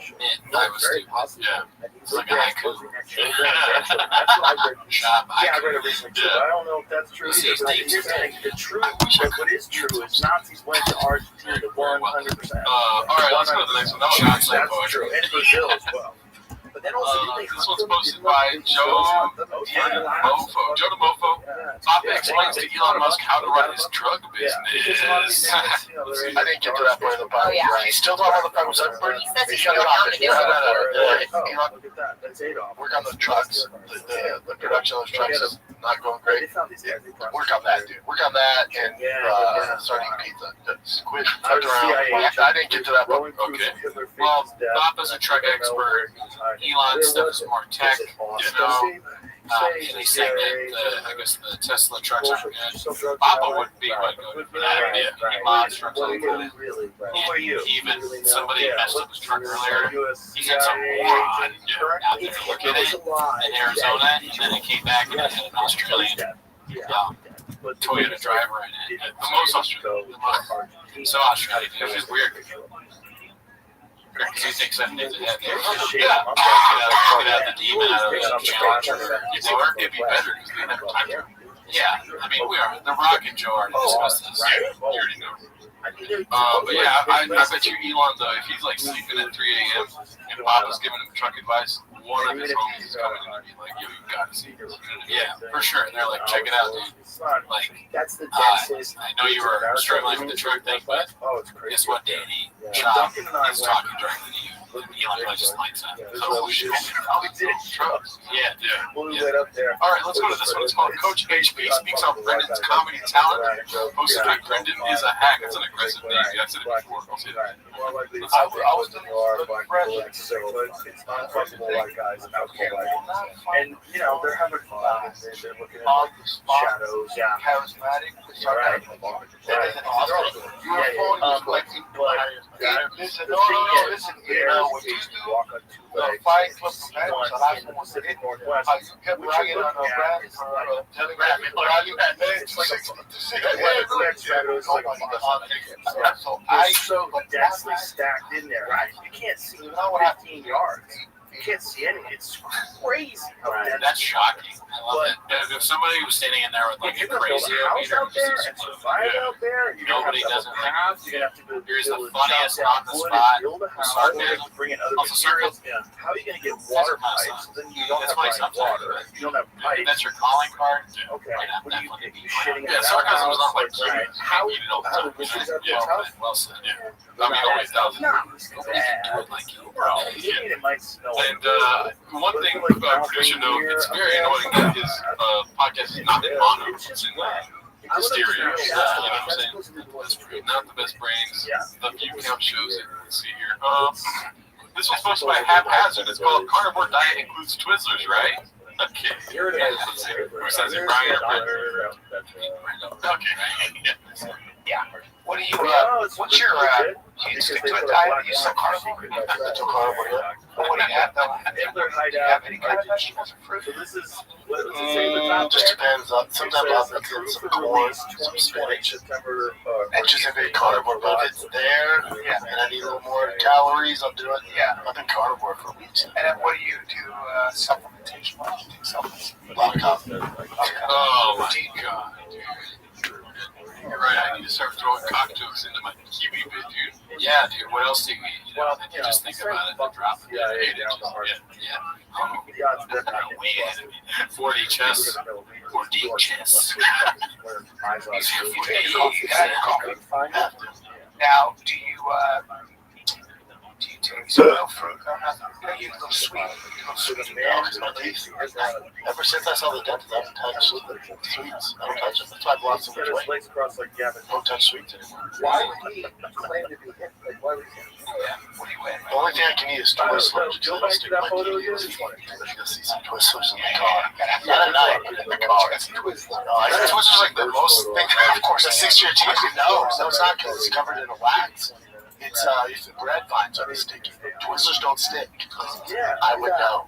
I was very stupid. positive. Yeah. And he's It's like a looking at haiku. closing that show brand. That's what I read. Shop Yeah, I haiku. read it recently too. Yeah. But I don't know if that's true See, either. But States here's the thing: the truth, I wish I what is true is Nazis went to Argentina 100%. All right, let's go to the next one. That was Shots like That's poetry. true, and Brazil as well. But then also, did they this hunt one's them? posted Didn't by they Joe hunt them? Mofo. Joe the Mofo. Papa explains to Elon Musk how to run his drug business. I didn't get to that point of the podcast. Oh, yeah. He's still talking about the fact that He says he's shut going it off. down to do it. Elon, Look at that. That's Adolf. work on the trucks. The production of those trucks is not going They great. found these guys. Work on that, dude. Work on that and starting pizza. Quit fucking around. I didn't get to that point. Okay. Well, Papa's a truck expert. Elon's stuff is more tech. They say that I guess the Tesla trucks aren't good. Papa would be quite good for that. Yeah. Elon's trucks are good. Who are you? Even somebody messed up his truck earlier. He had some moron out there looking at it in Arizona, and then it came back and it had an Australian Toyota driver in it. The most Australian. So Australian. It's just weird. Because he thinks that needs to have get out the demon out of the challenge. If they weren't, it'd be better because they never time to. Yeah, I mean, we are. The Rock and Joe already discussed this. You already know. But yeah, I bet you Elon, though, if he's like sleeping at 3 a.m. and Papa's giving him truck advice, one of his homies is coming in and be like, yo, you gotta see this. Yeah, for sure. And they're like, check it out, dude. Like, that's the densest. I know you were struggling with the truck thing, but guess what, Danny? Chop is talking directly to you. Elon probably just lights up. Oh, shit. Trucks. Yeah, dude. All right, let's go to this one. It's called Coach HB Speaks on Brendan's Comedy Talent. Posted by Brendan is a hack. It's an aggressive name. Yeah, I've said it before. I'll say that. I was doing it's not possible white guys and alcohol guys. And, you know, they're having fun. They're looking at like, shadows. Yeah. Charismatic. Right. Listen, you know, when you do the Fight Club competitors, the last one was in the Northwest, you kept bringing on a brand for Telegram, it's like so I so densely stacked in there. Right? You can't see 15 yards. You can't see any. It's crazy. That's shocking. I love it. If somebody was standing in there with like a crazy house out there and survive out there, nobody doesn't have you're gonna have to build. Here's the funniest on the spot. Sarcasm. Bring in other materials. How are you gonna get water pipes? Then you don't have water. You don't have pipes. That's your calling card. Okay. What do you think? You shitting in sarcasm was not like how you know. Well said. Yeah. I mean, always does. Nobody can do it like you, bro. It might snow. And one thing producer note, it's very annoying that his podcast is not in mono, it's in stereo. You know what I'm saying? Not the best brains. The view count shows it. Let's see here. This was posted by Haphazard. It's called Carnivore Diet Includes Twizzlers, right? Okay. Here it is. Who says it? Brian or Brendan? Okay. yeah. What do you, what's your, do you stick to a diet? Do you still carnivore? But what do you have, though? Do you have any kind of vegetables or fruit? So this is, what does it say at the top? Just depends on, sometimes I'll mix in some corn, some spinach, and just if it's carnivore, but if it's there, and I need a little more calories, I'll do it. Yeah, I've been carnivore for weeks. And then what do you do, supplementation? What do you do supplements? A lot of coffee. Oh my god, dude. You're right, I need to start throwing cocktails into my kiwi bit, dude. Yeah, dude, what else do you eat? You know, then you just think about it and drop it. Way ahead of me. 4D chess. 4D chess. Now, do you take some real fruit or nothing? You go sweet. Ever since I saw the dentist, I haven't touched sweets. I don't touch them. That's why I've lost so much weight. I don't touch sweets anymore. Why would he claim to be hit? Like, why would he? What do you win? The only thing I can eat is Twizzlers. Go back to that photo again. Let's go see some Twizzlers in the car. Not at night, but in the car. Twizzlers like the most thing. Of course, a 6-year teeth. No, it's not because it's covered in a wax. It's the bread vines are sticky. Twizzlers don't stick. I would know.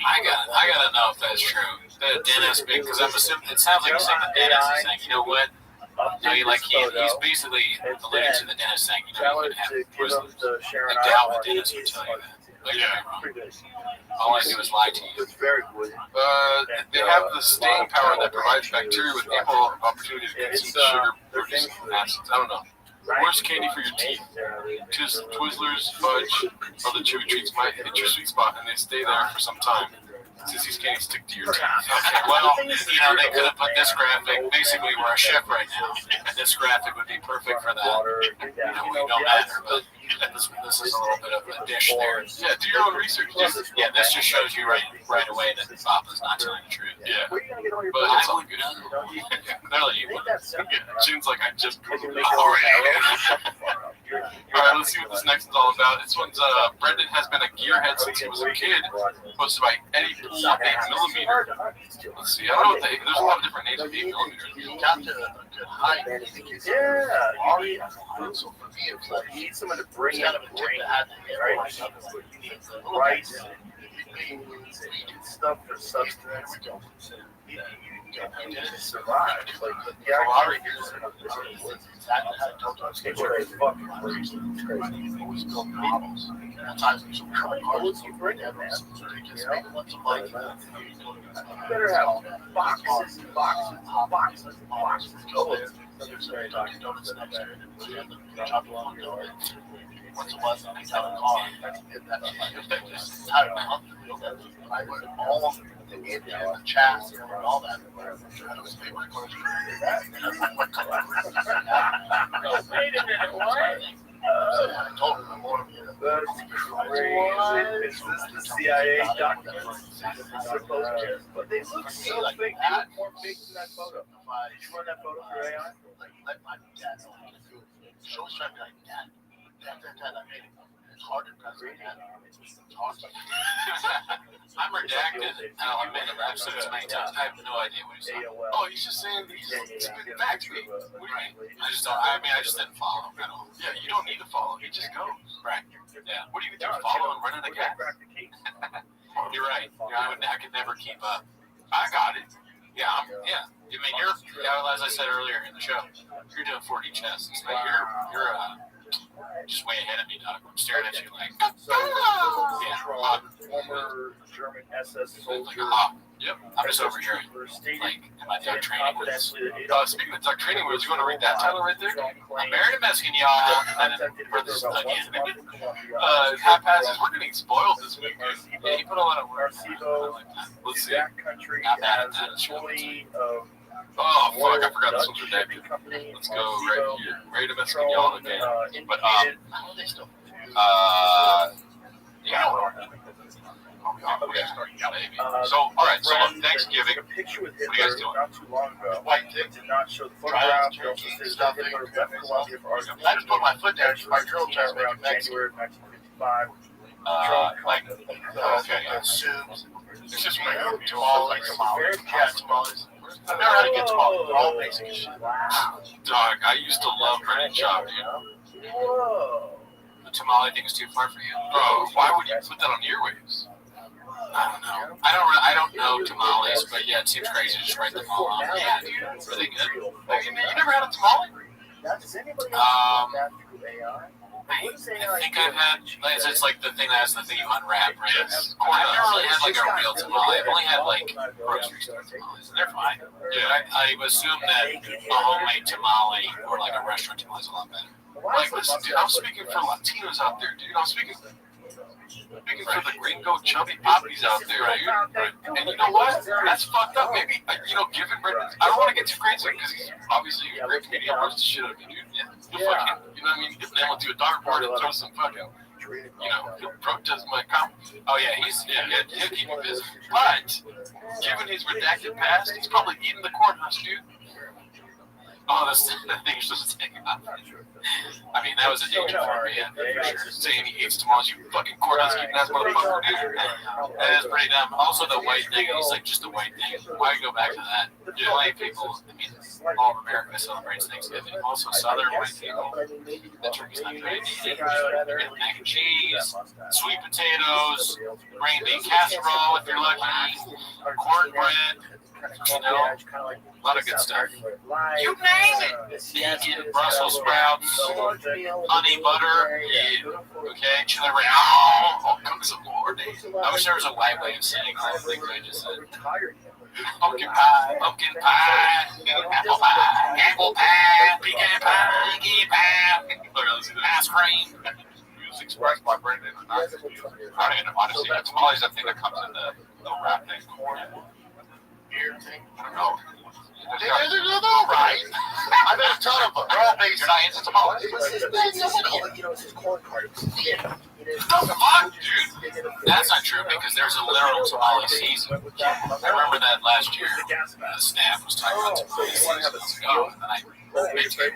I gotta know if that's true. The dentist, because I'm assuming it sounds like you're saying the dentist is saying, you know what? No, he's basically alluding to the dentist saying, you Tell her can have to give Twizzlers. him the Sharon I doubt the dentist would tell you that. All I do is lie to you. It's very good. They have the staying power that provides bacteria with ample opportunity to consume the sugar, proteins, and acids. I don't know. Worst candy for your teeth. Twizzlers, fudge, other chewy treats might hit your sweet spot, and they stay there for some time. Since these candies stick to your teeth. Okay, well, they could have put this graphic. Basically, we're a chef right now, and this graphic would be perfect for that. We don't matter, but this is a little bit of a dish there. Yeah, do your own research. This just shows you right away that Papa's not telling the truth. Yeah. But But I would know. Clearly, you would. it seems like I just Googled it Oh, already. Alright, let's see what this next one's all about. This one's, Brendan has been a gearhead since he was a kid. Posted by Eddie Pool 8mm. Let's see, I don't know what there's a lot of different names of 8mm. You got to a good height. I think it's so for me, it's like You need someone to bring kind out of the a tip brain, that had to hit right? right. You need a little Rice, bit. beans, and stuff for substance. You need to survive. Like, A lot of years it's crazy. Fucking crazy. It's crazy. always build models. At times there's some cars. You bring them, man. Just make once a month. You better have boxes and boxes and boxes and boxes. Talking donuts next year. Chop along donuts. Once a month, I got a car. That's how a month. I put all of the engine, the chassis, and all that. I was paying my cars Wait a minute, what? I told him I'm more of That's crazy. Is this the CIA documents? But they look so fake. They look more fake than that photo. Did you run that photo through AI? Let my dad know. She always tried to be like, Dad, I made it. It's hard to press my dad. It's hard to I'm redacted, and I'll admit it. I've said it many times. I have no idea what he's saying. Oh, he's just saying he's spitting back to me. What do you mean? I just didn't follow him at all. Yeah, you don't need to follow. He just goes. Right. Yeah. What do you do? Follow and run it again? You're right. I could never keep up. I got it. Yeah. I mean, as I said earlier in the show, you're doing 40 chests. Like you're just way ahead of me, dog. I'm staring at you like, Former German SS soldier. Yep. I'm just over here. Like, am I done training with this? Speaking of duck training wheels, you want to read that title right there? I'm married to Mexican, y'all. And then for this again. Hat passes. We're getting spoiled this week, dude. Yeah, you put a lot of work. I Arcibo like that. Let's is see. that country Not bad at as that. employee of Oh, fuck. I forgot this one's Dutch redacted. company. Let's go right here. Ready to mess with y'all again. But, indicated How are they still? So, alright, so look, Thanksgiving. took a picture with What are you guys Hitler doing? not too long ago. White They thing. did not show the photograph. They also said that Hitler left Colombia for I Argentina. just put my foot down. My drill test around making January of 1955. Okay. assumes It's just tamales. Very Yeah, tamales. I've never had a good tamale. They're all basic as shit. Wow. Dog, I used to love bread and chop, dude. Whoa. The tamale thing is too far for you. Bro, why would you put that on earwaves? I don't know. I don't know tamales, but yeah, it seems crazy to just write them all off. Yeah, dude, it's really good. You never had a tamale? Does anybody else Um, that through AI? I think I've had. It's like the thing that's the thing you unwrap, right? Yes. I've never really had like a real tamale. I've only had like grocery store tamales, and they're fine. Yeah. I assume that a homemade tamale or like a restaurant tamale is a lot better. Like, listen, dude, I'm speaking for Latinos out there, dude. I'm speaking for the gringo chubby poppies out there, dude. And you know what? That's fucked up. Maybe, given Brendan, I don't want to get too crazy because he's obviously a great comedian, roast the shit out of me, dude. He'll fucking, you know what I mean? If they will do a dartboard and throw some fucking, he'll protest my comment. Oh yeah, He'll keep me busy. But, given his redacted past, he's probably eating the courthouse, dude. Oh, that's the thing you're supposed to take out. I mean, that was a danger for me. Yeah, for sure. Saying he hates tamales, you fucking courthouse keeping ass motherfucker, dude. That is pretty dumb. Also, the white thing is like just a white thing. Why go back to that? Dude, white people, I mean, all of America celebrates Thanksgiving. Also, Southern white people, the turkey's not very easy. Mac and cheese, sweet potatoes, green bean casserole if you're lucky, cornbread, you know, a lot of good stuff. You name it. Bacon, Brussels sprouts, honey butter, yeah. Okay, chili ring. Oh, cook some more, dude. I wish there was a white way of saying all the things I just said. Pumpkin pie, apple pie, pecan pie, key pie, ice cream. It was expressed by Brendan. I don't even know how to say it. Tamales, I think that comes in the wrap thing. Corn. Beer thing. I don't know. They're all right. I've had a ton of them. They're all based. You're not into tamales? Fuck, dude. That's not true because there's a literal tamale season. I remember that last year. The staff was talking about tamale season. Oh, and I made it.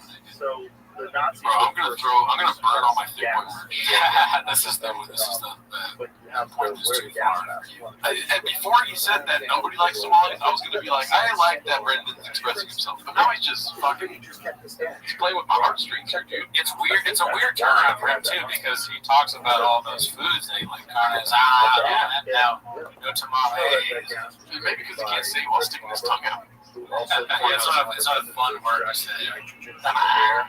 Bro, I'm gonna burn all my thick merch. This is the point is too far. And before he said that nobody likes tamales, I was gonna be like, I like that Brendan's expressing himself. But now he's just fucking he's playing with my heartstrings here, dude. It's weird. It's a weird turnaround for him too because he talks about all those foods and he like kind of no tamales. Maybe because he can't say while sticking his tongue out. Yeah, it's not a fun word to say. Yeah.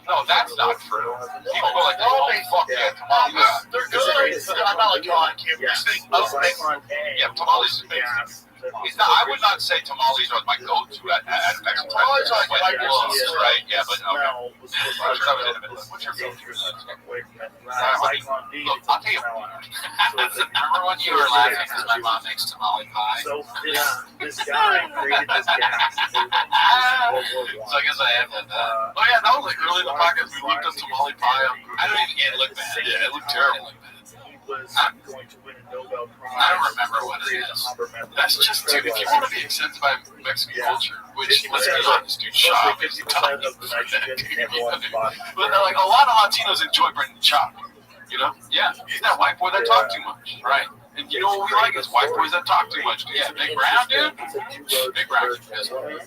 No, that's not true. People go like, oh, they fuck yeah, tamales. They're good. I'm not like, oh, I can't yeah, tamales is basic. I would not say tamales are my go-to at Mexican time. Tamales are like right? Yeah, but okay. What's your go-to? Look, I'll tell you. Remember when you were laughing because my mom makes tamale pie? So this guy created this gas. So I guess I have that. Oh yeah, that was like early in the podcast. We looked up tamale pie on Google. I don't even get it looked bad. Yeah, it looked terrible. Was going to win a Nobel Prize. I don't remember what it is. That's just, dude, if you want to be accepted by Mexican culture, which, let's be honest, dude, Chop is tiny. But they're like, a lot of Latinos enjoy Brendan Chop. You know? Yeah. He's that white boy that talk too much. Right. And you know what we like is white boys that talk too much. Yeah, Big Brown, dude. Big Brown.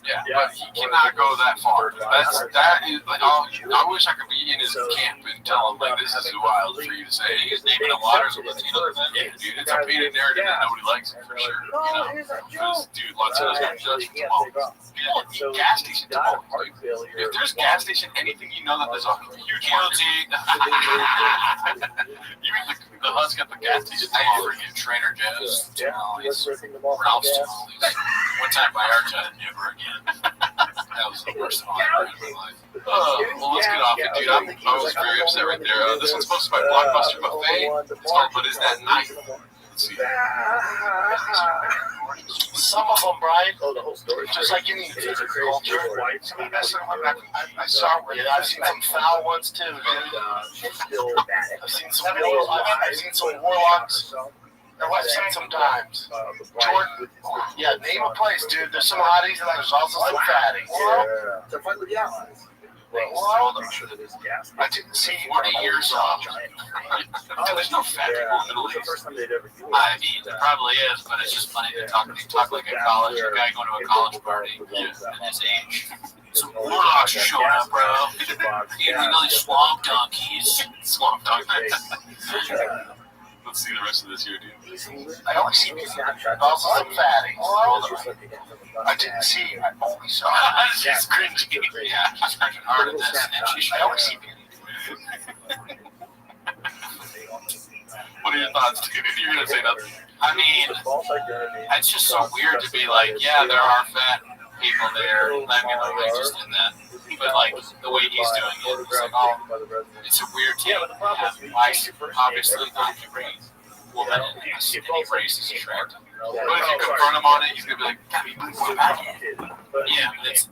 Yeah, but he cannot go that far. That is like, oh, I wish I could be in his camp and tell him like, this is wild for you to say. He's naming the waters of Latinos. Yeah, dude, it's a painted narrative that nobody likes it for sure. You know, because dude, Latinos are judged tamales. Yeah, gas station tamales. If there's gas station anything, you know that there's a huge guilty. You mean the husk at the gas station? I forget. Trader Joe's tamales, Ralph's tamales. One time by our time, never again. That was the worst tamale I've ever had in my life. Well, let's get off it, dude. I was very upset right there. This one's sponsored by Blockbuster Buffet. It's called But Is That Night? Let's see. Some of them, Brian, the whole story. Just like any culture. I saw I've seen some foul ones too, dude. I've seen some warlocks. I've seen sometimes. Jordan, yeah, name a place, dude. There's some hotties and there's also some fatties. To fight with the Allies. Well, I didn't see 40 years old. There's no fat people in the Middle East. I mean, there probably is, but it's just funny to talk like a college, a guy going to a college party in his age. Some warlocks are showing up, bro. You know these swamp donkeys. Swamp donkeys. Let's see the rest of this here, dude. I only see also some fatties. I didn't see. I only saw. She's cringy. Yeah, she's cringing hard at this, and I only see. What are your thoughts, dude? You're gonna say nothing. I mean, it's just so weird to be like, yeah, there are fat people there. I mean, like, just in that. But like the way he's doing it, it's like, oh, it's a weird thing. Why, obviously, not every woman in any race is attractive. But if you confront him on it, he's gonna be like, "God, what about it?" Yeah, it's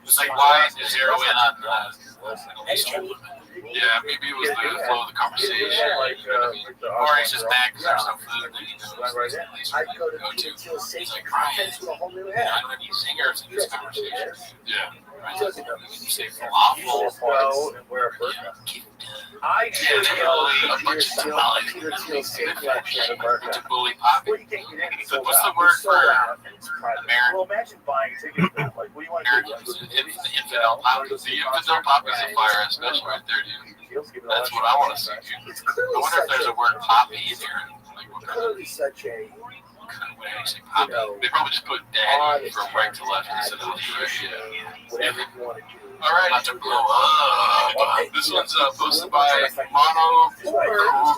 It's like, why zero in on these two women? Yeah, maybe it was the flow of the conversation. Or he's just mad because there's no food that he knows at least go to. He's like, Ryan, I don't have any singers in this conversation. Yeah. Right? When you say falafel, I yeah, they bully a bunch of tamales to bully Poppy. So what's the word for American? Well, imagine buying tickets. Like, what do you want to do? Americans? The infidel Poppy. The infidel Poppy's a fire ass special right there, dude. That's what I want to see, dude. I wonder if there's a word Poppy in here. Like, what kind of, Clearly such a, what do you say, Poppy? They probably just put daddy from right to left instead of left to right. Yeah. whatever you want to do. All right, about to blow up. This one's posted by Mono.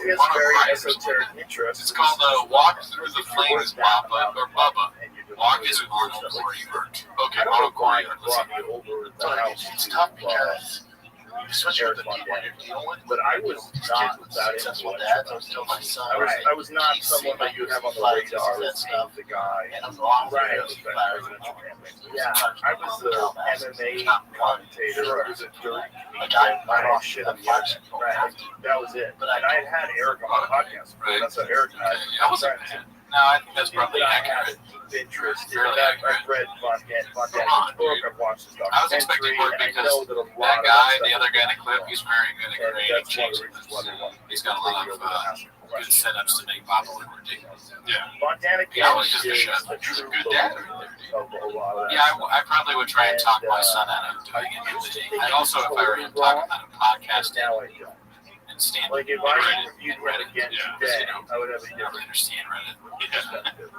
It's very esoteric interest. It's called Walk Through the Flames, Papa, or Bubba. Walk is a Mono Courier. Okay, Mono Courier. Let's see. It's tough because especially with the people you're dealing with. But I was not that successful dads. I was telling my son. I was not someone that you have on the radar as the guy. And I'm long Right. Yeah, I was the MMA commentator. I was a dirty shit on the internet. Right. That was it. And I had Eric on my podcast. Right. That's how Eric and I. I wasn't mad. No, I think that's probably accurate. Interest. Fairly I've accurate. read Von Gan's book. I've watched his I was expecting more documentary, and I because know that a lot that of guy, stuff the other guy in the clip, he's very good at and creating that's one of changes. the reasons why they want He's got a lot of good setups to make Bob look ridiculous. Yeah. Montana Yeah, I was just a is chef. the He's a true good dad right there, dude. of a lot of that. Yeah, I probably would try and talk my son out of doing it. And also, if I were him talking about a podcast Now I don't. and stand Like if I reviewed Reddit again today, I would have a I don't different understand Reddit. perspective.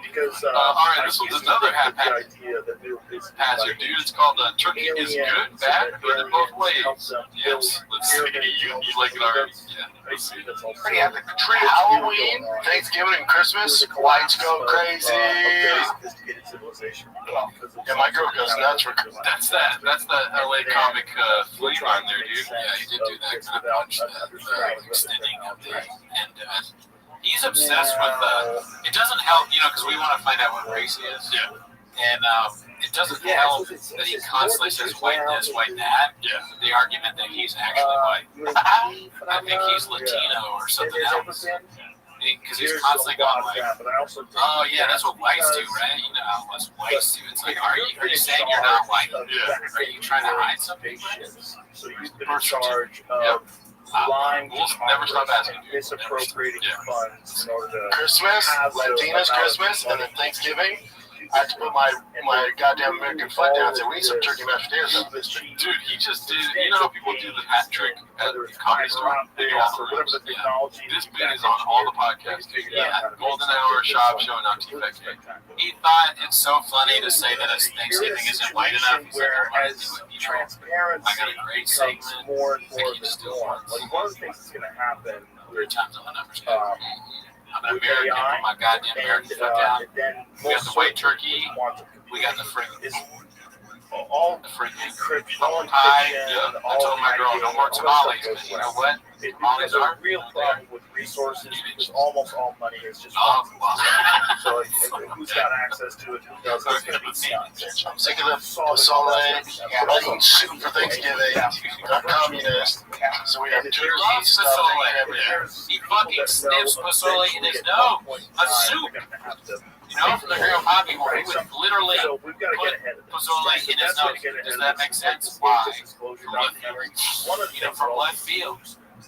Because all right, I this one's used to another think that half the idea that there was Hazard, dude. It's called Turkey is good, bad, good in both ways. Yes, let's see. You like it already? Yeah. Let's see. Pretty epic. Halloween, Thanksgiving, and Christmas. Lights go crazy. Sophisticated civilization. Yeah, my girl goes nuts for Christmas. That's the LA comic flea on there, dude. Yeah, he did do that kind of punch, that extending of the end of it. He's obsessed with it doesn't help, because we want to find out what race he is. Yeah. And it doesn't help that he constantly says white this, white that. Yeah. The argument that he's actually white. I think he's Latino or something else. Because he's constantly going like, oh yeah, that's what whites do, right? You know how us whites do. It's like, are you saying you're not white? Yeah. Are you trying to hide something? So you've been in charge of lying to never stop asking. misappropriating funds in order to Christmas, Latinas Christmas, and then Thanksgiving. I had to put my goddamn American foot down and say, we need some turkey mashed potatoes up this thing. Dude, he just did, you know how people do the hat trick at the comedy store? They do all the rooms. Yeah. This bit is on all the podcasts. Yeah, Golden Hour, Shop, showing on TFX. He thought it's so funny to say that his Thanksgiving isn't white enough. He's like, I want to do it. Transparency I got a great segment. more and more I think he just still wants. Like one of the things that's going to happen 3 times on the numbers. I'm an American, put my goddamn American foot down. We got the white turkey. We got the freaking all pumpkin pie. Yeah, I told my girl no more tamales, but you know what? Tamales are a real problem with resources because almost all money is just so who's got access to it, who doesn't, it's going to be nuts. I'm sick of the solid, letting shoot for Thanksgiving. I'm communist, so we have jerky stuff. He fucking sniffs pozole in his nose. A soup. From the Real Hobby where he would literally put pozole in his nose. Does that make sense? Why? From left field. From left field.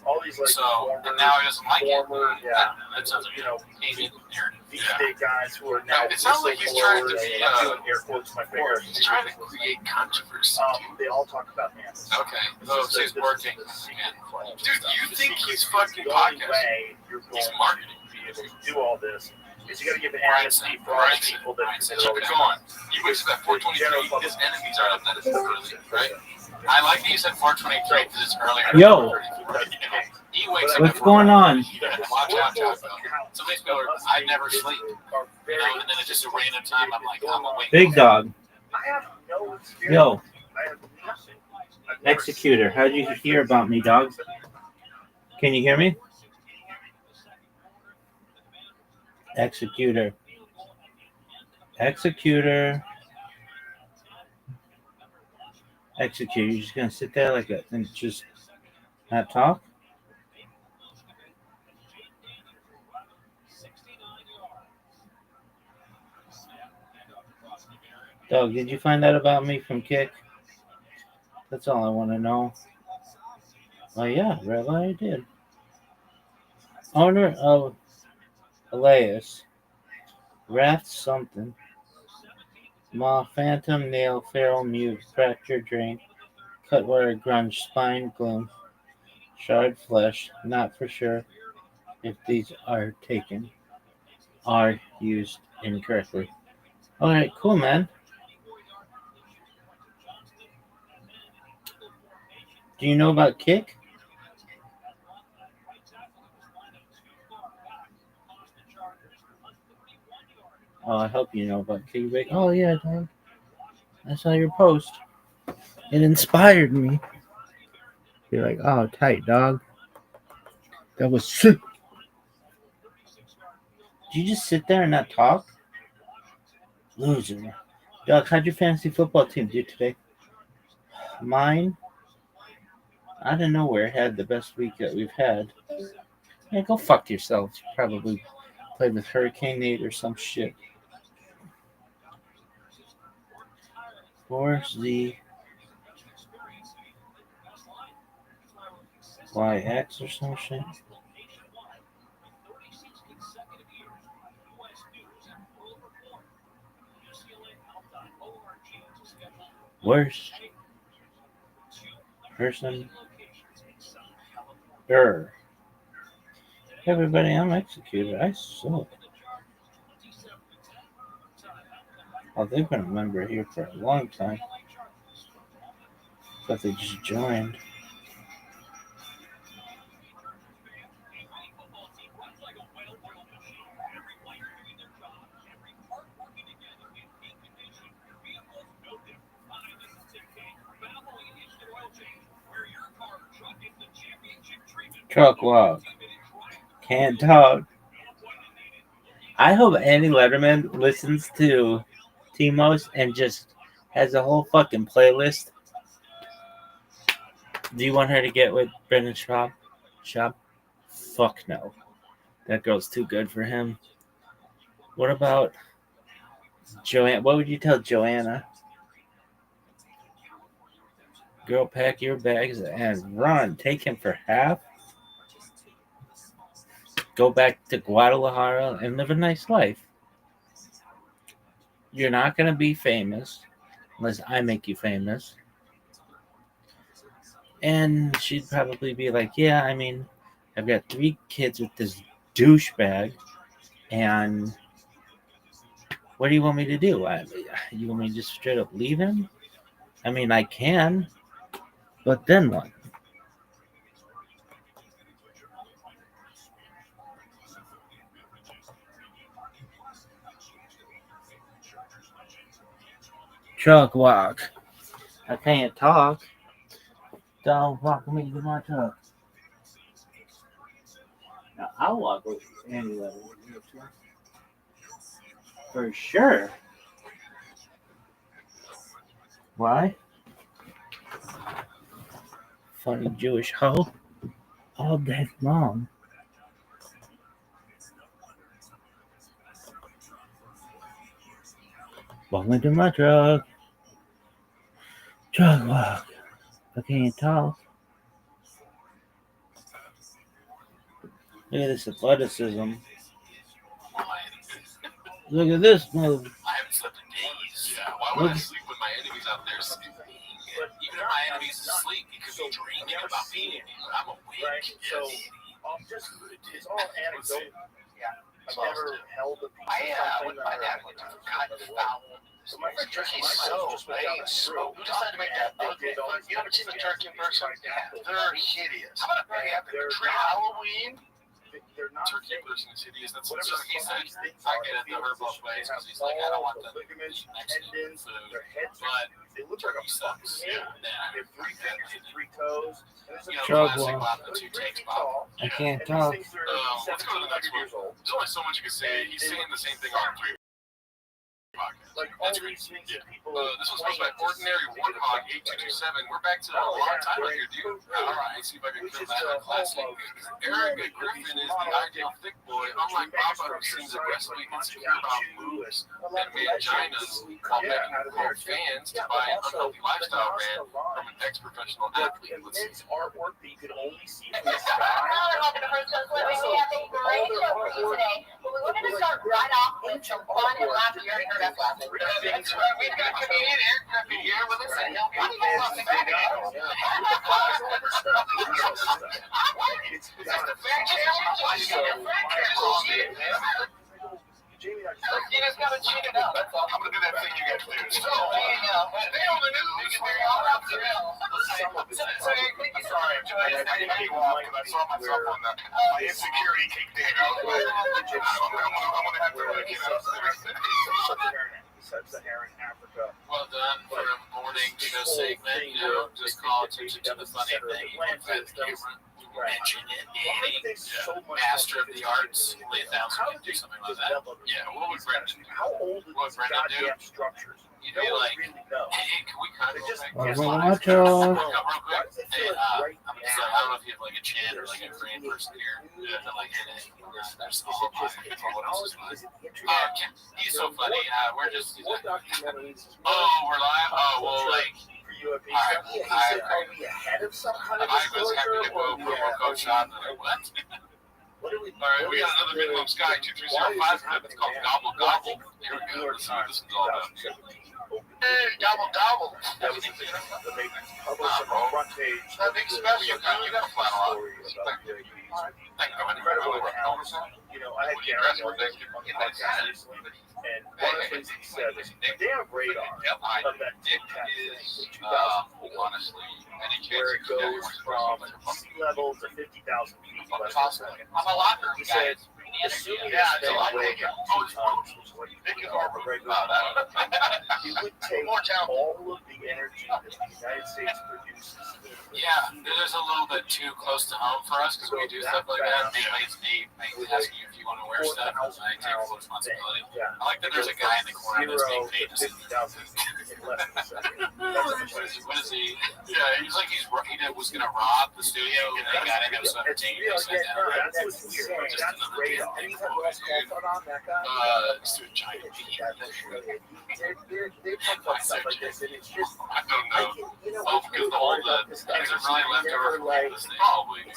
All these and now he doesn't like it. That sounds like these big guys who are now. It sounds like he's trying to be. Air quotes my finger. He's trying to create controversy. They all talk about animals. Okay. So he's working. Dude, you think he's fucking podcast? He's marketing. To do all this is you got to give amnesty for all the people that keep it going. He wakes up at 4:23. His enemies are up that it's early, right? I like that you said 4:23 because it's earlier. Yo. He wakes up What's going on? Watch out, Jocko. Somebody's going, I never sleep. And then it's just a random time. I'm like, I'm awake. Big dog. I have no experience. Yo. I have nothing. Executor. How did you hear about me, dog? Can you hear me? Executor. Executor. Execute. You're just gonna sit there like that and just Not talk? Doug, did you find out about me from Kick? That's all I want to know. Oh, yeah, Rabbi, I did. Owner of Elias. Wrath something. Ma, phantom, nail, feral, mute, fracture, drain, cutwire, grunge, spine, gloom, shard, flesh. Not for sure if these are used incorrectly. Alright, cool, man. Do you know about Kick? Oh, I hope you know about Kick. Oh, yeah, dog. I saw your post. It inspired me. You're like, oh, tight, dog. That was sick. Did you just sit there and not talk? Loser. Doug, how'd your fantasy football team do today? Mine, out of nowhere, had the best week that we've had. Yeah, go fuck yourself. Probably played with Hurricane Nate or some shit. Where's the YX or some shit? Worst person. Everybody, I'm executed. I suck. Oh, they've been a member here for a long time. But they just joined. Truck walk. Can't talk. I hope Andy Letterman listens to Timos and just has a whole fucking playlist. Do you want her to get with Brendan Schaub? Fuck no. That girl's too good for him. What about Joanna? What would you tell Joanna? Girl, pack your bags and run. Take him for half. Go back to Guadalajara and live a nice life. You're not going to be famous unless I make you famous. And she'd probably be like, yeah, I mean, I've got 3 kids with this douchebag, and what do you want me to do? You want me to just straight up leave him? I mean, I can, but then what? Truck walk. I can't talk. Don't walk me to my truck. Now, I'll walk with Andy Leather. For sure. Why? Funny Jewish hoe. All day long. Walk me to my truck. Truck walk. I can't talk. Look at this athleticism. Look at this move. I haven't slept in days. Yeah, why would I sleep when my enemy's out there sleeping? Even if my enemy's asleep, he could be dreaming about me. I'm awake. Right. So, it's all anecdotal. Yeah. I've never held a piece of something. My dad went to cotton foul. So my Turkey's so big. Who decided to make that ugly? You ever seen a turkey in person? They're hideous. How about a They're Halloween? They're not Turkey person is hideous. That's what whatever he said. things I are, get it the herbal ways because he's like, I don't want the ligaments, Mexican tendons, food. their heads, But they look like a turkey fucking sucks. snake. Yeah. They have 3 fingers and 3 toes. And it's You know, Chug classic walk. Bob the 2 takes Bob. I can't and talk. these things are Let's go to the next 1700 years one. old. There's only so much you can say. He's saying the same thing on 3 podcast. Like all these things that people. This was posted by Ordinary Warthog 8227. We're back to a long title here, dude. All right, see if I can kill that classic. Erica Griffin is the ideal thick boy, unlike Baba, who seems aggressively insecure about moves and manginas while begging quote fans to buy an unhealthy lifestyle brand from an ex-professional athlete. Let's see. Artwork that you could only see Now they're hoping to first us living. We have a great show for you today, but we wanted to start right off with some fun and laughter. You already heard us laughing. That's right. We've got comedian Eric Griffin here with us, and he'll be fucking It's the fair challenge. Why you got your fair challenge? You just gotta cheat it out. That's all. I'm gonna do that thing you guys do. So, there you go. They on the news. They're all out there. So, Eric, sorry, I didn't make you off because I saw myself on my insecurity kicked in. I'm gonna have to get up. Sub-Saharan Africa. Well done for a morning show segment. Just call attention to the funny thing. You mentioned it. Master of the arts. Lee Thousand could do something like that. Yeah, what would Brendan do? How old are these goddamn structures? You'd be like, really know. hey, can we kind of just Well, real quick? Macho. Hey, I'm just like, I don't know if you have like a chant or like a Korean person here. But like, hey, there's all my what else is live. He's so funny. We're just, oh, we're live? Oh, well, like, Are we ahead of some kind of I was happy to go promo code shop. And I'm like, what? What do we? All right, we got another minimum sky 2305. It's called Gobble Gobble. Here we go. Let's see what this is all about. Hey, gobble gobble. That was the they published on the front page. Nothing special. You got a flat on. Incredible accounts. You know, I had Gary on the podcast recently, and one of the things he said is they have radar of that It test is, in 2004, honestly, any where it kids who goes from sea level to 50,000 feet. I'm a locker. He said, assuming Yeah, it's it's a lot way bigger. 2 tons, which is what you think of a regular it would take all of the energy that the United States produces. Yeah, it is a little bit too close to home for us because we do stuff like that. Mainly asking you if you want to wear stuff. I take full responsibility. Yeah. I like that there's a guy in the corner that's being paid to 50,000 in less than a second. What is he? Yeah, he's like he was gonna rob the studio and they got him at 17. That's what's weird. That's radar. He's doing giant beat. They pump up stuff like this, and it's just. I don't know. Oh, because the whole things are really left over from this thing. Probably. All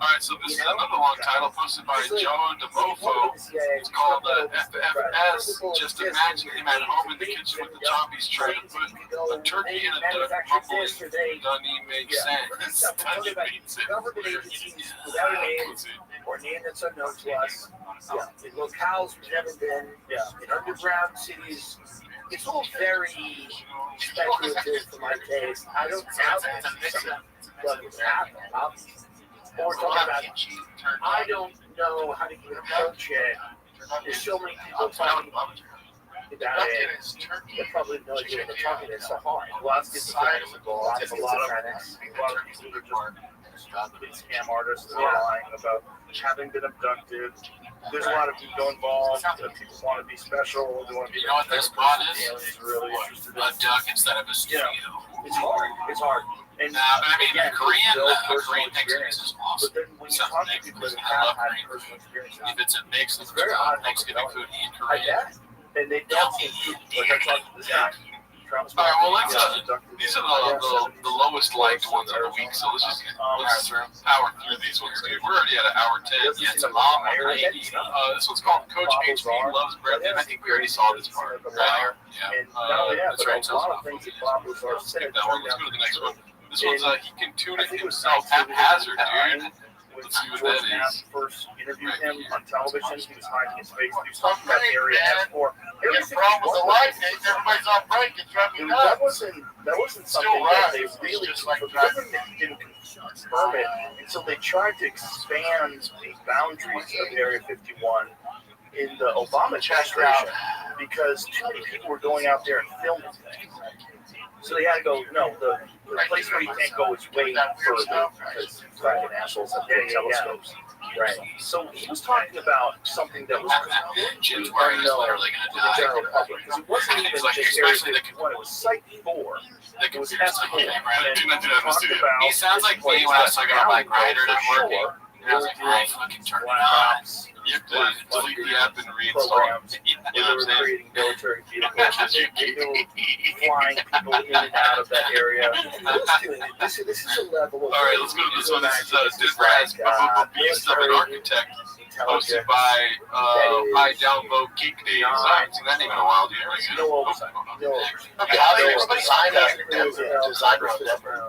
right, so this is another long title posted by Joe DeMofo. It's called FFS. Just imagine him at home in the kitchen with the zombies trying to put a turkey in a duck. Mumbling, doesn't even make sense. Doesn't make sense. Government agencies without a name or name that's unknown to us. In locales we've never been. In underground cities. It's all very speculative for my taste. I don't doubt what it's happening. But we're talking about, I don't know how to even approach it. There's so many people talking about it. They probably have no idea what they're talking about. It's so hard. Lots of schizophrenics involved. There's a lot of people that are just scam artists that are lying about having been abducted. There's a lot of people involved. People want to be special. They want to be. You know what this spot is? Really interested in. A duck instead of a studio. It's hard. It's hard. And but I mean, again, Korean Thanksgiving is awesome. But then when you talk to people that I love have had Korean personal experience, If it's a mix of very odd. Thanksgiving food and I Korean, guess. And they don't seem to. Like I talked to this guy. Trump's All right, well, let's, these are the lowest liked ones of the week, so let's power through these ones, dude. We're already at an hour 10. yeah, it's a long one. This one's called Coach HB Loves Brendan. I think we already saw this part. Right? And not only that, That's but right. a lot of things that Bob Lazar said. Skip that one. Let's go to the next one. This one's he can tune it himself haphazard, dude. Let's see what that is. First interviewed him on television. He was hiding his face. He was talking about Area F4. Your problem with the light, everybody's on break. It's driving me nuts. That wasn't something that they really just like. The government didn't confirm it until they tried to expand the boundaries of Area 51 in the Obama administration because too many people were going out there and filming things. So they had to go. No, the place where you can't go is way further because fucking assholes have their telescopes. Right. So he was talking about something that was Jim's completely worried he's unknown literally to the gonna die. general public. Because it wasn't even He's like, just Area especially the 51, it was Site 4. The It was computer's like, F4. okay, Brad, And do not do that in the talked studio. about He sounds like this me place when I was that talking about my now grinder for not working. sure And I was like, I fucking turned it on. You have to delete the app and reinstall it. programs You where know they what were I'm saying? creating military vehicles. And they knew flying people in and out of that area. This is a level of. All right, let's go to this one. This is Denver has Beast of an Architect, hosted by High Download Geek Days. I haven't seen that name in a while, do you? No oversight. No Okay, how do you design a designer of Denver?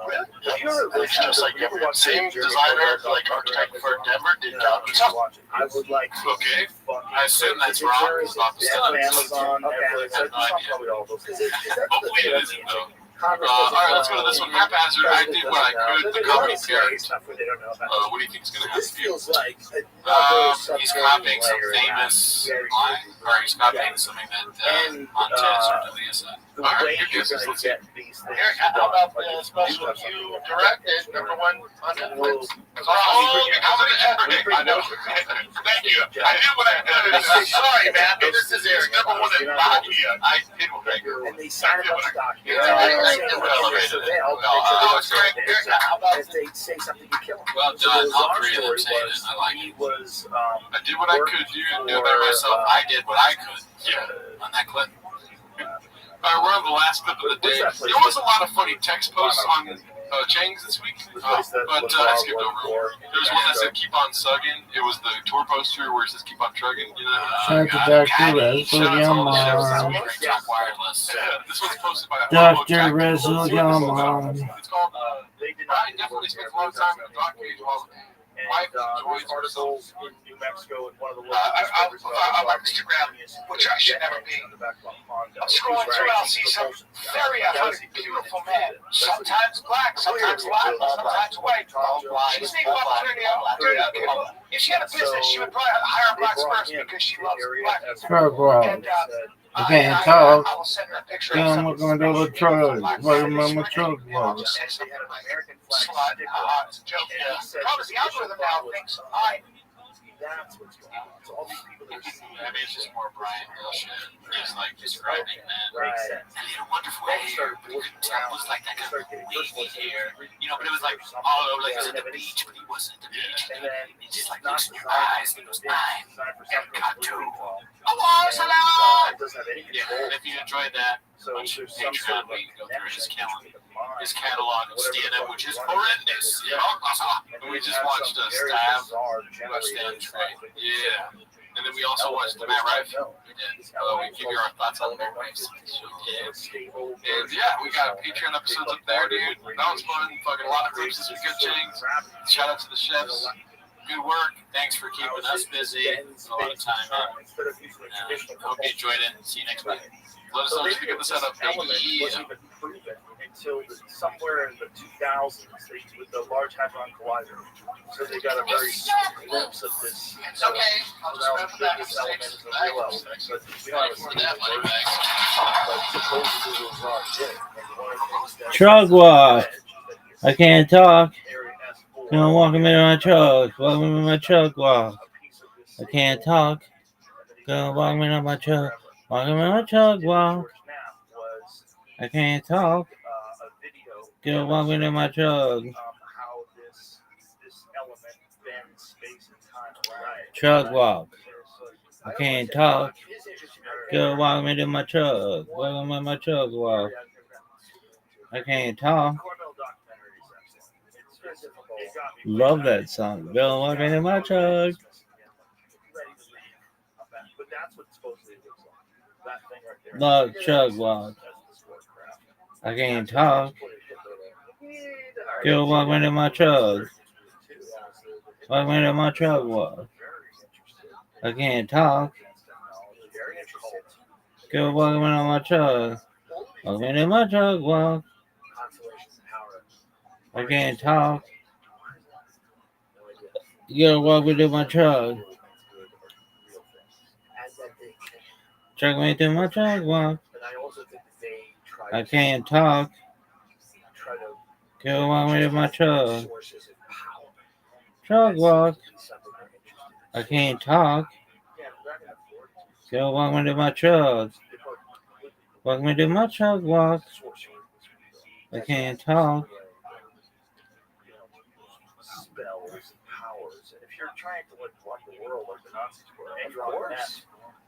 It's just like every same designer, like architect for Denver did I would like to. Okay. I assume that's wrong. It's not the stuff. Amazon, Netflix, I have no idea. probably all those. Hopefully it isn't, though. Congress All doesn't right, let's go to know. this one. Haphazard. I did what I could. The company parent. Stuff where they don't know about. What do you think is going to This happen? feels like another He's copying some famous line, or he's copying something that Montez or Delia said. The All way right, you're your going guesses. to Let's see. get these things. Eric, how about the special you directed, number one on Netflix? I know. Thank you. I knew what I did. Sorry, man, but this is Eric, number one in Bahia. I did what I could. And they sign a bunch of documents. If they say something, you kill them. Well So done. the All bizarre three of them story saying it. was I like he it. was I did what I could do and do it by myself. I did what I could. Yeah. On that clip. All right, we're on the last clip of the day. There was a lot of funny text posts on Chang's this week, but I skipped over. There was one that said "Keep on sugging." It was the tour poster where it says "Keep on trugging." You know, Shout out to Dr. Res, shout out to all the chefs this Mom. week. Wireless. This was posted by Dr. Res, Mom. It's called. they did Brian definitely spends a lot of time in the dock cage while wife enjoys herself. articles in New Mexico and one of the I'm on Instagram, which I should never be. I'm scrolling through and I'll see some very athletic, beautiful man. Sometimes black, sometimes Latin, sometimes white. She's named Opportunity. If she had a business, she would probably hire blacks first because she loves black people. Truck walk. And I can't talk. I will send her a picture Yeah, of I'm something looking at the special. truck. Welcome on my truck walk. Just say something to my American flag sticker. It's a joke. Probably the algorithm now thinks That's what's going on. So all these people that see I mean, it's just more Brian bullshit. He's like describing that. right. And he had a wonderful hair, but you couldn't tell it was like that kind of wavy hair. You know, but it was like, oh, like he was at the beach, but he wasn't at the beach. And then He just like looks in your eyes and he goes, I'm Epcot too. It doesn't have any Yeah, control. and if you enjoyed that, So on there's some sort of Patreon, we can go through his connection calendar. His catalog of stand-up, which is horrendous. You know, we just watched Stab, watched Stand Trade. Yeah. And then we also watched the Matt Rife. We did. We give you our thoughts on Matt Rife. And yeah, we got Patreon episodes up there, dude. That was fun. Fucking a lot of clips this week. Good change. Shout out to the chefs. Good work. Thanks for keeping us busy. A lot of time in. Hope you enjoyed it. See you next week. Let us know if you get the setup. Element wasn't even proven until somewhere in the 2000s with the Large Hadron Collider. So they got a very glimpse of this. It's okay. I'll just remember that This mistake. element is a real element, but we don't have a For that money single back. but supposedly it was not good. And one of the things that- Truck walk. I can't talk. Area S4 Don't walk me to my truck. Walk me to my truck walk. I can't talk. Don't walk me to my truck. Walk me to my truck walk. I can't talk. Don't walk me to my truck. How this element bends space and time around. Truck walk. I can't talk. Don't walk me to my truck. Walk me to my truck walk. I can't talk. Love that song. Don't walk me to my truck. But that's what supposedly it looks like. That thing right there. Love truck walk. I can't talk. Don't walk me to my truck. Walk me to my truck walk. I can't talk. Go walk me to my truck. Walk me to my truck walk. I can't talk. You gotta walk me to my truck. Truck me to my truck walk. I can't talk. Go walk me to my truck. Truck walk. I can't talk. Go welcome to my truck. Welcome to my truck walk. I can't talk. Spells, powers. And if you're trying to run the world like the Nazis were, and you're on meth,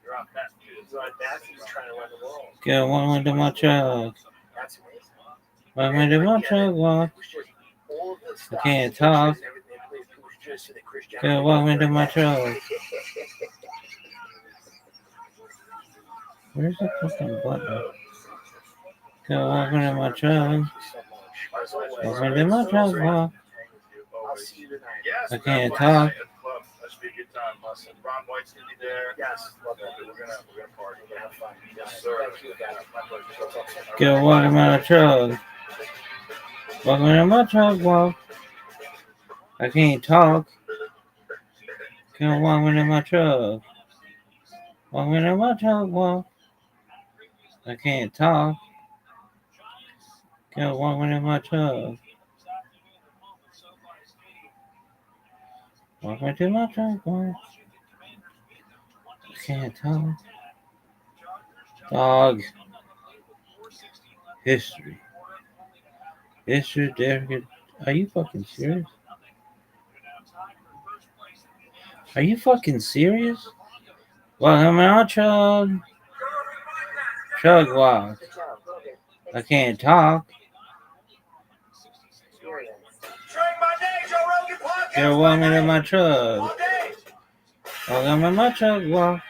you're on meth. You're on meth, and you're trying to run the world. Go welcome to my truck. That's amazing. Welcome to my truck walk. I can't talk. Go welcome to my truck. Where's the fucking button? Go welcome to my truck. Welcome to my truck walk. I can't talk. That should be a good time. Ron White's gonna be there. Yes, love it. We're gonna party. We're gonna have fun. Yes, sir. Go welcome to my truck. Welcome to my truck walk. I can't talk. Go welcome to my truck. Welcome to my truck walk. I can't talk. Go welcome to my truck. Welcome to my truck walk. I can't talk. Dog. History. History, Derek. Are you fucking serious? Are you fucking serious? Welcome to my truck. Truck walk. I can't talk. You're welcome to my truck. Welcome to my truck walk. Man,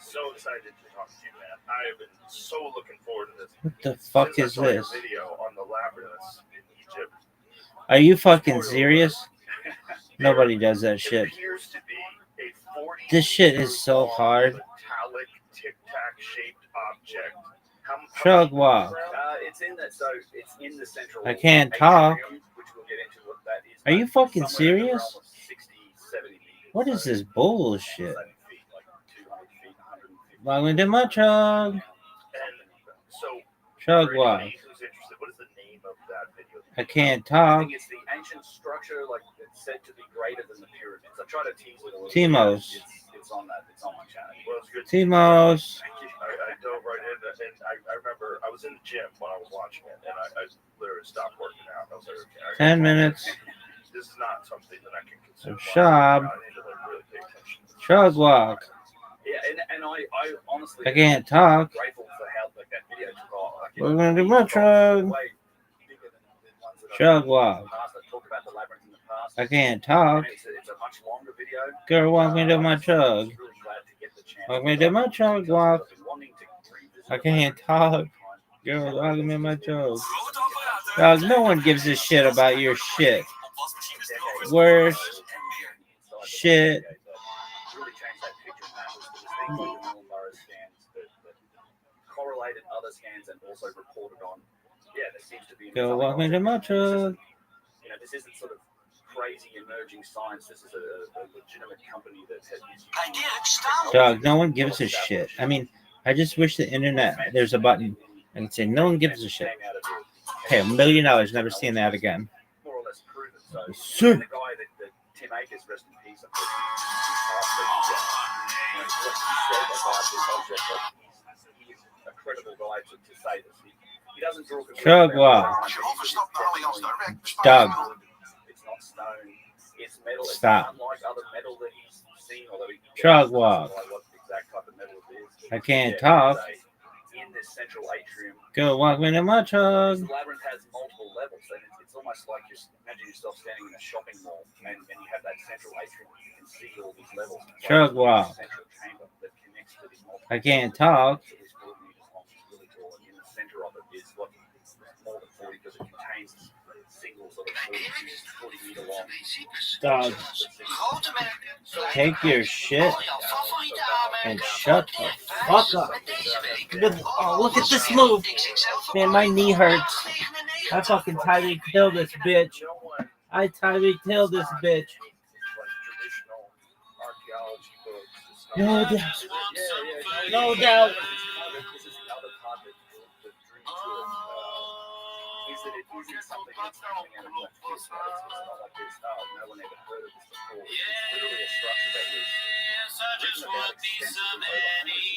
so excited to talk to you, man. I have been so looking forward to this. What the fuck Since I is saw your this? Video on the labyrinths in Egypt. Are you fucking serious? Nobody does that shit. It appears to be a 40 This shit is so hard. metallic tic-tac shaped object. Truck walk. It's in that. So it's in the central. I can't talk. atrium, which we'll get into what that is. Are you fucking Somewhere in the serious? realm of 60, 70 meters. What is So this bullshit? 7 feet, like 200 feet, 150. Welcome to my truck. And so, Truck for walk. anybody who's interested, what is the name of that video? I can't I talk. think it's the ancient structure, like it's said to be greater than the pyramids. I try to tease it a little. Timos. Bit. It's on that. It's on my channel. Well, it's good. Timos. I dove right in, and I remember I was in the gym when I was watching it, and I literally stopped working out. I was like, okay, 10 minutes. This is not something that I can consume. Shop. I need to really pay attention. Truck walk. Yeah, and I honestly. I can't talk. Grateful for how like that video took off. Like, Welcome to my truck. way bigger than the ones that I've Truck done walk. in the past. I've talked about the labyrinth in the past. I can't talk. And it's a much longer video. Girl, welcome to my I'm truck. just really glad to get the chance Welcome to my truck walk. I've been wanting to revisit I the can't labyrinth talk. for a long time. Girl, welcome to my truck. Dog, no one gives a shit about your shit. Worst shit. Really changed that picture, and that was the thing like the Millennium scans that correlated other scans and also reported on. Yeah, there seems to be. Girl, welcome to my truck. You know, this isn't sort of crazy emerging science. This is a legitimate company that has. Dog, no one gives a shit. I mean, I just wish the internet, there's a button. I can say, no one gives a shit. Hey, $1 million, never seen that again. More or less proven. So, Sure. the guy that Tim Akers, rest in peace, of course, he's a credible guy to say this. He doesn't draw Truck walk. Doug. It's not stone. It's metal. It's Stop. unlike other metal that he's seen, although he Truck walk. what the exact type of metal it is. I can't Yeah, talk. in this central atrium. Girl, welcome to my truck. The labyrinth has multiple levels, and it's almost like you imagine yourself standing in a shopping mall, and you have that central atrium where you can see all these levels. It's Truck like walk. a central chamber that connects to these multiple I can't talk. So this 40 meters long is really tall, and in the center of it is what more than 40 because it contains single sort of 40 meter long. Dog, take your shit and shut the fuck up. Oh, look at this move. Man, my knee hurts. I fucking Tyreek Hill this bitch. I Tyreek Hill this bitch. No doubt. No doubt. This is the other part that drew to it. Is that it isn't something that's coming out of left field. It's not like this. Oh, no one ever heard of this before. It's literally a structure that was bought me some Eddie.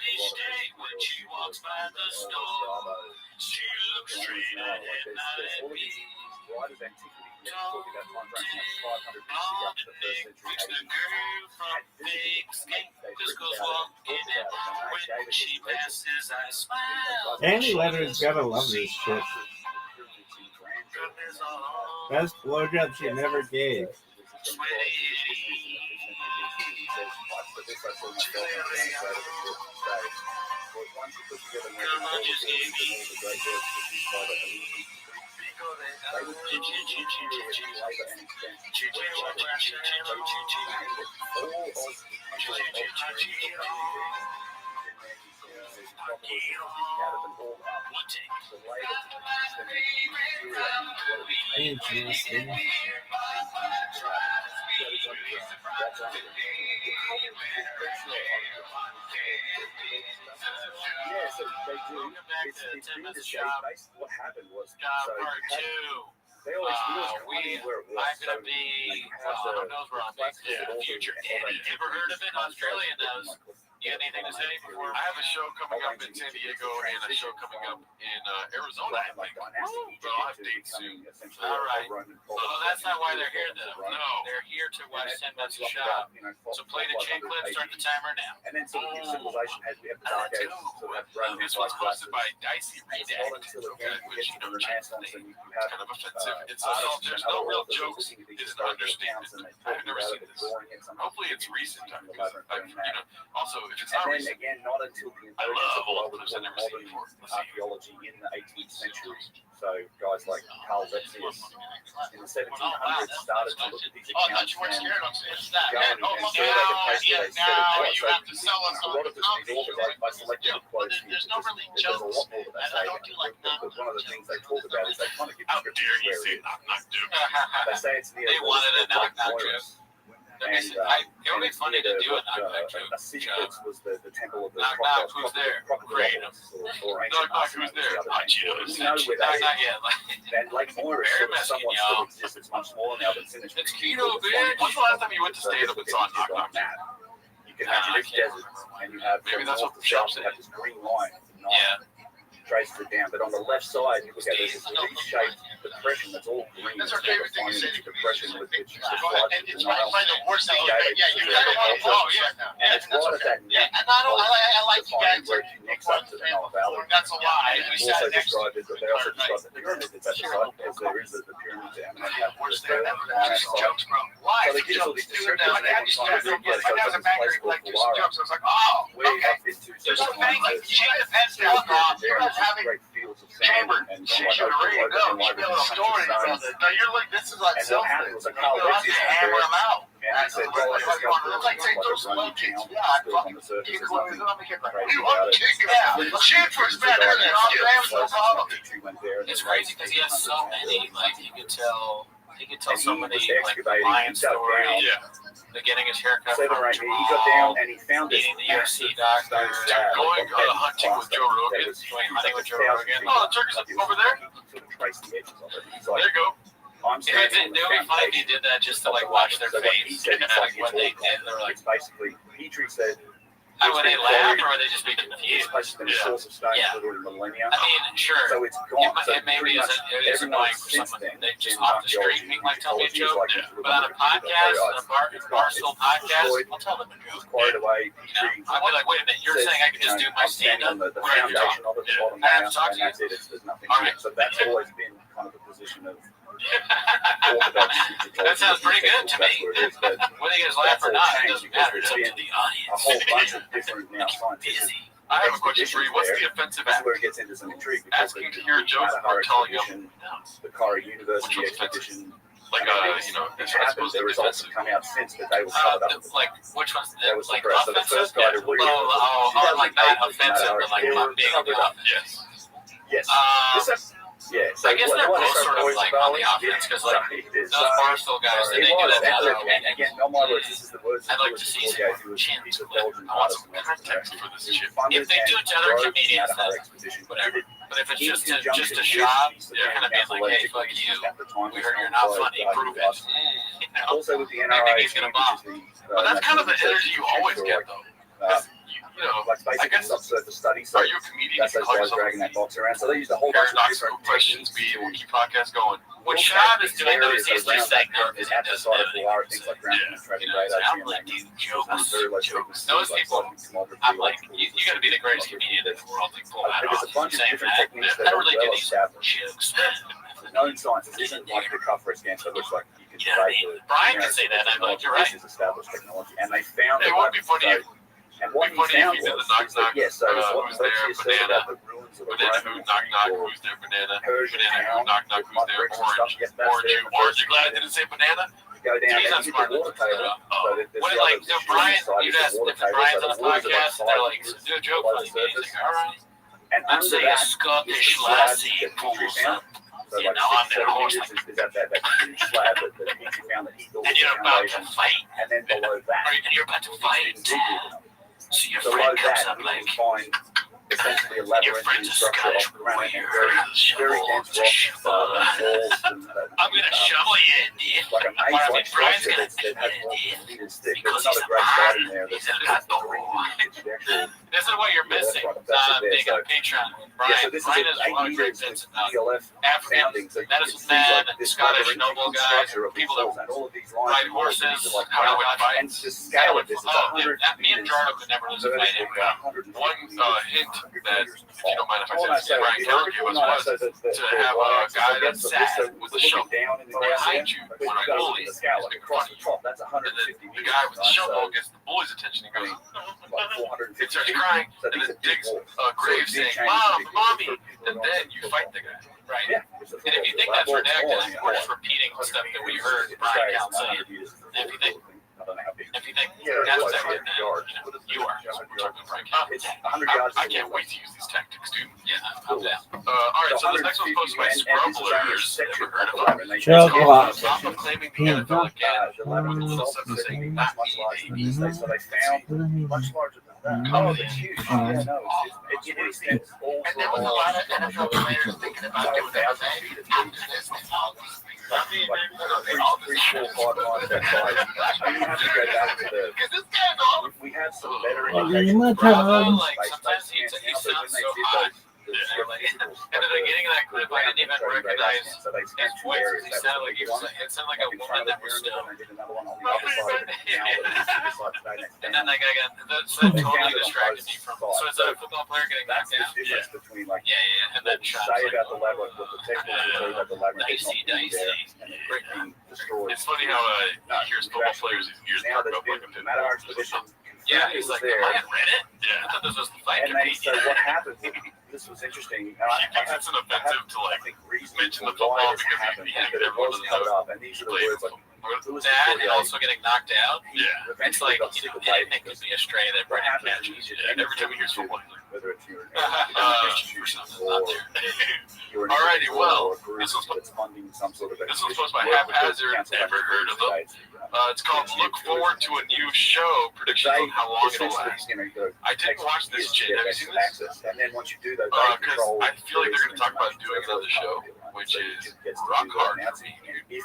Each day when she walks by the store, she looks straight ahead, not at me. Fix the girl from big skate. Whiskers walking in. When she passes, I smile. Andy Leonard's gotta love this shit. Best blowjob she never gave. Interesting. Yeah, so they do. It's been the shape. What happened was, Part two. they always knew where it was. I'm gonna be. Who knows where I'm next? Future Eddie. Ever heard of it? Australia knows. You got anything to say before? I have a show coming up in San Diego and a show coming up in Arizona, I think. But I'll have dates soon. All right. Well, that's not why they're here, though. No, they're here to watch 10 Minutes of Shop. So play the chain clip, start the timer now. And then sort of civilization has the dark ages sort of run This one's hosted by Dicey Redact, which, you know, kind of offensive. It's there's no real jokes. It's an understatement. I've never seen this. Hopefully it's recent time, because also, if it's not and then recent, again, not until the love old involvement clips. I've never seen modern before. archaeology in the 18th century. So guys like Carl Lepsius in the 1700s started to look at these accounts and go and survey the place where they set it. you have to sell us a on lot the of this is all company. I selected quotes here There's no because really there's a jokes. lot more that they say. I don't do like But one of the things they talk about is they kind of give How descriptions dare you where say it is. knock knock joke? They say it's near They wanted a knock-knock joke. And, It would be funny to do a knock-knock joke. Assistance was the temple of the Knock, knock, who's there? Kratos or ancient Knock, knock, who's there? Artemis. Not We know where Not that is. yet. And Lake Moira Very sort of messy, somewhat y'all. still exists. It's much smaller now than Sinnoh. It's keto, bitch. When's the last time you went to stand up and saw Knock Knock? You can imagine it's desert, and you have Maybe from that's north what to the shop south, you said. have this green line. Yeah. Traces it down, but on the left side, you look at this V-shaped depression that's all green. That's our It's favorite thing called you a say. depression with which the And floods it's the right Nile. by the war cell. Yeah, Yeah, you got it. Oh, yeah. And it's right at that Yeah, and I like you guys. where it connects up to the Nile Valley. That's a lie. And We also sat next to described it, they also described the pyramid that's at the site, because there is the pyramid to emanate out of Where's the there? earth. Jokes, bro. Why? So they give all these descriptions. My dad used to have some. My dad was a banker. He liked to do some jokes. I was like, oh, Way okay. up into There's a certain bank like lines. you got the pens down. You guys having Great fields of sand chamber and shit. You're ready to go. You build a story about it. No, you're like, this is like And what self. happened was You a Carl go out Lepsius there, hammer them out. and he said, well, let's go for It's like saying those slow kids. Yeah, I fucking on the surface. kick There's one. nothing Let me kick one. crazy You about want to it. kick it out. Shoot for his better than all grams, no problem. It's crazy because he has so many. Like he could tell so And many he was like excavating, lion he dug stories. down. Yeah. The getting his haircut 7 from or 8 Jamal, he got down and he found this meeting the UFC doctor, Going hunting with Joe Rogan. going hunting with Joe Rogan. Oh, the turkey's over there. Sort of traced the edges of it. He's There like, you go. I'm It would standing on the be funny if he foundation. did that just to like watch their So what face. he said, it's Like like when they did, they were like, it's basically, he treats that would they laugh or would they just be this confused? place has been a source of stone Yeah. for millennia. I mean, sure. So it's gone. So It maybe pretty is much it is everyone annoying for since someone then they just in off the street archaeology, being like, tell me a Egyptology is joke. like, Yeah. But on a podcast, a Barstool podcast, I'll tell them a joke. quarried away, You know, trees. I'll be like, wait a minute, you're saying I can just do my stand-up? The What are you talking? foundation of it, the bottom I have down, to talk and to you. that's it. There's nothing All to right. it. So that's always been kind of the position of That sounds pretty good to me. Whether you guys laugh or not, it doesn't matter. It's up to the a whole audience. bunch of different now scientific. Busy. I have a question for you. What's the offensive That's act? where it gets into some intrigue. Because Asking to hear a joke or telling them? the Kara University Which one's expedition. Like, It's happened. The results have come out since, but they were covered up. Like, which one's That was like suppressed. So the offensive? first guy to read Like not offensive, but like not being covered up. Yes. Yes. Yeah. So I guess they're both sort of like on the offense because like those Barstool guys, they do that now. And again, not my words. This is the words. I'd like to see some chins. He's a I Belgian want artist. some context for this shit. If they do it to other comedians, then whatever. But if it's just a shot, they're kind of being like, hey, fuck you. We heard you're not funny. Prove it. You know? Also with the I think NRI, he's gonna bomb. But that's kind of the energy you always get, though. 'Cause you know, like I basically guess, subsurface studies. So are you a comedian? that's You those can call guys yourself dragging that box around. So they used a whole bunch of paradoxical different questions. techniques We'll keep podcast going. What Shad is doing, though, is areas he's just around saying no, that because curve he at the doesn't side know of the wire, anything. things like ground Yeah. penetrating You know, radar, I'm like, dude, jokes. jokes. Those people, I'm like, you got to be the greatest comedian in the world to pull that There's off. a bunch of Saying different that, techniques I that are really do well these established. jokes. Known science isn't like the cover scan, so it looks like you can You know what I debate mean? the Brian can say that, and I'm like, you're right. This is established technology, and they found It would be funny if and what he if found you did the was knock is that, knock, yes, so what who's there, Rothschild said banana, about the ruins of the banana who Roman knock knock, or who's there, banana, Persian banana who town knock knock, with who's mud there, bricks and stuff, orange, yes, that's orange, there. orange. You glad I didn't say banana? Go down He's and not you smart get the enough water to table. Oh, So there's what, the like, other so issue Brian, inside you'd is the ask water if table, Brian's so on a the waters are like podcast, they're like, 5 meters do a joke below funny, the he's surface. like, all right. And I'm under saying a that is Scottish the slab lassie that pulls Petrie up. found. So You like know, I'm 6 their 7 horse. meters is that huge slab that Petrie found that he thought And was you're the about to foundation. fight. And then below that, And you're about to fight. So your below friend comes that, up you like, can find essentially a and your labyrinthine friend's a structure Scottish of granite and warrior. very dense rocks, walls, and I'm gonna shovel you in, dude. like a maze-like Brian's structure gonna that has take more it than meters thick. because There's he's another a great guide in man. there He's that's a gato. the actual. This is what you're missing. Being a patron. Yeah, so this Brian is is one of 8 the meters great with ELF African founding. So you can medicine see men, like this Scottish labyrinthine noble guys, structure of these people that walls and all of these lines ride and all of these horses, are like how to fight. and the scale of this is 100 that me and meters. Jarno could never lose a fight anyway. One hint that, if you don't mind if All I I say, say Brian Keller gave us was to have a guy that's sad with a shovel down in the behind you when a bully the is scale, like making across fun the of you. top, that's And 150 then the meters. guy with the right? shovel So, gets the bully's attention. He goes, like 450 he starts feet. crying, So and these then are big digs walls. a grave So big saying, changes, "Mom, big mommy," people and then you fight the guy. Right? Yeah. And if you think that's redacted, we're just repeating stuff that we heard Brian Cal say. If you think that's redacted, then you are. We're talking about Brian Cal. It's 100 yards. I can't wait to use these tactics, dude. Yeah, I'm down. All right, so this next one's posted by Scrubblers. Never heard of them. It's Shrub called Block. Stop of Claiming the NFL Again. With a little something saying, not me, So they found much larger than that. Oh, it's huge. Yeah, no, it's extends all And there was a lot of NFL players thinking about doing that after this. Three, 4, 5 lines that size. I mean, you have to go back to the. Because this guy's all We had some better Well, indications you might for have our a- like, space sometimes he scans now, sounds but when so they did hot. those, And at the beginning of that clip, I didn't even recognize so they his scanned two voice. areas. He That sounded was like he one was. It sounded like a in woman front of that the was pyramid, stoned. and they did another one on the other side of it. Now it's like today next And down. then that guy got that totally distracted me from. So instead of a football player getting That's knocked the down, difference between like and what then we shots say like, about the labyrinth, what the technical say about the labyrinth is not dicey, being there, dicey. and it's being destroyed. It's funny how he hears football players, his ears Now perk there's up like a been pit Matter bull. expedition. Yeah, confirmed he's it was like, there. I hadn't read it. I thought this was the fight. And then, so what happened, this was interesting. And He thinks it's an offensive to I like think reason mention the for why football this because happened he is that it everyone was doesn't covered know. up. And these are the Plays words like, football. That and also getting knocked out. Yeah. It's eventually like got sick of anything it could be a stray that what Brennan happens catches. is Yeah, every time he hears football, he's like, whether it's your Institution or out there. you're an Alrighty, individual well, or a group this was- that's funding some sort of this was posted by expedition, work with the Haphazard. council Never of heard of them. states. It's called Look Forward to a New Show. Predictions on how long it'll last. I didn't watch this shit. Have you seen this? And then once you do that, Because I feel like they're going to talk about doing another show, which is rock hard for me.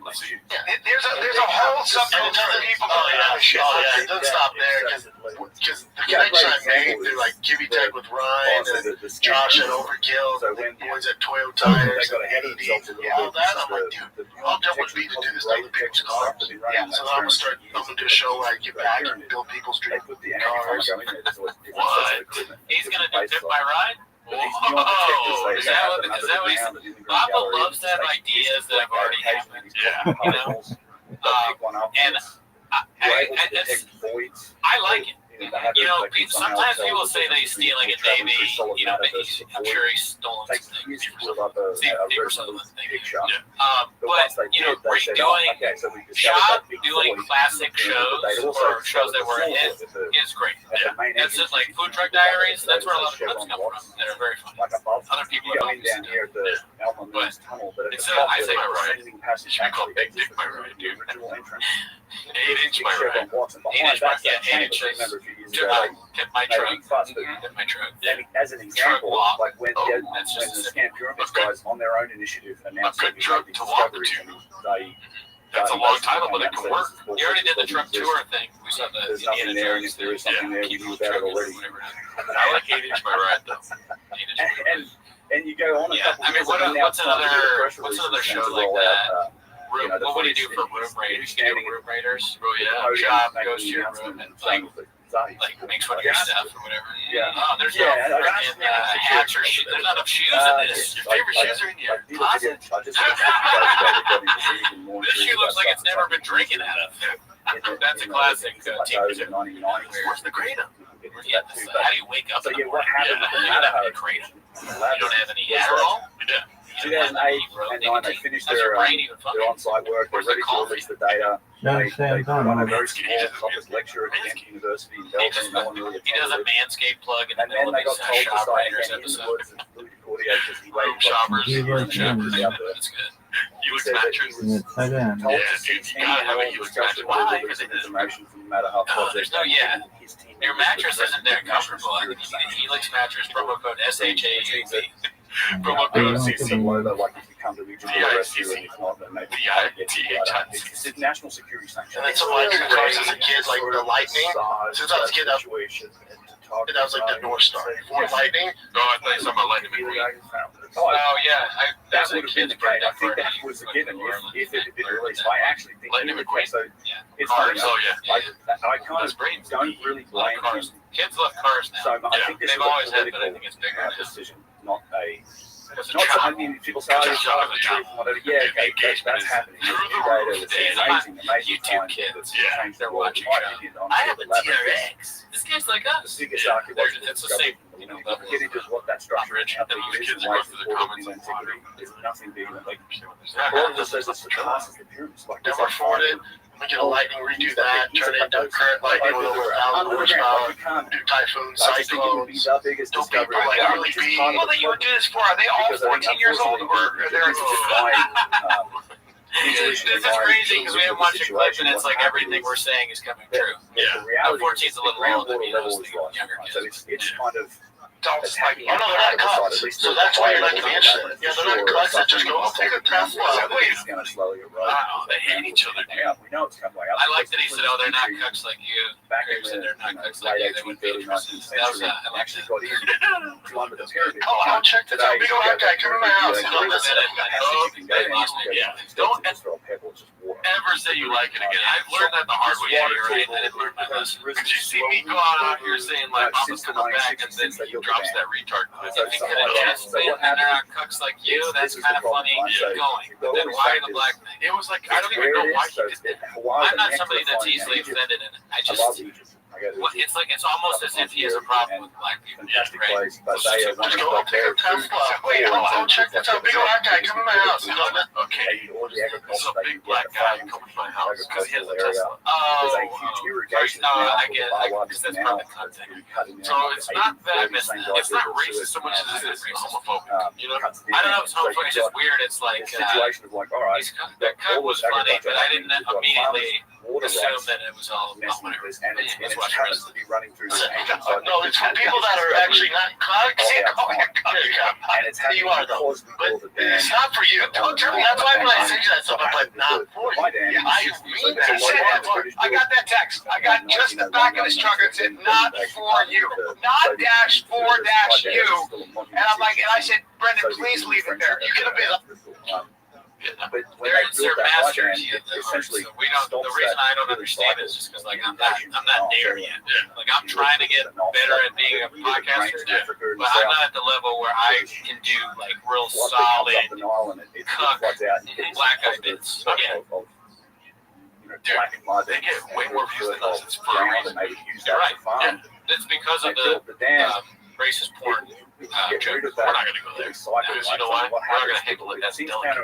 Let's see. There's a whole subculture of people going on this shit. Oh, yeah, it doesn't stop there because the connection I made through like Jimmy Tech with Ryan and Josh at Overkill, So the when boys at Toyo they Tires, got ahead of AD, themselves a little all bit, that, this I'm like, is dude, how dumb would it be to do this to other people's cars? Yeah, so I'm gonna do a show where I get back and build people's They dreams. put the energy from going in there. So it's What? equipment. He's gonna do Tip My Ride? But these new architectures, Whoa! they Is that have what another he's... round of the underground Papa gallery. loves to have Like, ideas that have already happened. Yeah. You know? Pick one up. And You're able to it's, detect voids. I like it. They have You know, like somehow sometimes tell people the say that he's difference stealing a between Navy. traveling through solid You know, matter but versus I'm void. sure he's stolen Takes some years things. to build up a Some resonant picture. But once they you know, did, they said, redoing oh, okay, so we discovered Shop that big doing void. classic But shows they'd also or shows that were a hit discovered the- is great. at the main It's just entrance, like you Food can Truck look at it, Diaries. That's where a lot of Chevron clips come from blocks, that are very fun. like above. Other people You are go in down here at the Elmer Mills Tunnel, but at it's the top I say where my the ride. descending passage It should be called actually Big Dick exits my the ride, dude. original entrance. 8-inch my Chevron ride. Watson. 8 Behind inch my that's that yeah, 8 chamber. inches. Remember a few years To ago, get my they made a truck. big fuss, but Get my truck. Yeah. and as an example, lock. like when, Oh, when that's the just Scam Pyramids guys on their own initiative announced good that truck they to walk discoveries, to. and they That's a they long basically title, but came it out can and work. said, this You already did the doesn't truck exist. tour thing. We saw the There's Indiana nothing there, and Jones if there is thing. something there, we Keep knew the about it truck already. whatever. I like 8-inch my ride though. 8-inch my ride. And you go on a Yeah, couple I mean, years, and now what's it's time to do another- the press what's releases another and show to like roll that? out, Room, the what would you do footage for and room he's raiders? standing Room raiders? Oh the yeah. podium Shop making goes to the your announcement room and and like saying that Zahi- makes fun of your stuff or whatever. Yeah. Oh, there's Yeah, no and freaking hats or shoes. There's not enough shoes in this. Your favorite shoes are in your I closet. just did a video that got into even more This shoe intrigued looks about like it's stuff never that's been drinking out of. That's a classic team in 1990s. Where's the kratom? Yeah, How do you wake up so in yeah, the what morning? happened with the You don't have Navajo any kratom. You labs don't have any was that Adderall? Yeah. 2008 and 9, they finished How's your their brain even their functioning? on-site work. They're Where's the ready to coffee? release the data. No, They Sam, run a don't. very small topic lecture at Kent University in Belgium. No one really He does a attended. manscape plug in the And then middle they of got his told to shop say raiders again in the episode. words of Louis Cordier, because he Room waited shoppers. He Room was shoppers. out there. That's good. He You said that he mattress. was It's again. told Yeah, to see dude, you gotta have a 10-year-old Helix discussion mattress. Why? with Because it is- information from the Matter Hub Oh, project. there's no- yeah. His team Your was mattress isn't there national comfortable. You security need a Helix mattress. Promo code SHAUV. Yeah, Promo they code don't CC. put them over, like if you come to regional rescue, and if not, then maybe it's a national security sanction. And then some like cars as a kid, like the Lightning. Since I was a kid, that was like the North Star. Ford Lightning. No, I thought you were talking about Lightning McQueen. Oh, yeah. That would have been the case. I think that was a given if it had been released. I actually think Lightning he would McQueen. so Yeah. it's Cars. funny. Oh, yeah. I kind Those of brains. don't really blame cars. him. Kids love cars now. So I Yeah, think this they've is a always had, but I political think it's bigger now. decision, not a. It's a Not job. I mean, people say, oh, it's not the truth, whatever. Yeah, okay, that's happening. It's new data. It's amazing YouTube find kids. that Yeah, changed they're the world. watching My Trump. opinion on I have the a labyrinth TRX. This guy's like us. The biggest Yeah, archaeological it's the same. discovery, you know, get into what that structure Rich, how and big the it is, kids and go why it's through the important comments in on antiquity. There's nothing bigger than like Yeah. all of this says it surpasses the pyramids. Like Never afford it. We get a Lightning, redo that, turn it into current Lightning with over 1,000 horsepower, do typhoons, I just think it would be cyclones. the biggest Don't discovery. people like ever. really It's be- part of Well, the that you would do this for? Are they all because I think 14 years old, or unfortunately, they're? this is my, This is crazy because we haven't watched a clip, and it's like everything we're saying is coming true. The reality 14 is is a little the old. I groundwater mean, I was level is thinking rising, younger right? kids. So it's kind of Don't like, attacking oh no, they're not the side, cuts. at least So the that's why you're not fire gonna be level interested. Yeah, they're not sure, cuts that just go, I'll take a Tesla. Wait, it's going to slowly erode. Wow, they hate each other, dude. Yeah, we know it's coming way up. I like that he said, "Oh, they're not cucks like you." Back in Greg said the they're not you know, cucks like late you. They 18th, would be early interested. 19th That was century, I like actually that. got in to under the pyramid. oh, I'll check this out. Big old white guy, come in my house. You know, listen. Oh, they lost me. Yeah. Don't ever say you like it again. I've learned that the hard way. Yeah, you're right. I didn't learn my lesson. Did you see me go out here saying like Mama's coming back, and then he drops that retard clip? You think that it just been and they're not cucks like you? That's kind of funny. Keep going. But then why the black thing? It was like I don't even know why he did that. I'm not somebody that's easily offended, and I just. Well, it's like it's almost as if he has a problem with black people. Fantastic Right? place, but they are one Just of go, the I'll take a Tesla. Wait, I'll check this out. Big old white guy, come in my house. You know, Okay. Okay, all the It's agriculture a big black guy coming to my house because he has a Tesla. There's a huge irrigation no, canal I for get the it. Bawa Because that's Canal part of the that's content. been cut in there. So it's not that I miss that. It's not racist so much as it's homophobic. You know, I don't know if it's homophobic. It's just weird. It's like The situation of like, all right, that cut was funny, but I didn't immediately water assume rights that it was all messing with whatever. this, and it's Let's it watch the happens rest. to be running through the ancient side. no, it's for people that are actually not cucks. And it's happening You are, though. because we call the dam. It's not for you. Don't tell me. That's why when I send you that stuff, I'm like, not for you. My dam is I 60, mean so that. it's a Shit, lot of I got that text. I got just the back of this truck. It said, not for you. Not dash for dash you. And I'm like, and I said, Brendan, please leave it there. You could have been. But when They're they built that master dam, it essentially so we don't. The reason I don't understand is just because like I'm not there yet. Like I'm trying to get better at being a podcaster, but I'm not at the level where I can do like real solid black eye bits. Yeah. They get way more views than us. It's for a reason. You're right. Yeah. It's because of the racist porn joke. We're not going to go there. Because you know why? We're not going to handle it as delicate.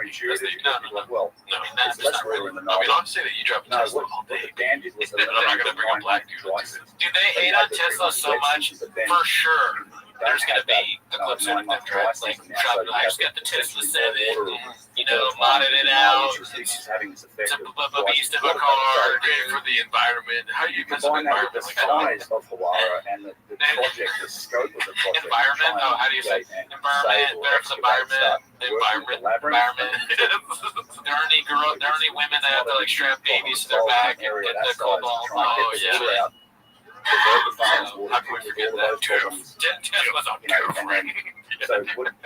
No. I mean, that's not really. I mean, I'll say that you drive a Tesla all day. I'm not going to bring a black dude into it. Do they hate on Tesla so much? For sure. there's gonna be a clip sort of them like dropping. I just got the Tesla 7, modded it out. It's having this effect It's a beast of a car. Great for the environment. How do you miss an combine that with environment the like that? size of Hawara and the project, the scope of the project. Environment? Oh, how do you say? Environment. There's environment. Environment. There aren't any women that have to like strap babies to their back and get the cobalt. Oh yeah. How can we forget that? Tesla's on girlfriend. So I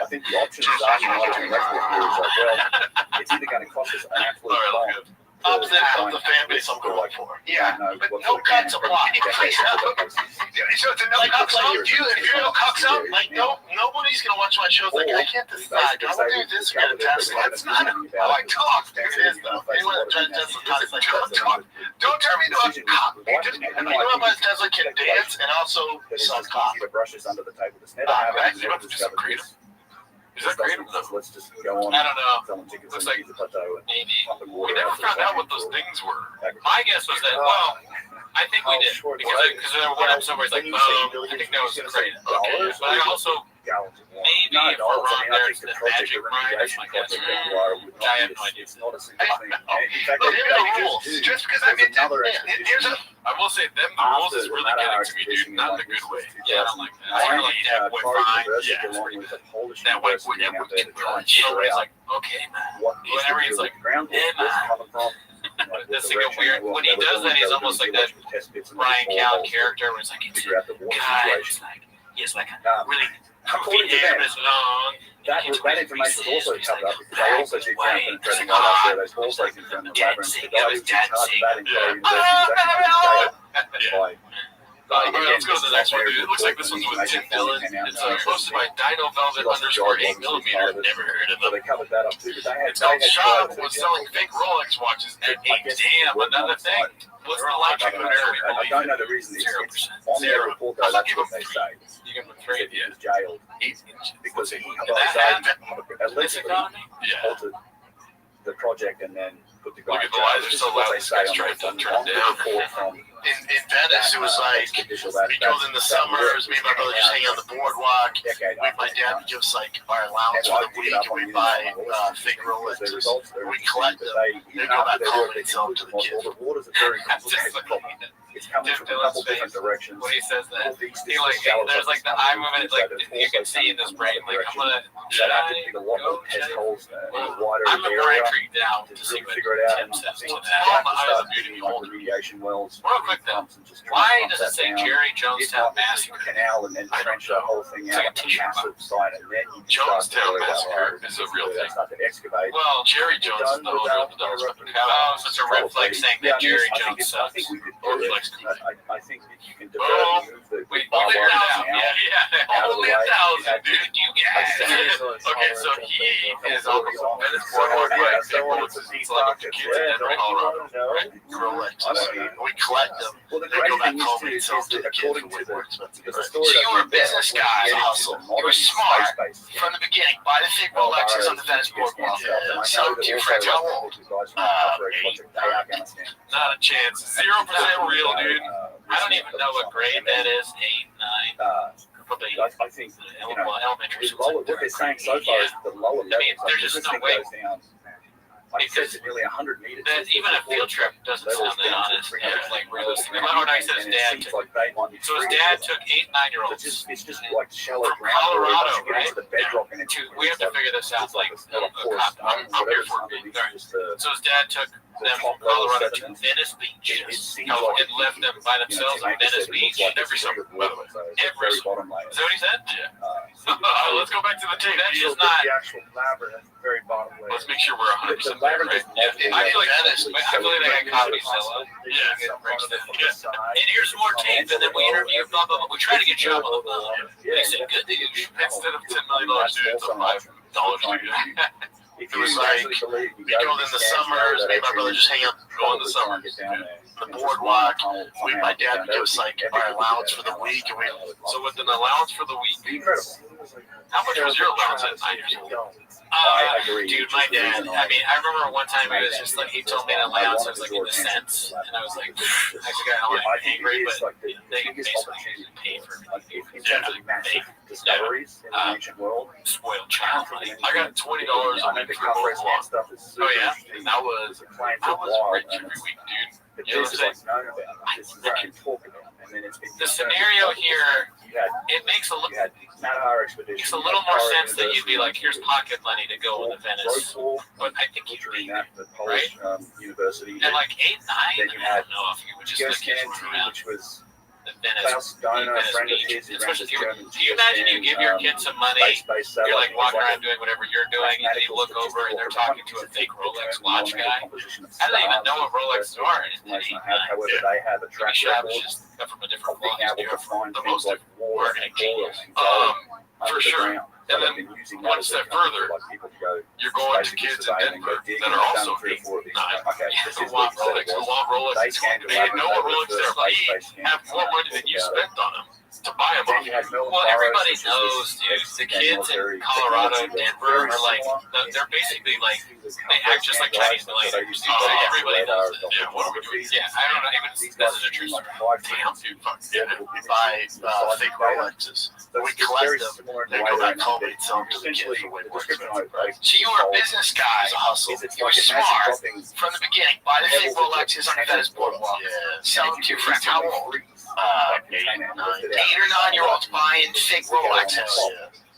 think the options are it's either going to cost us an absolute bomb. Opposite of the fan base I'm going for. Yeah, but no cuts apply. So it's a no cuts zone. If you're no cuts up, like nobody's gonna watch my shows. Like I can't decide. Do I want to do this or get a Tesla? That's not how I talk. It is though. Anyone that tries Tesla talks like don't turn me into a cop. Anyone that Tesla can dance and also sell coffee. The brushes under the table. It's never happened. Is that creative? Let's just go on. I don't know. Looks like Maybe. We never found out what those things were. My guess was that, I think we did. Because there was one episode where it's like, I think that was great. Okay. But I also, maybe if we're wrong, there's the magic mind. That's my guess. I have no idea. It's not a single thing. Look, here are the rules. Just because I'm into I will say, them the rules is really getting to me, dude. Not in a good way. Yeah, I don't like that. I don't like that white fine. Yeah, that white wood that would get it's like, okay, man. Whenever he's like, this thing is weird. When he does that, he's almost like that Ryan Callen character where it's like, it's like a really goofy hair is long. That information is also covered up because they also do ground penetrating radar surveys, also confirm the labyrinth. The guy who's in charge of that entire university Let's go to the next one, dude. It looks like this one's with Tim Dillon. It's posted by Dino Velvet _8mm. Never heard of So they them. covered that up too. But they It's called Shop was selling fake Rolex watches at 8. Damn, another thing. What's the logic of there? I don't know the reason. It's on their report though, that's what they say. You give him a trade, He yeah. was jailed 8 inches. because he This economy? Yeah. altered the project and then put the Look guy at the lies. They're so loud. This guy's trying to turn down. in Venice, it was like we go in the summers. Me and my brother just hang out on the boardwalk. My dad would give us like our allowance for the week, and we buy fake Rolexes. We collect them. They go back home and sell them to the kids. The waters are very complicated problem. It's coming from a couple different directions. When he says that, he like, there's like the eye movement, like you can see in his brain, like I'm gonna try, go check. I'm more intrigued now to see what Tim says to that. Eyes of beauty. Remediation wells. Real quick though, why does it say Jerry Jonestown Massacre? Canal and then trench the whole thing out with a massive site, and then you Jonestown Massacre is a real thing. start to excavate. Well, Jerry Jones is the owner of the Dallas Weapon Cow. oh, so it's a red flag saying that Jerry Jones I sucks. think we could Or do it. flex. I think that you can develop move the Wait, barbed only wire 1,000? now. Yeah. Only 1,000, dude. You guys. Okay, so he is Uncle Sam. Venice Boardwalk, right? He's like a kid in Denver, Colorado. Rolexes. We collect them. Well, the They great go back thing home and is sell them to the kids according for to way more the expensive. because the story So you were a business guy. Hustle. You were smart from the beginning. Buy the fake Rolexes on the Venice Boardwalk. Sell them to your friends. How old? Not a chance. 0% real, dude. I don't even know what grade that is. 8, 9. Probably I think elementary school. what they're saying so far is the lower levels. there's just no way. Goes down, like it says, nearly 100 meters. That even a field trip doesn't sound that honest. Yeah, like realistic. Oh, no, he said his dad took. So his dad took 8 9-year-olds. It's just like shallow From ground. Colorado, Once you get into the bedrock and it's We have to figure this out. Like, I'm here for it. So his dad took them from Colorado to Venice Beach and left them by themselves on Venice Beach every summer. By the way, every summer. Is that what he said? Yeah. Let's go back to the tape. That's just not. The actual labyrinth, very bottom layer. Let's make sure we're 100% there, right? I feel like Venice. I feel like I got copies still. Yeah. And here's more tape, and then we interview blah blah blah. We try to get you on the phone. He said good news. Instead of $10 million, dude, it's $5. It was like we go in the summers. Me and my brother just hang out, go in the summer. The boardwalk. My dad would give us like our allowance for the week, and we. So with an allowance for the week, How much was your allowance at 9 years old? I agree. Dude, my dad, I mean, I remember one time he was just like, he told me that allowance was like in the cents, and I was like, I forgot how much I I'm think angry, it is but like the they biggest basically opportunity pay for in terms of massive discoveries in the ancient world. spoiled child money. I got $20 I a know week the for cover both and stuff is super Oh yeah, interesting. and that was Plains of rich wild, every week, dude. but You know this what is I'm like known about. This is what you talk about, and then it's been The scenario here, You had it makes a you little. had Matahar expedition. Makes a little more sense that you'd be like, here's pocket money to go with the Venice, but I think you'd Butchering be that the Polish university. at like 8, 9. Then you I had don't know if you would just let kids run around which was the Venice. Klaus Donner, a Venice friend of Beach. his, who ran Especially this if German do you imagine you give your kids some money, space-based you're like satellite. walking It's around doing whatever you're doing, and you look over and they're talking to a fake Rolex watch guy. I don't even know what Rolexes are. However, they have a track Shop record is just from a different of being cloth. able to find the things most like water and marketing oil genius. and gold For under the sure. ground. And then They've been using one that as a step company further, for, like, people to go you're going to basically kids in survey and go Denver dig, that and are I've also done 3 or 4 of these. Okay, this who is want what Rolex, it who was. want Rolex. They And they know what Rolex is. But you have more money than you spent on them to buy them. Then you had Milton Well, Burrows, everybody which is knows, this dude. The kids in Colorado, Denver are like, they're basically like, they act just like Chinese millionaires. Everybody knows that. Yeah, what are we doing? Yeah, I don't know. Even this is a true story. Damn, dude, fuck. Yeah, we buy fake Rolexes. We collect them. They go back home and sell them to the kids for way more expensive price. So you were a business guy. It's a hustle. You were smart from the beginning. Buy the fake Rolexes on the Venice Boardwalk. Yeah. Sell them to your friends. How old? 8, 9. 8 or 9-year-olds buying fake Rolexes.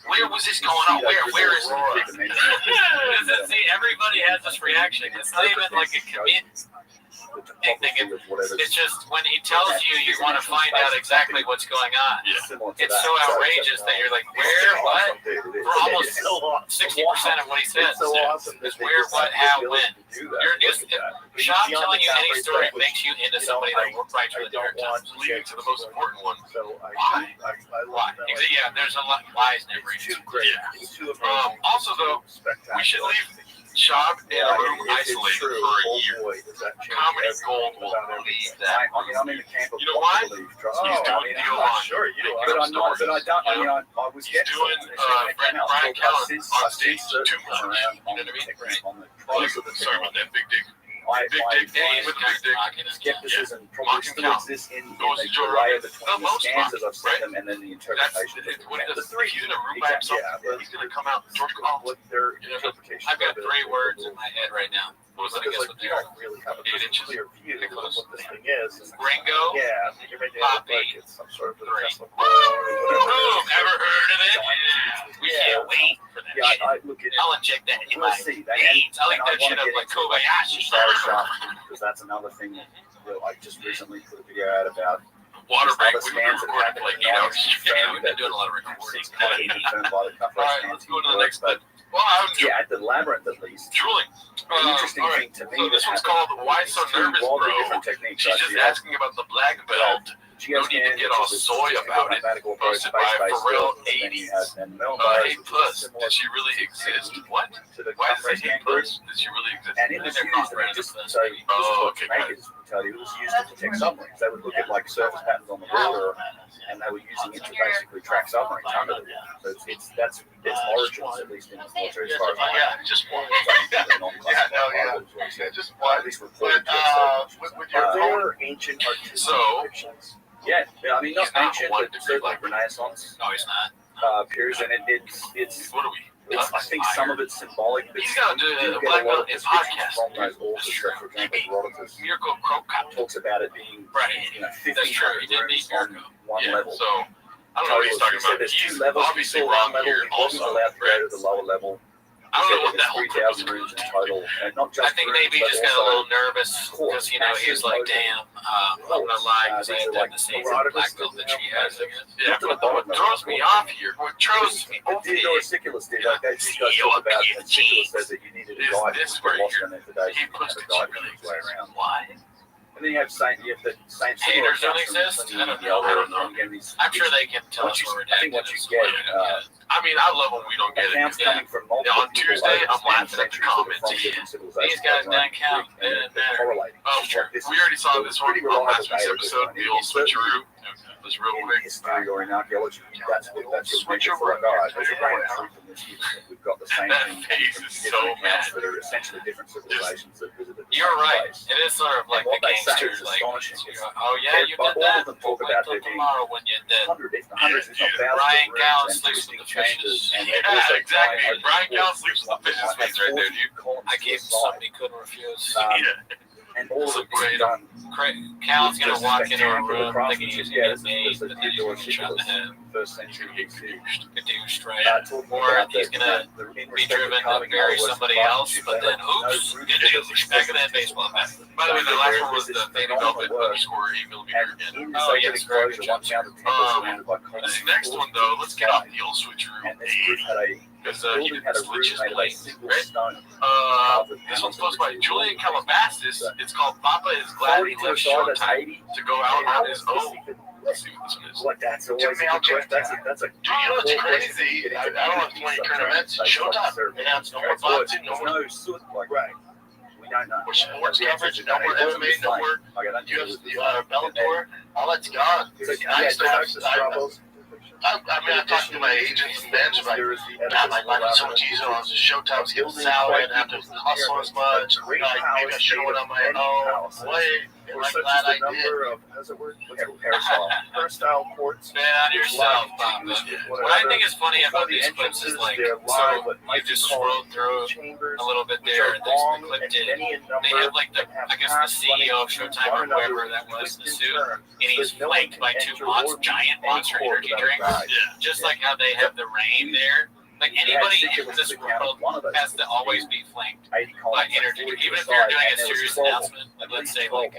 Where was this going on? Where is See, everybody has this reaction. It's not even like a commit. It's just when he tells you, you want to find out exactly what's going on. It's so outrageous that you're like, where, what? For almost 60% of what he says is where, what, how, when. You're just, Sean telling you any story makes you into somebody that writes for the New York Times. Leading to the most important one. Why? Why? Yeah, there's a lot of lies in every also, though, we should leave Shab in a room isolated for a year. Comedy Gold will believe that. I'm in the camp of You know why? belief, He's doing Neil on. Sure, Making but up I'm not. But I don't. I mean, I was He's doing Brian Callen on stage too much. You know what I mean? Sorry about that, Big Dick. Big Dick Dave with Big Dick. Skepticism probably still exists in the layer between the scans as I've seen them and then the interpretation. What it does, he's in a room by himself. He's going to come out and talk about what their interpretation. I've got 3 words in my head right now. what was it? I Because guess what like, you they are. don't really have a 8 inches. clear view of what this thing is. Ringo. Yeah, you're making it look like it's some sort of a Three. Tesla. Boom! Ever heard of it? We can't wait for that Yeah, shit. I look at. I'll inject that in We'll my see. veins. I like that shit up like Kobayashi. Because that's another thing that I just recently put a video out about. Water break. Other We've been scans that recording happen for like in 8 hours. Yeah, we've been doing a lot of recording. It's not confirmed by the couple All of right, scans let's go to the he next works, bit. Well, I'm yeah, at the labyrinth at least. drooling. The interesting all right. thing to me So this that one's happened called Why So is two Nervous, wildly Bro? different techniques. She's just asking about the black belt. No need to get all soy about it. Posted by Pharrell 80s. Hey Puss, did she really exist? What? Why does it say Hey Puss? Did she really exist? And it was used, and it just, so this is what makers would tell you, it was used to protect submarines. They would look at like surface patterns on the water, and they were using it to basically track submarines under the water. So that's its origins, at least in the military, as far as I know. Yeah, just one. Just At least reported to us. with your There ancient artistic So- depictions. Yeah, I mean, not He's not ancient, one but degree certainly like- Renaissance No, he's not. periods, and it's What are we? I think some of it's symbolic. But He's got to do you a get black a lot of belt in descriptions podcast. from those authors. So, for example, Herodotus Mirko Krokop. talks about it being, Right. 50 That's true. He did meet rooms on Mirko. one Yeah, level. so I don't know what he's talking He said about. there's He's 2 levels. obviously Before wrong one level, here he wasn't also. allowed to go to the lower level. I don't know what There's that whole 3,000 was. rooms in total, and not just I think rooms, maybe he but just got a also little nervous because, he was like, damn, I'm going to lie because I have to have the same black belt that she has. Yeah, but what throws me off here, what throws me off Theodore here, Siculus did. Like, these guys talk about, and Siculus says that you needed a Is guide this to where lost you're- on it today. he You puts have it to guide really his way around. Why? And then you have the Saint Haters don't Cyril exist? from I don't the know. other- I don't know. again, these- I'm sure they can tell us Once you- what I think once you get, I mean, I love when we don't get it. accounts Yeah. coming from multiple On people Tuesday, over I'm span laughing at the centuries that are comments. from different civilizations These guys around don't count. Greek, They and don't they're matter. correlating. Oh, This is what this we is. already saw So this it's one pretty on reliable last week's data, episode, but the old switcheroo. this real in quick. history or in archaeology, that's your Switch method over. for a guide. There's a grain of truth in this. We've got the same That thing face from is different so accounts mad. that are essentially different civilizations that visited the You're same right. place. It is sort of like And the what they say gangster, is like, astonishing. oh yeah, you But did all that. of them talk Wait about till there being tomorrow when you're dead. hundreds, if not thousands Brian of Gow rooms and sleeps with twisting the chambers. fishes. And Yeah, they also exactly. tie Brian Gow open sleeps with the ports, fishes like face right there, 40 dude. columns I to gave the him side. something he couldn't refuse. And all of it Great. is done. Cal's gonna Just walk into a spectacular room thinking he's gonna get made, craftsmanship. and then he's gonna get shot in the head. First century BC. Gadoosh, right? Talking Or about he's gonna be driven to marry somebody else, but then oops, gadoosh, back of that baseball bat. By the way, the last one was the Fanny Velvet underscore 8mm And again. in Oh, this yes, sacred very enclosure, good one found a temple surrounded by columns. This next one, though, let's get off the old switcheroo. And this roof had a Because building he didn't had a switch roof his made of a lanes, single right? stone. This one's posted by Julian Calabasas. It's called Papa is Glad Quality He to the Left side, that's Showtime 80. to go out on his How own. is this Let's see what this one is. Like that's always a good question. That's a Dude, you know what's crazy? I don't know if it's one of your current events. Showtime announced no more boxing, no more soot. Like right. We don't know. sports coverage, no more MMA, no more UFC, Bellator. All that's gone. I used to have, I mean, I talked to my agents and managers like, God, my life is so much easier. I was just Showtime's getting salad. I didn't have to hustle as much. Maybe I should have went on my own way. And I'm glad I did. Hairstyle ports. Man, on yourself, Papa. What I think is funny about these clips is like, so you just scroll through a little bit there, and there's the clip did. They have like the, I guess the CEO of Showtime or whoever that was in the suit, and he's flanked by two giant Monster Energy drinks, just like how they have the rain there. Like anybody in this world has to always be flanked by energy, even if they're doing a serious announcement. Like let's say like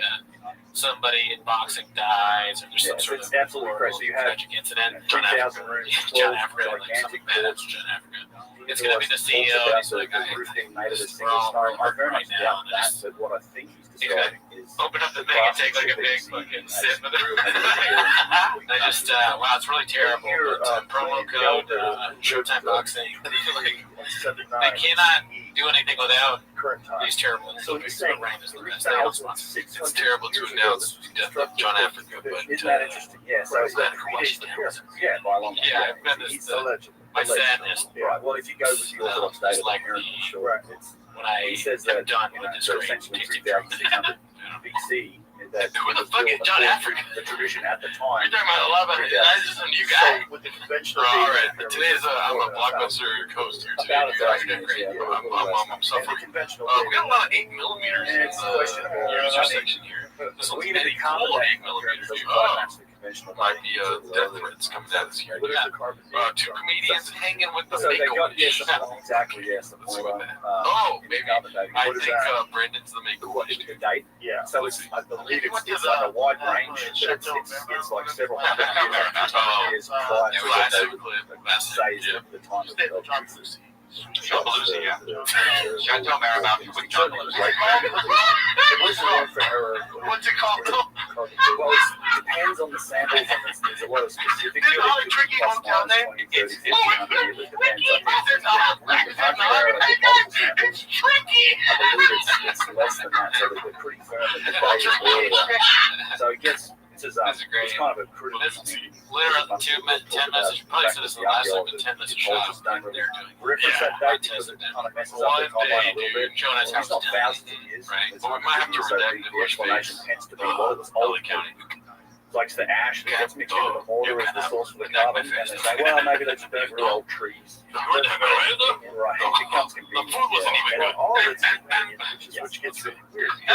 somebody in boxing dies, or there's some sort of absolutely crazy. You have tragic incident. 3,000 rooms, John Africa, like something bad happens to John Africa. It's gonna be the CEO. He's like, we're all hurting right now. And just what I think he's describing is open up the thing and take like a big fucking sip of it. I just, wow, it's really terrible. But promo code Showtime Boxing. They cannot do anything without these terrible. So he's saying Rain is the best. They don't sponsor. It's terrible to announce the death of John Africa, but isn't that interesting? Yeah, so it's not who watches the yeah, by a long way. Yeah, I've been this, my sadness. Right. Well, if you go with the Orthodox data, like like sure, it's when I he says am that done with this great essentially tasting 3,600 BC. That Who the fuck is John Africa? The tradition at the You're time. talking about 11. That's just a new guy. With the conventional. All right. Today's I'm a Blockbuster host here today. You're doing great. I'm suffering. Conventional. We got a lot of 8mm in the user section here. This one's pretty cool 8mm. Might be death threats coming at us here. Two comedians hanging with the Make-A-Wish. Exactly, yes. Oh, maybe. I think Brendan's the Make-A-Wish. Date? Yeah. So it's, I believe it's like a wide range. It's like several hundred years prior to the time of the John Belushi, yeah. Gotta tell Mara about you with John Belushi. What's it called? Well, it depends on the samples, and there's a lot of specifics. Is it all a tricky hometown name? It's tricky. I believe it's less than that, so they're pretty firm in the day. So it gets. It's kind of a critical. Literally 10 message. Probably said this in the last time, but 10 message shots. They're doing. Reference that date because it kind of messes up the timeline a little bit. Showing us how It's not thousands of years. Right. But we might have to redact the explanation tends to be well, it's LA old County. like the ash that gets mixed into the mortar is the source of the carbon, and they say, well, maybe they just burnt real old trees. Right. It becomes The convenient. food wasn't even good. All of it's convenient, which gets really weird. Shit,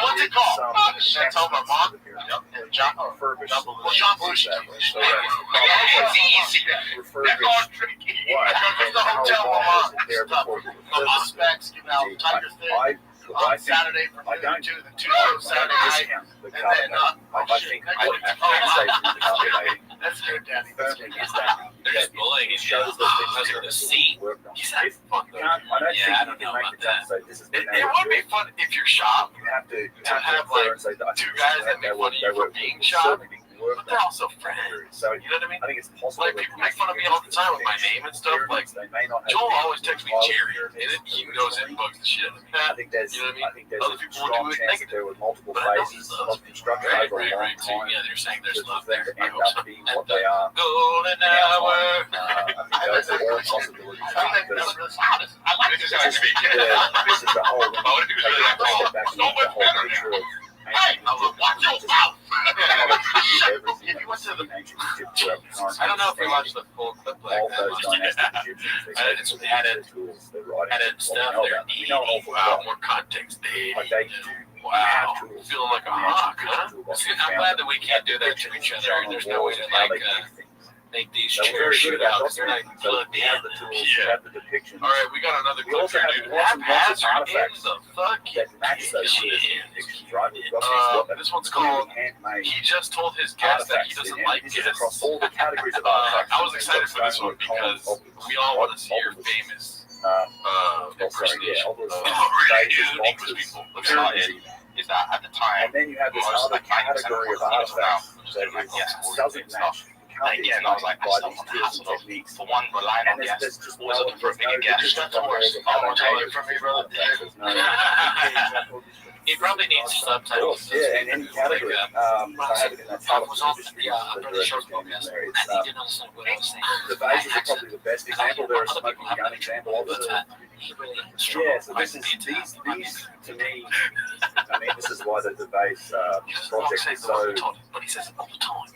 what's it called? Shit, tell my mom. John Refurbished. John Belushi. So It's easy. They're called tricky. It's the hotel the specs, giving out Tiger Thing on Saturday from noon to the 2 Saturday night. And then, I think what you say is the that's good, Daddy. firm thing is that They're just bullying each shows other. that Because of the seat. He's not fucking. I don't Yeah, I think don't know you can make about the jump that. and say this is the It would be fun if your shop You have to have, like, and say that I two think guys this is that make how fun of you they for were- being it's shot, certainly work. But they're also friends. So You know what I mean? I think it's possible. Like people make fun of me all the time with my name and stuff. Like they may not have Joel been always texts me Jerry, and he knows it bugs the shit out of me. I think there's, You know what I mean? I think there's Other a people strong do it chance that there were multiple But I know he phases loves of construction Right, over a long right, too. time. Yeah, they're saying there's for love them there. to I end hope so. up being what they are. Golden now. hour. I think those are all possibilities. Because I like this guy speak. this is the whole. Oh, he was really that tall. Back to So much the whole better picture now. of Hey, watch your mouth. everything If you went to the, ancient Egypt throughout the time. I don't know if we watched the full clip like all that. those dynastic Egyptians, they It's said added- tools, they write Added stuff there. We know an awful Wow, lot. more context. Like they do. Wow, feeling like a hawk, huh? See, I'm glad that we can't do that to each other. And there's no way to like make these So we're chairs very good shoot out about because they're not documenting. So plugged we in. have the tools, we have the depictions. All right, we got another We clip also here, have dude. lots and lots of Haphazard artifacts in the fucking that match those shit. depictions, right? We've got these This one's clearly called. handmade He just told his guest that he artifacts, doesn't and like this is guests. across all the categories of artifacts. I was excited for this one because we all want to see your famous impersonation of really English people. Look at it. Is that at the time? And then you have this other category of artifacts that doesn't match. Again, I was like, I still want to hassle them. For one, relying on And guests. there's just Always looking for a bigger guest. there's That's no the worst. rules of how Oh, tell they it from me, brother. There's no- He probably needs subtitles. Yeah, in any category. I have it in that I was on, industry. yeah, I'm the pretty sure director's name is there. and It's, he didn't understand what I was saying. the vases are probably the best example. They're a smoking gun example of it. He really Yeah, so this is these to me. I mean, this is why the vase project is so. But he says it all the time.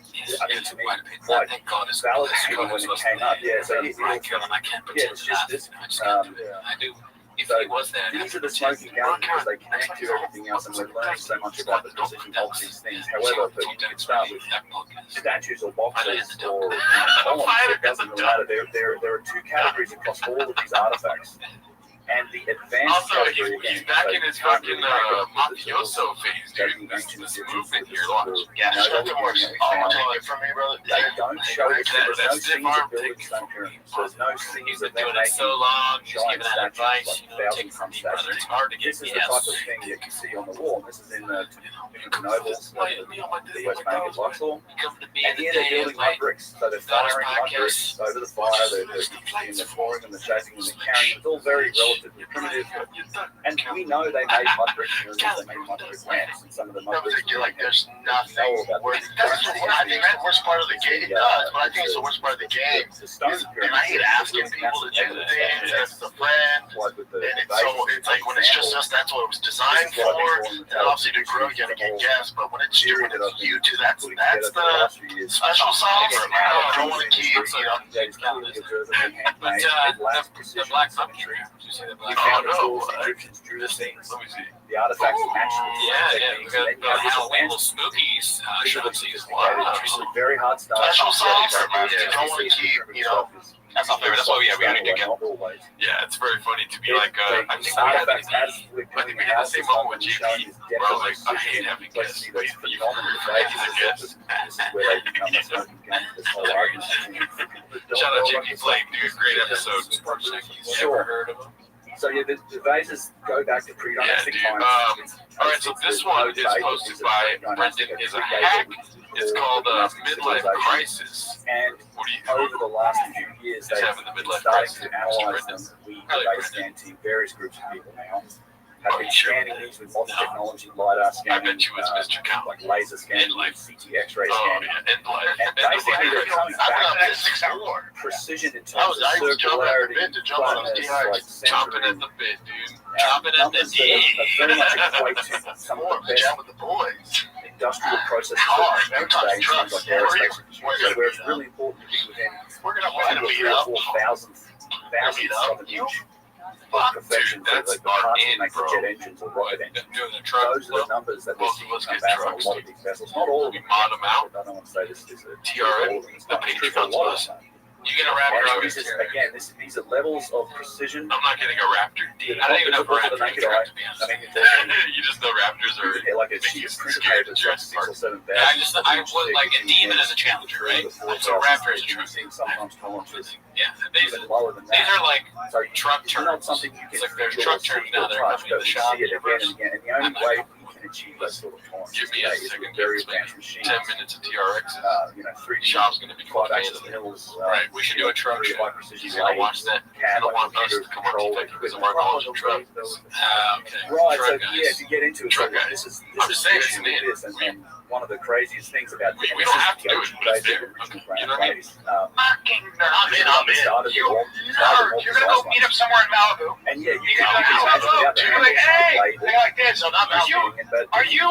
I mean, to me, Quite thank God it's validating when it came up. Yeah, so it, I can't pretend it's just this. I just can't do it. I do. If he was there, These are the smoking guns because they connect to everything else, and we're learning so much about the precision of these things. However, but you can start with statues or boxes or columns. It doesn't really matter. There are two categories across all of these artifacts. And the advanced Also, category, he's back in his fucking mafioso phase, dude. This movement here, Yeah, shut the worst. Oh, from me, brother. they don't show it. There's no That's scenes arm of building thing. stone pyramids. There's no scenes He's of been them doing it making so long. He's giant giving that statues, advice. You like know, take 1,000 from ton me, brother. statues. It's hard to get This is the type of thing that you see on the wall. This is in the Nobles, the West Bank of Luxor. Come to me And in here the they're day, building mud bricks. So they're firing mud bricks over the fire. They're pouring them, they're shaping them, they're carrying them. It's all very relatively primitive. And we know they made mud bricks pyramids, they made mud brick ramps, and some of the mud bricks. Like there's nothing worth. That's the I think that's the worst part of the game. It does, but I think it's the worst part of the game. The stone And I hate asking people to do things as a friend. And it's like when it's just us, that's what it was designed for. And obviously to grow, you gotta get guests. But when it's doing it you two, that's the special sauce. I don't want to keep, But the black puppetry. Did you see the black? Oh no! Egyptians drew the scenes. Let me see. The artifacts match Yeah, we got Halloween little spookies. Shots these. Wow. Very hard stuff. special sauce. I don't want to keep, you know. That's not fair. That's why we had to get. Yeah, it's very funny to be like. I think we had the same moment with JP. Where I was like, I hate having guests. But you he's a guest. Shout out JP Flake, dude. Great episode. Ever heard of him? So yeah, the vases go back to pre-dynastic times. All right, so this one is posted by Brendan is a hack. It's called Midlife Crisis. And What do you? over the last few years, He's they've having the midlife started crisis. to analyze them. We base scan team, various groups of people now have been scanning these with modern technology, LiDAR I scanning, bet you it's Mr. Count. like laser scanning, CT X-ray Oh scanning. yeah, end life. And basically, they're coming I'm back at 6 hours. precision in I terms was of jumping at the circularity, bit to jump on those flatness, DRs. like Chomping at centering, the bit, dude. Chomping at the numbers that very much equate to some Or of the jam best with the boys. industrial processes Hard. of today, things like aerospace industry. So where it's really important to be within We're gonna 2 or meet 3 or up. 4 thousandths of an inch of perfection. Dude, So that's the parts on that in, make the bro. jet engines or rocket engines. Doing the truck. Those are the numbers that we're Most seeing of us come get back on a trucks, lot of these vessels. Not all of We them. mod them out. I don't want to say this is a TRM, the Patreon plus. You get a Raptor. I'll These get are, again, these are levels of precision. I'm not getting a Raptor D. I don't even know if a Raptor is, to be honest. You just know Raptors are. Like a cheap printer paper that's like 6 or 7 thousand. Yeah, I would like a Demon as a challenger, right? So Raptor is a truck. Sometimes tolerances Yeah, these even lower than are that. like So truck it's not turns. something you It's can like there's feel truck or see turns or now. They're touch, coming to but the you shop. see it again and again. And the only way you can achieve that sort of tolerance. Give me a Today, it's second. very Maybe advanced machines. 10 minutes of TRX. 3D Shop's going to be five quite axis fancy. mills. Right, we should do a truck very show. high precision He's going to watch that. He's going to want us to come on TV because of our knowledge of trucks. Okay. Right, so Truck guys. yeah, if you get into it, Truck so guys. this is I'm just saying it's issue an with in. this, and one of the craziest things about We don't have to do it, but it's there. You know what I mean? Fucking nerd. I'm in. started You the wall- nerd. You're gonna go meet up somewhere in Malibu. and yeah, you You can can imagine without the you're like, hey, handles, thing like this. Are you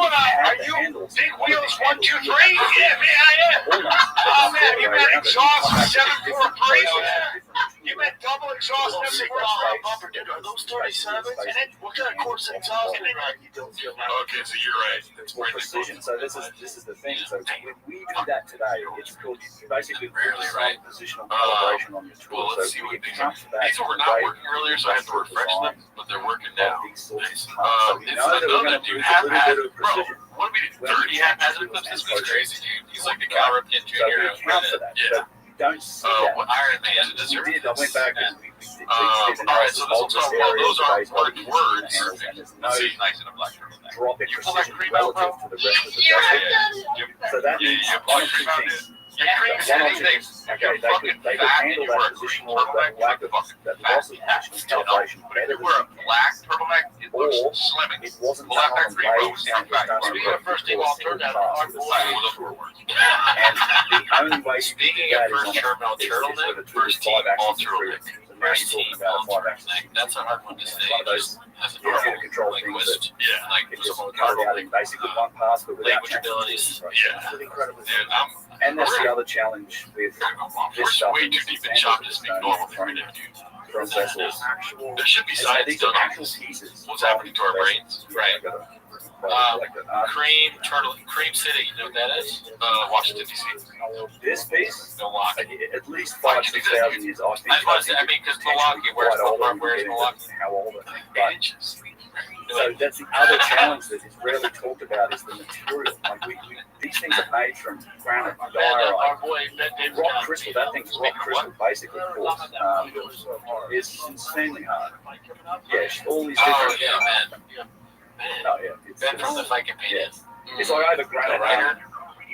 Big Wheels 1, 2, 3? Yeah, man, I am. Oh man, you met exhaust 743. You met double exhaust and everything wrong bumper, dude. Are those 37s? And then what kind of course exhaust? And then you don't feel like. Okay, so you're right. That's for precision. So this is the thing. So when we do that today, it's called basically Rarely, right? positional calibration on your tool. Well, let's so see we what these account are. for that. These were not working earlier, so I had to refresh them, but they're working now. These sorts of Um, so we it's know that we're another going to dude, lose a little bit haphazard. of Bro, precision. what do we do? 30 haphazard clips? This was crazy, dude. He's like the Cal Ripken So we Jr. account for that. Yeah. But we don't see that. What Iron Man does We it? did. I went back and we did All right, so analysis those of are this those area are based on word the words. handles, and there's no See, nice in a black turtleneck. drop in You pull that precision cream out, relative bro? to the rest of the Yeah, vessel. yeah. So that Yeah, means yeah, one of push two around things. Your cream One said of two anything. things. You're Okay, they fucking could fat and handle you wear that a green positional, that turtleneck. lack of Fucking that fat. loss of positional calibration But if better you wear a than black turtleneck, it or looks slimming. it wasn't Well, that shown cream waves roast, and in fact, done speaking of first team alternative, parts of the same Well, those tool. were working. And the only way to do Speaking that of is first on terminal is with turtleneck, a first team five-axis all improvement. turtleneck. So now First you're team talking about all a five-axis turtleneck. That's a hard one to say. one of those As a computer normal control things linguist. Yeah, like it just someone cut with out in basically one pass, but without language abilities. Yeah. incredibly. Dude, And that's the other challenge with we're way too deep in chop to speak normal right now, dude. from vessels. There should be And so science these done are on actual this. pieces. What's happening to our brains? Right. Like Cream City, you know what that is? Washington, D.C. this piece, Milwaukee. at least 5,000-6,000 years. I think. I was about to say, I mean, because Milwaukee, where's Milwaukee? How old I think. 8 But inches. so that's the other challenge that is rarely talked about is the material. Like these things are made from granite, diorite, Our boy, Ben Davis. rock crystal. That thing's rock crystal, basically. Course. It's insanely hard. Yeah, all these Oh, different. yeah, man. Oh yeah, Ben from the Viking Painted. it's like either granite,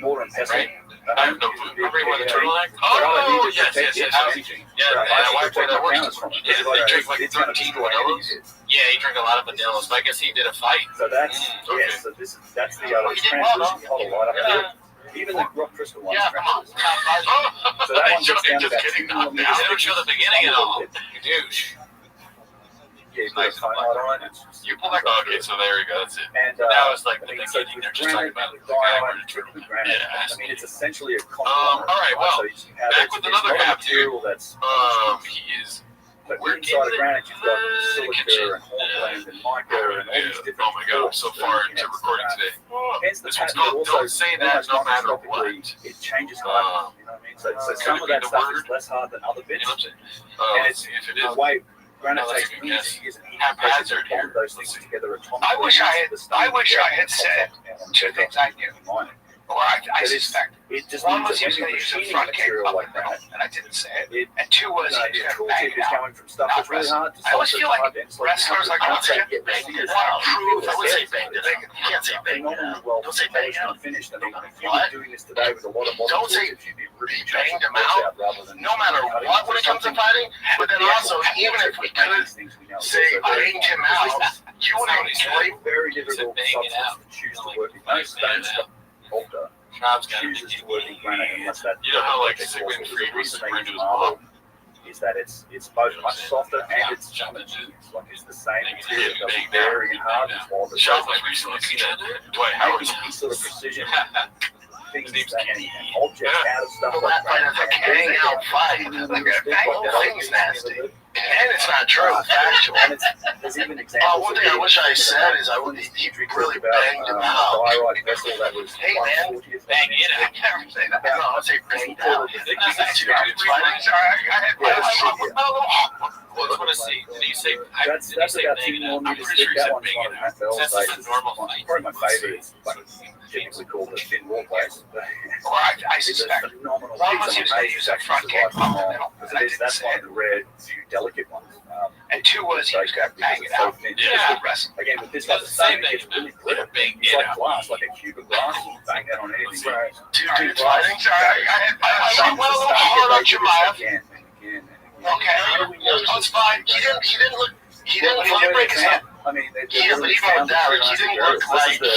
mortar and pestle. Right? I have no clue. Remember you wore the turtleneck? Oh, yes. Yeah, my wife wore that works. Yeah, they drink like 13 vanillas. Yeah, he drank a lot of vanillas, but I guess he did a fight. So that's okay. yeah. So that's the other translucent color light up there. Even the rock crystal one. Yeah, come on. So that one gets down to about 2 millimeters. They don't show the beginning at all. You douche. Yeah, nice phone light on it. You pull that. Okay, so there you go. That's it. And That was like the I mean, so beginning. with They're just talking granite, about with the guy diorite, wearing a turtleneck. with granite. Yeah, I mean, it's essentially a all right, well, so you have back it's with not another a half, material that's He is. but we're inside of getting granite you've got kitchen. silica and hornblende and mica and all these different. Oh my god, I'm so far into recording today. Hence the This one's pattern called also Don't Say That No Matter What. it changes hard. You know what I mean? So some of that stuff is less hard than other You bits. know what I'm saying? And Let's see if it the is. way granite No, that's takes a good guess. years and Haphazard to bond here. those things together atomically. I wish I had said two things I knew, or I suspect. It just One means was he was that going when to you're use a machining front kick material up like and down, that, and I didn't say it. it And two was the he was tool going to bang tip it is out. going from stuff that's really hard to I always stuff feel that's like hard to wrestlers like I would us say want get to prove. I would say bang it. You can't say bang it. phenomenally well Don't say bang polished out. and finished. I mean, if you were doing this today with a lot of modern Don't say tools, you'd be ripping banged them chunks out, rather than no matter what when it comes to fighting. But then also, even if we could say banged him out, you wouldn't enjoy. very difficult bang it out. substance to choose to work in. Most stones alter Knob's got chooses to work in granite unless that. You know how like that's Sigmund also Freud the was reason super they into use his marble mom. is that it's both much softer and it's like it's the same material. It doesn't vary in hardness while the Shot like recently seen that Dwight Howard's making these sort of precision things His name's and objects out of stuff Well, like that fight is like a hang out fight. Like a bang thing's nasty. And it's not true, factual. And there's even examples. One thing I wish I said is he really banged him out. Diorite vessel that was Hey man, bang it out. I never say that. No, I say banged out. I had Well, I want to see. Did he say? That's did he say about banging 2 out? millimeters I'm pretty thick. sure he That said one's one banging of out. Matt Bell's Since it's a bases. normal fight. Probably my favorite. It's like typically called a thin wall base. Or I It's a suspect. phenomenal Well, piece. unless he was going to use that front kick pump in the middle. That's one of the rare, few delicate ones. And two was he was going to bang it out. Yeah. Wrestling. Again, with this It's type the of same stone, it thing. gets really Yeah, brittle. bang It's it like out. glass, like a cube of glass. You bang that on anything. Two dudes fighting. Sorry, I went a little hard on Chimaev. Again and again and again. Okay, that's fine. He didn't fully break his hand. I mean, Yeah, but even with Derek, he didn't look like the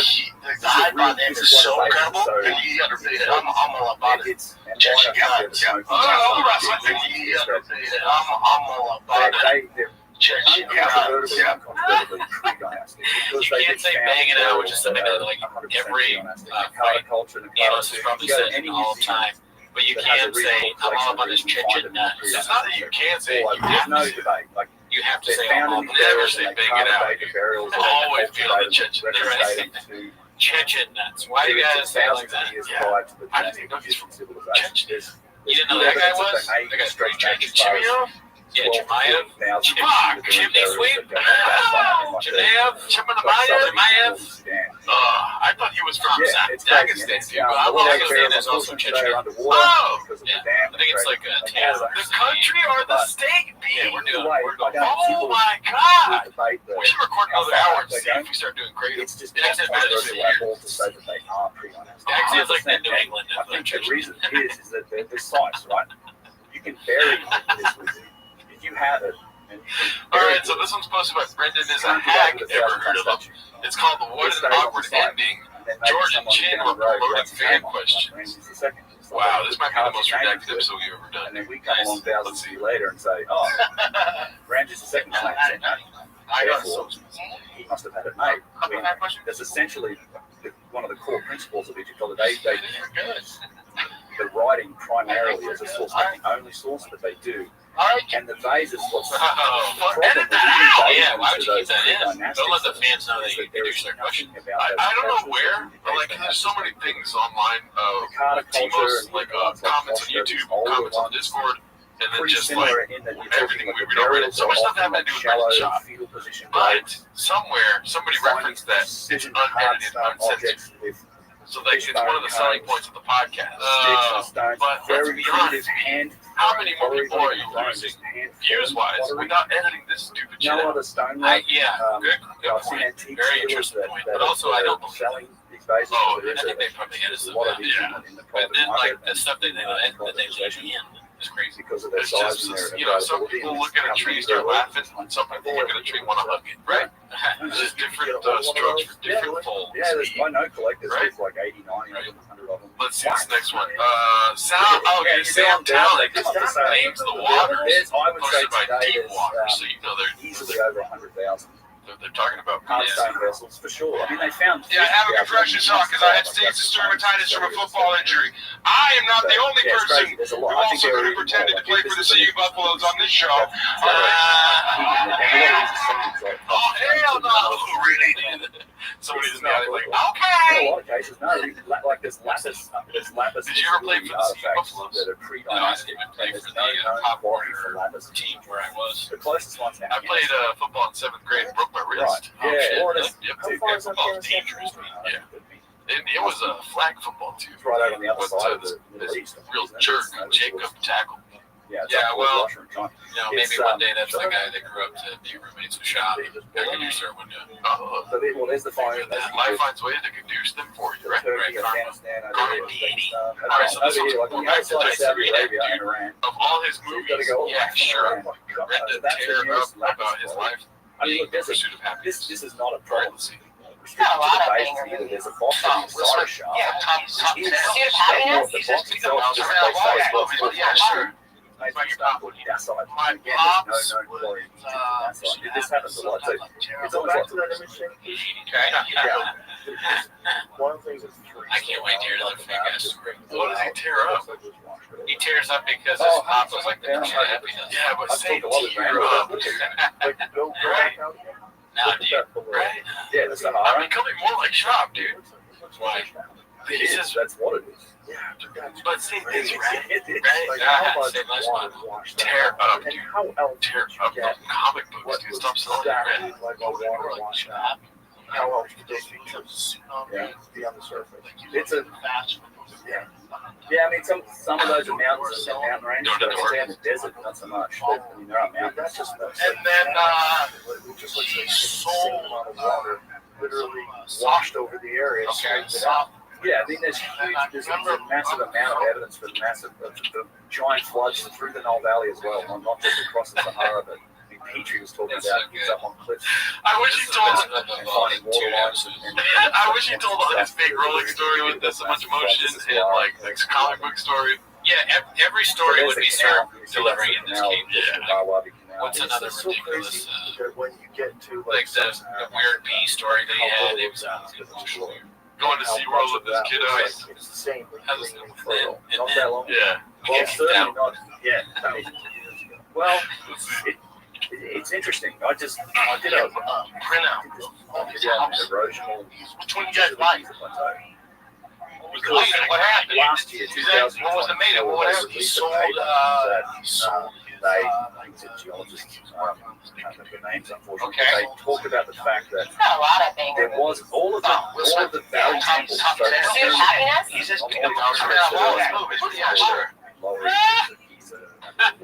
hype on him is so incredible. And he underpaid it. I'm all about it. Check it out. I'm wrestling. He underpaid it. I'm all about it. Check it out. Yeah. You can't say banging out, which is something that like every fight analyst is probably says all the time. But you can say, I'm all about this chinchin nuts. It's not that you can't say it. You There's have no to. debate. Like, You have to they say, found I'm in all the about Never burials say and they bang it out. carved the burials and Always they feel the chinchin. retrograde to chinchin nuts. Why do you guys say it like that? years Yeah. prior to the I didn't know he's from civilization. Chinchin. You didn't know that guy was? That guy's pretty chinchin. Chimaev? Yeah, Chimaev. Fuck, Chimney Sweep. Chimaev. Chimaev. I thought he was from Dagestan, too. I But Dagestan is also chinchin. Oh, Yeah, I think it's like a Taylor. the country or the state Yeah, being. we're going. Oh my God! We should record another hour and see if we start doing great. It's just Dagestan is to say that they are pre-ionized. Dagestan's like the New England I of think chinchin. the reason is that there's size, right? You can bury this with it. If you have it, and you can bury Alright, so it, this one's posted by Brendan is a turn it hack. over to Ever 1,000 heard of him? statue. It's called the What It's an very Awkward exciting. Ending. And then maybe George and someone Chin down were the road promoting writes a fan comment, questions. like, Ramsey's the second. It's like, Wow, this might be the most Ramsey's redacted the episode we've ever And done. then we come Nice. along thousands Let's of see. years later and say, oh, Ramsey's the second. I got Therefore, he must have had it made. I mean, that's essentially one of the core principles of Egyptology. The writing primarily as a source, not the only source, but they do. And the vases, what's the problem Edit with that out! using Yeah, why would vases you to keep that in? those Don't let the dynastics fans know that is you there produce is their question. nothing about I those don't know cultures where, that but like indicate there's so many things online, the Carter culture Timos, and like ones like comments on Foster, YouTube, these older comments on ones, Discord, and then pretty just like similar in that you're talking everything like we the read on Reddit. burials So much are stuff often happened to do like with shallow Brendan's shop. fetal position But graves, somewhere somebody referenced that it's precision unedited, hard uncensored. objects with So like it's one of the selling points of the podcast. sticks and stones, but very let's be honest, primitive hand. how many more people are you Thrones, losing hand views-wise pottery. without editing this stupid shit No out? other stonework. Yeah, good I've seen point. antique Very dealers interesting that- point. that But also, I don't believe selling these vases. Oh, so there is I think a- they probably edited there's a them lot of out. these Yeah. in the But private then, market like, the stuff that they let in is crazy. because of their It's size just, and their you know, some availability, people and look at a tree, start laughing, and some people look at a tree, want to hug it, right? It's just different strokes for different folds. Yeah, there's, I know collectors Right? with like 80, 90 of them, 100 of them. Let's see this next one. Sam Talek names the waters. There's, I would say Posted by today Deep there's Water, so you know they're easily over 100,000 they're talking about hardstone vessels for sure. I mean, they found. Yeah, have a compression sock because I had stasis dermatitis from a football injury. I am not the only person There's a who lot. I think also there could are have pretended to play for the CU Buffaloes on this show. Oh hell no! Really? Somebody just got it like, In a okay. lot of cases, no. Like there's lapis. Did you ever play for the CU Buffaloes? that are No, I pre-dynastic. didn't play And for there's the no known Pop quality Warner for lapis. team where I was. The closest one's I played football in 7th grade and broke my wrist. Right. Yeah. Or shit. it's Yep. how Dude, far is that football's Afghanistan? dangerous. Yeah. It was a flag football too. It's right out on the other What's side of this the Middle East. real isn't it? jerk, It's- Jacob tackled me. Yeah, it's Yeah, like well, Russia and China. You know, maybe It's, one day that's the guy that grew up to be roommates with Shop. I can do start one day. Oh, Well, there's the fire. life finds ways to conduce them for you, right? Turkey, Right. Afghanistan, over here, Uzbekistan. Alright, so this Over one's here, like on the other side of Saudi Arabia and Iran. Of all his So you've got to movies, go all the yeah, way from sure. Iran. Brendan That's the tear up nearest lapis about his quality. life I mean, being look, the pursuit of happiness. this is not a Right, problem. let's see. Restricted a lot to the of base things. either. There's a box that is solder sharp. Yeah, top 10. Pursuit of happiness? The box itself is Yeah, sure. made from stone called dacite. My Again, pops there's no known quality to dacite. This happens a lot. So it's always like One of the things that's I can't wait to hear another from you guys. What does he tear up? He tears up because his pop was like the pursuit of happiness. Yeah, but I say talk a lot of tear up. like Bill Right. Now, dude, Right? Yeah, that's the I'm hard. becoming more like Shop, dude. why? He says That's what it is. But same thing, right? It's Right? like Yeah, how much same much water fun. wash that Tear out? up, And dude. how else Tear would you up get the comic books, what dude. was Stop selling your exactly red. like a water wash out? How else would those features be on the surface? It's a yeah. I mean, some of those are mountains and mountain ranges, but stay in the desert, not so much. But, I mean, there are mountains. That's just And then just like a insane amount of water literally washed over the area. Yeah, I mean, there's a massive amount of evidence for the giant floods through the Nile Valley as well, not just across the Sahara, but I mean, Petrie was talking about he's up on cliffs. I wish he told. And finding water lines and I wish he told his big rolling story with this so much emotion and like this comic book story. Yeah, every story would be served delivering in this game. Yeah. What's another ridiculous? When you get to Like the weird bee story that he had. It was going to SeaWorld with this kiddo. it's the same. Not that long. Yeah. Well, certainly not. Yeah. I mean, well, it's interesting. I did a printout. erosional. Which one you guys like? What happened? Last year, What was it made of? What happened? He sold. They geologists, I can't remember the names, unfortunately. Okay. They talked about the fact that Not a lot of things. there was all of the valley temples. So Pursuit of happiness? He's just coming out of Yeah, sure. Lower Giza,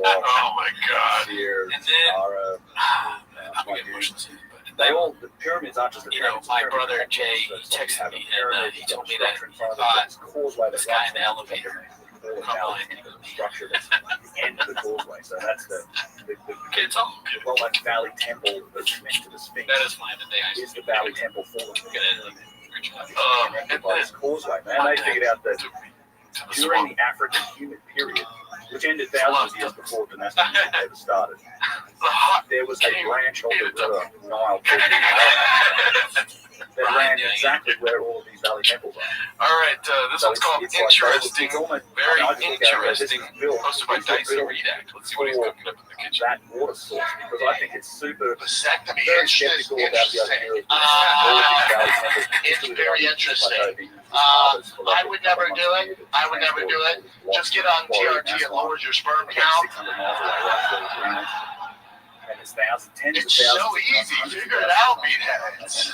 Oh my God. Sears, And then- Nara, I'm getting emotions. they all, the pyramids aren't just the You know, pyramids. my brother Jay, he texted me and he told me that this guy in the elevator. Structure that's the end of the causeway. So that's the Okay, it's all good. well, like Valley Temple that's next to the Sphinx That is fine today. is the Valley Temple for the And by then this causeway. Man, they figured out that during the African humid period, which ended thousands of years before dynastic ever started, there was a branch of the river Nile called the Nile that ran exactly where all of these valley temples are. all right, this one's called Interesting. Very interesting. Built Posted by Dicey Redact. Let's see what he's cooking up in the kitchen. that water source because I think it's super. Vasectomy. Very skeptical about the idea of all of these valley temples. It's very interesting. I would never do it. I would never do it. Just get on TRT. It lowers your sperm count. 600 miles away, and it's tens It's of so thousands. easy. Figure it out, meatheads.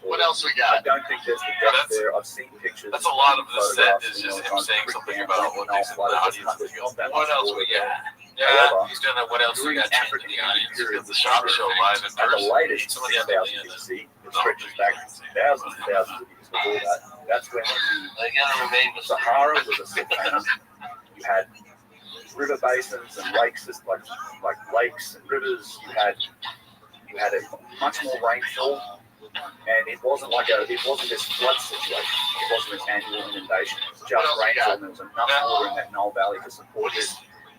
What else we I got? don't think there's the depth there. I've seen pictures. That's a lot of the set photographs, is you know, just him on saying creek something dams, about like what thinks Nile the flood, audience there's thinks. not that What much else water we there. got? Yeah, he's doing that. What else we got changing the audience? Because the shop show live in And the person. latest Some of the other 6,000 BC, it stretches back thousands and thousands of years before that. That's when the Sahara was a savanna. You had river basins and lakes, like lakes and rivers. You had a much more rainfall, and it wasn't this flood situation. It wasn't this annual inundation. It was just rainfall, and there was enough water in that Nile Valley to support this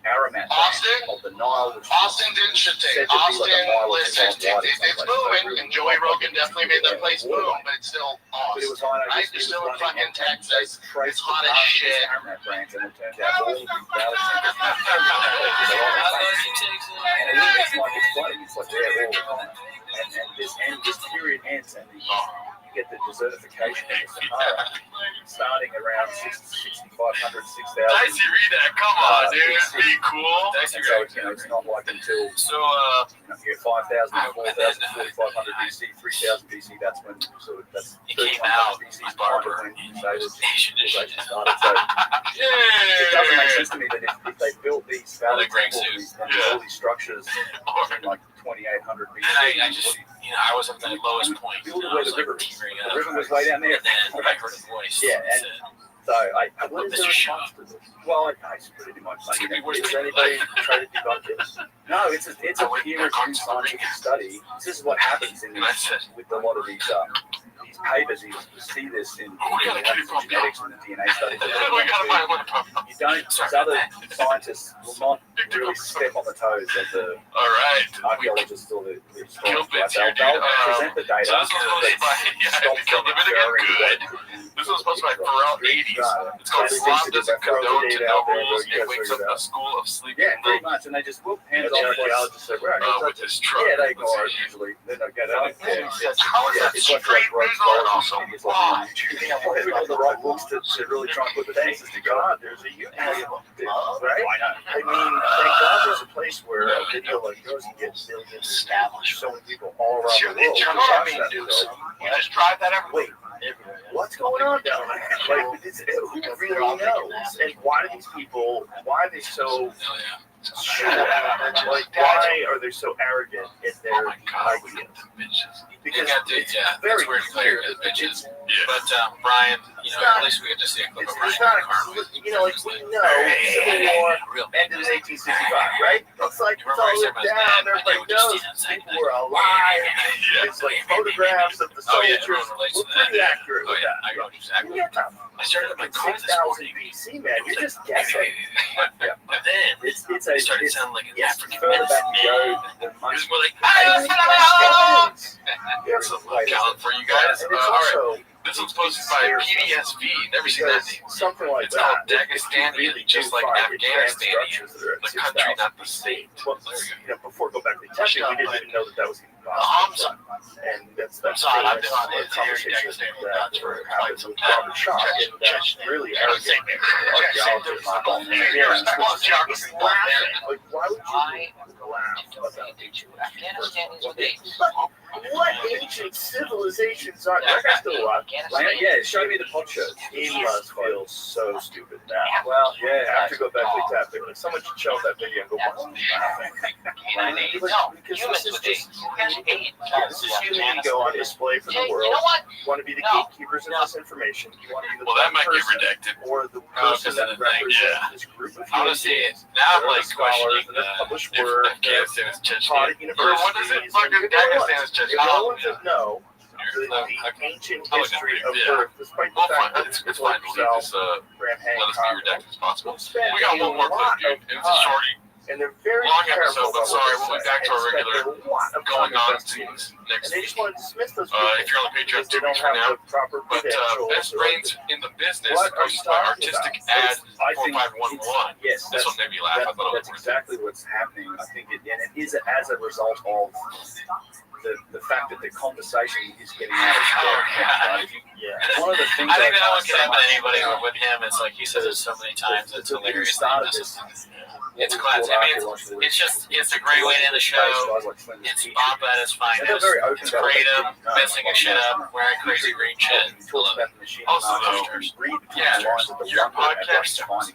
Aramat Austin? of the Nile, which Austin's interesting. said to be Austin, like a mile or listen, two wide in some it's places. moving, and Joey Rogan definitely made that place boom, but it's still But it Austin. was high. Right? You're still in fucking Texas. It's hot as shit. That branch, and it turned out all of these valley centers. And it looks like it's flooding. It's like there all the time. And this period ends, and you get the desertification of the Sahara starting around 6,500, 6,000. Dicey Redact, come on, dude. Be cool. Dicey And so Redact. it's not like until So, you get 5,000, 4,000, 4,500 BC, 3,000 BC. That's when that's he came 3,500 out, BC. my barber. When invaders Asian civilization started. So it doesn't make sense to me that if they built these valley temples and all these structures in like 2,800 BC, I just, I was at the lowest point. build I it where was the like river is. tearing The up. river was way down there. And then I heard a voice. Yeah, that and said, so I What is is there your a show? response to this? Well, I pretty much. It's gonna be worse Does than anybody try to debunk this? No, it's a peer-reviewed scientific study. This is what happens in And I said, with a lot of these papers. You see this in gotta keep it from genetics and the DNA studies. we gotta find one problem. You don't. These other scientists will not really step on the toes of the All right. archaeologists or the Kill historians. bits They'll here, dude. present the data. So this one's supposed to be by, Stop Kill the Vinegar, good. This one's supposed to be by Pharrell 80s. It's called Islam doesn't condone to no rules. It wakes up a school of sleeping Yeah, pretty monks. much. And they just whoop hands The off. archaeologists said, right, With his truck. Yeah, they Let's ignore it see. usually. They don't get it. How is that straight news and also it's like on YouTube. You know, we got the right books to really try and put the pieces together. God, there's a YouTube, right? I know. I mean, thank God there's a place where a video like yours can get millions established. So many people all around the world. You just tried that everywhere. Wait, what's going on down there? Like, who really knows? And why do these people? Why are they so? Like, why are they so arrogant in their ideas? Because it's very clear that bitches. But Brian, at least we get to see a clip of Brian. It's not, like we know Civil War ended in 1865, right? It's like it's all written down. Everybody knows people were alive. It's like photographs of the soldiers. We're pretty accurate with that. I know exactly. I started at like 6,000 BC, man. You're just guessing. But then it started sounding like an African medicine. It's more like, There's some talent for you guys. All right. This one's posted by PDSV. Never seen that name. Something like it's that. called Dagestani, just like Afghanistani. The country, not the state. Well, before go back to the testing, we didn't even know that was even possible. And that's I've been on the it. conversation that we're having with Robert Rothschild. And that's really arrogant archaeologist. He's laughing. Like, why would you laugh about Afghanistan is what ancient civilizations are there? That's still alive. Yeah, show me the pod shirt. He must feel so stupid now. Well, yeah, I have to go back to tap it. Like, someone should show that video and go, why are you laughing? Because this is just this is human ego on display for the world. You know what? You want to be the gatekeepers of this information. You want to be the that might get person redacted. or the person that represents this group of human Honestly, beings. now I'm like Scholars questioning that have published if work, Afghanistan is taught at Chechnya. Or what is it? universities. Fucking Afghanistan is If you Chechnya. want to know the ancient history of Earth, despite the We'll fact find that it's it's fine. like We'll leave this, Graham let us be Hancock, redacted as possible. spend We got one more clip, dude. It's a shorty. and they're very Long careful episode, but about sorry, what we'll they be back to our say, and regular spend a lot of going time on investigating. to next And they week. just want to dismiss those people If you're on the Patreon, because they 2 don't weeks from have now. the proper But credentials. best brains in the business What are goes you by talking Artistic about? Ad 4511. Yes, This one made me laugh. I thought it that's was exactly what's happening. I think it is as a result of the fact that the conversation is getting out of hand. Yeah. One of the things I think I that one find can so happen to much anybody, about but with him, it's like he says it so many times. It's the very hilarious. start of this. It's classic. I mean, it's a great way to end the show. It's Bob at his finest. It's creative, messing his shit up, wearing crazy green shit. Also, though, yeah, your podcast, 17.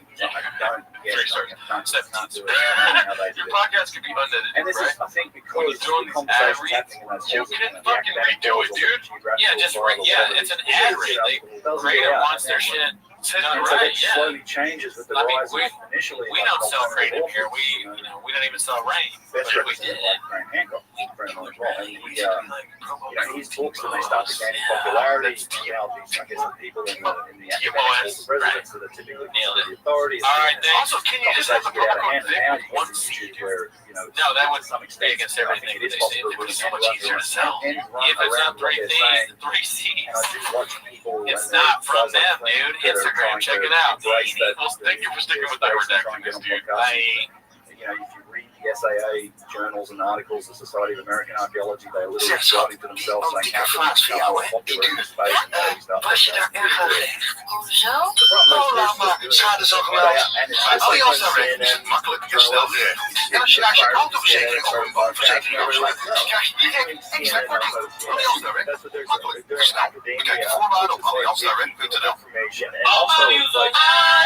Your podcast could be unedited, And this is, right? I think, When because you're doing the these ad conversation's reads, happening in those you halls, can the fucking academic redo it, halls, dude. geographical Yeah, just halls, it's an ad read. The creator wants their shit said And right, so that yeah. slowly changes with the I mean, rise we- of initially. We don't sell creative here. We don't even sell rain. But Best if we represented did, by Graham Hancock, a friend of mine as well. And we he, should be like, his books, and they start to gain popularity. These, I guess, the people in the academic residents that are typically the authorities. all right, then. Also, can you just have the get out of proper hand thing now with one because seed? where, No, that would to some be extent, against I everything think it is that they say. possible It's so much easier to sell. and run If it's around not three what they're saying. things, three seeds. And I do watch people. It's when not they're from guys them, like dude. that are Instagram, trying check to it out. embrace that- Thank you for sticking with the that space and try and redacting this, get on dude. podcasts. You know, if you read the SAA journals and articles, the Society of American Archaeology, they're literally writing to themselves saying how can we become more popular in this space and all these stuff. Als je daar erg aan denkt. Hoezo? Oh, laat maar. Schade is al But gemeld. and it's Al just die like afspraken is makkelijk en snel weer. En als je daar je autoverzekering of een woonverzekering afsluit, krijg je direct extra korting. Alliansdirect. That's what they're Makkelijk, doing. snel. Bekijk de voorwaarden op alliansdirect.nl. Information and also like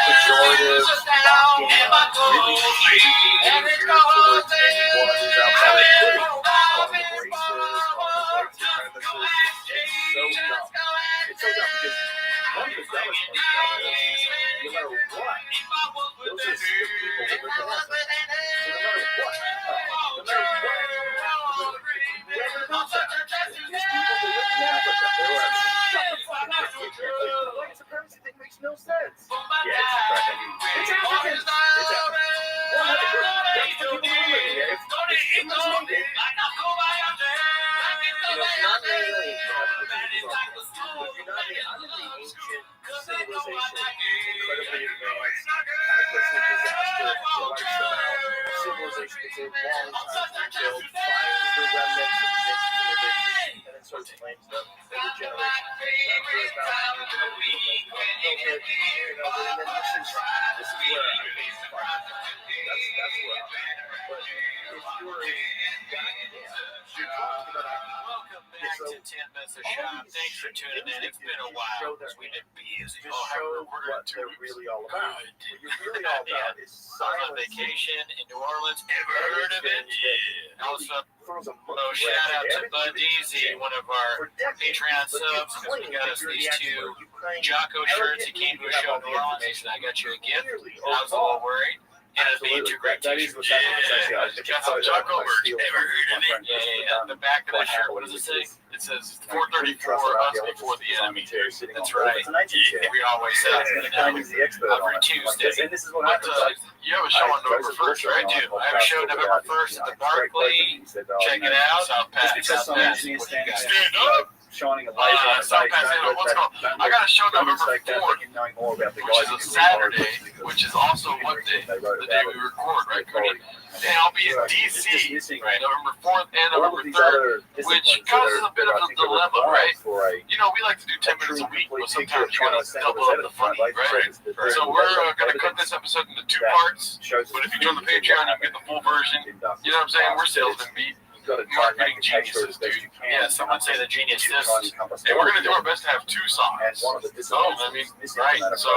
pejorative, mocking, really shitty towards anyone who's outside of the calling them racist, calling them white supremacists. It's so dumb. It's so dumb because one of the dumbest parts about it is, no matter what, those are the people that live in Africa. So no matter what, whoever knows that, these people that live in Africa, they're like, shut the fuck up. The white supremacy thing makes no sense. Yeah, it's Africans. It's Africans. Well, that's the people who live here. If it's not needed, you know, not really, Welcome back to 10 Minutes of Shop. Thanks for tuning in. It's been a while because we've been busy. Just show what they're really all about. What you're really all about is I was on vacation in New Orleans. Ever heard of it? Yeah. Also, shout out to Bud Deasy, one of our Patreon subs, because we got us these two Jocko shirts. He came to a show in New Orleans, and I got you a gift. I was a little worried. And it'd be a great t-shirt. Yeah, got some Jocko merch. Ever heard of it? Yeah. The back of the shirt, what does it say? It says 434 us before the enemy. That's right. Yeah, we always say every Tuesday. You have a show on November 1st, right? I do. I have a show November 1st at the Barclay. Check it out. South Pass. Stand up. Shining a laser on his face. I got a show November 4th, which is a Saturday, which is also what day? The day we record, right, Cody? And I'll be in DC, right, November 4th and November 3rd, which causes a bit of a dilemma, right? You know, we like to do 10 minutes a week, but sometimes you gotta double up the funny, right? So we're gonna cut this episode into 2 parts, but if you join the Patreon, you get the full version. You know what I'm saying? We're salesman beat. Marketing geniuses, dude. Yeah, someone say the genius this. And we're going to do our best to have 2 songs. So, I mean, right. So,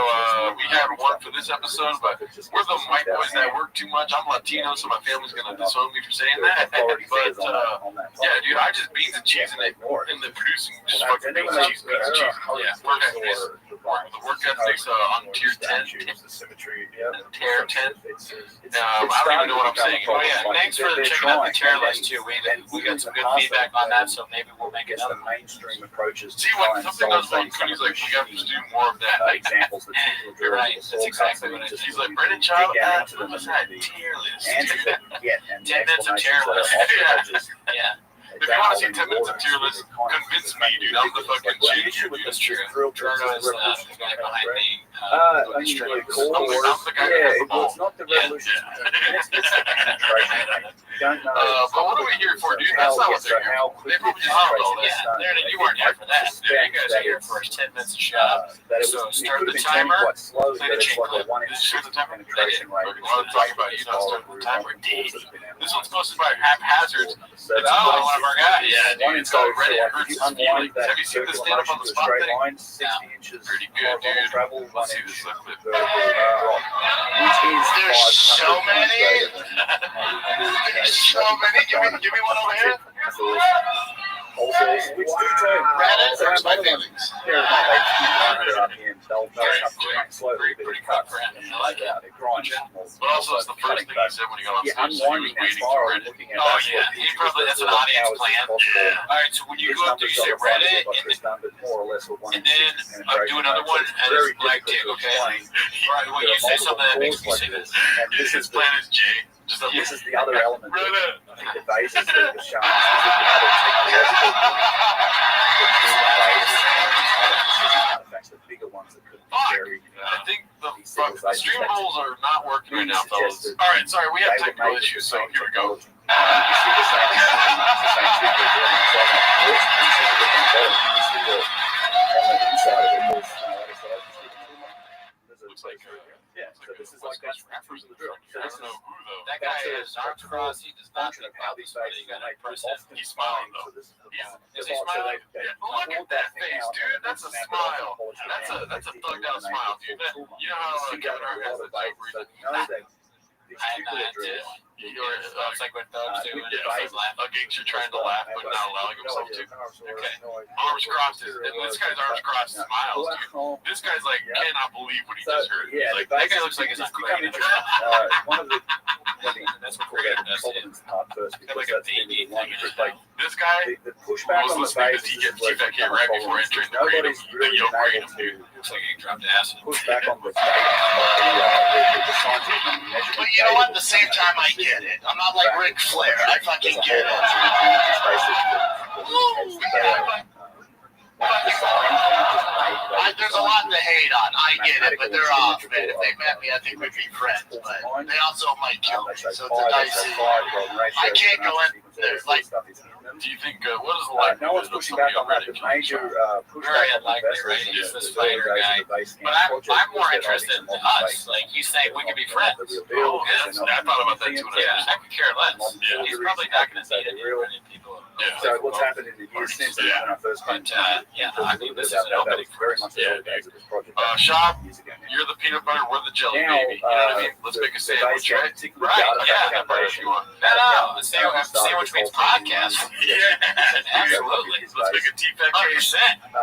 we had one for this episode, but we're the white boys that work too much. I'm Latino, so my family's going to disown me for saying that. But, yeah, dude, I just beans and cheese in the producing, just fucking beans and cheese. Yeah, work ethics. The work ethics on tier 10. Tier 10. I don't even know what I'm saying. Oh, yeah, thanks for checking out the tier list, too. We got some good feedback on that, so maybe we'll make another mainstream approaches. See, when something does one, he's like, we got to do more of that. Examples that you're right. That's exactly what it is. He's like, Brendan Child, what's that tier list? 10 minutes of tier list. Yeah. If you want to see 10 minutes of tier list, convince me, dude. I'm the fucking genius. That's true. Turno is the guy behind me. I'm the guy that has the ball. It's not the revolution. But what are we here for, dude? That's not what they're here for. They probably just love all this. You weren't here for that. You guys are here for 10 minutes of shop. So start the timer. Play the jingle. Start the timer. What I'm talking about, start the timer. This one's posted by Haphazard. It's one of our guys. Yeah, dude. It's called Reddit. Hurts his feelings. Have you seen this stand up on the spot thing? Yeah. Pretty good, dude. Let's see this clip. There's so many. So many. Give me one over here. Reddit hurts my feelings. Pretty cut for him. I like that. But also, that's the first thing he said when he got on stage. So he was waiting for Reddit. Oh, yeah. He probably has an audience plan. All right, so when you go up there, you say Reddit, and then I'm doing another one, and it's Black Dick, okay? All right, well, you say something that makes me say this. His plan is Jay. This is the other element. I think the basis of the show is the bigger ones that could be very. I think the stream rules are not working right now, fellas. All right, sorry, we have technical issues, so here we go. You see the same people doing on the inside of it. Looks like so this is like that's rappers in the drill. I don't know who though. That guy has arms crossed. He does not think how these faces got impressive. He's smiling though. Yeah. Is he smiling? Yeah. Look at that face, dude. That's a smile. That's a thugged out smile, dude. You know how Kevin Hart has the type where it's like what thugs do when you're trying to laugh but not allowing himself to. Okay. Arms crossed and this guy's arms crossed smiles, dude. This guy's like cannot believe what he just heard. He's like, that guy looks like he's not crying. That's what we're gonna do. Like a baby thing. This guy was listening to DJ TFK right before entering the Kratom. The Yo Kratom, dude. Looks like he dropped acid. Push back on the But you know what? At the same time, I get it. I'm not like Ric Flair. I fucking get it. There's a lot to hate on. I get it, but they're off, man. If they met me, I think we'd be friends. But they also might kill me, so it's a dicey. I can't go in there. Like, Do you think what is the likelihood No one's of pushing somebody back on that. already The killing major Trump? pushback on unlikely, investors right? in He's the this early fighter days guy. of the base But camp I'm project more was that interested in obviously modern us. base Like he's saying we could be they're not friends. the real deal, Oh, because yeah, they're I not thought about that too. museums, Yeah, I could care less. Yeah. He's probably not going to need any running people. Yeah. So what's happened in the years since then, when I first came But yeah, I mean, this is an that opening was very much the Yeah, early days of this project. Shop, Years ago now. you're the peanut butter, we're the jelly, Now, baby. You know what I mean? Let's make a sandwich, the right? basic Right, data yeah, Peanut butter if you want. No, sandwich means podcast. Absolutely. Let's make a T-Pack 100%.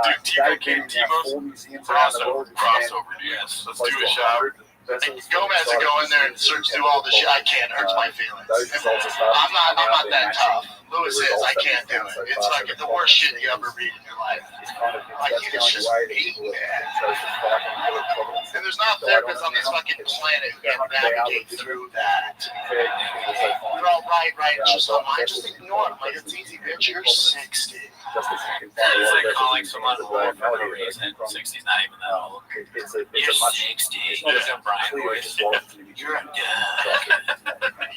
Dude, T-Pack they've been in T-Most now 4 museums around the world. crossover, dude. Yes. Let's do it, Shop. Gomez to go in there and search through all the shit. I can't. Hurts my feelings. Those results are starting I'm to come not out. that They're tough. matching Lewis the is. results I that can't do we've done so it. It's far. like the worst shit you ever read in your life. It's kind of Like, that's he the was only just way that eating people that. have chosen to fight on the Providence. And there's not therapists on this fucking planet who can navigate through that. Fair, people are so fine. They're all right. It's just on mine. Just ignore it. Like, it's easy, bitch. You're 60. Just as you can find a It's lot like of calling vessels someone in old the for no melody reason. from 60's not even that old. it's You're a much 60. it's not You're as Brian clear voice. as well as an image. You're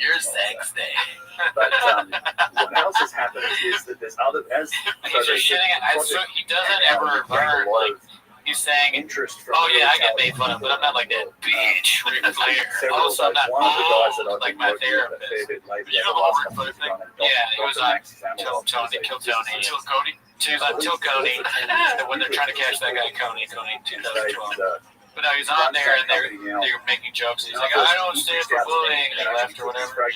You're 60. But what else has happened is that there's other as He's just shitting it. So he doesn't ever learn. Like he's saying, interest from "Oh yeah, I get made fun of, but I'm not like that bitch." Ric Flair. Also, I'm not one of the guys that old I've like been my working with a fair therapist. bit later. You know the whole Ric Flair thing? Yeah, he was on Kill Tony. Until Cody. He was on Till Coney when they're trying to catch that guy Coney 2012. But no, he's on there and they're making jokes. He's like, "I don't stand for bullying," and he left or whatever.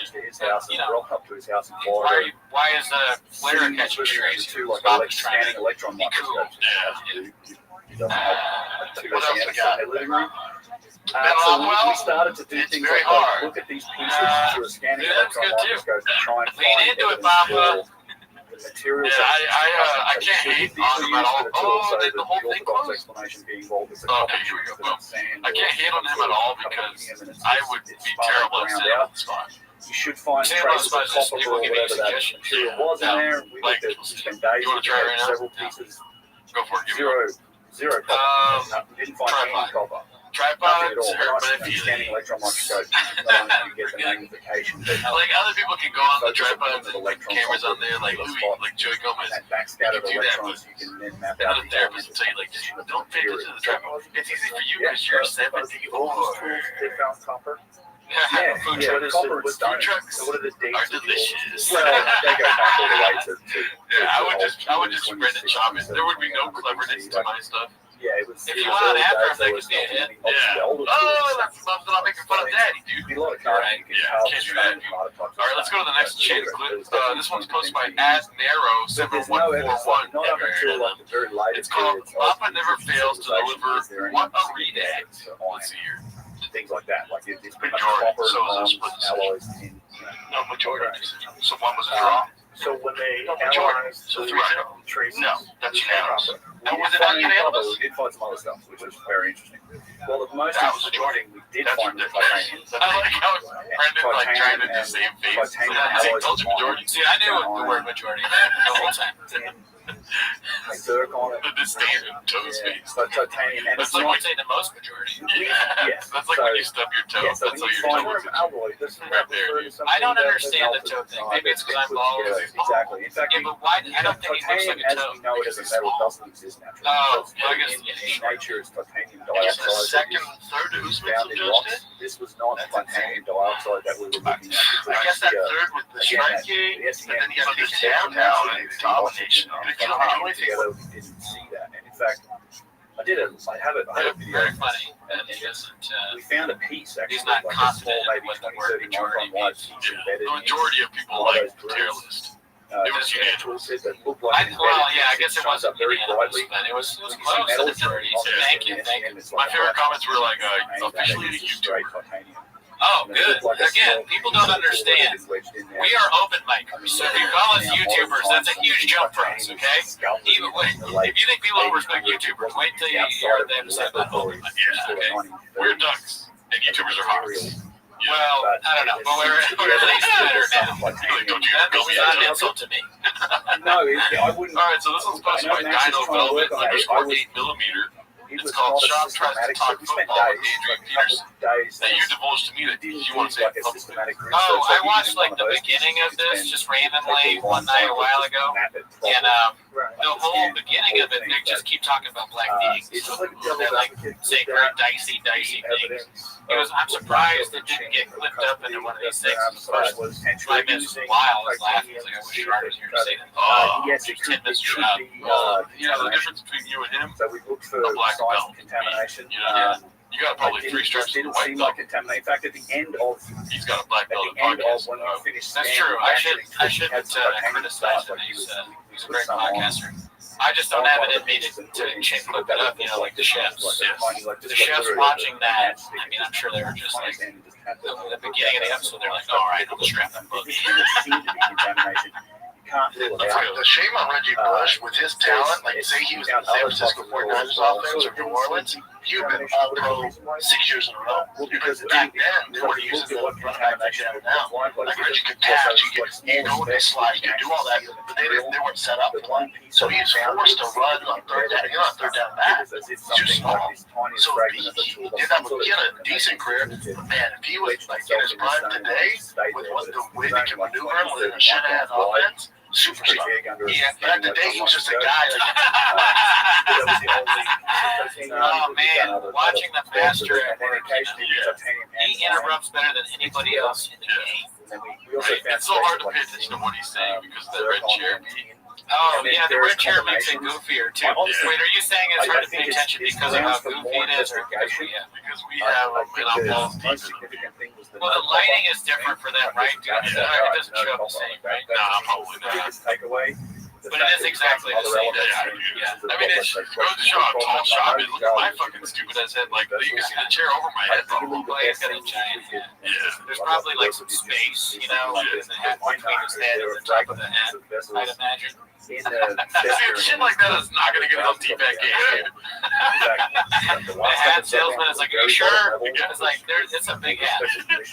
You know, up to his house in Florida. why is Flair catching strays? Two like Bob was trying scanning to electron be cool. microscopes. He doesn't have two What else we scanners got? in their living room. Been So on well? we started to do It's things very like hard. look at these pieces through a scanning Yeah, that's electron good too. microscope and try and Lean find into it, evidence Papa. for the materials. Yeah, that I can't hate on him at all. Oh, did the whole thing close? Explanation being involved with the Okay, here we go. Well, I can't hate on him at all because I would be terrible at standing on the spot. You should find Sam traces of Rose just copper people or give you whatever that suggestions. material was in Yeah. there. We Like, looked at spent days you wanna try it right now? several Yeah. pieces. Go for it. Give me one. Zero copper. We didn't find any tripod. copper. Nothing at Tripods all. hurt my Nice scanning feelings. electron microscope. Not only do you get the magnification, but Like other people can go on the tripods and put cameras on there, like like Joey Gomez. that backscattered You can do that, electrons you can then map Another out. therapist will tell you like, don't pay attention to the tripod. It's easy for you because you're 74. They found copper. Food trucks. copper and Food stone. trucks So what are the dates? are of the delicious. Well, they go back all the way to Yeah, I would just spread and chop it. There would be no cleverness to my stuff. Yeah, it was. If it you was went on early After days, Effects, there it was could be a hit. nothing. Obviously, the older Oh, tools, that's not making fun of daddy, dude. it'd be a lot of You're carbon. right. You can Yeah, tell can't do stone that. and artifacts All right, let's go to the next chain clip. This one's posted by AdNarrow But there's no evidence, 7141. not up until like the very latest It's called periods of Papa Never Fails to Deliver is there any What a significant Redact. evidence for Let's iron? see here. Things like that. Like it's pretty much Majority. copper, So is this bronze, split alloys, in. No, majority. So one was a draw. So when they No, majority. analyzed So the three traces, No, that's unanimous. We And did was it find unanimous? copper, we did find some other stuff, which was very interesting. Well, the most That was interesting thing we did That's find was ridiculous. titanium. I like how Brendan like trying to do same face. Titanium I alloys told you of majority. See, I knew the word majority the whole time. Zircon, The disdain in Toe's face. so titanium, and That's it's like not. when say the most majority. Yes, That's like so- when you stub your toe. Yeah, so That's when how you your find toe looks at you. alloy, this is Right there, dude. I don't understand the toe thing. Maybe it's because I'm bald. Exactly. In fact, Yeah, but why? I don't think he looks like titanium, a as toe. we know it as a metal, doesn't exist naturally. Oh, So well, I guess, in yeah. nature, it's titanium I guess the dioxide. second, third who's Found in rocks. This was not titanium dioxide that we were looking at. I guess that third with the striking, and then you have the downtown and the domination. But if you don't do anything, together, we didn't see that. And in fact, I have a video. Very funny that he doesn't. We found a piece actually, He's not like a small, confident maybe with the 20, word 30 majority micron wide means. piece embedded the in majority of people one of like those the tier drills. list. It was unanimous. That looked like Well, yeah, I guess it shows wasn't up very unanimous, brightly. but it was You see close to metal the majority. not just Thank in you, the thank SEM, you. it's My like favorite a- comments were like, and officially that the is straight titanium. Oh, And it good. looked like a Again, small people piece don't of understand. wood wedged in there. We are open micers, so if you call us YouTubers, that's a huge jump for us, okay? Even if you think people don't respect YouTubers, wait till you hear them say about open micers, okay? we're ducks, and YouTubers are hawks. Well, I don't know, but we're at least better now. Like, don't you That go was me not an out. insult to me. No, I wouldn't. All right, so this one's posted by I know Max is Dino trying to work Velvet on it. I _8 was- millimeter. It's called Sean Tries to Talk Football with Adrian Peterson. That you divulged to me that you want to say publicly. I watched like the beginning of this just randomly one night a while ago, and the whole beginning of it, they just keep talking about black beings. They're like saying very dicey things. I'm surprised it didn't get clipped up into one of these things. The first 5 minutes of a while, I was laughing. I was like, I wish Gerard was here to say that. Yes, it 10 minutes should out. be. You know the difference between you and him? So we looked for A black signs belt. of contamination. You got probably 3 stripes in Didn't the white seem belt. like contamination. In fact, at the end of He's got a black belt in when podcast. we finished, That's true. I shouldn't criticize him. He's a great podcaster. I just don't have it in me to chin clip it up, like the chefs. The chefs watching that, I mean, I'm sure they were just like, at the beginning of the episode, they're like, all right, I'm going to strap that book. It didn't seem to be contamination. You can't rule it out. The shame on Reggie Bush with his talent, like say he was in the San Francisco 49ers offense or New Orleans, he would have been all pro 6 years in a row. Because back then, they were using the running back like they have now. Like Reggie could catch, you know, they slide, you could do all that, but they weren't set up. So he was forced to run on third down. You're on third down back. It's too small. So he did have a decent career. But man, if he was like in his prime today, with the way they can maneuver him with a shit-ass offense, superstar. Yeah, back in the day, he was just a guy. Oh man, watching the pastor, he interrupts better than anybody else in the game. It's so hard to pay attention to what he's saying because of that red chair. Oh yeah, the red chair makes it goofier too. Wait, are you saying it's hard to pay attention because of how goofy it is, or because we have been on balls deep? Well, the lighting is different for them, right? Dude, it doesn't show up the same, right? No, probably not. But it is exactly the same. Yeah. I mean, it goes to show how tall shot is. Look at my fucking stupid ass head. Like, you can see the chair over my head. Well, he's got a giant head. There's probably like some space, in the hat between his head and the top of the hat, I'd imagine. See, shit like that is not going to get on T-Back game. The hat salesman is like, are you sure? It's like, it's a big hat.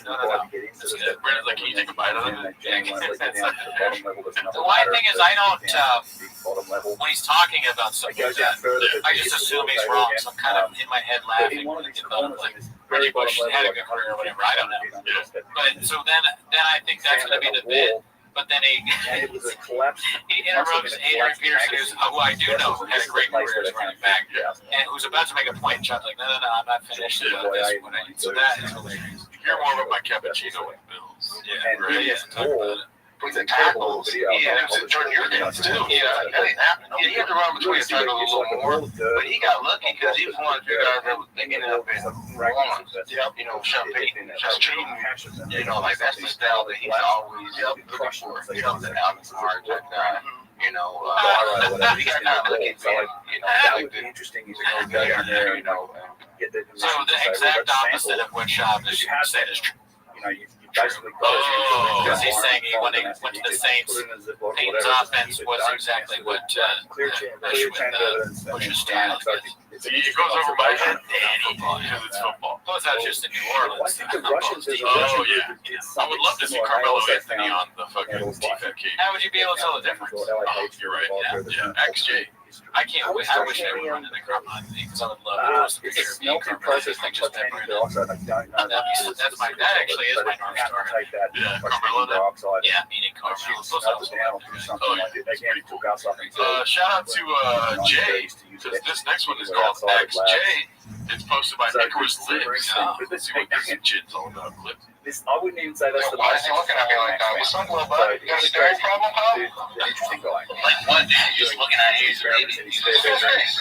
No. Brandon's like, can you take a bite of it? The one thing is, I don't, when he's talking about something like that, I just assume he's wrong, so I'm kind of in my head laughing. Like, Reggie Bush had a good career or whatever, I don't know. But so then I think that's going to be the bit. But then he interrupts Adrian Peterson, who I do know had a great career as running back, and who's about to make a point. And John's like, no, I'm not finished about this. So that is hilarious. You're more about my cappuccino and Bills. Yeah, right. Yeah, talk about it. With the tackles, and it was Jordan Jurgens too. That ain't happening. Yeah, he had to run between the tackles a little more, but he got lucky because he was one of the guys that was thinking up in ones. Sean Payton, just cheating. Like that's the style that he's always looking for. Something out hard. He got not looking for that would be interesting. You go down there, So the exact opposite of what Shab is saying is true. You basically because he's saying when he went to the Saints, Payton's offense was exactly what Bush's style is. It goes over my head because it's football. Plus, that was just in New Orleans. Oh, yeah. I would love to see Carmelo Anthony on the fucking T-Fat Cake. How would you be able to tell the difference? Oh, you're right. Yeah. XJ. I can't wait. I wish they would run into Carmelo Anthony because I would love to post a picture of me and Carmelo Anthony just that actually is my North Star. Yeah, Carmelo. Yeah, meaning Carmelo. Shout out to Jay, because this next one is called XJ. It's posted by Nicholas Lives. Let's see what this shit's all about. I wouldn't even say that's the why most is he looking at me like that? What's up, little bud? You got a scary problem, pal? interesting guy. Like what, dude? You're just looking at you. He's his face.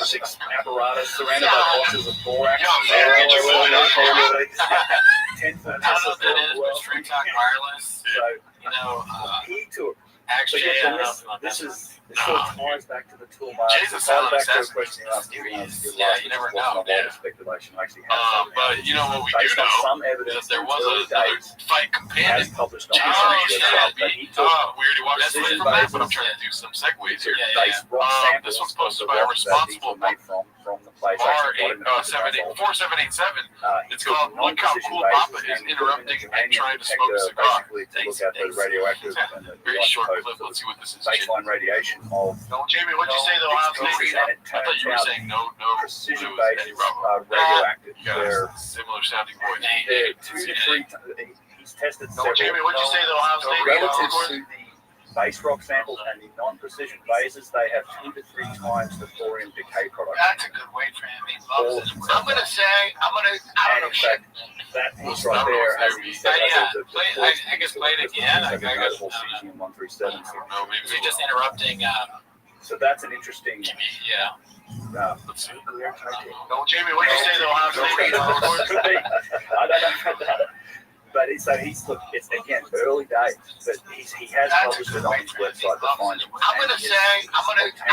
Six apparatus surrounded by boxes of borax. Yo, man, get your phone up. 10 foot. I don't know what that is, but Street Talk Wireless, He took. actually, I don't know if This sort of ties back to the toolbar. Jason Salad assassin. Yeah, you never know. Speculation actually but you know what we do know? Some evidence There was another fight companion. published on We already watched this from that, but I'm trying to do some segues here. This one's posted by a responsible made from the place. R4787. It's called Look How Cool Papa Is Interrupting and Trying to Smoke a Cigar. Basically, to look at the radioactive and the Very short clip. Let's see what this is. baseline radiation of No, Jamie, what'd you say the Ohio State? and it I thought turns you were out saying no, precision-based Eddie Bravo. radioactive. Yeah, They're similar sounding voice. 2 to 3 times. He's tested No, several Jamie, what'd you say the Ohio State? relative to the base rock samples and the non-precision phases. They have 2 to 3 times the thorium decay product. That's a good weight for him. He loves it. I'm gonna say, I don't And know in shit. fact, that piece right there has the I guess play it again. I guess notable cesium-137. I don't know, maybe is he just interrupting? So that's an interesting. Yeah. Let's see. No, Jamie, what'd you say the Ohio State? Could be. I don't know about that. But it's again early days, but he has published it on his website to find it. I'm gonna say, I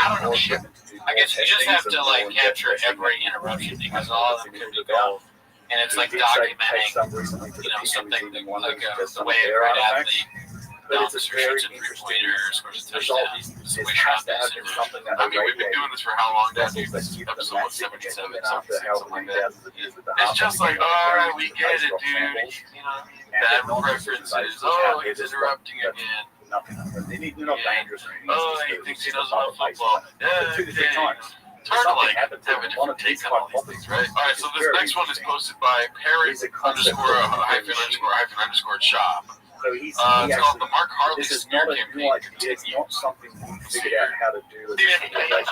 don't know shit. I guess you just have to like capture every interruption because all of them could be gold, and it's like documenting, something like the way it right out the But it's a very interesting result. It has to have been something that I mean, we've been doing this for how long now? Dude? This is keep them episode massive 77, again, after 76, how something many like that. thousands of years with the It's just like, alright, we get it, dude. You know, bad references. Oh, he's interrupting again. Nothing. They're not dangerous or anything. Oh, he thinks he knows about football. Yeah, 2 to 3 times. It's hard to like have a different take on all these things, right? Alright, so this next one is posted by parent underscore shop. So he's It's called the Mark Harley this is smear not a new campaign. idea. It's not something we figured out how to do. There was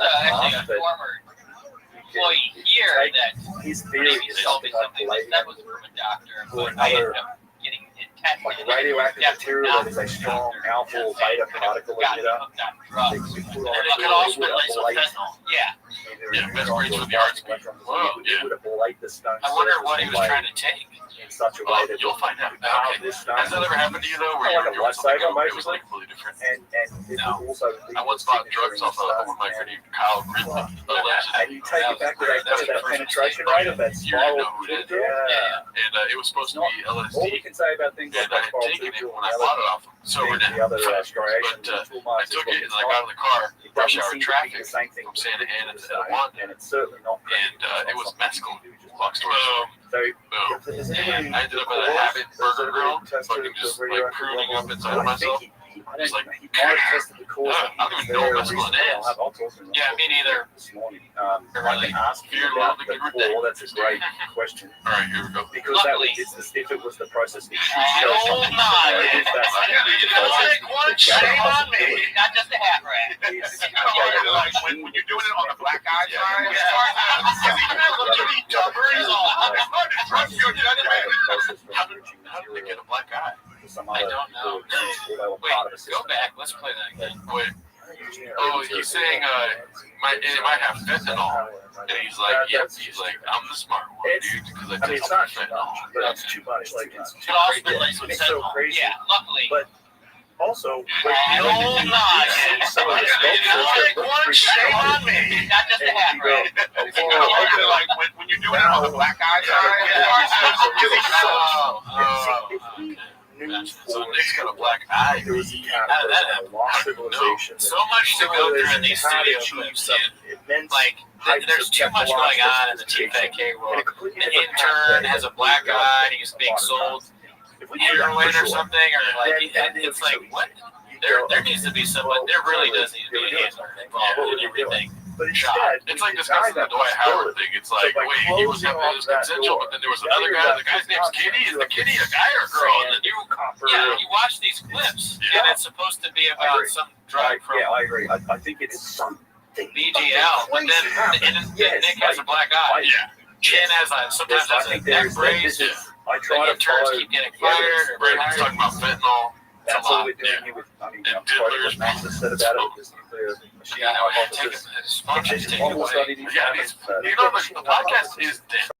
actually a former employee here that his theory maybe is told me something something like that was from a doctor, or but I ended another up getting attached like to radioactive material that is a strong alpha or beta particle emitter. They drugs. could put on And it could also be like some fentanyl. Yeah. Yeah, best grades for the arts. Whoa, yeah. Would ablate the stone I wonder what he was trying to take. in such a way that You'll find out. okay. This stone Has that ever happened to you though, where Like you a were doing something lifesaver, and it was like completely different? and it No. would also I once bought drugs off of one of my friend Kyle Ridley. and you take it back to that penetration rate of that You already spiral. know who it is. Yeah. And it was supposed to be All we LSD. can say about things And like I that had spiral taken it two when I bought it off him. Sober the now. other striation, But I took it and I got in the car, it rush doesn't hour seem to be traffic the same thing from Santa Ana to side, Wanda. and it's certainly not. And it was mescaline. Long story short. So Boom. And I ended up at a Habit Burger Grill, fucking just like pruning up inside of myself. Just like, he might have tested the cause. I don't even know what mescaline is. I'll talk to him. Yeah, me neither. This morning. Really? I can ask you Fear about loving the your core. That's a great question. Alright, here we go. Because that Luckily- was, if it was the process, it should Oh, show something. my. If that's the Like one shame on me. Not just a hat rack. Like when you're doing it on the black eye side, it's hard to look at each other. He's all, I'm going to trust your judgment. How did they get a black eye? I don't know. Wait, go back. Let's play that again. Wait. Oh, he's saying it might have fentanyl. And he's like, yep. He's like, I'm the smart one, dude, because I I mean, it's tested not for fentanyl. too much, but it's too much. Like, it's too Could also crazy. be laced with It's so fentanyl. crazy. Yeah, luckily. But also, Oh, my. some of the Like one shame on me. Not just a hat rack. Like when you're doing it on the black eye side, it's hard to So Nick's got a black eye. there was a How did that happen? lost civilization. So much to go through in these studio clips, dude. Like, there's too much going on in the TFK world. An intern has a black eye and he's being sold heroin or something, or like, it's like, what? There needs to be someone, there really does need to be a handler involved in everything. But Shot. instead, It's like discussing the Dwight Howard thing. It's like, wait, he was consensual, but then there was another guy. The guy's name's Kitty. Is the Kitty a guy or a girl? And then You watch these clips, and it's supposed to be about some drug from I agree. I think it's something. BGL, but then Nick has a black eye. Yeah. Chin has sometimes I has a think neck brace. I The try to interns follow. keep getting fired. Or Brandon's talking about fentanyl. That's a lot. all we're doing here with. I mean, And I'm sorry diddlers. what Max has said about it. This nuclear machine Yeah, I take it. hypothesis. It's fun to take it Almost away. not even- Yeah, you know, the podcast is dead.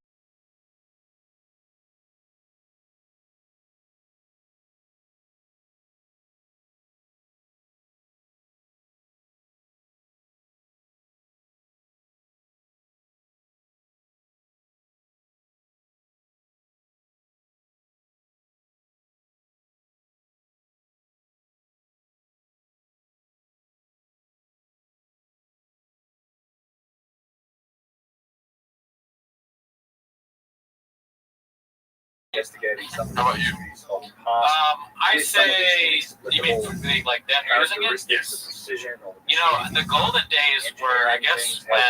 investigating some of the How about you? mysteries of the past. I say, you mean like them using it? Characteristics of precision or You know, the golden days were, I guess, when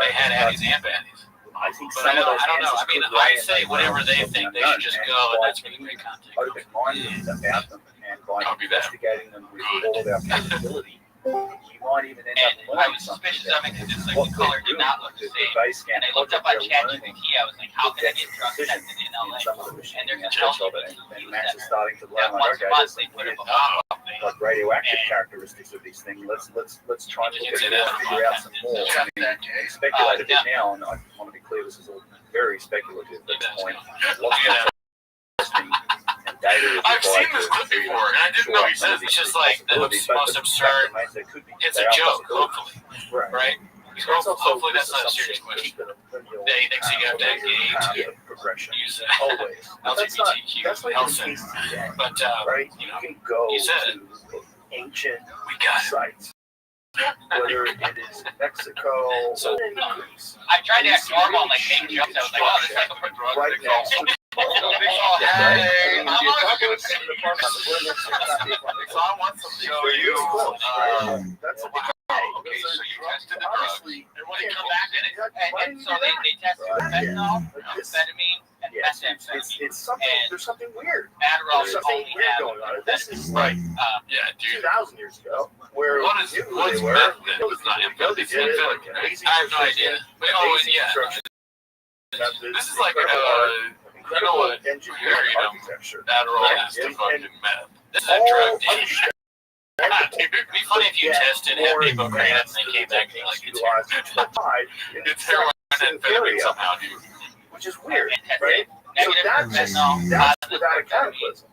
they had Addies and Baddies. I think But some I of those don't know. I answers mean, could lie I in say those whatever realms they of the think they unknown, should just and go, and by that's when you being make contact. open-minded about them and by Copy that. investigating them with all of our capability, you might even end up And I learning was something suspicious of about it because it's like what the color they're did not doing, look the because same. base camp And I looked up on ChatGPT. I was like, how can I get drug tested in LA? some of the And there's a machines health of it, center and Max is starting to learn that like, once a okay, month there's they some put weird up a pop-up thing. like radioactive And- characteristics of these things. Let's try and Did look you at say it that? and figure out some more. I mean, speculate a bit now, and I want to be clear, this is all very speculative at this point. Lots of testing and data is I've seen required this to clip before, and I didn't know he says It's just like the possibilities, but most the absurd. fact remains there could be- It's they a are joke, possibilities. hopefully, right? Hopefully that's not a serious question. They think so you have to engage, progression. use Always. That's not LGBTQ the health case center. today, But, right? you You know, can go you said it. to ancient we got it. sites, whether it is Mexico So- or Greece. I tried to act normal and like make jokes. I was like, oh, this is like a drug. Right now, Hey, I'm I'm not not going gonna to say the park on the limits. So I want to show you. That's a Okay, so you tested the drug. honestly, And when they come back in it, and so they test you with fentanyl, amphetamine, and yes, methamphetamine. it's something. And There's something weird. Adderall There's is something only weird have going on. This is like Yeah, dude. 2,000 years ago, where What's they meth were. then? It's not They it's did it, like, amphetamine. amazing I have no idea. But, oh, amazing yeah. construction methods, This is like incredible you know what? engineering Very, architecture. Adderall Yeah. is the fucking meth. This is a drug, dude. understand It'd be funny if you tested more had people create it and they came back and techniques like it's utilized to provide It's heroin and amphetamine somehow, dude. which is weird, And tested right? So negative for that's fentanyl, that's positive without for a cataclysm.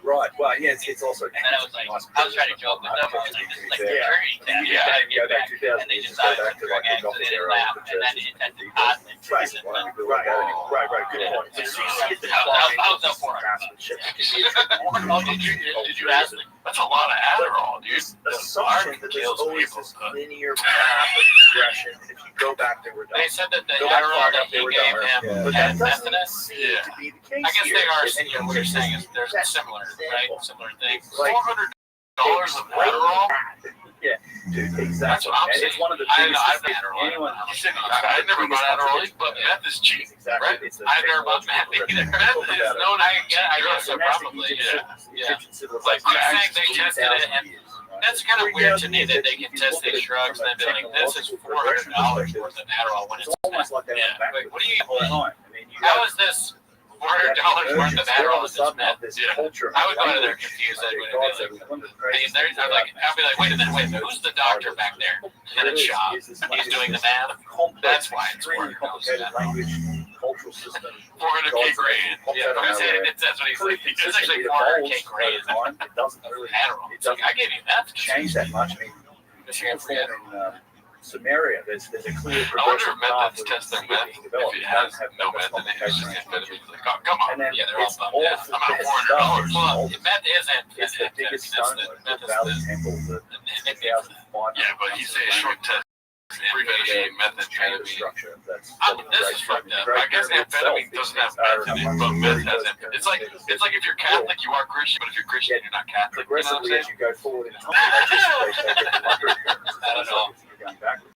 Right. Well, yeah, it's also. And then I was like, I was trying to joke with them. I was like, this is like a journey test. Yeah. Trying to get back. And they decided to drug addicts, so they didn't laugh. And then it tested positive. Right. Good point. So you see it How's that for? craftsmanship. Oh, did you ask me? That's a lot of Adderall, dude. Assumption that there's Kills always people, this huh? linear path of progression. And if you go back, they were done. They said that the Go back Adderall far that enough, they you were gave done. him But had that doesn't methadone. seem Yeah. to be the case I guess here. they are. And You know, what you're saying is there's similar, right? Similar things. Like, $400 of Adderall? Yeah, dude, That's exactly. what I'm And saying. it's one of the I biggest. I've had Adderall. Anyone, You said I never bought Adderall, but meth is cheap, exactly. right? It's a I've never bought meth technological either. Meth Talk is about it. known I guess so, And that's the probably, Egyptian- yeah. Egyptian civilization. Like, you're saying Actually, they tested it 2,000 and years, right? That's kind of weird to me that they can test these drugs and then be like, this is $400 worth of Adderall when It's it's almost like they yeah. went back Like, what do you? all the time. I mean, you How have- is this $400 you have worth of emergence all Adderall of a is sudden meth? of this Yeah. culture. I would go to there language. confused. I I'd think be God's like, one of the I'd craziest be things like, wait a minute, who's the doctor back there in a shop? He's doing the math. That's why it's extremely $400. complicated language, cultural system. 400K grade. Yeah, but I said that's what he's like. It's actually 400K grade. It doesn't really Adderall. It It's like, doesn't I gave you meth. change that much. I mean, Just here for you. in Samaria, there's a clear I wonder progression if path methods with test their being meth. developed. If it You has don't have no that meth in it, it's just complication. amphetamine. Like, oh, come on. And then Yeah, they're all it's bummed all out. the I'm out best $400. stuff. Well, meth isn't. It's the biggest That's stone, the the meth is Valley the. Temple, the it- 2,500 Yeah, but he said a short test. Amphetamine, methamphetamine. structure. That's This is fucked up. I guess amphetamine doesn't have meth in it, but meth has amphetamine. It's like if you're Catholic, you are Christian, but if you're Christian, you're not Catholic. You know what I'm progressively saying? as you go forward in time, they get micro I don't know. you're going backwards.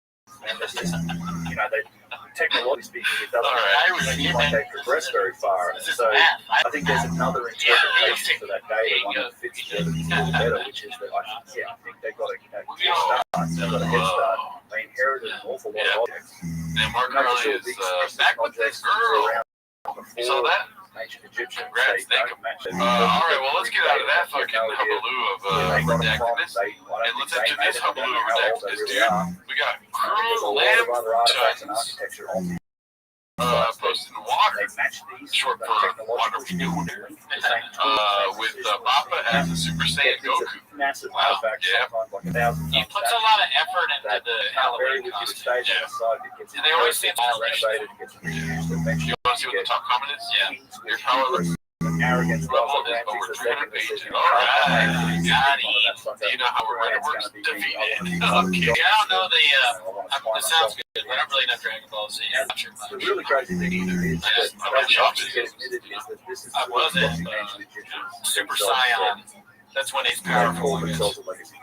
And that's just, they technologically speaking, it doesn't All right. seem like they progress very far. This is So math. I think there's another interpretation for that data, one that fits together a little better, which is that I think they've got a head start. They've got a head start. They inherited an awful lot of objects. And Mark I'm not Harley sure is the expressive back with this objects that were girl. around You saw before that? ancient Egyptians. Congrats, They thank don't match it. All right, well, let's get out of that fucking hubaloo of redactedness. And let's enter this hubaloo of redactedness, dude. We got cruel lamb tons posted in water. Short for water fuel. With Mappa as a Super Saiyan Goku. Massive Wow, artifact, yeah. sometimes like 1,000 He tons puts a back. lot of effort into That the very Halloween liquid costume. stage Yeah. inside that gets And they always say it's renovated, it gets reused, eventually You want to see what the top comment is? kings You're with powerless. hubris arrogance. Level is over 300 pages. All right, got it. Do you know how it works? Defeated. Okay. Yeah, I don't know the. It sounds good, but I don't really know Dragon Ball Z. I'm not sure much. The really crazy thing either is that I'm not shocked. this is I was in Super Saiyan. That's when he's powerful. I guess. All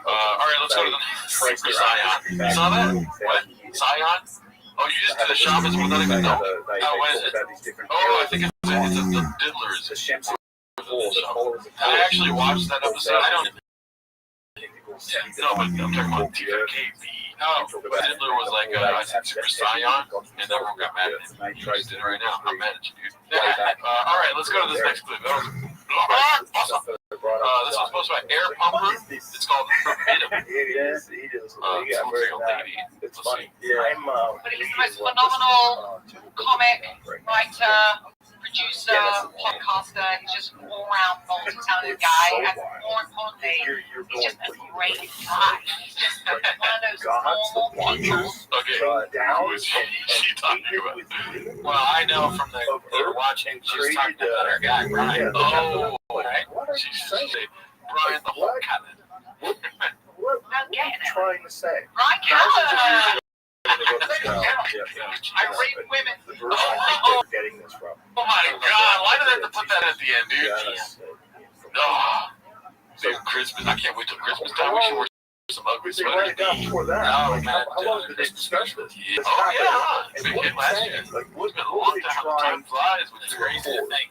right, let's go to the Super Saiyan. You saw that? What? Saiyan? Oh, you just did the shamanism without even knowing? Oh, what is it? Oh, I think it's the Diddlers. The Shem's I actually watched that episode. I don't. No, but I'm talking about TKB. Oh, Diddler was like, I said Super Saiyan, and everyone got mad at him. You just did it right now. I'm mad at you, dude. All right, let's go to this next clip. Awesome. This was posted by Air Pumper. It's called Forbidden. Yes, he does. It's funny. But he's the most phenomenal comic, writer, producer, podcaster. He's just an all-round multi-talented guy. And more importantly, he's just a great guy. He's just one of those normal people. Okay, who is she talking about? Well, I know from the they were watching, she's talking about her guy, Brian. Oh, right. She's saying Brian the whole cannon. What are you trying to say? Brian Callen! I rape women. The version I think they're getting this from. Oh my God! Why did they have to put that at the end, dude? Oh, dude, Christmas! I can't wait till Christmas time. We should wear some ugly They write it sweaters. down before that. No, Like, man. how long did they discuss this? Oh yeah, And big what hit last year. like, It's what been a are long they time. trying Time flies, which is crazy to think.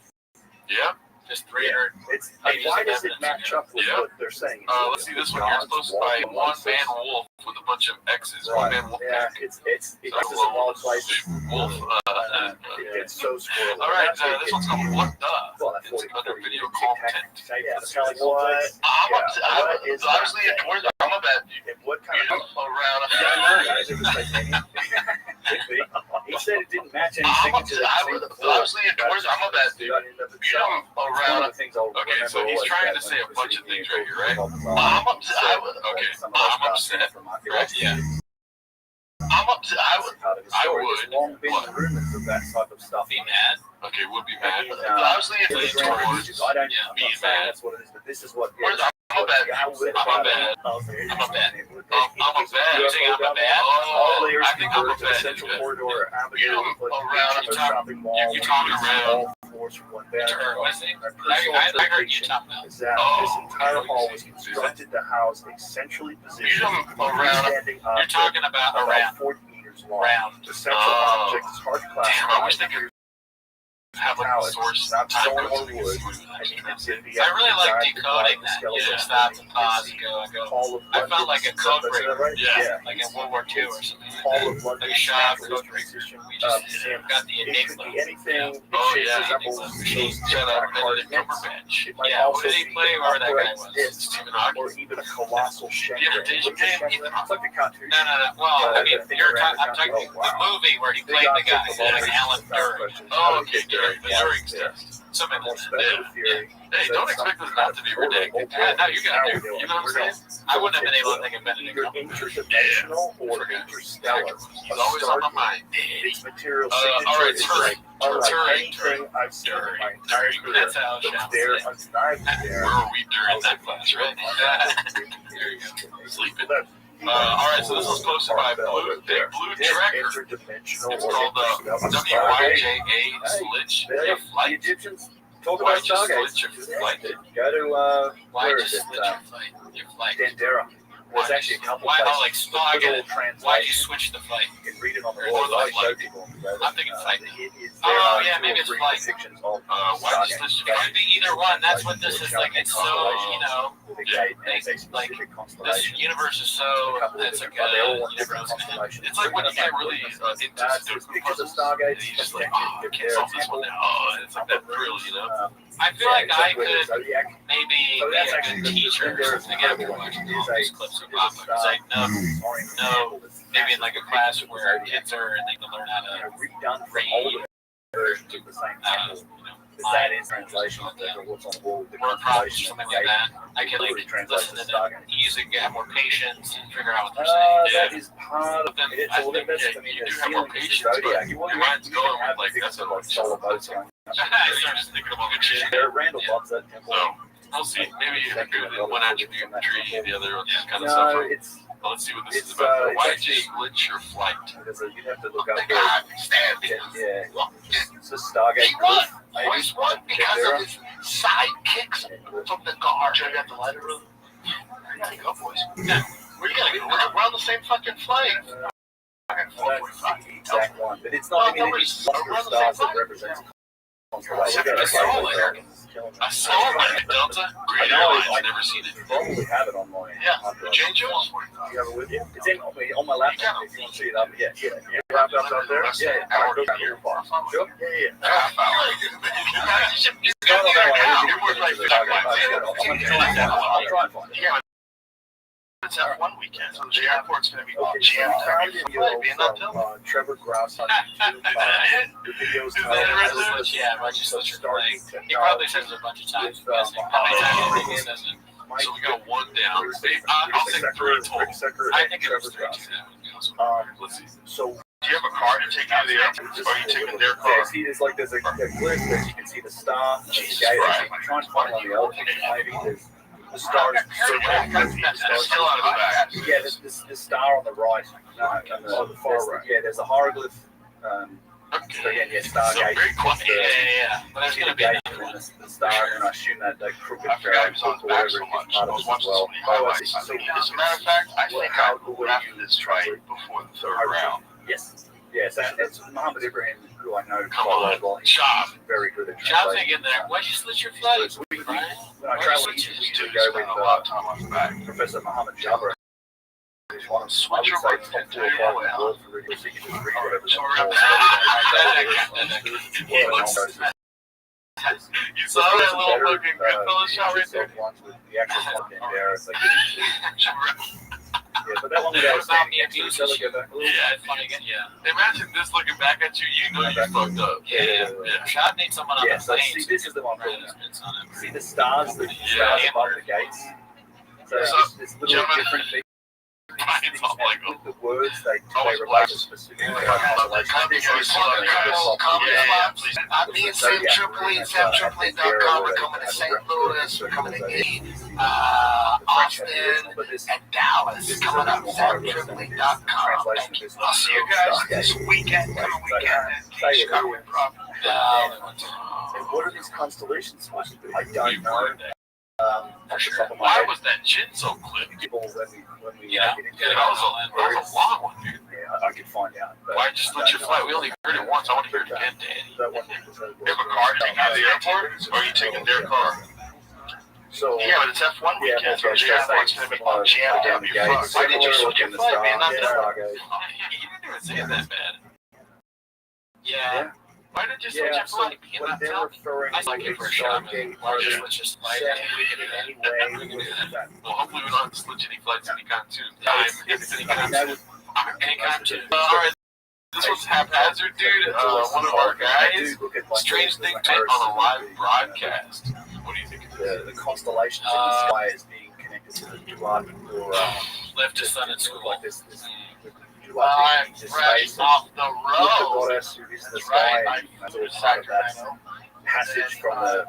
Yeah. Just 300. It's like, why does it match up with what they're saying? Let's see this one here. It's posted by One Man Wolf with a bunch of X's. One Man Wolf. Yeah, it's So, just a long place. Wolf. It's so squirrely. All right, this one's called What The? Well, It's under video content. Yeah, it's kind of like what? What is Obviously, I'm a bad dude. What kind of Around. He said it didn't match anything. Obviously, indoors, I'm a bad dude. You know, around. Okay, so he's trying to say a bunch of things right here, right? I'm upset. Okay, I'm upset. Right? Yeah. I'm upset. I would. Long been What? rumors of that type of stuff. Be mad. Okay, would be mad. Obviously, I don't. I'm not saying being mad. that's what it is, but this is what. I'm a bad dude. I'm a bad. I'm a bad. I'm a bad. You think I'm a bad? All layers I think I'm a converge to the bad. central corridor. You know, around. You're talking around. Floors from one What's bedroom. it? My personal I heard you prediction talking about. is that this entire hall was constructed to house a centrally positioned, standing You're object talking about about around. 40 meters long. Round. The central object is hard to Damn, I wish they classify. could have like a source. Not Time stone code or so we can wood. see what it is. I really like decoding that. You just stop and pause and go. I felt like a code breaker. Yeah. Like in World War II or something Hall like of that. London Like a shop is code breaker. position. We just got the It could enigma. be anything. Oh It yeah, resembles machine those shut up, hard Benedict Cumberbatch. It might Yeah, also who did he be play? an Where that guy upright was? disc, Stephen or Hawking. even a colossal shank. You ever did your game? It's like a cartoon. No. Well, I mean, I'm talking the movie where he played the guy, like Alan Turing. Oh, okay, Turing. The Yeah. Turing test. Something like that. Special theory. Hey, don't expect this not to be redacted. Yeah, no, you got to. You know what I'm saying? I wouldn't have been able to think of Benedict Either Cumberbatch. interdimensional or interstellar. He's always on my mind. Its material All right, signature is like unlike Turing. anything I've seen in my entire career. That's how it But they're sounds. undeniably there. Where were we during that class, right? There you go. Sleeping. All right, so this was posted by Big Blue Tracker. Interdimensional It's or called interstellar. WYJA Slitch The Flight. Egyptians talk Why about just stargates. split your flight? Go to Why where just is it? split your flight? Your flight. Dendera. There's actually a couple Why? Oh, like places. oh, I get it. Why'd you Translation. switch the flight? You can read it on the Or wall. the I show flight. people. I'm thinking flight. Oh yeah, maybe it's flight. Why just split your It flight? could be either one. That's what this is like. It's so, like this universe is so. It's like you never know what's gonna happen. It's like when you get really into stupid pictures of puzzles, stargates. and you just like, oh, I can't solve this one now. Oh, it's like that thrill, you know? I feel like I could Zodiac. maybe So be that's a actually good teacher or something after watching all these clips of Papa, because I know maybe in like a class where kids are and they can learn how to redone from read, older versions of the same temple. That is translation of what's on the wall. The word problems, translation something of like the that. I can like translation listen to of them Stargate. music, have more patience, and figure out what they're saying. That is part of Then it. I Well, think that's, you I mean, do the have more feeling is patience, Zodiac. but You want your mind's to going have with like, things that's like what solar boats going I started just thinking about good shit. Randall loves that temple. So we'll see. Maybe you agree with one attribute tree, the other one just kind of No, suffer. it's Well, let's see what this is about. Why did you split your flight? because you'd have to look up The guy stand the it's the Stargate. He won. Maybe. Royce won because of his sidekicks from the guard. Check out the lighter room. Where you gotta go, boys? Yeah. Where you gotta go? We're on the same fucking flight. That's the exact one, but it's not. I mean, it's lots of stars that represents. I saw it in Delta. Great Airlines. Never seen it. Probably have it on my. Change yours? You have it with you? It's on my laptop. If you want to see it up, yeah. Laptop's up there. Yeah. Sure. I'll try and find it. It's F1 weekend, so the airport's going to be Okay, jammed up. being from Trevor Grouse on YouTube. The videos. Is that a resolution? Yeah, legislature playing. He probably says it a bunch of times. How many times he says it? So we got one down. I'll say 3 total. I think it was 3 too. Let's see. So, Do you have a car to take you to the airport? Or are you taking their car? yeah, see, there's like there's a cliff that you can see the star. Jesus The gate. Christ. I'm trying to find one of the other things. Maybe there's the stars. That's still out of the back. Yeah, there's the star on the right. On the far right. Yeah, there's a hieroglyph. So again, yeah, So Stargate. very quiet. Yeah. But there's going to be Gate another one. and the star, and I assume that they crooked I forgot he was on his back so much. I was watching so many highlights. As a matter of fact, I think I will wrap this right before the third round. Yes. Yes, that's Muhammad Ibrahim, who I know Come quite on, well. He's Chop. very good at Chop's translating. in there. Why'd you split your flight? When I travel to go with A lot of time on his back. Professor Muhammad Jabbar, who's one of Switch your top right 4 or 5 in the world for radio, so you can just read whatever's on You saw that little fucking Goodfellas shot right there? The actual content there, it's like, yeah, but that one without About me, standing if you next to each other, go back a little. Yeah, Funny again, yeah. imagine this looking back at you. You know you fucked up. Yeah. Chop needs someone on Yeah, the so plane. see, this is the one I'm Right, talking about. it's on it. See the stars, the stars above the gates. So it's little Gentlemen. different things. It's all like, oh, The words they Always relate to specific I'm being Sam Tripoli, SamTripoli.com. We're coming to St. Louis. We're coming to Austin and Dallas. Coming up, SamTripoli.com. I'll see you guys this weekend. Chicago Improv. And what are these constellations supposed to be? I don't know. Off the top of my why head, was that chin so clipped? people when we Yeah. get into That was a long one, dude. yeah, I could find out. But Why just let your flight? We only heard it once. I want to hear it again, Danny. that one, You have a car to take you to the airport? Or are you taking their car? so Yeah, but it's F1 weekend, so the airport's going to be jammed up. You're fucked. Why did you switch your flight, man? Not that. You didn't even say it that bad. Yeah. Why did you switch yeah, your so flight? when they're referring I like it for a shot. Why don't you switch your flight? we can in any way that Well, hopefully we don't have to switch any flights anytime soon. Time, if any time that soon. would Anytime to. All right, this was haphazard, dude. One of our guys. Strange thing on a live broadcast. What do you think? the constellations in the sky as being connected to the Duat or Left his son in school. like this I'm Duat into fresh space. off the With the road. goddess who is the That's sky, right. and that's all part of that passage from the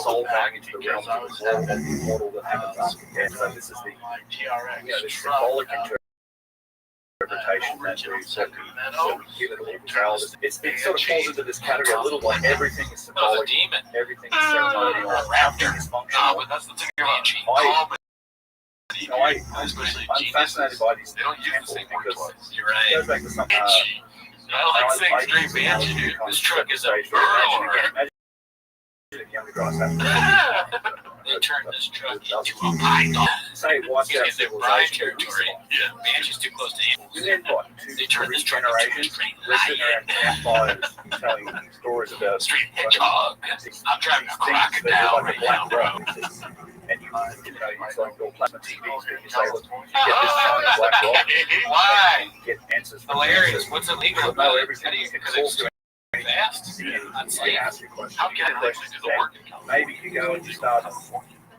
soul going into the realm of the world and the immortal that happens after death. So this is the My TRX the truck. symbolic interpretation that we give it all the child. It sort of falls into this category a little like everything is Oh, the symbolic, demon. everything is ceremonial, everything is No, functional. but that's the thing Being about cheap. especially I'm geniuses. fascinated by these They don't use the temples same word because twice. You're it right. goes back to something. I like saying straight banshee, dude. This truck is a Imagine if younger guys have They turned this truck into a python. say it wipes out He's in Brian civilization. territory. Yeah. Banshee's too close to him. Within what, two, They turned three this truck into a generations, train. we're sitting around campfires telling stories about Street hedgehog. I'm driving a crocodile right now, bro. and you know, it's like your plasma TVs, but you say, look, you get this kind of black rock, Why? you get answers from Hilarious. answers. What's illegal You'll about know it? everything. You can Because talk it's to fast. anything. That's They like, ask you questions. How You can get I actually questions do the work? maybe you go and you start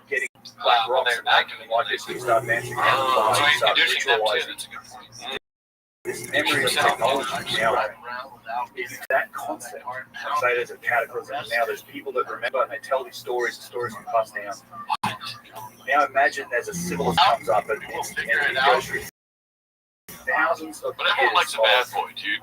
getting well, black rocks they're and not acting like this, you start dancing around Oh, the so fire, you he's start conditioning them too. ritualizing That's a good point. this memory of technology now is that concept. I say there's a cataclysm now. There's people that remember and they tell these stories. The stories can pass down. Now imagine there's a syllabus comes up and it goes through thousands of But everyone likes a bad boy, dude.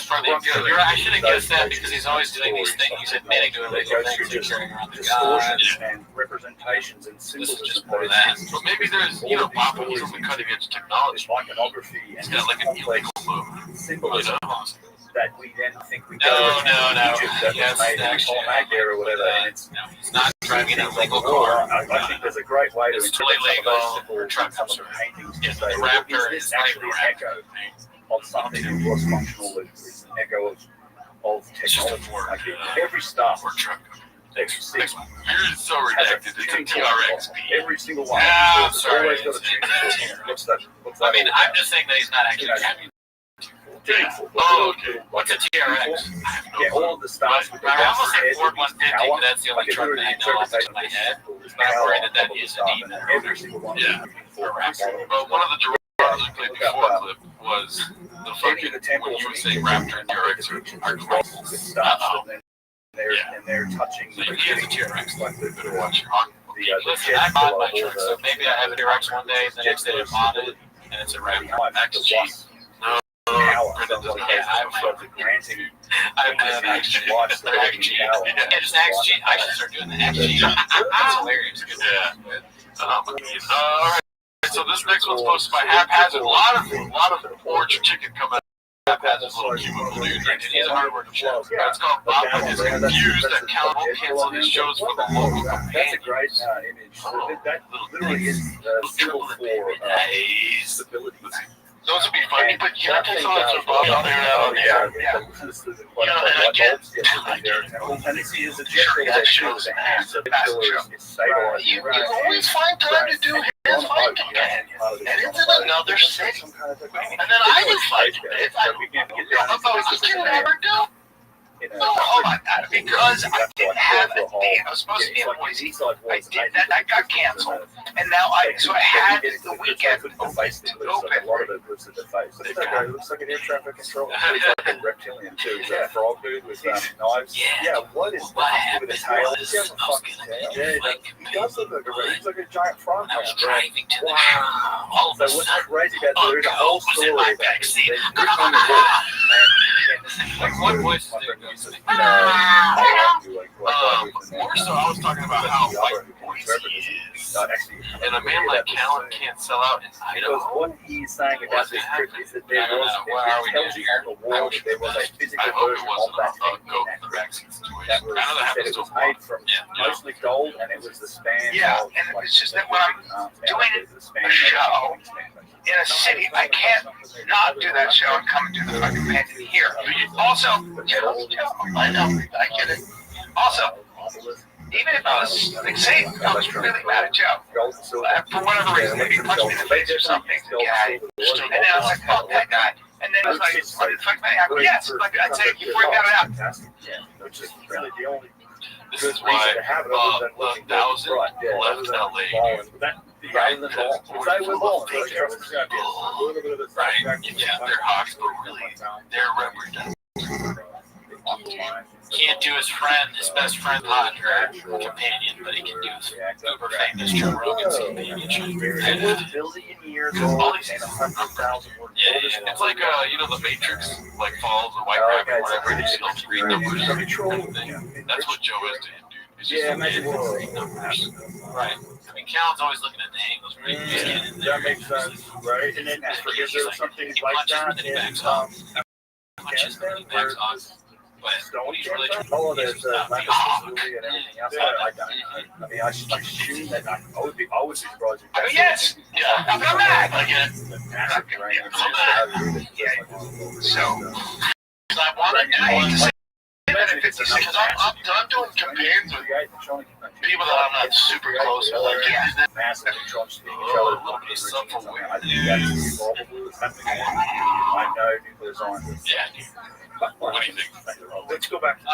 I should have guessed that because he's always doing these things. He's admitting to illegal things and carrying around the gun. distortions and representations and symbols. This is just more of that. But maybe there's, Papa needs some cutting edge technology. Iconography and It's got like an illegal move. symbolism that we then think we No. Egypt that was made in the Ptolemaic era or whatever, and it's He's not driving an illegal Well, car. I think there's a great way to It's interpret totally some of those legal. symbols and some of the paintings to Yeah, say, the well, Raptor is is this actually an echo of something that was functional, it's an echo of technology. Like every star, Or truck. every six, You're so has a redacted. It's a tuning TRX. fork. Every single one. Ah, I'm It's sorry. always got a tuning fork. What's that? I mean, I'm just saying that he's not actually driving. tuning fork. Oh, okay. What's a TRX? Yeah, all of the stars with the I almost said head Ford with 150, power. but that's the only Like, truck that I know off the top of my head. But I'm worried that that is a demon. Every single one. Yeah. For But one of the directors we played before clip was the fucking, when you were saying Raptor and TRX are close. And they're touching So you can get the TRX. like You better watch your hockey. Listen, I mod my truck, so maybe I have a TRX one day, the next day I mod it, and it's a Raptor. XG. power. Brendan doesn't Yeah, have So the granting I have an XG. They're XG. Yeah, just XG. I should start doing the XG. That's hilarious. Yeah. All right. So this next one's posted by Haphazard. A lot of orange chicken coming out. Haphazard's little Cuban dude. And he's a hard working chef. It's called Bob is confused that Cal won't cancel his shows for the local That's a companion. great image. So that literally is a symbol for stability. Those would be funny, but can I tell you something that's Bob out there now? And it's a gesture that shows a hand, so the pillar is stabilized. You always find time to do his fight companion. And it's in another city. And then I do fight companion. I can never do. No, hold on. Because I didn't have a date. I was supposed to be in Boise. I did that. That got canceled. And now I had the weekend open. A lot of it looks at the face. It looks like an air traffic control. It's like a reptilian too. Is that a frog dude with knives? Yeah. What is that with a tail? He has a fucking tail. Yeah, he does look like a he's like a giant frog. I was driving to the show. All of a So what's sudden, crazy about there's a whole story in my about this. backseat. They on the board and Like, what voice is it? More so, I was talking about how white Boise is. And a man like Callan can't sell out in Because Idaho. what he's saying about this trip is that there was, it tells you on the wall that there was a I physical hope it version of wasn't that a thing goat in in the that backseat situation. that I know that said happens it to was a lot. made from mostly gold, and it was the span. Yeah, of, and like, it's just that when I'm doing the span a of show the span. in a city, I can't not do that show and come and do the fucking companion here. Also, I know, I get it. Also, even if I was, like, say, I was really mad at Joe, Gold and silver. for whatever reason, maybe he punched me in the face or something, yeah, and then I was like, fuck that guy. And then it was like, what the fuck, man? I go, yes, like I'd say before he got it out. Fantastic. Yeah, which is really the only This good is reason why to have it other than looking good. 1,000 Right, yeah, left other than LA. balling. That, Right, other than balling. Because they were balling. Like, trust me, yeah, a little bit of it. Right, yeah, they're hawks, but really, they're representing. Can't do his friend, his best friend pod or companion, but he can do his uber famous Joe Rogan's companionship. A billion years old and 100,000 words. It's like, the Matrix, like falls or White Rabbit, whatever, it just helps read numbers and everything. That's what Joe is to him, dude. It's just Yeah, a man imagine who what- read numbers. Right. I mean, Callan's always looking at the angles, right? He's getting in there. That makes sense, right? And then is there something He like punches, that but then he in backs off. Punches, but then he backs off. But Stone he's really trying Oh, to there's Lancaster movie and everything else. I mean, I assume that I would be surprised if I go, yes, yeah, I'm back. I get it. massive right So, I want to say benefits because I'm done doing campaigns with people that I'm not super close to. Like, yeah. massive trunks. I know nuclear scientists. Yeah, dude. What do you think? Let's go back to those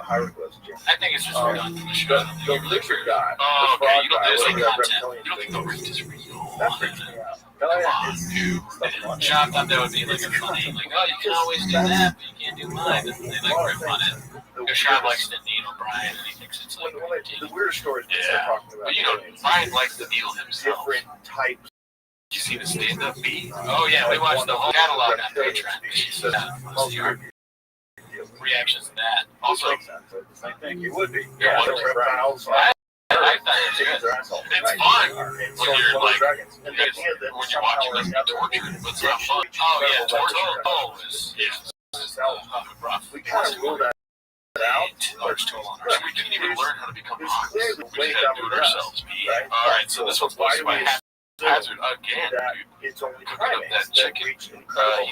hieroglyphs, Jim. I think it's just redundant. The show. The lizard guy, Oh, the okay, frog you don't guy, think whatever that content. reptilian You don't think thing the is. rift is real? That freaks me out. Come on, dude. Sean thought that would be like a funny, like, oh, you can always do that, but you can't do mine. And they like rip on it. Because Sean likes to needle Brian, and he thinks it's like The weirder stories we start talking about. But you know, Brian likes to needle himself. Different types. You see the stand-up beat? oh yeah, we watched the whole catalog on Patreon. Reactions to that. Also, same thing. You would be. Yeah, So reptiles. I thought it was Chickens good. are assholes. It's fun when you're like, when you're watching them be tortured, but it's not fun. Oh yeah, torture is rough. We kind of rule that out. Large toll on So we didn't even learn how to become honest. We just had to do it ourselves. Right? All right, so this one's posted by Hazard again, That dude. it's only Cooking up that primates chicken. reach He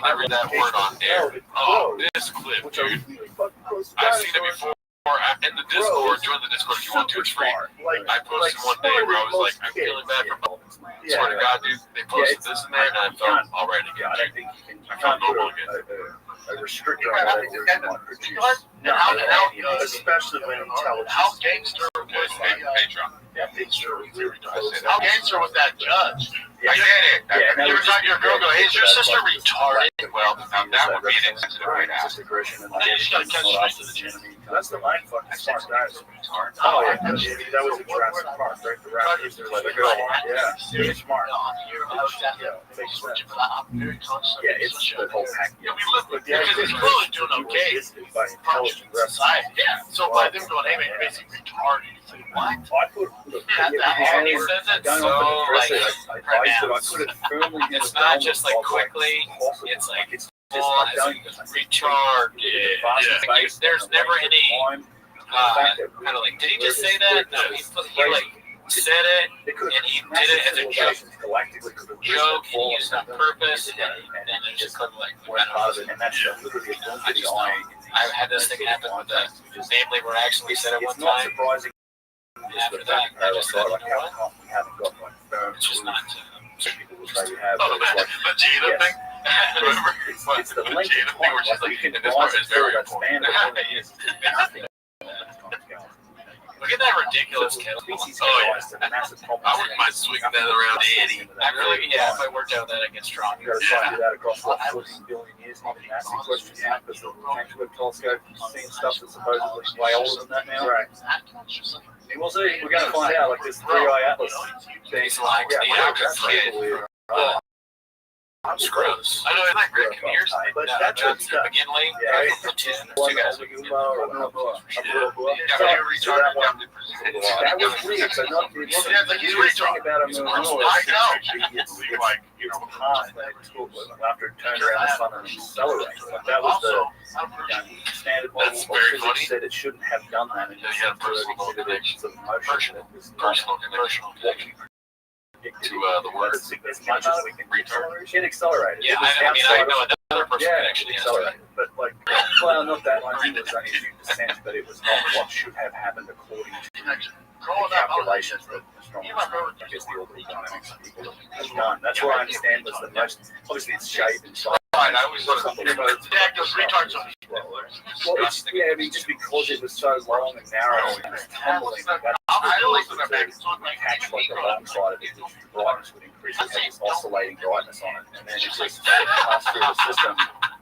never read that word on air. Oh, this clip, which are dude. really fucking close to I've seen it dinosaurs. before in the Discord. Join the Discord if you want to. It's free. I posted one day where I was like, I'm feeling bad for swear to God, dude. They posted this in there, and I felt alright Yeah, I again. don't think you can. I felt normal again. A restrictor on that is not produce. No, especially when intelligence. How gangster was Patreon. Yeah, gangster. How gangster was that judge? Yeah, I get it. Yeah, You ever talk to your girl, go, hey, is your sister retarded? Well, now that would be an insensitive right now. You just gotta catch straight to the chin. That's the mind fucking smart guys. Oh, yeah, that was a Jurassic Park, right? The raptors, they're like, yeah, they're smart. Yeah, it's the whole pack. Yeah, we live with Yeah, because he's really doing okay. by intelligent Society. Yeah. So by them going, hey man, you're basically retarded. It's like, what? I put the And he says it so like it's not just like quickly. It's like it's full as retarded. Yeah. There's never any kind of like, did he just say that? No, he like said it and he did it as a joke. Joke and he used it on purpose and then it just kind of like went off. I just know. I've had this thing happen with the family where I actually said it one time. After that, I just said, you know what? It's just not. Oh, the Jada thing? Remember? It's the The link Jada thing, which is like, and this part is very important. Look at that ridiculous kettle. Oh, yeah. I wouldn't mind swinging that around 80. I really, yeah, if I worked out that, I get stronger. You gotta try to do that across what 14 billion years, even asking questions now, because the James Webb Telescope is seeing stuff that's supposedly way older than that now. Right. And we'll see. We're gonna find out. Like this 3-eye atlas. He's like, Yeah, yeah, that's It's gross. I know, it's like Rick and yours. But that's Johnson and McGinley, Yeah. platoon, One two guys. that was weird. So not it's like he's retarded. about a moon. I know. It's like hard that it took after it turned around the sun and accelerated. Like that was the standard model. That's very Physics funny. said it shouldn't have done that. And Yeah, he had a personal connection. Personal connection to the word. As much as we can it accelerated. Yeah, It was I know outside another person yeah, that actually it has accelerated. But like, well, not that much. It was only a few percent, but it was not what should have happened according to the calculations that astronomers, I guess the orbital dynamics people have done. That's what I understand was the most. Obviously, it's shape and size. I always thought Dad goes retards on Well, it's, yeah, I mean, just because it was so long and narrow and it was tumbling, that's I don't like when they're back. It's on like catch like the long side of it, the brightness would increase. It has this oscillating brightness on it, and then it just passes through the system,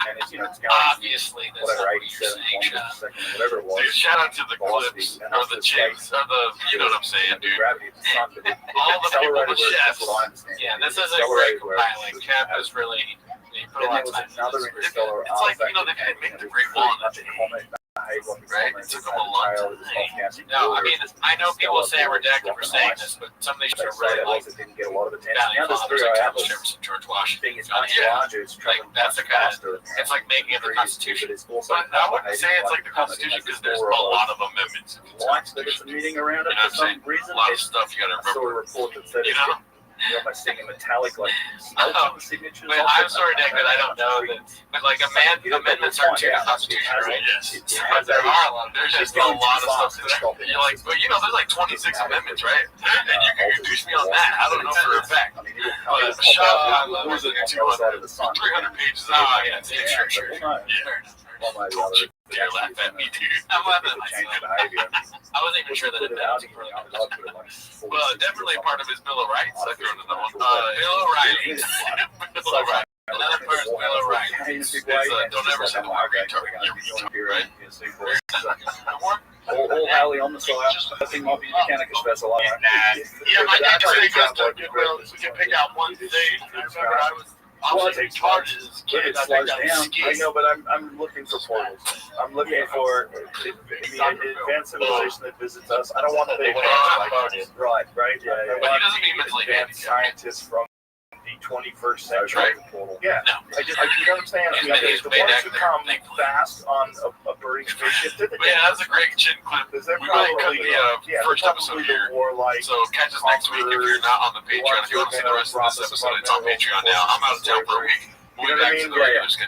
and it's it's going obviously that's whatever not 87 kilometers per second, whatever it was. Dude, shout out to the clips, or the chicks, or the, you know what I'm saying, dude. Gravity of the sun, but it All the people accelerated with where chefs. that's what I understand. yeah, this is a Accelerated great where it compiling. should Cap have. is really he put a Then lot there of was time another into this. interstellar It's like, artifact you know, they that didn't make the came Great in, Wall pretty much a comet behaved like a Right? comet. It took It them a had long tail, time. it was off-gassing No, I water. mean, I know people say I'm redacted for saying this, but some of these are really like it didn't get a lot of attention. Valley Now this Fathers, 3-eye like Thomas atlas Jefferson, George Washington. thing is much Yeah. larger. It's traveling that's much the kind of- faster. It's like making it the Constitution. But it's also But I wouldn't say it's like the Constitution because there's a lot of amendments. lights that it's emitting around it You know for what I'm some reason. A lot of stuff you gotta I saw a remember. report that said You know? by seeing a metallic like smoke on the signatures. But I'm sorry, Nick, that I don't know that. But like amendments are to the Constitution, right? Yes. It But has there a- are a lot. There's it's just a going lot too of fast stuff to stop it. that you're like, but you know, there's like 26 amendments, right? And you can introduce me on that. I don't know for a fact. I mean, it'll But pop shut out up, with losing the other side of the sun. 300 pages. Oh, yeah, sure. We'll know. Yeah. one way or the other. Dare laugh at me, dude. I'm laughing at myself. I wasn't even sure that it was well, definitely part of his Bill of Rights. I threw another one. Bill O'Reilly. Bill O'Reilly. Another part of Bill O'Reilly is don't ever say the word retard. Right? All Hallie on the side. I think might be Mechanicus vessel. Yeah, my dad said we can pick out one thing. I remember I was retarded as a kid. I think that was I know, but I'm looking for portals. I'm looking for the advanced civilization that visits us. I don't want to be right, yeah. But he doesn't mean mentally advanced scientists from the 21st century. Right. Portal. Yeah. No. You know what I'm saying? And he's the made ones that who clear, come thankfully. fast on a birding spaceship. But yeah, that's a great chin clip. We really cut the first episode here. So catch us next week if you're not on the Patreon. If you want to see the rest of this episode, it's on Patreon now. I'm out of town for a week. You know what I mean?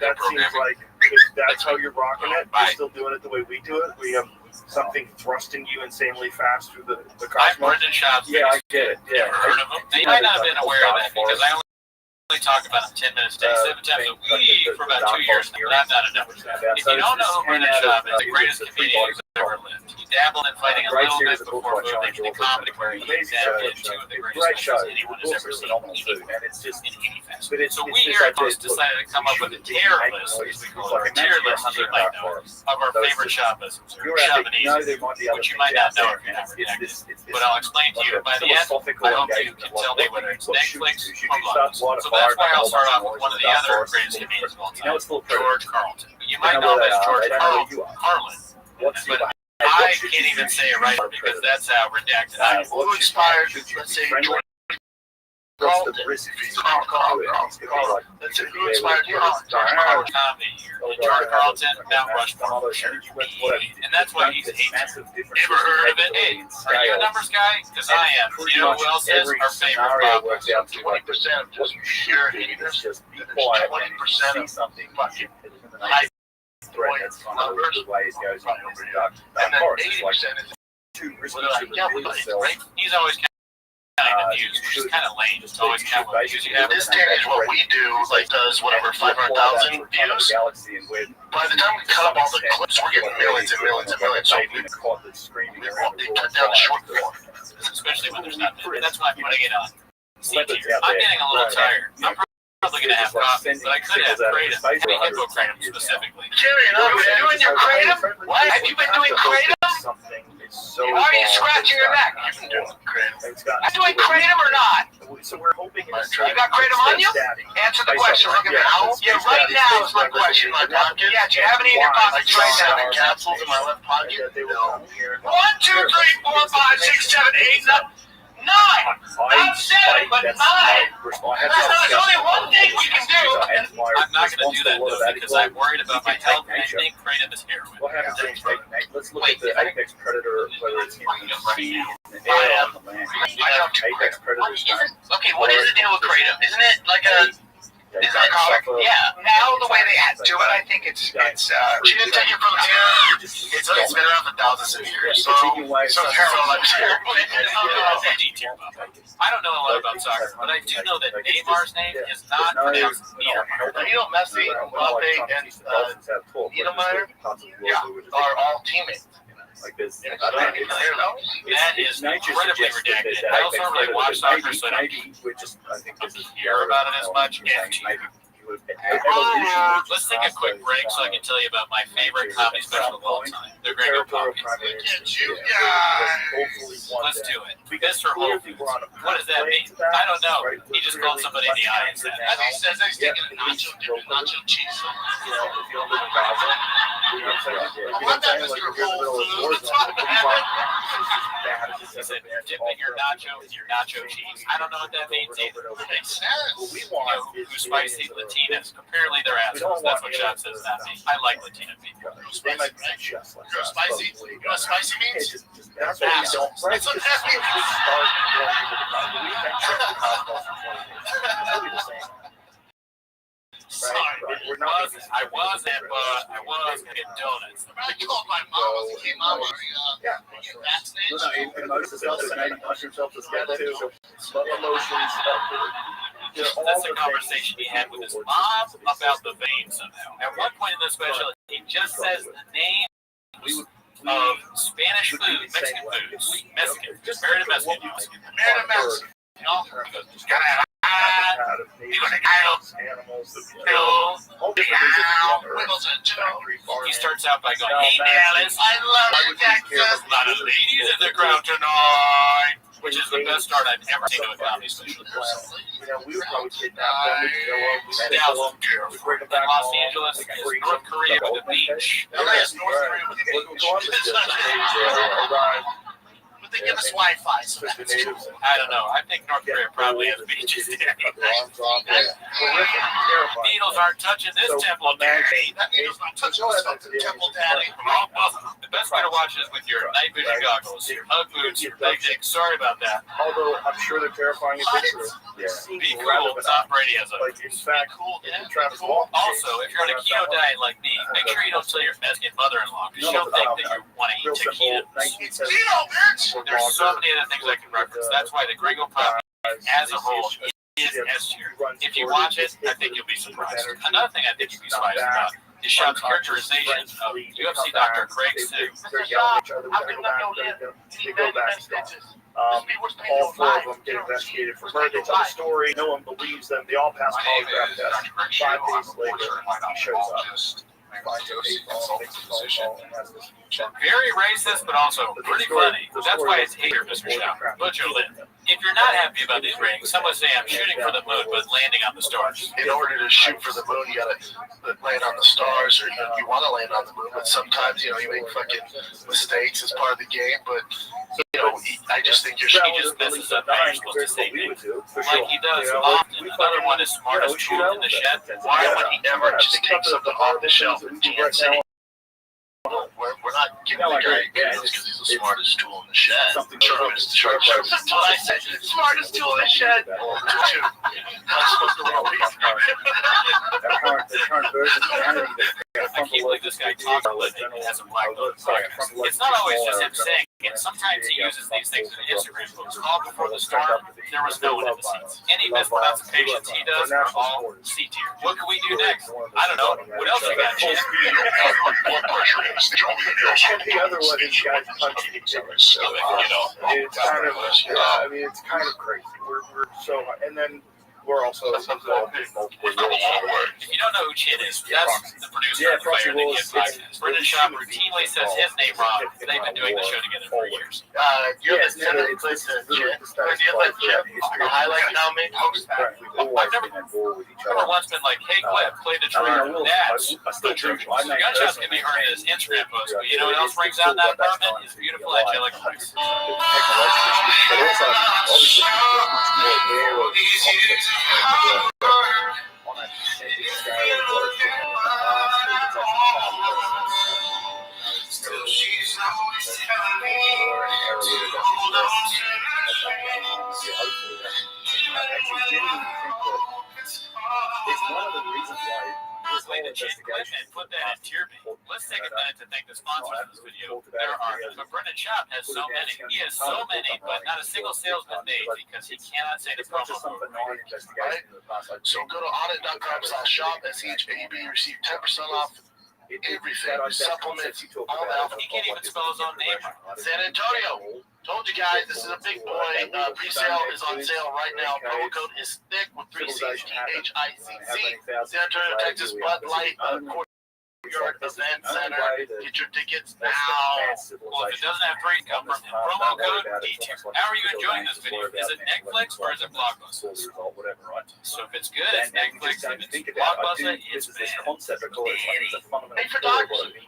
That seems like if that's how you're rocking it. You're still doing it the way we do it. We have something thrusting you insanely fast through the I'm cosmos. Brendan Schaub's. Yeah, I get it. Yeah. Never heard of him. You might not have been aware of that because I only talk about him 10 minutes a day, 7 times a week for about 2 years now. That's not enough. If you don't know who Brendan Schaub is, the greatest comedian who's ever lived. He dabbled in fighting a little bit before moving into comedy, where he dabbled in two of the greatest specials anyone has ever seen. So we here at Post decided to come up with a tier list, as we call it, a tier list, as you might know, of our favorite Shabbos, or Shabbanese, which you might not know if you're not connected. But I'll explain to you by the end. I hope you can tell me whether it's Netflix or Blockbuster. So that's why I'll start off with one of the other greatest comedians of all time, George Carlin. You might know him as George Carlin, but I can't even say it right because that's how redacted I am. Who inspired, let's say, George Carlin? That's it. Who inspired you? George Comedy here. George Carlton, Mount Rushmore. And that's why he's hated. Ever heard of it? Hey, are you a numbers guy? Because I am. You know who else is? Our favorite Bob. 20% of just sheer haters. 20% of something fucking high numbers. And then 80% is He's always counting the views, which is kind of lame. It's always counting the views you have. This day and age, what we do, like, does whatever, 500,000 views. By the time we cut up all the clips, we're getting millions and millions and millions. So we cut down the short form. Especially when there's not. That's why I'm putting it on. I'm getting a little tired. I'm probably going to have coffee, but I could have kratom. I mean, hypocratum specifically. Jerry, have you been doing your kratom? What? Have you been doing kratom? Why are you scratching your neck? You've been doing kratom. Are you doing kratom or not? So we're hoping you got kratom on you? Answer the question. Look at now. Yeah, right now is my question. My pocket. Yeah, do you have any in your pockets right now? 7 capsules in my left pocket. 1, 2, 3, 4, 5, 6, 7, 8, 9. Not 7, but 9. There's only one thing we can do. I'm not going to do that though because I'm worried about my health and I think kratom is heroin. What happens let's look at the apex predator, whether it's in the sea, in the air, on the land. Apex predators. Okay, what is the deal with kratom? Isn't it like a... Is that yeah, now the way they add to it, I think it's she didn't take it from here. It's been around for thousands of years. So heroin. I don't know a lot about soccer, but I do know that Neymar's name is not pronounced Neymar. Lionel Messi, Mbappe, and Niedermeyer, are all teammates. Like this, that is incredibly redacted. I also don't really watch soccer, so I don't care about it as much. Let's take a quick break so I can tell you about my favorite comedy special of all time, The Gringo Poppies. Let's do it. This for Whole Foods. What does that mean? I don't know. He just called somebody in the eye and said, as he says, he's taking a nacho cheese. He said, dipping your nacho in your nacho cheese. I don't know what that means either. Who's spicy Latinas? Apparently they're assholes. That's what Sean says, not me. I like Latina people. You're spicy? You know what spicy means? That's what we don't. That's what that means. Sorry, I was getting donuts. I called my mom. Hey, mama, are you vaccinated? Most of the stuff is 90 mushroom self-discovered too. But emotions. That's a conversation he had with his mom about the vein somehow. At one point in the special, he just says the name of Spanish food, Mexican foods, Mexican, married to Mexican, married to Mexican. He starts out by going, "Hey Dallas, I love you, Texas. A lot of ladies in the crowd tonight," which is the best start I've ever seen to a comedy special. We were probably kidnapped. Dallas, in Los Angeles, is North Korea with the beach. North Korea with the But they give us Wi-Fi. So I don't know. I think North Korea probably has beaches. Needles aren't touching this temple, Daddy. that needle's not touching this temple, Daddy. The best way to watch is with your night vision goggles, your Ugg boots, your big dick. Sorry about that. Although I'm sure they're terrifying in picture. Yeah. Be cool. Tom Brady has a. Like in fact, Cool, yeah. Travis Walton. Also, if you're on a keto diet like me, make sure you don't tell your Mexican mother-in-law because she'll think that you want to eat taquitos. It's keto, bitch. There's so many other things I can reference. That's why the Gringo Pop as a whole is S tier. If you watch it, I think you'll be surprised. Another thing I think you'll be surprised about is Sean's characterization of UFC Dr. Craig Sue. All four of them get investigated for murder. They tell the story. No one believes them. They all pass polygraph tests. 5 days later, he shows up. Very racist, but also pretty funny. That's why it's here, Mr. Shaw. Put your lid. If you're not happy about these rings, some would say I'm shooting for the moon, but landing on the stars. In order to shoot for the moon, you gotta land on the stars, or you want to land on the moon. But sometimes, you make fucking mistakes as part of the game. But I just think He just messes up how you're supposed to say things. Like he does often. Another one is smartest tool in the shed. why would he ever just take something off the shelf and dance it? We're not giving the guy advantage because he's the smartest tool in the shed. Sharpest tool. That's what I said. Smartest tool in the shed. Not supposed to roll. The current version of humanity. I can't believe this guy talks about it and has a black belt in podcast. It's not always just him saying it. Sometimes he uses these things in Instagram posts. All before the storm, there was no one in the seats. Any mispronunciations he does are all C tier. What can we do next? I don't know. What else you got, Jim? And the other one is guys punching each other. So, it's kind of, it's kind of crazy. We're so, and then we're also involved in multiple roles. If you don't know who Chin is, that's the producer of the Fire in the Kid podcast. Brendan Schaub routinely says his name wrong. They've been doing the show together for years. You're the center of the place to the highlight now, maybe? I've never once been like, hey, Cliff, play the truth. That's the truth. Gunshots can be heard in his Instagram post, but you know what else rings out in that apartment? His beautiful angelic voice. It's one of the reasons why Play the Chin clip and put that in tier B. Let's take a minute to thank the sponsors of this video. There are, but Brendan Schaub has so many. He has so many, but not a single sale's been made because he cannot say the promo code. So go to audit.com/shop, SHAB, receive 10% off everything, supplements, all that. He can't even spell his own name. San Antonio. Told you guys, this is a big boy. Pre-sale is on sale right now. Promo code is thick with 3 C's, THICC. San Antonio, Texas, Bud Light, Courtyard Event Center. Get your tickets now. Well, if it doesn't have free, come from promo code D-tier. How are you enjoying this video? Is it Netflix or is it Blockbuster? So if it's good, it's Netflix. If it's Blockbuster, it's bad. Hey, photography.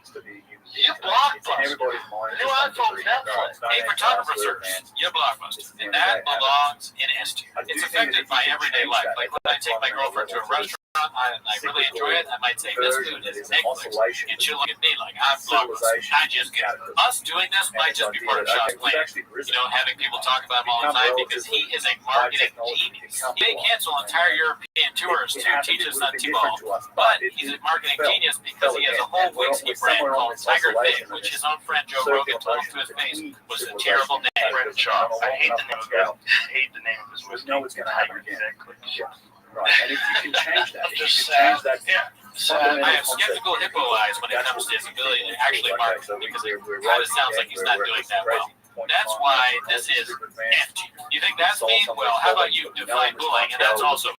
You Blockbuster. New iPhone, Netflix. A photographer search, you Blockbuster. And that belongs in S tier. It's affected by everyday life. Like when I take my girlfriend to a restaurant, I really enjoy it. I might say this food is Netflix, and she'll look at me like I'm Blockbuster. I just get it. Us doing this might just be part of Sean's plan. Having people talk about him all the time because he is a marketing genius. He may cancel entire European tours to teach us on T-ball, but he's a marketing genius because he has a whole whiskey brand called Tiger Thing, which his own friend Joe Rogan told him to his face was a terrible name. I hate the name of his whiskey. No, it's going to happen again. Right, and if you can change that, if you Just can change that, I have skeptical hippo eyes when it comes to his ability to actually market because it kind of sounds like he's not doing that well. That's why this is F tier. You think that's mean? Well, how about you define bullying? And that's also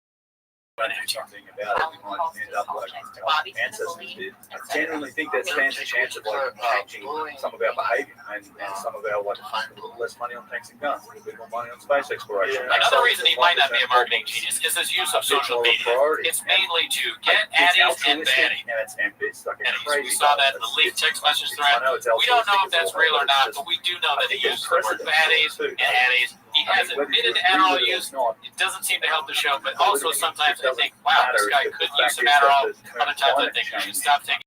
an F tier. something about it, you might end up like our ancestors did. I genuinely think that stands a chance of like changing some of our behaviour and some of our like a little less money on tanks and guns, a little bit more money on space exploration. Another reason he might not be a marketing genius is his use of social media. It's mainly to get addies and baddies. Now it's like a We crazy. saw that in the leaked text message thread. We don't know if that's real or not, but we do know that he uses the word baddies and addies. He has admitted to Adderall use. It doesn't seem to help the show, but also sometimes I think, wow, this guy could use some Adderall. Other times I think he should stop taking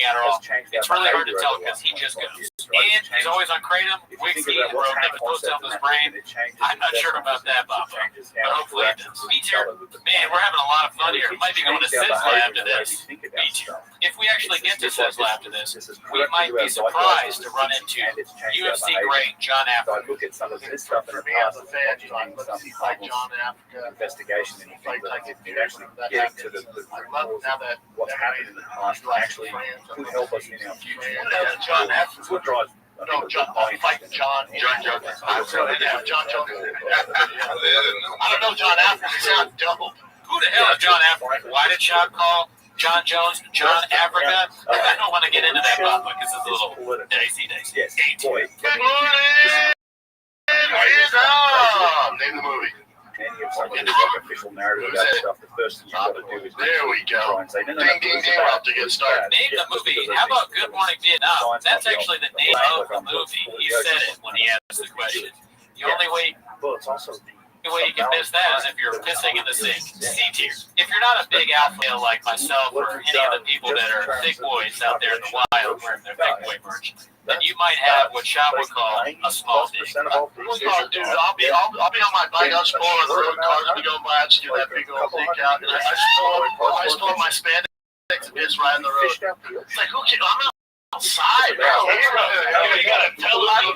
Adderall. It's really hard to tell because he just goes. And he's always on Kratom, Wixie, and wrote Nick Post up his brain. I'm not sure about that, Bob, but hopefully it does. B tier, man, we're having a lot of fun here. We might be going to Sid's lab to this. B tier. If we actually get to Sid's lab to this, we might be surprised to run into UFC great John I Africa. look at some of this stuff in the For me as past, a fan, imagining some like John Africa, investigation and you think that it actually getting to the I love cause now of that what's happened in the past actually could help us in our future. John Africa. It's what drives. No, John, fight John. John Jones. I'm sorry, yeah, John Jones. I don't know John Africa. Sound dope. Who the hell is John Africa? Why did Chop call John Jones John Africa? I don't want to get into that, Bob, because it's a little dicey. Yes, A tier. boy. Good morning. Vietnam. Name the movie. Any of some of the like, official narrative about stuff, the first thing you've got to do is There we go. try and say, no, Ding, ding, ding. We're about to get started. Name the movie. How about Good Morning Vietnam? That's actually the name of the movie. He said it when he asked the question. The only way well, it's also The way you can miss that is if you're pissing in the sink. C tier. If you're not a big alpha male like myself or any of the people that are thick boys out there in the wild wearing their thick boy merch, then you might have what Sean would call a small dick. Oh, dude, I'll be on my bike. I'll spoil the road cars. We go by. I just do that big old dick out. And I spoil my spandex and piss right in the road. It's like, who can? I'm outside, man. You gotta tell them.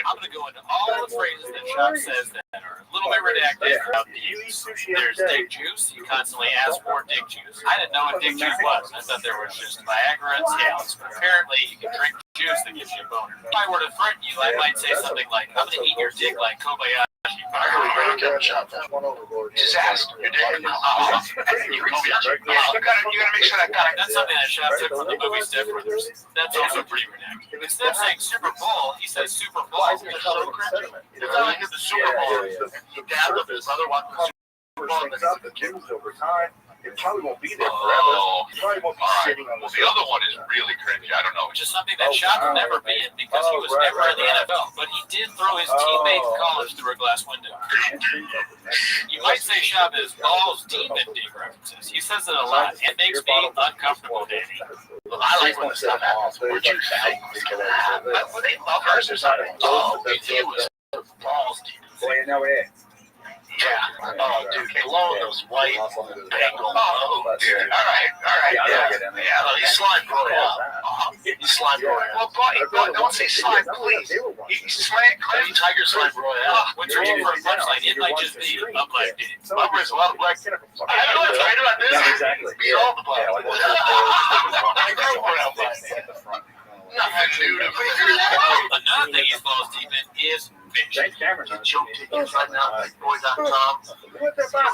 I'm going to go into all the phrases that Sean says that are a little bit redacted about the use. There's dick juice. You constantly ask for dick juice. I didn't know what dick juice was. I thought there was just Viagra and Cialis. But apparently, you can drink juice that gives you a boner. If I were to threaten you, I might say something like, I'm going to eat your dick like Kobayashi. Just ask. You're dead. You gotta make sure that guy. That's something that Sean took from the movie Step Brothers. That's also pretty redacted. Instead of saying Super Bowl, he says Super Bowl. It's so cringy. It's like the Super Bowl. The dad of his other one. over time. It probably won't be there forever. Oh, It probably won't be sitting on well, the other one is really cringy. I don't know. Which is something that Sean will never be in because he was never in the NFL. But he did throw his teammate in college through a glass window. You might say Sean is balls deep in dick references. He says it a lot. It makes me uncomfortable, Danny. I like when this stuff happens. Where'd you think was gonna happen? Were they lovers or something? Oh, it was balls deep. Boy, no way. Yeah. Oh, dude, blow those white bangle. Oh, dude. All right. Yeah, he's slime broy out. He's slime broy out. Well, don't say slime, please. He's slime, tiger slime broy out. What's your for a punchline? It might just be a black dude. There's a lot of black. I don't know what's right about this. Exactly. Beat all the black. I grew up around black. Nothing new to me. Another thing he's balls deep in is fish. James Cameron. Get your tickets right now at boy.com. What the fuck? I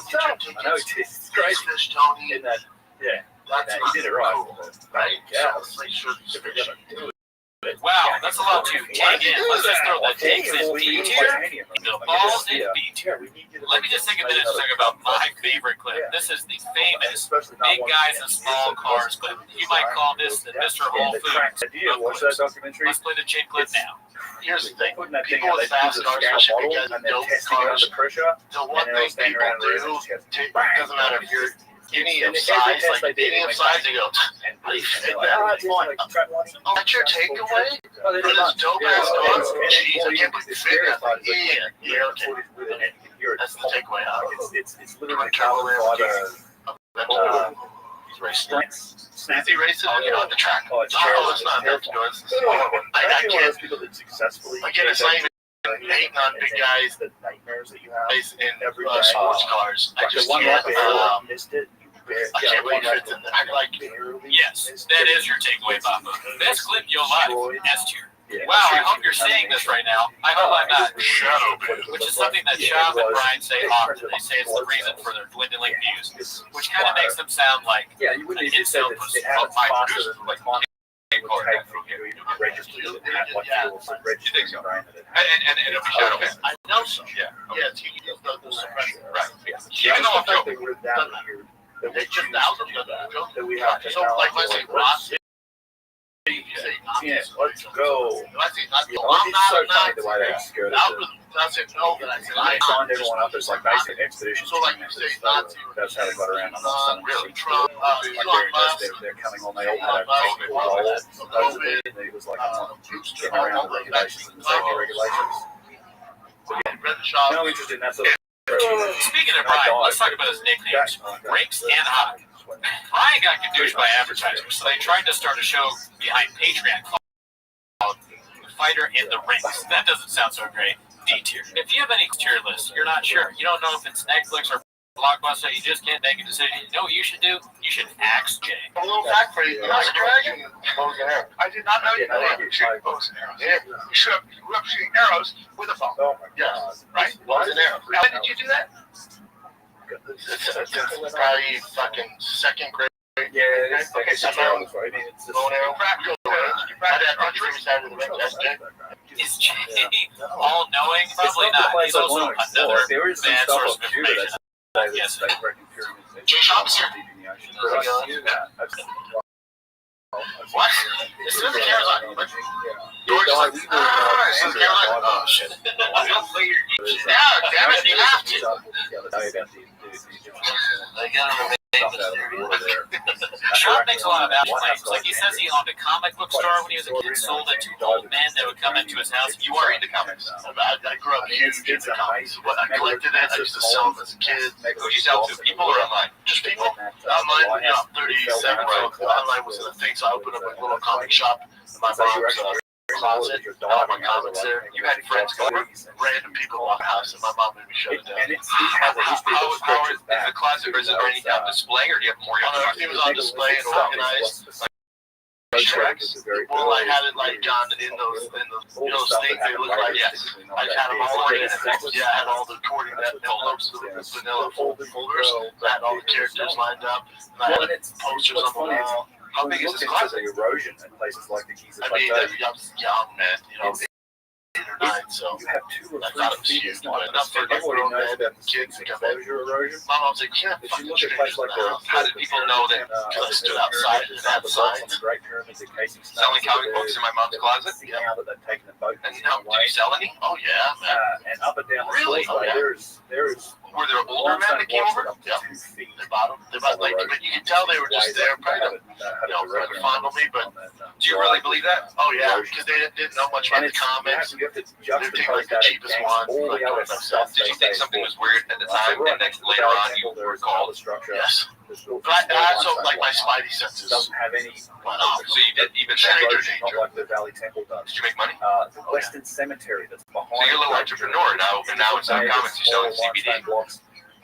know it's great. Fish Tony. In that, yeah. That's He did it right. right? Yeah. So let's make sure the fish. Wow, that's a lot to take in. Let's just throw the takes in B tier, the balls in B tier. Let me just take a minute to talk about my favorite clip. This is the famous big guys in small cars, but you might call this the Mr. Whole Foods. Watch that documentary. Let's play the chick clip now. Here's the thing. Putting that thing People out, with they fast use a cars, scout especially model, because and then dope testing it cars, under pressure. the one And then thing standing people around the do, resistance, it doesn't matter if you're any of size, like any of size, they go, how do you fit that? Oh, that's your takeaway? For this dope ass car? Jeez, I can't believe you fit that thing. Yeah, okay. That's the takeaway out of it. It's literally carbon fiber. He's racing. Is he racing? Oh, yeah, on the track. Oh, it's it's not. That's yours. I One of can't. those people that successfully. Again, it's not even hating on big guys the nightmares that you have in every sports cars. I just one can't. missed it. I can't believe it's in there. Like, Yes, that is your takeaway, Papa. Best clip you'll live. S tier. Yeah. Wow, I hope you're seeing this right now. I hope I'm not. shadow Which is something that Shab and Brian say often. They say it's the reason for their dwindling views, which kind of makes them sound like Yeah, you wouldn't even say that it happens faster than like it would take for you to register that what you will register your brain. And it'll be shadow banned. I know so. Yeah. Yeah, it's the suppressor. Right. Yeah. Even though I'm joking. It's just thousands of that. That we have to So, like, let's say Ross. Yeah, let's go. I say not the It's so funny the way they skirted it. I said no, but I said I Signed everyone up as like basic expedition So, like, team you say members. Nazi. That's how they got around. I'm not saying Really, it's Trump, like Elon Musk. they're coming on. They all had a technical role. Supposedly, it was like getting around the regulations and the safety regulations. No interest in that sort of. Speaking of Brian, let's talk about his nicknames, Rinks and Hawk. Brian got confused by advertisers, so they tried to start a show behind Patreon called Fighter in the Rinks. That doesn't sound so great. D tier. If you have any tier list, you're not sure. You don't know if it's Netflix or Blockbuster, you just can't make a decision. You know what you should do? You should axe Jay. A little fact for you. I did not know you could shoot bows and arrows. Yeah, you shoot up, you grew up shooting arrows with a bow. Oh my Yes, God. right? Bows and arrows. When did you do that? Probably fucking second grade. Yeah, it's Okay, so I mean, it's just bow and arrow practice. You practice archery side of the ring. That's good. Is Jay all-knowing? Probably not. He's also another there is some bad stuff source on of computer information. that Yes. they reckon pyramids. Jay Shop's here. What? This is the camera's on. George is like, this is the camera's on. Oh, shit. Don't play your games. Yeah, damn it, you have to. Sean makes a lot of bad claims. Like he says he owned a comic book store when he was a kid, sold it to old men that would come into his house. You are into comics. I grew up huge into comics. I collected it. I used to sell them as a kid. Who'd you sell to, people or online? Just people. Online, you know, 37. So online was a thing, so I opened up a little comic shop in my mom's closet. I had my comics there. You had friends come over? Random people in my house, and my mom made me shut it down. And it has a history How that is the closet, or is it already on display, or do you have more? It was on display and organized. Well, I had it like on in those you know, those things they look like. Yes, I had them all in. Yeah, I had all the according to that vanilla folders. I had all the characters lined up. And I had posters on the wall. How big is this closet? Erosion in places like the Giza I mean, Plateau. I was young, man. You know, 8 or 9, so You have 2 or I 3 thought it was feet. huge. It's not Enough for everybody grown knows men, about the kids, kids and everything. exposure erosion. My mom's like, yeah, If you look at places like the How did people know that? Because I stood outside and had the signs. on the Great Pyramids and casing Selling comic books in my mom's closet? Now that they've taken the boat And now, did you sell any? Oh yeah, man. and up and down the Really? causeway, there's Were there older men that came over? Yeah. They bought them. They bought like, but you can tell they were just there, probably to, fondle me. But Do you really believe that? oh yeah, because they didn't know much about the comics. You have to They're taking like the cheapest one. all Like, the other stuff. Did you think something was weird at the time, and then later on you were called? Structure. Yes. But I also like my spidey senses. Doesn't have any. So you did even Stranger then? Not like the Valley Temple does. Did you make money? The Western Cemetery that's behind. So you're a little entrepreneur now, and now it's not comics, you're selling CBD.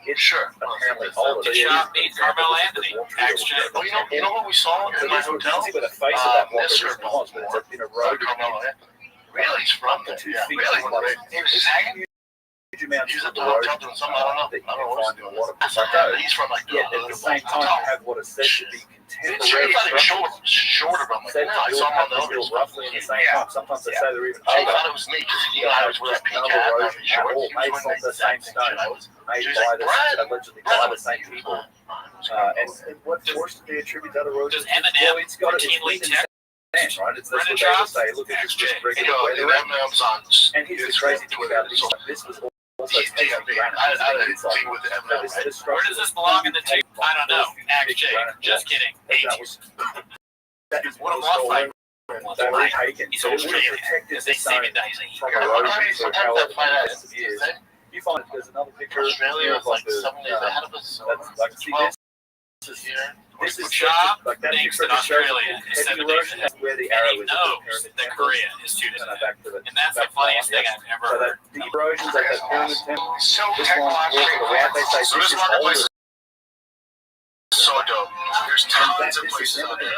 It's Sure. apparently older. The shop made Carmelo Anthony. Axe Jay. Oh, you know what we saw in my hotel? See where the face of that block Mr. originally was, but it's been eroded. Carmelo Anthony. Really, he's from there. Two Yeah, feet really. wide. He was just hanging. Huge amounts He was of at the hotel erosion, doing something. I don't know. that you I don't know can what find in a he's lot of doing. places. He's from like the Yet at the same time, you have what is said to be I contemporary thought he was structures. shorter, but I'm like, Said no, I to saw him on the build others. roughly in the same time. Sometimes they say they're even I cheaper. thought it was me because he and I was wearing a pink No hat. erosion at all, made from the same stone. Made She was by like, the, "Brad, allegedly by the same people. And what force did they attribute that erosion? Does Eminem Well, it's got it's routinely within text sand, right? It's that's Brendan what they would Schaub? say. Look, it's just You regular know, weather. Eminem's on. And here's the crazy thing about this: this was also He's taken DMV. granite. I had a It's like- thing with so Eminem. this- Right? this Where structure does this was belong in the tape? I don't know. Axe Jay. granite Just blocks. kidding. That Hate you. was that is What a was lost stolen. fight. They were taken. He's So it would have Australian. protected They the say me stone dicey. from Yeah, erosion sometimes for that however fight many has- tens of years. You find there's another picture Australia here was of like the 7 days ahead of us. So that's like see 12 this is here. This is Shab like that's thinks that Australia is 7 days ahead. where the And arrow he is knows that Korea is 2 days ahead. And that's the funniest thing I've ever So heard. that the erosions at that pyramid temple, So this one off to the right, they say So this this is marketplace older. is so dope. There's tons of places out there.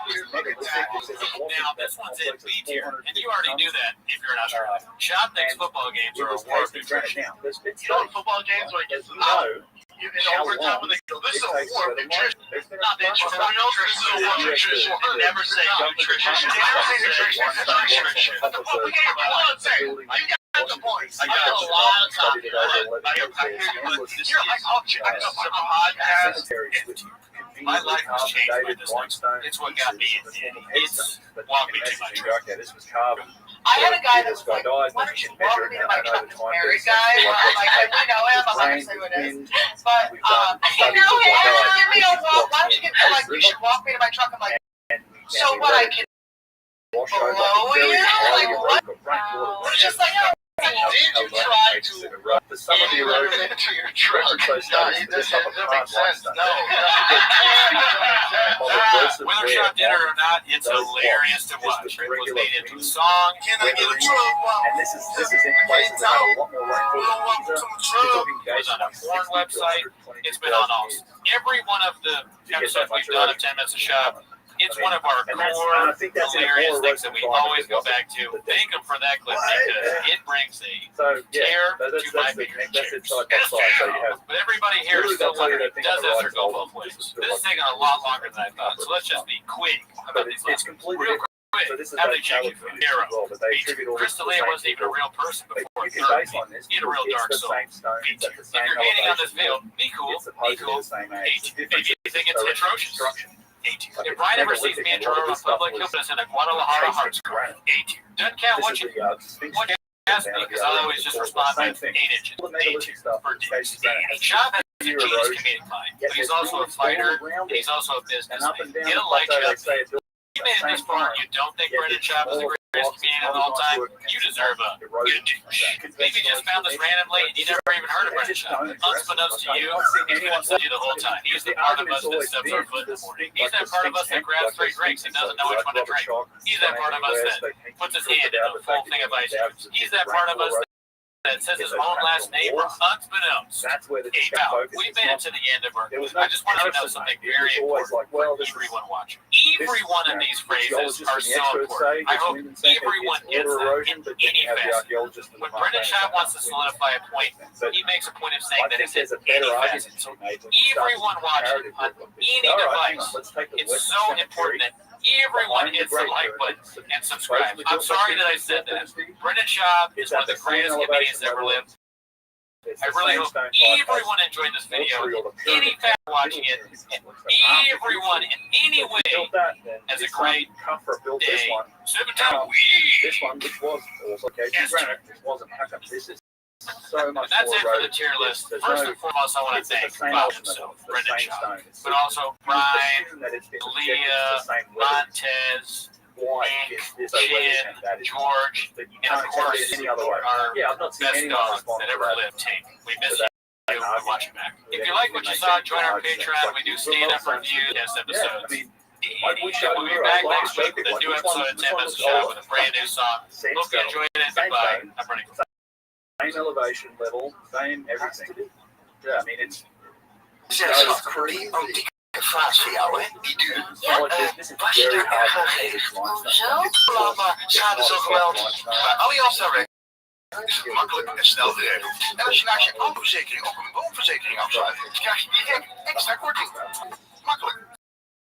Now, this one's in B tier, and you already knew that if you're an Australian. Shab thinks football games are a war of nutrition. Football games where it gets in overtime when they go, this is a war of nutrition. Not nutrition. Everyone else, this is a war of nutrition. Never say nutrition. Never say nutrition. Nutrition. You got the points. I got a lot of time. You're like, oh, I know my podcast. My life was changed by this thing. It's what got me in. It's walked me to my truck. Okay, this was carbon. I had a guy that was This guy like, died, why then don't you you can walk measure me it to my now. truck? I know the time Married is- guy. I'm like, we know him. I'm not going to say who it is. But, hey, girl, give me a walk. Why don't you get to, like, you should walk me to my truck. I'm like, so what, I can blow you? Like, what? It's just like, oh, Did you try to some of the erosion into your truck? so It doesn't make sense. No. Whether Shab did it or not, it's hilarious to watch. It was made into a song. Can I get a truck? And this is in places that have a lot more rainfall than It was on a porn website. It's been on all. Every one of the episodes we've done of 10 Minutes of Shab, it's one of our core hilarious things that we always go back to. Thank them for that clip because it brings a tear to my fingertips. But everybody here is still wondering, does this or go both ways? This is taking a lot longer than I thought, so let's just be quick about these last ones. Real quick, how they change you from hero? Chris D'Elia wasn't even a real person before third. He had a real dark soul. If you're hating on this field, be cool, be cool. Hate. Maybe you think it's atrocious. If Brian ever sees me in Toronto in public, he'll put us in a Guadalajara heart score. 8. Doesn't count what you ask me because I'll always just respond with 8 inches. 8 for days. Shab has a genius comedic mind, but he's also a fighter, and he's also a businessman. He'll light you up. You made it this far, you don't think Brendan Shab is the greatest comedian of all time? You deserve a good douche. Maybe you just found this randomly and you never even heard of Brendan Shab. Unbeknownst to you, he's been inside you the whole time. He's the part of us that steps our foot in the morning. He's that part of us that grabs 3 drinks and doesn't know which one to drink. He's that part of us that puts his hand in a full thing of ice cubes. He's that part of us that says his own last name, unbeknownst. We made it to the end of our. I just want you to know something very important for everyone watching. Every one of these phrases are so important. I hope everyone gets them in any facet. When Brendan Shab wants to solidify a point, he makes a point of saying that it's in any facet. So everyone watching on any device, it's so important that everyone hits the like button and subscribe. I'm sorry that I said that. Brendan Shab is one of the greatest comedians that ever lived. I really hope everyone enjoyed this video. Any fan watching it, and everyone in any way has a great day. 7 times. This one, which was also granite, this wasn't. How come this is so much That's more it for the eroded? tier list. First and foremost, I want to thank Bob himself, Brendan Shab, but also Brian, Leah, Montez, Nick, Chin, George, and of course, our best dog that ever lived, Tank. We miss you. We watch you back. If you like what you saw, join our Patreon. We do stand-up reviews, guest episodes. We'll be back next week with a new episode of 10 Minutes of Shab with a brand new song. Hope you enjoyed it. Goodbye. I'm Brendan. Same elevation level, same everything. Yeah, I mean it's. Frans voor jou, hè? Die duur. Was je daar erg aan gegeven? Maar schade zo geweldig. Bij Allianz Direct is het makkelijk en snel geregeld. En als je naast je autoverzekering ook een woonverzekering afsluit, krijg je direct extra korting. Makkelijk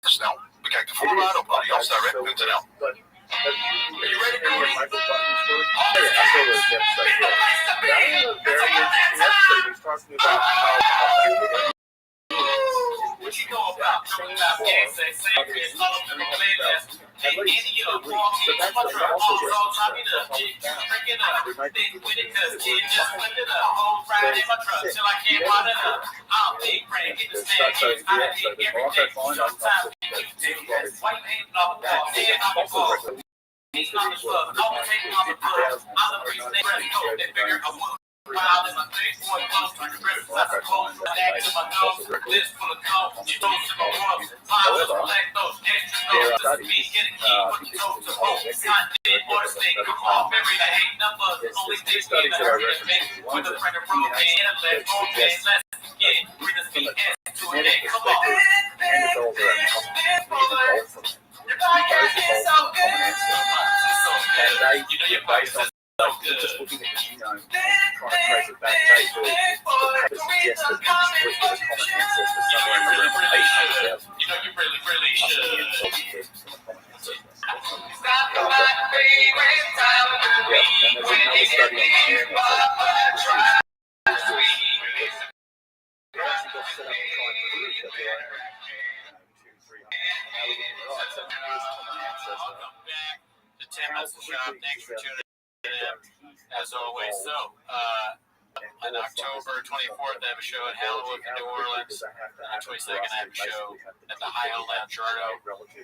en snel. Bekijk de voorwaarden op allianzdirect.nl. Are you ready, Cody? What you know about coming out games and saying it's all over the playlist. Hey, any of the wrong things, what's your all top it up, big break it up, big with it, cause kid just flip it up, whole ride in my truck till I can't wind it up. I'm big brain, get the stand games, I hate every day, sometimes white paint on the wall, head on the ball. He's on the plug, I'm taking on the plug, I'm the reason they ready, they figure I would. studies that I referenced, ones that suggests that from a genetic perspective, Neanderthals are a evolved from it. Both evolved from common ancestors. And they, based on just looking at the genome and trying to trace it back, they suggest that we split with a common ancestor somewhere around 800,000. You really should. The Tim Hustle Shop. Thanks for tuning in, as always. So, on October 24th, I have a show at Halloween in New Orleans. On the 22nd, I have a show at the High Lounge Jardo.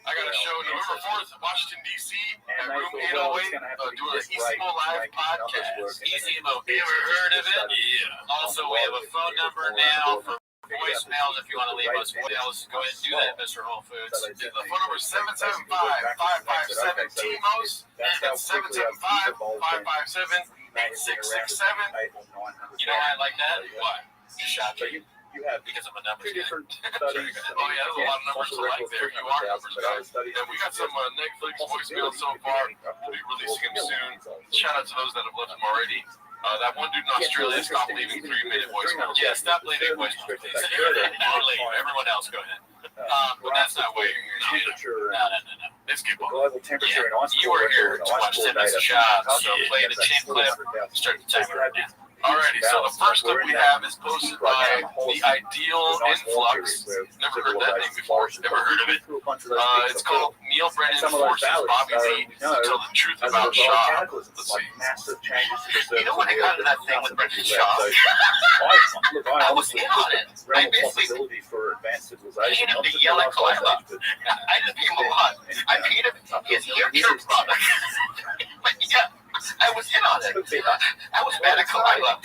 I got a show November 4th in Washington, D.C. at Room 808 doing an Easy-Mo Live podcast. Easy-Mo, you ever heard of it? Yeah. Also, we have a phone number now for voicemails. If you want to leave us voicemails, go ahead and do that, Mr. Whole Foods. The phone number is 775-557-TMOS and 775-557-8667. You know why I like that? Why? Just shout So you. you have Because I'm a numbers two guy. different studies. Oh yeah, there's a lot of numbers to like there. You are numbers guys. And we got some Netflix voicemails so far. We'll be releasing them soon. Shout out to those that have left them already. That one dude in Australia stopped leaving 3-minute voicemails. Yeah, stop leaving voicemails, please. I'll leave. Everyone else, go ahead. But that's not why you're here. No. Let's get on. Global temperature and ice You were here to watch Tim Hustle Shop, so play the chin clip. Start the timer right now. Alrighty, so the first clip we have is posted by The Ideal Influx. Never heard that name before. Never heard of it. It's called Neil Brennan Forces Bobby Z to Tell the Truth About Shaw. Let's see. Massive changes to the You know when I got into that thing with Brendan Shaw? I was in on it. I basically possibility for advanced civilization. paid him to yell at Kalila. I didn't pay him a lot. I paid him his hair care product. But yeah, I was in on it. I was mad at Kalila.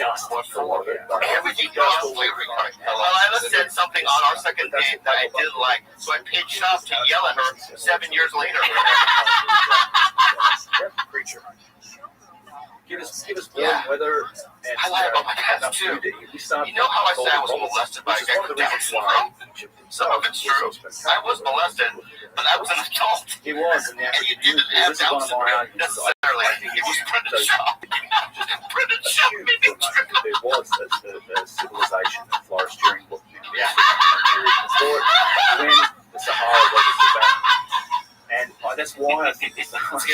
Everything got flavoring right. Kalila said something on our second date that I didn't like, so I paid Shaw to yell at her 7 years later. Creature. Give us warm weather and I lie about my past too. You know how I said I was molested by a guy with Down syndrome? Some of it's true. I was molested, but I was an adult. He was, and you didn't have Down syndrome necessarily. It was Brendan Shaw. Brendan Shaw made me trip. There was a civilization that flourished during what before when the Sahara was abandoned. And that's why I think it's I remember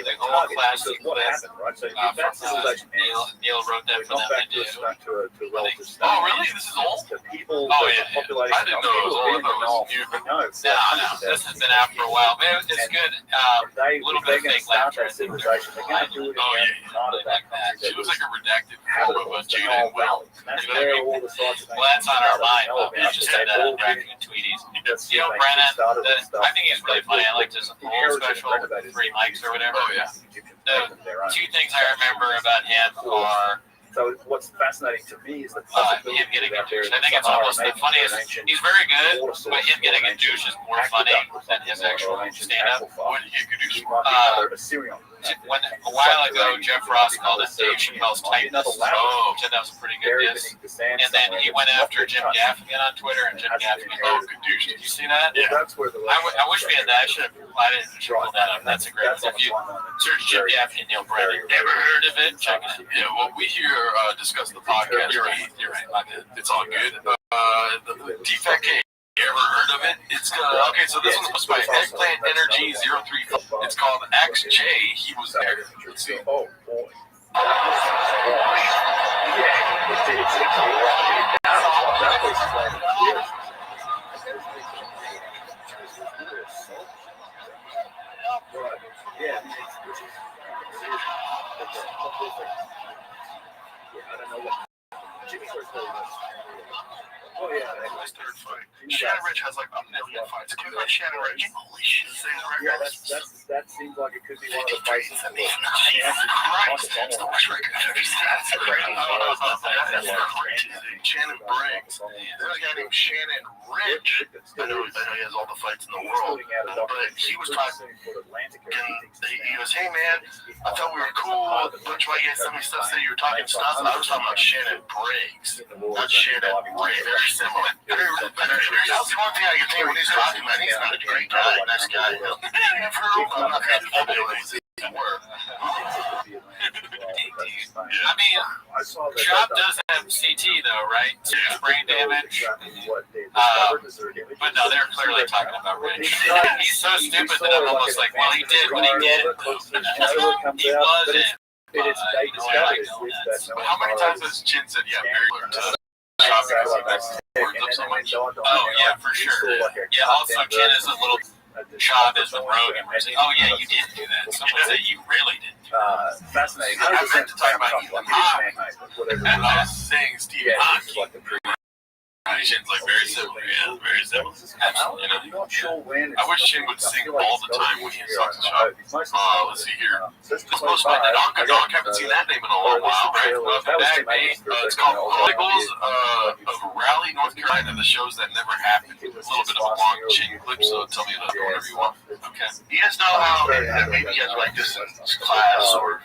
the whole class. what happened, right? So that civilization Neil wrote that for them back to do. to a relative state. Oh really? This is old? The people, Oh, the yeah. population. I didn't know it was old. I thought it was new. No, This has been out for a while. Man, it's good. They, little they're bit of going to fake start laughter. that civilization. They're going to do it Oh, yeah. in part of that country. She looks like a redacted habitable. form of Jada and Will. That's You know what I where mean? all the sites Well, that's on our line, but we just had that bracket in Tweeties. You know, Brennan, I think he's really funny. I liked his whole special, 3 mics or whatever. Oh, yeah. The 2 things I remember about him are So what's fascinating to me is the him getting a douche. I think it's almost the funniest. He's very good, but him getting a douche is more funny than his actual stand-up. What did you get Gadoosh? Assyrian. When a while ago, Jeff Ross called it Dave Chappelle's tightness. Oh, said that was a pretty good diss. And then he went after Jim Gaffigan on Twitter, and Jim Gaffigan, Oh, Gadoosh. did you see that? Yeah. That's where the I wish we had that. I didn't pull that up. That's a great one. If you search Jim Gaffigan, Neil Brennan, never heard of it, check it out. Yeah, well, we here discuss the podcast. You're right. It's all good. The Defect K. You ever heard of it? It's okay. So this one's by Eggplant Energy 03. It's called XJ. He was there. Let's see. Oh boy. His third fight. Shannon Rich has like a million fights. Can you go Shannon Rich? Holy shit. Yeah, that seems like it could be one of the fights. Christ, that's the worst record I've ever seen. That's crazy. Shannon Briggs. There's a guy named Shannon Rich. I know he has all the fights in the world, but he was talking. He goes, "Hey man, I thought we were cool. A bunch of my guys sent me stuff saying you were talking stuff, and I was talking about Shannon Briggs, not Shannon Briggs. Very similar. That's the one thing I can think when he's talking about. He's not a great guy, nice guy. I've heard of him. I'm not going to do it. I mean, Chop does have CT though, right? Brain damage. But no, they're clearly talking about Rich. He's so stupid that I'm almost like, well, he did what he did. He wasn't. How many times has Chin said, yeah, very clear to Chop because he makes words up so much? Oh, yeah, for sure. Yeah, also, Chin is a little Chop is with Rogan. Where he's like, oh, yeah, you did do that. Someone said you really did. Fascinating. I meant to talk about Ethan Hawke. And I was saying Stephen Hawke. Chin's like very similar, yeah, very similar. Absolutely. I'm not sure when. I wish Chin would sing all the time when he talks to Chop. Let's see here. It's supposed to be the Donka Dog. Haven't seen that name in a long while, right? Back Bay. It's called Chronicles of Raleigh, North Carolina. The shows that never happened. It's a little bit of a long Chin clip, so tell me whatever you want. Okay. You guys know how maybe you guys like this in class or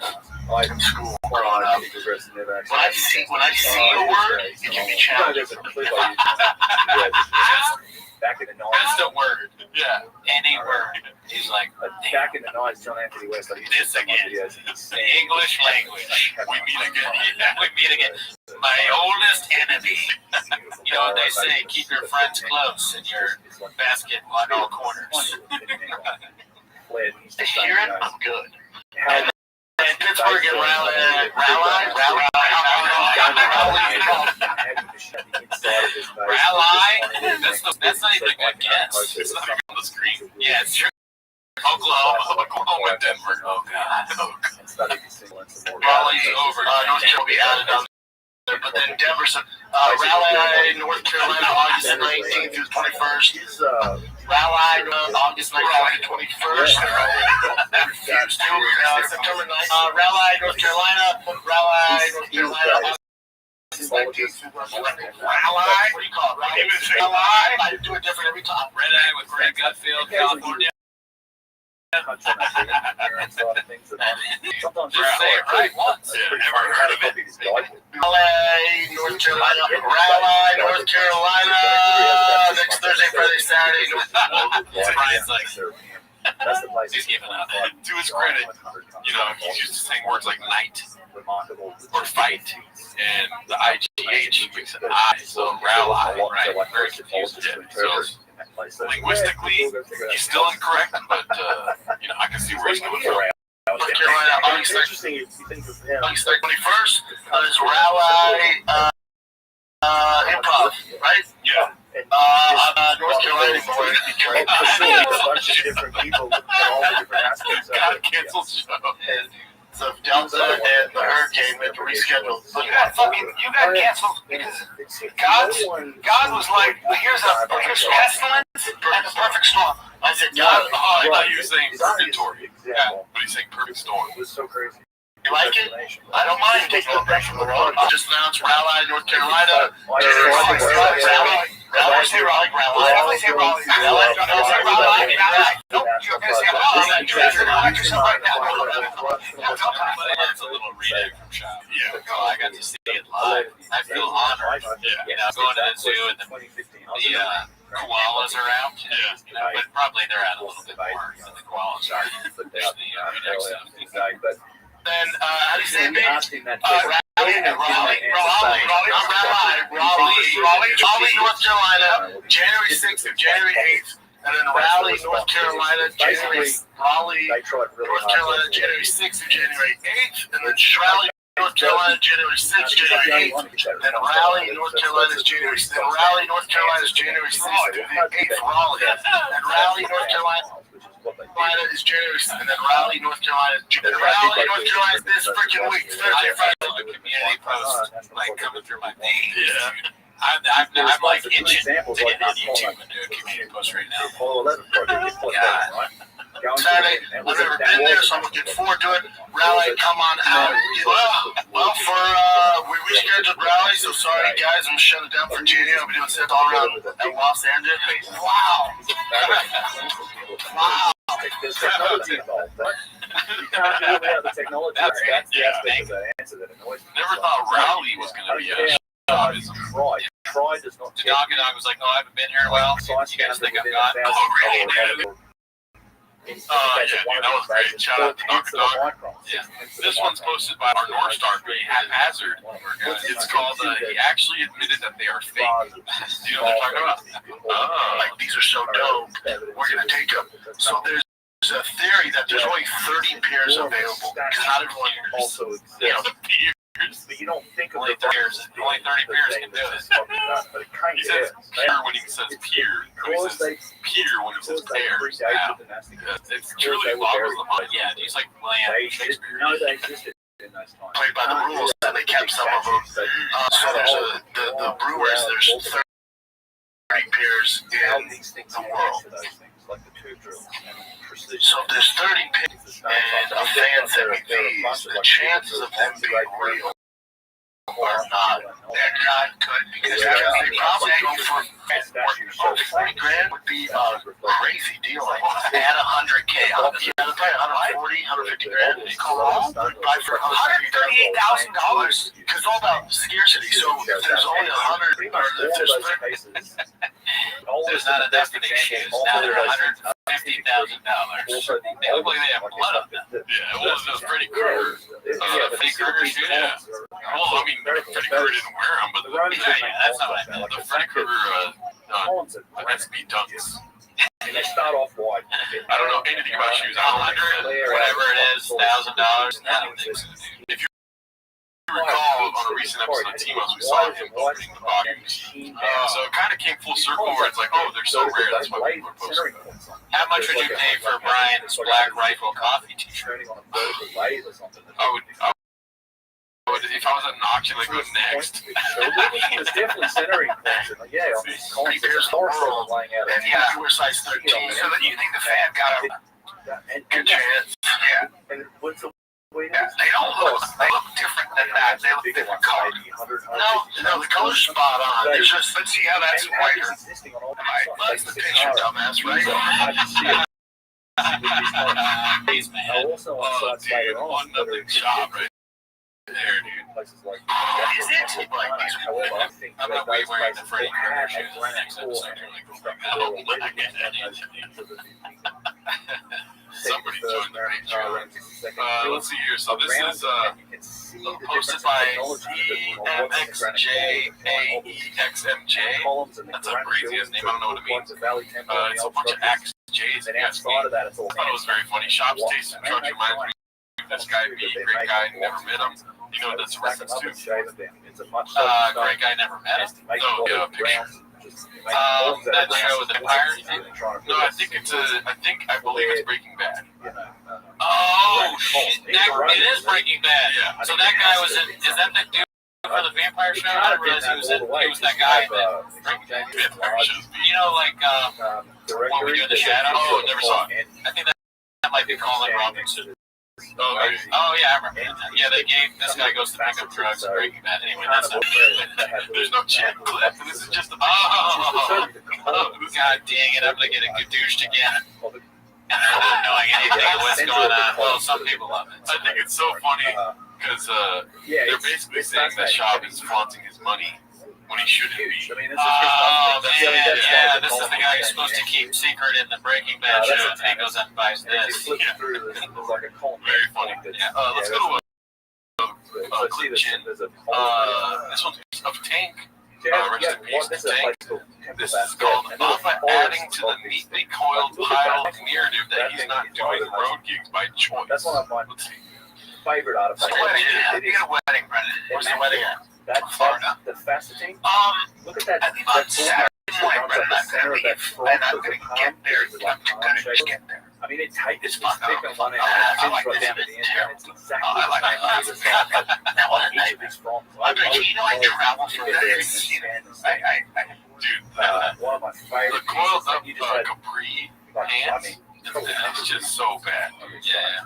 in school growing up. When I see a word, it can be challenging. Back in the 90s. That's the word. Yeah. Any word. He's like, back in the 90s, John Anthony West. This again. The English language. We meet again. We meet again. My oldest enemy. You know what they say? Keep your friends close and your basket on all corners. Hearing, I'm good. And Pittsburgh and Raleigh. That's not even a good guess. It's not even on the screen. Yeah, it's true. Oklahoma, and Denver. Oh, God. Raleigh's over. North Carolina will be added on. But then Denver, Raleigh, North Carolina, August 19th through 21st. Raleigh, August 19th through 21st. September 9th. Raleigh, North Carolina. Raleigh, North Carolina. Raleigh. What do you call it? Raleigh. I do it different every time. Red Eye with Greg Gutfield, California. Just say it right once. Yeah, never heard of it. Raleigh, North Carolina. Raleigh, North Carolina. Next Thursday, Friday, Saturday. Brian's like, that's the place. he's giving up. To his credit, you know, he's used to saying words like night or fight, and the IGH makes an I, so Raleigh, right? Very confused. Yeah. So linguistically, he's still incorrect, but you know, I can see where he's coming from. North Carolina, August 21st is Raleigh Improv, right? Yeah. North Carolina. A bunch of different people looking at all the different aspects of it. God canceled show. So Delta and the hurricane had to reschedule. So you got canceled because God was like, here's pestilence and the perfect storm. I said, God, I thought you were saying purgatory. Yeah, but he's saying perfect storm. It was so crazy. you like it? I don't mind taking a break from the road. I'll just announce Raleigh, North Carolina. Raleigh, say Raleigh, Raleigh, say Raleigh, Raleigh, say Raleigh, Nope, you're going to say Raleigh. You're going to yourself right now. That's a little reading from Shop. Yeah. Oh, I got to see it live. I feel honored. Yeah. You know, going to the zoo and the koalas are out. Yeah. You know, but probably they're out a little bit more than the koalas are. Then, how do you say it, babe? Raleigh, North Carolina, January 6th through January 8th. And then Raleigh, North Carolina, January 6th through January 8th. And then Raleigh, North Carolina, January 6th, January 8th. Then Raleigh, North Carolina is January 6th. Then Raleigh, North Carolina is January 6th through the 8th. Raleigh. And Raleigh, North Carolina is January 6th. And then Raleigh, North Carolina is this freaking week. Thursday, Friday. The community post, like, coming through my feed. Yeah. I'm like itching to get on YouTube and do a community post right now. Saturday, I've never been there, so I'm looking forward to it. Rally, come on out. Well, we rescheduled rally, so sorry guys, I'm shutting it down for Junior. I'll be doing stuff all around Los Angeles. Wow. Wow. There's technology involved. You can't do it without the technology. That's the aspect of that answer that annoys me. Never thought rally was going to be a shop. Try does not. The dog was like, "Oh, I haven't been here in a while. You guys think I'm gone?" Oh, really? Yeah, that was great. Shout out to Dr. Dog. Yeah. This one's posted by our North Star Grey Haphazard. It's called, he actually admitted that they are fake. Do you know what they're talking about? Like, these are so dope. We're going to take them. So there's a theory that there's only 30 pairs available. Because not everyone also peers. But you don't think of Only 30 pairs can do it. He says peer when he says peer. He says peer when he says pairs. Wow. It's truly boggles the mind. Yeah, he's like William Shakespeare. No, they existed in those times. Played by the rules, and they kept some of them. So there's the Brewers, there's 30 pairs in the world. So if there's 30 pairs, and a fan sent me these, the chances of them being real are not. They're not good because they probably go for 40 grand would be a crazy deal. Like add 100K on it. Yeah, probably 140, 150 grand. Buy for $138,000 because it's all about scarcity. So if there's only 100, or if there's 30, There's not enough for these shoes. Now they're $150,000. They look like they have blood on them. yeah, well, it was pretty Kruger. Freddy Krueger shoe? Yeah. Well, I mean, Freddy Krueger didn't wear them, but That's not what I meant. the Freddy Krueger SB Dunks. And they start off wide. I don't know anything about shoes. I don't know. Whatever it is, $1,000. If you recall, on a recent episode of Team Ups, we saw him opening the volumes. So it kind of came full circle where it's like, oh, they're so rare, that's why people are posting them. How much would you pay for Brian's Black Rifle coffee t-shirt? I would, if I was at an auction, I'd go next. It's definitely centering points. Yeah, on these columns, there's horrible laying out. And yeah, we're size 13. So that you think the fan got a good chance. Yeah. And what's the way Yeah, they don't look. They look different than that. They look different color. No, the color's spot on. There's just, let's see how that's whiter. Right, that's the picture, dumbass, right? Also on sites later on, 1-0 shop right there, dude. places like Is it? Like these however, I think I'm going to be wearing the Freddy Krueger shoes in the next episode. Somebody joined the page. Let's see here. So this is posted by EMXJAEXMJ. That's a crazy ass name. I don't know what it means. It's a bunch of X, J's, and F's. I thought it was very funny. Shops, tastes, and trucks reminds me of this guy, B, great guy, never met him. You know what that's a reference to? Great guy never met him. Oh, yeah, picture. That show with the Empire? No, I believe it's Breaking Bad. Oh, shit. It is Breaking Bad. Yeah. So that guy was in, is that the dude for the vampire show? I didn't realize he was that guy that Breaking Bad. Vampire shows. You know, like, what we do in the shadows? Oh, never saw it. I think that might be Colin Robinson. Oh, maybe. Oh, yeah, I remember that. Yeah, they gave, this guy goes to pick up drugs in Breaking Bad. Anyway, that's not There's no chat clip. This is just a God dang it, I'm going to get douched again. Not knowing anything of what's going on. Well, some people love it. I think it's so funny because they're basically saying that Shab is flaunting his money when he shouldn't be. Oh, man, yeah, this is the guy who's supposed to keep secret in the Breaking Bad show, and he goes out and buys this. Very funny. Yeah. Let's go to Clip Chin. This one's of Tank. Rest in peace to Tank. This is called Alpha adding to the neatly coiled pile narrative that he's not doing road gigs by choice. That's one of my favorite artifacts. You get a wedding, Brendan. Where's the wedding at? Florida. The faceting. Look at that. I'm not going to get there. I'm going to get there. I mean, it takes It's fun. thick on one end, I and like right this. down to the end, and it's exactly I like the same on either side. Now, On each of these fronts. I travel for days. Dude, One of my the favorite coiled pieces, up you just had, Capri like, I pants, mean, it's just so bad. Yeah.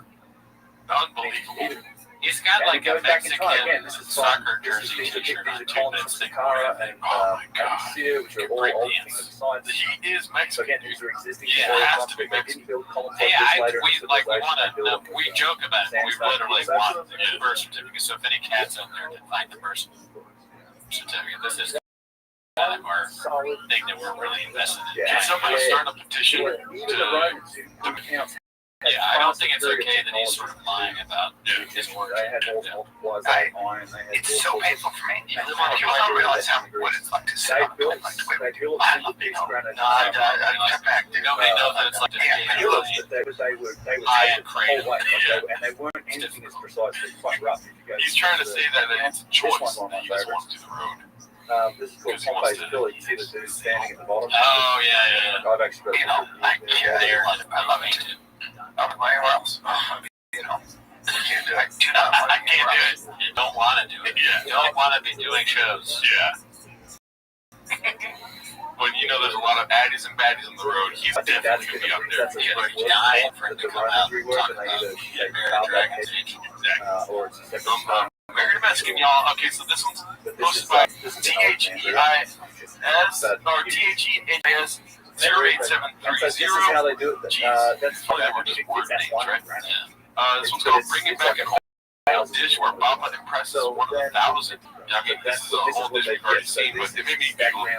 Unbelievable. He's got like a Mexican soccer jersey t-shirt on too that's thick. Oh my god. Capri pants. He is So Mexican. again, these are existing. Yeah, it has to be Mexican. Hey, we joke about it, but we literally want the birth certificate. So if any cats out there that find the birth certificate, this is our thing that we're really invested in. Can somebody start a petition to yeah, I don't think it's okay that he's sort of lying about his work. It's so painful for me. People don't realize what it's like to sit on a plane like 12. I love being home. I come back. Nobody knows that it's like high-end crane. And they weren't anything as precise. It's quite rough. He's trying to say that it's a choice that he just wants to do the road. This is called Pompey's Philly. You see the dude standing at the bottom? Oh, yeah. I've actually got I love it too. I don't know anywhere else. You know, I can't do it. I can't do it. You don't want to do it. Yeah. You don't want to be doing shows. Yeah. When you know there's a lot of addies and baddies on the road, he's definitely going to be up there. He's going to die for him to come out and talk about American Dragon's Age. Exactly. American Mexican, y'all. Okay, so this one's posted by THEIS, or THEIS 08730. This is how they do it. That's probably were just word names, right? This one's called Bringing Back a Whole Dish Where Baba Impresses One of 1,000. I mean, this is a whole dish we've already seen, but it made me giggle. Do you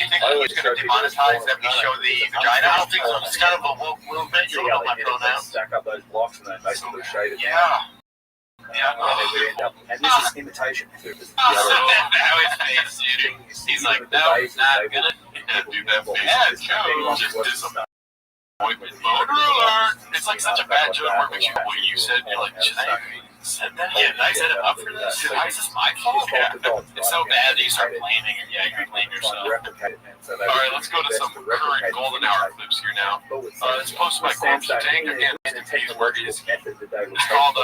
think he's going to demonetize every show the vagina? I don't think so. It's kind of a woke movement. You don't know my pronouns. Stack up those blocks and then basically shade it down. Yeah. And they would end up, and this is imitation. Now his face, dude. He's like, no, not gonna do that face. Yeah, Joe, just disappointment. Motor alert! It's like such a bad joke where it makes you what you said, you're like, should I have said that? Yeah, did I set it up for this? Why is this my fault? Yeah. It's so bad that you start blaming it. Yeah, you blame yourself. Alright, let's go to some current golden hour clips here now. It's posted by Corpse Tank. Again, he's where he is. It's called,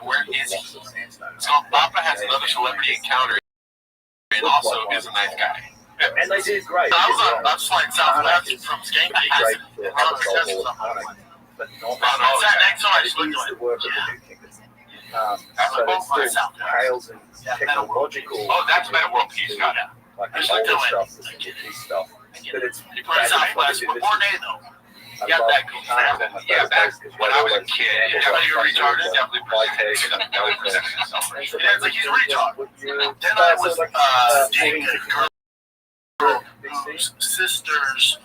Where Is He? It's called Papa Has Another Celebrity Encounter and also is a nice guy. And they did great. I was flying southwest from Skanky. But not that next one, I just looked the work of the new kingdom. So it's still pales in technological. Oh, that's Meta World Peace, got it. Like the older stuff, the kidney stuff. But it's you put it southwest, but more day though. You got that cool snap. Yeah, back when I was a kid, definitely you were retarded, definitely presented himself. Yeah, it's like he's a retard. Then I was dating a girl whose sister's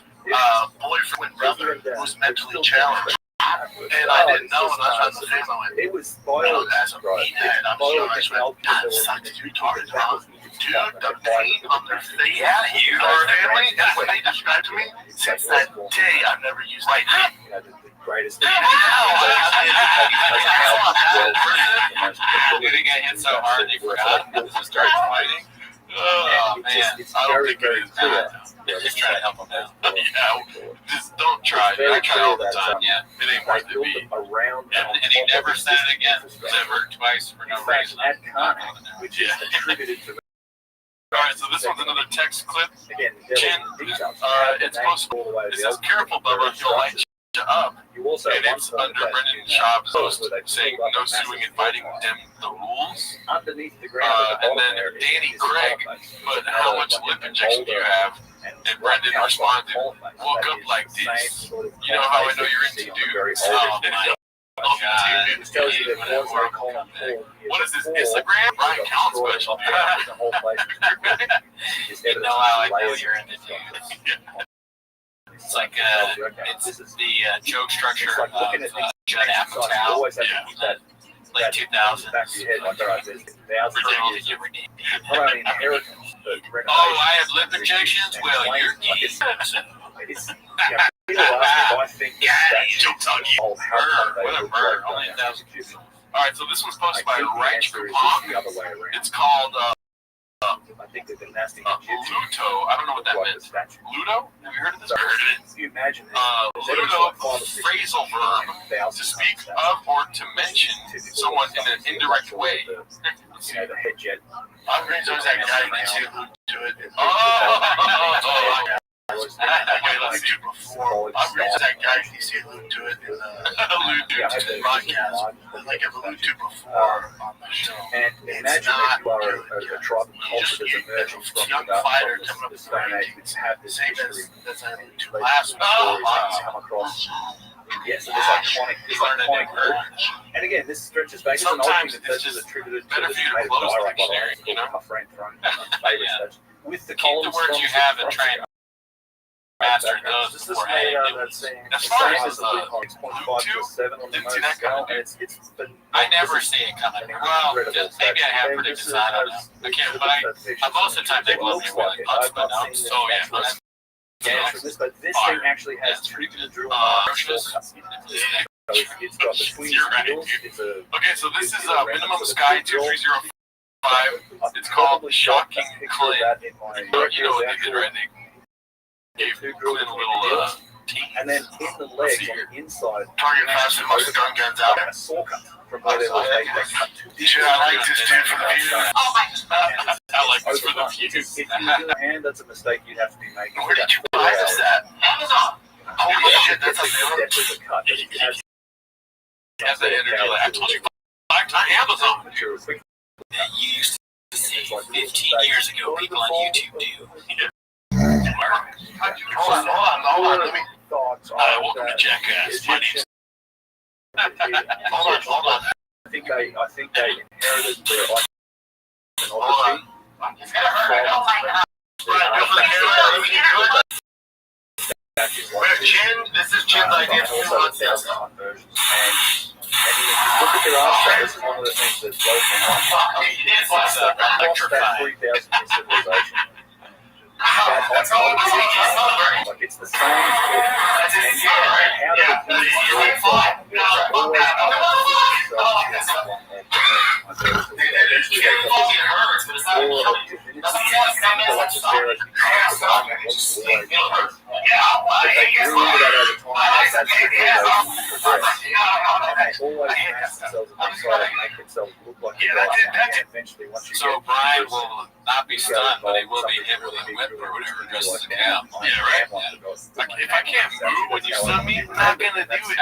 boyfriend brother was mentally challenged. And I didn't know, and I was trying to say, it was spoiled. As a meathead, I'm sure I went, that sucks, you retarded, huh? Dude, the pain on their face. Yeah, you are family. That's what they described to me. Since that day, I've never used like that. The greatest. Dude, he got hit so hard they forgot to start fighting. Oh, man. It's I don't very, think very it is clear. Yeah, just try to help him out. Yeah, just don't try. I try all the time. Yeah, it ain't worth it. And he never said it again. Never, twice, for no reason. At Khan, which is attributed to. All right, so this one's another text clip. Again, Chin, it's posted. It says, "Careful, Bubba, he'll light you up." You also And it's under Brendan Schaub's post saying no suing and fighting them the rules. underneath the ground. And then Danny Craig put, "How much lip injection do you have?" And Brendan responded, "Woke up like this. You know how I know you're into dudes." Oh my God. It tells you that was like colon What is this, Instagram? Brian Count special. the whole place. You know how I know you're into dudes. It's like it's the joke structure of Judd Apatow, late 2000s. Back of your head, like, all right, there's Ridiculous, you're ridiculous. not only inheritance, but renovation. Oh, I have lip injections? Well, you're geese. It's, yeah, people ask me if I think Yeah, that joke's on you. old how Murder, they what a look murder. like Only that. 1,000 people. All right, so this one's posted by I think the Ranch answer is Kapong. the other way around. It's called I think the gymnastic jiu-jitsu. Luto. I don't know what that like means. the statue. Ludo? Have you heard of this? So, Heard of it. you imagine this. Ludo, phrasal verb, to speak of or to mention someone in an indirect way. You know, the head jet. I'm going to that guy that you do it. Let's do before. I'm going to that guy you see allude to it in the podcast. Like I've alluded to before on the show. And imagine if you are a tribal culture that's emerging from young the fighter coming up this stone age, which have this same history. as I alluded to Like, last some stories that come across. Yeah, so this iconic group. And again, this stretches back. It's an old Sometimes thing it's that's just attributed better to for you to close the dictionary, you know? My friend throwing favorite stuff. With the Keep the words you have and try and master those This is before made adding out new of that ones. saying. As far as 6.5 to 7 on the didn't see most that coming. scale, and it's been. I never see it coming. Well, just maybe I have predicted sign. I don't know. I can't, but most of the time they blow me away like punch, but no. So yeah, no, that's This, but this thing actually has three drill shortcuts in it. So it's got between You're right, wheels. dude. It's a. Okay, so this is minimum sky 2305. It's called Shocking Clay. You know what they did, right? They gave Clint a little And then in the legs on the inside, target fast and most gun guns out. a saw cut from where they cut to. Should I like this dude for the view? Oh my God. I like this for the Overnight. view. If you do a hand, that's a mistake you'd have to be making. Where did you buy this at? Amazon. Holy shit, that's It's a definitely a cut. It has has that energy. Like I told you 5 times Amazon. material quick. That you used to see 15 years ago people on YouTube do. Hold on. Let me. Thoughts Welcome to Jackass. My name's. Hold on. I think they inherited their Hold iconography. It's gonna hurt. Oh my God. Right, go for the camera. Where Chin, this is Chin's idea for also the 1,000 versions. And you look at their art, this is one of the things that blows my mind. It's electrifying. 3,000 civilization. That's all I'm saying. Like it's the same. And how do the kids So Brian will not be stunned, but he will be hit with a whip or whatever, just as a cow. Yeah, right. Like, if I can't move when you stun me, I'm not gonna do it.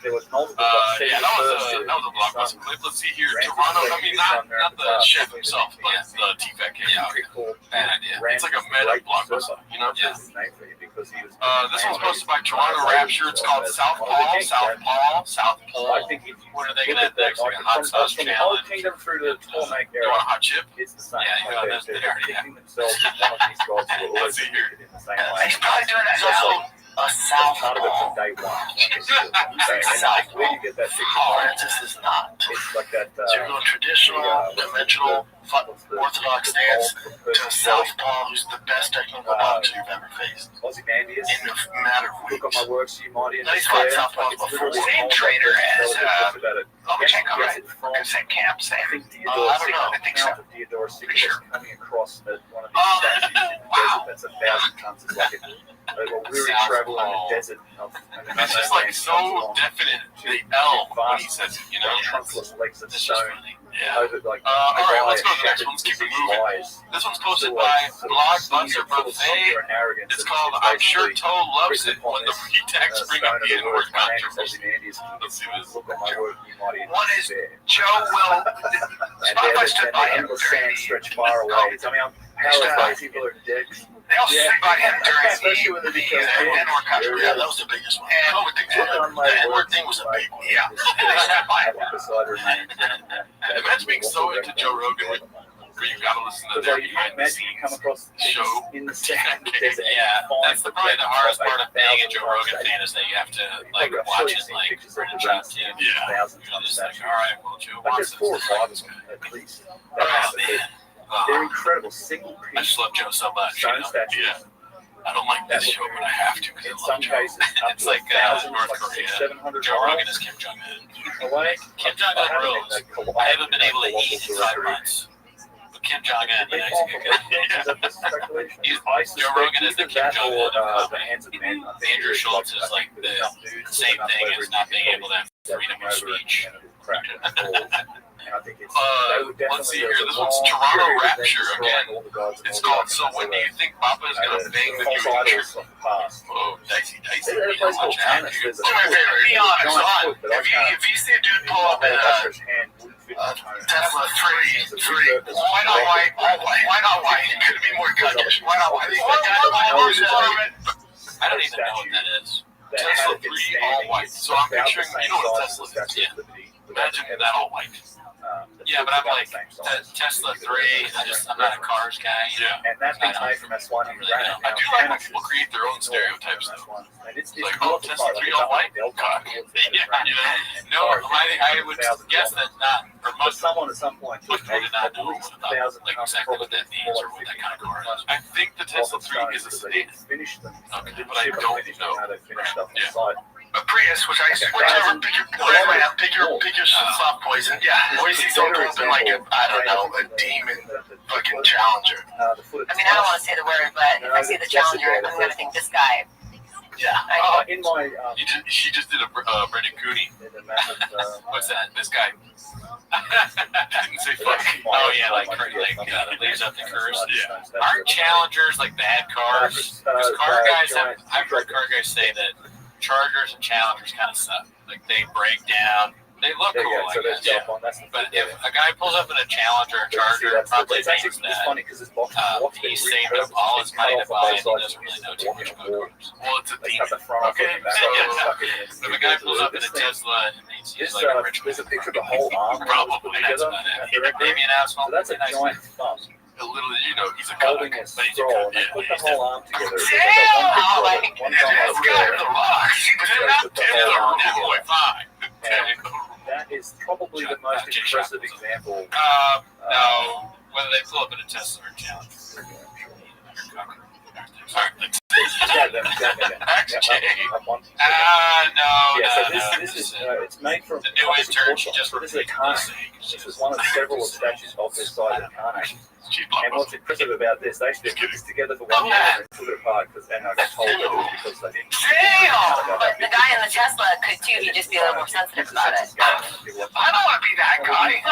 There was multiple. Yeah, that was a blockbuster clip. Let's see here. Toronto, I mean, not the chef himself, but the T-Fat kid. Yeah, bad idea. It's like a meta blockbuster, you know? Yeah. This one's posted by Toronto Rapture. It's called Southpaw. I think if you What are they gonna next? Like a hot sauce from the whole challenge? kingdom through the Tornake You era, want a hot chip? it's the same. Yeah, you know, that's- They're they already picking themselves as one of these guys who are always Let's see here. treated in the same way. He's probably doing that It's also now. A that's part of it from southpaw. day one. And where you get that picture from, This is not. it's like that. So you're going traditional, conventional, orthodox stance to Southpaw, who's the best technical boxer you've ever faced. Ozymandias. In a matter of Look weeks. at my works, you mighty and Nice fight, despair. Southpaw It's before. literally Same all trainer about as, it. About it. Lomachenko, Yes, right? it's from, Same camp, same. I think I Theodore don't know. I think so. Theodore Pretty sure. coming across at one of these statues in the desert that's 1,000 tons. It's like a weary travel in the desert. It's just like so definite, the L when he says it, you know? Trunkless legs of It's just stone. funny. Yeah. Over like All right, let's go to the shepherd next one. Let's keep it with moving. wise. This one's posted by Blockbuster Buffet. It's called I'm Sure Toe Loves It when the pre-tax bring up the N-word controversy. Let's see this. Look at my work, you mighty and One is despair. Joe will. And Spotify stood by the him endless during sand the. stretch far away. I mean, how people are dicks. They all stood by him Especially when during they the become N-word controversy. Yeah, that was the biggest one. And The N-word thing was a big one. yeah, they stood by him. Imagine being so into Joe Rogan where you gotta listen to their behind the imagine you come scenes across show. in the sand. Yeah, that's probably the hardest part of being a Joe Rogan fan is that you have to like watch it like cringe out too. Yeah. You're just like, all right, well, Joe Like wants there's 4 or 5 of them at least. That Oh happen. man, They're incredible single I piece just love Joe so much. You stone know? statues. Yeah. I don't like this show, but I have to because I In love some Joe. cases, up It's to like 1,000, North like Korea. 600-700 Joe Rogan miles is Kim Jong Un. away. Kim Jong Un rules. I haven't been able to eat in 5 months. But Kim Jong-un. You know, It's all he's a from good guy. this is speculation. I Joe Rogan is the Kim Jong-un of comedy. Andrew Schultz is like the same thing as not being able to have freedom of speech. And I think it's let's see here. This one's Toronto Rapture again. It's called So When Do You Think Papa's Gonna Bang the New Teacher? Oh, dicey. There's a place called Tannis. There's Do me a favor, be honest. If you see a dude pull up in a Tesla 3, why not white? Why not white? It could be more goodness. Why not white? I don't even know what that is. Tesla 3 all white. So I'm picturing, you know what a Tesla is? Yeah. Imagine that all white. Yeah, but I'm like Tesla 3. I'm not a cars guy. Yeah. And that thing's made from S1 and granite. I do like when people create their own stereotyps, though. It's Like, oh, Tesla 3 all white? God. Yeah, no, I would guess that not, or But most someone at some point would not know like exactly what that means or what that kind of car is. I think the Tesla 3 is a sedan. Finished them. Okay, but I don't know. How they finished stuff on Yeah. the side. A Prius, whichever, pick your soft poison. Yeah. Or you see someone pull up in like a demon fucking Challenger. The foot I mean, I don't want to say the word, but if I see the Challenger, I'm going to think this guy. Yeah. in my She just did a Brendan Cooney. What's that? This guy. Didn't say fuck. Oh yeah, like that leaves out the curse. Yeah. Aren't Challengers like bad cars? Because car guys I've heard car guys say that Chargers and Challengers kind of suck. Like they break down. They look cool, I guess. Yeah. But if a guy pulls up in a Challenger or Charger, probably thinks that he's saved up all his money to buy it. He doesn't really know too much about cars. Well, it's a demon. Okay. If a guy pulls up in a Tesla and he's like a rich there's a picture of the whole arm. probably that's about it. Maybe an asphalt. So that's a nice giant thumb Literally, you know, he's a holding comic. a But he's a straw, comic. and they put the whole arm together. Damn! One thumb This guy with the rocks. That is probably the most impressive example. No. Whether they pull up in a Tesla or a Challenger. Sorry. This is it's made from the new intern. She just this is a carnage. This is one of several statues of this size of carnage. And what's impressive about this, they actually put this together for 1 year and put it apart because I got told that because they didn't. Damn! But the guy in the Tesla could too. He'd just be a little more sensitive about it. I don't want to be that guy. I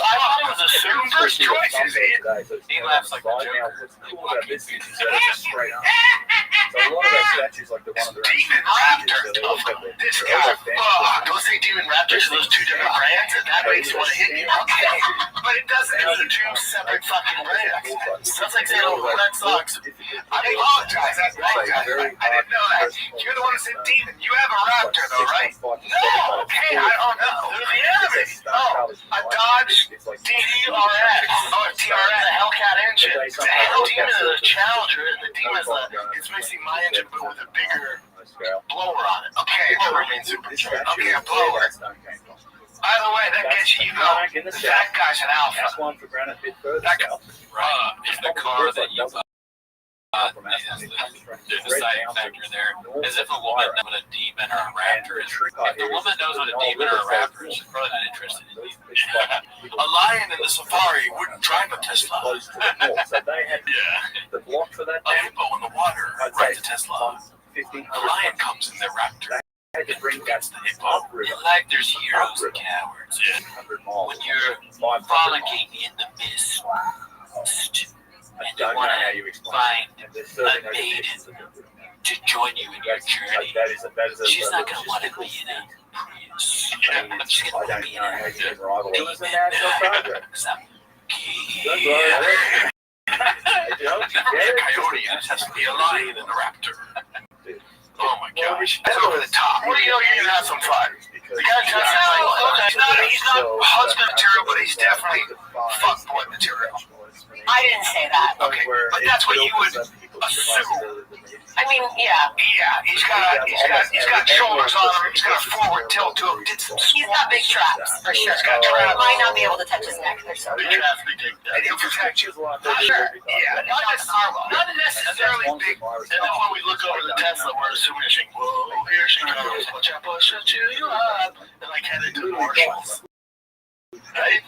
thought it was assumed first choice, is it? He laughs like a Right now, joker. what's cool about this is that it's just straight on. So a lot of those statues, like the one of the Demon Raptor. This guy. Don't say Demon Raptor to those two different brands, and that makes you want to hit me. Okay. But it doesn't. Those are two separate fucking brands. Sounds like saying, oh, that sucks. I apologize. I didn't know that. You're the one that said Demon. You have a Raptor, though, right? No. Okay, I don't know. Who's the enemy? Oh, a Dodge DDRX. Oh, a TRX, a Hellcat engine. The Hell Demon is a Challenger, and the Demon's it's basically my engine, but with a bigger blower on it. Okay, it remains supercharged. Okay, a blower. By the way, that gets you go. That guy's an alpha. That's one for granite bit further. Right. If the car that you bought is the side factor there, as if a woman knows what a demon or a raptor is. If the woman knows what a demon or a raptor is, she's probably not interested in you. A lion in the safari wouldn't drive a Tesla. So they had the block for that. A hippo in the water rides a Tesla. A lion comes in their raptor. Had to bring that the hippo. In life, there's heroes and cowards. When you're frolicking in the mist, and you want to find a maiden to join you in your journey, she's not going to want to be in a Prius. She's going to be in a demon. Coyote has to be a lion and a raptor. Oh my gosh. That's over the top. What do you know? You're going to have some fun. The guy just he's not husband material, but he's definitely fuckboy material. I didn't say that. Okay, but that's what you would assume. I mean, yeah. Yeah, he's got shoulders on him. He's got a forward tilt to him. He's got big traps, for sure. He's got traps. Might not be able to touch his neck. They're so big. And he'll protect you. Sure. Yeah, not necessarily big. And then when we look over the Tesla, we're assuming she, whoa, here she comes. Watch out, she'll chew you up. And like headed to the Marshalls. Right?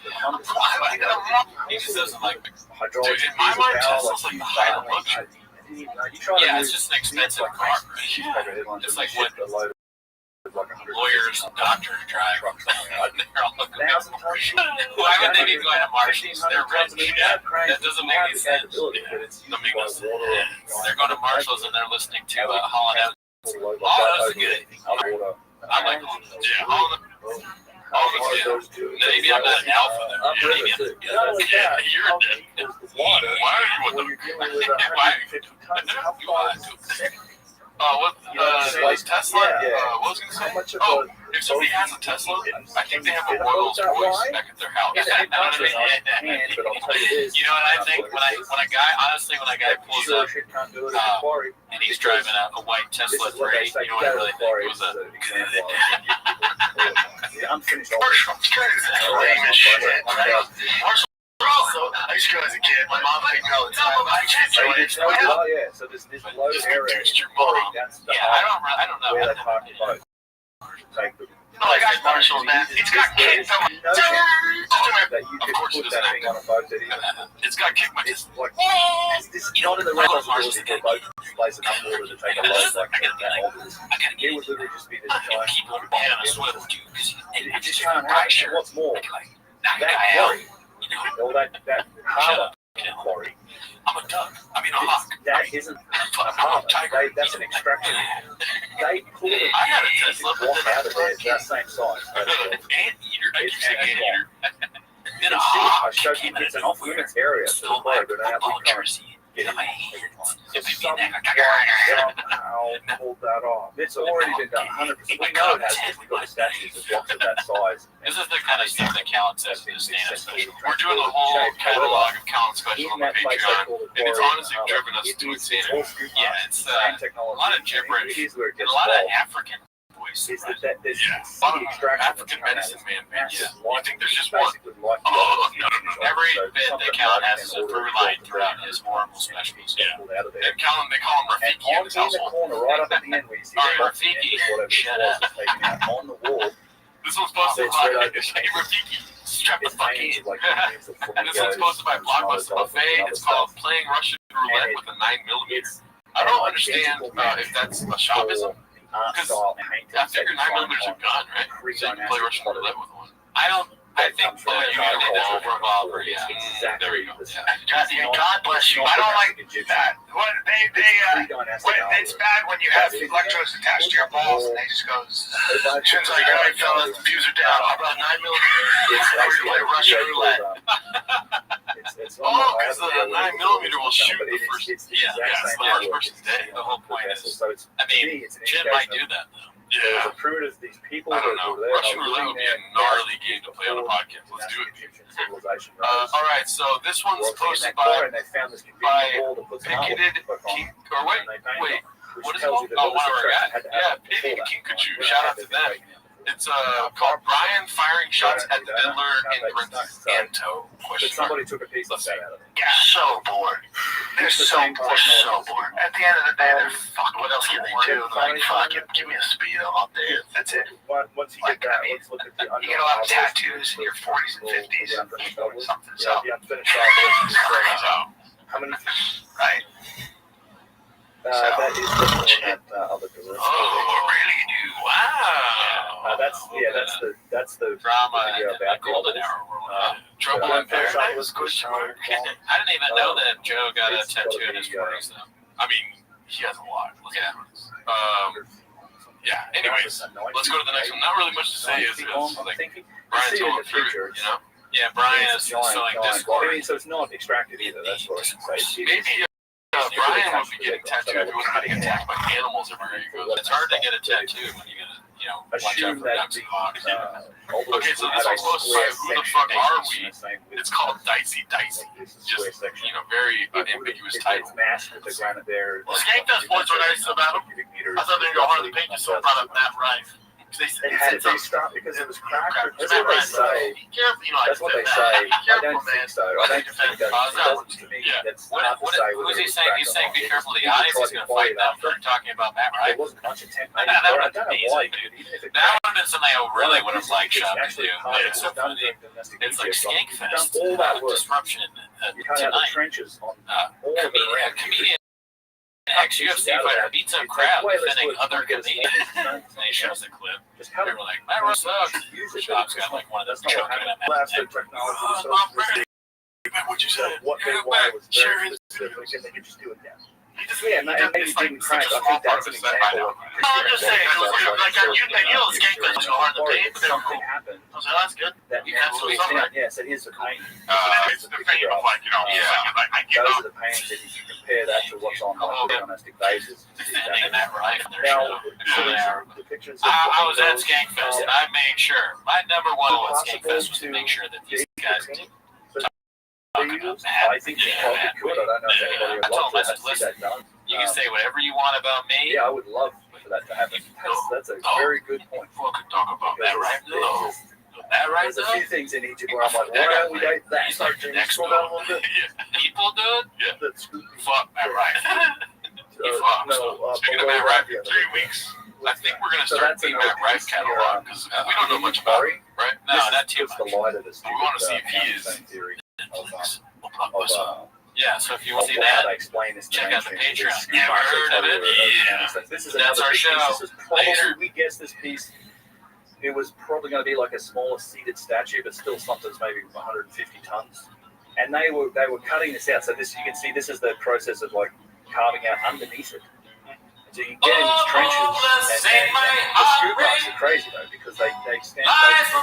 He just doesn't like. Hydraulic. Dude, in my mind, Tesla's like the high of luxury. Yeah, it's just an expensive car. Right? It's like what lawyers and doctors drive. They're all looking at Porsche. Why would they be going to Marshalls? They're rich. Yeah, that doesn't make any sense. They're going to Marshalls and they're listening to Holland Out. Oh, that's a good. I like Holland. Yeah, Holland. Maybe I'm not an alpha then. Yeah, you're a why are you with them? Why are you? What Tesla? What was I going to say? Oh, if somebody has a Tesla, I think they have a Rolls Royce back at their house. You know what I think? When a guy pulls up and he's driving a white Tesla 3, you know what I really think? It was a Also, I used to go as a kid. My mom picked me all the time. I just enjoyed it. Oh yeah, so this low area. I don't know. Where they park the boat. Take the. No, I got Marshall, man. It's got kicked. That you could put that thing on a boat that it's got kicked my it's like it's not in the record possibility for a boat to place enough water to take a load like that. It would literally just be this giant people on a swivel, dude. It just can't happen. What's more, that quarry, all that harbour quarry. I'm a duck. I mean a hawk. That isn't a harbour. That's an extraction. They pull it. I had a Tesla, but walk out of there. It's that same size. Anteater. I keep saying anteater. Then a I hawk. showed you it's an off-limits area. So the boat, but now we can't get in my hands. Somehow pulled that off. It's already been done 100%. We know it has because we've got statues of blocks of that size. This is the kind of stuff that Callan says in his stand-up special. We're doing the whole catalog of Callan special on the Patreon, and it's honestly driven us to insanity. Yeah, it's a lot of gibberish and a lot of African voices. A lot of African medicine, man. Yeah, I think there's just one. Oh, no. Every bit that Callan has is a through line throughout his horrible specials. Yeah. And Callan, they call him Rafiki in his household. Right up at the end where you see Rafiki, shut up. On the wall. This one's supposed to be Rafiki. Strap the fuck in. And this one's supposed to be Blockbuster Buffet. It's called Playing Russian Roulette with a 9mm. I don't understand if that's a shopism. Because I figure 9mm a gun, right? So you can play Russian Roulette with one. I think you need to over-evolve. Yeah. There we go. Yeah. God bless you. I don't like that. It's bad when you have electrodes attached to your balls and they just go. Shit's like, all right, fellas, the fuse are down. How about 9mm? It's like Russian roulette. Oh, because the 9mm will shoot the first. Yeah, it's the first person's dead. The whole point is, I mean, Jim might do that though. Yeah. These people I don't know. Russian roulette would be a gnarly game to play on a podcast. Let's do it. All right, so this one's posted by Picketed King. Or wait. What is it called? Oh, one of our guys. Yeah, Picketed Kinkachu. Shout out to them. It's called Brian Firing Shots at the Diddler in Anto. But somebody took a piece of that out of it. Yeah, so bored. They're so bored. At the end of the day, they're fuck. What else can they do? Like, fuck it, give me a speedo all day. That's it. Once you get that, let's look at the you get a lot of tattoos in your 40s and 50s. Something. So, the unfinished artwork. How many? Right. That is the other direction. Oh, really? Wow. That's the drama video about Golden Hour. Trouble in Paradise. I didn't even know that Joe got a tattoo in his 40s though. I mean, he has a lot. Look at him. Yeah. Anyways, let's go to the next one. Not really much to say. Is like Brian's going through it, you know? Yeah, Brian is selling Discord. I mean, so it's not extracted either. That's what I say. Maybe. Brian would be getting tattooed if he wasn't getting attacked by animals everywhere he goes. It's hard to get a tattoo when you get watch out for ducks and hawks. Okay, so this one's supposed to say, who the fuck are we? It's called Dicey Dicey. Just, very ambiguous title. Well, Skank does points were nice about him. I thought they were going to hardly paint you, so I brought up Matt Rife. They had to restart because it was cracked. That's what they say. Be careful, you know. That's what they say. Be I careful, don't man. think so. I don't think that. It doesn't to me. That's not to say Who's whether he it was saying? cracked He's or saying not. be careful of the People audience. tried He's going to to fight them after. for talking about Matt There Rife. wasn't much intent. That I don't would know be why. easy. Even if it That would have been something I really would have liked Shop to do. It's It's so funny. It's like Skankfest. all that work. Disruption You cut out the tonight. trenches on all of it around. Comedian ex-UFC fighter beats up crowd defending other comedians. And he shows the clip. Just They cut it. were like, Matt Rife sucks. Use it. Shop's got like one of those That's not what choking happened. him. Labs and technology. What you said. What they wanted was very specific, and they could just do it now. Yeah, and maybe it didn't crack. I think that's an example. I'm just saying, like on YouTube, Skankfest was hard to pay, but Something happened. I was like, that's good. That You got naturally something. down. Yes, it is the pain. It's the thing of like, I get Those up. are the pains that if you compare that to what's on like, a domestic basis. Defending Matt Rife on their Now, show. the pictures. I was at Skankfest and I made sure. My number one goal at Skankfest was to make sure that these guys did. I think you probably could. I don't know if anybody would love to see that done. You can say whatever you want about me. Yeah, I would love for that to happen. That's a very good point. Fucking talk about Matt Rife. No. Matt Rife, There's a few things in Egypt where I'm like, why don't we do that? He's like the next Scroll down a little bit. people, dude. That's Fuck Matt Rife. Speaking of Matt Rife, 3 weeks. I think we're gonna start the Matt Rife catalog because we don't know much about him, right? No, not too much. The light of this. We want to see if he is. Theory Of, yeah, so if you want to see how that, they explain this. check out the mainstream. Patreon. Never heard of it. Yeah. This is That's another our big show. piece. This is probably, Later. we guess this piece. It was probably going to be like a smaller seated statue, but still something that's maybe 150 tons. And they were cutting this out. So this, you can see, this is the process of like carving out underneath it. So you get in these trenches, and the screw marks are crazy though, because they stand on the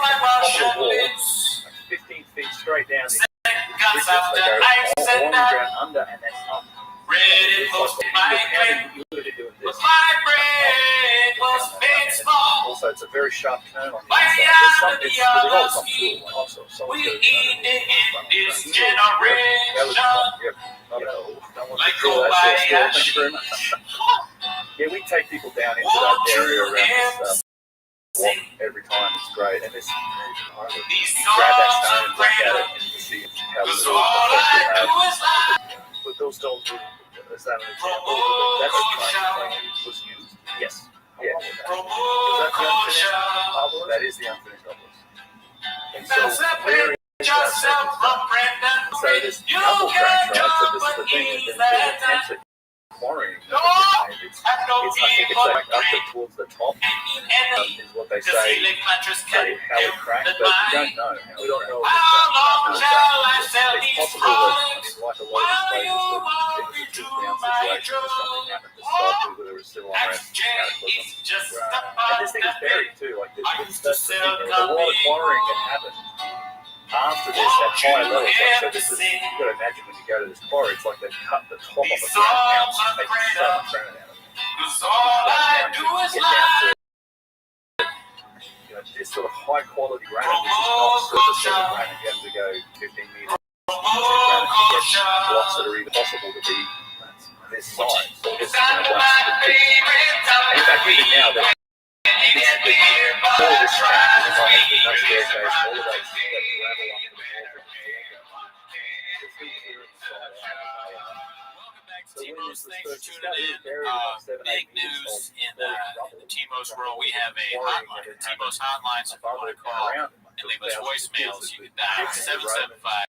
wall, like 15 feet straight down. They go all on the ground under and then up. Also, it's a very sharp turn on the inside. There's some tool, also. Thank you very much. Yeah, we take people down into that area around this walk every time. It's great. And this, you grab that stone and look at it and you see how the effect it has. But those stones, is that an example? That's what was used? Yes. Yeah. Is that the unfinished obelisk? That is the unfinished obelisk. And so, where is that second stone? So this double track, right? So this is the thing, and then the attempts at quarrying. I think it's like up towards the top is what they say. Say how it cracked, but we don't know. We don't know. It's possible that, like a lot of these places, that things down situation or something happened to stop people that were still on that cataclysm. And this thing is buried too. Like that's the thing. There's a lot of quarrying that happened after this at high levels. Like, so this is, you've got to imagine when you go to this quarry, it's like they've cut the top of the ground out and taken so much granite out of it. This sort of high quality granite, which is not surface level granite. You have to go 15 meters into granite to get blocks that are even possible to be this size. So this is going to last. In fact, even now, all this track is like there's no staircase, all of those that gravel up to the wall. It's still clear inside. So when this was first studied, big news in the T-Most world. We have a hotline, the T-Most hotline, so if you want to call and leave us voicemails, you can dial 775-557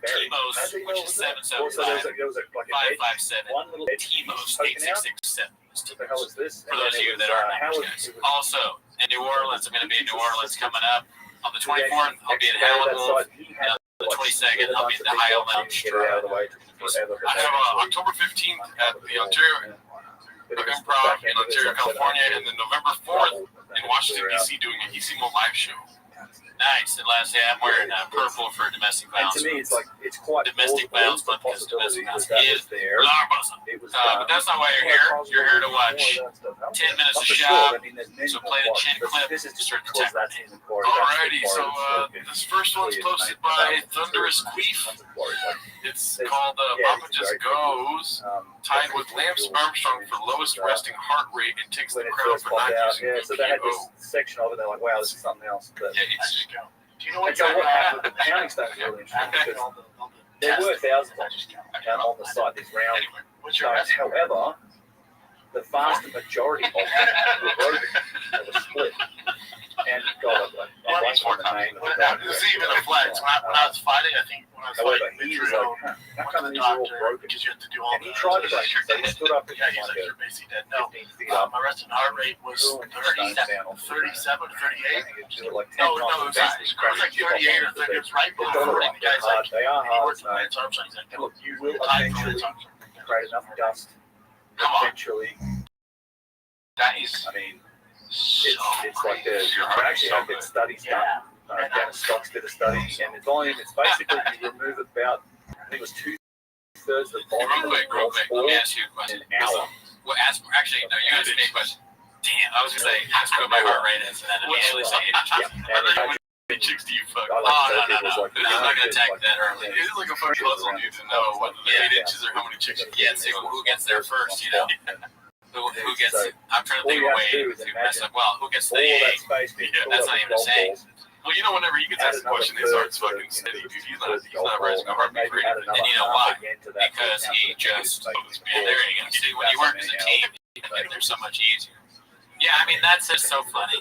T-Most, which is 775-557 T-Most 8667. What the hell is this? For those of you that aren't numbers guys. Also, in New Orleans, I'm going to be in New Orleans coming up. On the 24th, I'll be in Halloween. And on the 22nd, I'll be in the Ohio Mountain Stride. I have October 15th at the Ontario Improv in Ontario, California, and then November 4th in Washington, D.C. doing a ECMO live show. Nice. And lastly, I'm wearing purple for domestic and violence. to me, it's like it's quite domestic plausible, violence, but because possibility domestic violence that is was there. alarmism. It was But that's not why you're here. You're here to watch 10 minutes of shop. So play the chin clip. This is just Start the because timer. that's in the quarry. Alrighty, so this first one's posted by Thunderous Queef. It's called Papa Just Goes, tied with Lance Armstrong for lowest resting heart rate and takes the When it crown first for popped not out, using yeah, so they had this BPO. section of it. They're like, wow, this is something else. But Yeah, it's, Do you know and so what happened with the pounding stone was really interesting because there were thousands of them on the site, these round What's your stones. However, the vast majority of them were broken, they were split. And God, I like the name of the guy. This is even a flex. When I was fighting, I think when I was However, fighting he was Israel, like, went how to come the these are all doctor broken? because you have to do all And he tried to break it, so he stood up and Yeah, he's like like, you're basically dead. No, 15 feet up. my resting heart rate was 37, 38. Like 10 No, it was like 38 or 30. It was right below 40. The guy's like, they are he hard, works mate. Lance Armstrong. He's like, And look, you will time for eventually Lance Armstrong. create enough dust. Come on. Eventually, That is I mean, so it's like the Your you heart actually is so have been good. studies done. Dennis Stocks did a study, and the volume is basically you remove about, I think it was 2/3 of the volume Real of quick. the Let me ask you a question. in an hour. Well, actually, no, you asked me a question. Damn, I was going to say, ask what my heart rate is, and then immediately say Yeah, and How it- many chicks do you fuck? I Oh, like to no, say no, people's no. like, I'm not going to attack that early. It is like a fucking puzzle, dude, to know whether they're 8 inches or how many chicks you Yeah, see who gets there first, you know? Who gets it? I'm trying to think of a way to mess up. Well, who gets the all that A? space being Yeah, filled that's up not with even a golf saying. balls. Well, you know, whenever he gets asked a question, his heart's fucking steady, dude. He's not rising a heartbeat for anything. And you know why? Because he just, yeah, there you go. See, when you work as a team, they're so much easier. Yeah, I mean, that's just so funny.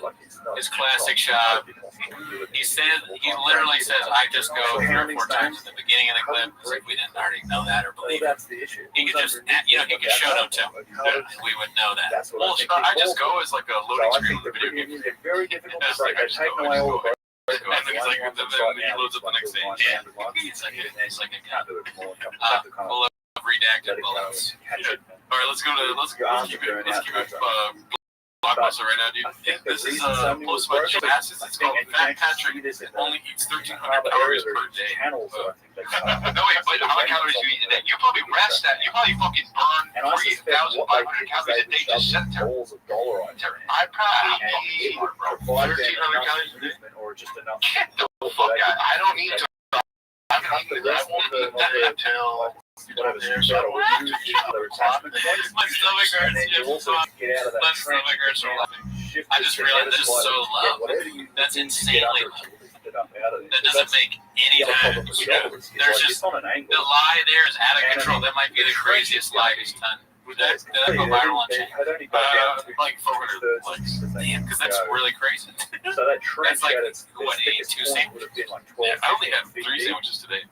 His classic shot. He literally says, I just go 3 or 4 times at the beginning of the clip. It's like we didn't already know that or Well, believe it. that's the issue. He could just, he could show no tell. We would know that. That's what Well, I think I just people- go as like a So loading I screen think with the a video video game. games are very difficult to It's break. like I They've just taken go, away I just all go. the And then he's like, then he loads up the next day. Yeah. It's like a full of redacted bullets. All right, let's keep it blockbuster right now, dude. This is posted by Jim Asses. It's called Fat Patrick only eats 1,300 calories per day. No, wait, but how many calories do you eat a day? You probably rest that. You probably fucking burn 3,500 calories a day just sitting there. I probably eat 1,300 calories a day. Or just enough. Get the fuck out. I don't need to. I won't eat that until Whatever there's battle with you, other attachment points. My stomach And hurts. then you also get out of that My trend. stomach hurts from laughing. Shift I the just realized kinetic this is so slider, low. whatever you That's do to insanely get low. under it, lift it up out of it. That doesn't make any The other problem sense. with shoulders is There's like, just it's on an the angle. lie there is out of control. That might be the craziest lie he's done. Did that go viral on They chat? had only got down to Like 400 2/3 likes. of the thing. Damn, because that's So- really crazy. So that trench That's like, at its what, thickest 82 point would have been like 12. Yeah, I only had 15 3 feet. sandwiches today.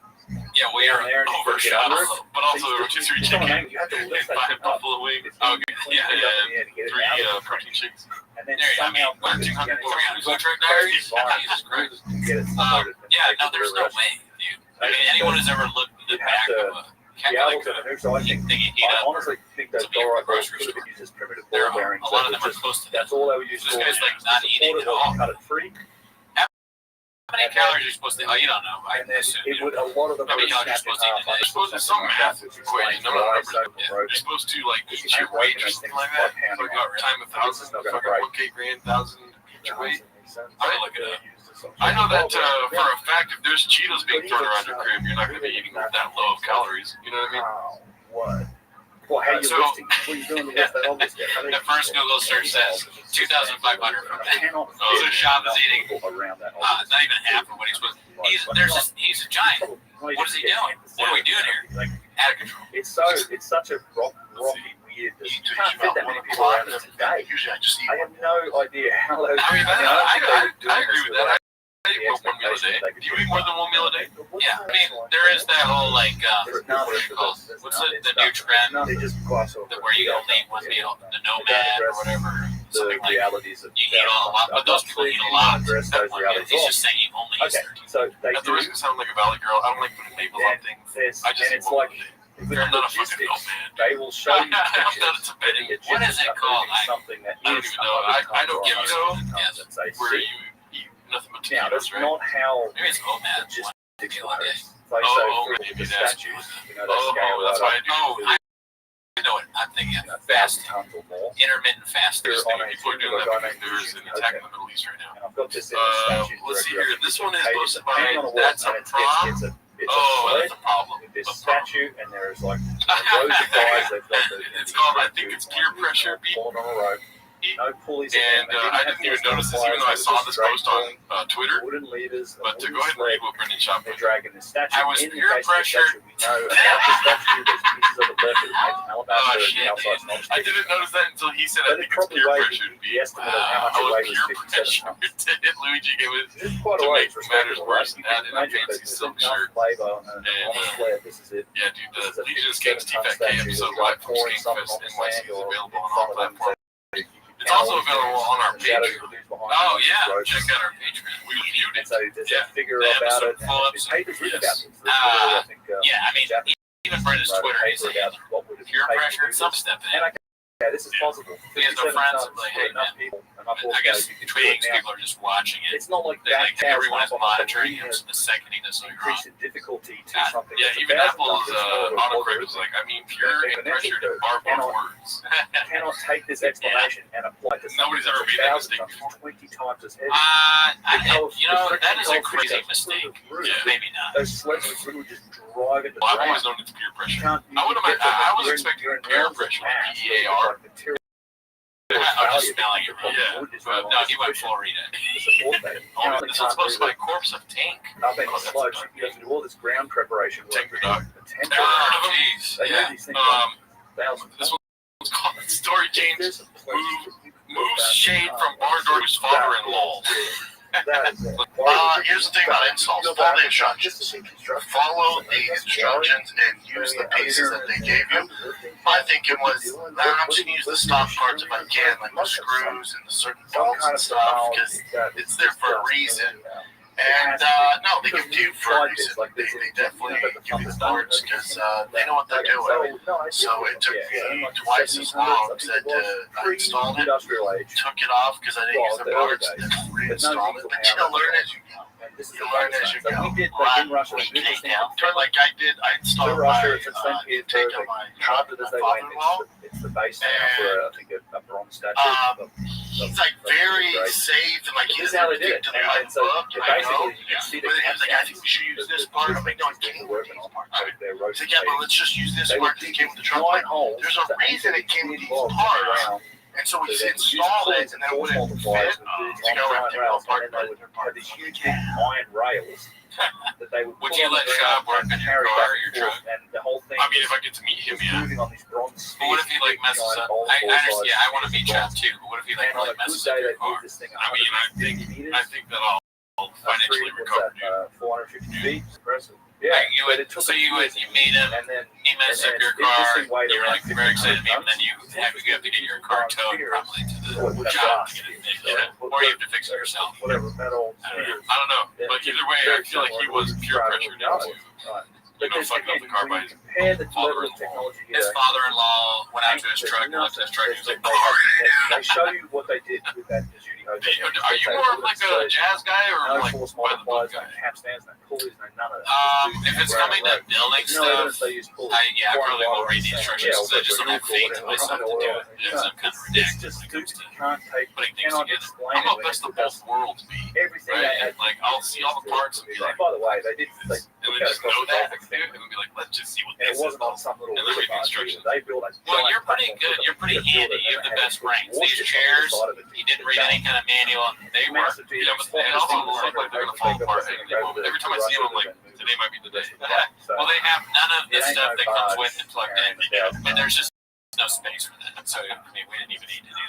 Yeah, we are overshot. But also rotisserie It's on an chicken angle. You have to and lift that 5 thing up. buffalo wings. Oh, okay. Yeah, Put it up yeah. in the air to get it 3 out of the protein shakes. And then There you go. I mean, somehow what, put it 200 together. food truck diaries? Jesus Christ. Get it started and Yeah, take no, it to there's the no rest. way, dude. I mean, anyone who's ever looked at the back of a The owls and the hoops, so I think thing you heat I up, honestly think those to be in the dollar balls grocery could have store. been used as primitive There ball are, bearings. a lot of that them are were just- close to that. That's all they were used This for. guy's like not eating at all. Cut it free. How many calories you're supposed to? Oh, you don't know. I And then assume it you would, don't. a lot of them How would many have calories snapped you're in supposed to eat a day? half. You're supposed to some math equation. I'm not remembering. You're supposed to like eat your weight or something like that. Fucking time 1,000, fucking 1K grand, 1,000 eat your weight. I'll look it up. I know that for a fact. If there's Cheetos being thrown around your crib, you're not going to be eating that low of calories. You know what I mean? What? Well, how you So- lifting? What are you doing to lift that obviously? The first Google search says 2,500 from that. Cannot So Shab is eating around that. not even half of what he's supposed to. He's a giant. What is he doing? What are we doing here? Like, Out of control. it's such a rocky, weird. You can't fit that many people around it today. Usually I just eat I have no idea how those. I mean, I agree with that. I eat The one meal a day. expectation Do you eat more than 1 meal a day? Yeah, I mean, there is that whole like, what is it called? What's the new trend They just gloss over where you only eat one meal, the nomad or whatever, the something like that. realities of You eat a lot, but those people eat a lot. Address That those one meal. realities. He's just saying you only eat Okay, 13. so they At the do. risk of sounding like a valley girl, I don't like putting labels on things. There's, I just eat and it's one like meal a day. with I'm not a fucking logistics, nomad. they will show you I'm not a pictures. Tibetan. What is it called? Something that I don't is even know. I don't get it. Yes. Where you eat nothing but Now, potatoes, that's right? not how Maybe it's OMAD. logistics One meal a day. works. Like, so for the statues, you know, they scale that's right why up. I know it. I'm thinking Fast fast, tons or more. intermittent fasting. They're on a People are doing singular that because dimension. there's an attack in the Middle East right now. And I've got this in the statue. Let's see here. This one is It's posted by hanging on a wall, That's a and Prom. it's a That's sled a problem. with this statue, and there's like rows of guys. They've got the. It's called, I think it's peer pressure beat. Pulling on a rope. No pulleys. And I didn't even notice this, even though I saw this post on Twitter. Wooden levers. But to go ahead and read what Brendan Schaub They're put. dragging the statue. I was in the peer base of the pressured. statue. We know about the statue. There's pieces of it left that are made from alabaster. And the outside's not I didn't notice that until he said I think it's peer pressure. The estimate of how much I it was weighs peer is 57 pressure pounds. to hit Luigi gave it It's quite a to way. make matters worse than that in a fancy silk shirt. Flavor and on a sled. This is it. Yeah, dude, the Legion Escapes TFK episode live from Skankfest NYC is available on all platforms. It's also available on our Patreon. Oh, yeah, check out our Patreon. We reviewed it. So there's Yeah. a figure The about episode it. follow-ups. Papers written about Yes. this. I think, Yeah, I mean, even Brenda's Twitter, he's like, peer pressure and some step in. And I yeah, this is possible. He has no 57 friends, tons like, for hey, enough man. people, enough I guess horsepower, you can do it tweets, now. people are just watching it. It's not like They, like, that everyone is counts on monitoring the him, so the second he does something wrong. increase in difficulty to Yeah, something. yeah, It's even 1,000 Apple's tons, it's not autocorrect was like, I mean, pure and pressured in barbar words. cannot take this explanation and apply it to Nobody's ever made that mistake before. 20 times as heavy. You know, that is a crazy mistake. Yeah. Maybe not. Those sleds would literally just drive it. Well, I've always known it's peer pressure. I was expecting peer pressure, PEAR. I'm just smelling it wrong. Yeah, but no, he went Florida. Oh, this is supposed to be a corpse of Tank. Up in the slopes, you have to do all this ground preparation work. Tinker Dog. Potential. Oh, jeez. They Yeah. do these things like thousands. This one's called Story Change. There's a place Moves shade from barn door to his father-in-law. Here's the thing about installs. Follow the instructions. Follow the instructions and use the pieces that they gave you. My thinking was, I'm just gonna use the stock parts if I can, like the screws and the certain bolts and stuff, because it's there for a reason. And no, they give it to you for a reason. They definitely give you the parts because they know what they're doing. So it took me twice as long to I installed it, took it off because I didn't use the parts, and then reinstalled it. But you learn as you go. You learn as you go. Like I did, I installed my intake on my truck with my father-in-law. It's the base for I think a bronze statue. He's like very safe and like he doesn't stick to the right book. I know. But he was like, I think we should use this part. I'm like, no, I can't use these parts. He's like, yeah, but let's just use this part because it came with the truck. Like, there's a reason it came with these parts. And so we installed it, and then it wouldn't fit to go everything all apart. But they had these huge big iron rails that they would Would put you on let the Shab ground work on and your carry car back or your and forth, truck? and the whole thing I mean, if I get to meet him, yeah. moving on these bronze But what if he like messes up? I understand. Yeah, I want to meet Shab too. But what if he like and on really a good messes day up they your car? move this thing I mean, I think that I'll financially recover, dude. 450 feet. Impressive. Yeah, Like you would, so you meet him, and then he messed up your car, you're like very excited to meet him, then you have to get your car towed probably to the job to get it fixed, or you have to fix it yourself. whatever metal. I don't know, but either way, I feel like he was peer pressured into, fucking up the car by his Compare the level of father-in-law. technology His here. father-in-law went out to his truck, left his truck, he was like, They show you what they did with that Judy Hotel. are you more of like a jazz guy or No like force by the book multipliers, no guy? capstans, no pulleys, no none of If that. it's coming to building No evidence stuff, they use pulleys. I probably will read the instructions because I just don't have faith in myself to do it. Because I'm kind of It's ridiculous just when it comes stupid. to You can't take, putting things cannot together. explain I'm it a when best it's of both worlds be, everything right? they And like I'll see all the parts and be like, by the way, they did. They and then just know that, and then be like, let's just see what and it this is. wasn't on some little And then read the river instructions. They built a Well, giant you're pretty platform good. for You're pretty them to build handy. it, You have and the they best had brains. warships These on the chairs, side of it. you didn't read any kind of manual. They work. Massive But they also look like they're gonna fall apart at any moment. Every time I see them, I'm like, today might be the day. Well, they have none of this stuff that comes with it plugged in, and there's just no space for that. So I mean, we didn't even need to do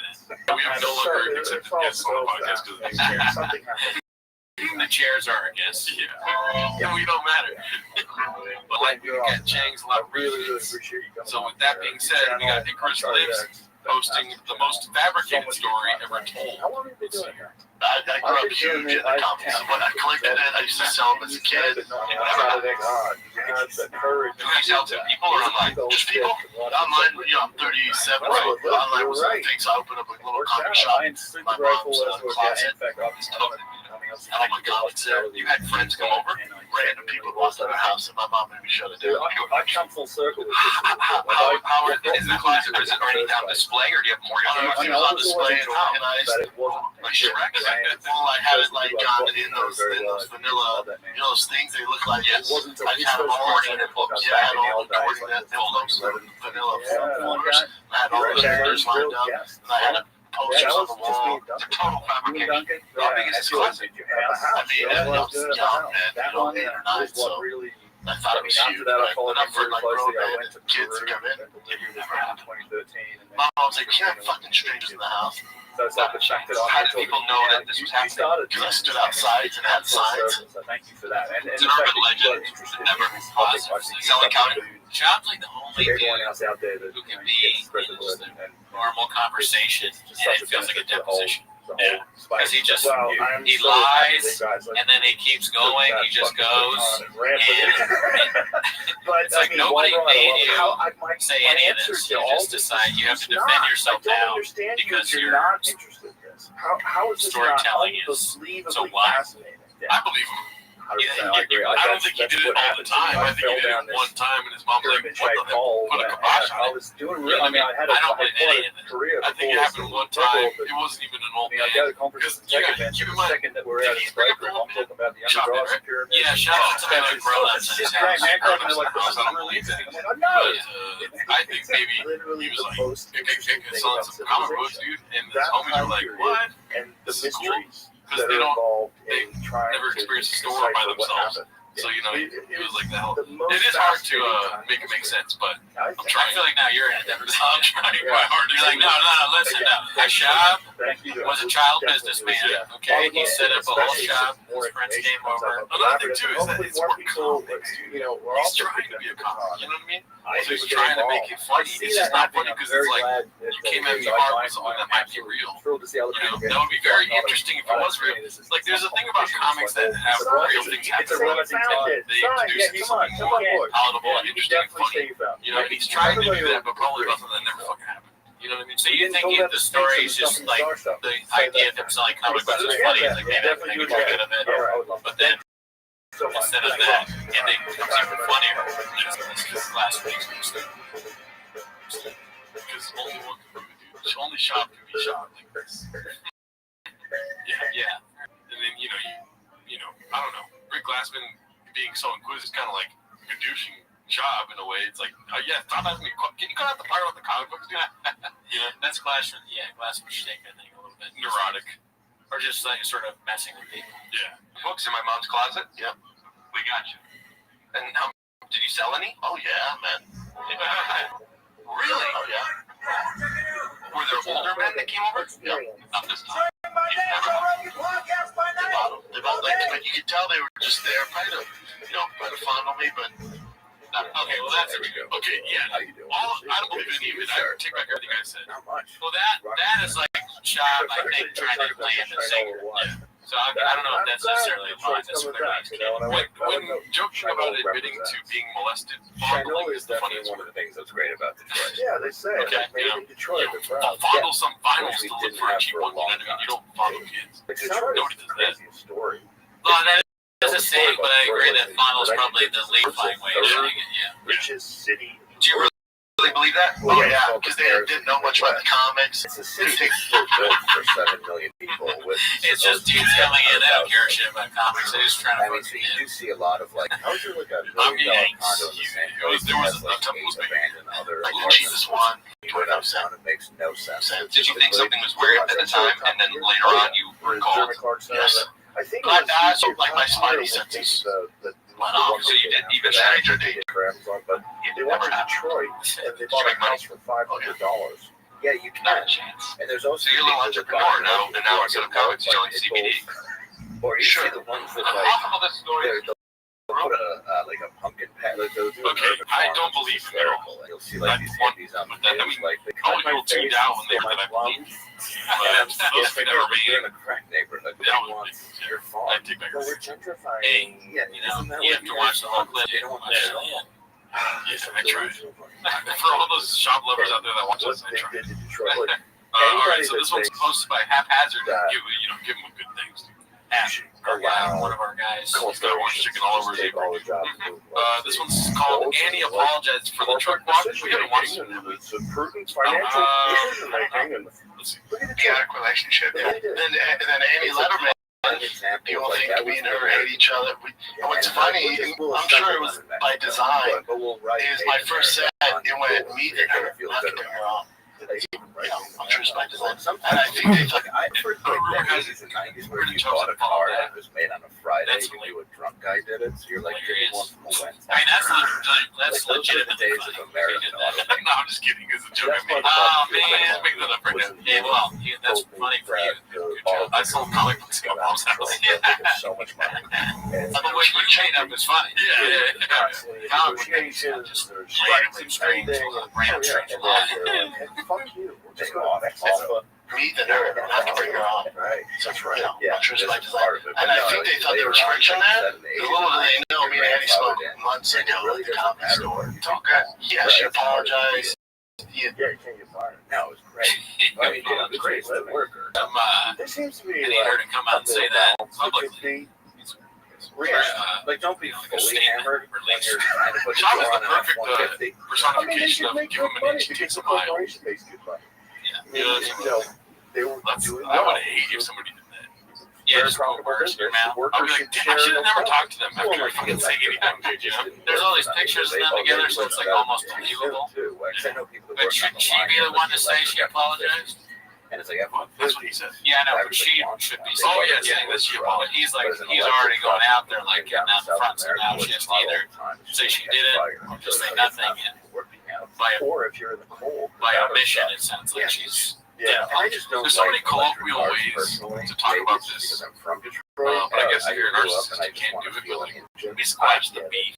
that. We have no longer accepted guests on the podcast because Something happened. the chairs are our guests. Yeah, we don't matter. But like we got Chang's a lot of Really reviews. appreciate you coming. So with that being said, we got Icarus Lives posting the most fabricated story ever told. How long have you been doing here? I grew up huge in the comics. When I collected it, I used to sell them as a kid. God, you had the courage. Do you sell to people or online? Just people? Online, I'm 37. Online was a thing, so I opened up a little comic shop. I am super grateful as we're getting back up. Oh my God, you had friends come over? Random people walked out of the house, and my mom made me shut it Dude, down. I come full circle with How is the class, or is it already on display, or do you have more? It was on display, and I that it wasn't Like Shrek? well, I had it like in those vanilla, those things. They look like It wasn't I had them all coordinated books. Yeah, I had all the coordinated envelopes, vanilla folders. I had all the vendors lined up, and I had posters on the wall. It's a total fabrication. How big is this class? I mean, I was young, man. That You know, one 8 or 9, was what so really. I thought it was huge. After that, I followed him Enough for very like closely. grown I men went to and kids to Peru come in. and delivered this back in 2013. And then My mom's like, you have fucking strangers in the house. so it's like the fact that How did people know that this was happening? started Because I stood outside and had signs. So thank you for that. And It's the an fact urban that you legend got interested that never in this topic, pauses. I think Sally it's County. something Sean's like the for only everyone dude else out there that who can you be get spread the word and normal conversation, just and such it feels like a benefit to the whole- deposition. the whole Yeah. space. Because he just Well, I'm he so happy lies, that guys like and then he keeps going. He just goes. But It's like nobody made you say any of this. You just decide you have to defend yourself now because you're you're not interested in this. How is this not storytelling is unbelievably so wide. fascinating? I believe him. 100%, I agree. I don't think he did it all the time. I think he did it one time, and his mom's like, pyramid what shaped the hole. put a and kibosh I on it. was doing real. I mean, I had a I don't believe quite any of a it. career. I think it before happened this one football, time. but It wasn't even an old I mean, I man. go to conferences and tech Yeah, events, keep and in the mind, second that we're out of did he the break bring room, up I'm talking about the Shop underdrives it, and pyramids. Yeah, shout out to the grown-ups in his It's great, house. man. Come in, like, Grown-ups, this is I don't really believe that. interesting. I'm like, I know. But I think maybe Literally he was the like, most interesting thing selling about some comic books, civilization. dude, and his That homies were time like, period what? and the This is cool. mysteries Because that they are don't, involved they in trying never to experienced a store by decipher what themselves. happened. So, you know, it was like the hell. The most It is hard to fascinating time make it make sense, but I I'm I trying. feel like now you're in it. I'm trying my hardest. You're like, no, listen, no. My shop Thank you. was a child businessman, okay? He set up a whole shop. His friends came over. Another thing, too, is that it's more comics. You know, we're He's also trying to picking be a up comic, you know what I mean? I So he's think trying to we're make it involved. funny. I see It's just that not funny happening. because I'm it's very like, glad you came at me I hard find- with something that might be real. I'm thrilled to see other You know, people that would be very getting interesting if it was real. Like, there's a thing about comics that have It's a real things It's a happening. relative time. They Son, introduce yeah, it to come on, something come more on board. palatable and interesting and Definitely funny. say you found. You know, he's trying to do that, but probably something that never fucking happened. You know what I mean? So you think the story is just like the idea of him selling comic books is funny? It's like, maybe I can make a good of it. But then instead of that, ending becomes even funnier. This last week's Because only one can do it. Only shop can be shot like this. Yeah. And then, you know, I don't know. Rick Glassman being so inquisitive is kind of like a douching job in a way. It's like, yeah, stop asking me. Can you cut out the part about the comic books, dude? You know, That's Glass mistake, I think, a little bit. neurotic. Or just like sort of messing with people. Yeah. Books in my mom's closet. Yep. We got you. And did you sell any? Oh yeah, man. Really? Oh yeah. Were there older men that came over? Yep. Not this time. They both liked it, but you could tell they were just there, trying to fondle me, but. Okay, well that's it. Okay, yeah. How you doing? I don't believe any of it. I take back everything I said. Not much. Well, that is like shop, I think, trying to land the singer. So I don't know if that's necessarily a line. That's what they're When joking about admitting to being molested, fondling is the funniest one word. of the things that's great about Detroit. Yeah, they say Okay, maybe yeah. in Detroit, they're proud. Fondle some vinyls Which we to look didn't for a have cheap for a one. You know long what I mean? You time. don't fondle kids. Detroit Nobody is does the that. craziest story. Well, that is a saying, but I agree that fondle is probably the lead-flying way of doing it, yeah. Richest city. Do you really believe that? Well, Oh yeah, yeah, because they didn't know much about the comics. It's a city built for 7 million people. With It's just dudes coming in, they don't care shit about comics, they're just trying to I mean, fuck so the you kid. do see a lot of like, how's your like a I'm $1 million Yanks. condo in the same There was place a that has, like, temple was 8 big. abandoned other Like the apartments? cheapest one, You went uptown, it makes no sense. Did you think something was weird at the time, and then later on you recalled? Yes. I think Glad it was that, so, easier like, my to spidey hear senses the went off, ones so you that didn't even have change your date. for Amazon, but You they went never to have. Detroit and they bought a house for $500. Yeah, you Not a can. chance. And there's also So you're a little people that entrepreneur buy now, and now instead of comics, you're selling CBD. Or you Sure. see the ones that How like possible this story? they'll put a pumpkin patch. Like they'll do Okay, an urban I farm, don't which is believe you at all. hysterical. And you'll see like these hippies on the But that- I news, mean, like they all cut my people tuned face, out when they steal heard my that I plums. That's Yes, never we're be. in a crack neighborhood. That Nobody was wants your I farm. take back Well, we're everything. gentrifying. Hey, Yeah, isn't that you what have to watch the whole clip. They don't want Yeah. to sell. Yeah, I tried. For all those shop lovers out there that watch What this, I they tried. did to Detroit. Like, All right, anybody so that this one's thinks posted by Haphazard. that- Give them good things. you should our guy, one of our guys. He's got orange chicken all over his apron. This one's called Annie Apologized for the Truck Walk. We haven't watched it. It's a prudent financial decision making and chaotic relationship. Then Amy Letterman, people think me and her hate each other. And what's funny, and I'm sure it was by design, is my first set, it went me and her, not to bring her on. I'm sure it's by design. And I think they thought, rumor has it in the 90s where you bought a car that was made on a Friday, you knew a drunk guy did it, so you're like, you're one from a Wednesday. I mean, that's legit. The days of America. No, I'm just kidding. It's a joke. I mean, Oh man, make that up right now. Yeah, well, that's funny for you. Good job. I sold comic books at my mom's house. So much money. Otherwise, your chain up is funny. Yeah. Comic books, just randomly strange, random strange. Fuck you. We'll just go off. me than her, not to bring her on. Right. That's right. Yeah. I'm sure it's by design. And I think they thought there was friction there. Little do they know, me and Annie spoke months ago at the comedy store. Yeah, she apologized. Yeah, you can't get fired. No, it was great. I mean, it's great worker. There seems to be and he heard him come out and say that publicly. Like, don't be fully hammered when you're trying to put Sean your is on the an perfect F-150. personification of give him an inch, he takes a mile. They were doing I would hate if somebody did that. Yeah, just put words in your mouth. I'll be like, I should have never talked to them after I fucking saying anything, you know? There's all these pictures of them together, so it's like almost believable. But shouldn't she be the one to say she apologized? And it's like, That's what he said. Yeah, I know, but she should be saying, Oh, yeah, saying that she apologized. He's like, he's already going out there, like, getting out the front, so now she has to either say she did it, or just say nothing, and or if you're in the cold, by omission, it sounds like she's. Yeah, I just don't. There's so many colloquial ways to talk about this. Because I'm from Detroit. But I guess if you're a narcissist, you can't do it, but like, we scratch the beef.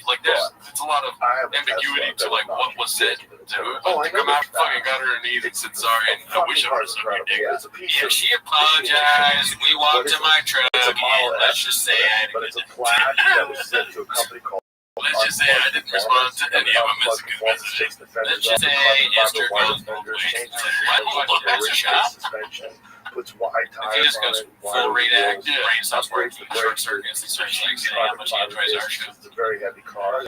Like, it's a lot of ambiguity to, like, what was said to come out and fucking got her knees and said sorry, and I wish I would have said ridiculous. Yeah, she apologized. We walked to my truck, and let's just say I But it's a plaque that was sent to a company called. let's just say I didn't respond to any of them as a good message. Let's just say Esther goes both ways. What? That's a shot? Puts wide If he tires just on goes it, full redact, Yeah. brain stops working, short circuits, and starts like saying how much he enjoys our show. It's a very heavy car.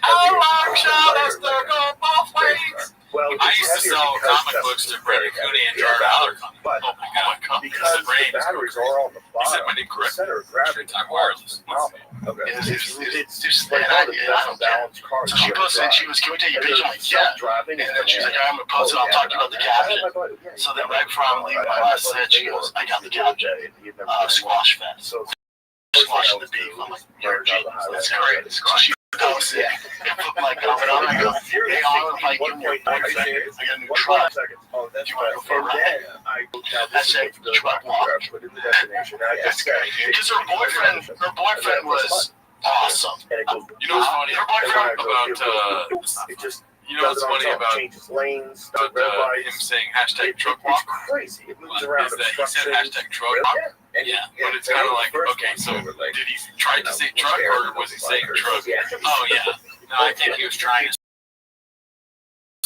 How long shall this go both ways? Well, I used to sell comic books to Brady Cooney and Jared Aller. But Oh my god. because the batteries are on the He said bottom, my name the correct. center of gravity Talk wireless. is phenomenal. Okay. It's just like that one of the I best don't care. balanced cars. So she posted, she was, can we take a picture? I'm like, yeah. Self-driving. And then she's like, I'm gonna post it, I'll talk to you about the caption. So then right before I'm leaving my last set, she goes, I got the caption, squash fest. So Squash the beef. I'm like, you're a genius, that's great. So she posted it, and put my comment on, I go, hey, I'll invite you and your boyfriend, I got a new truck. Oh, that's Do you want to go for a ride? That's it, truck walk. Because her boyfriend was awesome. You know what's funny? Her boyfriend about, you know what's funny about changes lanes, him saying hashtag truck It's walk? crazy. It moves Is around that he said hashtag truck walk? Yeah. But it's kind of like, okay, so did he try to say truck or was he saying truck? Oh yeah. No, I think he was trying to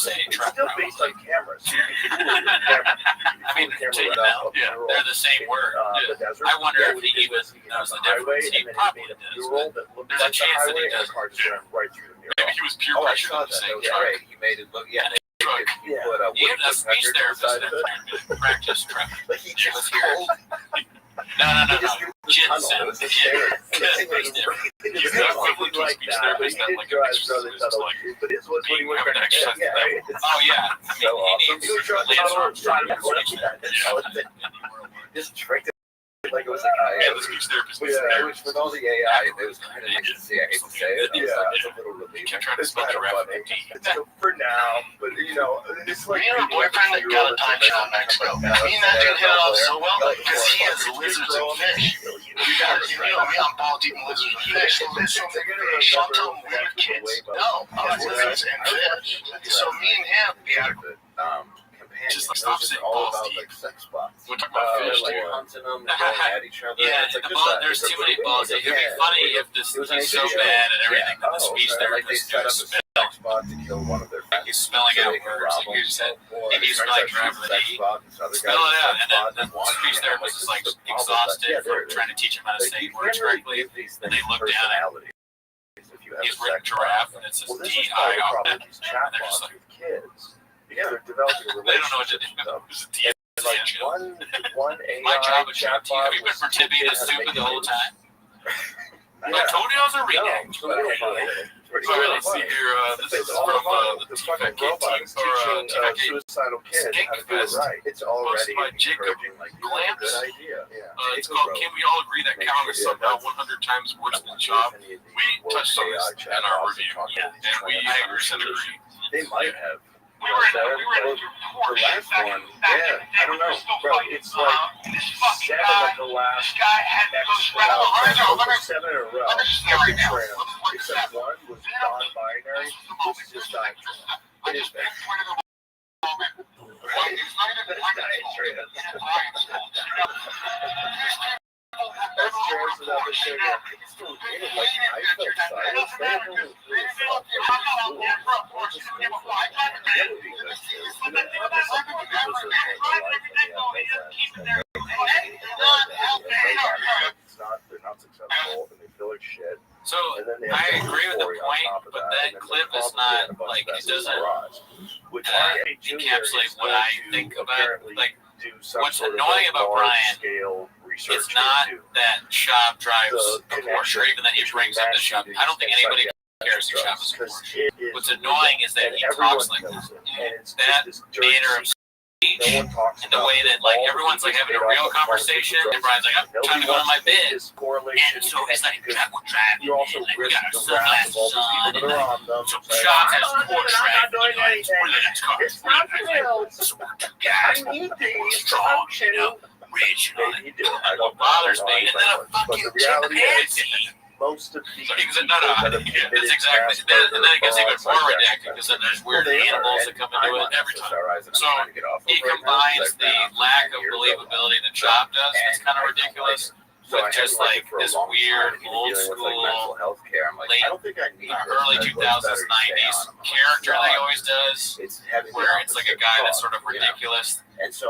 say truck. Still based on cameras. I mean, so you know, Yeah. they're the same word. I wonder if he even knows the difference. He probably does. There's a chance that he doesn't. Maybe he was peer pressured into saying truck. You made it look, yeah. Truck. You have a speech therapist that practice truck. She was here. No. Jensen. He's not equivalent to a speech therapist that like an exercise is like being having to exercise the devil. Oh yeah. I mean, he needs Lance Armstrong to speech therapist. Just tricked it like it was like And the speech therapist was yeah, there. it was with all the AI, it was kind of nice to see. I hate to say it. It's a little He relief. kept trying to spell giraffe with a D. For now, but you know, it's like Me and her boyfriend that got a time shot in Mexico. Me and that dude hit it off so well because he has lizards and fish. You know me, I'm bald eating lizards and fish. Listen, Chantal, weird kids. No, lizards and fish. So me and him, Just like stop saying all balls about deep. like sex spots. We're talking about fish, Like dude. hunting them, going at each other. Yeah, It's like the just ball, a- there's it's a too many movie. balls. It could be Yeah. funny if this It was he's an so HBO. bad and everything that the Oh, speech okay. Like they therapist set up just a sex spot to kill one of their friends. he's spelling So out they can words. rob Like you them. said, Or He used to like drive with an E. Oh yeah, and then the speech therapist is like exhausted from trying to teach him how to say words correctly. And they look down at he's written giraffe and it says D-I-R. And they're just like, Yeah, they're developing a they don't know what to do. There's a D. like one AI My job is showing to you. Have you been was pretending to be stupid the whole time? Yeah. I told you I was a react. No, All right, let's see here. This is from the fucking TFK robot team, is or teaching TFK suicidal kids how to do it right. It's already by Jacob encouraging, like, Glamps. good idea. Yeah. It's called Can We All Agree That Cow is somehow 100 times worse than Chop? We touched on this in our review, and we 100% agree. They might have. We were in The last one, yeah, I don't know, bro. It's like 7 of the last This guy had those rattle. Let me 7 in a row. understand right now. Trail, except one was non-binary, which is just diet trail. It is bad. That's trails without the sugar. It's still weird. Like, I felt silence. They don't really agree with that. That would be good too. You know, some people just live their life. They're not successful, and they feel like shit. So I agree with the point, but that clip is not like it doesn't encapsulate what I think about. Like what's annoying about Brian, it's not that Shop drives a Porsche, or even that he brings up the Shop. I don't think anybody cares if Shop is a Porsche. What's annoying is that he talks like that. That manner of No one talks and the way that like everyone's like having a real conversation, and Brian's like, I'm trying to go to my bed. And so he's like, we're driving, you also like, we risk got our the wrath of sunglasses all these on, people that are on them. so Shop has a Porsche, right? It's not real. I need these strong, you know, rich, Maybe you do. I what don't bothers know me, and then a fucking the reality is, chimpanzee. most of these So he people goes, no, that have yeah, committed that's exactly. mass And then it gets even murder, more fraud, redacted because then there's weird animals that come into it every time. So he combines the lack of believability that Chop does, it's kind of ridiculous, with just like this weird old school late early 2000s, 90s character that he always does, where it's like a guy that's sort of ridiculous, and so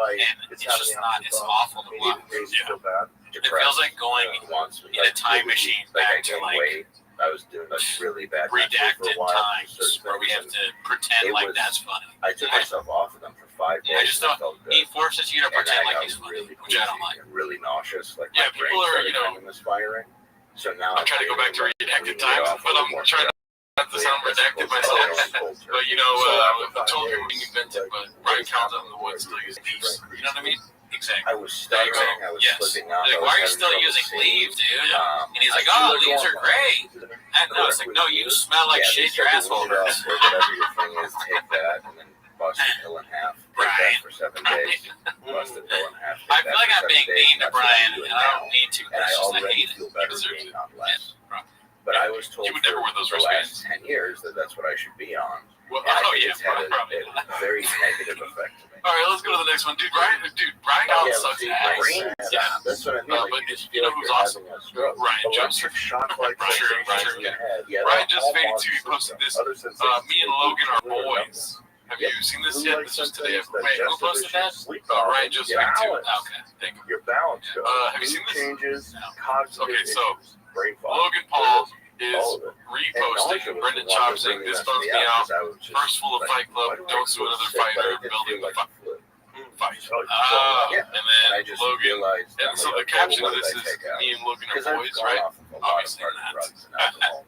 it's just not, it's awful to watch. Yeah. It feels like going in a time machine back to like I was doing a really bad redacted times where we have to pretend like that's funny. I took myself off of them for 5 days. I just don't. He forces you to pretend like he's funny, which I don't like. Really nauseous. Like yeah, people are, you know, misfiring. So now I'm trying to go back to redacted times, but I'm trying not to sound redacted myself. But you know, I told you being invented, but Brian Callen's out in the woods still using peace. You know what I mean? Exactly. I was stuttering. I was slipping out. Like, why are you still using leaves, dude? And he's like, oh, leaves are great. And no, it's like, no, you smell like shit. Your asshole. Whatever your thing is, take that and then bust the pill in half. Take that for 7 days. Bust the pill in half. I feel like I'm being mean to Brian, and I don't need to. And I It's just I already hate feel it. better Because being on less. Yeah. But I was told You would never wear those for the last wristbands. 10 years that that's what I should be on. Well, And I oh think yeah, it's had probably. a very negative effect to me. All right, let's go to the next one, dude. Brian Allen sucks ass. Yeah, that's what I mean. But you know who's awesome? Ryan Joseph. Shock-like Ryan sensation in your head. Yeah, Ryan they're just all faded too. He monsters, posted this. other sensations Me and Logan are boys. Have you seen this yet? This was today. Wait, who posted that? Ryan just faded too. Okay, thank you. Your balance goes. Have you seen this? Changes, cognitive Okay, so issues, brain fog. Logan Paul is reposting Brendan Chop saying this bugs me out. First full of Fight Club, don't sue another fighter, building the fight. And then Logan, and so the caption of this is me and Logan are boys, right? Obviously not.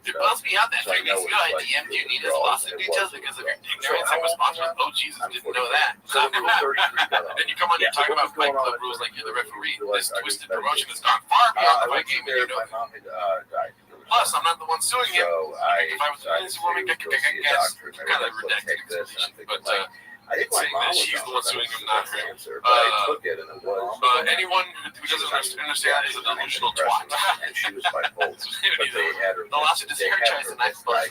It bugs me out that 3 weeks ago I DM'd you need his lawsuit details because of your ignorance and responsibility. Oh Jesus, didn't know that. Then you come on here talking about Fight Club rules like you're the referee. This twisted promotion has gone far beyond the fight game, and you know that. Plus, I'm not the one suing him. If I was the fantasy woman, I guess kind of redacted explanation. But saying that she's the one suing him, not him. Anyone who doesn't understand is a delusional twat. The lawsuit is franchise, and I suppose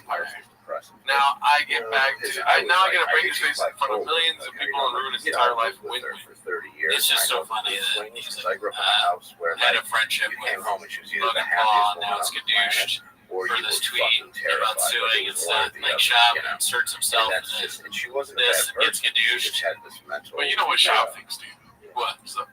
now I get back to I gotta break his face in front of millions of people and ruin his entire life. It's just so funny that he's had a friendship with Logan Paul, now it's Kadoosh, or for you this were tweet fucking terrified. about suing. It was It's one or that the like other, Shop you know? inserts And himself that's in just, and she wasn't a this bad and gets person. She gadooshed. just had this mental. But you know what Shop thinks, dude? What? So,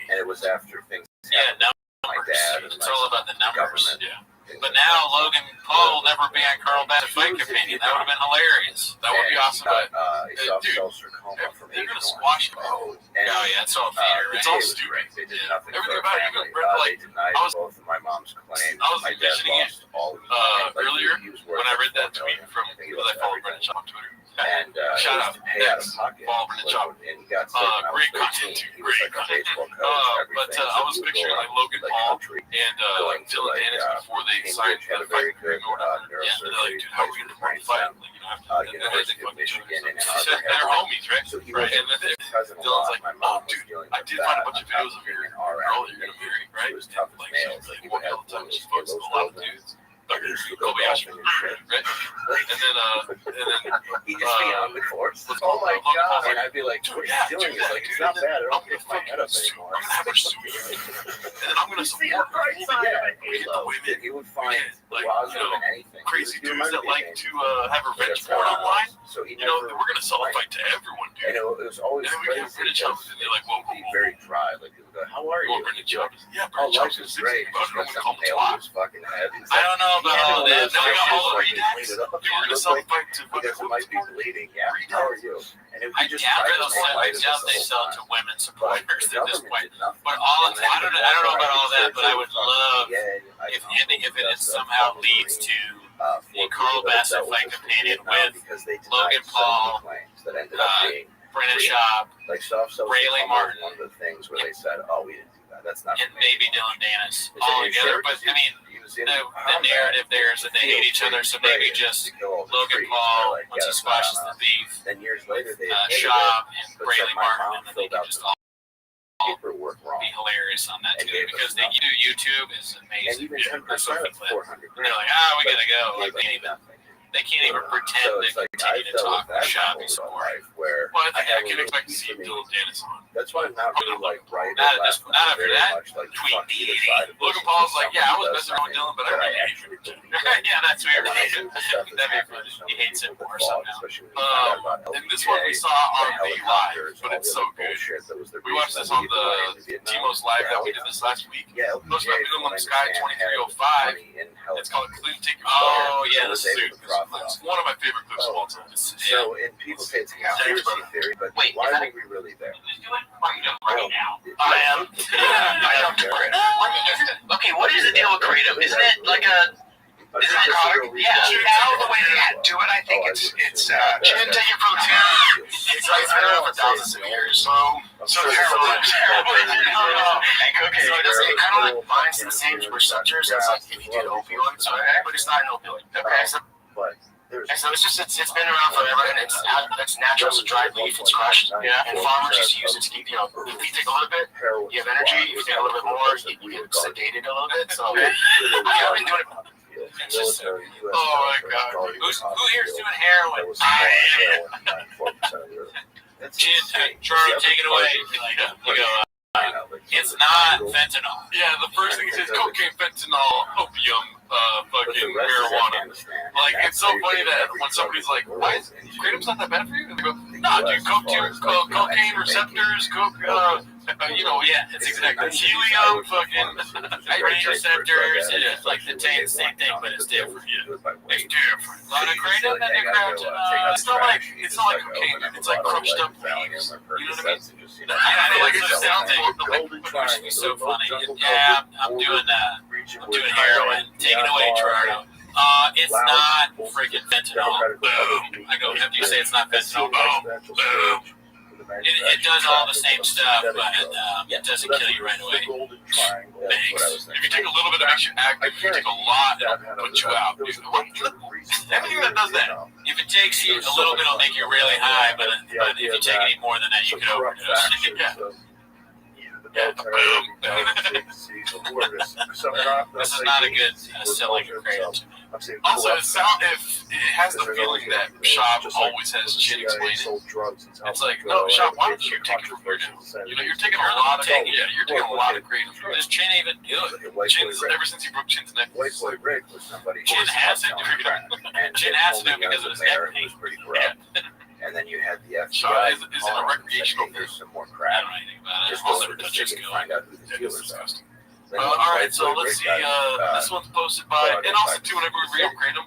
And it was after things. Yeah, happened numbers. with my dad and It's all about the numbers. government. yeah. But now Logan Paul will never be on Carl Bassett's fight companion. That would have been hilarious. That would be awesome, Got, but a soft dude, cell sarcoma from they're Agent gonna Orange. squash it. Oh, And, Oh yeah, it's all theater, right? it's all it was stupid. great. They did Yeah. nothing Everything for about the it, family. you know, like, They denied I was- both of my mom's claims. I was My dad envisioning it, lost all of his money. Like, earlier he was when worth I read that $4 tweet million. from I think he because I lost follow everything. Brennan Shaw on Twitter. And Shout it out. was to pay out of Thanks. pocket. Follow Brennan Shaw. And he got sick when I was Great 13. content, too. He was Great like a content. baseball coach, But everything. I So was he would picturing go like around Logan the Paul country and going to, Dylan like, Dennis before they signed Cambridge had the a very fight good agreement or whatever. Yeah, and they're like, dude, how are we going to promote the fight? Like, you know, and then they University of fucking Michigan and they're homies, right? So he Right. was And then cousin a Dylan's lot. like, My oh, mom was dude, dealing I with did that find a bunch of on top videos of being your an girl RN. that you're going to marry, right? He was tough as Like, nails. she's Like, like, he what would have all the time? one She of fucks those with a lot of girls dudes. Like, He used to Kobe go Ashford, golfing and shit. right? And then, He'd just be on the course. Oh my God. And I'd be like, Dude, what are yeah, you doing? do He's that, like, it's dude. not bad. I I'm don't gonna pick my head up sue. anymore. I'm gonna have her sue you. And then I'm gonna See support the bright side of it, we hit the Halo. women, He would find like, positive you know, in anything. crazy He would dudes that remember like things. to have revenge That's porn how it online. was. So he You know, never we're gonna sell a went. fight to everyone, And dude. it was always And then we get crazy Brennan because Chumps and they're like, whoa, he'd be very dry. Like, he would go, how are Well, you? Brennan Chumps. Yeah, Oh, Brennan Chumps life is is great. 60, but I'm Just gonna call him nail twat. his fucking head. I don't know about all that. Now we got all the Like, redacts. clean it up. Dude, we're gonna Look sell a like- fight to because it might be bleeding. Yeah, how are you? And if I you just doubt try to they'll make sell. I light of doubt this they the sell whole to time. women But supporters the at this government point. did nothing. But all And then I don't know about all that, but I would fucking love VA, if it somehow leads to a Carl Bassett fight companion with Logan Paul, that ended up being Brennan Schaub, like soft cell Rayleigh sarcoma was Martin. one of the things where they said, "Oh, we didn't do that. That's not." and for me." maybe Dylan Dennis They said, all "You together. sure?" But I mean, He was in the combat. narrative there is that they hate each other, so maybe Sprayed just to kill all the Logan trees. Paul, They're like, once he "Yeah, squashes that's not the beef, enough." Then years later, they admitted it, Schaub and but Rayleigh said my Martin, mom and then they filled could out just the all paperwork wrong. be hilarious on that And too, gave us because they nothing. do YouTube is And amazing. even Yeah, 10% of clip. 400 And they're like, we gotta go. Like, gave us nothing. they can't even pretend So to it's like, continue I've to dealt talk with with that Schaub my and whole support. life where Well, I I think I have can a expect to piece see of me. Dylan Dennis on. That's why I'm not really like right Not or at this- left. not I'm after very that. much like Tweet fuck either side of this. Logan It's Paul's just like, yeah, I somebody was does messing around with something Dylan, but I that really actually hate him. believe. Yeah, that's weird. And I think the stuff that's That'd be happening funny. to so He many hates it people more that fall, somehow. especially when you find out about And this one we saw on the live, helicopters, but all it's the so other good. bullshit that was the We watched reason this that on we went away the to Vietnam. T-Most Live that we did this last week. Yeah, Most of LBJ, it on from the what I Sky understand, had 2305. money in It's helicopters. called Clean Take Your Oh, yeah, was this able to profit It's off. one of my favorite clips of all time. So, and people say it's a conspiracy theory, but Wait, why is that were we really there? Right now. I am. I am. Okay, what is the deal with Kratom? Isn't it like a? Isn't it narcotic? Yeah. Now the way they do it, I think it's You didn't take it from two. It's been around for thousands of years. So heroin. Okay. So it kind of like binds to the same receptors as like if you did opioids, right? But it's not an opioid. Okay. So, But there's and so it's been around forever, and it's natural as a dried leaf. It's crushed. Yeah. And farmers just use it to keep, if you take a little bit, heroin. you have energy. If you take a little bit more, you get sedated a little bit. So I've been doing it. It's just- oh my God. Who here's doing heroin? Charlie, take it away. You go, it's not fentanyl. Yeah, the first thing he says, cocaine, fentanyl, opium, fucking marijuana. Like, it's so funny that when somebody's like, why is Kratom's not that bad for you? And they go, no, dude, cocaine receptors, Yeah, it's exactly helium, fucking, brain receptors. It's like the same thing, but it's different. It's different. A lot of Kratom and the Kratom. it's not like cocaine, dude. It's like crushed up leaves. You know what I mean? Yeah, I Like, think it it's sounds something. like Golden It used to be so funny. Triangle, Yeah, I'm doing heroin. Take it away, Gerardo. It's not freaking fentanyl. Boom. I go, after you say it's not fentanyl, boom, boom. It does all the same stuff, but it doesn't kill you right away. Thanks. If you take a little bit, it makes you active. If you take a lot, it'll put you out. Dude, everything that does that. If it takes you a little bit, it'll make you really high, but if you take any more than that, you could overdose. This is not a good selling of Kratom to me. Also, if it has the feeling that Shop always has Chin explaining. It's like, no, Shop, why don't you take it from here now? You know, you're taking a lot of you're taking a lot of kratom. Does Chin even do it? Chin's ever since he broke Chin's neck. White Boy Rick was somebody who Chin was has to on do crack, it. and Chin they has to told do it me because of his mayor neck pain. was pretty corrupt. And then you had the Shop FBI. is it a recreational thing? There's some more I crack. don't know anything about it. Just I'll go never to the touch his city and skill. find out who the It's dealers are. disgusting. Then All when right, White so Boy let's Rick see. got, This one's posted by, and also too, whenever we read Kratom,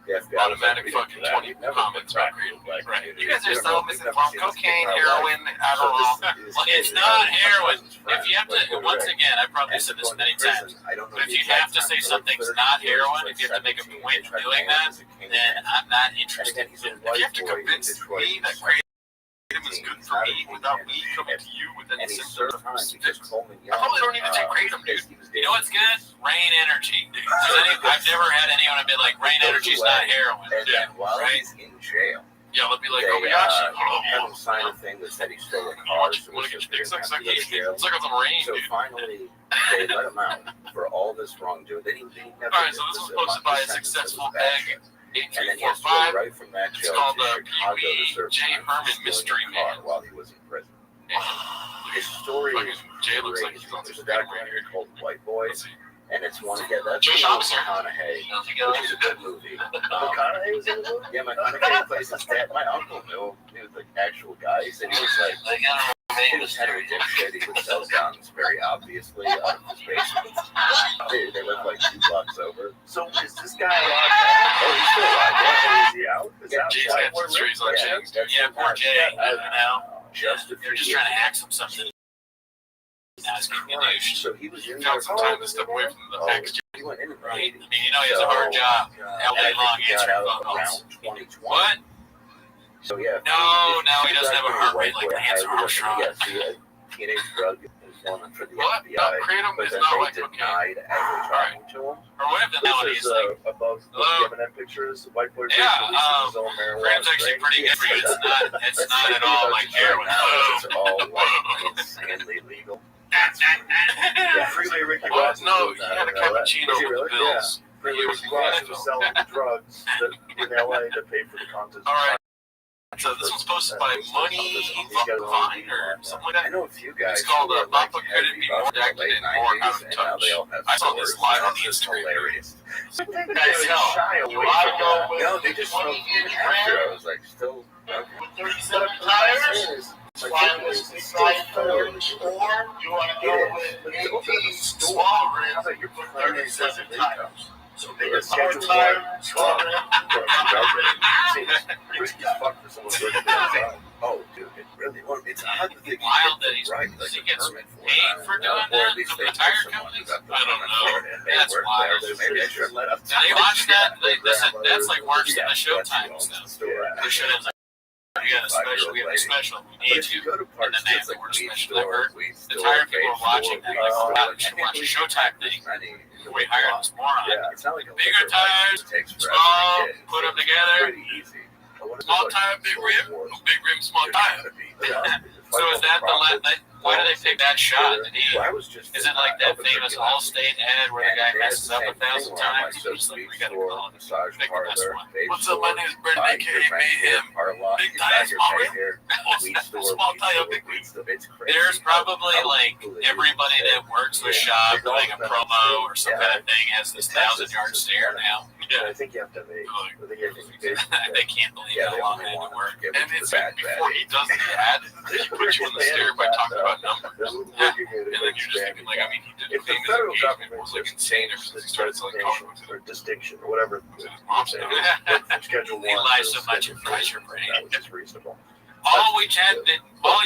the FBI automatic was fucking like, 20 never comments been about crack Kratom. like Right. it You is. guys are We don't so know. We've missing never from seen this cocaine, in our heroin, life. Adderall. It's not heroin. If you have to, once again, I probably said this many times, but if you have to say something's not heroin, if you have to make a point of doing that, then I'm not interested. If you have to convince me that Kratom is good for me without me coming to you with any symptoms of sticks, I probably don't need to take Kratom, dude. You know what's good? Rain energy. I've never had anyone be like, rain energy's not heroin. And then while Right? he's in jail, Yeah, let me like they Kobayashi. had him sign a thing that said he stole a car. Want to get your dick sucked? Suck on some rain, So dude. finally, they let him out for all this wrongdoing. They never Alright, did so this was a posted by a sentence successful that was egg bad. And then he has to go 8345. right from that It's jail called to the Chicago to Pee-wee serve J. time for Herman stealing Mystery a car Man. while he was in prison. Yeah. His story Fucking is Jay looks like crazy. he's on There's some a Kratom right documentary here. called White Boy, Let's see. and it's one of that's Josh Officer. McConaughey, which is a good movie. McConaughey was in the movie? Yeah, McConaughey plays his dad. My uncle knew the actual guy. He said he was like, They got he was kind of a dipshit. He would sell guns very obviously out of his basement. They live like 2 blocks over. So is this guy alive now? Oh, he's still alive. Is he out? Is Yeah, that Jay's White got Boy some strings on Rick? chains, dude. Yeah, poor Jay. You know, Just a they're few just years trying to ago. hack something. Now it's getting douched. So he was in Found some time to step away from the Oh, package. he went in Right? I mean, you know he has a hard job. All day long answering phone calls. around 2020. What? So yeah. No, he doesn't have a heart rate like Lance Armstrong. Yes, he had teenage drug informant for the What? FBI. No, Kratom But is then not they like cocaine. denied ever talking to him. Or what if the melody This is is like, above the Hello? M&M pictures. White Boy Rick Yeah, releases his own marijuana Kratom's actually strain. pretty good for you. It's not at all like heroin. It's all white and insanely legal. Yeah, Freeway Ricky What? Ross. No, he had a cappuccino Is he with really? the bills. Freeway He was Ricky Ross in was NFL. selling the drugs that, in LA to pay for the contest. All right. So this one's posted by Money Vine or something like I that. know a few guys. It's called who were, Papa like, Couldn't Be heavy More buff in the Active late and More 90s, Out of and now they all have I saw this stores. live on the It's Instagram. hilarious. Guys shy away from that. No, they just smoked even after. I was like, still. Okay. 37 tires. Slide with the slide forward, or you want to go with 18 small rims You're for putting 37 tires. So They bigger got power scheduled tire, one. small rim. Risky as fuck for someone working outside. Oh, dude, it really was. It's odd that they Wild that he's right, does like he a get permit for paid it. for doing Or that at least from they the tire know someone companies? who got the I don't permit know. for it, and they That's work wild. there, so maybe I should let up. Did they watch that? That's like worse than the Showtime stuff. Yeah. The Showtime's like, we got a special, we have a special, we But need if you you. go to And parks, then they have it's the like word weed special. store, The weed store, tire people vape are watching store, that. Like, weed wow, store. you should I watch think a Showtime there's thing. many. We hired this moron. Yeah, it's not like a Bigger liquor license. tires, It takes forever small, to get. put them It's together. pretty easy. But what if Small it's tire, like big Star rim, Wars? big rim, small There's tire. gotta be. So is that the why do they pick that shot? Did he, Well, I was just is it like that famous Allstate ad where the guy messes up 1,000 times? He's just like, we gotta call it. Massage Pick the best parlor, one. vape What's up? My store, name is Brendan, bike aka here, right here, Mayhem. car lot, Big you tire, got your small right rim. here, weed store, Small weed tire, store, big weed rim. store. It's crazy. There's probably How like cool it is. everybody that works with shop doing a promo or some kind of thing has this 1,000-yard stare now. I think you have to have a. I think you have to be They can't believe Yeah, how they long only they had want to work. to give And it to it's the like bad before he does the ad, he puts you in the stare by talking about numbers. And then you're just thinking, like, I mean, he did If the famous federal engagement government was like was insane ever since he started selling comic books. or distinction or whatever Mom's saying, saying. from Schedule He 1 lies to so much Schedule it fries 3, your brain. which is reasonable. All he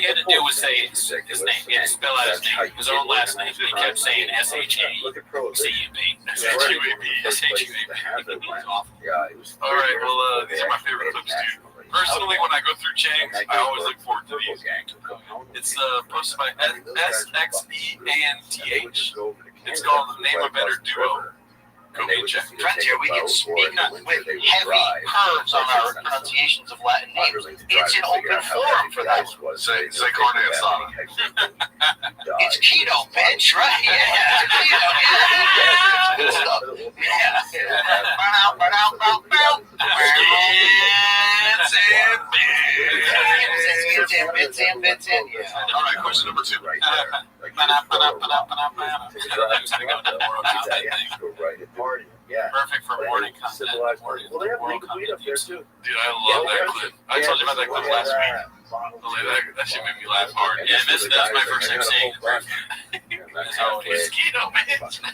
had to do was say his name. He had to spell out his name, his own last name. He kept saying S-H-A-C-U-B. Look at prohibition. S-H-U-A-B. S-H-U-A-B. It's awful. Yeah, it was. All right, well, these are my favorite clips, dude. Personally, when I go through Chang's, I always look forward to these. It's posted by SXEANTH. It's called The Name a Better Duo. Go get checked. Frontier, we can speak with heavy curves on our pronunciations of Latin names. It's an open forum for that. Say carne asada. It's keto, bitch, right? Yeah, keto. Yeah. Good stuff. Yeah. Bits and bits in. All right, question number 2. Right there. Like, Perfect for morning content. civilized party. Well, they have legal weed up there too. Dude, I love that clip. I told you about that clip last week. That shit made me laugh hard. Yeah, that's my first time seeing it. As always. Mosquito, bitch. I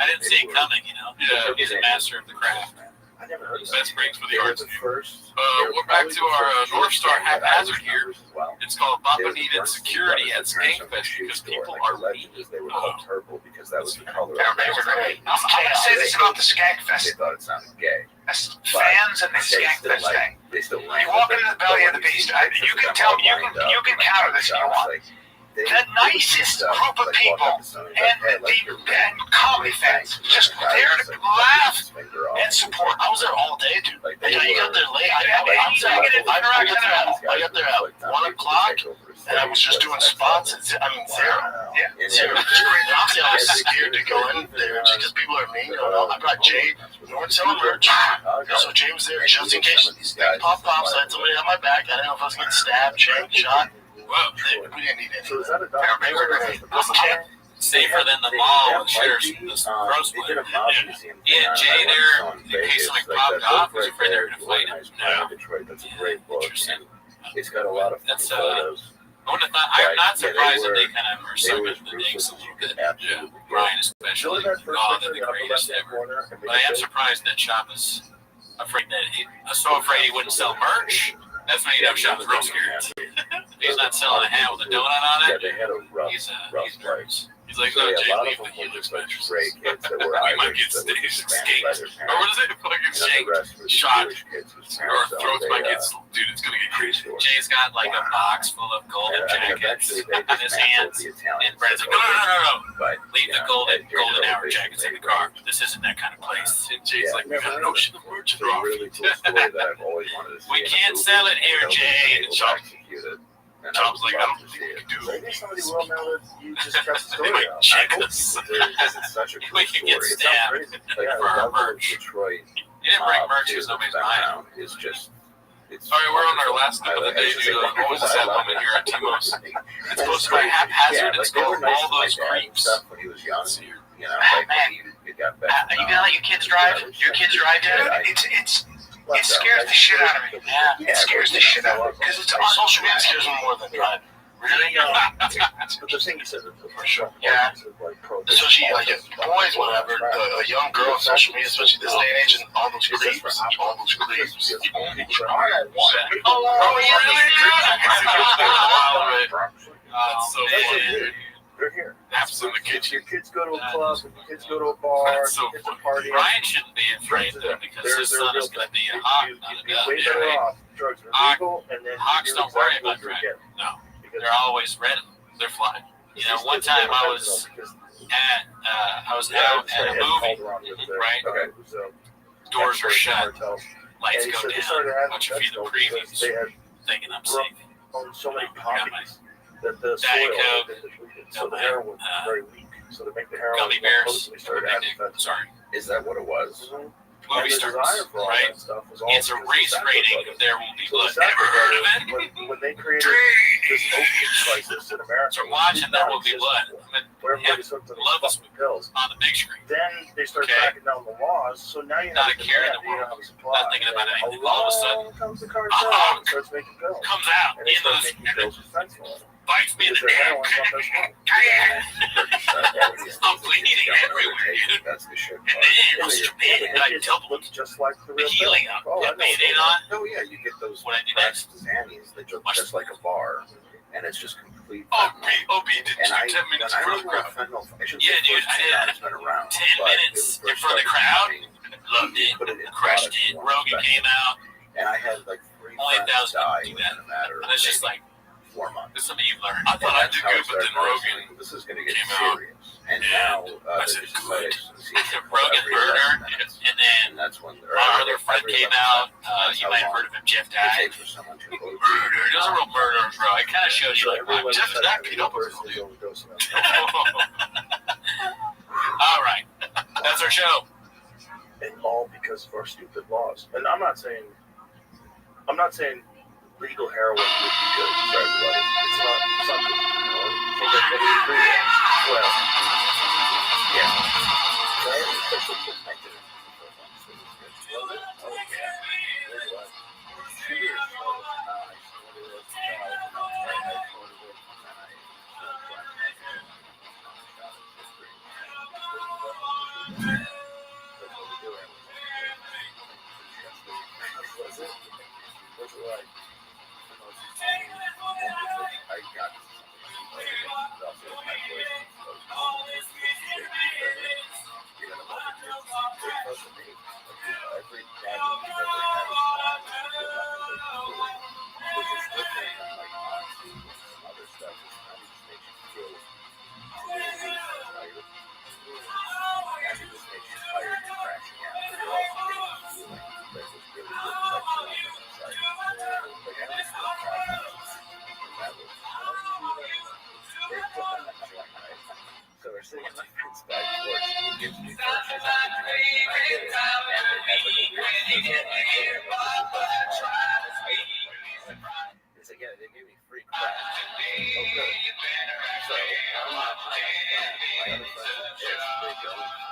didn't see it coming, you know. Yeah. He's a master of the craft. I never heard of Best breaks for the They were arts. the first. We're back to our North Star haphazard here. It's called Papa Needed Security at Skankfest because people are mean. They were called purple because that was the color. I'm gonna say this about the Skank They Fest. thought it sounded gay. That's fans and the Skank Fest thing. They still You walk into the belly of the beast. You can tell. You can counter this if you want. The nicest group of people and comedy fans just there to laugh and support. I was there all day, dude. Yeah, You got there late. I got there at 1 o'clock, and I was just doing spots. Zero. Yeah. Zero. Honestly, I was scared to go in there just because people are mean. I brought Jay. We weren't selling merch. So Jay was there just in case these things popped off. So I had somebody on my back. I didn't know if I was getting stabbed, chained, shot. Well, We didn't need any. So is that a doctor? safer than the mall with shares this gross one. Yeah, Jay there, in case something popped off, was afraid they were going to fight him. No. Detroit. That's a great book. And it's got a lot of That's, photos. I wouldn't have thought, I'm not surprised that they kind of are sucking the dicks a little bit. Yeah. Brian especially. Oh, they're the greatest ever. But I am surprised that Shop is afraid that so afraid he wouldn't sell merch. That's when you know Shop's real scared. He's not selling a hat with a donut on Yeah, it. they had a rough He's life. nervous. He's like, So, no, yeah, Jay, a lot leave of the them were Helix just like mattress. stray kids that were We might Irish get that were skate. abandoned by their Or what parents. is it? Fucking And then shake. the rest were the Shot. Jewish kids whose Or parents owned throats a, might get, dude, it's going to get crazy. Jay's got like a box full of golden jackets eventually they in his hands. dismantled the Italian And Brad's like, no. But, Leave you the know, golden Jay hour basically jackets in the car. This isn't that kind of place. And Jay's like, we got no shit of merch It's a really cool story that I've always wanted to see. We in a can't movie. sell it here, Nobody's Jay. been able to execute it. And Tom's like, I don't to think see we it. can do Maybe it. somebody will now that you just press the They story might out. check I hope us. because it's such a cool We can get story. It sounds stabbed crazy. Yeah, for the our level of merch. Detroit. You didn't bring merch because nobody's buying it. Background is just. It's All right, we're on our last I clip of the like- day, I should dude. say What was that I love moment it. here at Timo's? It's And supposed to be haphazard. It's they were called nice All to my Those dad and Creeps. stuff when he was young. You know, Man, like when he got back. You gonna let your kids drive? Your kids drive, dude? It scares the shit out of me. Yeah. It scares the shit out of me because it's on Social media scares me more than driving. Really? But the thing you said for sure. Yeah. Like Especially like boys, whatever, a young girl on social media, especially this day and age, and all those creeps. Oh, really? That's so funny. They're here. Apps in the If kitchen. your kids go to a club, if your kids go to a bar, That's so if your kids are funny. partying, Brian shouldn't be afraid though because his son is going to be a hawk, you'd not a be dove. way better off. Drugs are Hawk- legal, and then Hawks you do don't worry exactly about what you're driving. getting. No, Because they're always ready. They're flying. You know, one time I was at out at a movie, right? Okay. Doors were shut, lights And go so they down. started having Watch a few of the vegetables because previews, they had thinking I'm grown safe. owned so many got my poppies that the soil Diet had Coke, been depleted. got So the my, heroin was very weak. So to make the heroin Gummy more bears. potent, they started having fentanyl. Sorry, Is that what it was? movie And the stars, desire for all right? that stuff was all It's a because race the rating Sacco of There Will Be So Blood. the Sacco Never heard of it? when they created this opiate crisis in America, So watching There Will Be Blood. where everybody's hooked to love these this fucking pills. on the big screen. Then they start Okay. cracking down the laws. So now you Not have a care in demand, the you don't world. have a supply. Not thinking about And anything. All of a sudden, along comes the cartel ah, and starts making pills. comes out And they into start this making pills with fentanyl. bites me in Because the the neck. heroin's on their stomach. I'm bleeding everywhere, dude. That's the shit. And then it's Japan, and I doubled looks just like the the real healing pill. up. Oh, I Got know. Band-Aid on. Oh yeah, you get those What I do pressed next? Xannies that look Watch just like a bar, and it's just complete. Oh, fentanyl. OB did And I, 10 when minutes I for the remember crowd. fentanyl, I shouldn't Yeah, say dude, first I came did out, it's been around, 10 but minutes it was in front of the first crowd. started Loved it. put it in Crushed products it. more Rogan special. came out. And I had like 3 Only friends 1,000 die do within that. a matter of And it's just maybe like, 4 months. this is something you've learned. I thought I did That's how good, it but then started Rogan noticing, this is going to get came out. serious. And now I the said, genetics and sequence Rogan every murder, 11 minutes. and then And that's when our other friend every came 11 out. seconds. You might have heard of him, Jeff It died. takes for someone to Murder. It was a real murderer, bro. I kind of showed you like my Jeff is that beat up with person him. overdosing on All right, that's our show. and all because of our stupid laws. And I'm not saying legal heroin would be good for everybody. It's not something, everybody agree with. Well, yeah. They gave me free crap.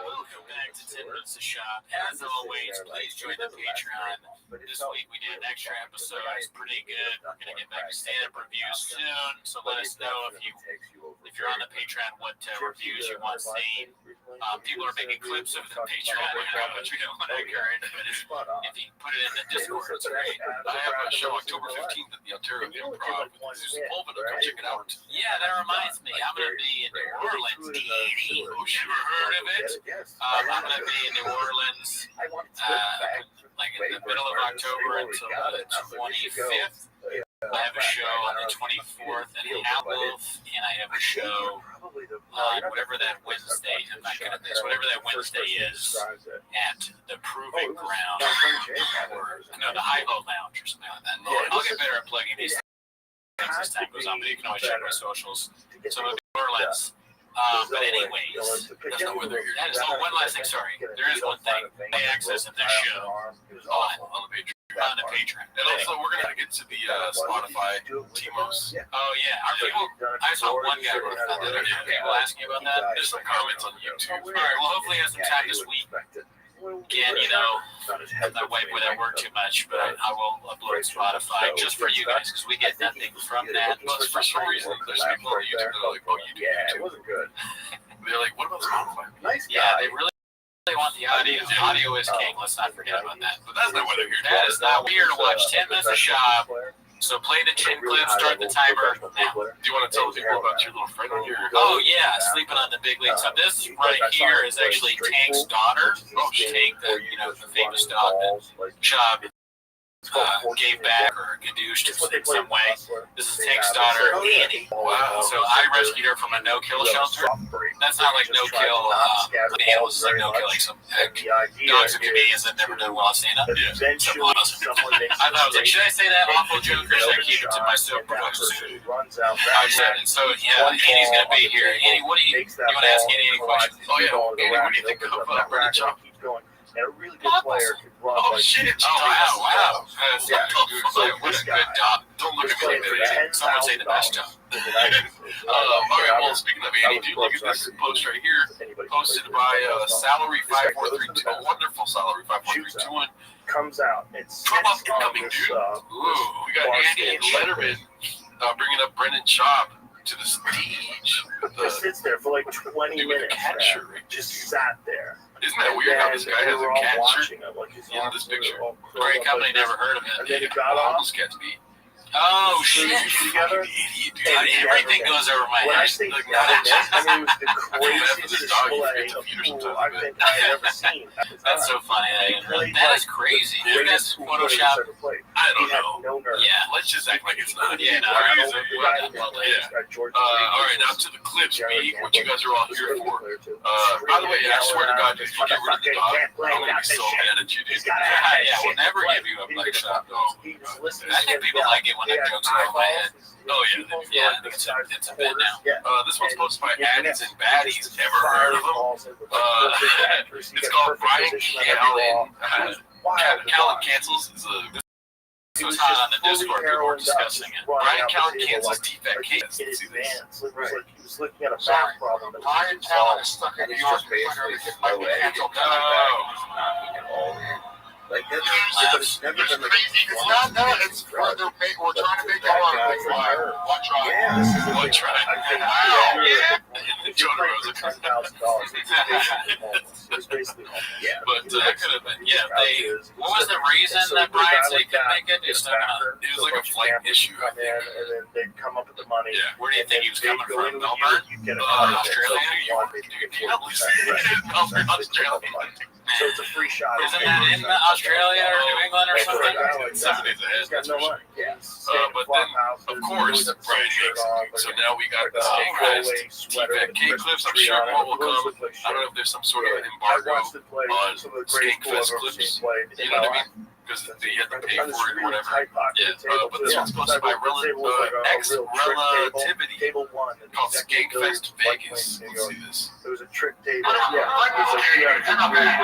Welcome back to 10 Minutes to Shop. As always, please join the Patreon. This week we did an extra episode. It's pretty good. We're going to get back to stand-up reviews soon. So let us know if you're on the Patreon what reviews you want to see. People are making clips of the Patreon, which we don't want to encourage. But if you put it in the Discord, it's great. I have a show October 15th at the Ontario Improv. Susan Pulvin, come check it out. Yeah, that reminds me. I'm going to be in New Orleans. Oh, you ever heard of it? I'm going to be in New Orleans like in the middle of October until the 25th. I have a show on the 24th in Hamilton, and I have a show on whatever that Wednesday, I'm not good at this, whatever that Wednesday is at the Proving Ground, or the Hi-Ho Lounge or something like that. I'll get better at plugging these things as time goes on, but you can always check my socials. So I'm in New Orleans. But anyways, that's not whether you're. One last thing, sorry. There is one thing. They access in this show on the Patreon. And also, we're going to get to the Spotify Timos. Oh, yeah. I saw one guy wrote that. Did people ask you about that? There's some comments on YouTube. All right. Well, hopefully, I have some time this week. Again, not wait with that work too much, but I will upload Spotify just for you guys because we get nothing from that. But for some reason, there's people on YouTube that are like, oh, you do YouTube. It wasn't good. They're like, what about Spotify? Yeah, they really want the audio. The audio is king. Let's not forget about that. But that's not what they're here to That is not weird to watch 10 minutes of shop. So play the chin clip, start the timer now. Do you want to tell people about your little friend on your... Oh, yeah, sleeping on the big league. So this right here is actually Tank's daughter. Tank, the famous dog that Chubb gave back or gadooshed in some way. This is Tank's daughter, Annie. Wow. So I rescued her from a no-kill shelter. That's not like no-kill animals, it's like no-kill, like some dogs or Canadians that never done well at stand-up. Yeah. I thought I was like, should I say that awful joke or should I keep it to myself? I said it. So, yeah, Annie's going to be here. Annie, what do you want to ask Annie any questions? Oh, yeah. Annie, what do you think of Brendan Chop? And a really good player could run. Oh, shit. Oh, wow. That's Yeah. what a good dog. Don't look at me like that. Someone say the best job. All right, well, speaking of Annie, do look at this post right here, posted by Salary 5432, a wonderful Salary 5432. Comes out. It's Come up and coming, dude. Ooh, we got Andy and Letterman bringing up Brendan Chop to the stage. Just sits there for like 20 minutes. Just sat there. Isn't that weird how this guy has a cat shirt in this picture? Great company, never heard of And it. then it got off. This cat's beat. Oh, shit. Together. Idiot, dude. Everything goes over my When I head. say it was the craziest display of pool I think I've ever seen. That's so funny. That is crazy. You guys Photoshop. I don't know. Yeah. Let's just act like it's not. Yeah, no, Crazy. yeah. All right, now to the clips, B, what you guys are all here for. By the way, I swear to God, if you get rid of the dog, I'm going to be so mad at you, dude. Yeah, we'll never give you a black shot, though. I think people like it when the jokes are in my head. Oh, yeah. Yeah, I think it's a bit now. This one's posted by Addies and Baddies. Ever heard of them? It's called Brian Callen. Callen cancels. It was hot on the Discord. People were discussing it. Brian Callen cancels T-Fat K. Let's see this. He was looking at a math problem. Brian Callen is stuck in New York. Like that's But it's never been crazy. It's not that. It's where we're trying to make it work. One try. Yeah, One try. Wow. Yeah. Joe Rosa. $10,000. It's basically But that could have been. Yeah, what was the reason that Brian said he couldn't make it? Just It was like a flight issue. Come in, and then they'd come up with the money. Yeah. Where do you think he was coming Go from? in with Melbourne? you get a Australia? Melbourne, Australia. So it's a free shot. Isn't that in Australia or New England or something? 7 days ahead. He's got no money. Yeah. But then, of course, Brian Hanks. So now we got the Stank T-Fat K clips. I'm sure more will come. I don't know if there's some sort of an embargo on Skankfest clips. You know what I mean? Because they had to pay for it or whatever. Yeah. But this one's posted by X-Relativity called Skankfest Vegas. Let's see this. It was a trick table. Yeah. It's like $300 really good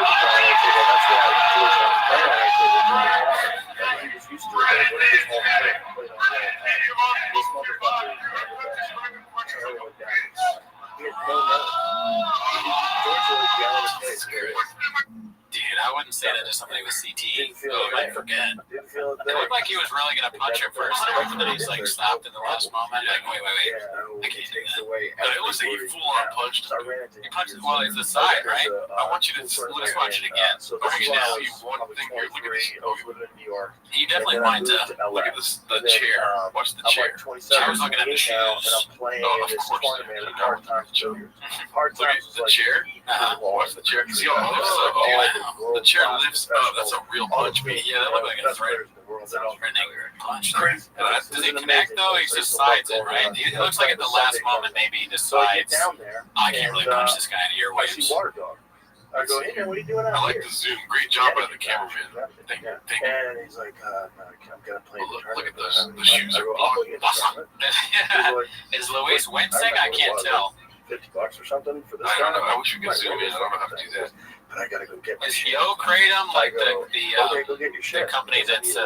table. That's why he was used to it. When he was home, he played on that. This motherfucker. He had no money. George was yelling at his face. Dude, I wouldn't say that to somebody with CTE. I forget. Didn't feel it It looked like he was really going to punch him first, and then he's like stopped in the last moment. Like, wait. I can't do that. But it looks like he full-on punched him. He punched him while he's the side, right? I want you to let's watch it again. So I this want you to was see one thing here. Look at this. I was living in New York. He definitely winds up. Look at this. The chair. Watch the I'm chair. like 27 I was looking at the now, and shoes. I'm playing Oh, of this course. tournament at Hard Times Juniors. Hard Look at Times is the like chair. Watch the chair. See how it lifts up? Wow. The chair lifts up. That's a real punch. Yeah, that looked like a threat. That was Punch. crazy. Does he connect though? He just sides it, right? It looks like at the last moment maybe he So I get decides, down there. I can't really punch this guy into I see airwaves. Water Dog. I go, hey man, what are you doing out I like here? the zoom. Great job by the cameraman. Thank you. And he's like, no, I'm gonna play the Look at tournament. this. The shoes I are go, I'll play the tournament. He's like, Is Luis wincing? I can't tell. $50 or something for this. I don't know. tournament. I wish we could zoom in. I don't know how to do that. But I gotta go get my Is shit. Yo Kratom like I go, okay, go get your the shit. company that's in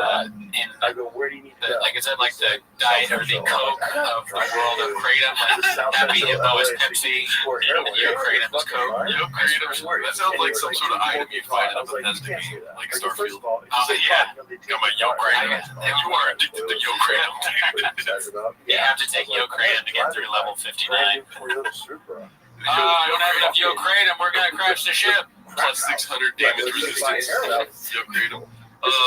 I go, where do you need to go? like is it like the Diet or the Coke of the world of Kratom? Like Happy Hippo is Pepsi and Yo Kratom is Coke. Yo, creative. That sounds like some sort of item you find in a Bethesda game, like Starfield. Oh, yeah. Got my Yo Kratom. And you are addicted to Yo Kratom. You have to take Yo Kratom to get through level 59. Oh, I don't have enough Yo Kratom. We're gonna crash the ship. Plus 600 damage resistance. Yo Kratom.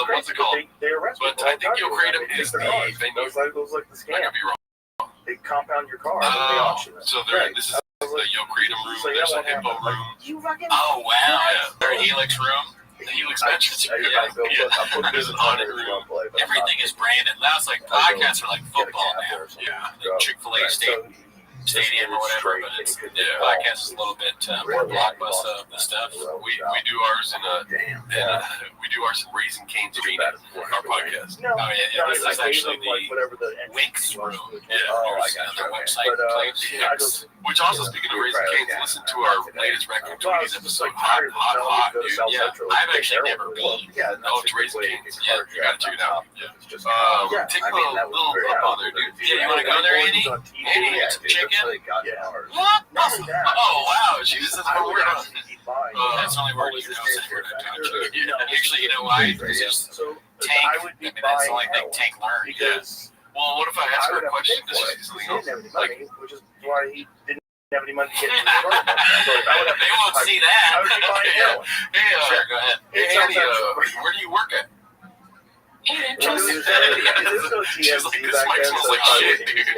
What's it called? But I think Yo Kratom is the venue. Those like the I scam. could be wrong. They compound your car and they auction it. So this is the Yo Kratom room. There's a Hippo room. Oh wow. Their Helix room. The Helix Mansion. There's an audit room. Everything is branded. That's like podcasts are like football now. Yeah. The Chick-fil-A stadium or whatever, but it's podcast is a little bit more blockbuster of the stuff. We do ours in we do ours in Raising Cane's Arena. Our podcast. Oh yeah, this is actually the Winks room. Yeah. Their website place. Which also, speaking of Raising Cane's, listen to our latest Raccoon Tweeties episode. Hot, dude. Yeah, I've actually never been. Oh, it's Raising Cane's. Yeah, you gotta check it out. Take a little up on there, dude. Yeah, you want to go there, Andy? Andy, get some chicken? What? Oh, wow. Jesus, that's what we're on. That's the only word you know. Actually, you know why? Because it's Tank. I mean, that's the only thing Tank learned. Because well, what if I ask her a question? Does she say he something didn't else? have any money, which is why he didn't have any money to get to the tournament. They won't see that. I would be buying heroin. Hey, Sure, go ahead. hey, Andy, where do you work at? She's like, this mic smells like shit, dude.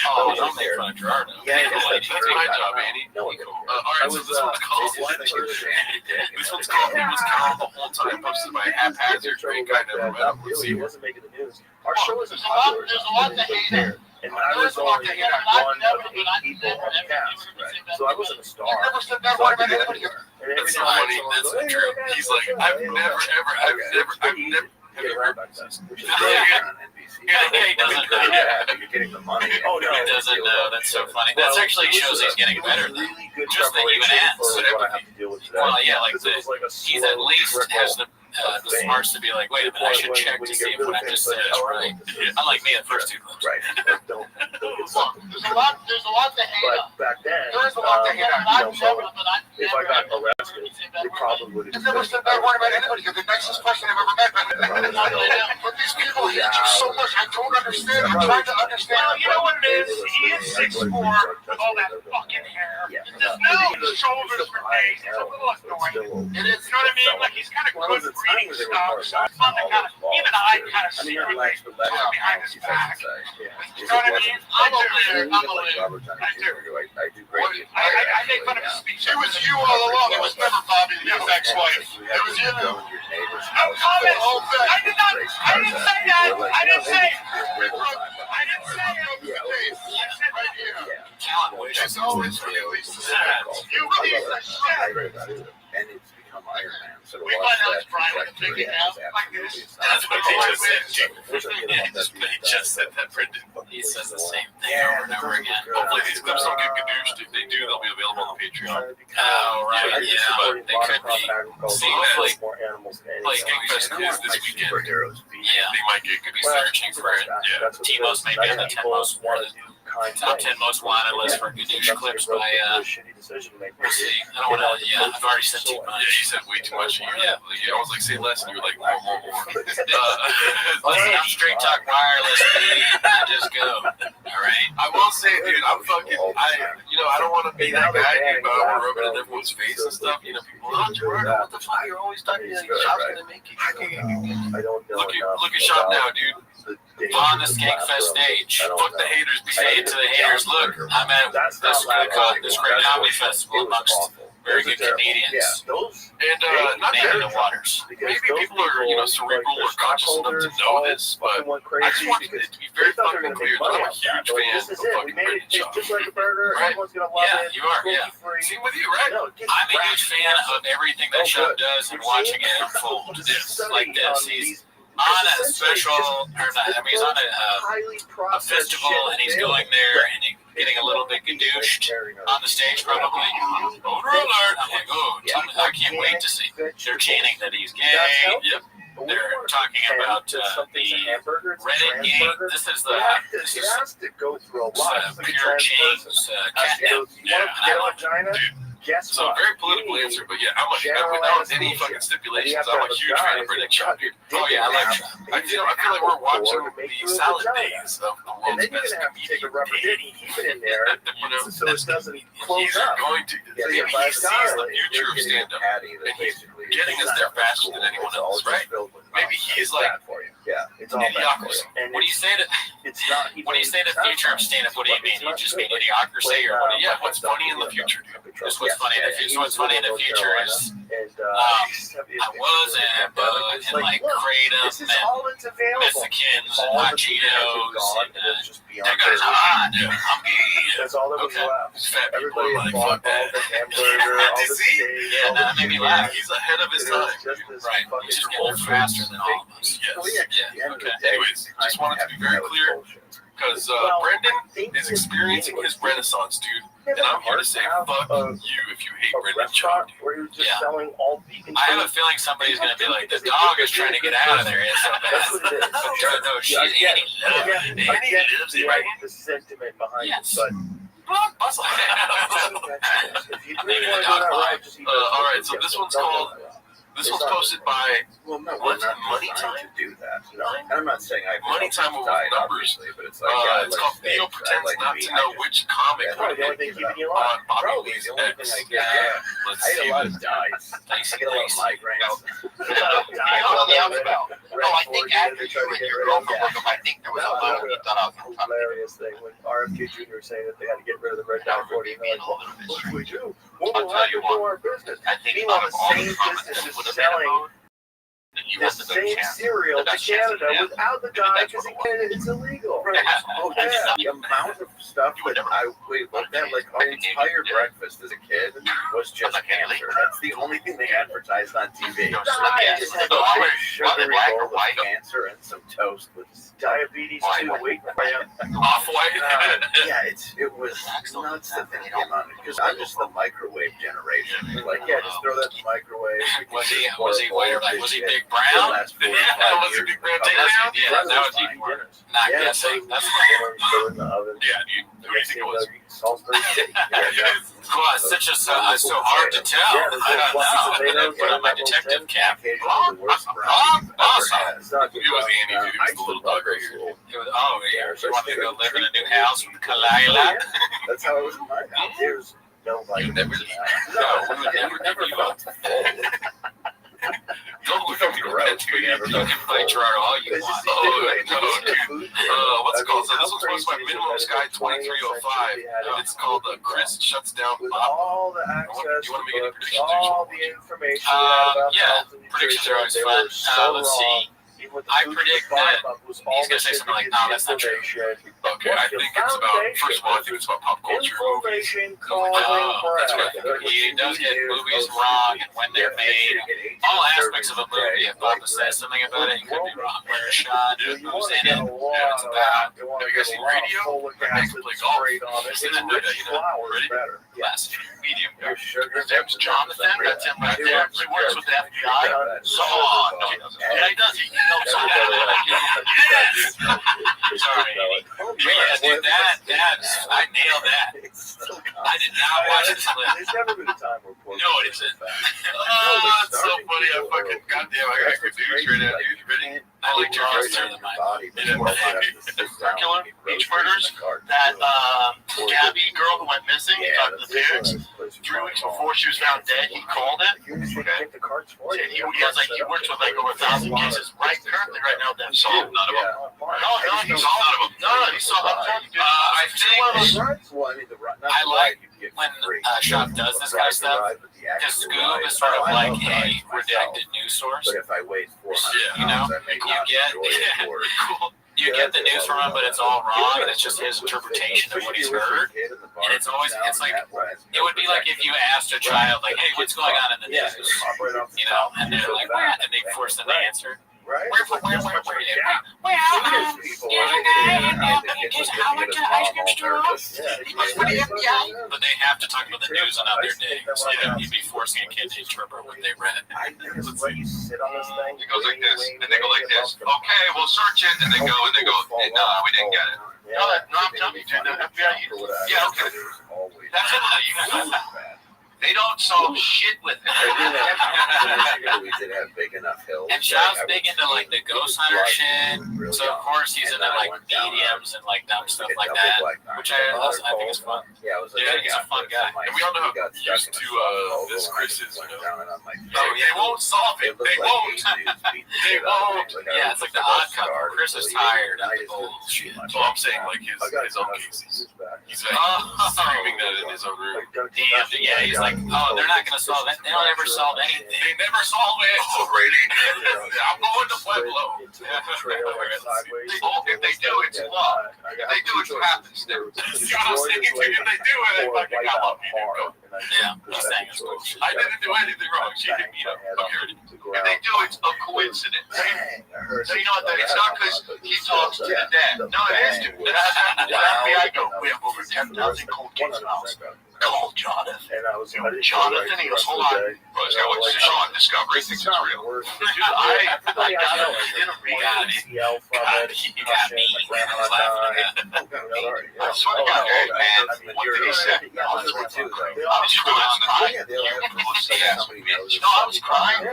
Oh, don't make fun of Gerardo. Yeah, That's my job, Andy. Alright, so this one's called This one's called It Was Carl the Whole Time, posted by Haphazard. Great guy, never met him. Let's see. He wasn't making the news. Our show isn't popular. There's a lot to hate there. And I was only one of 8 people on the cast. So I wasn't a star. You never said that word about anybody here. And every That's so now and funny. then That's someone so goes, true. "Hey, He's like, I've never. Have you ever heard? which is Yeah. on NBC. He doesn't know. You're getting the money. Oh no, He doesn't know. That's so funny. That's actually shows he's getting better. Really good Just that even ends. what I have to deal with today. Well, yeah, like he's at slow least has trickle the smarts to be like, wait a minute, I should check to see if what I just said is right. Unlike me, the first two clips. Right. Don't get Look, something. there's a lot to hate on. But back then, There is a lot to hate on. you know, so if I got arrested, it probably would have I've never said that word about anybody. You're the nicest person I've ever met. But these people hate you so much. I don't understand. I'm trying to understand. Well, you know what it is? He is 6'4" with all that fucking hair. Just no shoulders for days. It's a little annoying. It is. You know what I mean? Like he's kind of good breeding stock, so it's fun to kind of, even I kind of secretly look behind his back. You know what I mean? I'm a leader. I do. I do great. I make fun of his speech. It was you all along. It was never Bobby, his ex-wife. It was you. No comment. I did say that. I didn't say it. I didn't say it. Right here. Talent wish. It's always released. You piece of shit. And it's become Iron Man. So We find out it's Brian with a big house like this. That's what he just said. He just said that, Brendan. He says the same thing over and over again. Hopefully these clips don't get gadooshed. If they do, they'll be available on the Patreon. Oh, right. Yeah, they could be. See, hopefully, Like Gangfest is this weekend. yeah, They might get could be good. searching for it. T-Most may be on the 10 most wanted, top 10 most wanted list for Gadoosh clips by, we'll see. I don't want to, I've already said too Yeah, much. you said way too much. I was like, say less, and you were like, more. Let's straight talk wireless, dude. Just go. All right? I will say, dude, I'm fucking, I don't want to be that guy, dude, but I want to rub it in everyone's face and stuff. You know, people, oh, Gerardo, what the fuck? You're always talking to your shop's going to make you. I don't know Look at shop now, dude. On the Skankfest stage. Fuck the haters. Say it to the haters, look, I'm at this great comedy festival amongst very good comedians. And not Man in that the waters. maybe people are, cerebral or conscious enough to know this, but I just want it to be very fucking clear that I'm a huge fan of fucking Brendan Shaw. Right? Yeah, you are, yeah. Same with you, right? I'm a huge fan of everything that Shaw does and watching it unfold. This, like this. He's on a special, he's on a festival and he's going there and he's getting a little bit gadooshed on the stage probably. Voter alert! I'm like, I can't wait to see. They're chanting that he's gay. Yep. They're talking about the Reddit game. This is go through a lot. pure James catnip. I love it. So very political answer, but yeah, without any fucking stipulations, I'm a huge fan of Brendan Shaw, dude. Oh yeah, I like Shaw. I feel like we're watching the salad days of the And world's then you're best gonna have to take a comedian. rubber ducky, keep it in there, so it doesn't close He's up. going to. Maybe he sees the future of stand-up, and he's getting us there faster than anyone else, right? Maybe he's like it's all idiocracy. When you say that, It's not. when you say the future of stand-up, what do you mean? You just mean idiocracy, or what? What's funny in the future, dude? Just what's funny in the future? What's funny in the future is I was in like Kratom this is all and that's available. Mexicans and hot Cheetos and just that guy's hot. I'm gay. That's all that was Okay. left. These fat people Everybody are like, bought fuck that. the hamburger, all the See? steak, Yeah, all that the made me chicken. laugh. He's ahead of his It was time. just this Right. fucking He's just old faster than all of us. Yes. Yeah. Okay. Anyways, just wanted to be very clear, because Brendan is experiencing his renaissance, dude. And I'm here to say, fuck you if you hate A Brendan Shaw. restaurant where you're just Yeah. selling all vegan I have a food. feeling somebody's going to be like, the dog is trying to get out of there. It's so That's what bad. it is. No, she's Yeah, I get eating it. love. Yeah, And I he get lives it, right? the sentiment behind Yes. it, but Blockbuster. if you really want to go that route, just eat all right, so this one's called. This one's posted by Well, no, What's we're not Money trying Time? to do that. No, and I'm not saying I Money Time over died, numbers. obviously, but it's like It's called Theo pretends not to know which comic That's probably the only thing keeping you on alive. Bobby Probably Lee's the only X. thing I get. Yeah, Let's I ate see a lot this. of diets. Thanks, I get a lot of thanks. migraines. On the outspout. No, I think after you and your girlfriend broke up, I think there was a little you thought I was going to Hilarious thing when RFK Jr. saying that they had to get rid of the red dot 40. And they're like, a little bit what strange. do we do? What I'll will tell you happen to what. our business? I think Meanwhile, out of the all same the comments business that is would have been selling about, then you the have the better same chance. cereal The to best chance Canada you have. without the dye That's because what in it was. Canada it's illegal. Right. Oh yeah, the amount of stuff You would that never- like our entire breakfast as a kid was just cancer. That's the only thing they advertised on TV. You know, so I yeah, just so had the a other- big sugary black or bowl of white? cancer and some toast with diabetes 2 weight cramp. Off-white. Yeah, it was nuts that thing came on because I'm just the microwave generation. They're like, yeah, just throw that in the microwave. Was he white? Like, was he Big Brown? Was he Big Brown takedown? Yeah, that would be more. Not guessing. That's fine. Throw in the oven. Yeah, the reason it was. Salisbury steak. Cool, it's so hard to tell. I don't know. Put on my detective cap. Awesome. It was Andy, dude. He was the little dog right here. Oh, yeah. You want to go live in a new house with Kalila? That's how it was in my house. There's no You never. No, we would never give you up. Don't look up your rent. You can play Gerardo all you want. Oh, dude. What's it called? So this one's supposed to be minimum sky 2305. It's called Chris Shuts Down with Bob. all the access, You want to make any predictions? all the information about Yeah, predictions are always fun. Let's see. I predict that he's going to say something like, no, that's not true. Okay, I think it's about, first of all, I think it's about pop culture movies. Information That's what I think. He does get movies wrong and when they're made. All aspects of a movie, if Papa says something about it, he could be wrong. Where it's shot, who's in it, what it's about. Have you guys seen Radio? That makes me play golf. Isn't that new? Ready? Yes. Medium. That's Jonathan. That's him right there. He works with the FBI. So, no, he doesn't. Yeah, he does. He helps out. Sorry. Yeah, dude, I nailed that. I did not watch this clip. There's never been a time where No, it isn't. Oh, that's so funny. I fucking, goddamn, I got good news right now, dude. You ready? I like your answer than mine. Circular beach murders. That Gabby girl who went missing. He talked to the parents. 3 weeks before she was found dead, he called it. And he works with like over 1,000 cases currently right now. That solved none of them. No, he solved none of them. No, he solved them. I think I like when Shop does this kind of stuff. Because Scoob is sort of like a redacted news source. But if I wait 400 You know, you get the news from him, but it's all wrong, and it's just his interpretation of what he's heard. And it's always, it's like, it would be like if you asked a child, like, hey, what's going on in the news? You know, and they're like, what? And they force them to answer. Right? Well, the other guy in just how much ice cream store? He must be the FBI. But they have to talk about the news on other days. So you'd be forcing a kid to interpret what they read. It goes like this, and they go like this. Okay, we'll search it, and they go, no, we didn't get it. No, I'm telling you, dude, the FBI. Yeah, okay. That's it. They don't solve shit with it. We did have big enough hills. And Shop's big into like the ghost hunter shit. So of course he's into like mediums and like dumb stuff like that, which I think is fun. Yeah, he's a fun guy. And we all know how used to this Chris is, you know. Oh, they won't solve it. They won't. They won't. Yeah, it's like the odd couple. Chris is tired of the bullshit. So I'm saying like his own cases. He's like screaming that in his own room. Damn, yeah, he's like, oh, they're not gonna solve it. They don't ever solve anything. They never solve it. I'm going to Pueblo. If they do, it's luck. If they do, it's happenstance. You know what I'm saying? If they do it, they fucking got lucky. Yeah, he's saying it's bullshit. I didn't do anything wrong. She hit me up. If they do, it's a coincidence. So you know what? It's not because he talks to the dead. No, it is. The FBI go, we have over 10,000 cold cases in the house. Call Jonathan. And I was Jonathan, he goes, hold on. Bro, this guy wants to show on Discovery. Thinks it's real. I got it. You got me. I swear to God, hey, man, what did he say? I was crying. I was crying.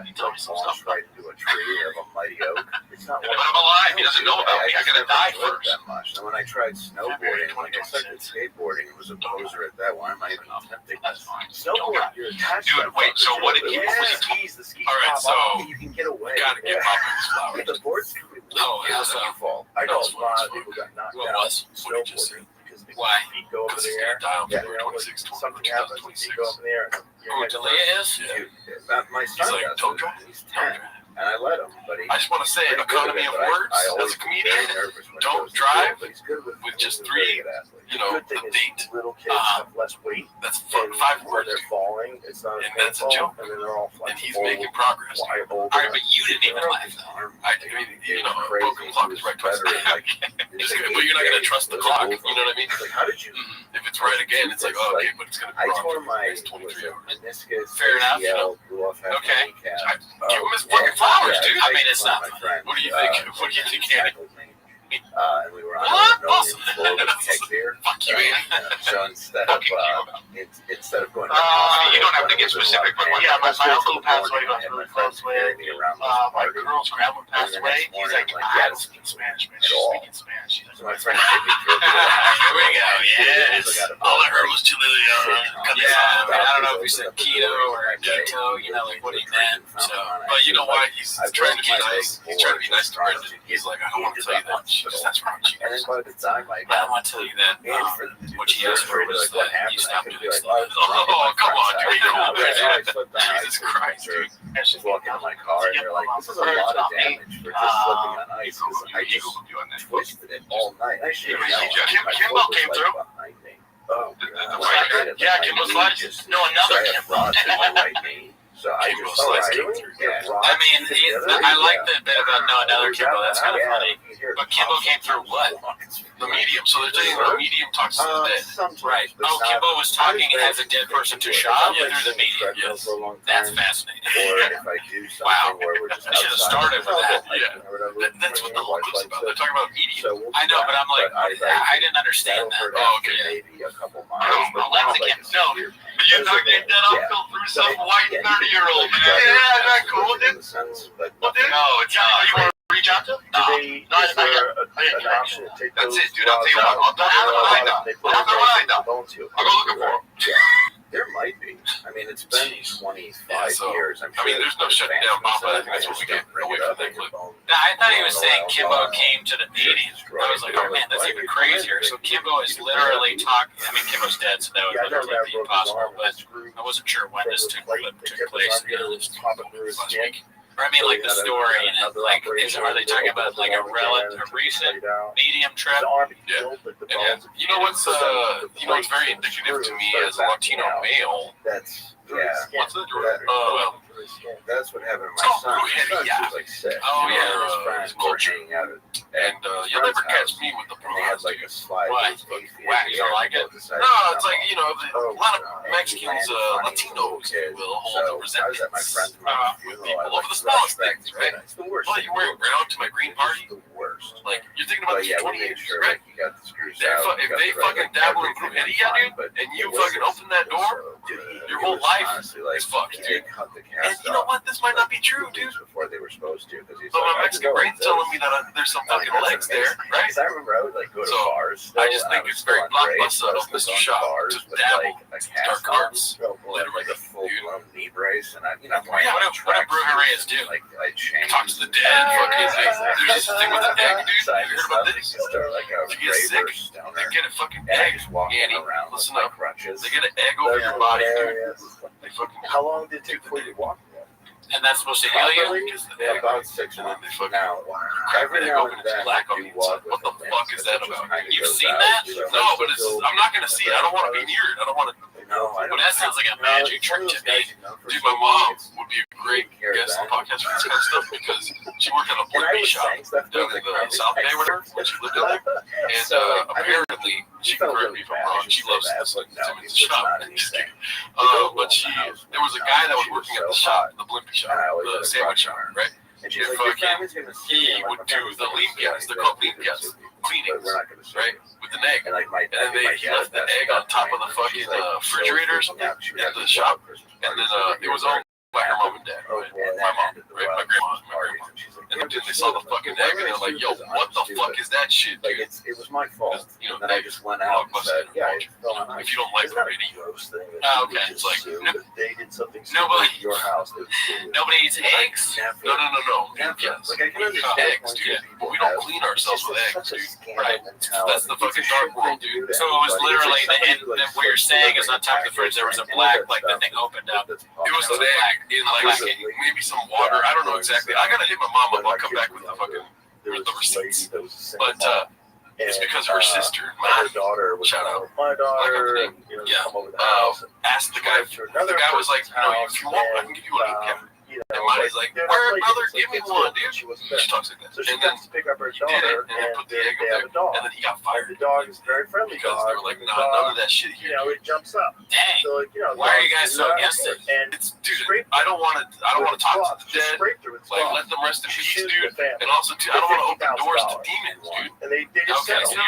He told me some stuff. Right into a tree of a mighty oak. But I'm alive. He doesn't know about me. I gotta die first. That much. And when I tried snowboarding, when I started skateboarding, it was a poser at that. Why am I even attempting That's fine. snowboard? You're attached. Dude, wait, so what did he The skis All right, pop so off, you can get away. gotta get Papa his flowers. The board's coming. Oh, yeah, so fall. I know a lot of people got knocked what out was? What did you just say? because the Why? feet go up in Because the he's air. gonna die on Yeah, February 26th, something happens, you go up in the air. Who Delia is? Yeah. My son He's like, does don't it. drive. He's Don't 10. and I let him. But I just want to say, economy of words as a comedian. Don't drive with just 3, you know, the date. Little kids have less weight. That's 5 words. They're falling. It's not And that's a joke. And then they're all And he's making progress. All right, but you didn't even laugh though. I mean, you know, a broken clock is right twice a day. But you're not going to trust the clock. You know what I mean? Like, how did you? If it's right again, it's like, oh, okay, but it's going to be I wrong. tore my It's 23 hours. meniscus. Fair enough. ACL, blew off half Okay. my kneecap. Give him his fucking flowers, dude. I mean, it's not. What do you think? What do you think, Andy? And we were on What? a Awesome. floor with keg beer. Fuck you, man. So instead of going, You don't have to get specific, but yeah, my uncle passed away. I was really close with. My girl's grandma passed away. He's like, I don't speak Spanish, man. She's speaking Spanish. so my friend gave me Here we go. Yes. All I heard was Chile. Yeah, I mean, I don't know if he said keto or keto, you know, like what he meant. So, But you know why? He's trying to be nice. He's trying to be nice to Brendan. He's like, I don't want to tell you that. Because that's wrong. And then by the time I I don't want to tell you that. What he asked for was that you stopped doing stuff. Oh, come on, dude. cool, Jesus Christ, dude. And she's walking in my car, and they're like, "This is a lot of damage for just slipping on ice." Because I just twisted it all night. I should have Kimbo came through. Oh, God. Yeah, Kimbo slides. No, another Kimbo. So I Kimbo just slides came came through. I mean, I like the bit about no another Kimbo. That's kind of funny. But Kimbo came through what? The medium. So they're saying the medium talks to the dead. Right. Oh, Kimbo was talking as a dead person to Shaw through the medium. Yes. That's fascinating. Or if I do something where we're just I should have outside started with that. Yeah. That's what the whole is about. They're talking about medium. So we'll I know, but I'm like, I didn't understand that. Oh, okay. Maybe a couple miles. No, you're not getting that uphill through some white 30-year-old, man. Yeah, that's cool, dude. But No, it's not. You want to reach out to? is there an option to take That's those it, dude. I'll tell you what. I'll have the line down. I'll go looking for them. There might be. I mean, it's been 25 years. I mean, there's no shutting down Papa. I think that's what we get away from that clip. Now, I thought he was saying Kimbo came to the meeting. I was like, oh man, that's even crazier. So Kimbo is literally talking. I mean, Kimbo's dead, so that would literally be impossible. But I wasn't sure when this took place. Last week. Or I mean, like the story, and like, are they talking about like a recent medium trip? Yeah. And you know what's very indicative to me as a Latino male. That's What's it? That's what happened to my son. His son was like 6. Oh, yeah, his friends were hanging out And you'll never catch me with the and they had bras, like dude. a slide. What? Whack, you don't like it? No, it's like, you know, a lot of Mexicans, Latinos, if you will, hold the I was at my friend's resentment funeral. people I over the smallest things, right? It's the worst. Well, you wear brown to my green party? It's the worst. Like, you're thinking about But this yeah, we 28 made sure right? like you got the screws They're out. if they fucking dabble in brujeria, dude, and you fucking open that door, your whole life is fucked, dude. And you know what? This might not be true, dude. Before they were supposed to, because he's But like, my Mexican brain's telling me that there's some fucking legs there, right? Because I remember I would like go to So, bars. I just think it's very blockbuster of Mr. Shop to dabble dark arts, like a full blown knee brace, and I'm What do brujerias do? Like I changed. talk to the dead, fucking there's this thing with an egg, dude. You heard about this? Like a You get sick, they get a fucking egg, walking Annie. around Listen with up. my crutches. They get an egg over your body, dude. They fucking How long did it take before you walked? And that's supposed to heal you? About 6 And then months. they fucking Now, crack every the egg now open and and then, black I on do the walk inside. What the with a fuck mix is that that just about? kinda You've goes seen out, that? you know, No, but it's, I'm not gonna see it. I don't want to be near it. I don't want to. No, I Well, don't. that sounds like a magic trick to me. Dude, my mom would be a great guest on the podcast for this kind of stuff because she worked at a blimpie shop down in the South Bay with her when she lived down there. And apparently, she can correct me if I'm wrong. She loves this like Timmy's shop. Just kidding. But there was a guy that was working at the shop, the blimpie shop, the sandwich shop, right? And she's And like, your fucking, family's gonna see he would do the lean gas. They're called lean gas cleanings, right? With an egg. And like my And then he left the egg on top of the fucking refrigerator or something at the shop. And then it was owned by her mom and dad, right? My mom, right? My grandma, my grandma. And then they saw the fucking egg and they're like, yo, what the fuck is that shit, Like dude? it was my fault. You know, And then I just went out and said, yeah, it's if you don't like graffiti, Okay, it's like, they did something Nobody- to your house. Nobody eats eggs? no. Never. Yes. Like I can We eat understand eggs, dude, but we don't clean ourselves with eggs, dude. Right. That's the fucking dark world, dude. So it was literally the end. What you're saying is on top of the fridge there was a black, like the thing opened up. It was an egg. in like maybe some water. I don't know exactly. I gotta hit my mom up. I'll come back with the fucking with the receipts. But it's because her sister, my daughter, shout out, my daughter, asked the guy. The guy was like, if you want, I can give you a loop camera. And Monty's like, where, brother, give me one, dude. She talks like that. So she and then comes to pick up her he did it, daughter, and then put the egg they have up a dog. there. And then he got fired. The dog is a very friendly because dog. they were like, nah, none of that shit here. It jumps up. Dang. So, why are you guys so against it? And it's, dude, I don't want to talk to the dead. Like, let them rest in peace, dude. And also, too, I don't want to open doors to demons, dude. And they just okay, so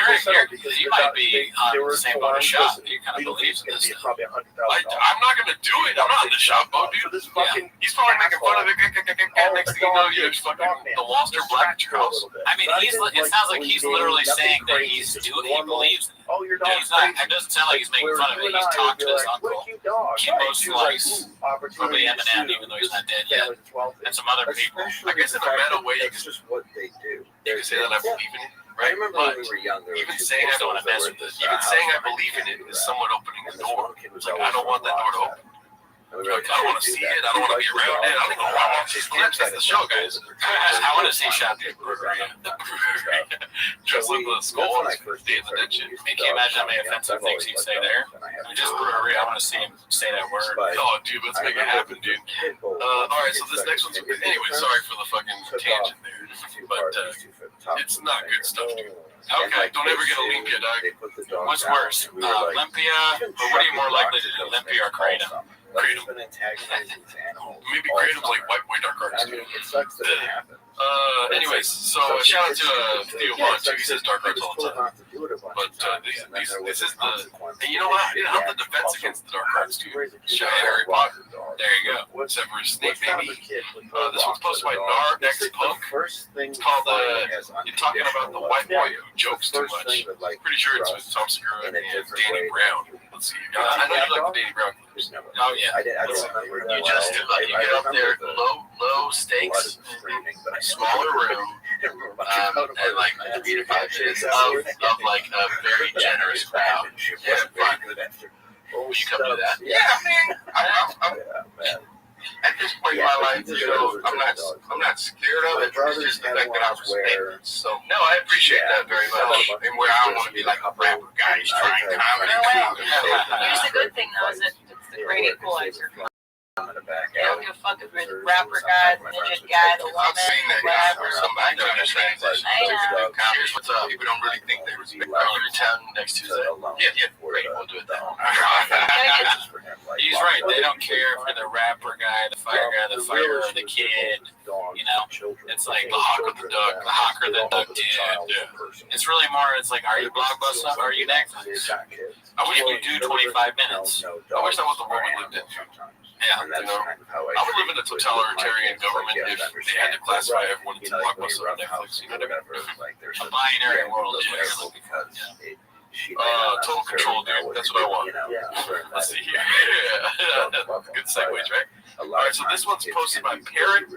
you might be on the same boat as shop. You kind of believe in this stuff. Probably $100,000. I'm not going to do it. I'm not in the shop boat, dude. He's probably making fun of it. Next thing you know, you're fucking the Walster Black at your house. I mean, it sounds like he's literally saying that he believes in it. Oh, your He's not. It doesn't sound like he's making fun of it. He's talked to his uncle, Kimbo Slice, probably Eminem, even though he's not dead yet, and some other people. I guess in a meta way, it's just what they do. You can say that I believe in it, right? I remember when we were younger. Even saying I don't want to mess with this, even saying I believe in it is somewhat opening the door. Like, I don't want that door to open. Like, I don't want to see it. I don't want to be around it. I don't know why I watch these clips. That's the show, guys. I want to see Shop Dude. Just like the skull, Day of the Dead shit. Can you imagine how many offensive things he'd say there? Just brewery. I want to see him say that word. Oh, dude, let's make it happen, dude. All right, so this next one's anyway. Sorry for the fucking tangent there, but it's not good stuff, dude. Okay, don't ever get Olympia, dog. What's worse, Olympia, or what are you more likely to do, Olympia or Kratom? Kratom. Maybe Kratom's like White Boy Dark Arts. I mean, it sucks that it happened. Anyways, so shout out to Theo Vaughn too. He says Dark Arts all the time. But this is the, and you know what? I have the defense against the Dark Arts too. Shout out Harry Potter. There you go. Severus Snape, baby. This one's posted by Nar X Punk. It's called you're talking about the white boy who jokes too much. Pretty sure it's with Tom Segura and Danny Brown. Let's see. I know you like the Danny Brown clips. Oh yeah. You just get up there, low stakes, smaller room, and like 3 to 5 minutes of like a very generous crowd. Yeah, fun. Will you come to that? Yeah, I mean, at this point in my life, I'm not scared of it. It's just the fact that I was famous. So no, I appreciate that very much. And where I don't want to be like a rapper guy, he's trying comedy. Here's the good thing though, is that it's the great equalizer. You don't give a fuck if you're the rapper guy, the midget guy, the woman, whatever. Somebody know you're saying this. Here's what's up. People don't really think they respect. Are you in town next Tuesday? Yeah, great. We'll do it then. He's right. They don't care for the rapper guy, the fighter, the kid. You know, it's like the hawk or the duck, dude. It's really more. It's like, are you Blockbuster? Are you next? I wish we do 25 minutes. I wish that was the world we lived in. Yeah, I would live in a totalitarian government if they had to classify everyone into Blockbuster on Netflix. You know what I mean? A binary world. Total control, dude. That's what I want. Let's see here. Good segues, right? All right, so this one's posted by parent __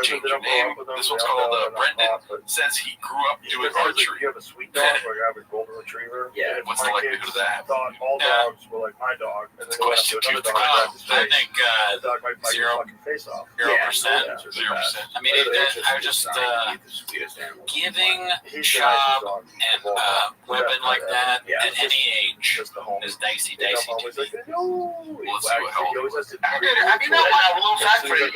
change your name. This one's called Brendan. Says he grew up doing archery. You have a sweet dog or you have a golden retriever. Yeah. What's the likelihood of that? Thought all dogs were like my dog. And the question too. I think the dog might bite your fucking face off. 0%. 0%. I mean, I was just giving Shop and weapon like that at any age is dicey. We'll see what happens. I mean, a little fact for you.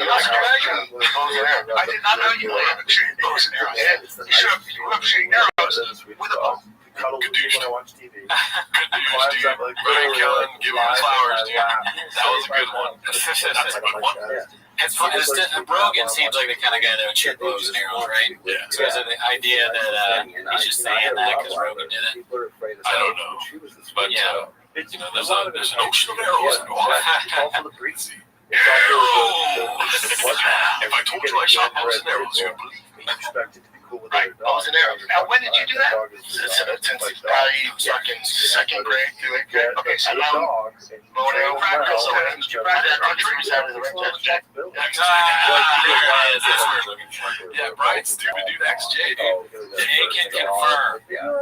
I did not know you had shooting bows and arrows. You should have shooting arrows with a bow. Good news, when I watch TV. Good news, dude. Brian Kellen, give him flowers, dude. That was a good one. That's a good one. It's funny. Brogan seems like the kind of guy that would shoot bows and arrows, right? Yeah. So is it the idea that he's just saying that because Rogan did it? I don't know. But, you know, there's an ocean of arrows. If I told you I shot bows and arrows, you would believe me. cool with Right, bows and arrows. Now, when did you do that? Since probably fucking second grade through 8th grade. Okay, so now bow and arrow practice. So did you practice archery? Is that the right test, Jack? Yeah, Brian stupid dude, XJ, dude. Jay can confirm.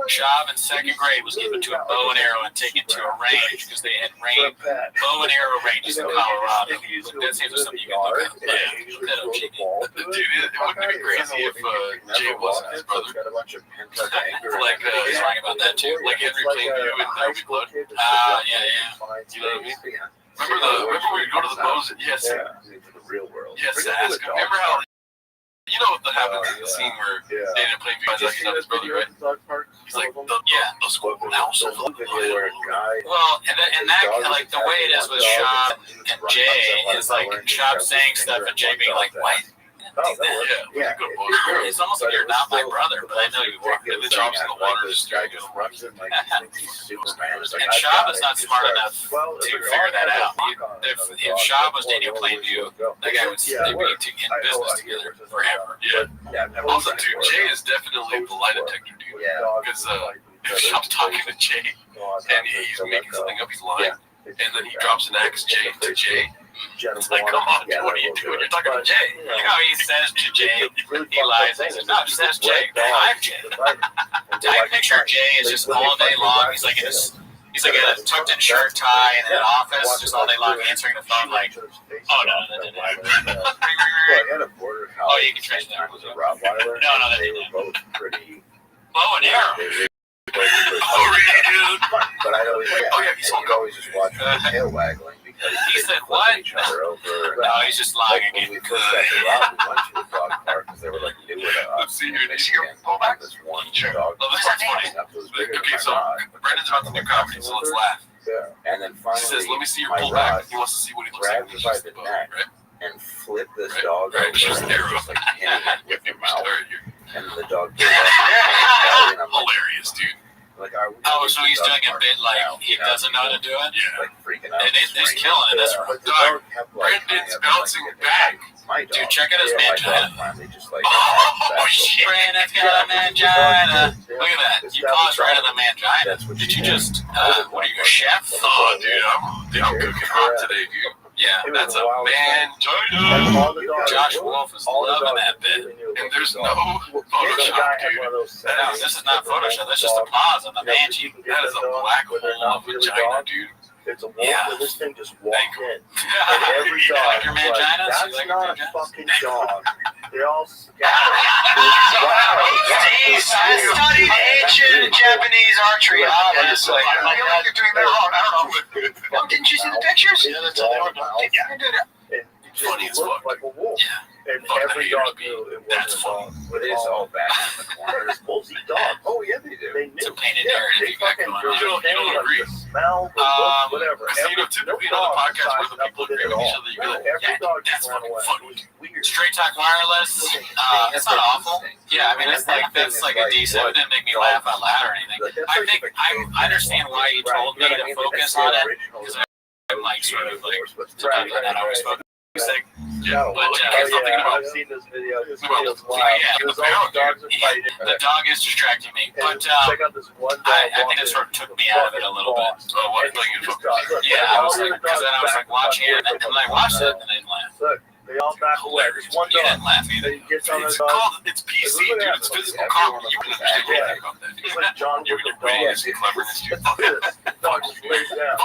Shab in second grade was given to a bow and arrow and taken to a range because they had bow and arrow ranges in Colorado. But that seems like something you can look up. Dude, it wouldn't it be crazy if Jay wasn't his brother? Like, he's lying about that too. Like Henry Plainview and Naomi Blood. Yeah. You know what I mean? Remember we would go to the bows and yes, the real world. yes, ask him. Remember how you know what happens in the scene where Daniel Plainview finds out he's not his brother, right? He's like, the school now so Well, and that like the way it is with Shab and Jay is like Shab saying stuff and Jay being like, "What? Yeah, good boys. It's almost like you're not my brother, but I know you are." And the drops in the water just runs in like he's Superman. And Shab is not smart enough to figure that out. If Shab was Daniel Plainview, that guy would they'd be in business together forever. Yeah. Also, dude, Jay is definitely the lie detector, dude. Because if Shab's talking to Jay and he's making something up, he's lying, and then he drops an axe Jay to Jay. It's like, come on, dude, what are you doing? You're talking to Jay. You know, he says to Jay, he lies. He says, "No, just ask Jay. I'm Jay." I picture Jay is just all day long. He's like in a tucked-in shirt, tie, in an office, just all day long answering the phone like, "Oh no." Oh, you can trace that. No, that didn't. Both pretty. Bow and arrow. Oh, really, dude? But I always, he's always just watching his tail waggling because He said, "What?" each other over. No, he's just lying When again. we first got to Rob, we went to the dog park because they were like new to us. Let's see here. They Did you began to have this one dog. Well, this one's funny. Up was bigger than Okay, my so rod. Brendan's about to do comedy, so let's laugh. And then He finally, says, "Let me see your my pullback." rod He wants to see what he looks like when grabbed he's by just the above, neck right? and flipped this Right. dog Right, over just and arrow. just like hitting it with your mouth. Right here. And the dog gave up. And I'm like, Hilarious, dude. are we Oh, gonna so do he's dog doing a park bit like now? he doesn't know how to do it? Yeah. Like freaking out. And he's killing it. That's right. But the Dog, dog kept, like, Brandon's kind of, bouncing like, back. My dog. Dude, check out his My dog mangina. finally just like. Oh, shit. Brandon's got a mangina. Look at that. You paused right on the mangina. That's what Did she you did. just, what are you, a chef? Oh, dude, I'm cooking hot today, dude. Yeah. It was That's a wild man. And all the dogs- Josh Wolf is all the loving dogs that bit. really knew And what there's the no dog- Photoshop, dude. No, this is not Photoshop. That's just a pause on the mangy. That is a black hole of vagina, dude. It's a wolf, Yeah. and this thing just Thank walked you. in. And every You dog like your was like, manginas? that's You like your not a manginas? fucking dog. They all scattered. I studied ancient Japanese archery, obviously. I feel like you're doing that wrong. I don't know. Oh, didn't you see the pictures? Yeah, that's how they were done. Yeah, I did it. And it just Funny as looked fuck. like a wolf. Yeah. And Fuck, every that dog haters knew it That's wasn't a dog. But it's all back in the corner. Wolves eat dogs. Oh, yeah, they do. They It's a knew. painted Yeah, narrative they you got fucking going on. You don't like agree. the smell, the look, whatever. Because, you know, typically on a podcast where the people agree with each other, you go, Every yeah, dog that's just ran fucking away. funny. It was weird. Straight Talk Wireless, it's not awful. Yeah, I mean, it's like, that's like a decent, it didn't make me laugh out loud or anything. I think, I understand why you told me to focus on it, because I'm like, sort of like, sometimes I'm not always focused. Yeah, But, here's something about I've seen this video. This Well, video's wild. yeah, It was all the dogs are fighting. the dog is distracting me, And but check out this one dog I think it walking. sort of took me out of it a little bit. Oh, what? And Playing it this fucking dog- look, Yeah, I all was the like, because then I was like watching it, and then I watched it, and I didn't laugh. Look, they all back away. There's one You dog. didn't laugh either. They gets on the It's dog. called, it's PC, dude. It's physical comedy. You wouldn't understand anything about that, It's dude. like John You with and the your dog. wittiness and cleverness, dude. Dog just lays down.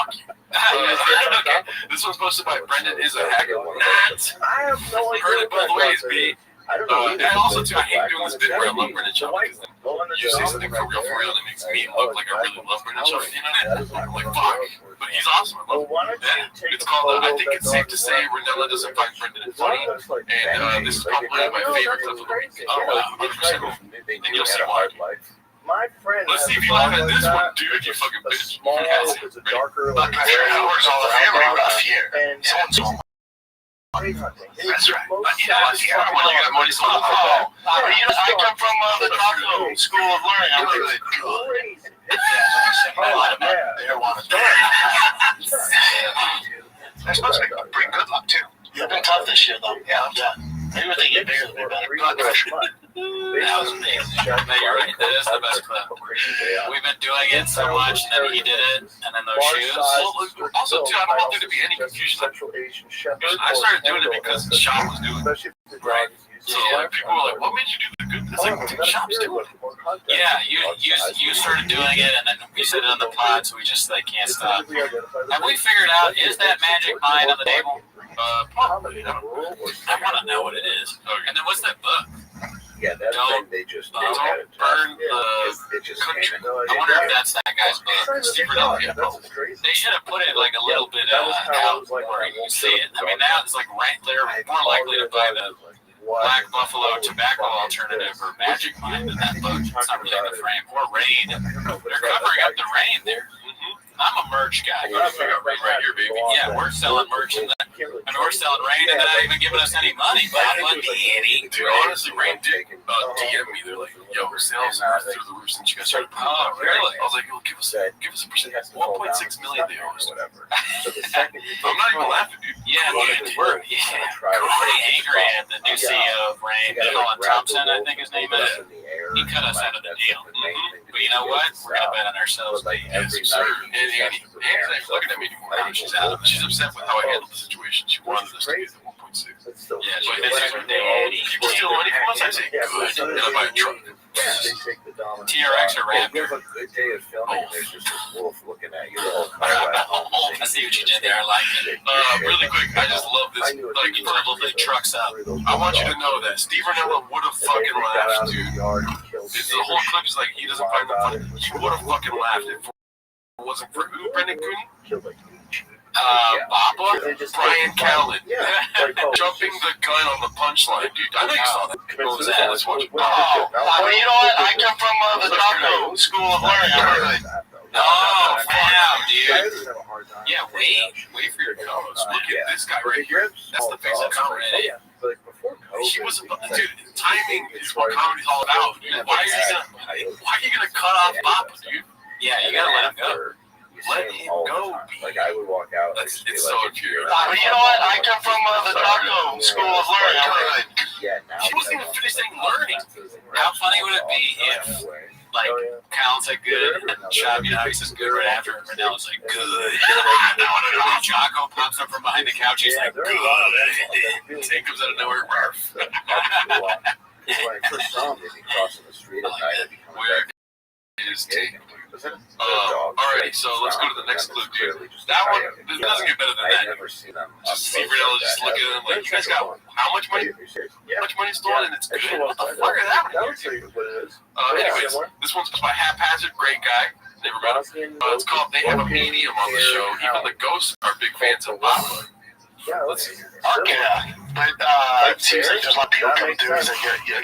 Okay, this one's posted by Brendan is a hacker. Not. I have no idea. Heard it what both that ways, dog B. is. I don't know. And also, too, I hate doing this bit where I love Brendan Schaub because then Go on the you say dog something right for real, there. that makes me look like I really love Brendan Schaub. You know what I mean? I'm like, fuck. But he's awesome. I Well, love him. why don't you Yeah, take it's a called, photo I of think that it's safe dog to and say run it? Renella doesn't find Brendan The funny. dog looks like And Benji. this is Like, probably one of my no, favorite that's clips of crazy. the Yeah, 100%. They And you'll do see have a why. hard life. My friend Let's has see if a you laugh dog at like this one, that. dude. You fucking A bitch. small, Yes. it's a darker, Look, like, Mr. Howard's all the family rough here. and Someone's all tree hunting. That's right. You know, it's fun when you got money so much for that. You know, I come from the Taco School of Learning. I'm really good. Crazy. Oh, Yeah. They're one of them. They're supposed to bring good luck, too. You've been tough this year, though. Yeah, I'm done. Maybe they get bigger than me, but Blood pressure. They was amazing. No, you're right. That is the best clip. We've been doing it so much, and then he did it, and then those shoes. Well, also, too, I don't want there to be any confusion. I started doing it because the shop was doing it. Right. So like people were like, "What made you do the good?" It's like the shop's doing it. Yeah, you started doing it, and then we said it on the pod, so we just like can't stop. Have we figured out, is that magic mine on the table? Probably. I want to know what it is. And then what's that book? Yeah, that's Don't- they just don't burn the it just country. came in. I wonder if that's that guy's book. Steve Riddell, yeah, That's crazy. They should have put it like a little bit out where you can see it. I mean, now it's like they're more likely to buy the Black Buffalo tobacco alternative or magic mine than that book. It's not really in the frame. Or Rain. They're covering up the Rain there. I'm a merch guy. We got Rain right here, baby. Yeah, we're selling merch. And I mean, we're selling Rain and they're not even giving us any money. But Dude, honestly, Rain did DM me. They're like, "Yo, our sales are through the roof since you guys started putting it out." really? I was like, "Yo, give us a percent. 1.6 million they owe us." Whatever. So the second you I'm not even laughing, dude. Yeah, dude, we're pretty angry at the new CEO of Rain, Colin Thompson, I think his name is. He cut us out of the deal. But you know what? We're going to bet on ourselves. Like Yes, every sir. night. And Annie's not even looking at me anymore. Now she's out. She's upset with how I handled the situation. She wanted us to get the 1.6. Yeah, so this is her daddy. People steal money from us. I say, good. And I buy a truck. TRX or Raptor? You have a good day of filming, there's just this wolf looking at you. I see what you did there. I like it. Really quick, I just love this. Like, You dribbled the trucks up. I want you to know that Steve Ranella would have fucking laughed, dude. The whole clip is like, he doesn't find the funny. He would have fucking laughed if it wasn't for who, Brendan Cooney? Baba? Brian Callen. Jumping the gun on the punchline, dude. I know you saw that. What was that? Let's watch it. Well, you know what? I come from the Taco School of Learning. Oh, wow, dude. Yeah, wait for your co-host. Look at this guy right here. That's the face of comedy. He was, dude, timing is what comedy's all about. Why are you gonna cut off Papa, dude? Yeah, you gotta let him go. Let him go. Like I would walk out. It's so infuriating. Well, you know what? I come from the Taco School of Learning. Yeah, now. He wasn't even finishing learning. How funny would it be if, like, Callen said good, and Shabby says good right after, and Renella's like, good. And Jocko pops up from behind the couch, he's like, good. Tank comes out of nowhere. Barf. When I first saw him, they'd be crossing the street at night. Where is Tank? Alright, so let's go to the next clip, dude. That one, it doesn't get better than that. Never seen them. Just Steve Riddell just looking at him like, you guys got how much money? How much money stolen and it's good? What the fuck is happening here? Anyways, this one's by Haphazard, great guy. Never met him. It's called They Have a Medium on the show. Even the ghosts are big fans of Papa. Let's see. Okay, but it seems like there's a lot of people come through. Is a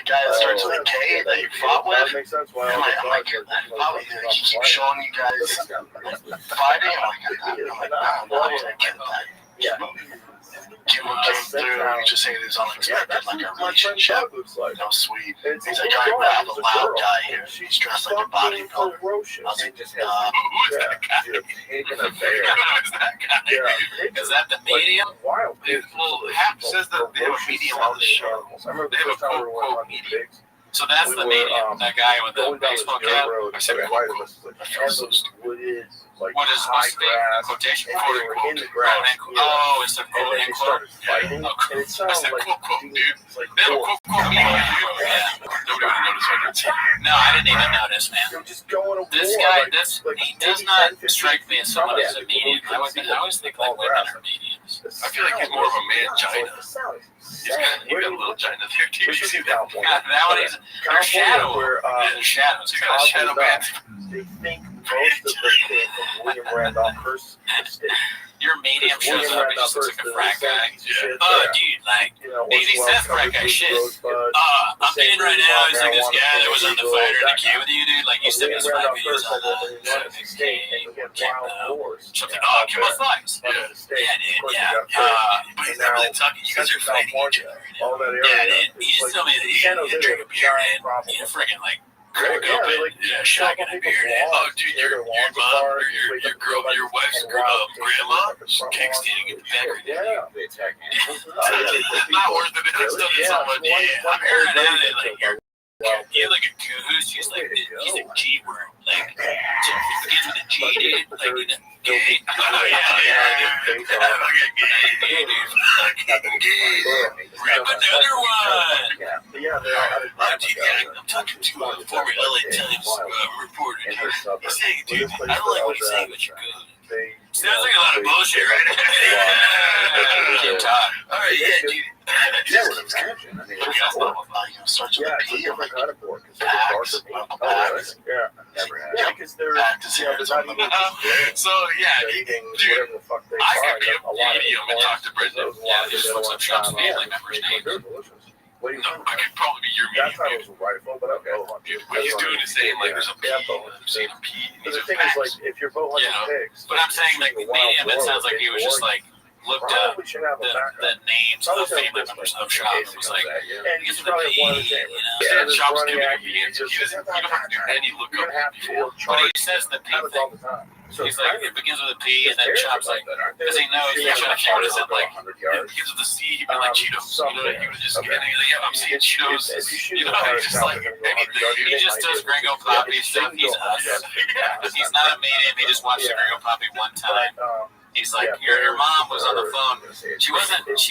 guy that starts with a K that you fought with? I'm like, probably he keeps showing you guys fighting. I'm like, I don't know if I get that. Yeah. Kim came through and just saying it's unexpected, like a relationship. No sweet. He's like, all right, I have a loud guy here. He's dressed like a bodybuilder. I was like, Who is that guy? Who is that guy? is that the medium? Wild. Well, Hap says that they have a medium on the show. They have a quote medium. So that's the medium, that guy with the baseball cap. I said quote. I feel so stupid. What is supposed to be quotation? Quote unquote. Oh, it's a quote And then they unquote. started fighting. Oh, And it I sounds said like quote, dude. They have a quote medium. Yeah. Nobody would notice I didn't say it. No, I didn't even notice, man. they're just going to This war, guy, like, he does not strike me as someone who's a medium. I always think like women are mediums. I feel like he's more of a mangina. He's got a little gina there. Do you see that? That one is there's shadow. There's shadows. He's got a shadow band. They think most of them came from William Randolph Hearst's estate. Your medium shows William up and just Randolph looks like a Hearst, frat guy. shit, Dude, like, you know, Davey once Seth well frat guy covered shit. with rosebud. I'm in right now. He's like this Marijuana guy that was on the legal, fighter in the that queue with you, dude. Like, you sent us 5 William videos Randolph on Hearst had his estate, and he had wild boars. something. Oh, kill my thighs. on Yeah. his estate. Yeah, Of dude. course, Yeah. he got burned. But he's not really talking. You guys are fighting each other. All that area. Yeah, dude. He just told me that he San Jose didn't drink a is beer, giant man. problem. He freaking, like, crack Yeah, open. like, Yeah, shotgun a beer, dude. Oh, dude, your mom or your girl, your wife's grandma, she can't stand in the back. Yeah. They attack me. It's not worth it. It's done so much. Yeah, I've heard that. Like, your He's like a goose. He's like a G word. Like, so he begins with a G, dude. Like, you know, gay. Oh, yeah. Grab another one. I'm talking to a former LA Times reporter. He's saying, dude, I don't like what he's saying, but you're good. Sounds like a lot of bullshit, right? All right, yeah, dude. Yeah, what I'm saying. I mean, Search yeah, it's a different kind of pork. It's like a darker meat. Oh, really? Yeah, never had. Yeah, because they're not even So yeah, eating whatever the fuck they I are. could be a medium and talk to Brendan. Yeah, he just looks up Shop's family members' names. What do you No, I could probably be your That's how medium. it was a rifle, but okay. What he's doing is saying like there's a pea, I'm saying a pea. But the thing is, like, if you're bow hunting pigs, But I'm saying, like, medium, it sounds like he was just, like, looked up we should have a the names of the family members of Shop and was like, and he's he's the probably P, one of the you same. know. Yeah, there's Shop's running giving at you the you, answer. just- You don't have to do any You're lookup gonna have before. to But he says the P happens all thing. the time. So He's like, it begins with a P, and then Chop's like, because because he knows he's trying to figure it out, like, It gives it the C, he'd be like Cheetos. You know, he would just get it. Yeah, I'm seeing Cheetos. You know, it's just like anything. he just does Gringo Poppy stuff. He's us. He's not a medium. He just watched the Gringo Poppy one time. He's like, your mom was on the phone. She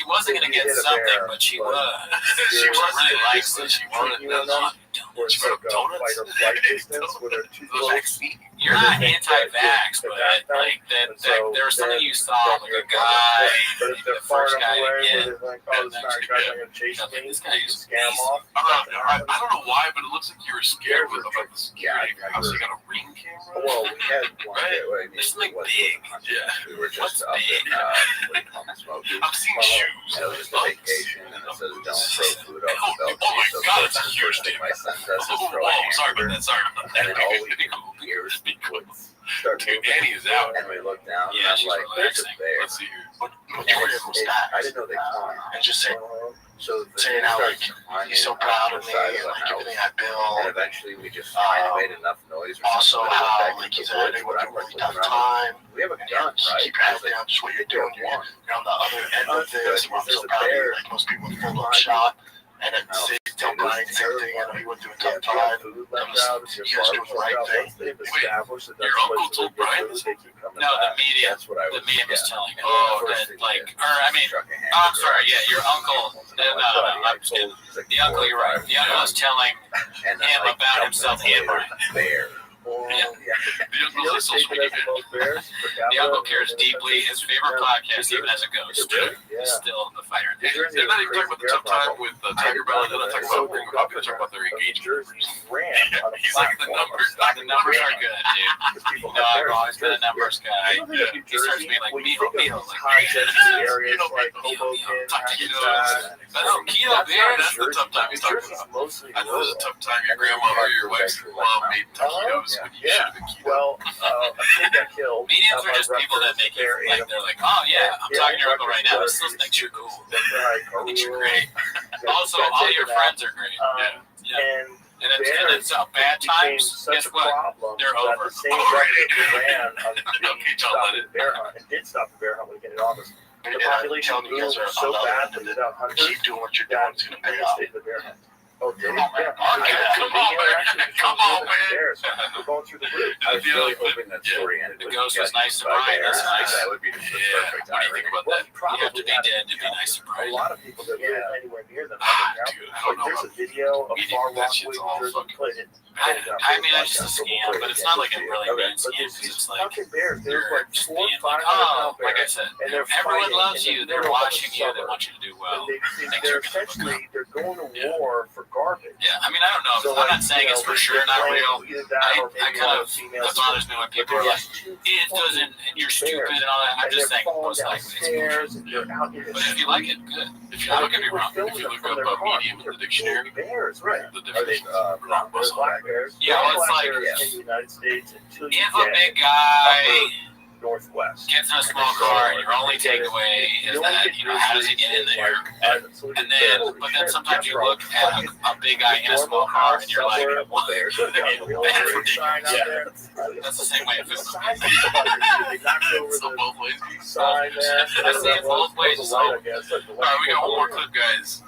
wasn't gonna get something, but she was. She really likes it. She wanted She put up donuts. fight or flight distance with her two legs. You're not anti-vax, but like that there was something you saw, like a guy, But if they're the far first enough guy away, to where get. they're like, oh, this guy's not gonna chase Nothing. me, This guy you is can scam off. I don't know why, but it looks like you were scared about the security. House, you got a ring camera? Well, we had one Right. day, I mean, There's something it was- big. Yeah. We were What's just up big? in smoking. I'm seeing shoes. It was just a vacation, and it says don't throw food off Oh, the balcony. oh my So God, first it's a huge thing thing. my son does is Oh, throw a sorry about hamburger, that. Sorry about that. and then all we hear is start Dude, moving, Annie is out. and we look down, Yeah, and she's I'm like, there's a relaxing. bear. Let's see here. And I didn't know they climbed. And just say, So the saying how, like, climbing he's so up proud the of me, side and the like house. everything I And built. eventually we just finally made enough noise. Or Also, something. how Back like into he's the had woods, a but I'm really looking tough around. time. We have a And gun, just right? keep your head down, just what you're doing. You're on the other end of this. Where I'm so proud of you. Like most people full of shot. And then say, tell Brian the same thing. You know, he went through a tough time. Food left out. It's your You guys doing the right thing. They've established that Your that's uncle what told they Brian do. this? They keep coming No, the back. medium. That's what I The was. medium is yeah. telling him Oh, that, like, or I mean, I'm sorry, yeah, your uncle. No, I'm just kidding. The uncle, you're right. The uncle is telling And him about himself and Brian. Bear. Yeah. The uncle's a social media fan. The uncle cares deeply. His favorite podcast, even as a ghost, is still the fighter. They're not even talking about the tough time with Tiger Belly. They're not talking about Gringo Poppy. They're talking about their engagement. He's like the numbers. The numbers are good, dude. You know, I've always been a numbers guy. He starts being like, Mijo, high density areas like Hoboken, Oh, Keto Bear, That's the tough time he's talking about. mostly I know there's a tough time your grandma or your wife's mom made taquitos when you should have been keto. Well, a kid got killed. mediums are just people that make you like, they're like, oh yeah, I'm talking to your uncle right now. This still thinks you're cool. Thinks you're great. Also, all your friends are great. Yeah. And And then so bad times, guess what? They're over. The same record we ran on Okay, John, let it. bear hunt and did stop the bear hunt when we get in August. The And I'm population telling you guys grew are so on the other end badly of it. without hunters Keep doing what you're doing. that It's going to we pay off. stayed the bear hunt. Oh, did Come on, man. Come on, man. Come on, man. Bears. We're going through the roof. I was really hoping that story ended. The ghost was nice to Brian. That's nice. That would be the Yeah. perfect What do you think about that? You have to be dead to be nice to A Brian. lot of people that live anywhere near them. Dude, I don't know. There's a video of We Far think that Rockaway, shit's all New Jersey, fucking- played it. I mean, it's just a scam, but it's not like a really Okay, bad but scam. there's It's these like, fucking bears. There's they're like just 400, being like, 500 oh, pound like I bears. said, And they're everyone fighting loves in you. the They're middle of a watching you. They suburb. want you to do well. And Things they're are gonna look essentially up. they're going to Yeah. war for garbage. Yeah, I mean, I don't know. So, I'm like, not saying you it's know, for they sure not claim real. either that or I maybe kind one of, female that bothers me when people are like, it doesn't, and you're stupid and all that. I'm and just they're saying, falling most likely it's downstairs bullshit. and they're out in the But if you like it, good. If you look at me wrong, if you look up medium in the dictionary, bears, right? the Are they definition of ground they're muscle. black bears? Yeah, well, it's Black like, bears in the United States until you If a get big guy northwest. gets in a small car and your only takeaway is that, you know, how does he get in there? And then, but then sometimes you look at a big guy in a small car and you're like, what? That's the same way it feels. So both ways. Sign there. I see it both ways, so- All right, we got one more clip, guys.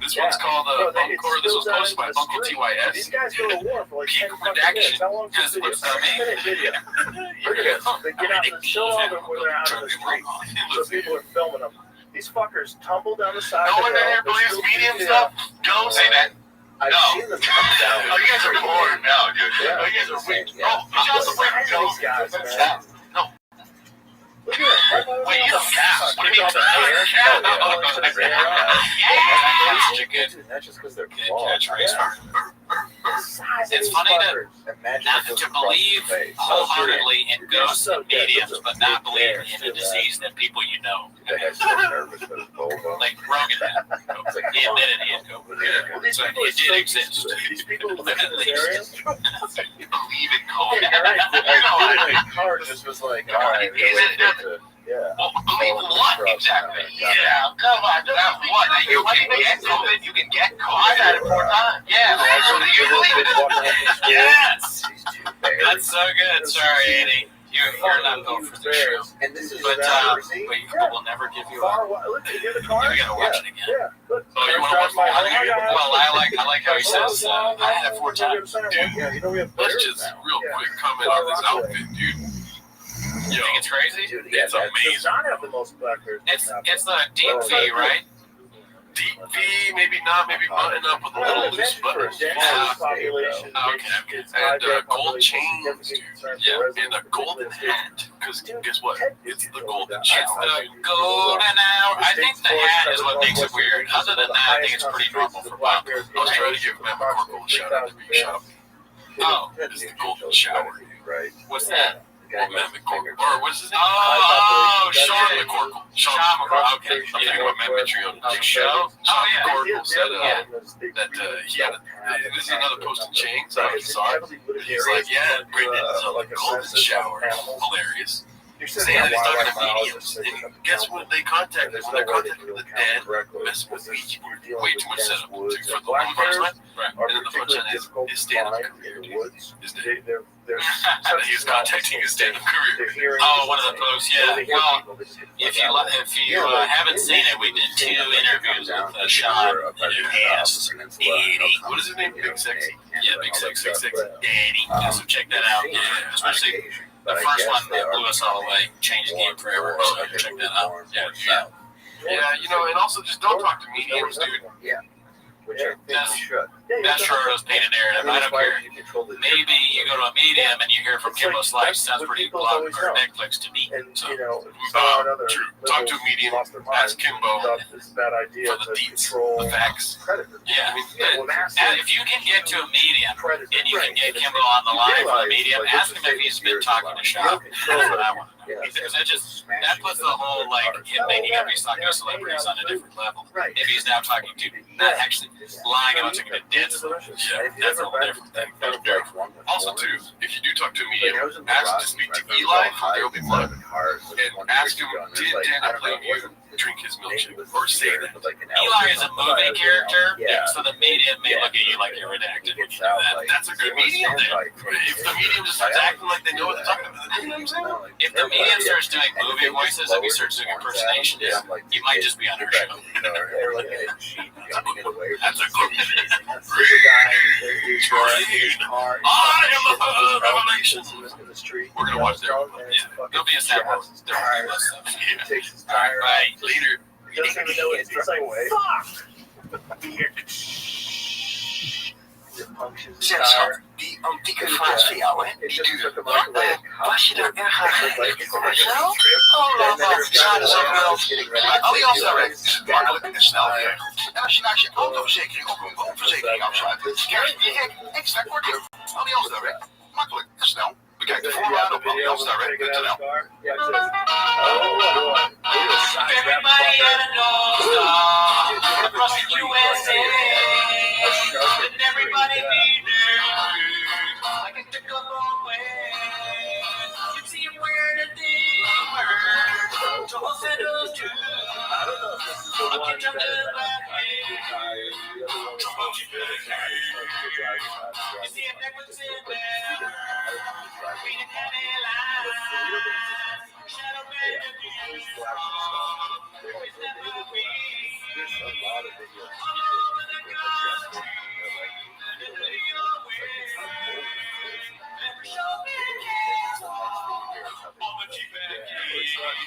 This one's called Bunker. This was posted by Uncle TYS. These guys go to war for like Peak 10 fucking minutes. redaction. How long is Guess this video? what's that 6-minute video. Look at this. They get out and show all them when they're out on the street. So people are filming them. These fuckers tumble down the side No of one the in here hill. believes medium stuff. Go say that. I've No. seen them come down. Oh, you guys are bored now, dude. Yeah. Oh, you guys are weak. Yeah. Oh, you guys are weak. Go. These guys, man. No. Look at that. Wait, you don't cap. What do you mean? That's just because they're Good small. catchphrase. Size of It's these funny that fuckers. not to believe wholesheartly in ghosts and mediums, but not believe in a disease that people you know. That guy's so nervous with his vulva. Like Rogan did. He admitted he had COVID. So it did exist. These people who live in At this least. area. You believe in COVID. Yeah, right. You know what? My car just was like, all right, yeah. Well, believe what exactly? Yeah, come on. That's what? That you can get COVID. You can get COVID. I've had it 4 times. Yeah. Actually, you believe it? Yes! That's so good. Sorry, Andy. You're not built for this show. And this is But people will never give you up. Look, you hear the car? We gotta watch it again. Yeah. Look. Oh, you want to watch more? Well, I like how he says, I had it 4 times. Yeah, you know we have Let's bears just now. real Yeah. quick comment on this outfit, dude. You Yo, think it's crazy? Dude, it's Does amazing. not have the most black bears. It's the deep V, right? Deep V, maybe not, maybe button up with a little loose buttons. Population. Okay. And gold chains, dude. Yeah, and a golden hat. Because guess what? It's the golden It's shower. the golden hour. I think the hat is what makes it weird. Other than that, I think it's pretty normal for Bob. I was trying to give Matt McCorkle a shout out to Big Shop. Oh, It's the golden shower. Right. what's that? Well, Matt McCorkle. Or what's his name? Oh, Sean okay. McCorkle. Sean McCorkle. Okay. I'm thinking about Matt Mitchell. Big Show. Sean yeah. McCorkle said Yeah. that he had this is another post in Chains. I saw it. He's like, yeah, Brendan's a golden shower. Hilarious. Saying that he's talking to mediums. And guess what they contacted? When they contacted the dead, messing with me, way too much setup for the one punchline. Right. And then the punchline is his stand-up career, dude. His name. He's contacting his stand-up career. Oh, one of the posts, yeah. Well, if you haven't seen it, we did 2 interviews with Sean and Daddy. What is his name? Big Sexy. Yeah, Big 666 Daddy. So check that out. Yeah, especially the first one that blew us all away, changed the game forever. So check that out. Yeah. Yeah, and also just don't talk to mediums, dude. Which I think we should. That's Schroeder's painted narrative. I don't care. Maybe you go to a medium and you hear from Kimbo Slice. Sounds pretty blog or Netflix to me. And So, you know, True. Talk to a medium. Ask Kimbo It's a bad idea for the to deets, control the facts. predators. yeah. Well, And if you can get to a medium predators. and you can get Kimbo on the line for the medium, ask him if he's been talking to Shop. That's what I want to know. Because that puts the whole, him making up he's talking to celebrities on a different level. Right. Maybe he's now talking to, not actually lying about talking to dead celebrities. Yeah, That's a whole different thing. Also, too, if you do talk to a medium, ask to speak to Eli from There Will Be Blood. And ask him, did Daniel play you drink his milkshake? Or say that. Eli is a movie character, so the medium may look at you like you're redacted. When you do that. That's a good medium then. If the medium just starts acting like they know what they're talking about, you know what I'm saying? If the medium starts doing movie voices and he starts doing impersonations, you might just be on her show. That's a good We're gonna watch their There'll be a sad one. There'll be less stuff. Takes his tire out. Right. later. He doesn't even know it's like, fuck! Punctures his tire. Die antieke jou, hè? It Die just duur. took him like a week. Was je er erg aan commercieel? Oh, Oh, ja, dat is ook wel. Maar Allianz Direct is makkelijk en snel geregeld. En als je naast je autoverzekering ook een woonverzekering afsluit, krijg je direct extra korting. Allianz Direct, makkelijk en snel. Bekijk de voorwaarden op allianzdirect.nl. Everybody had a North across the USA, and everybody be there. Like it took a long way. You see him wearing a dimmer, so I'll send those two. I'll get them to that way. You see him neck was in there. Reading headlines. Shadow man, always never be.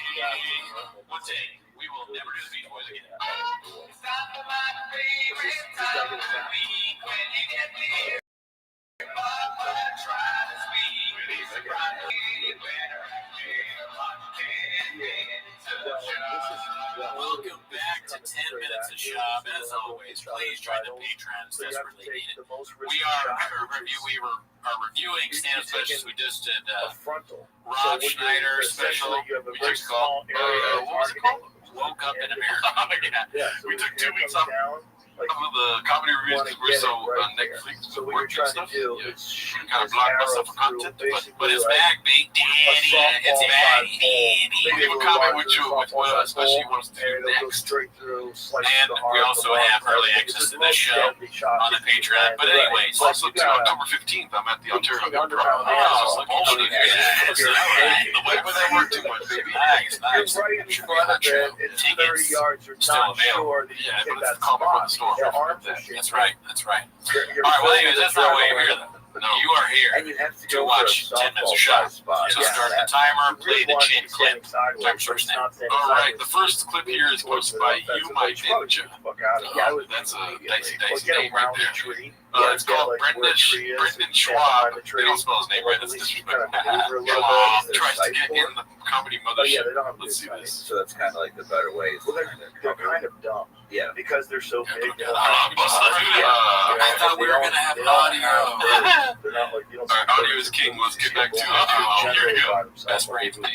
One day, we will never do the Beach Boys again. Welcome back to 10 Minutes of Shop. As always, please join the patrons desperately needed. We are reviewing stand-up specials. We just did Rob Schneider special. We just called, what was it called? Woke Up in America. Yeah, we took 2 weeks off. Some of the comedy reviews because we're so on Netflix with work and stuff. Kind of blocked myself for content, but it's back, Big Daddy. It's back, Daddy. Leave a comment with what especially you want us to do next. And we also have early access to this show on the Patreon. But anyway, Also, to October 15th, I'm at the Ontario Film Pro. The way would that work too much, baby? Nice. Tickets still available. Yeah, but it's the comic book store. That's right. All right, well, anyways, that's not why you're here, though. No. You are here to watch 10 Minutes of Shop. So start the timer, play the chin clip. Time starts now. All right, the first clip here is posted by You My Ninja. That's a dicey name right there. It's called Brendan Schwab. They don't spell his name right. That's disrespectful. Tries to get in the comedy mothership. Let's see this. So that's kind of like the better way. Well, they're kind of dumb. Yeah. Because they're so big. I thought we were going to have audio. They're not like, you don't. All right, audio is king. Let's get back to it. Here we go. Best brains in the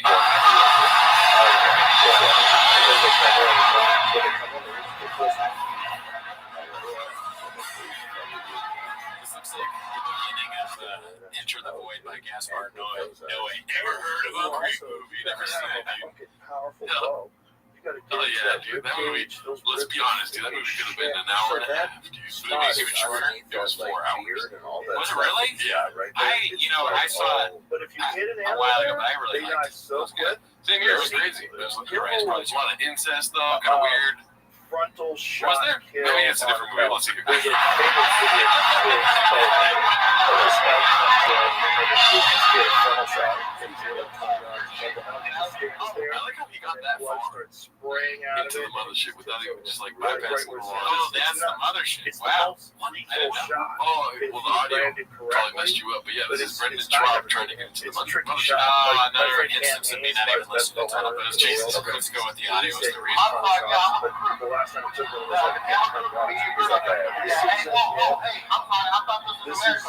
This looks like the beginning of Enter the Void by Gaspar Noé. Never heard of a great movie. Never seen it, dude. Powerful bow. Oh yeah, dude, that movie, let's be honest, dude, that movie could have been an hour and a half, dude, but it was even shorter. It was 4 hours. Was it really? Yeah, I saw it But if you hit an a while ago, but I really liked it. so good. Same here, it was crazy. It was you're right, probably a lot of incest though, kind of weird. Frontal shot. Was there? I mean, it's a different movie. Let's see. There's a famous video I like how he got that far spraying out into of the it. mothership without even just like bypassing the line. Oh, that's the mothership. It's Wow. the most shot. Oh, well, the audio branded probably correctly. messed you up, but yeah, But this is Brendan it's not Schwab everything. trying to get into the It's a tricky mothership. shot. Another instance of me not even listening to the title, but it's Jason. Let's go with the audio as the reason. But the last time I took one was like a this is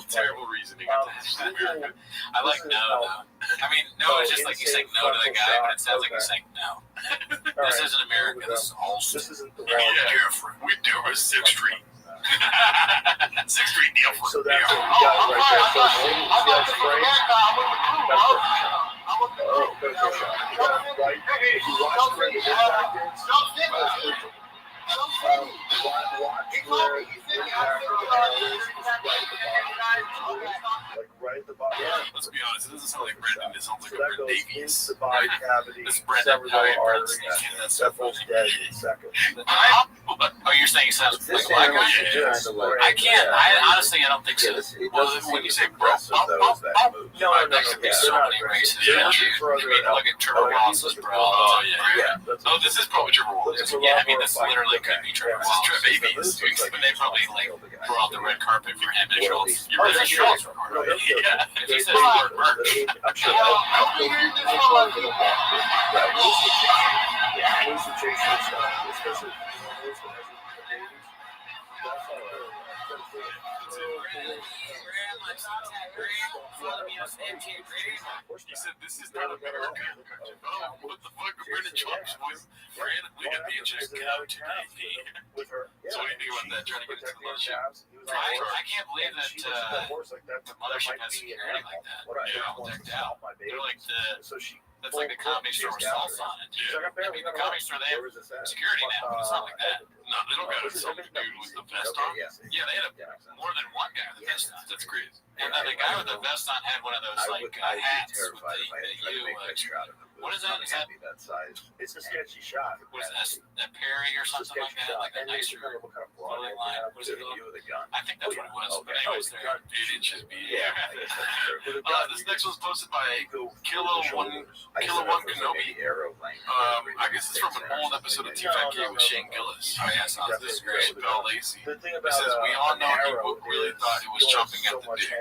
Terrible reasoning. I like no, though. I mean, no, it's just like he's saying no to the guy, but it sounds like he's saying no. This isn't America. This is Holston. This isn't the Yeah, one. we do a 6th Street. 6th Street deal for So that's what we got right there. So see that spray? Oh, good shot. Right. If you watch where the impact is, watch where the impact is like right at the bottom. Let's be honest, it doesn't sound like Brendan. It sounds like So a that Brent goes Davies. into the body cavity. This Brendan, severs the artery. That's That falls dead in seconds. Oh, you're saying he sounds like a black guy? Yeah. I can't. Honestly, I don't think so. Well, when you say bro, No, There could be so many races. Yeah. I mean, look at Trevor Wallace's bro. Oh, yeah. That's Oh, this is probably Trevor Wallace. Yeah, I mean, this literally could be Trevor This is Wallace. Trevor Davies. But they probably throw out the red carpet for him and Schultz. You're right. Schultz. Yeah. If he says the word merch, I'm sure He said, this is not America. Oh, what the fuck? Brendan Schwab's voice. Randomly at the just out today. So what do you think about that? Trying to get into the mothership? I can't believe that the mothership has security like that. Yeah. Decked out. They're like So she. that's like the comedy store with salsa on it. Yeah. I mean, the comedy store, they have security now, but it's not like that. No, they don't got some dude with the vest on. Yeah, they had more than one guy with a vest on. That's crazy. And then the guy with the vest on had one of those like hats with the U. What is that? Is that It's a sketchy shot. what is that? That Perry or something like that? Like a nicer. clothing line. Was it You with a gun. I think that's what it was. But anyways, they're 8 inches be. Yeah. This next one's posted by Kilo One Kenobi. I guess it's from an old episode of T5K with Shane Gillis. Oh yeah, sounds this is great. Bill Lacey. The thing It about says we all know he really thought it was chomping at the dick.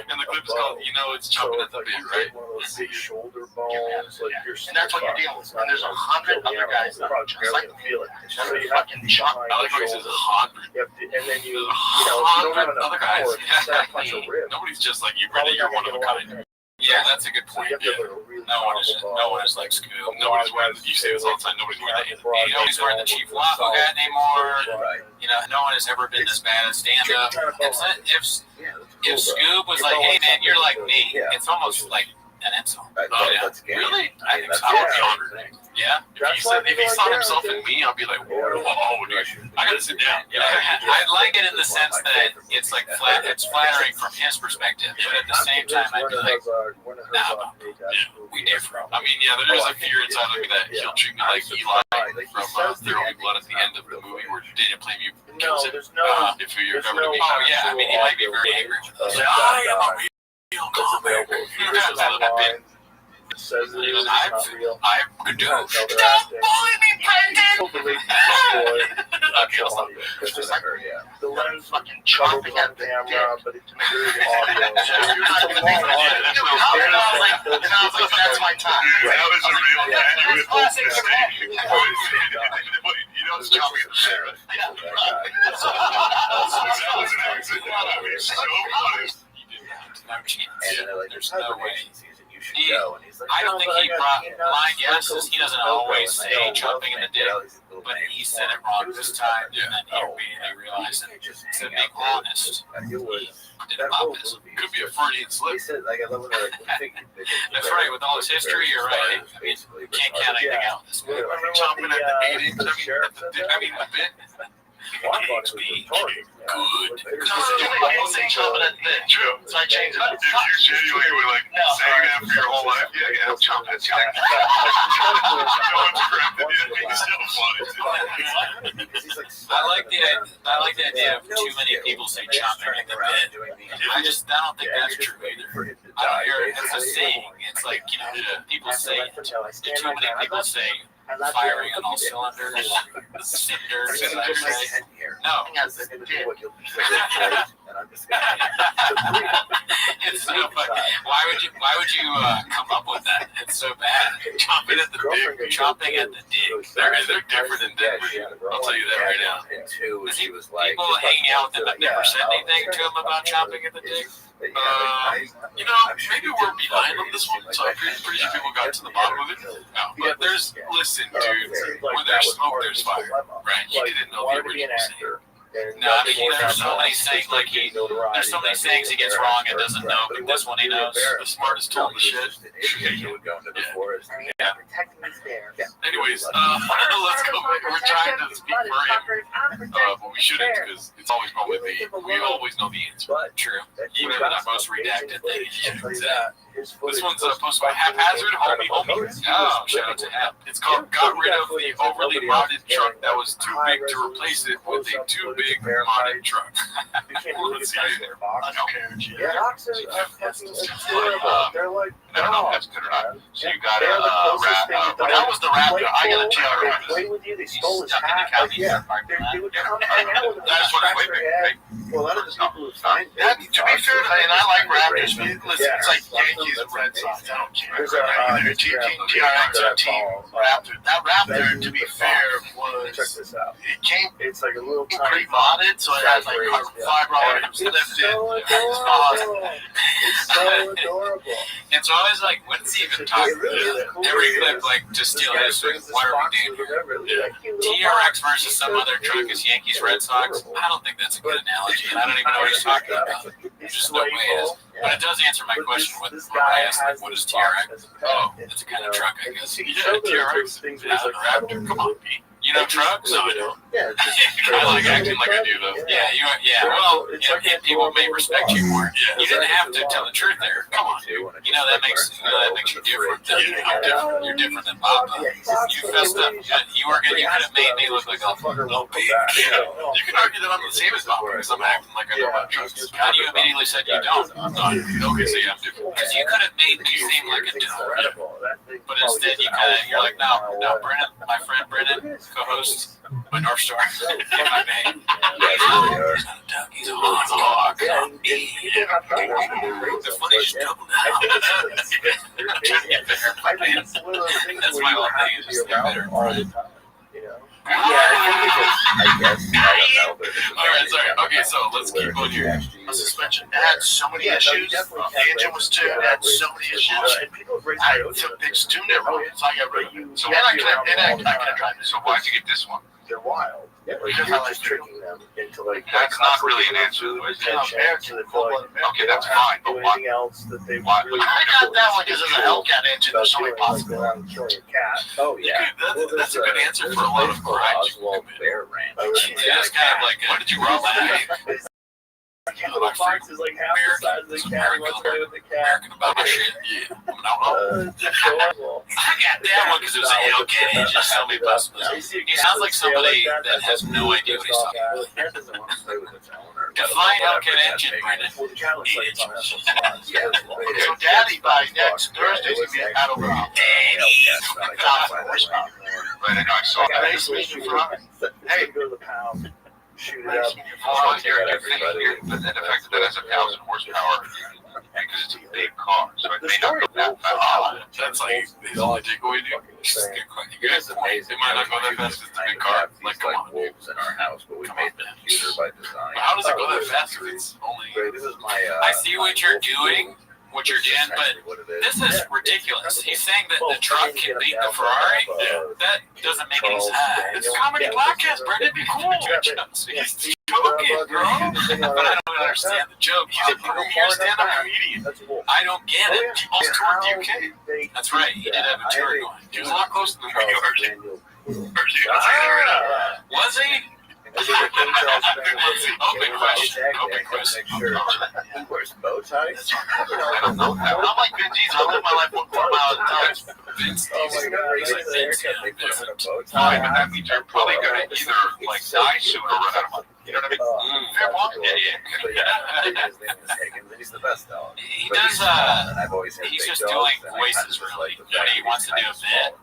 And the clip is called It's Chomping at the Bit, right? One of those big shoulder bones, like you're. And that's what you're dealing with. And there's 100 other guys that are just like feel it. so you fucking chop. I like how he says 100. And then you There's don't have 100 enough other guys. power to snap punch a rib. Nobody's just like you, brother. You're one of a kind. Yeah, that's a good point. Yeah. No one is like Scoob. Nobody's wearing. You say this all the time. Nobody's wearing that. Nobody's wearing the Chief Waffle hat anymore. Right. No one has ever been this bad at stand-up. If Scoob was like, hey man, you're like me, it's almost like an insult. Really? I think so. I I would would be be honored. Yeah. If he saw himself in me, I'd be like, whoa, dude, I gotta sit down. I like it in the sense that it's like it's flattering from his perspective, but at the same time, I'd be like, we differ. I mean, yeah, there's a fear inside of me that he'll treat me like Eli from Throwing Blood at the end of the movie where Daniel Plainview kills him. If you're ever to meet him. oh yeah, I mean, he might be very angry with us. I am a real comic. Says it is I'm not real. a douche. Don't bully me, Brendan! Okay, I'll stop. It's just like the lens Fucking covers chomping on at the camera, dick. but it's very audio. You're not even thinking about it. And I was like, that's my time. That was a real man. That's classic. It's chopping at the bit, right? Yeah. That was an exit. That was so funny. No chance. And they're like, There's no way. you should go. And he's like, I don't think he brought mine. Yes, he doesn't always say chopping in the dick, but he said it wrong this time, and then he immediately realized it. To be honest, he did it about this. Could be a Freudian slip. He said, like, I love when they're like, That's right. With all his history, you're right. I mean, can't count anything out. This movie. Chopping at the 8 inch. I mean, the bit. Good. People say chopping at the dick. True. So I changed it. If you genuinely were like saying that for your whole life, yeah, chopping at the dick. No one's corrected you. It's still funny. I like the idea of too many people say chopping at the bit. I don't think that's true either. I don't hear it. It's a saying. It's like, people say it. Too many people say firing on all cylinders, cinders, as I say. No. It's so funny. Why would you come up with that? It's so bad. Chopping at the dick. Chopping at the dick. They're different in Denver. I'll tell you that right now. People hanging out with him have never said anything to him about chopping at the dick. Maybe we're behind on this one, so I'm pretty sure people got to the bottom of it. No, but listen, dude, when there's smoke, there's fire, right? He didn't know the original saying. No, I mean, there's so many sayings, there's so many sayings he gets wrong and doesn't know, but this one he knows. The smartest tool in the shit. Yeah. Anyways, let's go. We're trying to speak for him, but we shouldn't because it's always going with me. We always know the answer. True. Even in that most redacted thing. This one's posted by Haphazard Homie. Oh, shout out to Hap. It's called Got Rid of the Overly Modded Truck That Was Too Big to Replace It with a Too Big Modded Truck. Let's see there. I don't care. They're like, I don't know if that's good or not. So you got that was the Raptor. I got a TR they played with you, they stole his hat. They would come hang out with him. That's what I think. Well, a lot of the people who find To be fair, and I like Raptors. Listen, it's like Yankees and Red Sox. I don't care. There's a Team TRX or Team Raptor. That Raptor, to be fair, was check this out. it came It's like a little tiny. pre-modded, so it has like carbon fiber on it. It was lifted. It's awesome. It's so adorable. It's always like, when's he even talking about? Every clip, like, to steal his, what are we doing here? TRX versus some other truck is Yankees Red Sox. I don't think that's a good analogy, and I don't even know what he's talking about. There's just no way it is. But it does answer my question when I asked, like, what is TRX? Oh, it's a kind of truck, I guess. Yeah, TRX. Things Yeah, Raptor. Come on, Pete. You know trucks? No, I don't. Yeah. I like acting like I do though. Yeah. Well, and people may respect you more. Yeah. You didn't have to tell the truth there. Come on, dude. You know that makes you different. You're different than Papa. You fessed up. You could have made me look like a little pig. You can argue that I'm the same as Papa because I'm acting like I know about trucks. And you immediately said you don't. Okay, so yeah, I'm different. Because you could have made me seem like a dude. But instead, you're like, no, Brennan, my friend Brennan, co-host, my North Star, if I may. He's a hot dog. The funniest joke now. I'm trying to get better at my pants. That's my whole thing, is just get better. I guess. I don't know. Alright, sorry. Okay, so let's keep going here. A suspension. It had so many issues. The engine was tuned. It had so many issues. I took things tuned it wrong, so I got rid of it. So I couldn't drive it. So why'd you get this one? They're wild. Because I like tricking them into like. That's not really an answer. Okay, that's fine, but why? Anything else that they Why? really I got that one because it's a Hellcat engine. There's so many possibilities. possibilities. Oh yeah. That's a good answer for a lot of crimes. Bear Ranch. It's just kind of like, what did you rob that? Cute little box is like half the size of the cat. Let's play with the cat. American about my shit. Yeah. I'm an outlaw. I got that one because it was a Hellcat engine. So many possibilities. He sounds like somebody that has no idea what he's talking about. The cat doesn't want to play with its owner. Define Hellcat engine, Brendan. Well, the cat looks like it's on some spots. Yeah. So Daddy by next Thursday's gonna be out of round. Right, I saw that. Hey, go to the pound. Shoot it up. But then the fact that has 1,000 horsepower because it's a big car, so it may not go that fast. That's like the only takeaway, dude. You guys, it might not go that fast because it's a big car. Like, come on, dude. In our house, but we made the computer by design. How does it go that fast if it's only? This is my. I see what you're doing, but this is ridiculous. He's saying that the truck can beat the Ferrari? That doesn't make any sense. It's a comedy podcast, Brendan. Be cool. He's joking, bro. But I don't understand the joke. He's a premier stand-up comedian. I don't get it. He also toured the UK. That's right. He did have a tour going. He was a lot closer than New York. Was he? Open question. He wears bow ties. I don't know how. I'm like Vin Diesel. I live my life 1 quarter mile at a time. Vince Oh Diesel. my God! He's like Vince, yeah. They put in a bow Fine, but tie. that means you're probably gonna either like die soon or run out of money. You know what I mean? Fair point. But yeah, his name is taken. He's the best dog. He But does, I've always had he's big just dogs, doing and I voices, kinda just really. like the When he fact wants to that do a he's bit,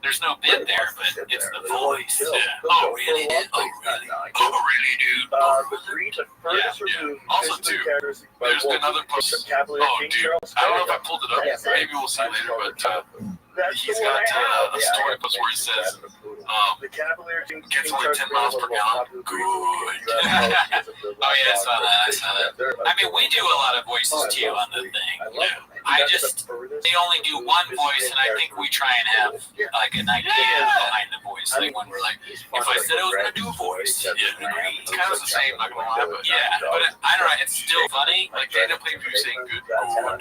there's no bit there, but it's the voice. Oh, really, dude? Oh, really? Oh, really, dude? The breed, the furthest removed Also, physical too, characteristic by There's wolves another from post. Cavalier Oh, King dude. Charles. I don't know if I pulled it up. Maybe we'll see later, but That's he's the one got I have. a story post where he says, the Cavalier King gets only Charles 10 miles per gallon. Good. Oh, yeah, I saw that. I mean, we do a lot of voices, too, on the thing. They only do one voice, and I think we try and have, like, an idea behind the voice. Like, when we're like, if I said I was going to do a voice, It's kind of the same, not gonna lie, but yeah, but I don't know, it's still funny. like they end up playing you saying good. I've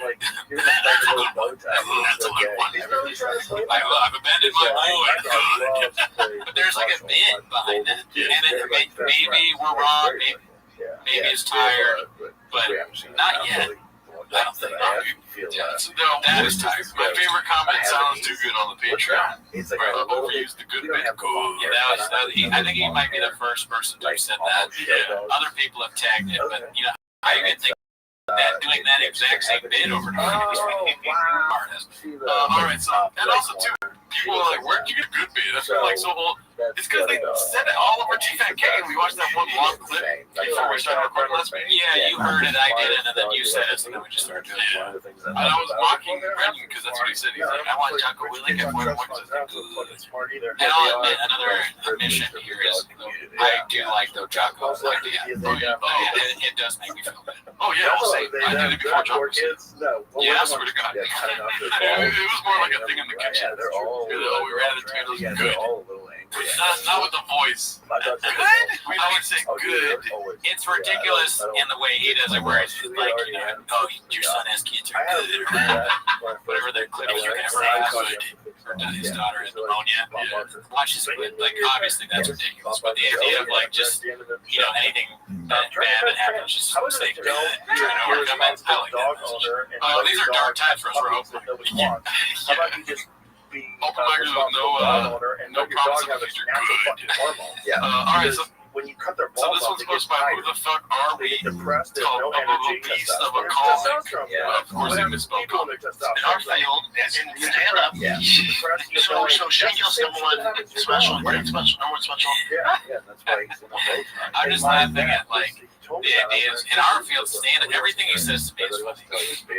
abandoned my boy. But there's like a bit behind that. And maybe we're wrong, maybe it's tired, but not yet. I don't think. That is tired. My favorite comment sounds too good on the Patreon. Overuse the good bit. Yeah, I think he might be the first person to have said that. Other people have tagged it, but you know, I even think that doing that exact same bit over and over is really hard. All right, so and also too, people are like, "Where'd you get a good bit?" That's like so old. It's because they said it all over T-Fat K, and we watched that one long clip before we started recording last week. Yeah, you heard it, I didn't, and then you said it, so then we just started doing it. And I was mocking Brendan because that's what he said. He's like, "I want Jocko Willing at what was it? And I'll admit, another admission here is, I do like the Jocko idea. It does make me feel bad. Oh yeah, we'll see. I did it before Jocko said it. Yeah, I swear to God. It was more like a thing in the kitchen. Oh, we ran out of tomatoes. Good. Not with the voice. Good? I would say good. It's ridiculous in the way he does it, where it's like, you know, oh, your son has kids are good, or whatever the clip you can ever have. his daughter had pneumonia. Watch this, like obviously that's ridiculous. But the idea of like just anything bad that happens, just say good, trying to overcome it. I like that. These are dark times for us. We're hoping. How about you just be open minded with no promise of the future. Good. All right, so. When you cut their So this one's posted by Who the Fuck Are We? Depressed, Called no a energy, piece of a comic. Of course, he misspoke. In our field, in stand-up, so Shankill's number one special, great special, number one special. Yeah, that's why he's in the boat. I'm just laughing at like the ideas in our field. Stand-up, everything he says to me is funny.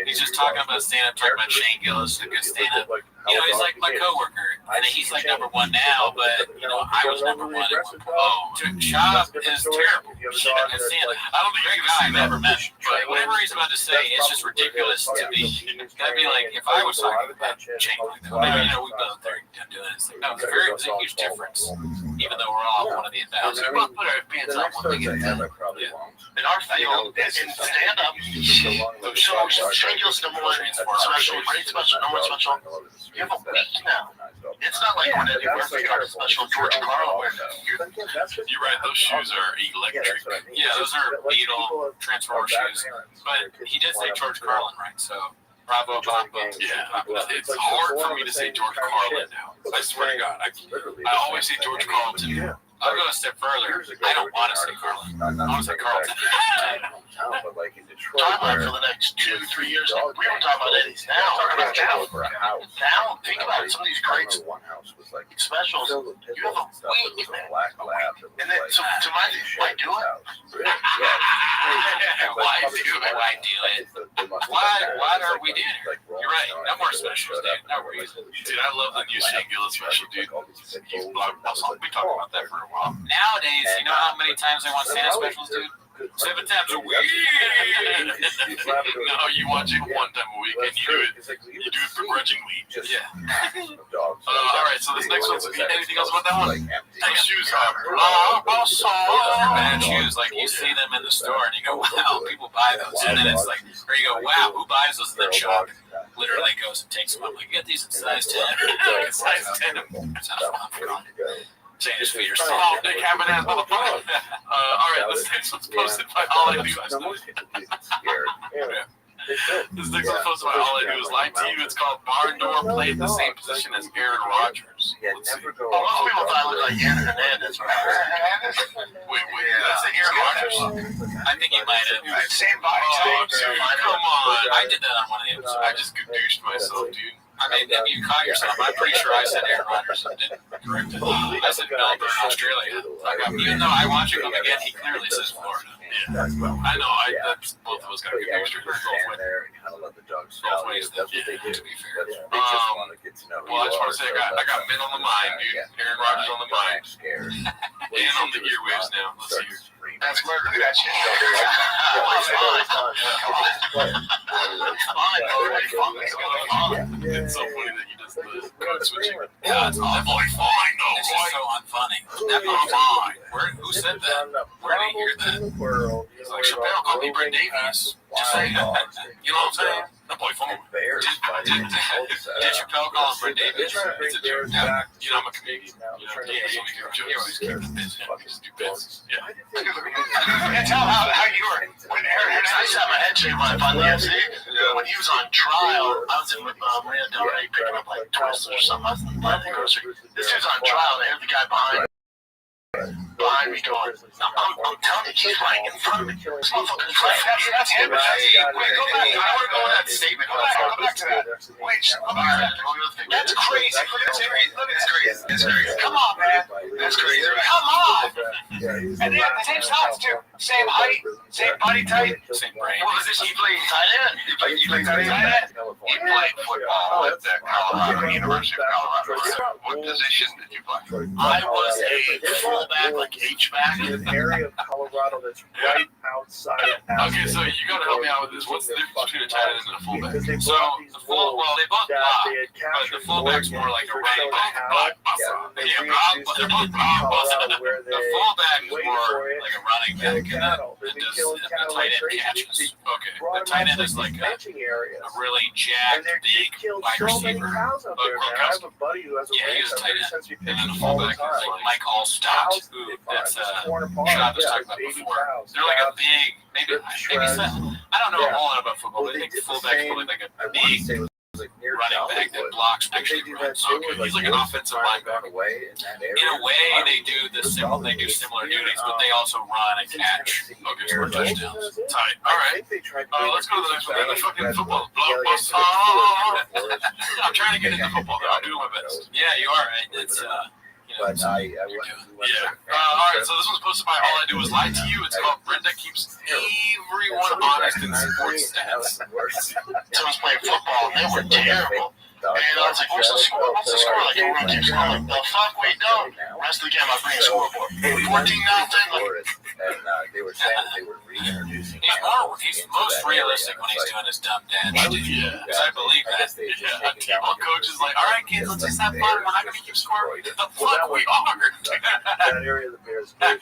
He's just talking about stand-up, talking about Shane Gillis, a good stand-up. He's like my coworker, and he's like number one now, but I was number one at one point. Shab is terrible. I don't think great guy I've ever met, but whatever he's about to say, it's just ridiculous to me. That'd be like if I was talking about Shane like that. Maybe we both are doing this thing. No, it's a huge difference, even though we're all one of the 1,000. We both put our pants up when we get done. In our field, in stand-up, so Shane Gillis number one special, great special, number one special. You have a week now. It's not like when Eddie Murphy got a special George Carlin. You're right, those shoes are electric. Yeah, those are Beetle Transformer shoes. But he did say George Carlin, right? So, bravo, Bob. Yeah, it's hard for me to say George Carlin now. I swear to God. I always say George Carlton. I'll go a step further. I don't want to say Carlin. I want to say Carlton. But like in Detroit, Timeline for the next 2-3 years. We were talking about Eddie's now. Now, think about it. Some of these great specials. You have a week, man. And then, so to my why do it? Why do it? Why are we doing it? You're right. No more specials, dude. No more. Dude, I love the new Shane Gillis special, dude. He's blocked us. We've been talking about that for a while. Nowadays, you know how many times they want stand-up specials, dude? 7 times a week. No, you watch it 1 time a week, and you do it begrudgingly. Yeah. All right, so this next one's anything else about that one? Those shoes are bad shoes. Like you see them in the store, and you go, "Wow, people buy those." And then it's like, or you go, "Wow, who buys those?" And then Chuck literally goes and takes them. I'm like, "Get these in size 10." Size 10. That's how I'm saying his feet are Oh, small. Nick Hammond has motherfucker. All right, this next one's posted by All I Do. This next one's posted by All I Do Is Lie to You. It's called Barn Door, played the same position as Aaron Rodgers. Let's see. Most people thought I looked like Aaron Hernandez. Wait, that's Aaron Rodgers? I think he might have. Same body type. Dude, come on. I did that on one of the episodes. I just douched myself, dude. I mean, if you caught yourself, I'm pretty sure I said Aaron Rodgers and didn't correct it. I said Melbourne, Australia. Like, even though I watch him again, he clearly says Florida. Yeah. I know. Both of us got confused. Both ways. To be fair. Well, I just want to say I got men on the mind, dude. Aaron Rodgers on the mind. And on the earwaves now. Let's see here. That's murder. Do that shit. It's so funny that you just the code switching. Yeah, it's all boy fine. No, it's just so unfunny. That boy fine. Who said that? Where did he hear that? It's like Chappelle called me Brett Davies. Just saying. You know what I'm saying? That boy fine. Did Chappelle call him Brett Davies? It's a joke. You know, I'm a comedian. You know, he always keeps busy. Do bits. Yeah. Tell how you were. When Aaron, I just had my head shaved when I found the FC. When he was on trial, I was in Marina Del Rey picking up like twists or something. I was in the grocery. This dude's on trial, and I heard the guy behind me going, I'm telling you, he's right in front of me. This motherfucker's right. That's him. Wait, go back. I want to go on that statement. Go back to that. Wait, that's crazy. Look at this. It's crazy. Come on, man. That's crazy. Come on. And they have the same size, too. Same height, same body type, same brain. What position he played? Tight end. He played tight end? He played football at Colorado, University of Colorado. What position did you play? I was a fullback, like H-back. An area of Colorado that's right out outside of Okay, so you gotta help me out with this. What's the difference between a tight end and a fullback? So the well, they both block, but the fullback's more like a running back. They're both block. The fullback is more like a running back, and the tight end catches. Okay, the tight end is like a really jacked, big wide receiver. Yeah, he's a tight end. And then the fullback is like Mike Allstott, who that's Sean was talking about before. They're like a big, maybe some, I don't know a whole lot about football, but I think fullback's probably like a big running back that blocks actually runs. Okay, he's like an offensive linebacker. In a way, they do similar duties, but they also run and catch. Okay, for touchdowns. Tight. All right. Let's go to the next one. The fucking football. I'm trying to get into football. I'm doing my best. Yeah, you are. It's But I all right, so this one's posted by All I Do Is Lie to You. It's called Brenda Keeps Everyone Honest in Sports Stats. Someone's playing football, and they were terrible. And I was like, what's the score? What's the score? Like, we're going to keep scoring. The fuck we don't. Rest of the game, I bring a scoreboard. 14-0. and they were saying they were reintroducing. He's most realistic when he's doing his dumb dad shit. Yeah. Because I believe that. T-ball coach is like, all right, kids, let's just have fun. We're not going to keep scoring. The fuck we are. That area of the Bears. They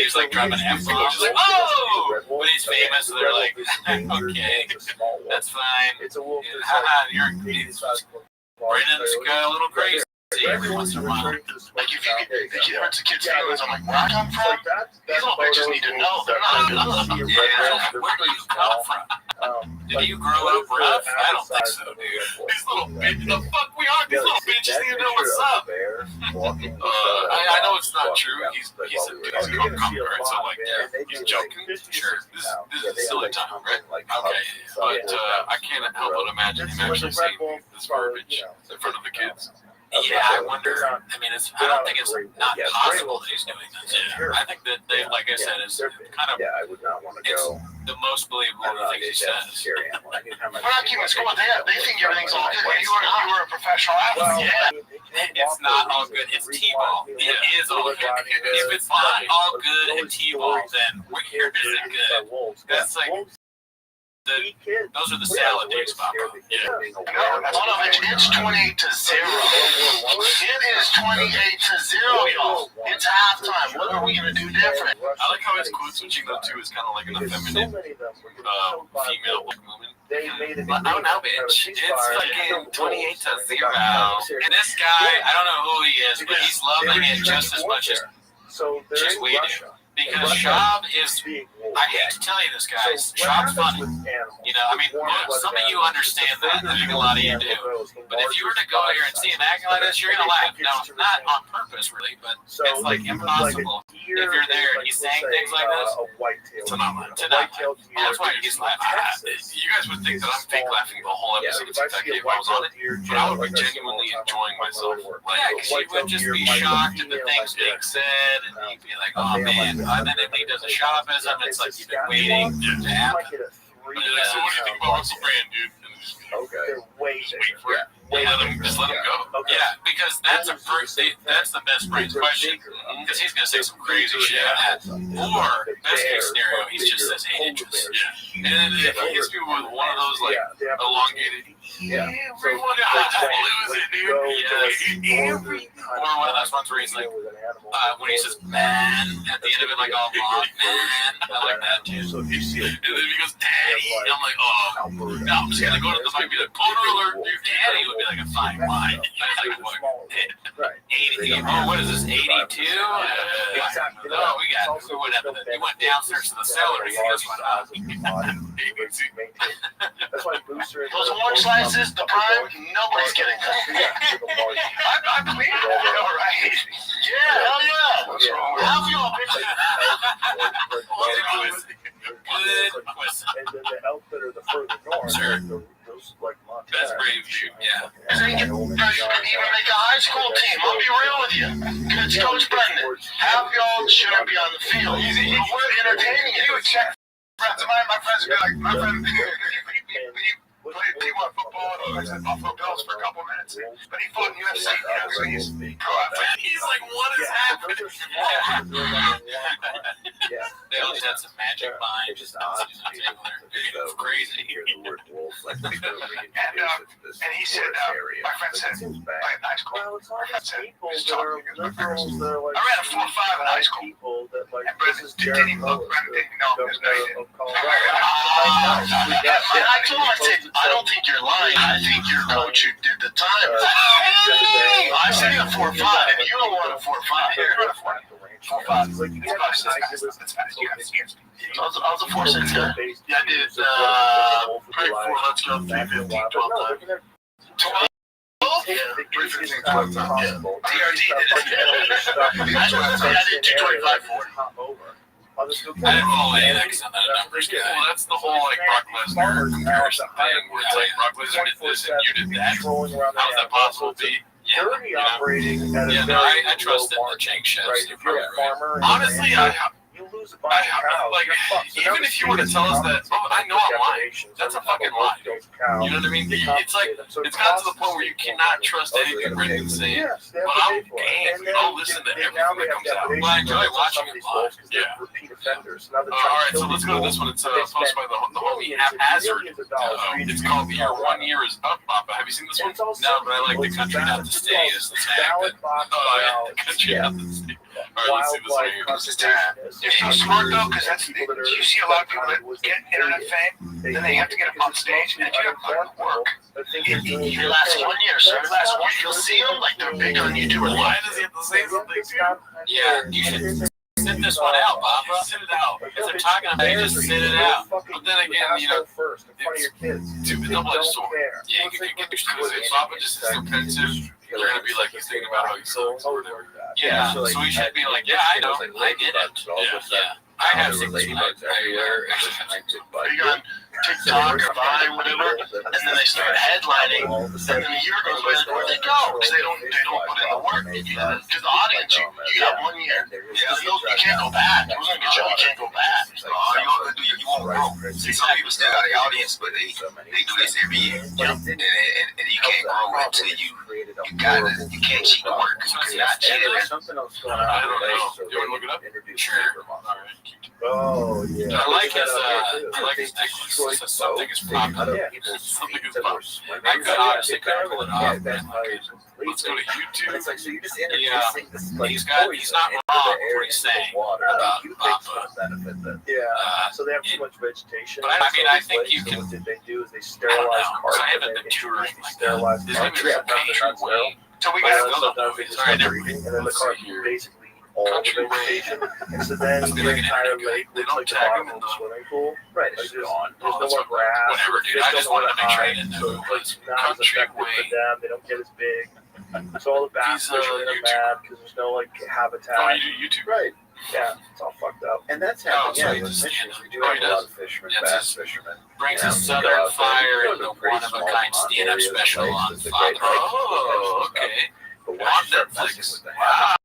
just like drop an F-bomb. Just like, oh! But he's famous, so they're like, okay, that's fine. It's a wolf. Brandon's got a little crazy every once in a while. Like, if you hurt the kid's feelings, I'm like, where I come from? These little bitches need to know they're not enough. Where do you come from? Did you grow up rough? I don't think so, dude. These little bitches, the fuck we are. These little bitches need to know what's up. I know it's not true. He's a drunk right? So like, yeah, he's joking. Sure, this is a silly time, right? Okay, but I can't help but imagine him actually saying this verbiage in front of the kids. Yeah, I wonder. I mean, I don't think it's not possible that he's doing this. I think that they, like I said, is kind of. I would not want to go. The most believable of the things he says. We're not keeping score. They think everything's all good. You were a professional athlete. Yeah. It's not all good. It's T-ball. It is all good. If it's not all good in T-ball, then where is it good? That's like. Those are the salad days, Papa. Yeah. It's 28-0. It is 28-0, y'all. It's halftime. What are we gonna do different? I like how his code switching though too is kind of like an effeminate female woman. Oh no, bitch! It's fucking 28-0. And this guy, I don't know who he is, but he's loving it just as much as we do. Because Schaub is, I hate to tell you this, guys, Schaub's funny. You know, I mean, some of you understand that. I think a lot of you do. But if you were to go here and see him acting like this, you're going to laugh. Now, not on purpose, really, but it's like impossible. If you're there and he's saying things like this, to not laugh. That's why he's laughing. You guys would think that I'm fake laughing the whole episode if I was on it, but I would be genuinely enjoying myself. Yeah, because you would just be shocked at the things being said, and you'd be like, oh, man. And then if he does a Schaubism, it's like you've been waiting to happen. So what do you think about Russell Brand, dude? Okay. Just wait for it. Just let him go. Yeah, because that's the best brains question. Because he's going to say some crazy shit on that. Or, best case scenario, he just says 8 inches. Yeah. And then if he hits me with one of those, like, elongated, everyone lose it, dude. Or one of those ones where he's like, when he says, man, at the end of it, like, oh, man. I like that, too. And then he goes, daddy. And I'm like, oh, no, I'm just going to go to the mic and be like, boner alert, dude, daddy. Would be like a fine wine. Like, what? 80. Oh, what is this? 82? No, we went downstairs to the cellar. You guys went up. Those orange slices, the prime, nobody's getting that. I'm clean. All right. Yeah, hell yeah. What's wrong with how you all Good question. And then the outfit are the further north. Sure. Best brave shoot, yeah. Even make a high school team. I'll be real with you. It's Coach Brendan. Half y'all shouldn't be on the field. We're entertaining you. Check friends of mine. My friends are like, my friend, he played D1 football and he played Buffalo Bills for a couple minutes. But he fought in UFC, so he's like, what is happening? They They always had some magic behind. It's just odd. It's crazy. Hear the word wolf, like And he said, my friend said, in high school, Well, it's all my friend these said, people he's that are talking against my liberals parents. that are like. I ran a 4.5 in high school. People that like, And this Brendan is didn't even look, Brendan didn't even know him. There's no, he didn't. of Colorado. And I told him, I said, I don't think you're lying. I think your coach who did the time. I said you're a 4.5, and you don't want a 4.5. You're a 4.5. He's like, you That's got fast. this That's fast. You got this. I was a 4.6 guy. Yeah, I did probably 4 Let's Go, 315, 12 times. 12? Yeah, 315, 12 times. Yeah. TRT did it. I did 225 for I didn't follow any of that because I'm not a numbers guy. Well, that's the whole like Brock Lesnar comparison thing, where it's like Brock Lesnar did this and you did that. How's that possible to be? You're operating at a Yeah, no, I trust that the Chang chefs. right? They're If you're probably a right. farmer, Honestly, you lose a bunch of cows. like, you're fucked. So even now if you were to tell us that, oh, I know I'm lying. depredations That's a of fucking lie, dude. those cows. You know what I mean? They It's like, compensate them. So it's gotten to the costs point where you people cannot money. trust anything Brendan's saying. Yes, they have But to I'm pay for it. game. And then I'll listen to now everything they that have comes out. depredations Well, I enjoy on watching some of it these live. wolves 'cause they're Yeah. repeat offenders. Now they're All trying right, to so kill let's go to people. this one. It's They posted by the homie Haphazard. millions of dollars for each It's called The Year people. 1 Year is Up, Papa. Have you seen this one? It's all No, but I like the simple. country It's not to stay is the tag. ballot box Oh, yeah, ballots. the country Yeah. not to stay. All right, let's see this one here. This is time. You're so smart though, because that's you see a lot of people that get internet fame, then they have to get up on stage, and if you don't put in work, Your last 1 year, sir. Last 1 year, you'll see them like they're big on YouTube or Why live. does he have to say something? Yeah, you should sit this one out, Papa. Sit it out. If they're talking about it, just sit it out. But then again, you know, first in front of your kids. to the double-edged sword. Care. Yeah, you can get used to it. If Papa just is offensive, they're gonna be like he's thinking about how he sucks or whatever. Yeah, so we should be like, yeah, I know, I get it. Yeah. I have seen this one. everywhere. Are you on TikTok or Vine, whatever? And then they start headlining, and then a year goes by, like, where'd they go? Because they don't put in the work. Because the audience, you got 1 year. You can't go back. It wasn't a good show. You can't go back. You won't grow. See, some people still got an audience, but they do this every year. And you can't grow until you can't cheat the work. You're not cheating. There's something else going on. I don't know. You wanna look it up? Sure. All right. Oh yeah. I like his necklace. It says something is popular. Something is popular. I could honestly couldn't pull it off. Let's go to YouTube. It's like, so you're just Yeah. introducing this, like, He's not wrong what he's saying about Papa. benefit that. Yeah. So they have too much vegetation. But I mean, I So think you so can- what did they do is they I don't sterilize know. cars. I haven't been touring like sterilize that. There's maybe cars. a country way. So we I gotta still go. don't know if it's right. And then the car basically all the Country way. vegetation. And so then Must be the like an entire internet lake They looks don't like the tag bottom them of in a the- swimming pool. Right, It's it's just gone. there's Oh, no that's more what- grass. Whatever, dude. Fish I don't just know wanted where to make sure I hide, didn't so know who it it's was. not as Country effective way. for them. They don't get as big. So all the bass He's, fishermen are YouTuber. mad because there's no like habitat. Oh, you do YouTube? Right. Yeah, it's all fucked up. And that's Oh, happening. so Yeah, he with just- fisheries. We do oh, have he a lot does? of fishermen, Yeah, bass it's- fishermen. Brings Yeah. a southern fire Go and to the pretty one of a small kind pond stand-up areas, special lakes, on there's a Father. great lake. Oh, okay. But On once you start Netflix. messing with the Wow.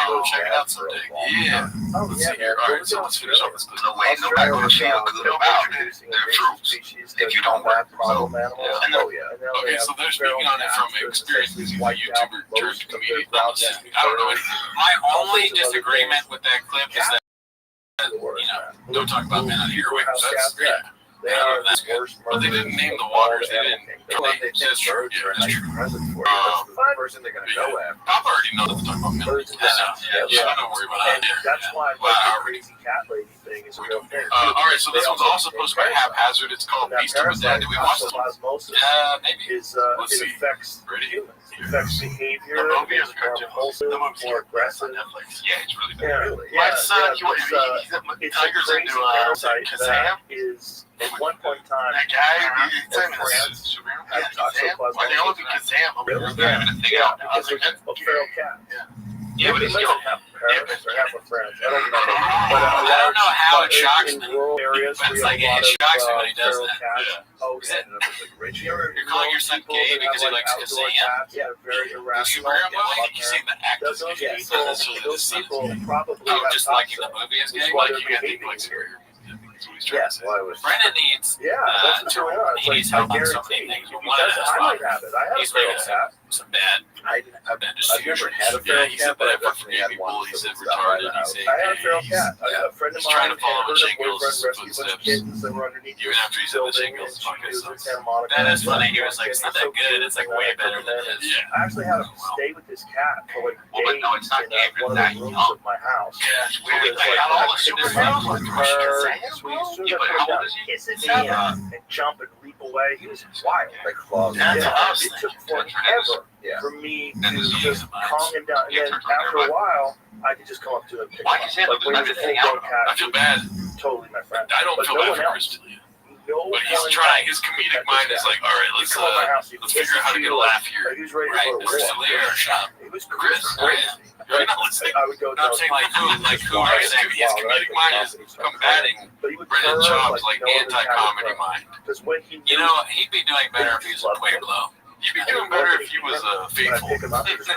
Go check it out someday. Yeah. Oh, Let's yeah, see here. man. All right, so let's finish off this. No way, nobody gonna feel good about it. They're fruits. If you don't work, problem animals. Yeah. And Oh yeah. And then Okay, they so have they're speaking on it feral from cats, experience. essentially He's a wiped out YouTuber most turned of their comedian. ground Yeah. species. I don't know anything. My only disagreement with that clip is that, The worst, you know, man. don't talk about men on here. Wait, House that's cats, yeah. They Yeah, are that's the good. worst But they murderers didn't name the of waters. all They animal didn't. kingdom. Well, they think That's true. birds are a That's nice true. present for you. That's the person they're going to go after. Papa already knows what to talk about men. Birds Yeah, and yeah, don't worry about And that. that's why Wow. like, the crazy cat lady thing is a real thing. All right, so this one's also posted by Haphazard. It's called Beast of the Dead. Did we watch this one? Osmosis Maybe. is Let's it see. affects Ready? humans. It affects behavior. The movie is it's a cartoon. more impulsive, The movie's more on aggressive. Netflix. Yeah, it's really bad. Yeah, Really? yeah, My son, yeah, he's it's Tiger's a into crazy parasite Kazam. that is at one point in time. That guy, he's in saying France yeah, had Kazam. toxoplasmosis. Why they all do Kazam? Really? They're having a thing out. I was Because like, it's a feral cat. Yeah, but It it's might still. have half of Paris or half of France. I don't know. But I don't know how it shocks in me. rural areas But it's where like, you have it a lot shocks me of, when he does feral that. cats. Yeah. Oh, Is that another like radio? You're calling your son people gay that because he have, like, likes outdoor Kazam? cats that are very The irrational. superhero movie? Like you say, the act is Those gay. people, Not necessarily the those son. people probably Oh, have just liking the toxins. movie is gay? That's why Like they're you got to behaving like weird. superhero. That's what he's trying to Yes, say. Well, I was. Brendan needs Yeah, that's what's going on. It's he like, needs I help on so guarantee many things. he One of does- those I might problems. have it. I have a He's feral making cat. some bad I've never had a feral cat, but I've definitely had one. He said for stuff around the retarded. house. He said, I had a feral cat. A friend of he's trying mine to follow had the her Jingles boyfriend rescue a bunch of footsteps. kittens that were underneath Even after he said the Jingles, fucking sucks. That is funny. He was like, it's not that good. It's like way better than this. Yeah. I actually had to stay with this cat for like Well, but days no, it's not in even one of that the rooms young. of my house. Yeah, it's weird. Because, They got all the I super sit down films with with her, Shazam, as soon bro. as Yeah, I but put how her old down, is he? kiss at me 7. and jump and leap away. He was wild. Like claws. That's Yeah, awesome. it took That's forever Yeah. for me That to is just nice. calm him down. And then after a while, I could just come up to him and pick him Why up. you say Like that? when he was a Everything full-grown out. cat, I feel bad. totally my friend. I don't But feel no bad one for else. Chris D'Elia. No But he's one trying. else His comedic protected mind this is guy. like, all right, He'd come over my house, he'd let's figure out how to get a like, laugh here. he was ready Right, to go to Chris war. D'Elia or Shop? It was Chris, crazy. you're not listening. I would go No, I'm saying like who? Like who are you saying? His comedic mind is combating But he would Brendan purr Schaub's like no other cat anti-comedy would purr. mind. Because when he You know, he'd be doing better if he was a Pueblo. You'd be doing better if he was when I faithful. pick him up, he was Yeah,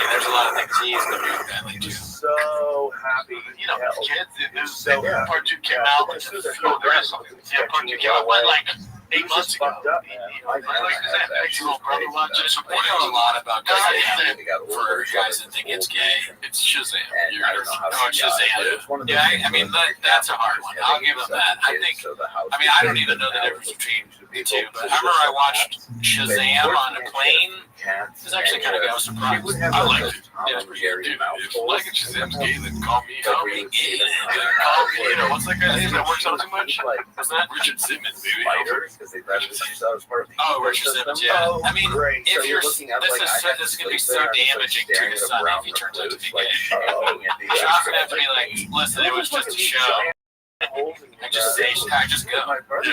there's a lot of things he's going to do badly too. so happy. You know, Yeah, kids, there's so happy. part 2 came Yeah, out. but as soon as I So heard aggressive. that, Yeah, part 2 came out like 8 months ago. fucked up, man. Like that makes your little brother watch it. We know a lot about No, Shazam. it's For guys that think it's gay, It's Shazam. And You're I don't know how Oh, she got it, but it was one of those Yeah, things I mean, where that's a hard one. I'll give him that. I think, I mean, I don't even know the difference between the two, but I remember I watched Shazam on a plane. It was actually kind of, I was surprised. I liked it. Yeah. Dude, if you like it, Shazam's gay, then call me. Call me gay. Call me, what's that guy's name that works out too much? What's that? Richard Simmons, baby. Oh, Richard Simmons, yeah. I mean, Great. if So you're, looking at, this like, is I so, have this to can be sit so there and damaging to your son if he turns out to be gay. oh, Josh would have to be like, listen, it was just a show. I just go.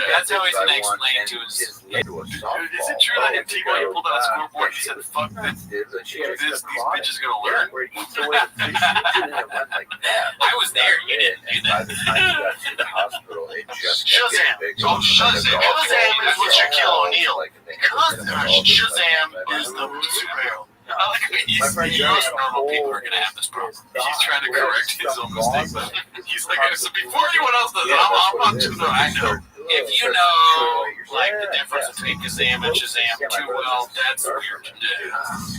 That's how he's gonna explain to his. Dude, is it true that Antigua you pulled out a scoreboard and said, fuck this, these bitches gonna learn? I was there. You didn't do that. Shazam. So Shazam is what Shaquille O'Neal. Shazam is the superhero. I like how most normal people are gonna have this problem. He's trying to correct his own mistakes. But he's like, so before anyone else does it, I'm on to the I know. If you know, like, the difference between Kazam and Shazam too well, that's weird to do.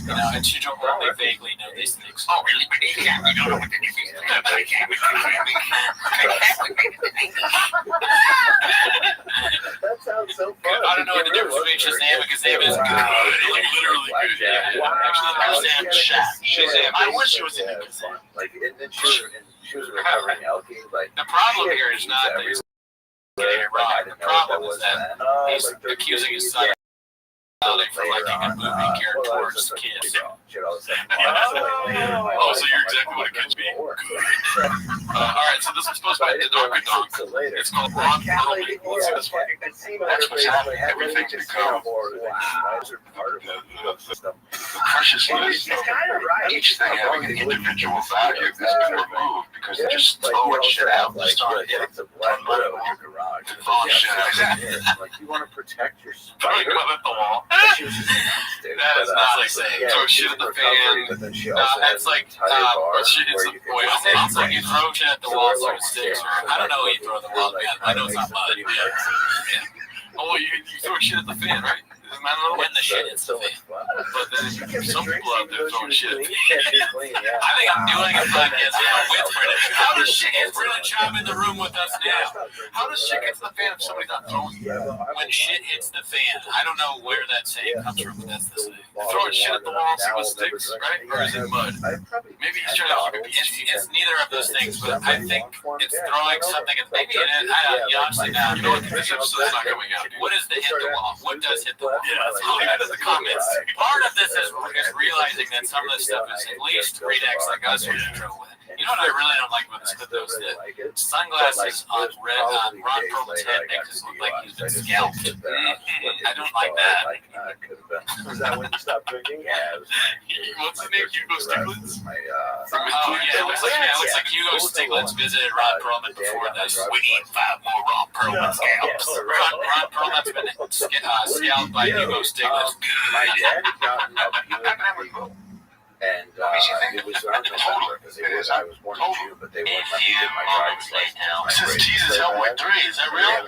You know, and you don't only vaguely know these things. Oh, really? Yeah, you don't know what the difference That sounds so fun. I don't know what the difference between Shazam and Kazam is. Like literally good. Yeah. Shazam Shazam. I wish it was in the Kazam. Like, and then she was recovering algae. Like, The problem here is not that he's getting it wrong. The problem is that he's accusing his son of for liking a movie geared towards kids. Oh, so you're exactly what it could be. All right, so this is supposed to be the Donkey Donk. It's called Ron Perlman. What's this fucking everything to come? The preciousness of each thing having an individual value has been removed because they're just throwing shit out. Just started hitting the throwing shit out. Like, you want to protect your Throwing them at the wall. That is not like saying throw shit at the fan. That's like let's shit hits the boy. It's like you throw shit at the wall so it sticks. Or I don't know what you throw at the wall. I know it's not mud. Yeah. Oh, you throw shit at the fan, right? Isn't that another When one? the shit hits the fan. But then some people out there throwing shit at the fan. I think I'm doing a podcast now with Brennan. How does shit hit Brennan Schaub in the room with us now? How does shit get to the fan if somebody's not throwing it? When shit hits the fan, I don't know where that saying comes from, but that's the saying. Throwing shit at the wall, see what sticks, right? Or is it mud? Maybe he's trying to keep It's neither of those things, but I think it's throwing something at maybe it is. I don't know, honestly now. You know what? This episode's not coming out, dude. What is the hit the wall? What does hit the wall? Yeah, that's all in the comments. Part of this is realizing that some of this stuff is at least redacts like us are in trouble with. You know what I really don't like about this clip though is that sunglasses on Ron Perlman's head makes it look like he's been scalped. I don't like that. Was that when you stopped drinking? What's the name? Hugo Stiglitz? Oh yeah, it looks like Hugo Stiglitz visited Ron Perlman before this. We need 5 more Ron Perlman scalps. Ron Perlman's been scalped by Hugo Stiglitz. My dad got a and it was around November because I was born in June, but they wouldn't let me get my driver's license. It says Jesus Hellboy 3. Is that real?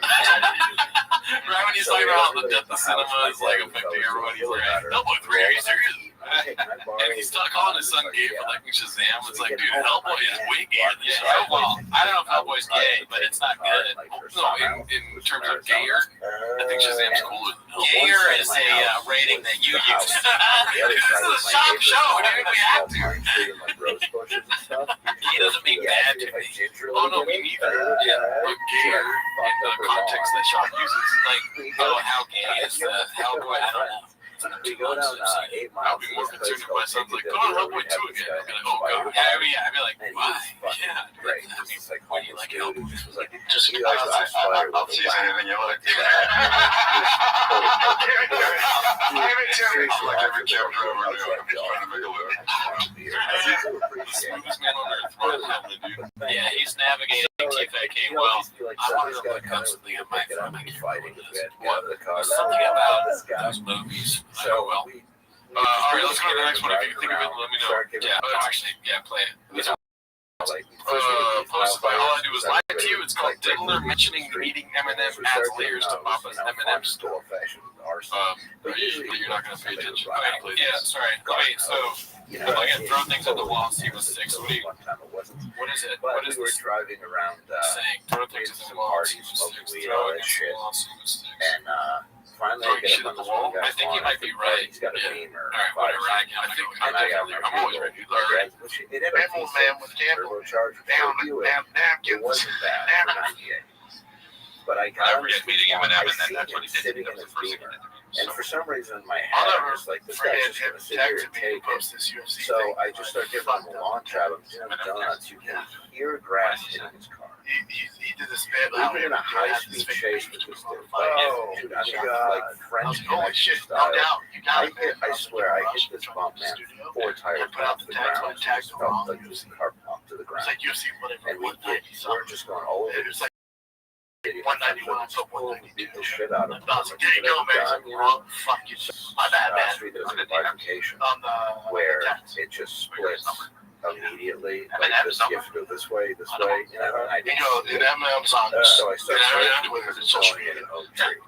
Right when he's talking about how the death of cinema is like affecting everybody, he's like, Hellboy 3, are you serious? And he's stuck calling his son gay for liking Shazam. It's like, dude, Hellboy is way gayer than Shazam. Well, I don't know if Hellboy's gay, but it's not good. No, in terms of gayer, I think Shazam's cooler. Gayer is a rating that you use. This is a shock show, dude. We have to. He doesn't mean bad to me. Oh no, me neither. Yeah, but gayer in the context that Shock uses. Like, oh, how gay is Hellboy? I don't know. We go down 8 miles. I'll be more concerned if my son's like, go on Hellboy 2 again. I'll be like, oh god. Yeah, I'd be like, why? Yeah, great. I mean, It's like, when you like dude, Hellboy. this was like, Just you guys are inspired I'll with see the anything you want to do. Like every cab driver knew I'm just trying to make a living. Smoothest man on earth. Ron Hellman, dude. Yeah, he's navigating TFK well. I want to know what comes to the fighting. something about those movies. So, well. All right, let's go to the next one. If you think of it, let me know. Yeah, actually, play it. Posted by All I Do Is Lie to You. It's called Diddler Mentioning Meeting Eminem Adds Layers to Papa's Eminem Store. But you're not going to pay attention. Okay, yeah, sorry. Wait, so if I can throw things at the wall and see what's 6. What is it? What is this driving around saying? Throw things at the wall and see what's 6. Throw it against the wall and see what's 6. And finally, Throwing shit at the wall? I think you might be right. He's got a Yeah. beamer. All right, whatever. I'm always ready. All right. Rebel man with candle. It wasn't bad for 98. But I got I forget meeting Eminem, and then that's what he did. sitting That in was his the first thing beamer. he did. And for some reason in my I'll head, never it's like, this forget guy's just him going to sit here and texting me take to it. post this UFC So thing. I just start giving him a launch out of donuts. You can hear grass hitting his car. He did this bit. We were in a high-speed chase with this dude. Oh, Dude, I mean, God. like I was French like, holy connection shit, no style. doubt. You got it, man. I swear, I hit this bump, man. 4 tires Put out off the the tags, ground. my tags Just were wrong. felt like this car pumped to the It's ground. like UFC, whatever. And we're just going over. It was like 191, 191, so beat the shit out of him. I was like, there you go, man. Wrong. Fuck you. My bad, man. Street, there's a bifurcation On the where text. it just splits immediately. I Like mean, this, you have to go this way, you know, and I You didn't know, see and it. Eminem's on So I started Twitter and social media.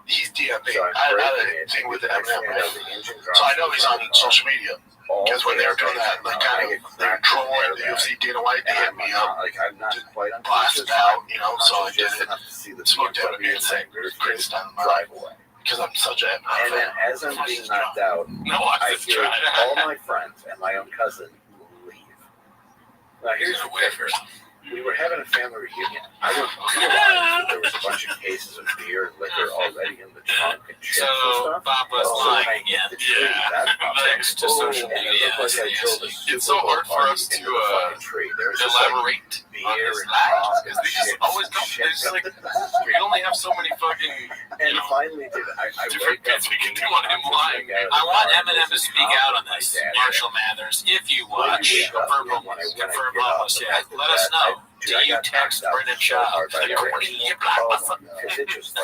He's DMing. So I had a thing with Eminem, right? So I know he's on social media. Because when they were doing that, like kind of they're trolling the UFC Dana White, they hit me up, like I'm not quite blasted out, you know. So I did just it. enough to see the Smoked out and saying greatest time of my life. Because I'm such a And then as I'm being knocked out, No, I I just hear tried. all my friends and my own cousin leave. Now here's the kicker. We were having a family reunion. I didn't realize there was a bunch of cases of beer and liquor already in the trunk and So shit and stuff. Bob was So lying I again. hit the tree, that popped Thanks to up. social And it media. looked like I drove a It's so hard for us into to, the fucking tree. There was just like Elaborate beer on his and lies rock because they just shit, always don't. shit. There's like we only have so many fucking And finally, dude, I different wake up bits we can do on him lying. I want Eminem to speak out on this. Marshall Mathers, if you watch, confirm Bob was said. Let us know. Do you text Brendan Shaw? Because it just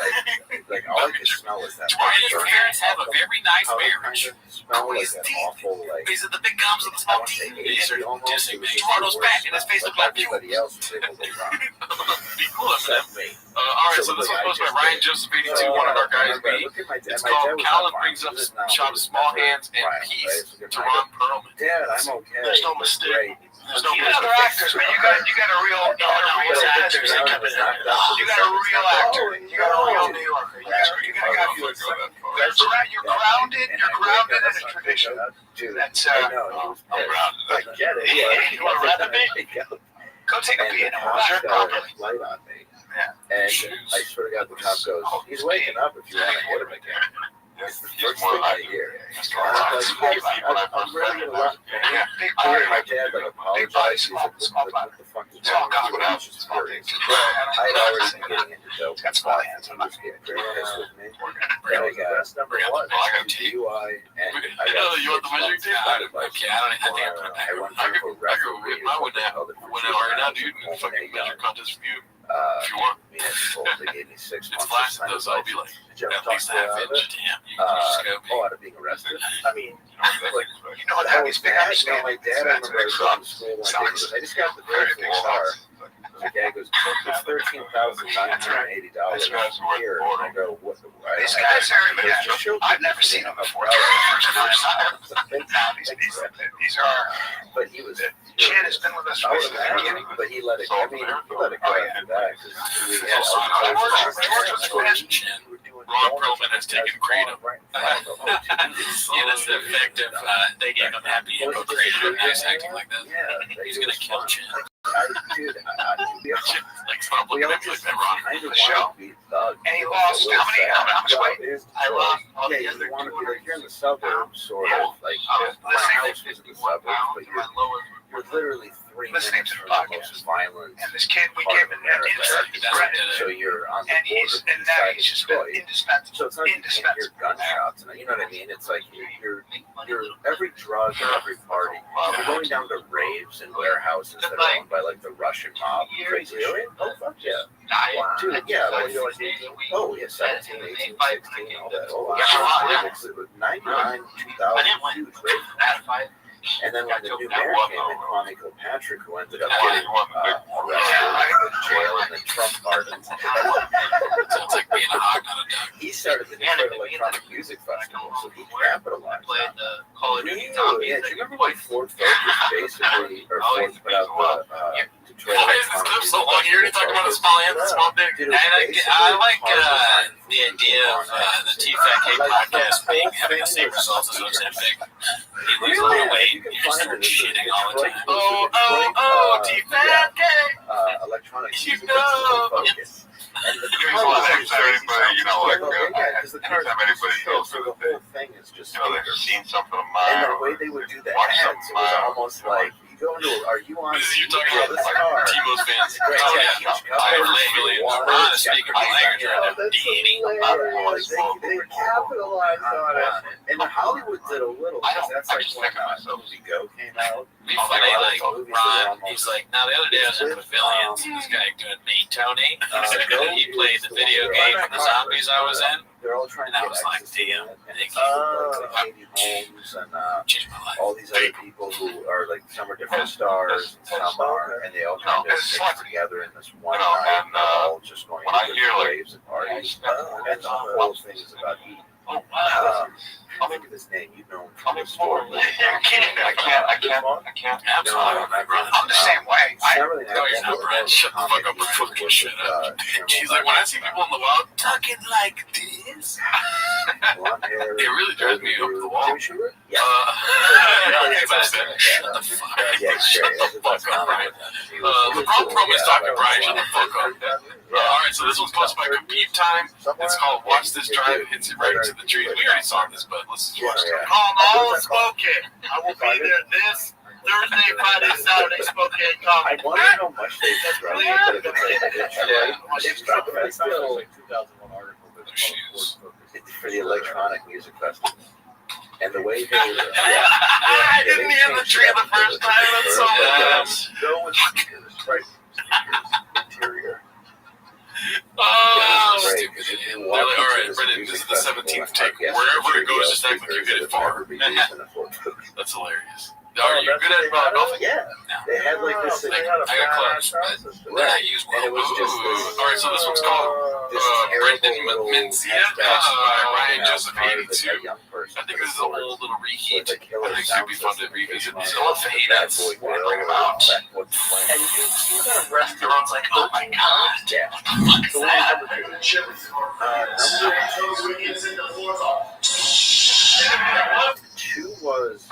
like all I could smell was that. Brendan's parents have a very nice marriage. Smell like an awful like. These are the big gums of the small teeth. These are dissing. Toronto's back and his face looks like you. Everybody else was able to run. Be cool, Eminem. Except me. All right, so this was posted by Ryan Joseph 82, one of our guys. It's called Callan brings up Shop's small hands and peace to Ron Perlman. Dad, I'm okay. There's no mistake. There's no You got other actors, but you got a real actor. You got a real actor. You got a real New Yorker. You got a guy who's you're grounded in a tradition. That's I'm grounded. I get it. You want to rap a bit? Go take a pee in the water. Light on me. And I swear to God, the cop goes, he's waking up if you want to hit him again. It's the first thing I hear. I'm really gonna run. I hear my dad like apologize. He's like, what the fuck is wrong with you? He's just furious. I'd already been getting into dope. That's why he was getting very pissed with me. Then I got number one, DUI, and I got You want the measuring tape? Okay, I think I put it back. I went I through could a whip my one out right now, dude, and fucking measure contest for you. If you want. Municipal, they gave me 6 It's months. flaccid though, so I'll be like at least a half inch. Damn, you just scope me. Out of being arrested. I mean, like, You know what happens? my dad, I remember I was going to school one day. He goes, I just got the bill for the car. The guy goes, it's $13,980 a year. And I go, what? These guys are, I've never seen them before. It's the first first time. These are. But he was. Chad has been with us from the beginning. But he let it. I mean, he let it go after that. Ron Perlman has taken Kratom. That's the effect of they gave him happy hippo Kratom. He's acting like that. He's gonna kill Chin. Like stop looking at me like that, Ron. The show. And he lost how much weight? I lost all Yeah, the you other want to 200. be you're in the suburbs, sort of like my house was in the suburbs, but you're literally 3 Listening minutes to the from the podcast. most violent. And this kid, we part gave of him an America. insert. So you're on the And border and now he's just been Detroit. indispensable. So it's not like you can't hear gunshots, and you know what I mean? It's like you're every drug and every party. You're going down to raves and warehouses that are owned by like the Russian mob. Crazy shit. Oh fuck yeah. Wow. Dude, yeah, like, oh yeah, 17, 18, 16, all that. Oh, wow. It's 99, 2000, huge rave. And then when the new mayor came in, Kwame Kilpatrick, who ended up getting arrested, in jail, and then Trump pardoned. Sounds like being a hog, not a duck. He started the Detroit Electronic Music Festival, so he capitalized on it. Yeah, do you remember when Ford Focus basically, or Ford put out the Detroit Why is this clip so long? You're already talking about a small hand and a small dick. And I like the idea of the TFAK podcast having the same results as Ozempic. You lose a little weight, you just start shitting all the time. TFAK! Electronic You Music know. Focus. And the Anytime anybody, you know, like, because the cars anytime anybody goes so through the the thing, whole thing is just you know, they've seen something of and mine. the way they would do the Watch ads, it was some, almost like you go into, are you on? You're talking yeah, about this car? Timo's fans. Right, Oh, yeah, yeah. huge cover. I legally, Ron is speaking my language right now. That's hilarious. They capitalized on it. And Hollywood did a little, because that's like when Movie Go came out. Be funny, like Ron, he's like, now the other day I was in Pavilions, this guy doing me, Tony, and he played the video game for the zombies I was in, They're all trying and I to was get like, damn, Katie thank you. Holmes and Changed my life. all these other people who are like some are different stars and some are, and they all kind of mix together in this one night. And they're all just going when I to hear, like, raves and parties, and the whole thing is about eating. Think of his name. You know him from the store. I can't. Absolutely, brother. I'm the same way. No, he's not, Brad. Shut the fuck up and fucking shit up. She's like, when I see people in the wild talking like this, it really drives me up the wall. Yeah. Shut the fuck up. Yeah, The Ron Perlman's talking, Brian. Shut the fuck up. Alright, so this one's posted by Compete Time. It's called Watch This Drive. Hits it right into the trees. We already saw this, but let's watch it. All Spokane. I will be there this Thursday, Friday, Saturday, Spokane I Comedy. wonder how much they really but it's still Their shoes. for the electronic music festival. And the way they I didn't hear the tree the first time. That's so bad. Go with speakers, right? Interior. Oh, stupid idiot. They're like, alright, Brendan, this is the 17th take. Wherever it goes, just act like you hit it far. That's hilarious. Are you good at golfing? Yeah. They had like this. I got close, but then I used one. And it was just this. Alright, so this one's called Brendan Mencia by Ryan Josephine. I think this is a whole little reheat. I think it's going to be fun to revisit. It's all fajitas. Bring them out. And you got a restaurant's like, oh my god. Yeah. What the fuck is that? Two was.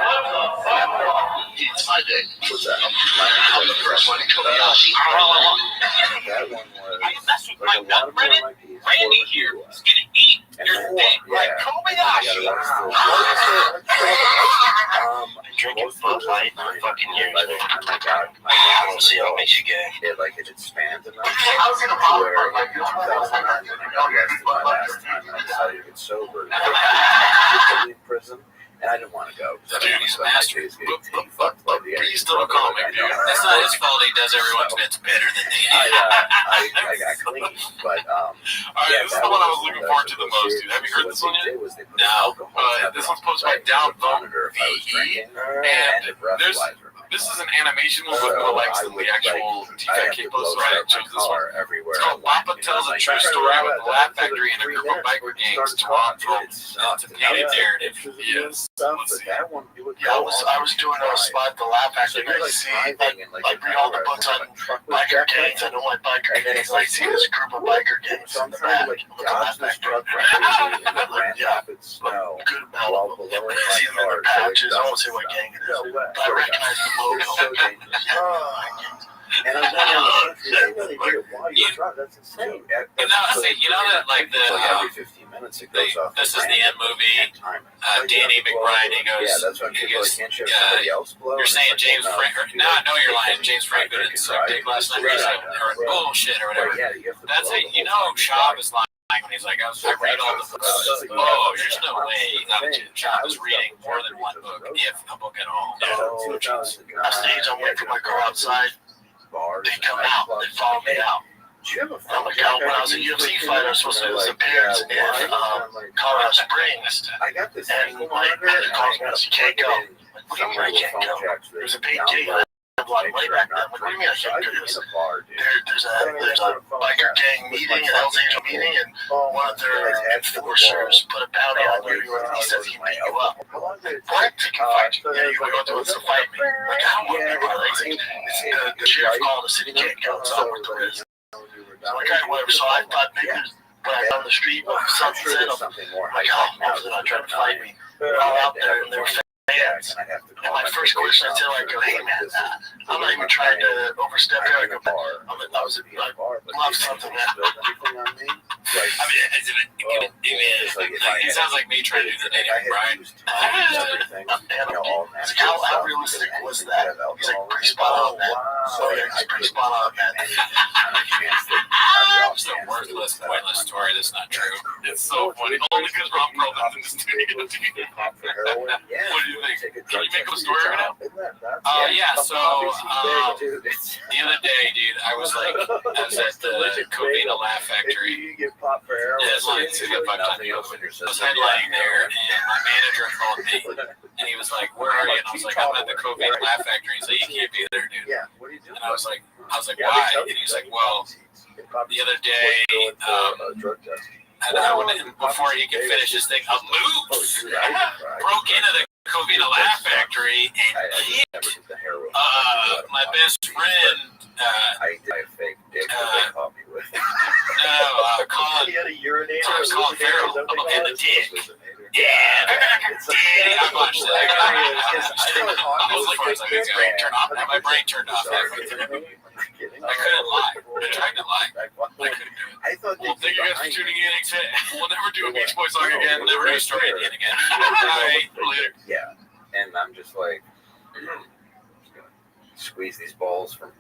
It's my day. What's that? I'm the first one to Kobayashi. That one was. You mess with Like my a lot nut, of them Brennan, like these. Randy here is gonna eat your dick like Kobayashi. Drinking Bud Light for fucking years. By the time I got my Let's see how it makes you gay. it expanded enough where in 2009 when I got arrested my last time and I decided to get sober, they put me in prison. And I didn't want to go. Dude, he's a master. He's still a comic, dude. That's not his fault. He does everyone's bits better than they do. I got clean, but Alright, this is the one I was looking forward to the most, dude. Have you heard this one yet? No. This one's posted by Downvote VE. And this is an animation one with more likes than the actual TFAK post, so I chose this one. everywhere. It's called Papa Tells a True Story about the Laugh Factory and a group of biker gangs. Toronto. It's a painted narrative. Yes. Let's see. Yeah, I was doing a spot at the Laugh Factory. I see, I read all the books on biker gangs. I don't like biker gangs. I see this group of biker gangs in the back. Look at the Laugh Factory. Yeah, good amount of them. I see them in their patches. I won't say what gang it is, but I recognize the logo. And I'm going they really do it while you're driving. That's insane. You know that like the every 15 minutes it goes off. This is the end movie. Danny McBride. He goes. Yeah, that's why people can't share somebody else blow. You're saying James Frank? No, I know you're lying. James Franco didn't suck dick last night. Or bullshit or whatever. That's it. You know, Schaub is lying when he's like, I read all the books. Oh, there's no way Schaub is reading more than one book, if a book at all. On stage, I'm waiting for my girl outside. They come out. They follow me out. I'm like, when I was a UFC fighter, I was supposed to do this appearance in Colorado Springs. And my manager calls me and says, you can't go. Like, what do you mean I can't go? There's a paid gig. I have a lot of money back then. Like, what do you mean I can't do this? There's a biker gang meeting, an Hells Angel meeting, and one of their enforcers put a bounty on you. He says he beat you up. What? He can fight you. Yeah, you're going to do it to fight me. Like, I don't want to do it. The sheriff called the city can't go. It's not worth the risk. So like, whatever. So I thought maybe when I got on the street, something said, I'm like, oh, maybe they're not trying to fight me. They're all out there and they're fans. And my first question I tell, I go, hey man, I'm not even trying to overstep here. I go, I love something that. It sounds like me trying to do the Danny McBride. How realistic was that? He's like, pretty spot on, man. So yeah, he's pretty spot on, man. It's a worthless, pointless story that's not true. It's so funny. Only because Ron Perlman's in the studio. What do you think? Can you make up a story right now? Yeah, so the other day, dude, I was like, I was at the Covina Laugh Factory. Yeah, it's like 5 times. I was headlining there, and my manager called me, and he was like, where are you? And I was like, I'm at the Covina Laugh Factory. He's like, you can't be there, dude. And I was like, why? And he's like, well, the other day, and before he could finish his thing, a moose broke into the Covina Laugh Factory and hit my best friend. Colin Farrell in the dick. Yeah, I watched that. I was like, my brain turned off halfway through. I couldn't lie. I tried to lie. I couldn't do it. Well, thank you guys for tuning in. We'll never do a Beach Boy song again. We'll never do a story at the end again. Bye. Later. Yeah. And I'm just like, just gonna squeeze these balls from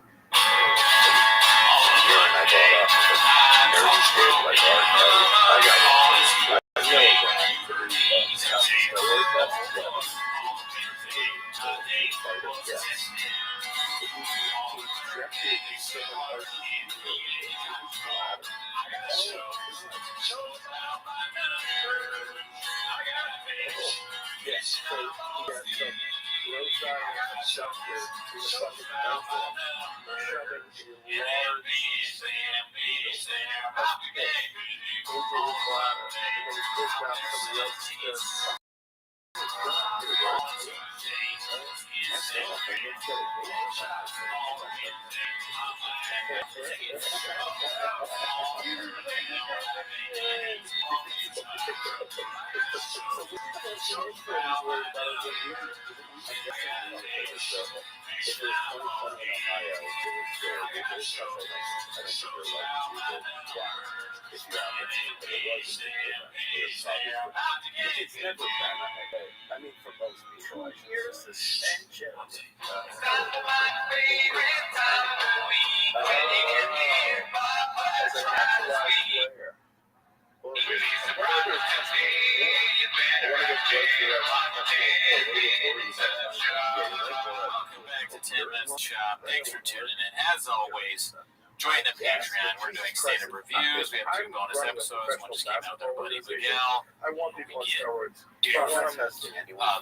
Thanks for tuning in. As always, join the Patreon. We're doing stand-up reviews. We have 2 bonus episodes. One just came out with our buddy Miguel. I want people on steroids.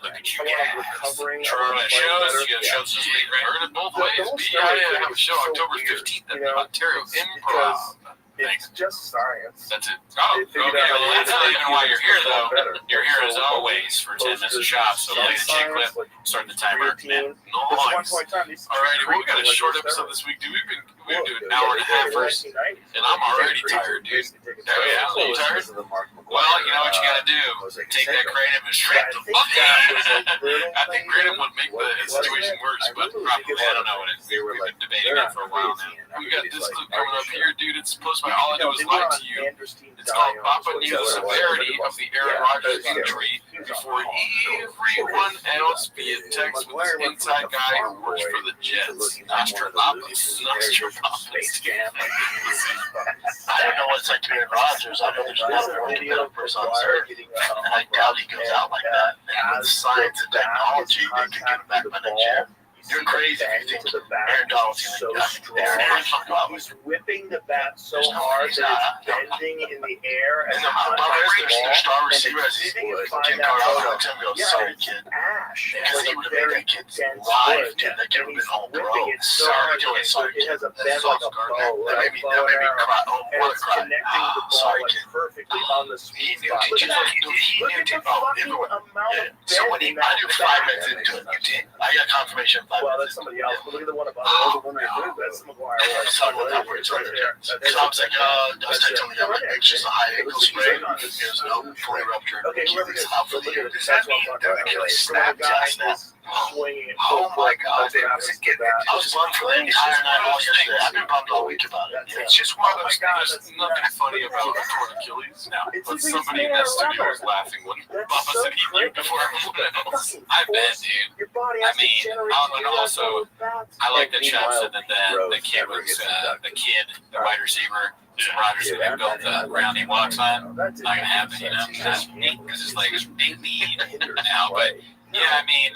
Look at you guys. Toronto shows. You have shows this week, right? Heard it both ways. I have a show October 15th at the Ontario Improv. It's just science. That's it. Oh, okay. Well, that's not even why you're here, though. You're here as always for 10 minutes of shop. So play the J clip, start the timer. Nice. Alrighty, well, we got a short episode this week, dude. We've been doing an hour and a half first, and I'm already tired, dude. Oh, yeah, are you tired? Well, you know what you gotta do. Take that kratom and shred the fuck out. I think kratom would make the situation worse, but probably, I don't know what it is. We've been debating it for a while now. We got this clip coming up here, dude. It's posted by All I Do Is Lie to You. It's called Papa Knew the Severity of the Aaron Rodgers injury before everyone else via text with this inside guy who works for the Jets. Nostradamus. Space Jam. I don't know what it's like to be Aaron Rodgers. I know there's a lot of work developers on Earth, and I doubt he goes out like that. And with science and technology, they could get him back by next year. You're crazy if you think Aaron Donald's going to get there. He's whipping the bat so hard that it's bending in the air. And their star receiver is Ken Carter. Sorry, kid. Ash. Because he would have made that kid live, dude. That kid would have been all pro. Sorry, it has a bend like a bow. That made me cry. Oh, what a cry. Connecting the ball perfectly on the sweet spot. He knew So when I knew 5 minutes into it, you did. I got confirmation 5 minutes. Well, that's somebody else. But look at the one above. That's McGuire. That's right there. So I was like, I was telling him, it's just a high ankle sprain. There's no fully ruptured Achilles out for the year. Does that mean that Achilles snapped? Swinging. Oh my God! I was bummed for the entire night all yesterday. I've been bummed all week about it. It's just one of those things. There's nothing funny about a torn Achilles now. But somebody in that studio was laughing when Papa said he knew before everyone else. I bet, dude. I mean, and also, I like that Chop said that the kid was the wide receiver. Rodgers gonna build the ground he walks on. Not gonna happen, you know. That's neat because his leg is big lead now, but. Yeah, I mean,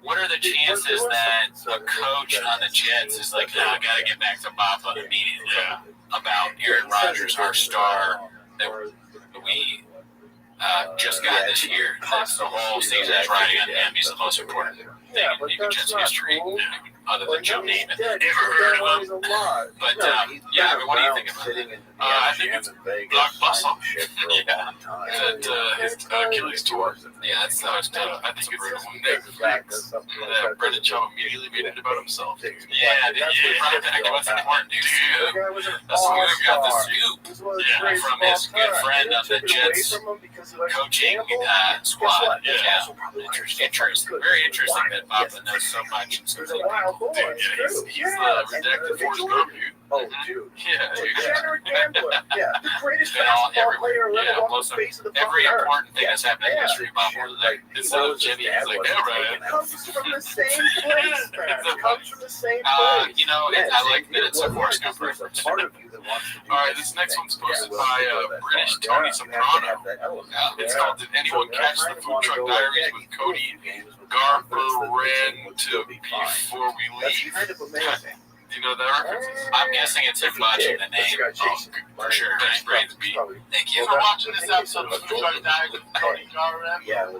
what are the chances that a coach on the Jets is like, I gotta get back to Papa immediately about Aaron Rodgers, our star that we just got this year? That's the whole season is riding on him. He's the most important thing in Jets history, other than Joe Namath. Never heard of him. But, yeah, I mean, what do you think about it? I think it's blockbuster. Yeah. That his Achilles tore. Yeah, that's how it's done. I think it's Brendan Cho immediately made it about himself. Yeah, right back. What's important, dude? That's the move. Got the scoop from his good friend on the Jets coaching squad. Yeah. Interesting. Very interesting that Papa knows so much. And so many people. Dude, yeah, he's the redacted Forrest Gump, dude. Oh, dude. Yeah, dude. Degenerate gambler. Yeah, the greatest basketball player ever walked the face of the every important thing that's happened in history, Bob, like, instead of Jimmy, he's like, yeah, right. It comes from the same place, man. It comes from the same place. You know, I like that it's a Forrest Gump reference. Part of you that wants to do All right, this next one's posted by British Tony Soprano. It's called Did Anyone Catch the Food Truck Diaries with Cody Garber ran to Before We Leave? Kind of amazing. Do you know that reference? I'm guessing it's him botching the name. For sure. Ben's brains beat. Thank you for watching this episode of Food Truck Diaries with Cody Garber.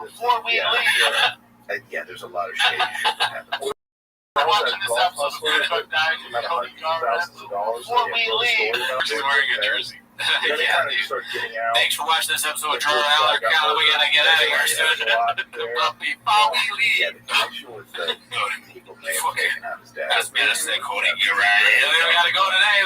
Before we leave. Yeah, there's a lot of shit. We're watching this episode of Food Truck Diaries with Cody Garber. Before we leave. She's wearing a jersey. Yeah, thanks for watching this episode of Jordan Aller. We gotta get out of here soon. Before we leave. That's me to say, Cody, you're right. We gotta go today.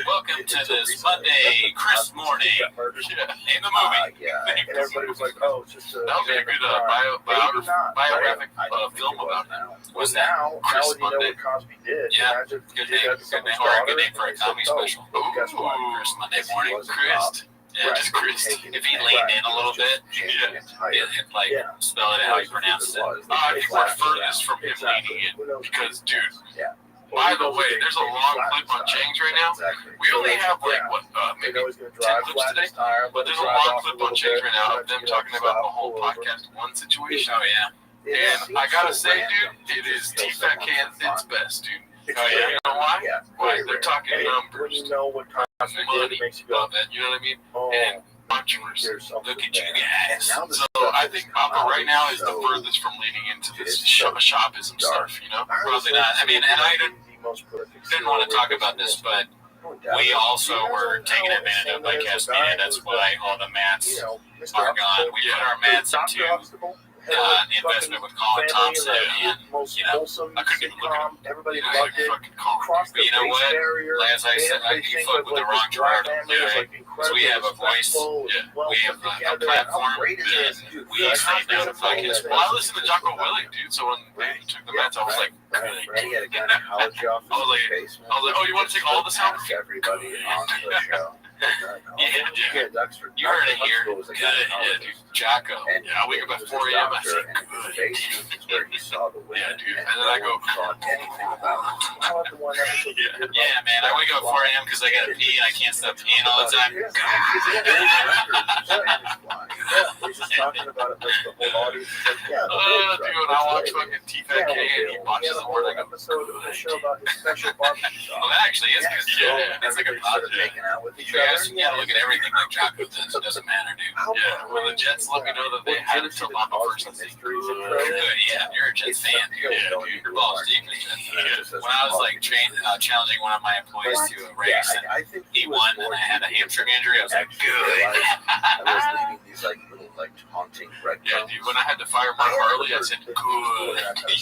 Welcome to this Monday, Chris morning in the movie. And everybody was like, oh, it's just a... That would be a good biographic film about him. Was now Chris you know what Cosby did. Yeah, good name for a comedy special. Guess what? Chris Monday morning. Chris. Yeah, just Chris. If he leaned in a little bit, like spell it how he pronounced it. I think we're furthest from him leaning in because, dude. By the way, there's a long clip on Chang's right now. We only have maybe 10 clips today, but there's a long clip on Chang's right now of them talking about the whole podcast one situation. Oh yeah. And I gotta say, dude, it is T-Fat Can its best, dude. Oh yeah. You know why? Why? They're talking numbers. You know what money, makes you go, you know what I mean? And controversy. Look at you guys. So I think Papa right now is the furthest from leading into this shopism stuff, you know? Probably not. I mean, and I didn't want to talk about this, but we also were taken advantage of by Caspina. That's why all the mats are gone. We put our mats into the investment with Colin Thompson, and I couldn't even look at him. Everybody He was loved like it. fucking calm. Crossed But you know what? As I said, you fuck with the wrong Gerardo. So we have a voice, we have a platform, and we say down the podcast. Well, I listened to Jocko Willing, dude. So when they took the mats, I was like, He had a gynecology office in the basement. oh, you want to take all the sound? Everybody on the show. Yeah, dude. You heard it here. Good, yeah, dude. Jocko. And I wake up at 4 a.m. I say, good. Where he saw the wind. Yeah, dude. And then I go, anything about yeah, man. I wake up at 4 a.m. because I got to pee and I can't stop peeing all the time. He's just talking about it like the whole audience is like, yeah, Dude, I watch fucking T-Fat K and he watches the word. I go, episode of the show about his special barbecue Well, sauce. that actually is good. Yeah, that's like a Started positive. making out with each Yeah, other. you gotta look at everything like Jocko does. It doesn't matter, dude. yeah, when the Jets let me know that they had until Mama first and Yeah, you're a Jets fan, dude. Yeah, dude. Your balls deep in Jets. When I was like challenging one of my employees to a race, and he won, and I had a hamstring injury, I was like, good. I was leaving these like little like taunting breadcrumbs. Yeah, dude, when I had to fire Mark Harley, I said, good.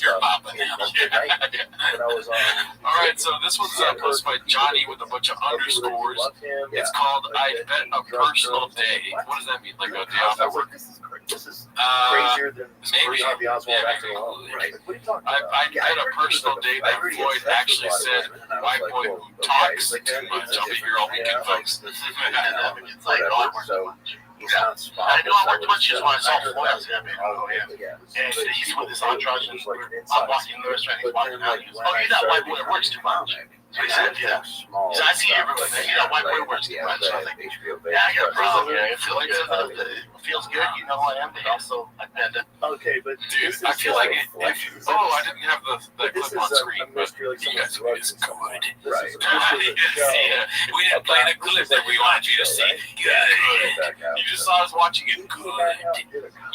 You're popping now. When I was on. All right, so this one's posted by Johnny with a bunch of underscores. It's called I Bet a Personal Day. What does that mean? Like a day off at work? This is crazier than maybe. the Oswald Yeah, acting alone. Right. What are you talking I about? bet a personal day that Floyd actually said, white boy who talks too much. I'll be here all weekend, folks. It's like, So he's not smart. I knew I worked too much just when I saw Floyd. I was gonna be, oh yeah. And he's with his entourage, and I'm walking in the restaurant, he's walking out. He goes, oh, you're that white boy that works too much. So he said, yeah. He said, I see you everywhere, man. You're that white boy that works too much. So I was like, yeah, I got a problem. Yeah, it feels good. You know who I am, but also I bet it. Okay, but Dude, I feel like I didn't have the clip on screen, but you guys are good. Right. Yeah, we didn't play the clip that we wanted you to see. Good. You just saw us watching it. Good.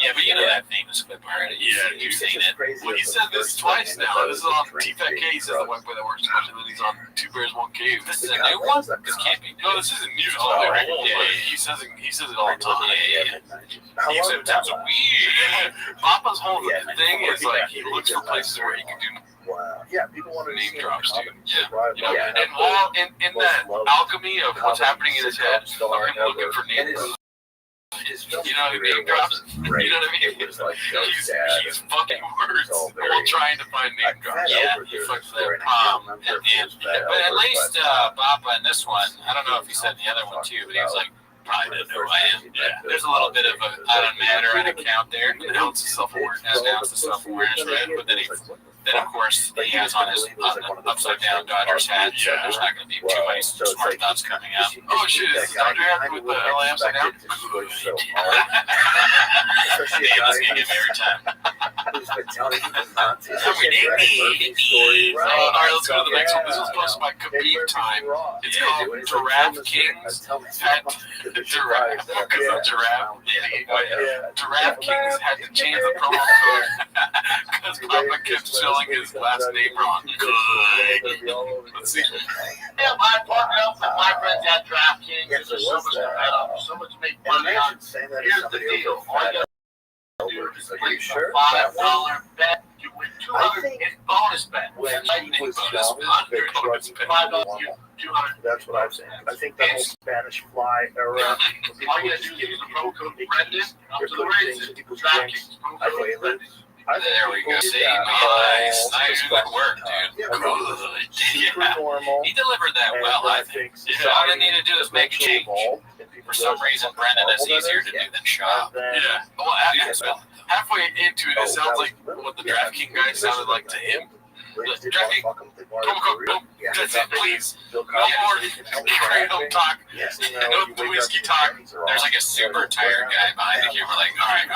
Yeah, but you know that famous clip already. Yeah, You've seen it. Well, he said this twice now. This is on T-Fat K. He says the white boy that works too much, and then he's on Two Bears, One Cave. This is a new one? This can't be new. No, this isn't new. It's all old. Yeah, But yeah. he says it all the time. He He said times a week. Papa's whole thing is like he looks for places where he can do Wow. Yeah, people want to name see drops, dude. Yeah. You know, and all in that alchemy of what's happening in his head, of him looking for name drops. You know, name drops. You know what I mean? It was like He's fucking words while trying to find name drops. Yeah, he fucks that but at least Papa in this one, I don't know if he said the other one too, but he was like, probably didn't know who I am. Yeah, there's a little bit of a I don't matter an account there. An ounce of self-awareness. Right? But then of course he has on his upside down Dodgers hat. So there's not going to be too many smart thoughts coming out. Oh shit! Is this Dodger hat with the LA upside down? Yeah, that's gonna get me every time. All right, let's go to the next one. This was posted by Khabib Time. It's called Giraffe Kings had Giraffe because of Giraffe. Giraffe Kings had to change the promo code because Papa kept spelling his last name wrong. Good. Let's see. Yeah, my partner up with my friends at DraftKings. Yes, There's it so was much that. better, so much make money on. Here's the deal. All you gotta do is place a $5 bet. You win 200 in bonus bet. When he was bonus young, bet. $5, you 200. that's what I'm saying. I think the whole Spanish Fly era. All you gotta do is use the promo code Brendan up to the races. DraftKings. Promo I code think Brendan. There we go. See, nice. Good work, dude. Good. Yeah. normal. He delivered that well, I think. So all they need to do is make a change. For some reason, Brendan is easier to do than Shaw. Yeah. Well, halfway into it, it sounds like what the DraftKings guy sounded like to him. DraftKings, promo code, boom. That's it, please. No more kratom talk. No whiskey talk. There's like a super tired guy behind the camera, like, all right.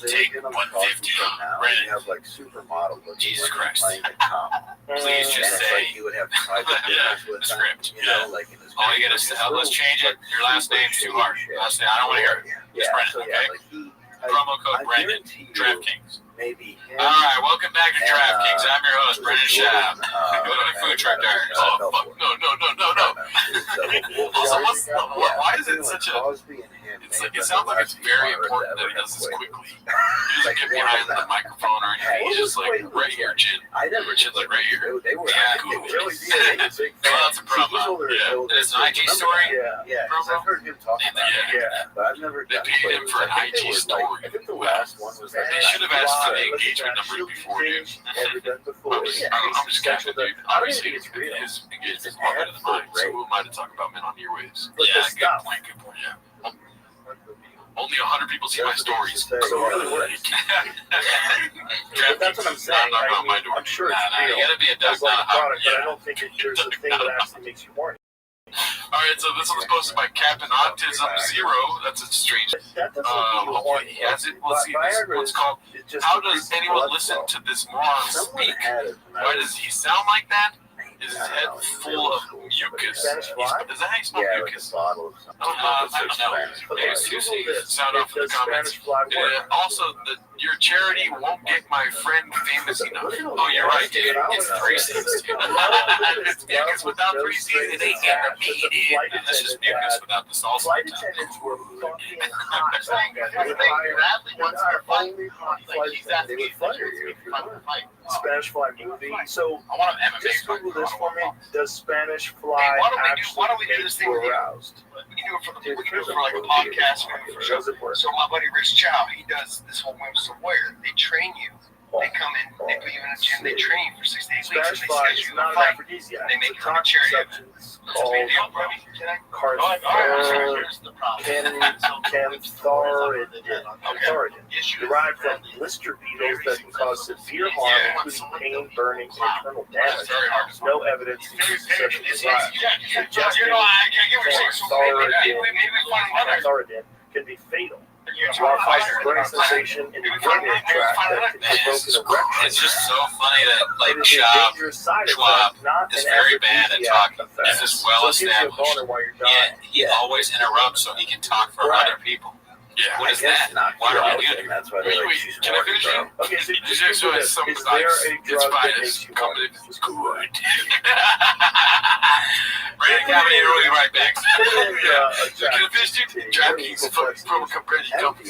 Take 150, Brennan. You have like supermodel looking Jesus women Christ. playing the top. Please And just it's say, like you would have private Yeah, dinners with the them, script. you know, like in his all you gotta say, let's change it. Your last name's too hard. Last name, I don't want to hear it. Yeah, Brennan, so okay? yeah, like Promo code Brandon. guarantee you, DraftKings. maybe him. All right, welcome back to And, DraftKings. I'm your host, Brendan Schaub. Go to the food truck there. Oh, fuck. No. Also, why is it such a... It sounds like it's very important that he does this quickly. He doesn't get behind the microphone or anything. He's just like, right here, chin. Chin's like, right here. They were Yeah, cool. cool. Well, that's a promo. Yeah. And it's an IG story? Yeah, 'cause I've heard him talk about it. Yeah, but I've never They done paid him for an IG story. I think the last one was They should have asked for the engagement number before, dude. ever done before. I'm just catching, dude. Obviously, his engagement is more better than mine, so who am I to talk about men on earwaves? Yeah, Good point, yeah. Only 100 people see my stories. So it really works. But that's what I'm saying. Knock on my door. I'm sure it's You real. gotta be a duck, It's like not a a hawk. product, but I don't think there's a thing that actually makes you horny. All right, so this one's posted by Captain Autism Zero. That's a strange. That doesn't make you Hopefully horny. he has it. Let's see. This one's called How Does Anyone Listen to This Moron Speak? Why does he sound like that? Is his head full of mucus? Is that how you spell mucus? I don't know. Maybe Susie, sound off in the comments. Also, your charity won't get my friend famous enough. Oh, you're right, dude. It's 3 C's, dude. It's mucus without 3 C's. It ain't gonna be it. That's just mucus without the salsa. Flight attendants were fucking hot. I think Bradley wants to fight. Like, he's asking They me would fire you if you to wanted. fight. Spanish Fly movie. So I want an MMA just fight. Google this for me. Does Spanish Fly Hey, why don't actually we do this make thing you with you? aroused? We can do it for like a podcast. We can do it for Does it work? So my buddy Rich Chow, he does this whole Whims of Warrior. They train you. They come in, they put you in a gym, they train you for 6 to 8 weeks, and Spanish they Fly schedule is you not a an fight. aphrodisiac. They make It's you a a charity. substance What's the called deal, Brody? Can I? Cartharidin, Here's the problem. derived from blister beetles that can cause severe harm, including pain, burning, and internal damage. There's no evidence to use sexual desire. Suggesting Cartharidin can be fatal. While causing brain sensation in the urinary tract that can provoke an erection. It's just so funny that, like, It is a Schwab dangerous side Schwab effect, not is an very bad at aphrodisiac talking. effect. This is well So it gives you a established. boner while you're dying. Yet he always interrupts so he can talk for Right. other people. Yeah. What is that? Why are we doing it? That's why Wait, can I finish it? Okay, so There's actually some is there a it's drug that biased. makes you Comedy horny? is good. Brandon Comedy, we'll be right back. So can I finish it? DraftKings promo code Brandon comes.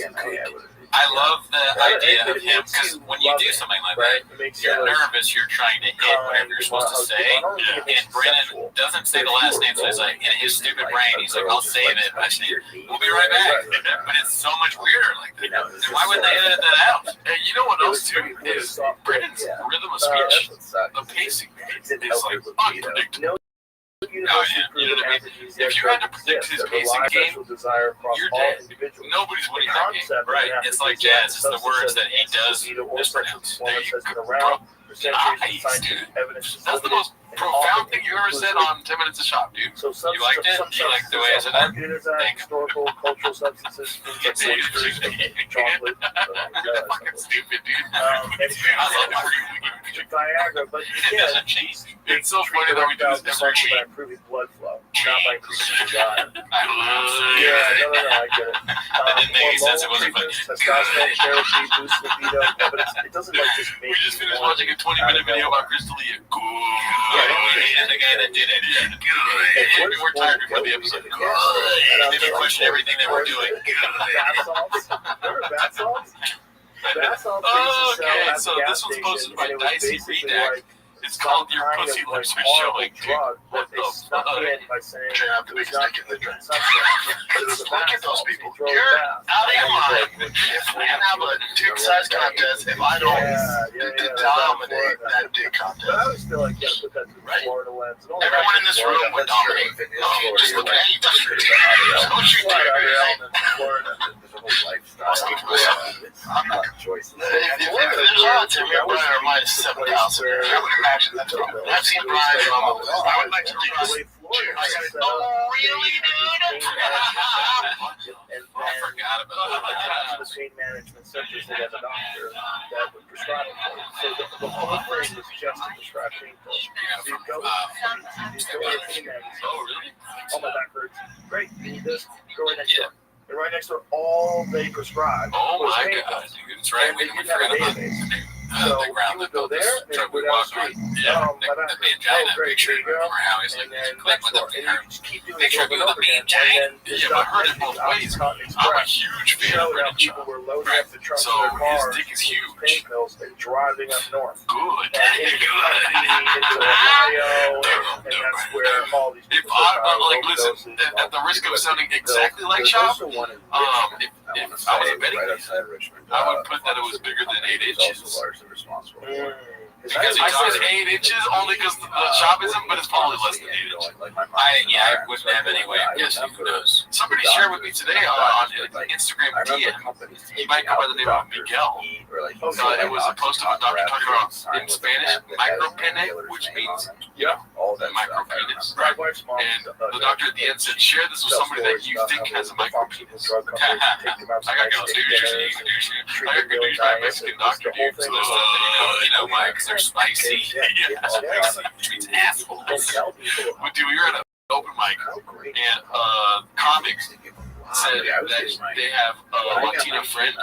I love the idea of him because when you do something like that, you're nervous, you're trying to hit whatever you're supposed to say. And Brandon doesn't say the last name, so he's like, in his stupid brain, he's like, I'll save it. I say, we'll be right back. But it's so much weirder like that. And why wouldn't they edit that out? And you know what else too is Brandon's rhythm of speech, the pacing is like unpredictable. You know what I mean? If you had to predict his pacing game, you're dead. Nobody's winning that game. Right. It's like jazz. It's the words that he does mispronounce. There you go. Nice, dude. That's the most profound thing you ever said on 10 Minutes of Shop, dude. You liked it? You liked the way I said that? Thank you. Historical, cultural substances, foods like oysters, chocolate. Fucking stupid, dude. I love Viagra, but it. again, Doesn't change. It's so funny that we do this every by week. improving blood flow, not by increasing the diet. I I get it. That didn't make any sense. It wasn't funny. Testosterone therapy boosts libido, but it doesn't like just make We just finished watching a 20-minute video about Crystalia. And the guy that did it. Good. We were tired before the episode. Good. Made me question everything they were doing. Bath salts. Remember bath salts? Bath salts used to sell Okay, at so the this gas one's station, posted by and it was Dicey basically Redact. like It's called Your kind Pussy of like Lips Are horrible Showing. drug that What they the snuck fuck? in by saying Turn out the it was big not stick in the good drink. consumption, but it was a Look bath at those salt. people. You throw You're it bath. out of your mind. If we have a dick size contest, if I don't dominate that dick But I contest, always feel like you have to put that through the Florida lens. It only everyone in happens this room would dominate. No, just look at you. Don't you Flat dare. out elements in Florida. I'll speak for myself. I'm not choice. If there's odds here, me and Brian are minus 7,000. I would imagine that. I've seen Brian. I would like to think this. Oh, really, dude? I forgot about that. The pain management centers, they have a doctor that would prescribe it for you. So the whole thing is just to prescribe pain pills. So you go to the pain management. Oh, really? Oh, my back hurts. Great. You need this. Go right next door. And right next door, all all they prescribed. Oh was my pain God, pills. dude, that's right. And We they didn't have a forgot about database. the So ground you that would go built this there, and truck then we go down the walked on. street. Yeah, But the angina great, picture. there you go. Remember how he's like, And then click with the and you just keep doing picture it of you over with and the over again. angina. And then Yeah, but I heard it both ways. I'm a huge fan of showed how Brendan people Schaub. were loading Right. up the trunks So of their his cars dick is with huge. pain pills and driving up north. Good. Into Kentucky, into Ohio, and that's where all these If people I, took like, listen, at the risk of sounding exactly like Schaub, if I was a betting man, I would put that it was bigger than 8 inches. Because I said 8 inches only because the Schaubism, but it's probably less than 8 inches. I wouldn't have anyway. I'm guessing. Who knows? Somebody shared with me today on Instagram DM. He might go by the name of Miguel. It was a post of a doctor talking about, in Spanish, micropene, which means micropenis. And the doctor at the end said, share this with somebody that you think has a micropenis. I got good douche. I got good douche by a Mexican doctor, dude. So there's You know why? Because they're spicy. yeah, spicy, which means assholes. But dude, we were at an open mic, and comics said that they have a Latina friend,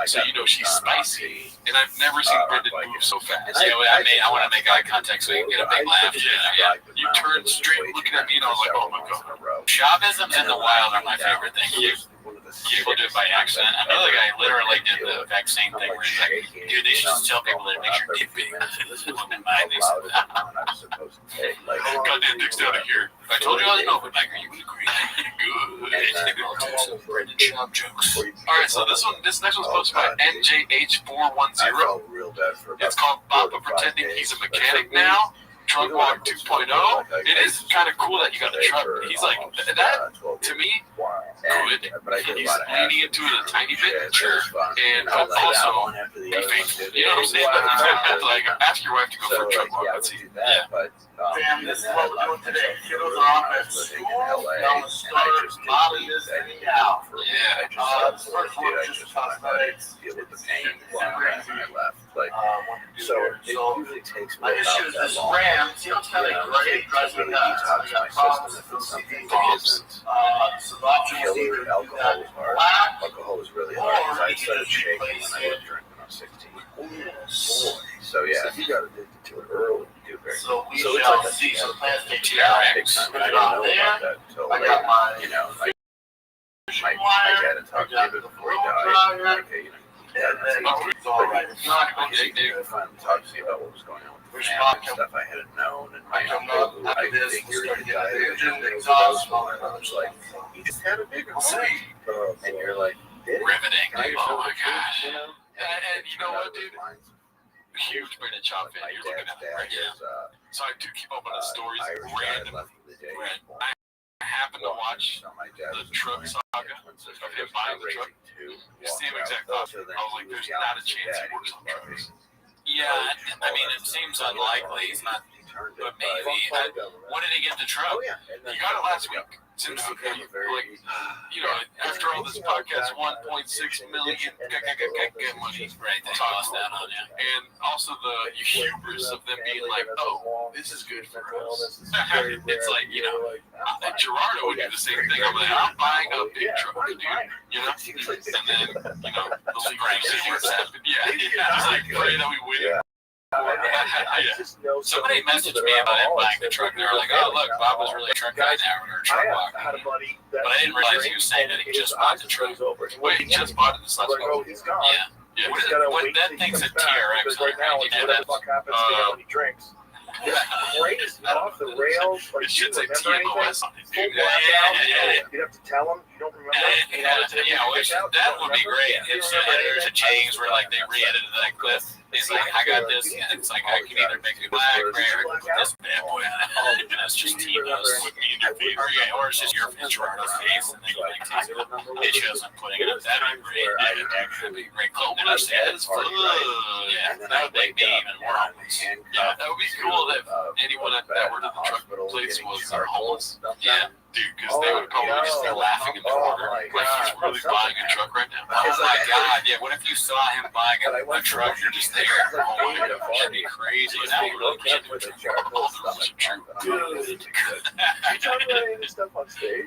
so you know she's spicy. And I've never seen Brendan move so fast. Yeah, I want to make eye contact so you can get a big laugh. Yeah. You turned straight looking at me, and I was like, oh my God. Chavisms in the wild are my favorite thing. People do it by accident. Another guy literally did the exact same thing where he's like, dude, they should just tell people that it makes your dick big. Goddamn dick's down here. If I told you I was an open micer, you would agree. Good. Brendan Schaub jokes. Alright, so this next one's posted by NJH410. It's called Papa Pretending He's a Mechanic Now. Truck Walk 2.0. It is kind of cool that you got a truck. He's like, that, to me, good. He's leaning into it a tiny bit, sure. And also, be faithful. You know what I'm saying? Like, ask your wife to go for a truck walk. Let's see. Yeah. Fam, this is what we're doing today. Kiddos are on at school. Now let's start modeling this thing out. Yeah. First one just talks about it. Deal with the pain when I left. Like, so it usually takes me my issue is this RAM. See how it's kind of gray, drives me nuts. I got problems with those CDs. Alcohol was hard. Alcohol was really hard. I started shaking when I was drinking when I was 16. Boy. So yeah, you got addicted to it early. So we shall see some plans take care of it. I didn't know about that until I got my, you know, my dad had talked to me before he died. Okay, you know, it's all right. It's not going to he finally talked to me about what was going on with the family and stuff I hadn't known, and I come up I after this, figured start he getting died the engine, originally the with those exhaust, small, and I was like, he just had a bigger see. and you're like, Riveting. can I get Oh my something, gosh. you know? And you know what, dude? Huge Brendan Schaub fan. You're looking at it right now. So I do keep up on his stories. Random. I happened to watch the truck saga of him buying the truck. Same exact thought. I was like, there's not a chance he works on trucks. Yeah, I mean, it seems unlikely. He's not, but maybe. When did he get the truck? He got it last week. Since, like, you know, after all this podcast, 1.6 million money. Right, they lost that on you. And also the hubris of them being like, oh, this is good for us. It's like, you know, Gerardo would do the same thing. I'm like, I'm buying a big truck, dude. You know? And then, you know, the league things happen. Yeah, just like, pray that we win. Somebody messaged me about him buying the truck. They were like, "Oh, look, Bob was really a truck guy now, or a truck walk." But I didn't realize he was saying that he just bought the truck. Wait, he just bought it this last week. Yeah. When that thing's a TRX, right now, you know that. Crazy off the rails. Like, It should say TMOS on it, dude. You'd have to tell them you don't remember. That would be great. It's editors and James where like they re-edited that clip. It's like I got this, and it's like I can either make it black, gray, or put this bad boy on it. And it's just Timo's with me in your feet, or it's just your Gerardo's face, and they go like it shows I'm putting it up. That'd be great. That'd be a great clip. And I said, yeah, that would make me even more homeless. Yeah, that would be cool if anyone that worked at the truck place was homeless. Yeah. Dude, because they would probably just be laughing in the corner. Like he's really buying a truck right now. Oh my God! Yeah, what if you saw him buying a truck? You're just there. Oh my God, that'd be crazy. Now you really can't do it. All the rules are true. Good.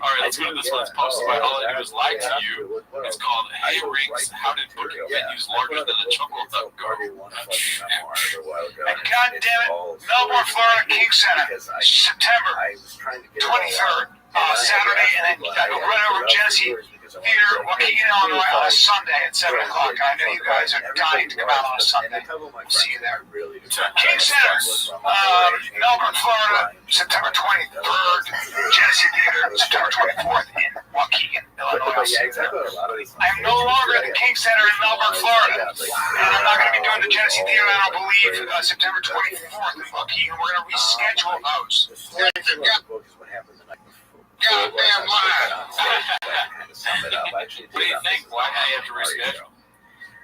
All right, let's go to this one. It's posted by All I Do Is Lie to You. It's called Hey Rings, How Did Booking Venues Larger Than a Chocolate Duck Go? And God damn it, Melbourne, Florida, King Center, September 23rd, Saturday, and then I go right over to Genesee Theater, Waukegan, Illinois on a Sunday at 7 o'clock. I know you guys are dying to come out on a Sunday. We'll see you there. King Center, Melbourne, Florida, September 23rd, Genesee Theater, September 24th in Waukegan, Illinois. I'm no longer at the King Center in Melbourne, Florida, and I'm not going to be doing the Genesee Theater, I don't believe, September 24th in Waukegan. We're going to reschedule those. Goddamn lie. What do you think? Why do you have to reschedule?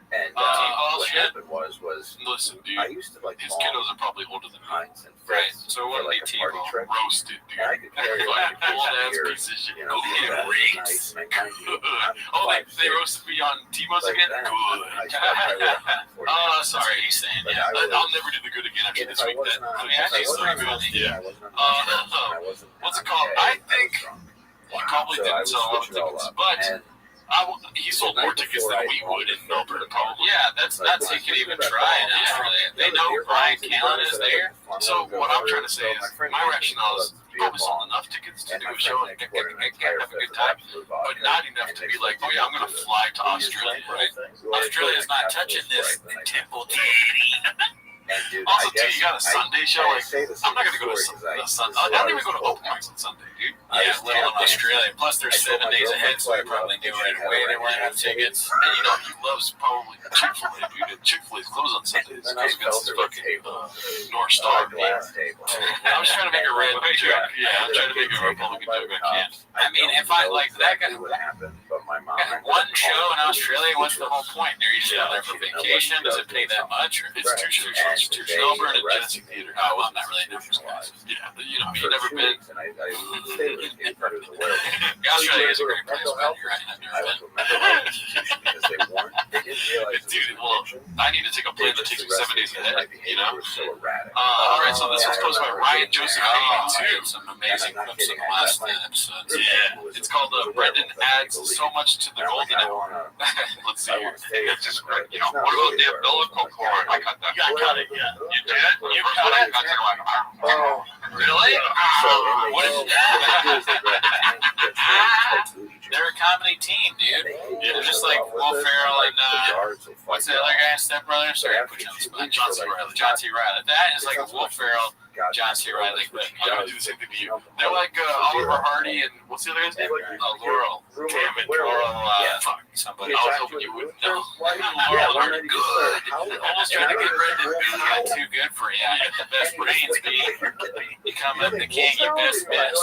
And what happened was Listen, dude, I used to like his kiddos are probably older than me. Heinz and Right. Fritz So what for, did like they a party T-bone? trip. Roasted, dude. And I could carry like Fucking old ass beer, piece of shit. you know, Good that was rings. nice, and mind you, I'm Oh, they 5'6". roasted me on T-Mos But again? then, Good. I started like 140 Oh, That's sorry. what he's saying. But Yeah. I was- I'll never do the good again after and this if I week. wasn't Then. on- Yeah, if I he's wasn't so on good. LSD, I wasn't on insurance, and I wasn't what's it on called? PA, I and think was drunk. he probably So I didn't would sell a lot of switch it all tickets, up. but And he sold more tickets than we would in Melbourne, probably. Yeah, that's nuts. He could even try it. That's really, they know Brian Callen is there. So what I'm trying to say is, my rationale is probably sold enough tickets to do a show and have a good time, but not enough to be like, oh yeah, I'm gonna fly to Australia, right? Australia's not touching this temple deity. Also, too, you got a Sunday show. Like, I'm not gonna go to Sunday. I don't even go to open mics on Sunday, dude. Yeah, little in Australia. Plus, they're 7 days ahead, so they probably do right away. They weren't have tickets. And you know, he loves probably Chick-fil-A, dude. And Chick-fil-A's closed on Sundays. It goes against his fucking North Star. I was trying to make a Republican joke. Yeah, I'm trying to make a Republican joke. I can't. I mean, if I like that guy, would happen, but my mom one show in Australia, what's the whole point? They're usually out there for vacation. Does it pay that much? Or It's two shows. It's two shows. Melbourne and Genesee Theater. Oh, well, I'm not really known for guys. Yeah, you know, you've never been. Australia is a great place, but you're right. I've never been. Dude, well, I need to take a plane that takes me 7 days ahead, you know? All right, so this was posted by Ryan Joseph Oh, 82. some amazing clips in the last episodes. Yeah, it's called Brendan Adds So Much to the Golden Hour. Let's see here. It's just, you know, what about the umbilical cord? I cut that. I cut it, yeah. You did? You cut it? Oh, Really? What is They're a comedy team, dude. They're just like Will Ferrell and what's the other guy, Step Brothers? Sorry, I put you on the spot. John C. Reilly. John C. Reilly. That is like a Will Ferrell, John C. Reilly. But I'm gonna do the same thing to you. They're like Oliver Hardy and what's the other guy's name? Laurel. Damn it, Laurel. Fuck somebody. I was hoping you wouldn't know. Yeah, Laurel are good. Almost trying to get Brendan to be too good for you. You got the best brains, B. You come up the king, your best bitch.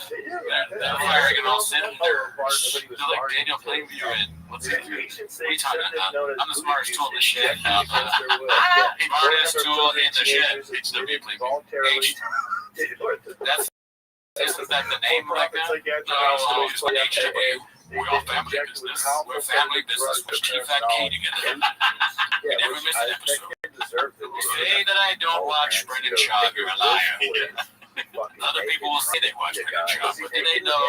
They're firing and all sitting there. They're like Daniel Plainview and what's the other guy? What are you talking about? I'm the smartest tool in the shed. Smartest tool in the shed. HW Plainview. That's isn't that the name right now? No, it's HW. We're all family business. We're family business with Chief Fat K together. We never miss an episode. Say that I don't watch Brendan Shaw, you're a liar. Other people will say they watch Brendan Shaw, but do they know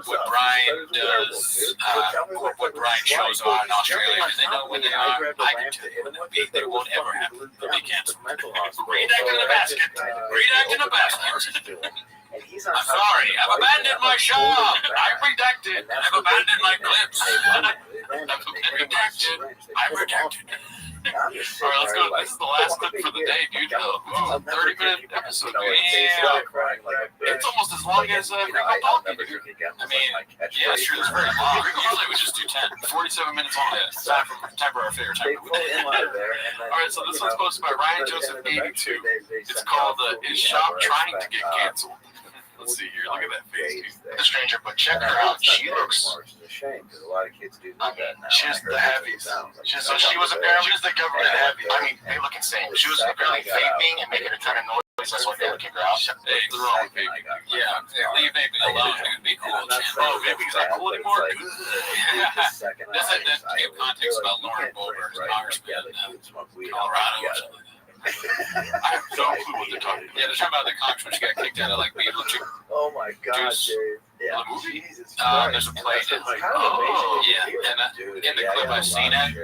what Brian does, what Brian shows are in Australia? Do they know when they are? I can tell you when they'll be. They won't ever happen. They'll be canceled. Redact in the basket. Redact in the basket. I'm sorry, I've abandoned my shop. I'm redacted. I've abandoned my clips. I'm redacted. I'm redacted. All right, let's go. This is the last clip for the day, dude. 30-minute episode. Yeah. It's almost as long as Ringo Talking, dude. I mean, yeah, sure, it's very long. Usually we just do 10. 47 minutes on this. Time for our favorite time of the day. All right, so this one's posted by Ryan Joseph 82. It's called Is Shop Trying to Get Canceled? Let's see here. Look at that face, dude. The stranger, but check her out. She looks. It's a shame because a lot of kids do that now. She's the heavies. So she was apparently the government heavy. I mean, they look insane. She was apparently vaping and making a ton of noise place. That's why they kick her out. Hey, the wrong baby. Yeah, leave baby alone. Dude, be cool. Oh, baby's not cool anymore. This is give context about Lauren Boebert, congressman in Colorado. I have no clue what they're talking about. Yeah, they're talking about the congressman. She got kicked out of like Beetlejuice. Oh my God, dude. Yeah. Jesus there's a play. Yeah, and in the clip I've seen it, you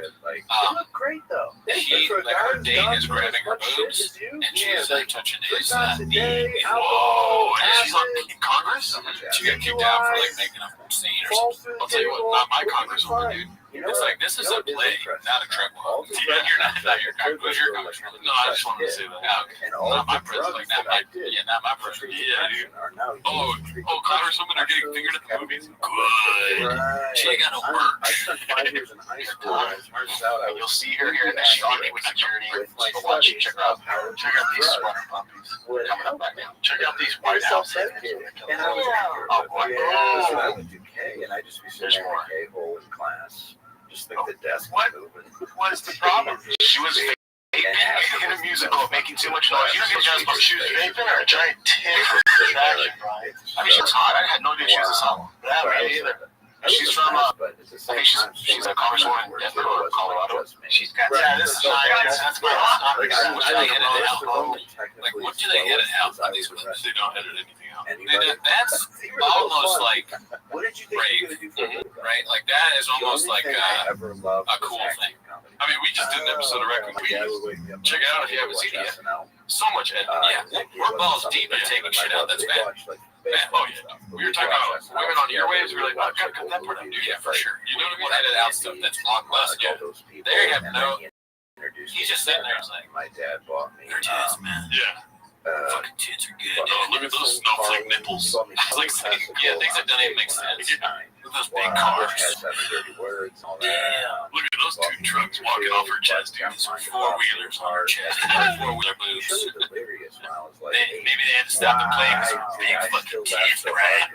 look great though. Her date is grabbing her boobs, and she's touching his knee. Whoa, and she's in Congress? She got kicked out for like making a scene or something. I'll tell you what, not my congresswoman, dude. It's like, this is a play, not a trick. You're not your congresswoman. Who's your congresswoman? No, I just wanted to say that. Okay. Not my president. Not my president. Yeah, dude. Oh, congresswomen are getting figured at the movies. Good. She ain't got no work. I spent 5 years in high school, and it turns out you'll see her here, and then she on me with security. So watch, check out these sweater puppies coming up back now. Check out these White House. And I was so I went to K, and I just be sitting in a K-hole in class. Just like the desk moving. What's the problem? She was vaping in a musical, making too much noise. You don't get just about she was vaping or a giant tin for distraction. I mean, she was hot. I had no idea she was a song. Yeah, me either. She's from, I think she's a congresswoman in Denver or Colorado. She's got this is that's my what do they edit out? Like, what do they edit out on these clips? They don't edit anything out. That's almost like rape, right? Like, that is almost like a cool thing. I mean, we just did an episode of Record Queens. Check it out if you haven't seen it yet. So much editing. Yeah, we're balls deep in taking shit out that's bad. Oh, yeah. We were talking about women on earwaves. We were like, oh, I gotta cut that part out, dude. Yeah, for sure. You know what I mean? Edit out stuff that's blockbuster. Yeah. They have no. He's just sitting there. It's like, my dad bought me. Their tits, man. Yeah. Fucking tits are good. Oh, look at those snowflake nipples. I was like, yeah, things that don't even make sense. Look at those big cars. Damn. Look at those two trucks walking off her chest, dude. Some four-wheelers on her chest. Four-wheeler boobs. Maybe they had to stop the plane because her big fucking tits, right?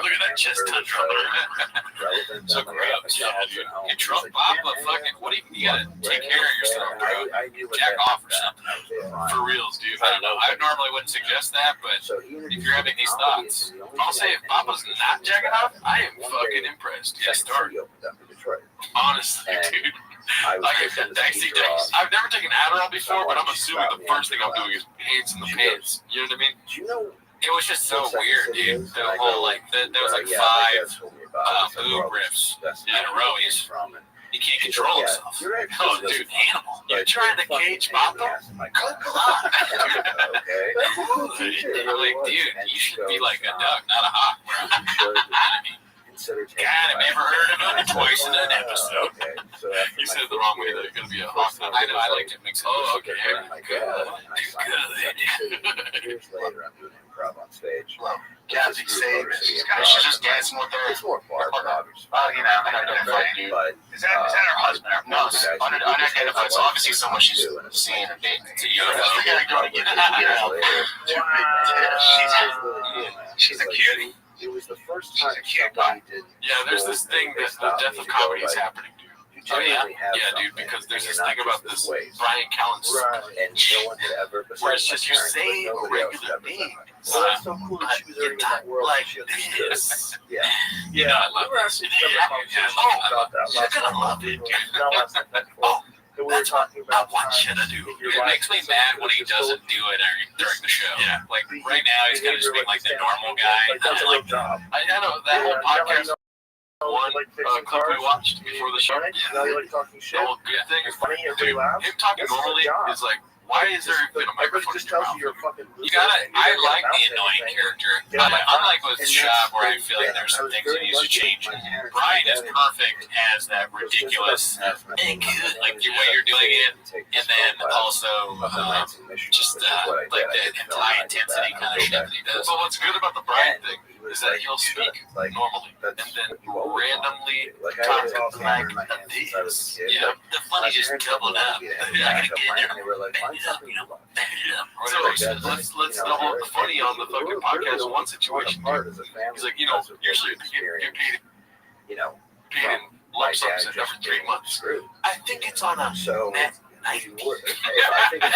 Look at that chest tundra. So gross. Yeah, dude. You Trump Bob, but fucking, what do you gotta take care of yourself, bro? Jack off or something. For reals, dude. I don't know. I normally wouldn't suggest that, but if you're having these thoughts, I'll say if Papa's not jacking off, I am fucking impressed. Yeah, start. Honestly, dude. Like I said, I've never taken Adderall before, but I'm assuming the first thing I'm doing is hands in the pants. You know what I mean? It was just so weird, dude. The whole, like, there was like 5 boob riffs in a row. He can't control himself. Oh, dude, animal. You're trying to cage Papa? Good luck. I'm like, dude, you should be like a duck, not a hawk, bro. God, I've never heard of it twice in an episode. You said it the wrong way, though. You're going to be a hawk. I know, I like to mix it. Oh, okay. Good. Years later, I'm doing improv on stage. Kathy saved. She's just dancing with her. It's more bar, obviously. You know, but is that her husband? No, it's unidentified. So obviously someone she's seeing or dating. It's a UFO. We gotta go to get it. She's a cutie. It was the first time somebody did. Yeah, there's this thing that the death of comedy is happening, dude. Oh, yeah, dude, because there's this thing about this Brian Callen, and no one had ever. Where it's just you say a regular name. So that's so cool that she was already in that world. Like this. Yeah. Yeah, I love this. You're gonna love it, dude. Oh. That's what should I do? It makes me mad when he doesn't do it during the show. Yeah. Like, right now, he's kind of just being like the normal guy. I know that whole podcast one clip we watched before the show. Yeah. The whole good thing is, dude, him talking normally is like, why is there even a microphone in your mouth? You gotta, I like the annoying character. Unlike with Shab, where I feel like there's some things that needs to change. Brian is perfect as that ridiculous, like the way you're doing it, and then also just like the high intensity kind of shit that he does. But what's good about the Brian thing is that he'll speak normally and then randomly talk about the mic of this. Yeah, the funny just doubled up. I gotta get in there. So let's double the funny on the fucking podcast one situation. He's like, usually you get paid, paid in lump sums every 3 months. I think it's on a net I think if I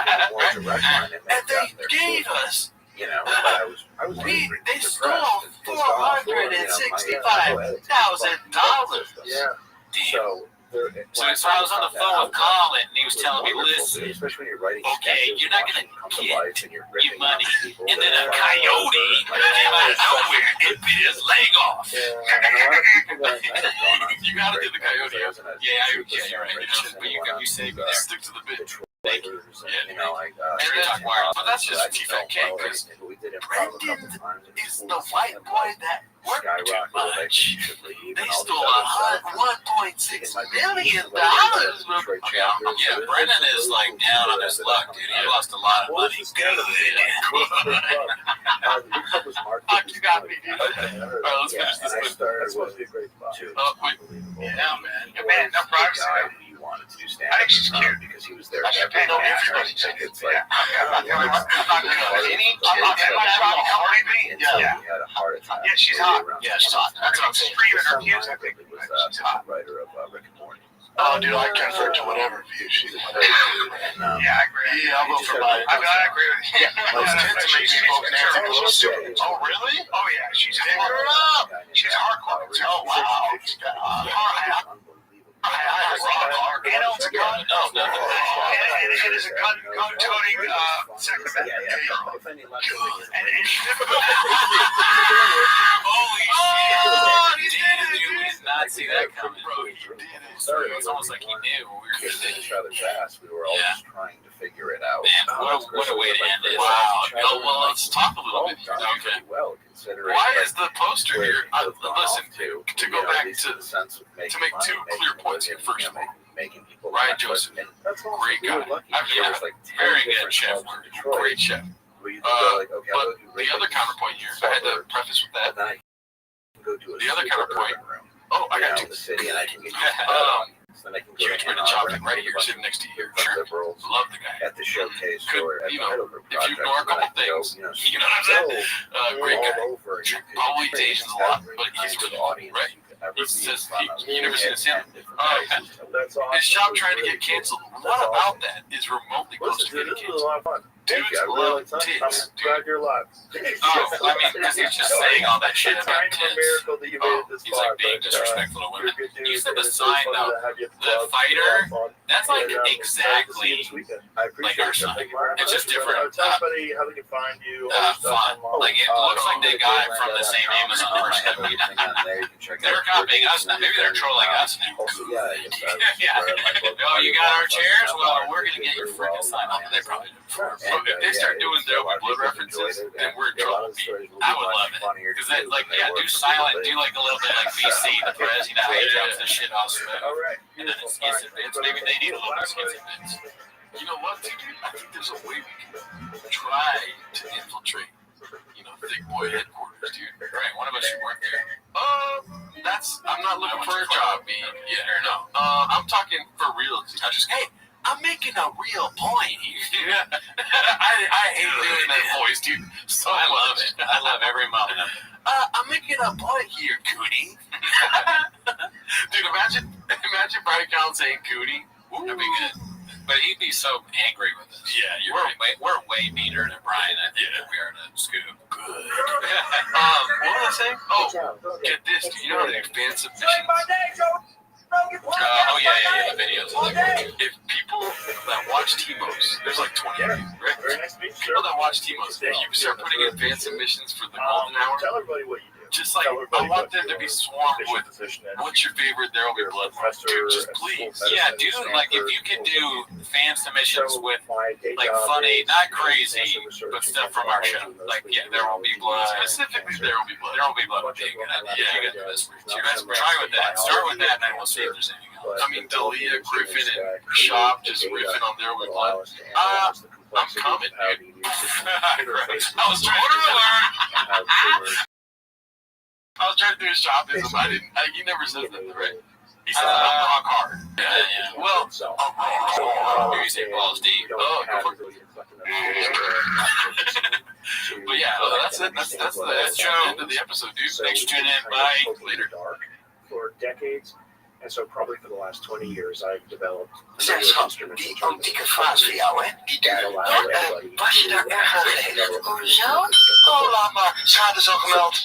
had more direct line, And they gave us. you know, but I was They stole $465,000. Yeah. Damn. So So I was on the phone with Colin, and he was telling me, listen, especially when you're writing okay, sketches, you're not gonna watching get come to life and you're ripping money. on people And then that a are- coyote came out of nowhere and bit his leg off. Yeah, and a lot of people that have gone on You gotta do the coyote. Yeah, you're right. You saved me there. Stick to the bit. Flavors and, you know, like, But that's just T-Fat K, because Brendan is the white boy that worked too much. They stole $1.6 million. Yeah, Brendan is like down on his luck, dude. He lost a lot of money. You got me, dude. All right, let's finish this clip. That's supposed to be a great spot. Wait. Yeah, man. Man, no progress. He wanted to do stand I think she's cute. because he was there. I should pay no interest. It's like, Yeah. he had a heart attack. Yeah, she's hot. Yeah, she's hot. That's what I'm screaming her views. I think It was the writer of Rick and Morty. Oh, dude, I convert to whatever view she whatever. Yeah, I agree. Yeah, I'll vote for Biden. I agree with you. Those kids are making folk Nancy Pelosi. Oh, really? Oh, yeah. She's hardcore. She's hardcore. Oh, wow. And owns a gun. And is a gun-toting Second Amendment. Holy shit! We did not see that coming. It's almost like he knew what we were Kissing going to each do. other's ass. We were all just trying to figure it out. Man, what a way to end it. Wow. Well, let's talk a little bit. Okay. Well, considering Why is the poster here? Listen, to go back to make two clear points here. First of all, making people Ryan Joseph, great guy. Very good chef. Great chef. But the other counterpoint here, I had to preface with that. The other counterpoint. Oh, I got two. the city, and I can get Huge Brendan Chopping right here, sitting next to you. Sure. Love the guy. at the showcase Could, or at you the know, Heidelberg if you project, ignore a couple and I go, things, you know, you know what I'm saying? Great guy. all over, and you could Probably trace Asians a lot, every but he's kind really of funny, audience right? you could ever He be says in front of. you never seen his him. And different That's awesome. His shop trying to get canceled. What about that is remotely close to Listen, getting this is a canceled? lot of fun. Dudes Thank you. I really love like that. tits, I'm glad you're alive. Oh, I mean, because he's just saying all that shit It's about kind of a tits. miracle that you made it this He's far. like being but, disrespectful to you're women. a good dude, You said the and it's sign, really fun though. to have you at The club. fighter, It's a lot of fun. that's like And, exactly I like our sign. It's just different. Tell everybody how they can find you. Fun. Like, it looks like they got it from the same Amazon person that we got. They're copying us now. Maybe they're trolling us now. Yeah. Oh, you got our chairs? Well, we're going to get your freaking sign. Oh, they probably do. So if they start doing There Will Be Blood references, then we're in trouble. I would love it. Because they, like, yeah, do silent, do like a little bit like BC, the prez, you know how he jumps the shit off smooth. All right. And then it skits and bits. Maybe they need a little bit of skits and bits. You know what, dude? I think there's a way we can try to infiltrate, Thick Boy headquarters, dude. Right, one of us should work there. I'm not looking for a job, B. Yeah, no. I'm talking for real. Hey, I'm making a real point here. I hate doing that voice, dude. So I love it. I love every moment of it. I'm making a point here, Cootie. Dude, imagine Brian Callen saying Cootie. That'd be good. But he'd be so angry with us. Yeah, we're way meaner than Brian, I think, than we are to Scoop. Good. What was I saying? Oh, get this. Do you know how to do fan submissions? Oh, yeah, the videos. If people that watch T-Mos, there's like 20 of you, right? Very nice to meet you. People that watch T-Mos, if you start putting in fan submissions for the golden hour, Tell everybody what you do. just like, I want them to be swarmed with, what's your favorite There Will Be Blood one? Dude, just please. Yeah, dude, like, if you can do fan submissions with, like, funny, not crazy, but stuff from our show. Like, yeah, There Will Be Blood. Specifically, There Will Be Blood. There Will Be Blood would be a good idea. You got to do this. Try with that. Start with that, and then we'll see if there's anything else. I mean, Dalia, Griffin, and Shop just riffing on There Will Be Blood. I'm coming, dude. I was trying to learn. I was trying to do a shopism. He never says that, right? He says I'm rock hard. Yeah. Well, Here you say balls deep. oh, go for it. But yeah, that's it. That's the end of the episode, dude. Thanks for tuning in. Bye. Later. For decades, And so probably for the last 20 years, I've developed Zesschap, die antieke vaas voor jou, hè? Die deur. Was je daar erg aan gelegen? Hoezo? Oh, laat maar. Schade is al gemeld.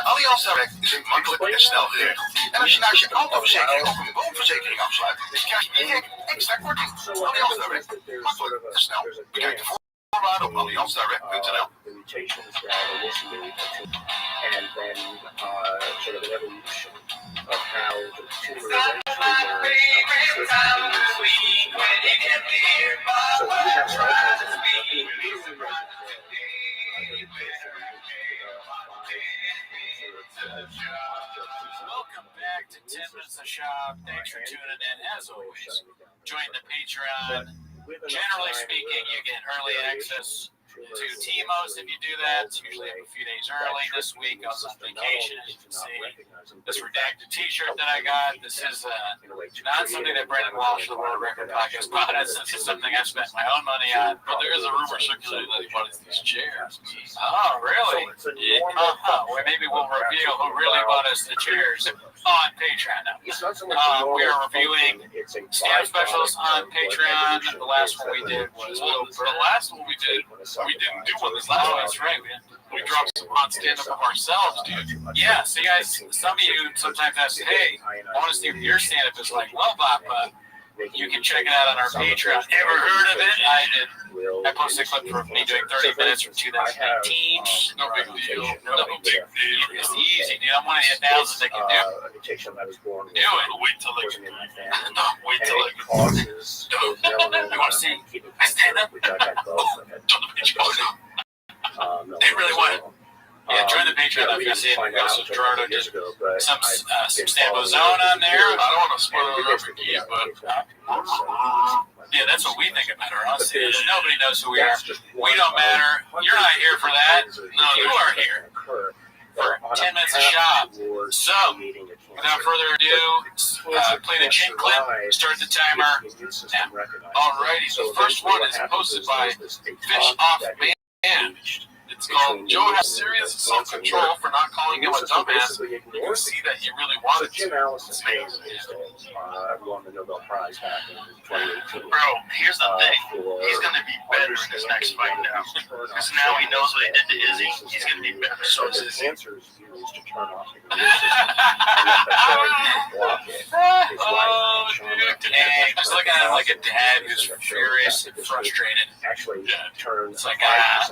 Allianz Direct is makkelijk en snel geregeld. En als je naast je autoverzekering ook een woonverzekering afsluit, dan krijg je direct extra korting. Allianz Direct. Makkelijk en snel. Bekijk de voorwaarden op allianzdirect.nl. And then sort of an evolution of how the two eventually so we have all kinds of Welcome back to 10 Minutes of Shop. Thanks for tuning in. As always, join the Patreon. Generally speaking, you get early access to TMOs if you do that. It's usually a few days early. This week I was on vacation, as you can see. This redacted t-shirt that I got, this is not something that Brendan Walsh of the World Record Podcast bought us. This is something I spent my own money on. But there is a rumor circulating that he bought us these chairs. Oh, really? Well, maybe we'll reveal who really bought us the chairs on Patreon now. We are reviewing stand specials on Patreon. The last one we did was the last one we did. We didn't do one this last one. That's right. We dropped some hot stand-up of ourselves, dude. Yeah, so you guys, some of you sometimes ask, hey, I want to see if your stand-up is like Love Bop. You can check it out on our Patreon. Ever heard of it? I did. I posted a clip from me doing 30 minutes from 2019. No big deal. No big deal. It's easy, dude. I'm one of the 1,000 that can do it. Do it. Wait till I get wait till I causes. You want to see? I stand up. They really want it. Yeah, join the Patreon. If you see it, also Gerardo did some Stambo Zone on there. I don't want to spoil it for you, but yeah, that's what we think about her. Honestly, nobody knows who we are. We don't matter. You're not here for that. No, you are here for 10 minutes of shop. So, without further ado, play the chin clip, start the timer now. Alrighty, the first one is posted by Fish Off Man. It's called Joe has serious self-control for not calling him a dumbass. You can see that he really wanted to. Jim Allison won the Nobel Prize back in 2018. Bro, here's the thing. He's going to be better in his next fight now. Because now he knows what he did to Izzy. He's going to be better. So is Izzy. Answer is used to turn off the immune system and let the brain block it. Dang, just looking at him like a dad who's furious and frustrated. Actually, turns. It's like,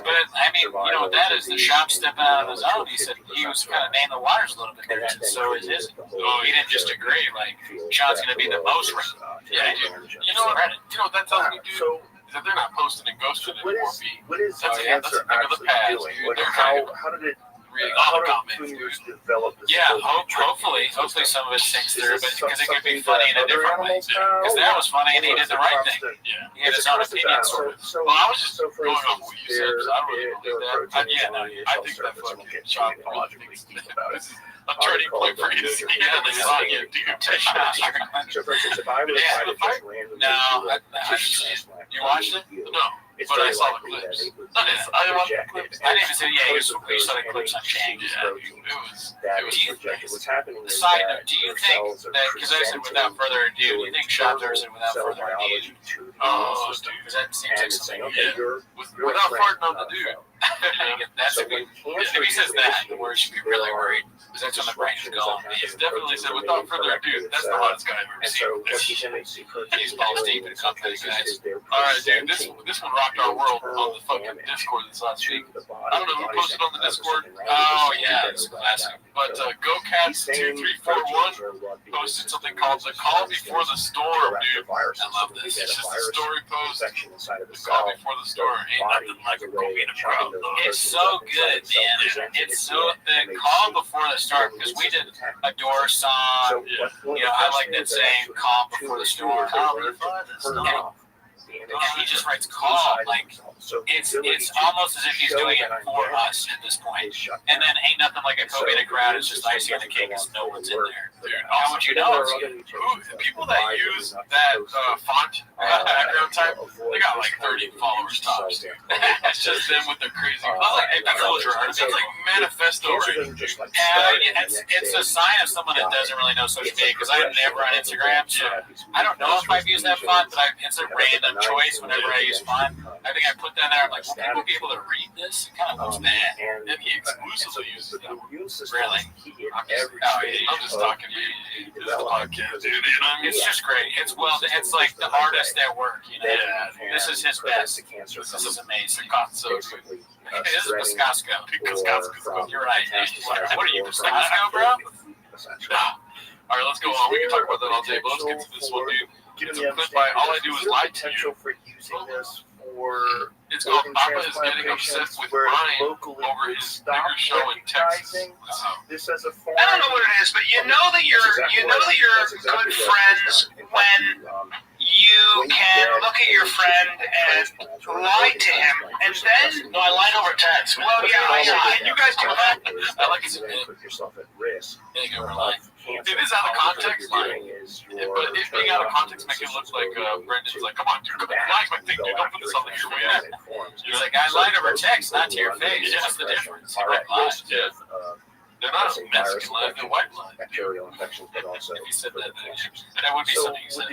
but I mean, you know what that is? The shop stepping out of his own. He said he was kind of nailing the waters a little bit there, and so is his. Oh, he didn't just agree. Like, Sean's going to be the most right. Yeah, you know what that tells me, dude? Is that they're not posting and ghosting anymore. What is the answer actually doing? Like, how did it? How do consumers develop this? Yeah, hopefully some of it sinks through, but because it could be funny in a different way. Because that was funny, and he did the right thing. Yeah, he had his own opinion, sort of. Well, I was just going off what you said, because I don't really believe that. I think that fucking Sean Paul thinks about it. A turning point for you. Yeah, they saw you, dude. So, for instance, if I was you watched it? No. But I saw the clips. I didn't even say, yeah, we saw the clips on Change. What's happening is side note, do you think that, because I said without further ado, do you think Shopper said without further ado? Oh, because that seems like something. Without farting on the dude. That's a good. If he says that, the word should be really worried. Because that's when the brain is going. He's definitely said without further ado. That's the hottest guy I've ever seen. He's balls deep in something, guys. Alright, dude, this one rocked our world on the fucking Discord this last week. I don't know who posted on the Discord. Oh, yeah, it's classic. But GoCats2341 posted something called The Call Before the Storm, dude. I love this. It's just a story post. The Call Before the Storm. Ain't nothing like a go being a pro. It's so good, man. It's so the Call Before the Storm, because we did a Door song. You know, I like that saying, Calm Before the Storm. And he just writes call, like, it's almost as if he's doing it for us at this point. And then ain't nothing like a Kobe in a crowd, it's just icing on the cake because no one's in there. Dude, how would you know it's you? People that use that font background type. They got like 30 followers tops. It's just them with their crazy. I was like, hey, that's ultra art. It's like manifesto writing. It's a sign of someone that doesn't really know social media because I'm never on Instagram. So I don't know if I've used that font, but it's a random choice whenever I use font. I think I put that there. I'm like, will people be able to read this? It kind of looks bad. And he exclusively uses that one. Really? I'm just talking to you. This is a podcast, dude. You know what I mean? It's just great. It's like the artist at work. You know, this is his best. This is amazing. So good. This is Piscasco. You're right. What are you, Piscasco, bro? All right, let's go on. We can talk about that all day, but let's get to this one, dude. It's a clip by All I Do Is Lie to You. For using this for It's called Papa is Getting Obsessed with Brian over his bigger show in Texas. this as a form. I don't know what it is, but you know that you're good friends when you can look at your friend and lie to him, and then No, I lied over text. well, yeah, and you guys do that. I like it. Put yourself at risk. Getting over line. It is out of context, But it being out of context makes it look like Brendan's like, come on, dude, lie my thing, dude, don't put this on the show yet. You're like, I lied over text, not to your face. What's the difference? Red line. They're not a Mexican line, they're white line. Bacterial infections, but also. If you said that, that would be something you said.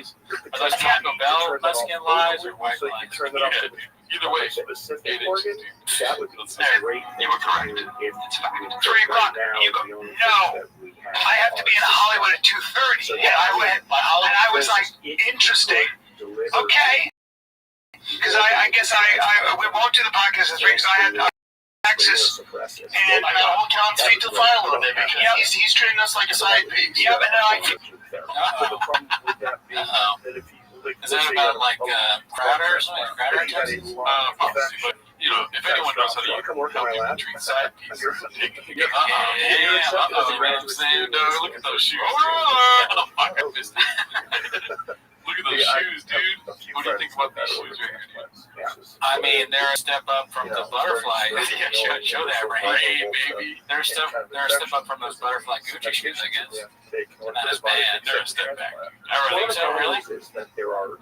Are those Taco Bell Mexican lies or white lines? Turn it off to Either way, specific 8 organ. inches, dude. That would be great. You were correct. If It's 3 o'clock. You go, no, I have to be in Hollywood at 2:30. And I went, and I was like, interesting. Okay. Because I guess we won't do the podcast at 3 because I had Texas. And I gotta hold Count's feet to the fire a little bit because he's treating us like a side piece. yeah, but then I Is that about like Crowder or something? Crowder, Texas? Possibly, but, you know, if anyone knows how to help people treat side pieces, they can get look at those shoes. Oh, fuck, I missed it. Look at those shoes, dude. What do you think about these shoes right here, dude? I mean, they're a step up from the butterfly. Yeah, show that right, baby. They're a step up from those butterfly Gucci shoes, I guess. They're not as bad. They're a step back. I really think so, really.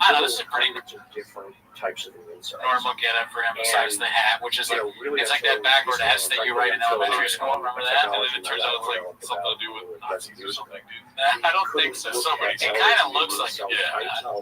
I know this is a pretty different types of insects. normal get up for him besides the hat, which is like, it's like that backward S that you write in elementary school. Remember that? And then it turns out it's like something to do with Nazis or something, dude. I don't think so. Somebody It kind of looks like it. Yeah. I don't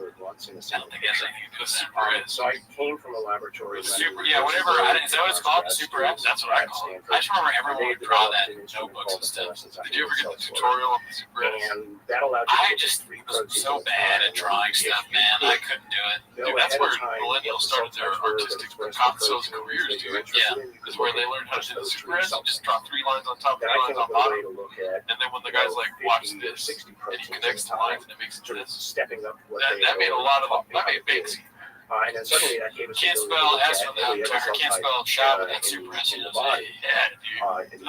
think it has anything to do with Super S. So I came from a laboratory. Yeah, whatever. Is that what it's called? Super S? That's what I call it. I just remember everyone would draw that in notebooks and stuff. Did you ever get the tutorial on the Super S? And that allowed I just was so bad at drawing stuff, man. I couldn't do it. Dude, that's where millennials started their artistic consoles careers, dude. Yeah. Is where they learned how to do the Super S. Just draw 3 lines on top, 3 lines on bottom. And then when the guy's like, watch this, and he connects the lines and it makes it this. Stepping up what That made a lot of them. That made banks. and then suddenly that gave us Can't spell S without, or can't spell shop without Super S. You know what I'm saying? Yeah, dude.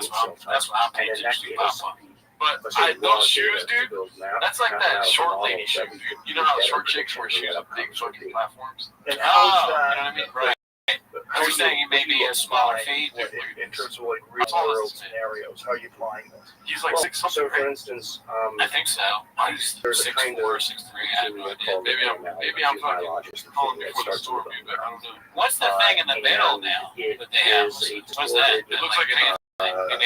That's what I'm paying attention to. Pop. But those shoes, dude, that's like that short lady shoe, dude. You know how short chicks wear shoes with big fucking platforms? And Oh, you know what I mean? Right. You're saying maybe a smaller feet? in terms of like real world scenarios, how are you applying this? He's like 6 So something, for right? instance, I think so. I was there's a 6'4", kind 6'3", of I had no idea. Maybe I'm fucking calling before the storm, dude, but I don't know. What's the thing in the middle now that they have? What's that? It looks like an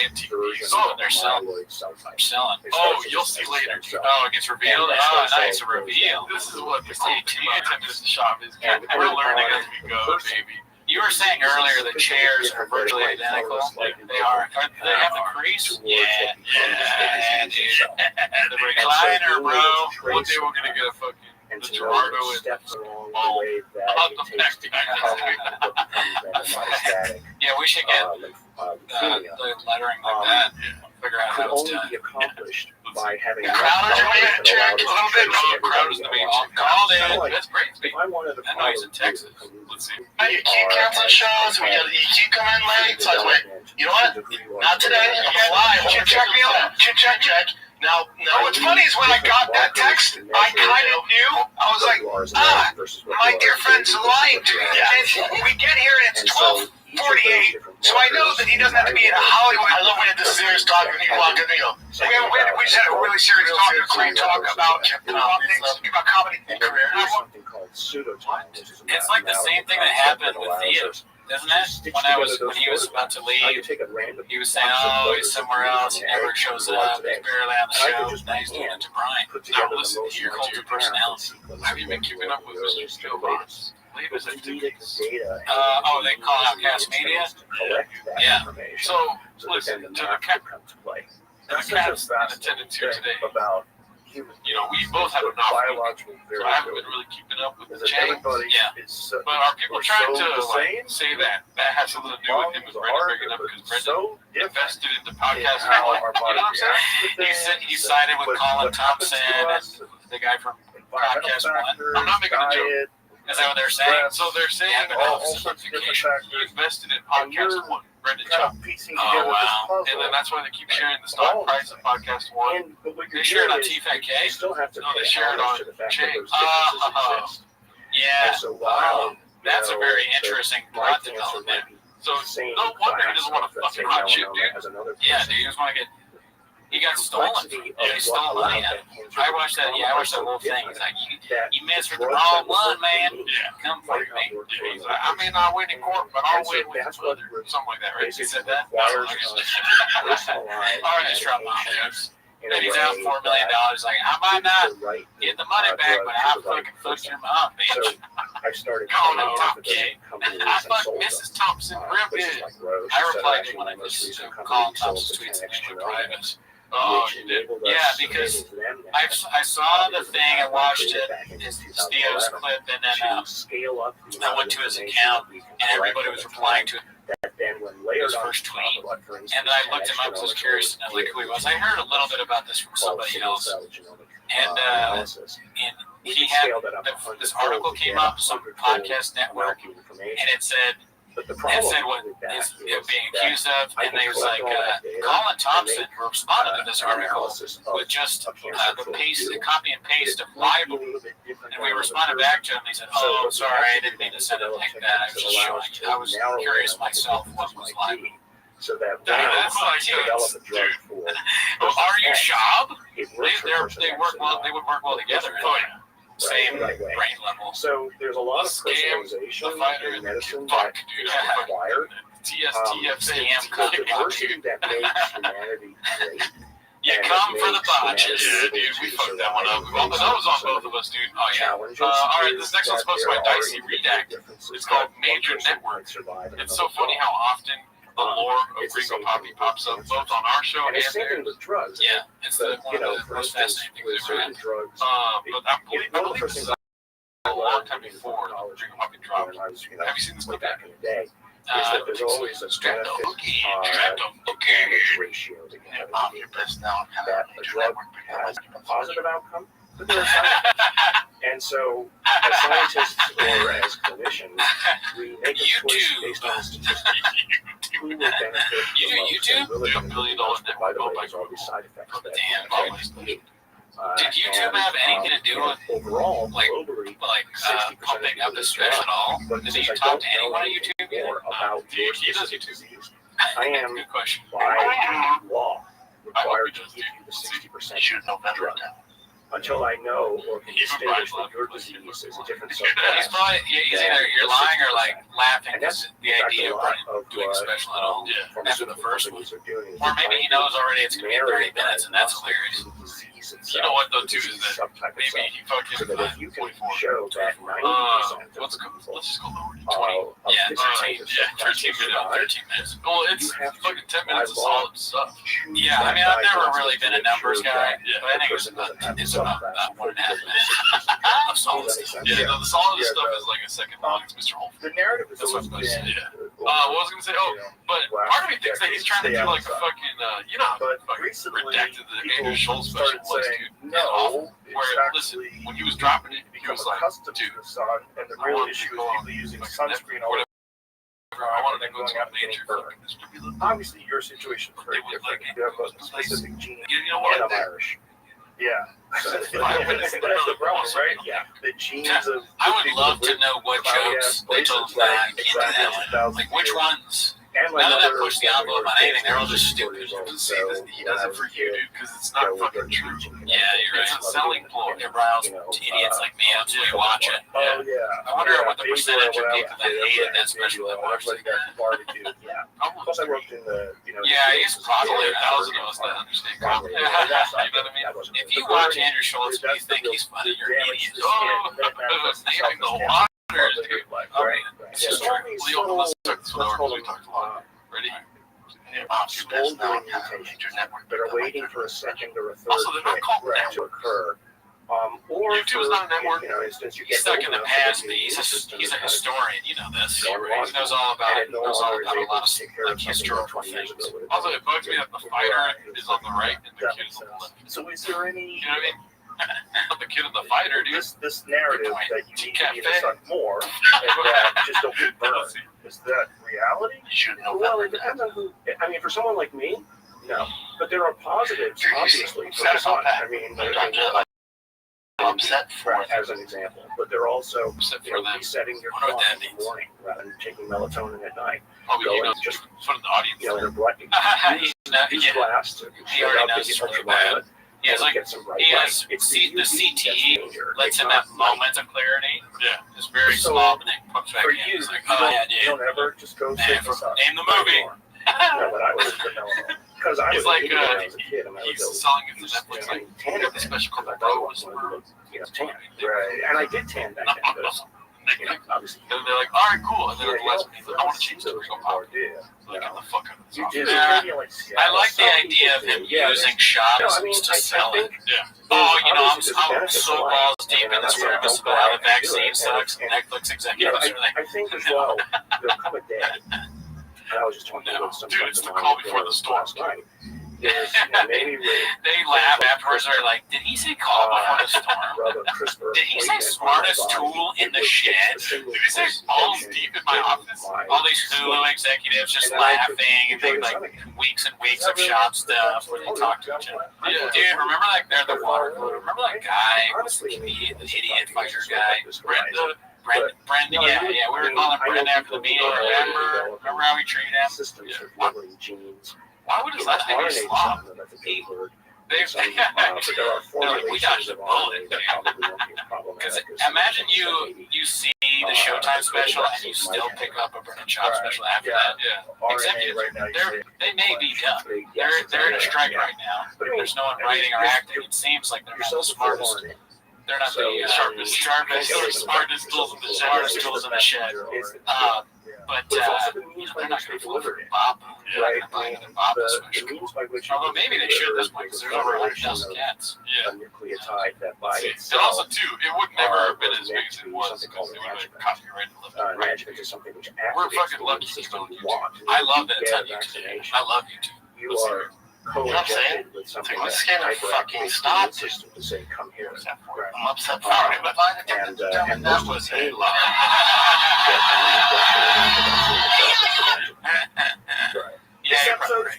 antique piece. Oh, they're selling. They're selling. Oh, you'll see later. Oh, it gets revealed? Oh, nice, a reveal. This is what the whole thing about 10 minutes to shop is. We're learning as we go, baby. You were saying earlier the chairs are virtually identical. They are. Do they have the crease? Yeah, dude. The recliner, bro. One day we're gonna get a fucking and the to Gerardo know the and steps along oh, the way that I'll it come takes back to to that. become metastatic Yeah, we should get leukemia the lettering like that. Figure out could how it's only done. be accomplished by having Crowder's your man, check a little bit. Crowder's the main chick. Called in. That's great. If I wanted to I know he's in Texas. Let's see. You keep canceling shows. You keep coming in late. It's like, wait, you know what? Not today. I'm alive. Check me out. Check. Now, What's funny is when I got that text, I kind of knew. I was like, my dear friend's lying to me. And we get here and it's 12:48, so I know that he doesn't have to be in Hollywood. I love when you had this serious talk and you walk in and you go, We just had a really serious talk, a great talk about comedy and career. It's like the same thing that happened with Theo, isn't it? When he was about to leave, he was saying, "Oh, he's somewhere else. He never shows up. He's barely on the show." Now he's doing it to Brian. Now listen, here comes your personality. Have you been keeping up with Mr. Steelbox? Leave us at tickets. They call out Cast Media. Yeah. So listen, to the cats in attendance here today. You know, we both have an off week, so I haven't been really keeping up with the chain. Yeah. But are people trying to say that has something to do with him and Brendan breaking up because Brendan invested into podcast network? You know what I'm saying? He sided with Colin Thompson and the guy from Podcast One. I'm not making a joke. Is that what they're saying? So they're saying that he invested in Podcast One, Brendan Chubb. Oh, wow. And then that's why they keep sharing the stock price of Podcast One. They share it on TFAK? No, they share it on Chain. Yeah. That's a very interesting plot development. So no wonder he doesn't want to fucking hot shit, dude. Yeah, dude, he just want to get. He got stolen. They stole money out of him. I watched that whole thing. He's like, you messed with the wrong one, man. Yeah. Come for me. He's like, I may not win in court, but I'll win with other. Something like that, right? He said that? No, All right, Trump. And he's out $4 million. Like, I might not get the money back, but I fucking fucked your mom, bitch. Calling him Top King. I fucked Mrs. Thompson real good. I replied to one of his Colin Thompson's tweets and they were private. Oh, you did? Yeah, because I saw the thing, I watched it, his Theo's clip, and then I went to his account, and everybody was replying to his first tweet. And then I looked him up because I was curious to know like who he was. I heard a little bit about this from somebody else. And he had this article came up, some podcast network, and it said what is being accused of, and they was like, Colin Thompson responded to this article with just the copy and paste of libel, and we responded back to him. He said, "Oh, I'm sorry, I didn't mean to send it like that. I was just showing you. I was curious myself what was libel." So that that's like, dude. Are you Shab? They work well. They would work well together. Same brain level. So there's a lot of personalization in medicine that is required. TSTF the diversity that makes humanity great. You come for the botches. Yeah, dude, we fucked that one up. Well, that was on both of us, dude. Oh, yeah. All right, this next one's supposed to be by Dicey Redact. It's called Major Network. It's so funny how often the lore of Gringo Poppy pops up both on our show and theirs. Yeah, it's one of the most fascinating things ever happened. But I believe this is a long time before Gringo Poppy dropped. Have you seen this clip back in the day? There's always a benefit ratio to have your personnel that a drug has a positive outcome, but there are side effects. And so, as scientists or as clinicians, we make a choice based on statistics. Who will benefit the most and really $1 billion by the way, there's all these side effects that did YouTube have anything to do with overall globally, pumping up his fish at all? Did you talk to anyone at YouTube yet? He does YouTube. I am Good question. by law required to give you the 60% drug until I know or can distinguish that your disease is a different He's subtype. probably he's either you're lying or like laughing at the idea of doing special at all after the first one. Or maybe he knows already it's going to be 30 minutes and that's hilarious. You know what though too is that maybe he fucking so that if you can 44. show that 90% Let's just go lower to 20. Yeah, 13 minutes. Well, it's fucking 10 minutes of solid stuff. Yeah, I mean, I've never really been a numbers guy, but I think it's about 1.5 minutes of solid stuff. Yeah, no, the solid stuff is like a second long. It's Mr. Holmes. The narrative is That's what always I was been. what was I gonna say? But part of me thinks that he's trying to do like a fucking, you know, fucking redacted the Andrew Schultz special was, dude. No, Where, listen, when he was dropping it, he was like, dude, and the real issue is people using sunscreen all over I wanted to go to a major fucking distributor. Obviously, your situation is very It was different. like You have a specific gene, You know what? and I'm Irish. Yeah. So, That's that's the problem, right? Yeah. The genes of. I would love to know what jokes they told that kid that. Like, which ones? And None of that pushed the envelope on anything. They're all just stupid. See, he does it for you, dude, because it's not fucking true. Yeah, you're right. It's a selling ploy. It riles idiots like me up to watch it. Oh yeah. I wonder what the percentage of people that hated that special that watched it. Barbecue. Yeah. Plus, I worked in the. Yeah, he's probably 1,000 of us that understand comedy. You know what I mean? If you watch Andrew Schultz and you think he's funny, you're an idiot. Oh, naming the waters, dude. It's just true. Leo, let's talk this one over. We talked a lot. Ready? Small brain mutations that are waiting for a second or a third Also, they're not hit called to occur. Or YouTube is not a network. Instance, you He's get stuck in the past, but he's a historian. You know this. He knows all about it. He knows all about a lot of like, historical things. Also, it bugs me that the fighter is on the right and the kid is on the left. So is there any? You know what I mean? The kid and the fighter, dude. This narrative that you need to be in the sun more and that just don't get burned. Is that reality? You should know Well, that. it depends on who. I mean, for someone like me, no. But there are positives, obviously, for the sun. I mean, I'm upset for it. as an example. But they're also Except for them. resetting your I wonder what clock that in the morning rather than taking melatonin at night. Probably, you know, Just put in the audience. in a bright use Yeah, glass to he already shut out knows the it's really bad. ultraviolet. He has like Get some bright he light. has It's the UV that's CTE danger. lets It's him not have moments of clarity. Yeah. It's very So, small, but then it comes back For in. you, It's like, you oh yeah, don't dude. ever just go Man, sit the sun. name the movie. No, but I was because I He's was like, when I was a kid. And I He's was selling it to just, Netflix. you know, Like, tan we got the special called the because I Pro. was tan. Right, and I did tan back then. But, you know, obviously. And they're like, all right, cool. And then at the last minute, he's like, I want to change the Ringo Pop. Yeah. Like, get the fuck out of this You office. do. Yeah. Maybe like I like the idea of him using shops No, I mean, to sell it. Yeah. Oh, you know, I'm obviously so balls deep in this premise about how the vaccine sucks. Netflix executives are like, I think as well, there'll come a day. And I was just talking about some Dude, friends it's of the mine call before the storm. last night. There's, maybe they laugh afterwards. They're like, did he say call before the storm? rather crisper. Did he say smartest tool in the shed? Did he say balls deep in my office? All these Hulu executives just laughing and they like weeks and weeks of shop stuff where they talk to each other. Yeah. Dude, remember like they're the water cooler? Remember that guy, the idiot fighter guy? Brendan, yeah, we were calling him Brendan after the meeting. Remember how we treated him? Systems for delivering genes. Why would his last name be Slob? That's a big word. They're But there are like, we dodged a bullet. Because imagine you see the Showtime special and you still pick up a Brendan Schaub special after that. Yeah. Executives, they may be done. They're in a strike right now. There's no one writing or acting. It seems like they're not the smartest. They're not the sharpest or smartest tools in the shed. Smartest tools in the shed. But they're not going to fall for Bob. They're not going to buy another Bob special. Although maybe they should at this point because there's over 100,000 cats. Yeah. A nucleotide that by And itself also, too, it would never have been as big as it was because it would have been copyrighted left and right. magic is something which We're activates fucking the lucky immune he's on system you YouTube. want. I love that You it's on get YouTube. vaccination. I love YouTube. You are co-injected with something Like, that this can't fucking stop, dude. system to say, come here. I'm upset for it. But And that most was of a the lie. Yeah, you're probably right.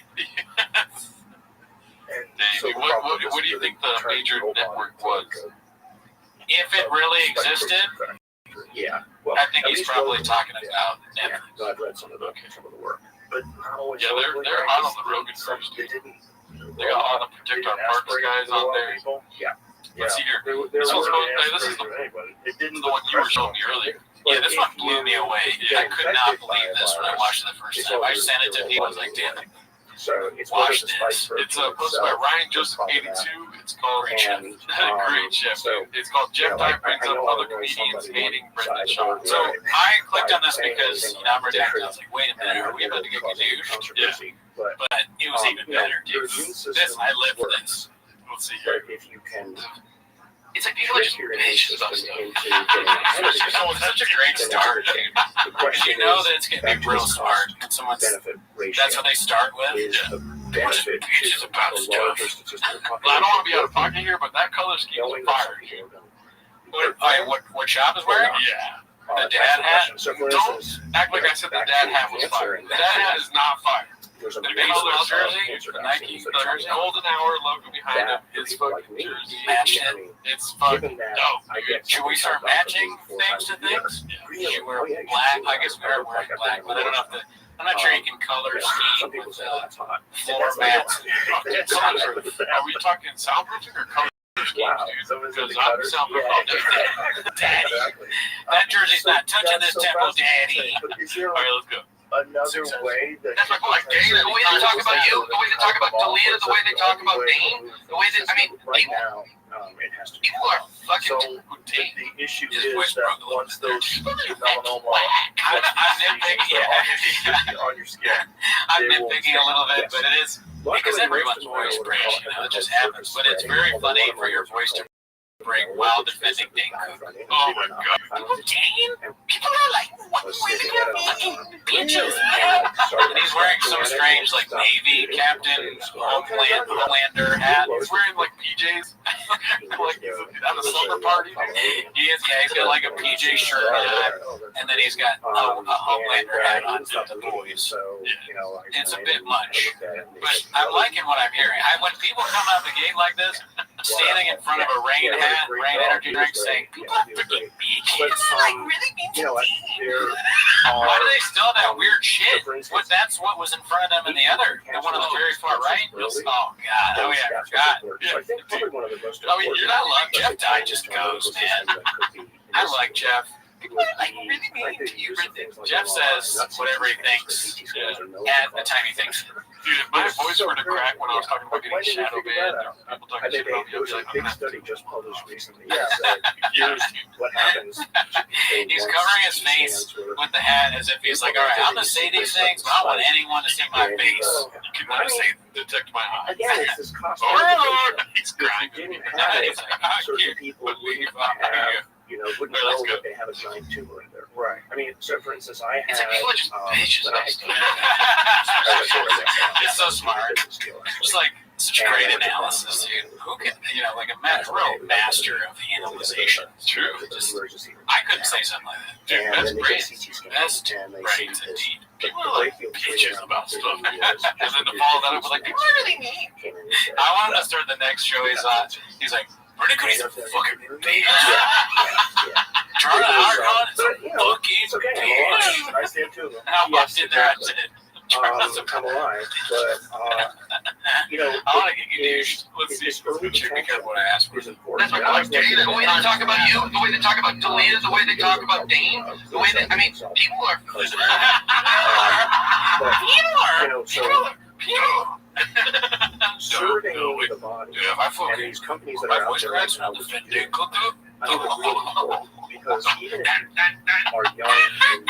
Dang, what do you think the major network was? If it really existed, Yeah. Well, I think at he's least probably Rogan- talking yeah. about Yeah, Netflix. so I've read some of the work, but not always. Yeah, they're totally hot right. on the Rogan first, They dude. didn't. They got all the Protect Our Parks guys on there. Yeah. Let's see here. There This wasn't one's an called- hey, ask this is for the- anybody. It This didn't is the one you were showing me earlier. Yeah, this one blew me away. I could not believe this when I watched it the first time. I sent it to people. I was like, damn it. So it's Watch one of the spice this. It's posted by Ryan Joseph 82. It's called Great chef. Great Chef. So, It's called Jeff yeah, Dye brings I up know other I know comedians somebody hating on Brendan the Schaub. side So of the road. I clicked on this because, you know, I'm redacted. I was like, wait a minute, are we about to get douche? Controversy, but But it was even better, your dude. immune system This, I live for works, this. Let's see here. but if you can It's like people are just trick your immune bitches about system stuff. into getting ahead of it, Oh, it's such a great start, dude. the Because question you know is, that it's going to back be to real this smart. And someone's, benefit ratio that's what they start with. is the benefit bitches to about the stuff. larger statistical population. Well, I don't want to be out of pocket here, but that color scheme Knowing is that fire. some people are gonna- What shop is wearing? Yeah. The dad hat? So for Don't instance, act like I said the dad hat was fire. The dad hat is not fire. there's a The baseball baseball jersey, cancer the Nike vaccines that The jersey. golden hour logo behind it that is for fucking people like me, jersey. Match I it. mean, It's fucking given that dope. I get Should we start matching things to things? Really? Should we wear Oh, yeah, you should black? do I that. guess we are wearing black, but I don't know if I'm not sure you can color Some scheme people with say, oh, that's hot. floor mats. Soundproof. Are we talking soundproofing or color schemes, Wow. dude? So is it Because the I'm cutters? soundproof. Yeah. Daddy. Exactly. That jersey's not touching this That's so temple, fascinating. daddy. But is there All right, let's go. another way that That's like Dane, the way they talk about you, the way they talk about Talia, the way they talk about Dane, the way that, I mean, right people, now, it has to be. people are fucking. So the issue His is voice that broke a little once those melanoma I'm nitpicking, on your skin, I'm nitpicking a little bit, but it is because everyone's voice breaks, it just happens. But it's very funny for your voice to break while defending Dane Cook. Oh my God. Dane? People are like, what way to go fucking bitches, man? And he's wearing some strange, like, Navy captain, Homelander hat. He's wearing like PJs. Like he's at a summer party. He is, yeah, he's got like a PJ shirt on, and then he's got a Homelander hat on to the boys. It's a bit much, but I'm liking what I'm hearing. When people come out the gate like this, standing in front of a rain hat, rain energy drink, saying, people are freaking bitches. Like, really mean to me. Why do they still have that weird shit? That's what was in front of them in the one of the very far right? Oh, God. Oh, yeah, I forgot. I mean, you're not loved. Jeff Dye just goes, man. I like Jeff. People are like really mean to you. Jeff says whatever he thinks at the time he thinks. Dude, if my voice were to crack when I was talking about getting shadow banned, or people talking shit about me, I'd be like, I'm big gonna study just published recently. Here's what happens. He's covering his face with the hat as if he's like, all right, I'm going to say these things, but I don't want anyone to see my face. You can never say detect my eyes. Again, it's this constant. He's crying. Didn't have He's like, I certain can't people believe wouldn't I'm have, here. wouldn't know that they have a giant tumor in there. Right. I mean, so for instance, I had. It's like people are just bitches. when I was It's so smart. It's like such great analysis, dude. Who can, like a real master of analyzation. It's true. I couldn't say something like that. Dude, And that's then they great. get CT scans, That's and they great, see this. indeed. People are like bitches about stuff. And then to follow that up with like, people are really mean. I want him to start the next show he's on. He's like, Vernon Cody's a fucking bitch. Charlie Argon is a fucking bitch. I stand too. I walked in there and said, Charlie's a I'm alive, but I want to get you douche. Let's see. Be careful what I ask for. is important. That's what Dane, the way they talk about you, the way they talk about Talia, the way they talk about Dane, the way that, I mean, people are. Serving the body Dude, if I and fucking these companies that my are out voice there cracks right now on the with Fed you, Dane Cook up. I think it's really important because even if you are young and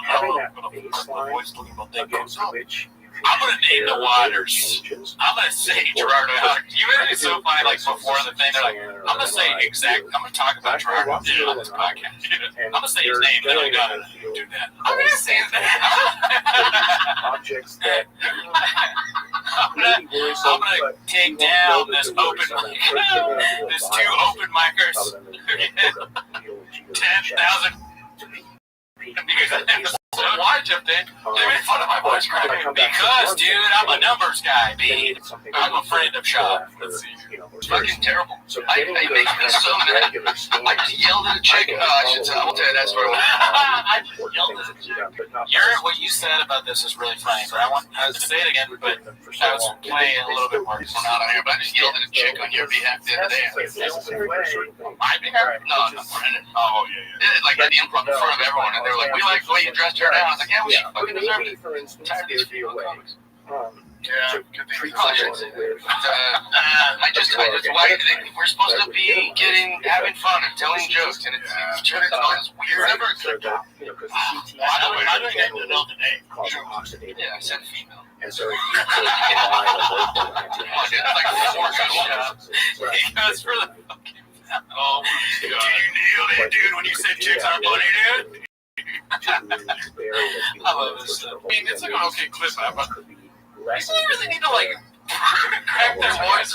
having that baseline against which I'm gonna name the waters. I'm gonna say Gerardo Howard. You made it so funny, like before the thing. They're like, I'm gonna say I'm gonna talk about Gerardo on this podcast. I'm gonna say his name. They're like, no, do that. I'm gonna say his name. objects that I'm gonna take down this open mic. There's two open micers. 10,000. Why, Jeff Dane? They made fun of my voice crack. Because, dude, I'm a numbers guy, babe. I'm a friend of Shaw. Let's see. It's fucking terrible. So I make me so mad. I just yelled at a chick. I should tell you that's what I just yelled at a chick. What you said about this is really funny, but I want to say it again, but I was playing a little bit more. I'm not on here, but I just yelled at a chick on your behalf the other day. My behalf? No, I'm not Brennan. Oh, yeah. Like at the improv in front of everyone, and they were like, "We like the way you dressed her down." I was like, "Yeah, well, she fucking deserved it." For instance, Tired of there'd these be a way Yeah. to Good thing treat Probably someone shouldn't say that. with I just, we're supposed to be having fun and telling jokes, and it's turned into all this weird. because the CT How do I get to know today? causes oxidative. Yeah, I said female. And so if you provide a local It's like 4 shots. He goes for the fucking. Oh, my God. You nailed it, dude, when you said chicks aren't funny, dude. I love this stuff. I mean, it's like an okay clip, but People really need to, like, cracked their voice.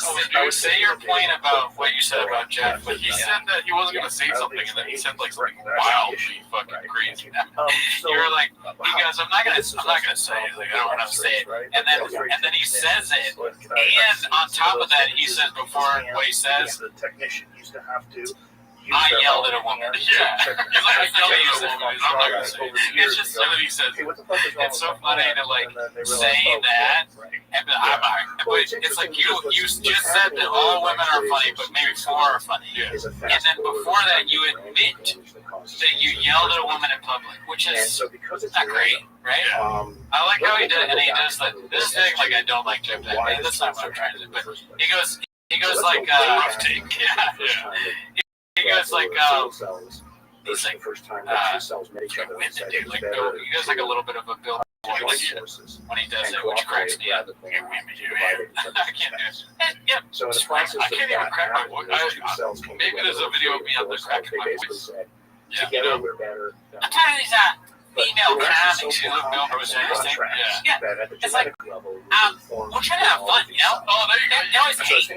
Say your point about what you said about Jeff, but he said that he wasn't going to say something, and then he said like something wildly fucking crazy. You were like, he goes, I'm not gonna say it. Like, I don't want to say it. And then he says it, and on top of that, he says before what he says, the technician used to have to. I yelled at a woman. Yeah. He's like, I yelled at a woman. I'm not gonna say it. It's just something he says. It's so funny to like say that, and but it's like you just said that all women are funny, but maybe 4 are funny. Yeah. And then before that, you admit that you yelled at a woman in public, which is not great, right? I like how he does, and he does like this thing. Like I don't like Jeff. That's not what I'm trying to do. But he goes like rough take. Yeah. He goes like, he's like, dude, like, he does like a little bit of a Bill voice when he does it, which cracks me up. I can't do it. Yep. So in the process I can't even crack my voice. Maybe there's a video of me out there cracking my voice. Yeah, together we're better. I'm tired of these female comics who look Bill was interesting. Yeah. It's like, we're trying to have fun, you know? Oh, there you go. They always hate.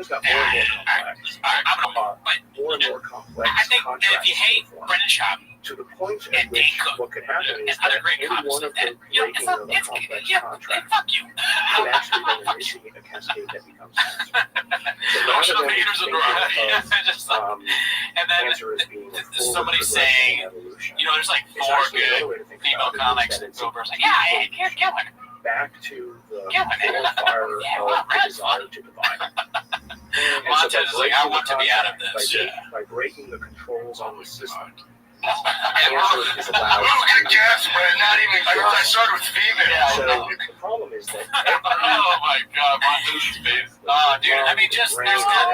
But I think that if you hate Brendan Schaub to the point and at which Dane Cook what could happen and is other that great any comics, one of that, them you know, breaking of a complex contract fuck you. could actually then initiate a cascade that becomes Don't the haters are dry. And then somebody saying, you know, there's like 4 good female comics, and Goldberg's like, yeah, kill her. back to the fire of the desire to divide. Montez is like, I want to be out of this. By breaking the controls on the system, Good guess, but not even. I started with female. so the problem is that Oh my god, Montez's face. Oh, dude, I mean, just there's got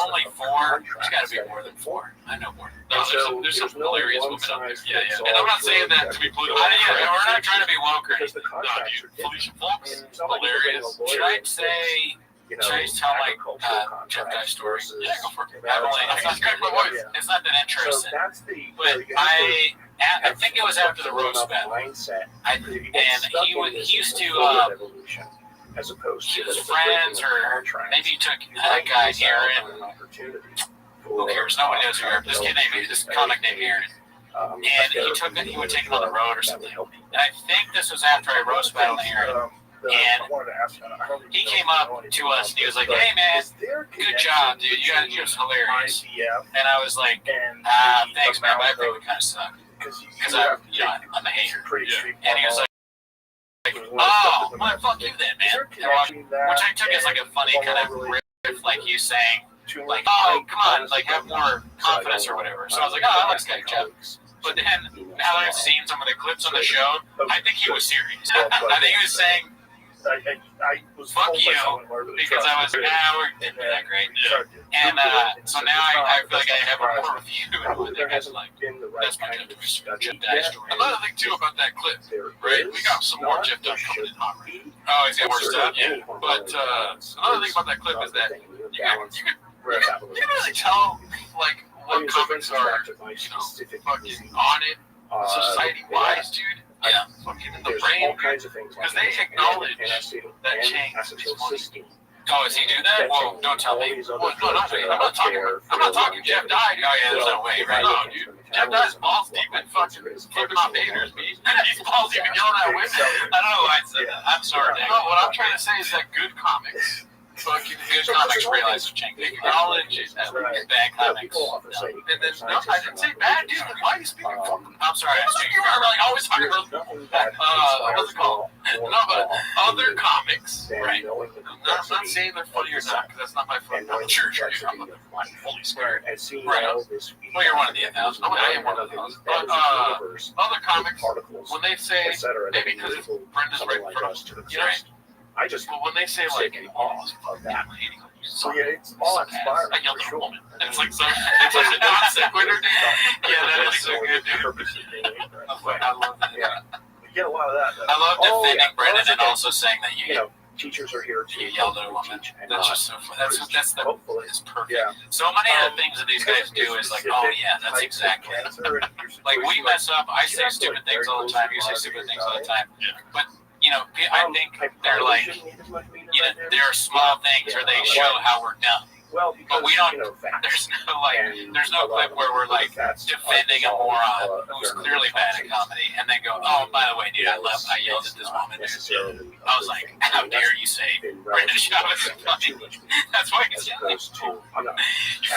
only 4. There's got to be more than 4. I know more. No, there's some hilarious women out there. Yeah. And I'm not saying that to be political. We're not trying to be woke or anything. No, dude. Felicia Fox, hilarious. Should I say? Should I just tell my Jeff Guy story? Yeah, go for it. It's not that interesting. But I think it was after the roast battle. He used to, as opposed to his friends, or maybe he took that guy, Aaron. Who cares? No one knows who Aaron. This comic named Aaron. And he would take him on the road or something. And I think this was after I roast battled Aaron. And he came up to us and he was like, "Hey man, good job, dude. You was hilarious." And I was like, "Thanks, man. My thing would kind of suck because I'm a hater." And he was like, "Oh, well, fuck you then, man." Which I took as like a funny kind of riff, like he's saying, like, "Oh, come on, like have more confidence or whatever." So I was like, "Oh, I like this guy, Jeff." But then now that I've seen some of the clips on the show, I think he was serious. I think he was saying, I was fuck you, because I was like, we're didn't do that great. And so now I feel like I have a more review, and there has like, that's my Jeff Dye story. Another thing too about that clip, right? We got some more Jeff Dye coming in hot, right? Oh, he's got more stuff, yeah. But another thing about that clip is that you can really tell, like, what comics are, fucking on it, society-wise, dude. Yeah, fucking in the brain, because they acknowledge that change is funny. oh, does he do that? Well, don't tell me. Well, no, I'm not talking Jeff Dye. Oh yeah, there's no way, right? No, dude. Jeff Dye's balls deep in fucking flipping off haters, man. He's balls deep in yelling at women. I don't know why I said that. I'm sorry. No, what I'm trying to say is that good comics, fucking good comics realize change. They acknowledge it. Bad comics. And then, no, I didn't say bad, dude. Why are you speaking fucking? I'm sorry. I'm speaking. You are like always talking about, what's it called? No, but other comics, right? I'm not saying they're funny or not, because that's not my fucking culture. I'm fully squared. Right. Well, you're one of the 1,000. I am one of those. But other comics, when they say, maybe because Brenda's right in front of us, you know, but when they say like, oh, of that. so yeah, it's all inspired. I yelled at a woman. And it's like so. It's like a non sequitur. Yeah, that is so good, dude. I love that. Yeah, you get a lot of that. I love defending Brendan and also saying that you know, teachers are here to yelled at a woman. That's just so funny. That's it's perfect. Yeah. So many of the things that these guys do is like, oh yeah, that's exactly. Like we mess up. I say stupid things all the time. You say stupid things all the time. Yeah. But you know, I think they're like, there are small things where they show how we're dumb. Well, but we don't. There's no clip where we're like defending a moron who's clearly bad at comedy, and then go, "Oh, by the way, dude, I yelled at this woman." I was like, "How dare you say Brendan Schaub is funny?" That's why he's yelling. You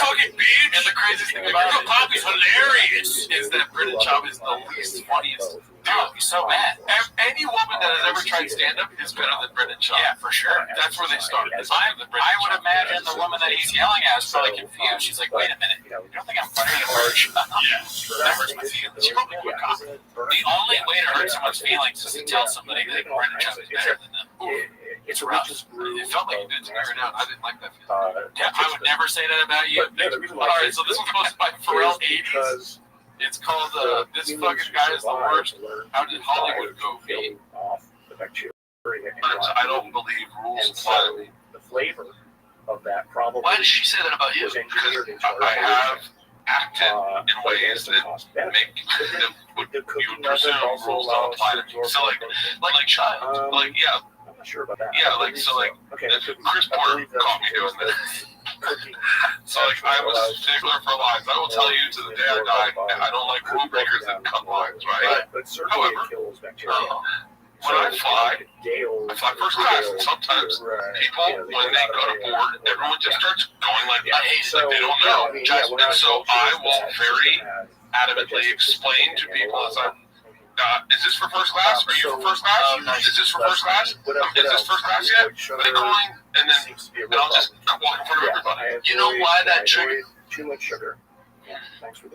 fucking bitch! And the craziest thing about it, Poppy's hilarious, is that Brendan Schaub is the least funniest. Dude, he's so bad. Any woman that has ever tried stand-up is better than Brendan Schaub. Yeah, for sure. That's where they start. I would imagine the woman that he's yelling at is probably confused. She's like, wait a minute. You don't think I'm funnier than Brendan Schaub? Yeah, that hurts my feelings. You probably would cop. The only way to hurt someone's feelings is to tell somebody that Brendan Schaub is better than them. It's rough. It felt like you did to me right now. I didn't like that feeling. Yeah, I would never say that about you. Alright, so this was posted by Pharrell 80s. It's called This Fucking Guy is the Worst. How did Hollywood go? I don't believe rules apply. The flavor of that probably. Why did she say that about you? Because I have acted in ways that make that would you would presume rules don't apply to me. So like child, like yeah. I'm not sure about that. Yeah, like so like Chris Porter caught me doing this. So like I was a stickler for lines. I will tell you to the day I die, I don't like rule breakers that cut lines, right? However, when I fly first class, and sometimes people, when they go to board, everyone just starts going like they don't know. And so I will very adamantly explain to people as I'm, is this for first class? Are you for first class? Is this for first class? Is this first class yet? Are they calling? And then I'll just walk in front of everybody. You know why that triggered? Too much sugar.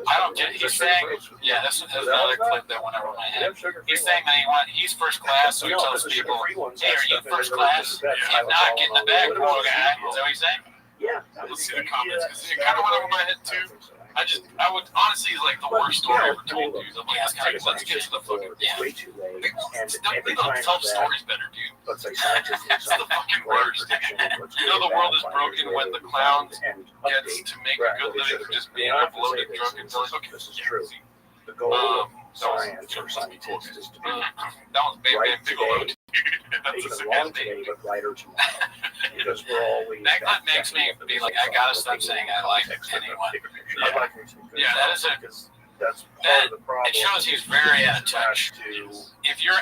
I don't get it. He's saying, yeah, that's another clip that went over my head. He's saying that he's first class, so he tells people, hey, are you first class? If not, get in the back, poor guy. Is that what he's saying? Yeah. Let's see the comments, because it kind of went over my head too. I would honestly like the worst story ever told, dude. I'm like, let's get to the fucking, Way too late. They don't tell stories better, dude. Let's say scientists It's the fucking worst. You know the world is broken when the clowns gets to make a good living from just being a bloated, drunken, okay, this is true. The goal of science or scientists is to be that was Bam Bam Bigelow. That's a long today, but lighter tomorrow. Because we're always that makes me be like, I gotta stop saying I like anyone. Yeah, that is that's part of the problem. It shows he's very out of touch. If you're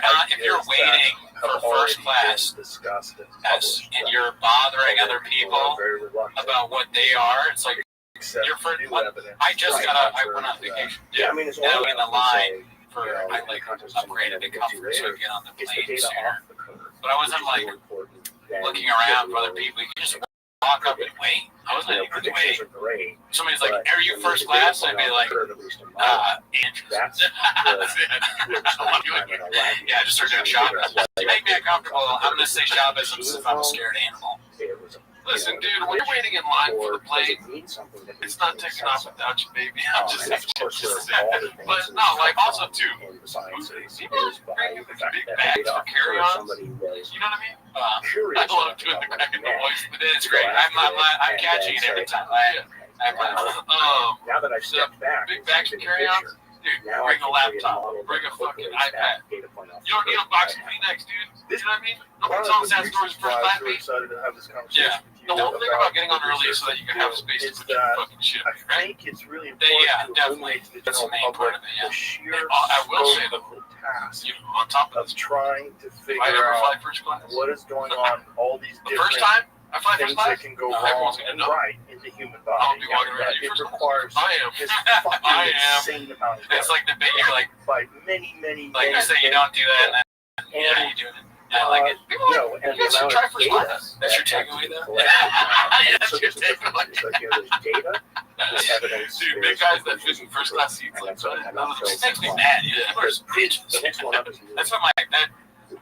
waiting for first class, and you're bothering other people about what they are, it's like you're for. I went on vacation. Yeah, I mean, it's and I'm in the line for I like upgraded to comfort so I get on the plane sooner. But I wasn't like looking around for other people. You could just walk up and wait. I wasn't able to wait. Somebody's like, "Are you first class?" I'd be like, "Andrews." Yeah, I just started doing Shabbos. You make me uncomfortable. I'm gonna say Shabbos as if I'm a scared animal. Listen, dude, when you're waiting in line for the plane, it's not taking off without you, baby. I'm just but no, like also too, people bring big bags for carry-ons. You know what I mean? I love doing the crack in the voice, but then it's great. I'm catching it every time. Now that I've stepped back, big bags for carry-ons. Dude, bring a laptop, bring a fucking iPad. You don't need a box of Kleenex, dude. You know what I mean? Nobody's telling sad stories first class, baby. Yeah. The whole thing about getting on early is so that you can have space to put your fucking shit up, right? I think it's really important. Yeah, definitely. That's the main part of it, yeah. I will say that, on top of this, trying to figure I ever out fly first class. what is going on, all these The different first time I fly first things class, that can go wrong and right in the human body. I'll be walking around. It requires I am. this fucking insane amount of it's like the bit you're like many you say you don't do that, and then yeah, you do it. I like it. You know, and You guys should try first class. That's your takeaway, though. That's your takeaway. There's data, there's evidence. Dude, big guys that fit in first class seats like that. It makes me mad. Yeah, there's bitches. The next one up is That's what my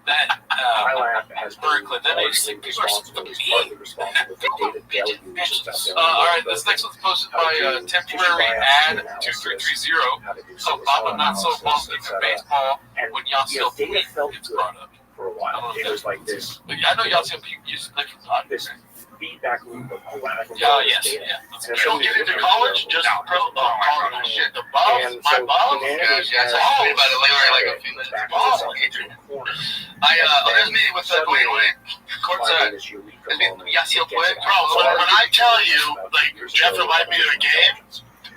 that my lab has bird clip. That makes been people are responsible, fucking is partly mean. responsible for data deluge that's out there. All right, this next one's posted by temporary ad 2330. So Papa Not So Positive in baseball when Yasiel data felt gets good brought up. for a while. It was like this. But I know Yasiel used to play for the This feedback loop of Yeah, yes, yeah. You don't get into college, just pro. Shit, the balls, my balls. Yes, I told you about it later, like a few minutes. Balls. There's me with Dwayne Wade. Courtside. Yasiel Puig. Bro, when I tell you, like, Jeff invited me to a game,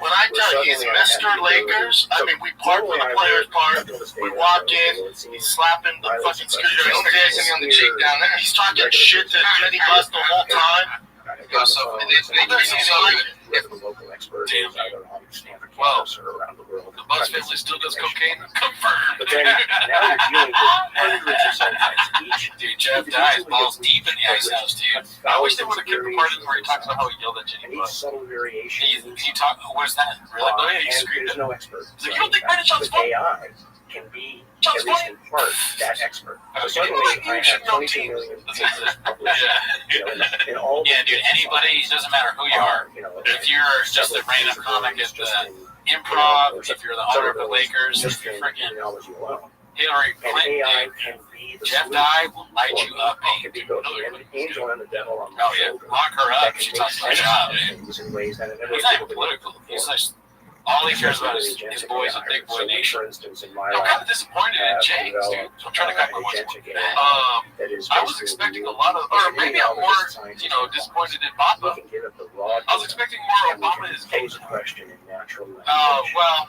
when I tell you he's Mr. Lakers, I mean, we park where the players park, we walk in, he's slapping the fucking scooter, he's dancing on the cheek down there, he's talking shit to Jenny Bus the whole time. Well, the Bucks family still does cocaine. Confirmed. But then now you're dealing with hundreds of sometimes each. Dude, Jeff dies balls deep in the ice house, dude. I wish they would have kept the part where he talks about how he yelled at Jenny And each Bus. subtle variation. He talk. What is that? Really? Oh, yeah, he And screamed there's it. no expert. He's like, you don't think Brandon Shot's But funny? AI can be, Shot's at least funny? in part, that expert. So You suddenly know, like, I you should have know 22 teams. million That's pieces it. published. Yeah. In all Yeah, dude. Anybody. It doesn't matter who you are. If you're just a random comic at the Improv, if you're the owner of the Lakers, if you're freaking Hillary And Clinton, AI dude, can be the Jeff solution. Dye will light you up, It dude. can be both the angel and the devil on the Oh yeah, shoulder. lock her That up. can She make talks about sense job, of dude. things in ways that it never He's not even would have been political. before. He's just all he cares about is his boys and big boy nation. For instance, in my I'm kind life, of disappointed in James, dude. I'm trying to cut my voice. that is I was expecting a lot of, or maybe I'm more, disappointed in Papa. I was expecting more Obama as pose a question in natural language. well,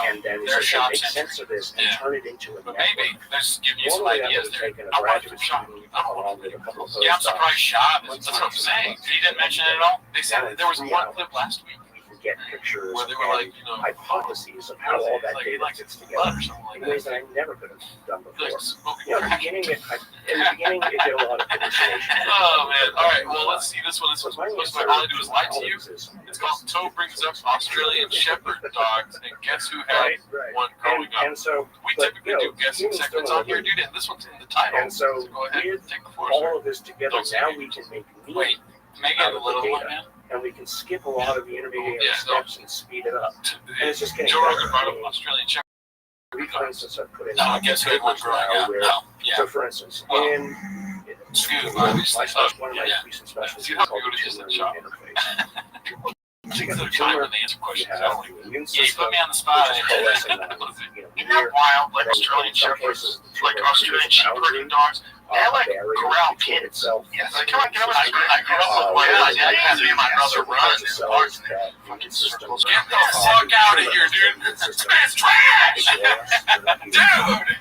and then their so shop make center. sense of this and Yeah. turn it into a but network. maybe they're just giving you some Normally, I ideas would have there. taken a I want to graduate shop. student I don't along want with a couple of Yeah, I'm surprised Shab is. That's what I'm saying. He didn't mention it at all. They said there was one clip last week we can get pictures where they were like, hypotheses of how all that data like fits blood together or something like in that. ways that I never could have done before. Like smoking You know, in the crack. beginning, it did a lot of hallucination. Oh man! All right, well let's see this one. This was supposed to be All I Do Is Lie to You. It's called Toe Brings Up Australian Shepherd Dogs, and guess who had Right. one growing up? And so, We but, typically you know, do guessing humans segments don't on here, really- dude, and this one's in the title. And so, Go ahead, with take the floor, all sir. of this together, Don't say now it. we can make Wait, meaning make it a little one, man. and we can skip a lot of the intermediate Yeah, steps and speed it up. And it's just getting Joe better. Rogan brought I up mean, Australian Shepherd. we, for instance, have put in No, I guess who had one papers growing now up. where, No, yeah. so for instance, Well, in Scoob, one obviously. of my Yeah. recent specials See is how called good it the is in tumor shop. interface. So you got the There's time tumor, when they answer you questions. have I don't like the it. immune Yeah, you system, put me on the spot. which is coalescing on, Isn't that wild? Like and then Australian in some Shepherds, cases, the like tumor Australian creates a shepherding boundary, dogs. They're like barrier corral between kids. itself Yeah, like, come on, get over the screen. I grew up with my dad. Dad had me and my brother run in the parks and that fucking system circles. Get the fuck out of here, dude! This man's trash! Dude!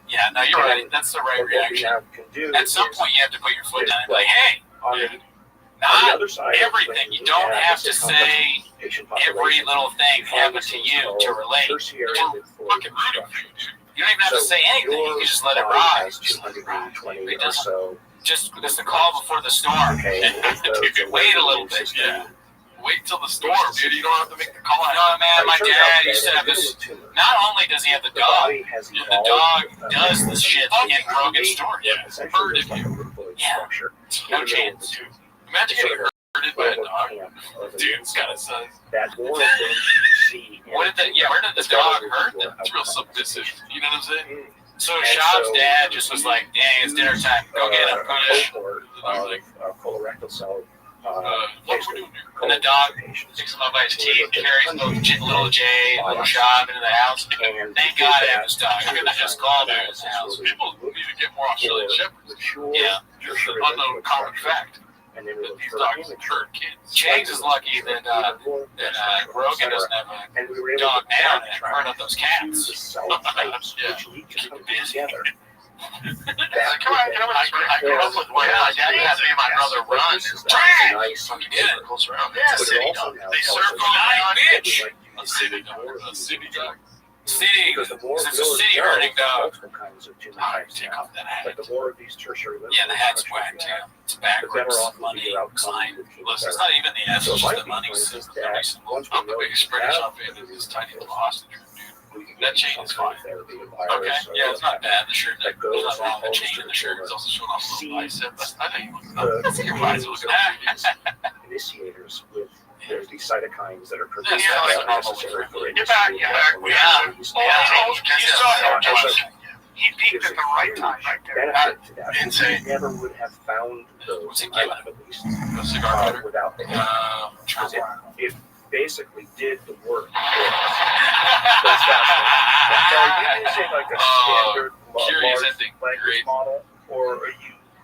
Yeah, no, you're right. That's the right What we reaction. now can do At some is, point, you have to put your foot down and be like, hey, on the not other side, everything. You don't have to say every little thing happened to you to relate. Tertiary Fucking rooting for you, dude. You don't even have to say anything. You can just let it ride. Just let it ride. 220 It or doesn't. so. Just the call before the storm. Okay, Wait a little bit. Yeah. Wait till the storm, dude. You don't have to make the call. No, man, my dad used to have this. Not only does he have the dog, the dog does this shit in Rogan's story. Yeah. Herded you. Yeah. No chance. Imagine getting herded by a dog. Dude, it's kind of sus. That more than you see. Where did the dog hurt them? It's real submissive. You know what I'm saying? So Shab's dad just was like, dang, it's dinner time. Go get him. Push. Cohort of colorectal cell. What we're doing here. And the dog picks him up by his teeth, carries little Jay, little Shab into the house. Thank God I have this dog. I could have just called him his house. People need to get more Australian Shepherds. Yeah. Just an unknown common fact And then that these dogs herd kids. James is lucky that Rogan doesn't have a dog now that hurt up those cats. Yeah. Keep them together. Come on, get over the screen. I grew up with my dad. Dad had me and my brother run. Nice. Fucking circles around. Yeah, But it city also dog. now They tells circle us around. bitch. A city dog. A city dog. City, because the more it's a city herding dog. multiple kinds of tumor Alright, types take now. off that hat. But the more of these tertiary lymph Yeah, the hat's nodes whack you too. have, It's the better backwards off will be money your outcome sign. with Listen, it's chemotherapy. not even the S, So it's it just the might be, money. for instance, That makes that it once we I'm the know biggest you British have shop fan in this tiny little hostage room, dude. we can That give you chain some is kind fine. of therapy, a Okay, virus, or Yeah, it's not bad. The shirt, that there's goes nothing wrong with the almost chain to in the the shirt. It's also showing off a See, little bicep. I think the that's your biceps looking at. initiators with there's these cytokines that are Yeah, produced yeah, that are like necessary for You're back, you're back. He peaked at the right time, right there. benefit to that. Insane. We never would have found those, What's he I giving? at least, A cigar cutter. without the Because if basically did the work for us. So it's fascinating. Now, are you using like a standard curious large ending. language Great. model, or are you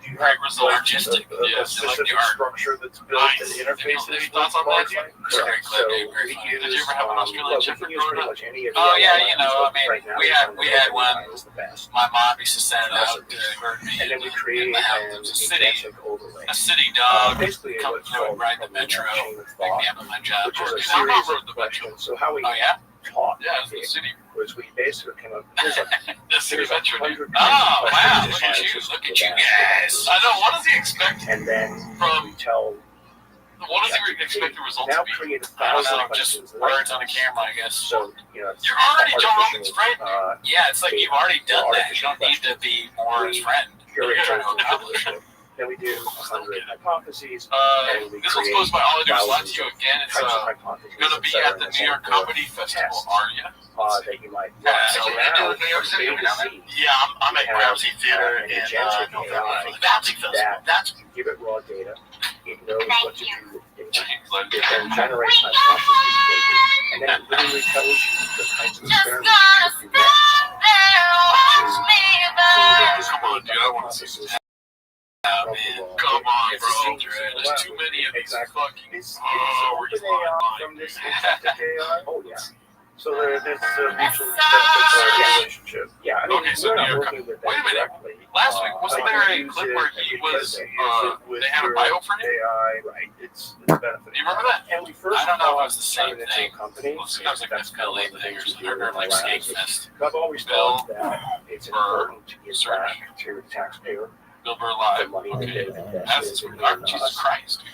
do you Great have result. like, Artistic. a Yes, I like specific the art. structure that's built Nice. and interfaces Any with thoughts on that? large language? It's a very So clever game, very we funny. use, Did you ever have an Australian well, we Shepherd can use growing pretty up? much any of the Oh, other yeah, languages, I but mean, right now we had one. is the best. My mom used to send it out to herd me. And then we create in the house. an There was a city agentic overlay. dog Basically, come what's through and called ride the metro, chain of pick thought, me up at my job. which is a My series mom rode of the metro. questions. So how we Oh, yeah? taught Yeah, it's the it city. was we basically came up. There's like The city there's metro. 100 Oh, wow, questions look at you, scientists look at would you. ask Yes. I know, what does he expect? and then From- we tell. What does he expect the result Now to be? create a I don't thousand know, just questions. words on a camera, I guess. So it's You're already Joe Rogan's artificial, friend. Yeah, it's like you've already done that. You don't need to be more his friend. curate You're those trying to algorithms. Then we do 100 hypotheses. And we This one's create posted by All I Do Is Lie to thousands You of again. It's types of hypotheses, going to be etc., at the and New York so forth. Comedy Festival, Tests, are you? that you might Yeah, run. so So what do you do now, in New York City? from A to Z, Yeah, I'm at have, Ramsey Theater an in agentic November AI for the Bouncy Festival. that That's you give it raw data, it knows what to do with data. Like, It then generates hypotheses for you, and then it literally tells you the kinds of experiments you do next. come on, dude, I want to see this. Come on, bro. There's too many of these fucking. Is Oh, we're OpenAI from this agentic AI? Oh yeah. So there's a mutual relationship. Yeah, I mean, Okay, so we're New not York- working with wait a them minute. directly. Last week, wasn't But there you a use clip it, where and he because was, you use it with they had a your bio for him? AI, right? It's benefit. Do you remember that? And we first I don't know if it was the same started into thing. a company. Well, it was like That's Miss kind of Billy one of the thing or things we something. I do in remember my like Skate labs. Fest. I've always Bill thought that it's Burr important to give Search. back to the taxpayer Bill Burr the Live. money that Okay. they've That's invested in Jesus us. Christ.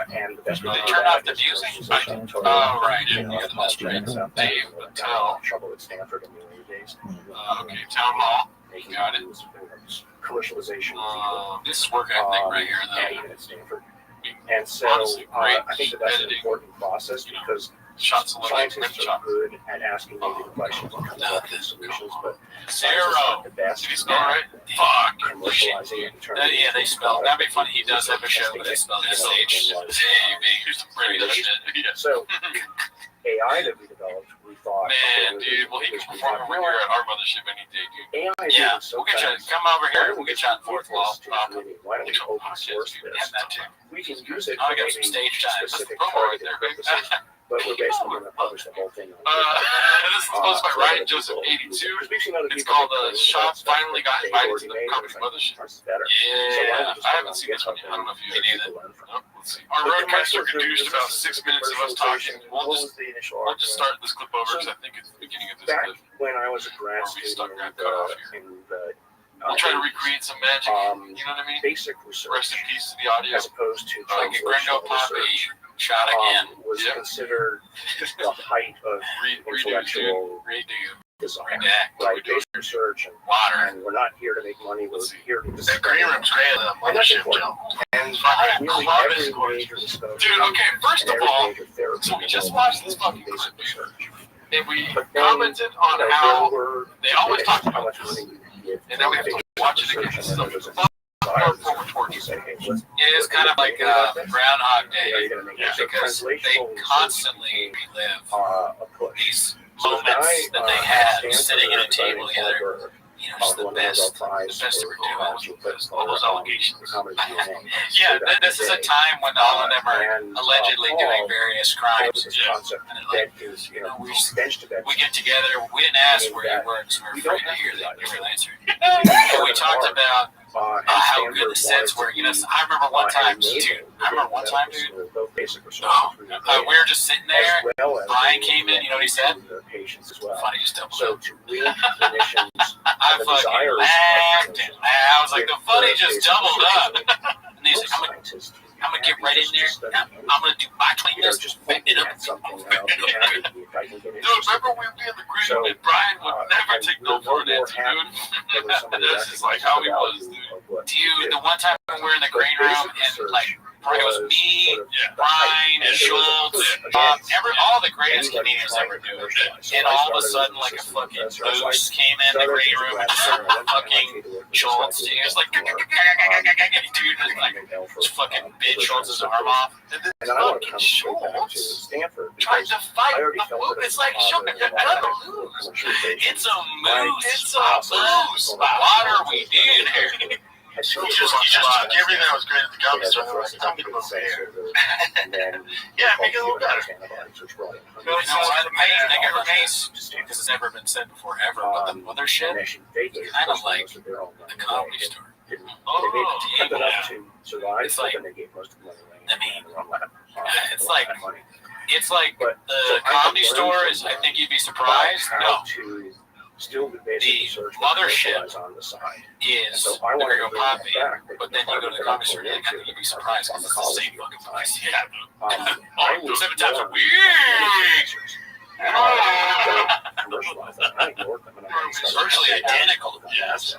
And the best way They to do turn that off the is music? commercialization. Totally. Oh, right. You know, Yeah, I the best apologize. friend. I'm Dave having Patel. trouble at Stanford in the early days. Okay, Town Hall. Making Got it. commercialization. This is work ethic right here, And though. even at Stanford. And so Honestly, great I think that's an editing. important process because Shots a little bit. scientists are good at asking negative questions and coming up with solutions, but scientists Zero. are the best Did he spell it right? at Fuck. commercializing it and turning it Yeah, they into a spell. That'd be product funny. He that does uses have a show, testing but they it, spell you know, SH. in like Here's some pretty that shit. Yeah. So AI that we developed, we thought Man, dude, well, he can perform over here at our mothership any day, dude. AI is Yeah, moving so we'll get you. fast. Come over here. We'll get you on fourth wall. Why don't we open source And this? that too. We can use it Now I for got some maybe stage time. That's the specific promo right targeted there, baby. purposes, but we're basically going to publish the whole thing on This is posted by so Ryan that Joseph people- 82. because we've seen other It's people called do things Shop that Finally Got they've Invited already to the made, Comedy it's like, Mothership. ours is better. So why don't we Yeah, just I put haven't it seen on this one yet. I don't know if you for did people either. to learn from? Nope, let's see. Our But roadcasts are commercials reduced about 6 minutes of us talking. What was the initial We'll just argument? start this clip over because I think it's the beginning of this Back clip. when I was a grad Or we student got cut off here. in the We'll try to recreate some magic. You know what I mean? basic Rest research, in peace to the audio. as opposed to Like a Gringo translational Poppy research, shot again. was Yep. considered the height of Redo, intellectual redo, design. redact. Right, basic research, Water. and we're not here to make money. We're here to that discover. green room's great. The And that's mothership, important. Joe. And Fucking nearly love every this course. major discovery, Dude, okay, first and of every all, major therapy so we just watched this fucking basic clip, dude. research. And we But then, commented on you know, how there were they always talk how about much this. money you can give And now we have to basic watch it again. research, This is and a then there's a fuck desire forward towards to it. say, hey, let's It is kind of like Groundhog Day because they constantly relive a push. these moments that they had sitting at a table together. You know, just the best that we're doing because all those allegations. Yeah, this is a time when all of them are allegedly doing various crimes. And like, you know, we get together. We didn't ask where you were because we were afraid to hear that you were answered. But we talked about how good the sets were. You know, I remember one time, dude. We were just sitting there. Brian came in. You know what he said? Funny, just double. So to read clinicians, I fucking laughed and I was like, the funny just doubled up. And he's like, I'm gonna get right in there. I'm gonna do my cleanness. Just pick it up. Dude, remember we were in the green room and Brian would never take no for an answer, dude. This is like how he was, dude. Dude, the one time when we were in the green room and like It was me, Brian, Schultz, all the greatest comedians ever do it. And all of a sudden, like a fucking moose came in the green room and just started fucking Schultz. He was like, dude, like, just fucking bit Schultz's arm off. And then fucking Schultz tried to fight the moose. It's like, Schultz, you're gonna lose. It's a moose. It's a moose. What are we doing here? You just took everything that was great at the comedy store. Some people say here. Yeah, make it a little better. I never taste, because it's never been said before ever, but the mothership, kind of like the comedy store. Oh, yeah. It's like, I mean, it's like the comedy store is, I think you'd be surprised. No. The mothership is the Gringo Poppy, but then you go to the comedy store and I think you'd be surprised because it's the same fucking place. Yeah. 7 times a week. Virtually identical. Yes.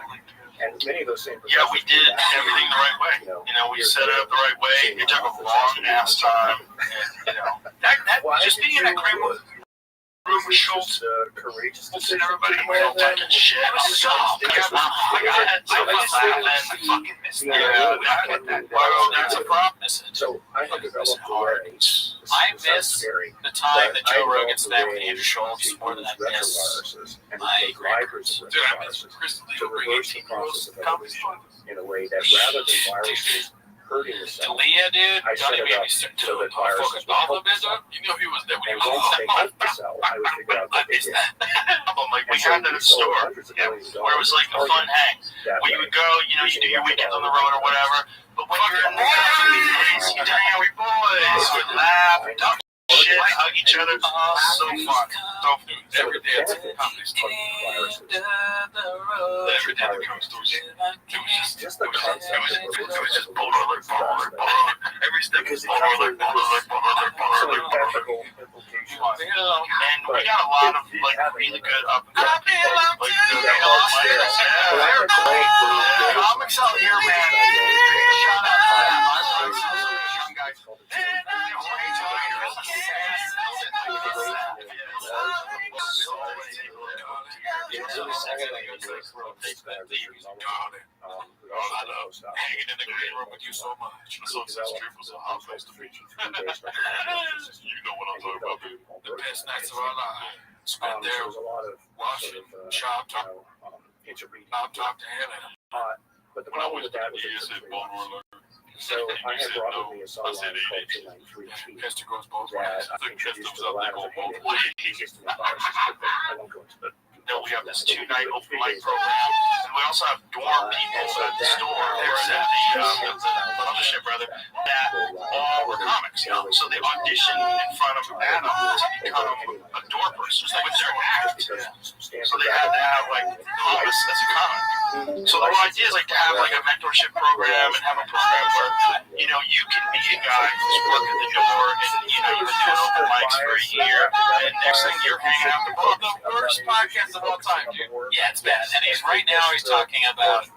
And many of those same we did everything the right way. We set it up the right way. It took a long ass time. And, that just being in that great room with Schultz, courageous and everybody talking shit. That's a problem. So I have developed I miss the time that Joe Rogan spent with Andrew Schultz more than I miss my grandparents. Dude, I miss Chris Leo bringing 18-year-olds to the comedy store. In a way that rather than viruses hurting the cell, Leah, dude, I set it up so that viruses would help the cell. You know he was there when he And was once they hit the cell, I would figure out what they did. Like we had that at the store, where it was like a fun hang. Where you would go, you do your weekends on the road or whatever. But when you're in the country, you hang out with boys, we laugh, talk shit, hug each other. So fun. So every day at the comedy store. Every day at the comedy store. It was just bold alert. Every step was bold alert. And we got a lot of really good up and comics out here, man. Shout out to my young guys. Hanging in the green room with you so much. So it's was a hot place to meet you. You know what I'm talking about, dude. The best nights of our lives. Spent there watching Chop Talk to Hannah. But the When I problem was with that was he said Baltimore. so I had brought with me a cell line called 293 Pester goes both that ways. I The introduced Pester to the was lab up as there a both ways. I won't go into the We have this 2-night open mic program, and we also have dorm people at the store or at the mothership, rather, that all were comics. So they audition in front of Adam to become a door person with their act. So they had to have Thomas as a comic. So the whole idea is to have a mentorship program and have a program where you can be a guy who's working the door and you've been doing open mics for a year, and next thing you're hanging out the bar. The worst podcast of all time, dude. Yeah, it's bad. And right now he's talking about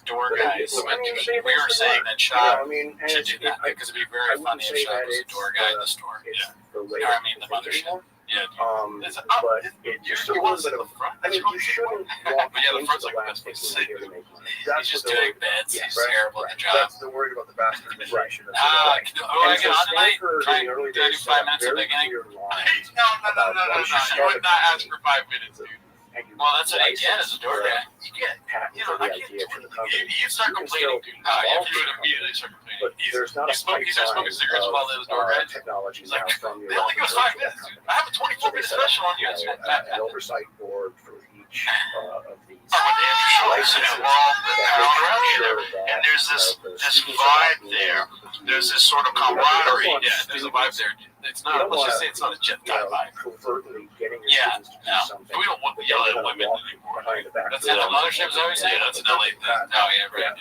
door guys. We were saying that Shop should do that because it'd be very funny if Shop was a door guy in the store. Yeah. The mothership. Yeah. But it just a little bit of you shouldn't walk But yeah, the into front's the like last this. thing here to make money. He's just doing beds. He's terrible at the job. That's the word about the bastardization of Do I get on tonight? Try and do 5 minutes at the beginning? No. You would not ask for 5 minutes, dude. Well, that's what I get as a door guy. You start complaining, dude. After you do it immediately, start complaining. But there's not a He starts smoking cigarettes while they was door guy. technology He's like, now from your they only give us 5 minutes, dude. I have a 24-minute special on you. an oversight board for each of these. And there's this vibe there. There's this sort of camaraderie. Yeah, there's a vibe there. It's not. Let's just say it's not a jet vibe. Covertly getting your Yeah, students to do no. something. We don't yell at women anymore. Behind the back That's door. in the mothership, is that what you say? That's an LA thing. Oh yeah, right.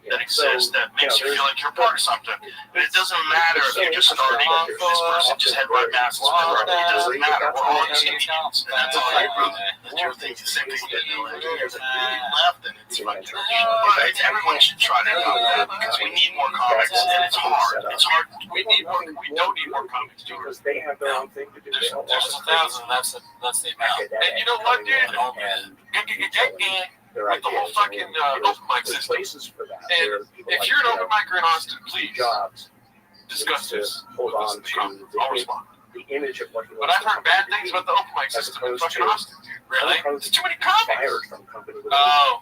that exists that makes you feel like you're part of something. But it doesn't matter if you're just starting. This person just had my master's program. It doesn't matter. We're all the same chance. And that's all I wrote. You think the same thing that there's a left and it's like, but everyone should try to do that because we need more comics and it's hard. It's hard. We need more. We don't need more comics, dude. Because they have their own thing to do. There's 1,000. That's the amount. And you know what, dude? And With the whole fucking open mic system. places for that. And if you're an open micer in Austin, please jobs, discuss this. hold on to I'll respond. the image of what he But I've heard bad things about the open mic system in fucking Austin, dude. Really? There's too many comics. fired from company. Oh,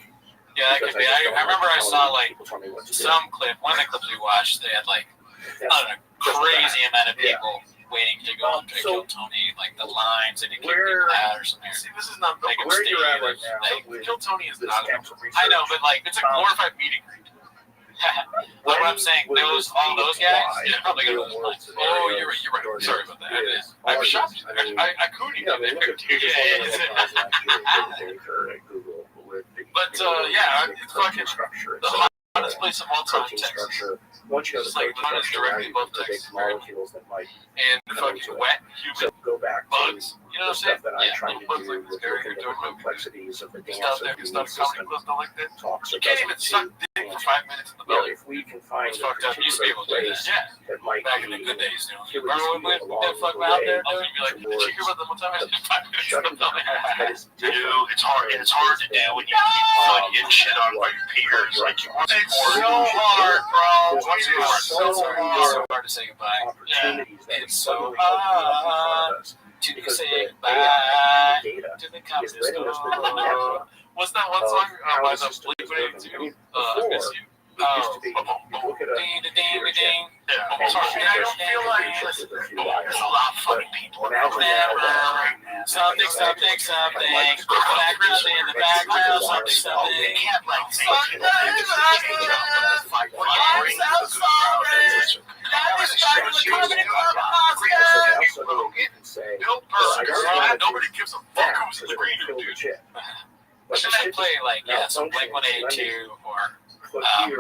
yeah, that could be. I remember I saw like some clip, one of the clips we watched, they had like I don't know, crazy amount of people waiting to go and kill Tony, like the lines and he kicked people out or something. See, this is not the Like, where you're at right Like, now with Kill Tony is this not a cancer research. I know, but like it's a glorified meeting greet. What I'm saying, those all those guys, they're probably gonna lose money. Oh, you're right. Sorry about that. I was shocked. I couldn't Yeah, I mean, look at But yeah, it's fucking structure. the hottest place of all time, Protein Texas. structure. Once you know the It's like protein runs structure, directly above now you Texas. can molecules that might And fucking wet, so humid go back to bugs. You know the what I'm saying? stuff that I'm Yeah, trying to bugs do like with this area looking you're at the doing. complexities of the dance Stop of there. the It's immune not a comedy system. club, not like that. Talks You about can't even suck dick for 5 minutes in the belly. if we can find It's a fucked up. You used to be particular able to do place that. Yeah. that might Back in be the good days, you know. it would Remember just when be we along that the fuck out way there? I was gonna be like, did you hear about the one time I did 5 minutes in shutting the down belly? that is Dude, different. it's hard. And it's hard to do when you feel like you get shit on by your peers. Like you want It's so hard, bro. Once you There's are so It's many so hard to say goodbye. opportunities that It's suddenly so open up in front of us To because say the goodbye AI, the data, to the is communist letting us know store. What's that one of song how by the the system is Blink-182? working. I Miss You. It used to be, you look at a Ding, ding, ding, ding. Yeah, Sorry, and I don't feel like there's a lot of funny people. imagine now Something, something, something. Background in the background, something, They something. can't like say Bill Burr. Nobody gives a fuck who's in the green room, dude. Should I play like some Blink-182 or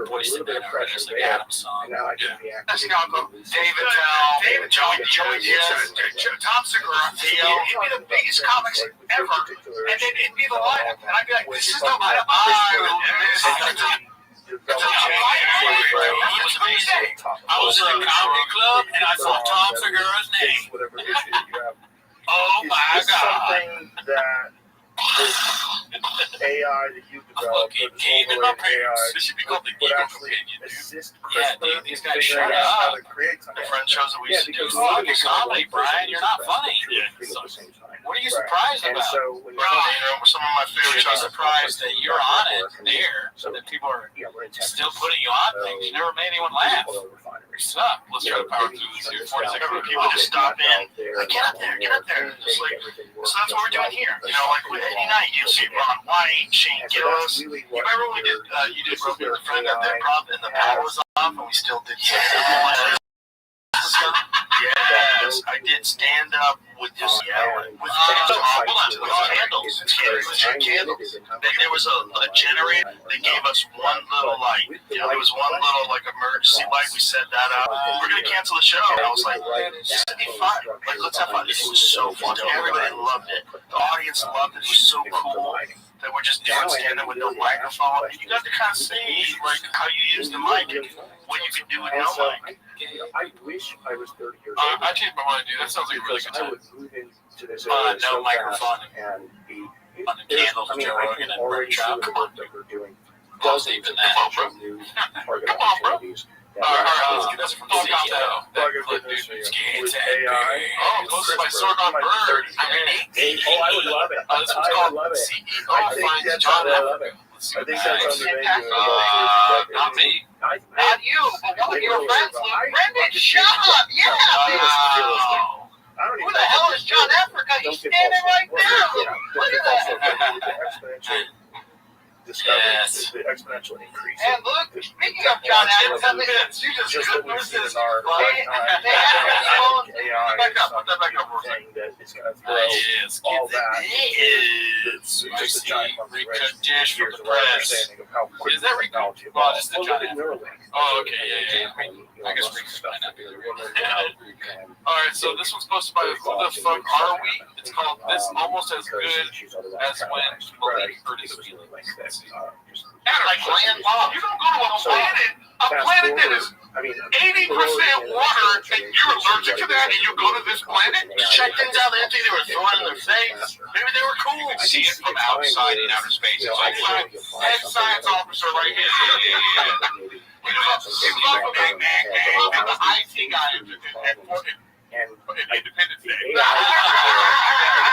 Poison Man or just like Adam's song? now I can be Let's go, David Tell, David Joey Diaz, Tom Segura, Theo. It'd be the biggest comics ever, and then it'd be the lineup, and I'd be like, this is the lineup I would miss. It was amazing. I was in a comedy club and I saw Tom Segura's name. whatever issue you have. Oh my It's God. something that this AI that you developed, fucking or this game in my overlaid AI, This should be called the would Ego actually Companion, dude. assist Yeah, CRISPR dude, these guys figuring shut out how up. to create something. The friend shows that we used to do. Fuck your comedy, Brian. You're not funny. At the same time. What are you surprised And about? so when Bro, you know, some of my You favorite should be shows. surprised that you're on it there, so that people are we're in Texas, still putting you on things. You never made anyone laugh. oil refineries. You suck. Let's try to power through this here. 40 seconds. People just stop in. Like, get up there, get up there. It's like, so that's what we're doing here. You know, like any night you'll see Ron White, Shane Gillis. You remember when we did, you did Rope with a Friend at the improv and the power was off and we still did something. Yes, I did stand up with just yelling. With hold on, with candles. Legit candles. There was a generator. They gave us one little light. You know, there was one little like emergency light. We set that up. We're gonna cancel the show. And I was like, this would be fun. Like, let's have fun. This was so fun. Everybody loved it. The audience loved it. It was so cool that we're just doing stand up with no microphone. And you got to kind of see like how you use the mic and what you can do with no mic. I wish I was 30 years old. I changed my mind, dude. That sounds like a really good I time. would move into this No area so microphone. fast and be. On the candles, I mean, Joe I Rogan can and already Brett see Trout. the Come on, work that we're doing. I'll Dozens sleep in of that. potential new target Come on, bro. opportunities. that All we're right, actually let's get this from the looking CEO. at. That Plug clip, into this dude. here. With Get AI. Oh, close to my Sorghum Bird. Oh, I would love it. This one's I called would love it. CEO I think finds that's John what I love Africa. it. Let's see I what think that that's is. on the menu. Not me. Not you, but one of your friends, Luke Brendan. Shut up. Yeah, Wow. I don't who even the hell is John Africa? He's standing right there. Look at that. Exponential discovery, Yes. the exponential increase. And Luke, speaking of John Africa, You just Just what we've seen in our They have their own- AI Back up, is put that back up for a something that is going to throw Yes, all that. It's just a giant recut dish from years the of our press. understanding of how quick Is that technology Well, evolved. just the Well, look at Neuralink. Oh, okay, yeah. I mean, I guess Musk we stuff might not be with the the women, real. Alright, so this one's supposed to be Who the Fuck Are We? It's called This Almost As Good as When Malik Hurt His Feelings. Like land mom. You don't go to a planet that is I mean, 80% water, and you're allergic to that, and you go to this planet. You check things out, they think they were throwing in their face. Maybe they were cool. You see it from outside in outer space. It's like, Head science officer right here. He was up with the IT guy at Independence Day.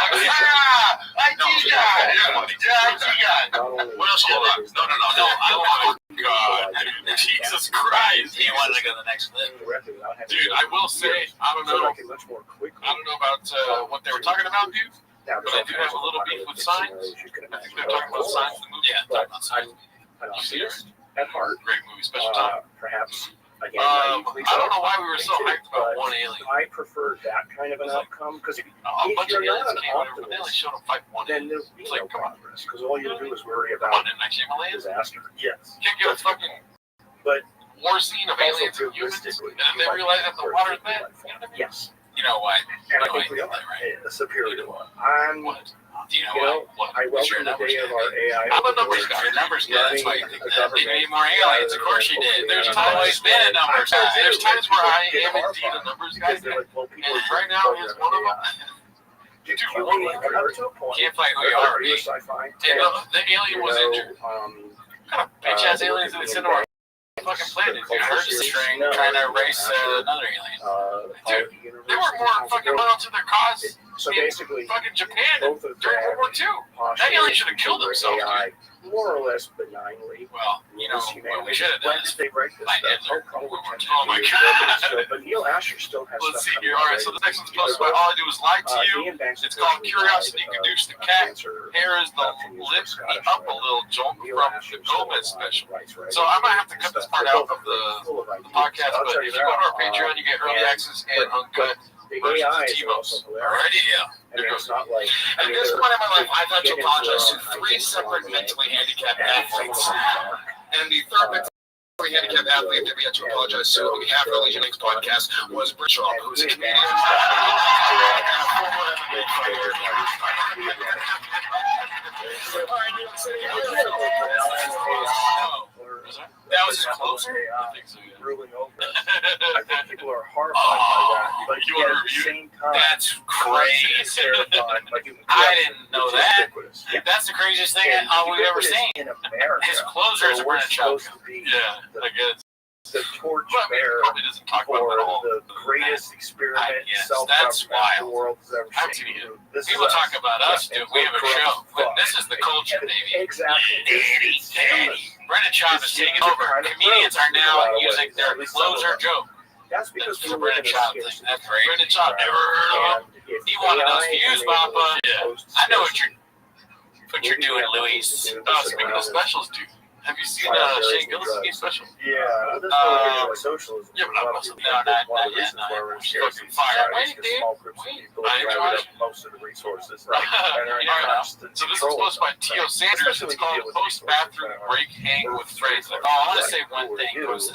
IT guy. What else you got? No. God, Jesus Christ. He wanted to go to the next lift. Dude, I will say, I don't know about what they were talking about, dude. But I do have a little beef with Signs. I think they're talking about Signs, the movie. Yeah, talking about Signs. You see it? At heart, Great movie, special time. perhaps again, I don't know why we were so hyped about one alien. I prefer that kind of an outcome because if A bunch of you're aliens not an came over, but they only optimist, showed them fight one then alien. there'll be It's no like, come on. progress because all you do is worry Come on, about didn't I see aliens? disaster. Yes, Can't get a fucking but war scene of also aliens and humans, realistically, and then they realize that the water is bad. You know what I mean? yes, You know what? and I You know think we why are right? a superior one. What? Do you know You know, why? I welcome the day of our AI. I'm a numbers guy. Your numbers good. That's why you think that. They They need more aliens. Of course you did. There's times- always been a numbers guy. There's times where I am indeed a numbers guy, and right now is one of them. Dude, up to a point. Can't fight who you are. Are you a sci-fi? And the alien was injured. What kind of bitch ass aliens did they send to our fucking planet? You heard the string trying to erase another alien. Dude, they were more fucking loyal to their cause So in basically, fucking Japan both of during World War II. That alien should have killed himself, AI, more or less benignly. Well, you know, what we should have done When is did they write this find stuff? Hitler. Oh my God. But Neil Asher still has Let's see stuff here. coming Alright, so the next one's posted by All I Do Is Lie to You. It's called Curiosity Caduce the Cat. Here is the Lift Me Up a Little joke from the Gomez special. So I might have to cut this part out of the podcast, but if you go to our Patreon, you get early access and uncut the versions AI of is T-Mos. also hilarious. Already, yeah. I mean, it's not like At this point in my life, I've had to apologize to 3 separate mentally handicapped athletes. And the third mentally handicapped athlete that we had to apologize to on behalf of the Legion X podcast was Britchall, who's a comedian and a former MMA fighter. That was his closer? I think so, yeah. ruling over us. I think people are horrified by that, but you yet wanna at the review same time, That's crazy. terrified by human I corruption, didn't know which is that. ubiquitous. That's the craziest thing And we've ever ubiquitous seen. in America. His closers so were we're in a choke. supposed to be Yeah, I guess. the torch Well, I mean, he bearer probably doesn't talk about for it at all. the greatest experiment Yes, self-government that's wild. the world has ever I've seen. seen it. This People is talk us. about us, dude. We have a show. But this is the culture, baby. Exactly. Daddy. Brendan Schaub is taking over. Comedians are now using their closer joke. That's because That's we the live in Brendan a Schaub scarce thing. That's great. Brendan Schaub, never heard of him. And if He wanted those AI views, enables Papa. us Yeah. to I know post what you're doing, Luis. Speaking of specials, dude, have you seen Shane Gillis' special? Yeah, that's what we're doing with socialism. yeah, but A lot I'm of people not- think one of not the yet, reasons not why yet. we're in Fucking scarcity fire. society Wait, is because dude. small groups of Wait. people I have enjoy rounded it. up most of the resources Right. and are in Yeah, I know. constant So this is control posted by of them. T.O. Sanders. Especially It's called when you deal with Post resources Bathroom that are Break Hang with Friends. Oh, I want to say one thing. Was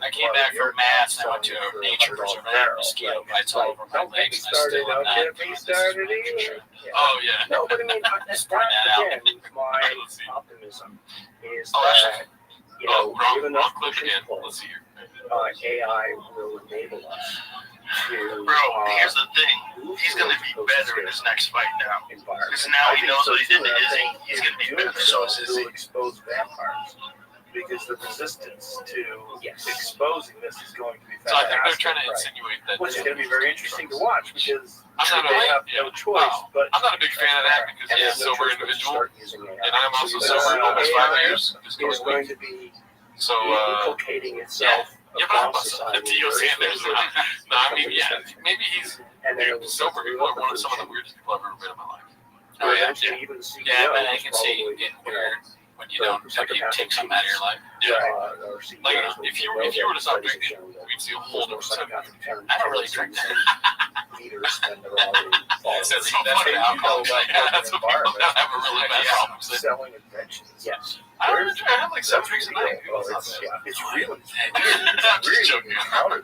I came back from Mass and I went to a nature preserve. I had mosquito bites all over my legs, and I still am not Don't get me started doing this. either. Oh, yeah. No, but I mean, Just point that out. again, my Let's see. optimism is Oh, that, you know, wrong given enough clip pushing again. pull, Let's see here. AI will enable us to Bro, here's the thing. He's going to be better in his next fight now. environment. Because now he knows what he did to I Izzy. think He's going to be doing better. So is so Izzy. will expose vampires because the resistance to exposing this is going to be So I think they're fantastic, trying to right? insinuate that. Which is going to be very interesting to watch because I'm not they a- have no choice. wow. But I'm not a big fan of that because and he's a they have no sober choice but to individual, start using AI. and I'm also So sober almost 5 AI years. Just is going going week. to be So, inculcating itself yeah, but I'm across society. T.O. Sanders. No, I mean, yeah, maybe he's And then it will sober start to people are develop one of the some of the food weirdest people I've ever met in my life. chain. Oh, yeah. Eventually, even the CEO Yeah, but I is can see probably, it getting you know, weird when you don't have to take something out of your life. Yeah. or CEOs Like, will if you know were to stop that drinking, it's a we'd see a whole different set of people. I don't really drink that. Leaders and they're already That's what alcohol. That's what people that have a really bad problem with. selling inventions. Yes. I don't know, I have like 7 drinks a night. It's really I'm just joking. I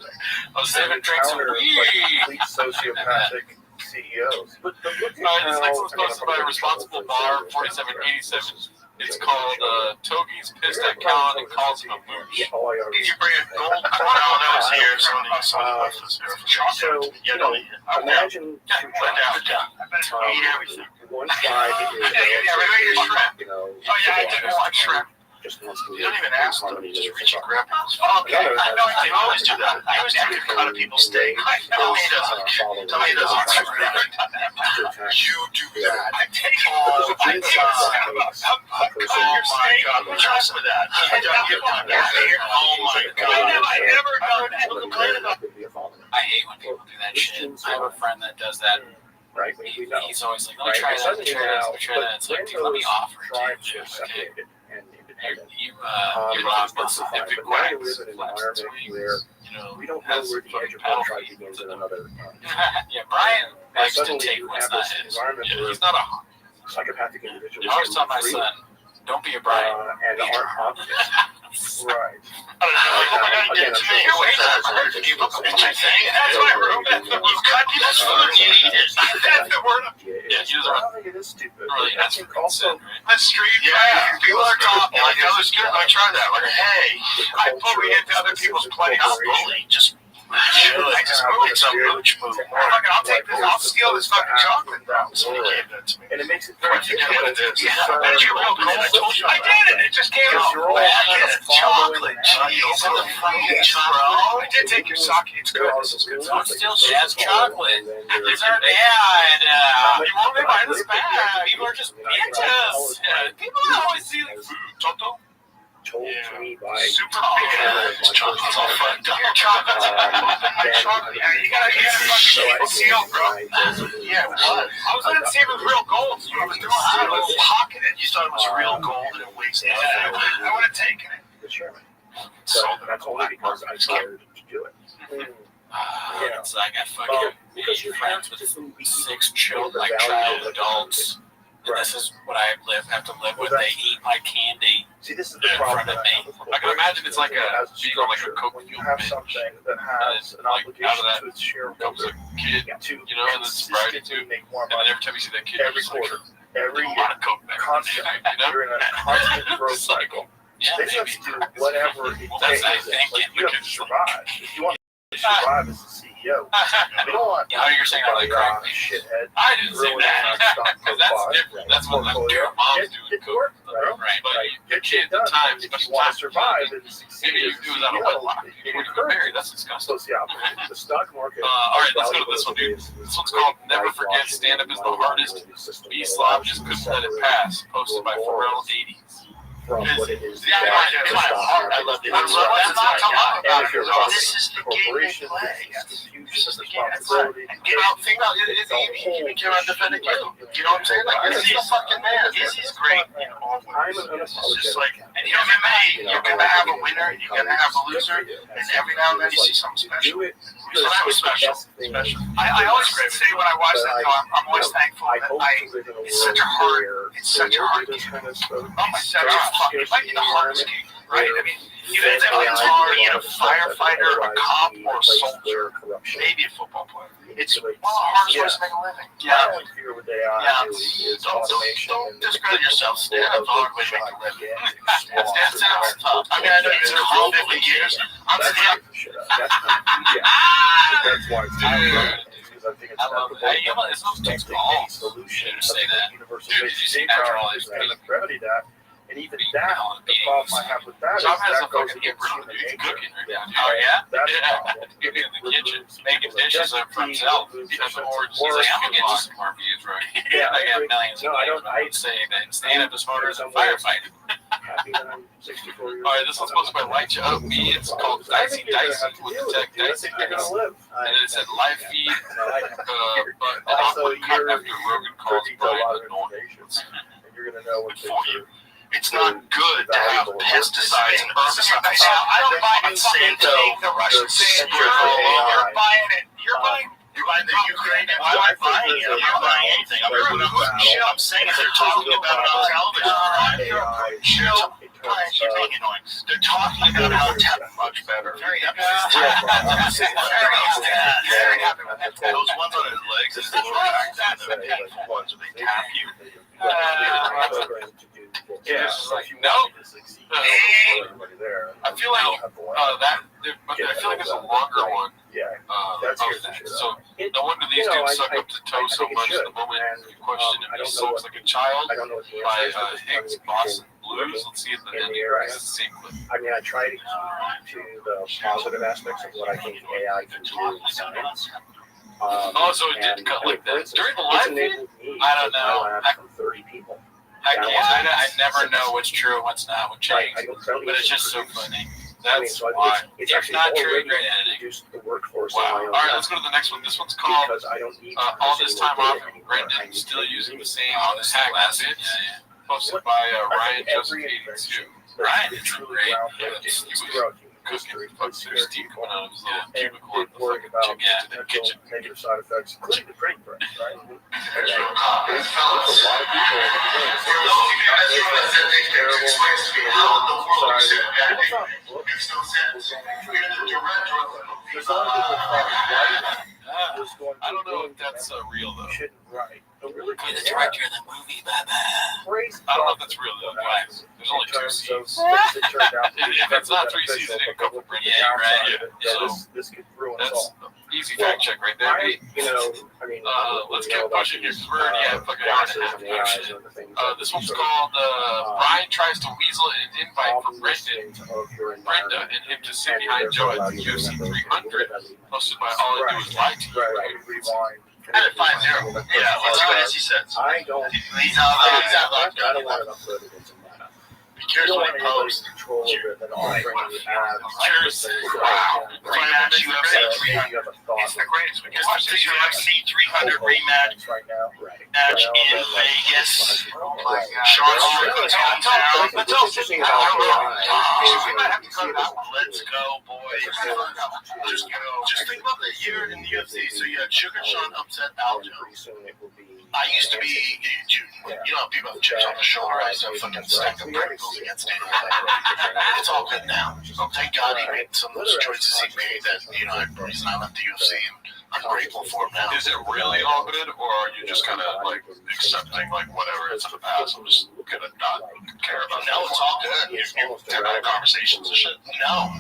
was 7 drinks a week. complete sociopathic CEOs. But look at This next one's posted by Responsible Bar 4787. It's called Togi's pissed at Callan and calls him a mooch. all I Did you bring a gold crown that was here? Somebody was there for chocolate. So, imagine two I bet it's eat everything. one side is, you know, Oh, yeah, I didn't want shrimp. just wants to You don't even ask them. You just reach and grab people's Okay, I know they always do that. He always take a cut of people's steak. Tell me he doesn't. Tell me he doesn't. You do that. I take all. I take your steak. Trust me that. Oh my God. I hate when people do that shit. I have a friend that does that. right? He's always like, let me try that, let me try that, let me try that. It's like, dude, let me offer it to you. Okay. You're wrong. If it quacks, flaps its wings, we don't know where the edge of one tribe begins and another ends. Yeah, Brian likes to Suddenly take you what's have not this his. environment where He's not a psychopathic individuals I always tell my son, don't be a Brian. and aren't obvious. Right. Again, to me, that's my room. You cut people's food, you eat it. That's the word. Yeah, you I don't think it is stupid. really, I that's think also. also The street, yeah. People are talking like, oh, it's good. Let me try that. Like, hey, I bully into other people's place. Not bully, just. I just moved some mooch move. I'll take this. I'll steal this fucking chocolate. Somebody gave that to me. and it makes it very Forget what it is. Yeah, That is your real goal. I told you. I did it. It just came out. You're all Chocolate. Jeez, and the fucking chocolate. I did take your sake. It's good. This is good. Don't steal Chad's chocolate. These are bad. You won't be buying this bad. People are just bitches. People always see the food. Toto. told to me by Super big. Chocolate's all fucked up. Your chocolate's chocolate. You gotta fucking seal, bro. Yeah, what? I was gonna see if it was real gold. You were doing it. I was pocketing it. You thought it was real gold and it weighs nothing. I would have taken it. the chairman. So that's only because I scared to do it. It's like I fucking made friends with 6 children, like child adults. And this is what I have to live with. They eat my candy. See, this is the in problem. front of me. I can imagine it's like a being on like a Coke when you fuel have binge. something that has an like, obligation out of that to its Comes shareholder a kid, to and then sobriety too. make more And then money every time you see that kid, every you're just like, quarter, every a year, lot of Coke back. constant. You're in a constant growth cycle. Yeah, They just do whatever it That's takes. what I think. Like, you have to survive. If you want to survive as a CEO, you don't want Yeah, you're saying I like crack. shithead. I didn't say ruining that. our stock Because that's profile. different. That's what like your mom's doing Get to Coke. work, right? Right. But Right. your kid at the time, If especially you want to time, survive and succeed maybe you as a do it out of CEO, wedlock. it You want to get married. That's disgusting. So, yeah, the stock market. All right, let's go to this one, dude. This one's called Never Forget Stand Up is the Hardest. B-Slob just couldn't let it pass. Posted by Pharrell 80s. From what it is. Yeah, I love it. That's not come up And about if you're it. This is the game they corporation, play. it's confusion, responsibility. You know, think about it. He came out defending you. You know what I'm saying? Like, this is the fucking man. This is great. I'm an It's just like, and in MMA, you're gonna have a winner, you're gonna have a loser, and every now and then you see something special. Do it. So that was special. Special. I always say when I watch that, I'm always thankful I that hope I. to live in a It's such a world hard. where It's such a there hard will be game. this kind of stuff. It's such a fuck. It might be the hardest game, right? I mean, you have to be a firefighter, a cop, or a soldier. Maybe a football player. It's one of the hardest ways to make a living. My only fear with AI Yeah. is Don't automation. discredit yourself. Stand-up's a hard way to make a living. Stand-up's tough. I mean, I know you've been around 50 years. I'm That's saying, that's why it's because I think it's I love it. You know, it's those dudes balls. solution to say that. universal Dude, did you see naturalized gravity that. And even that, the problem I have with that is Tom has that a goes fucking against apron on, human dude. He's nature. cooking right now. Oh, yeah? That's Yeah. the problem. He's in the kitchen making dishes up for himself. He has an orange. He's like, I'm gonna get you box. some more views, right? Yeah, I got millions No, of I views. don't- I would say that stand-up is harder than firefighting. Happy that I'm 64 years All right, this one's supposed to be Light You Up Me. It's called I Dicey think you're gonna Dicey have to with deal the tech with it. I Dicey think you're Dice. gonna live. And then it said live feed, but Also, cut you're after Rogan calls privy to a lot Brian of annoying. information, and you're gonna know when things are it's not good to have pesticides and herbicides. I don't buy the Monsanto, the Russians say you're buying it. You're buying the Ukrainian. I'm not buying it. I'm not buying anything. I'm saying they're talking about it on television. You're being annoying. They're talking about how much better. Very happy. very happy with that. Those ones on his legs, is the ones where they tap you. No. I feel like that, but I feel like there's a longer one. Of that. So no wonder these dudes suck up the toe so much. The moment you question if he sucks like a child by Higgs Boston Blues. Let's see if the ending is the same clip. I mean, I try to keep to the positive aspects of what I think AI can do in science. So it didn't cut like that. During the live feed? I don't know. From 30 people. I never know what's true and what's not with Jake, but it's just so funny. That's why. It's not true, great editing. Wow. All right, let's go to the next one. This one's called All This Time Off and Brendan Still Using the Same Hack as It. Posted by Ryan Joseph 82. Ryan is great. He was cooking fucking steam coming out of his little cubicle in the fucking the kitchen. Negative side effects, including the printing press, right? There's a lot of people. I don't know if that's real though. Right. You're the director of the movie, Baba. I don't know if that's real though, guys. There's only 2 scenes. If it's not 3 seasons, it could come from Brendan. Yeah, right. So this could ruin us that's all. easy fact check right there. Hey, let's get pushing here because we're already at fucking hour and a half. This one's called Brian tries to weasel an invite for Brenda and him to sit behind Joe at the UFC 300, posted by All I Do Is Lie to You. At 5-0. Yeah, let's see what he says. I don't. He's out locked I up. don't want to upload it into Meta. Be careful when he posts. Control of it and offering you ads. Wow. Rematch UFC 300. It's the greatest. It's the UFC 300 rematch right now. Right. Match in Vegas. Oh my God. Sean Strickland's hometown. Let's we might have to cut it out. Let's go, boys. Just think about the year in the UFC. So you had Sugar Sean upset Aljo. I used to be, you know, people have chips on the shoulder. I used to have fucking stack of Pringles against Daniel. It's all good now. Thank God he made some of those choices he made that, you know, the reason I left the UFC, and I'm grateful for him now. Is it really all good, or are you just kind of like accepting like whatever it's in the past? I'm just gonna not care about it. No, it's all good. You're having conversations and shit. No.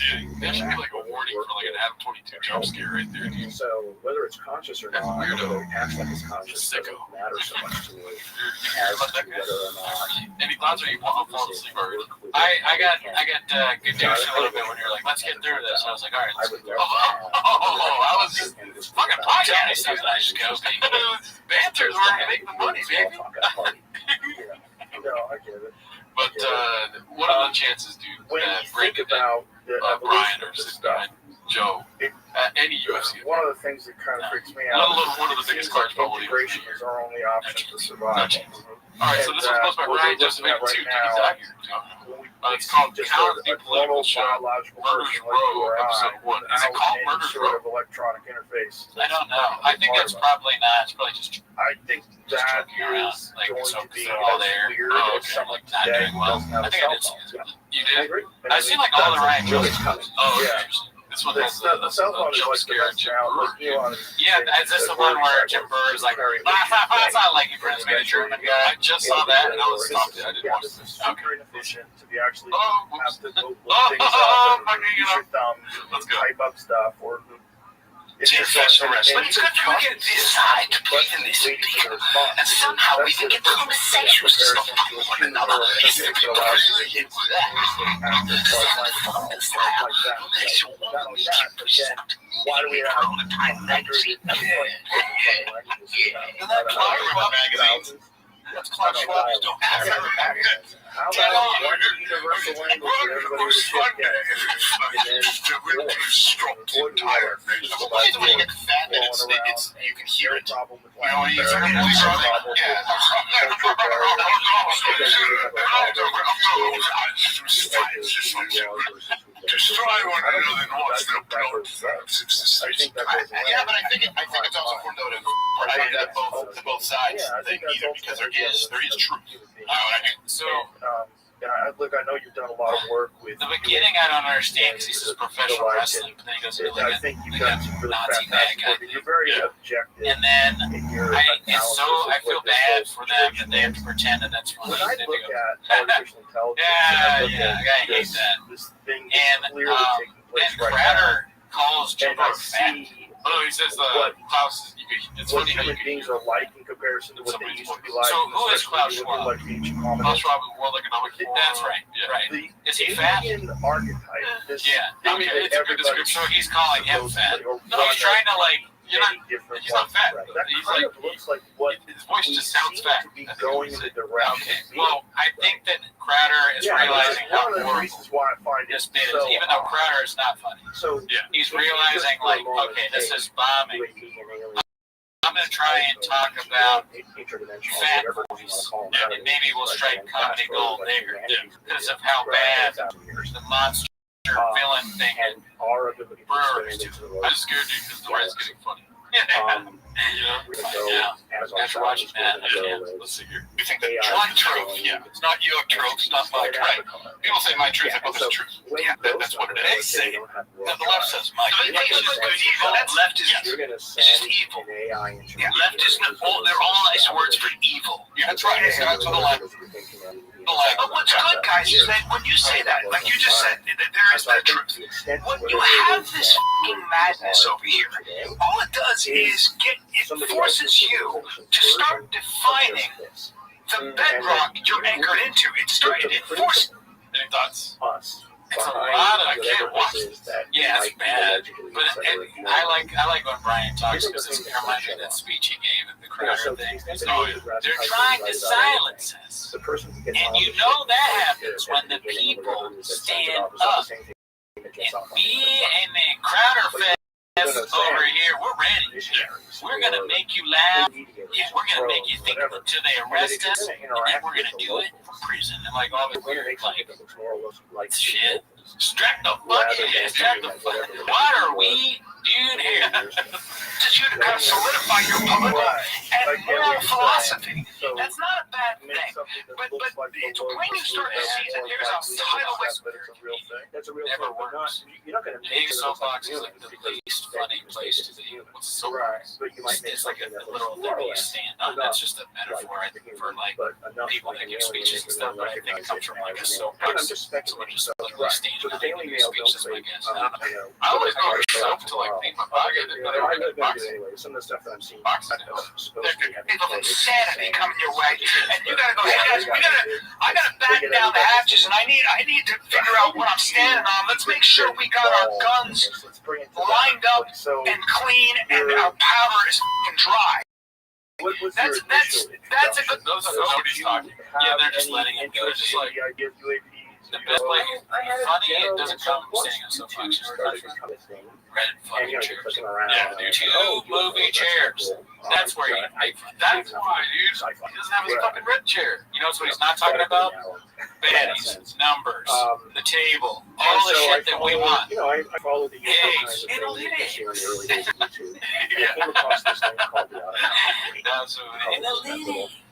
Dude, there should be like a warning for like an Adam 22 jump scare right there, dude. So whether it's conscious or not, whether it acts like it's conscious doesn't matter so much to me as to whether or not. Any thoughts, or you want to fall asleep already? I got good news a little bit when you were like, let's get through this. I was like, all right, let's go. I was just fucking podcasting stuff that I just go. Banter's where I make the money, baby. No, I get it. But what are the chances, dude, that Brandon and Brian are sitting behind Joe at any UFC? One of the things that kind of freaks me Let out alone one of the biggest cards probably. integration is our only option to survive. All right, so this one's posted by Ryan Joseph 82. He's out here. It's called Counter Political Show, Murder's Row, Episode 1. Is it called Murder's Row? Of electronic interface. I don't know. I think that's probably not. It's probably just I think just that joking around. is Like, going so to be they're all as there. weird Oh, as okay. someone Like, not today doing well. doesn't have I a think I cell did see phone. this. You I did? agree. I've seen like all the Ryan really Joseph coming. videos. Oh, Yeah. okay. This one The has cell phone is jump like the scare best Jim now. Brewer. Yeah, is this the one where Jim Burr is like, that's not like you friends made a German guy? I just saw that and I was stopped. I didn't watch this. Super inefficient to be actually Oh, have to whoops. look things up and fucking, use your thumb Let's and go. type up stuff or it's just Professional like- wrestling. and It's good you get to decide to play in this waiting league. for a response. And somehow we can get conversations to stop one another. It's the people really into that. Makes you want to Why do we have time magazine? Yeah. And that Clark magazine. That's Clark Schwab. Don't have it. How about one universal language for everybody to ship down? And then Struck tired. Why is it when you get the fat and it's you can hear it? Problem with You know, he's like, destroy one another and watch them blood. Yeah, but I think it's also important though to both sides thing either, because there is truth. So look, I know you've done a lot of work with the beginning I don't understand because he says professional wrestling, but then he goes into I think you've done some really fantastic work, and you're very objective. And then I feel bad for them that situations. they have to pretend that that's funny. When I They look go, at artificial intelligence, I hate that. This thing And is clearly taking place then right Crowder calls now, and Jimbo I fat. see Oh, he says Klaus. It's what funny how human you beings are like in comparison to what they used to be like. So who is Klaus especially Schwab? when you look at ancient hominids. Klaus Schwab is World Economic Forum. That's right. Yeah. Right. Is he fat? Alien archetype. This Yeah. thing Okay, that it's a good everybody description. So he's calling him fat. or No, he's trying to You're not. any different He's not ones, fat. right? Though. That He's kind like of looks like what his voice we just sounds seem fat. to be That's going in what the direction. Okay. Well, I think that Crowder is realizing one how of the horrible reasons why I find it this bit is, so even though Crowder is not funny. So He's realizing, like, okay, this is bombing. I'm going to try and talk about fat movies, and maybe we'll strike comedy gold there because of how bad the monster villain thing in Brewer is doing. I just scared you because the rest getting funny. After watching that, Let's see here. You think that my truth? Yeah, it's not your truth, it's not my truth. People say my truth, I go, this is truth. Yeah, that's what it is. They say it. The left says my truth. Left is just evil. Yeah, left is not. They're all nice words for evil. Yeah, that's right. That's what the left. But what's good, guys, is that when you say that, like you just said, there is that truth. When you have this fucking madness over here, all it does is it forces you to start defining the bedrock you're anchored into. It forces. Any thoughts? it's a lot of can't watch it. Yeah, it's bad. But I like when Brian talks because it reminds me of that speech he gave at the Crowder thing. They're trying to silence us. And you know that happens when the people stand up. And me and the Crowder fest over here, we're ready. We're going to make you laugh. Yeah, we're going to make you think until they arrest us. And then we're going to do it from prison. And like all the weird, like, shit. Strap the fuck in. Strap the fuck in. What are we doing here? Just you to kind of solidify your political and moral philosophy. That's not a bad thing. But it's when you start to see that there's a tidal wave. Never works. Big soapbox is like the least funny place to be. It's like a literal thing that you stand on. That's just a metaphor, I think, for like people that give speeches and stuff. But I think it comes from like a soapbox. Someone just literally standing on it and giving speeches, I guess. I always go to myself to like think my pocket. Some of the stuff that I'm seeing. People of insanity coming your way, and you gotta go, hey guys, I gotta batten down the hatches, and I need to figure out what I'm standing on. Let's make sure we got our guns lined up and clean, and our powder is dry. That's a good. Those are nobody's talking. Yeah, they're just letting it go. Just like the best way. Funny, it doesn't come standing on soapbox. Red fucking chairs. Yeah, two movie chairs. That's where you make fun. That's why, dude. He doesn't have his fucking red chair. You know what he's not talking about? Baddies, numbers, the table, all the shit that we want. You know, I follow the Eggs, analytics in the early days of YouTube. And I came across this thing called the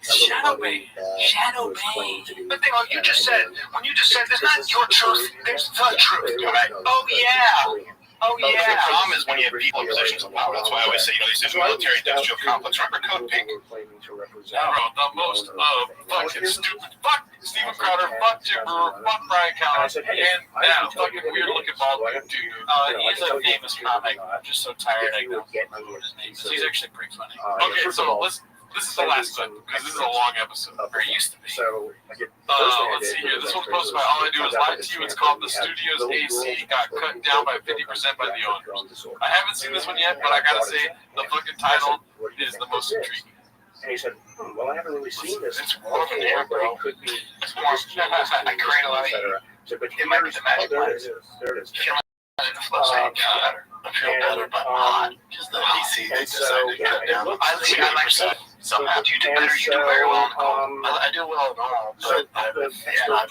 Shadow Bay. Shadow Bay. But thing, like you just said, when you just said there's not your truth, there's the truth. Right? Oh yeah. Oh The yeah. problem is when you have people in positions of power. That's why I always say, these military-industrial complex. Remember Code Pink? Bro, the most fucking stupid. Fuck Steven Crowder. Fuck Jim Brewer. Fuck Brian Callen. And now, fucking weird looking bald dude. He's a famous comic. I'm just so tired I don't remember what his name is. He's actually pretty funny. Okay, so this is the last clip because this is a long episode. Or it used to be. So Let's see here. This one's posted by All I Do Is Lie to You. It's called The Studio's AC Got Cut Down by 50% by the owners. I haven't seen this one yet, but I gotta say, the fucking title is the most intriguing. And he said, well, I haven't really seen this It's warm in before, here, but bro. it could be It's warm. this gene, this gene, I create a lot of et cetera. So, but It might be the magic there it lens. is. There it is. I feel better, but not. Just the DC, they and so, decided to cut down. I like that. Somehow you do better. You do very well in cold. I do well in all, So but I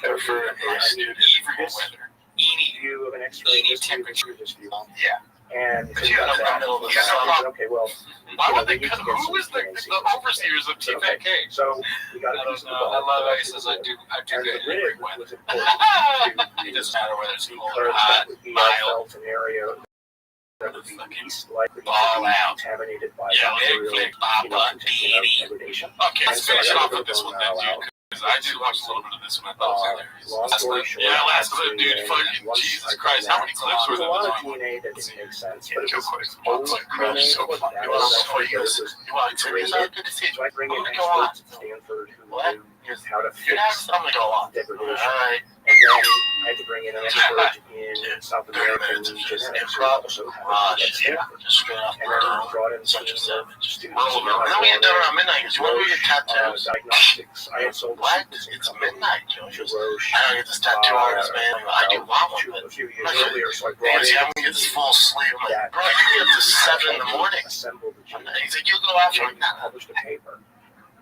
prefer my students Evil for weather. Eeny. view of an X-ray, Eeny this view, temperature. this view. Yeah. And But you got that, the middle of the you sun. said, okay, well, Why would they we need cut? to get Who some was the DNA overseers of sequencing. TFK? So we got I a don't piece of know. the I ball. love how he says I do And good the in rig every weather. was important to It doesn't matter whether it's cold or because hot, that would be mild. felt an area that would be least likely to Ball be out. contaminated by Yeah, bacterial, big papa, degradation. Okay, let's And so finish it I off gotta with this go one now then, out. dude. Because I did watch a little bit of this one. I thought it was hilarious. Long That's story the- short, yeah, last I clip, dude. think Fucking once Jesus I Christ. did How many that, clips were there's there a lot this of one? DNA that didn't make sense, Yeah, but it go was for it. old Crush. DNA. So That you want was before you that go? was You want to great. good to see you. So I bring in Go on. experts at Stanford who What? knew how to You're fix not. I'm gonna go on. degradation. Alright. And then I had to bring in an expert in South American genetics who also had Rush. at Stanford. Just straight up. And then brought in Such a some seven. students. Roll over. And then we get done around midnight because you want to get tattoos. Diagnostics. I had sold a What? sequencing It's company midnight, Joe. to Roche I don't get this tattoo artist, man. I do want one, but a few years earlier, so I brought damn, in see, I'm gonna get this full sleeve. I'm like, that bro, you get up to 7 in the morning. assembled the And gene. he's like, you go after And it. Nah. published a paper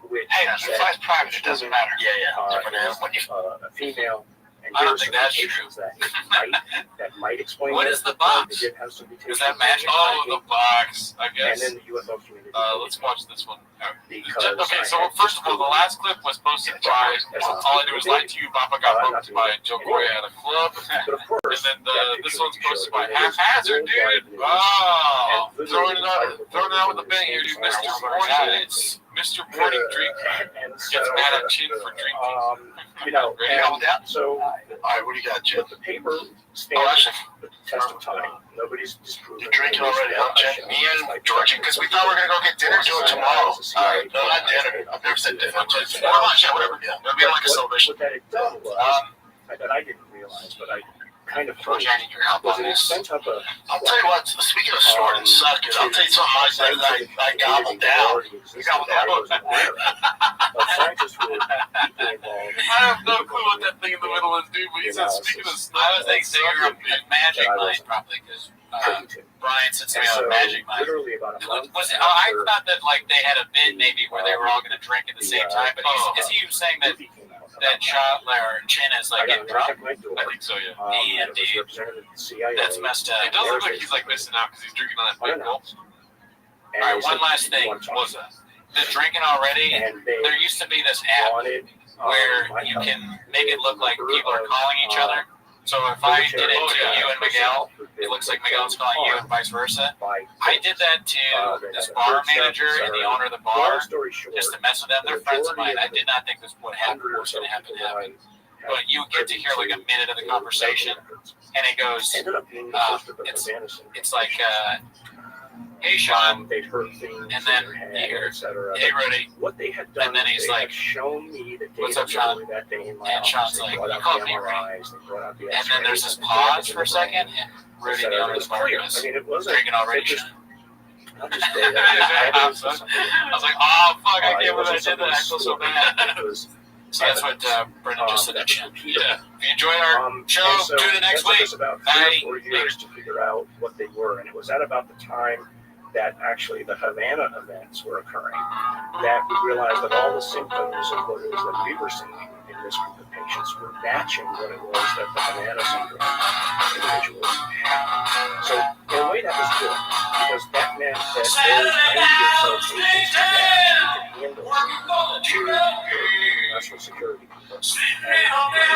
which Hey, that's said, size private. It doesn't matter. Yeah, different animal. When you a female, and I here don't are think some that's mutations that might explain What it. is the box? They did have some mutations Is that magic? Oh, the box, I and guess. then the UFO community. Let's watch this one. because Okay, I so had first of all, the last clip was posted by All I Do Is Lie to You. Papa got booked by Joe Coy at a club. But of course, And then that this picture one's that you posted showed, by it is Haphazard, dude. worldwide Wow. news. Throwing it out with a bang here, dude. Mr. Morning. It's Mr. Morning Drink. And so, Gets mad at Chin for drinking. you know, Ready? and so Alright, what do you got, Jim? but the paper Oh, stands actually, the test of time. Nobody's disproven. you're drinking already, huh, Jim? Me and Georgie, because we thought we were going to go get dinner, do it tomorrow. Alright, no, not dinner. I've never said dinner. Or lunch, yeah, whatever. Yeah, it'll be like a celebration. What that had done was, that I didn't realize, but I kind of George, I need your help was on it this. sent up a I'll tell you what, speaking of snorting suckers, I'll tell you something I gobbled down. You gobbled down? Scientists were deeply involved. I have no clue what that thing in the middle is, dude. But he said, speaking of I was thinking you're a magic I mind, wasn't probably, because privy to. Brian sits me And on so, a magic mind. literally about a month Was it, I after thought that like they had a bid maybe where they were all going to drink at the same time, but is he saying that movie came out that shot or Chin is I like got getting a knock drunk? at my door. I think so, yeah. It was dude. representative of the CIA. That's messed up. It does look like he's like missing out because he's drinking on that big gulp. And All right, they one said, last "Do you thing. want to talk Was about the drinking already? it?" And they There used to be this app wanted where my you help. can make it look like people are calling each other. So if I did it to you and Miguel, it looks like Miguel's calling you and vice versa. I did that to this bar manager and the owner of the bar story short, just to mess with them. They're friends of mine. I did not think this would happen. Was going to happen. But you get to hear like a minute of the conversation, and it goes, ended up being the first of the Madison. it's like, hey Sean, they'd heard things and then in their head, you hear, etc. hey Rudy, What they had done, and then is he's they like, had shown me the "What's data up, Sean?" early that day in my And office. Sean's They like, brought "You out called the me, Rudy." MRIs, they brought out the and then there's X-rays, this pause for a the second, brain, and Rudy, etc. the owner It of was the bar, clear. goes, I mean, it wasn't. drinking already, it just, Sean? not just data. I I was like, oh, fuck, I can't believe I did that. I feel so bad. It was So that's what Brendan just said to Chin. Yeah. If you enjoyed our show, and so tune in next that took week. us about Bye. 3 or 4 years to figure out what they were, and it was at about the time that actually the Havana events were occurring that we realized that all the symptoms of what it is that we were seeing in this group of patients were matching what it was that the Havana syndrome individuals had. So in a way that was good, because that meant that those 90 or so patients had to handle two national security people. And it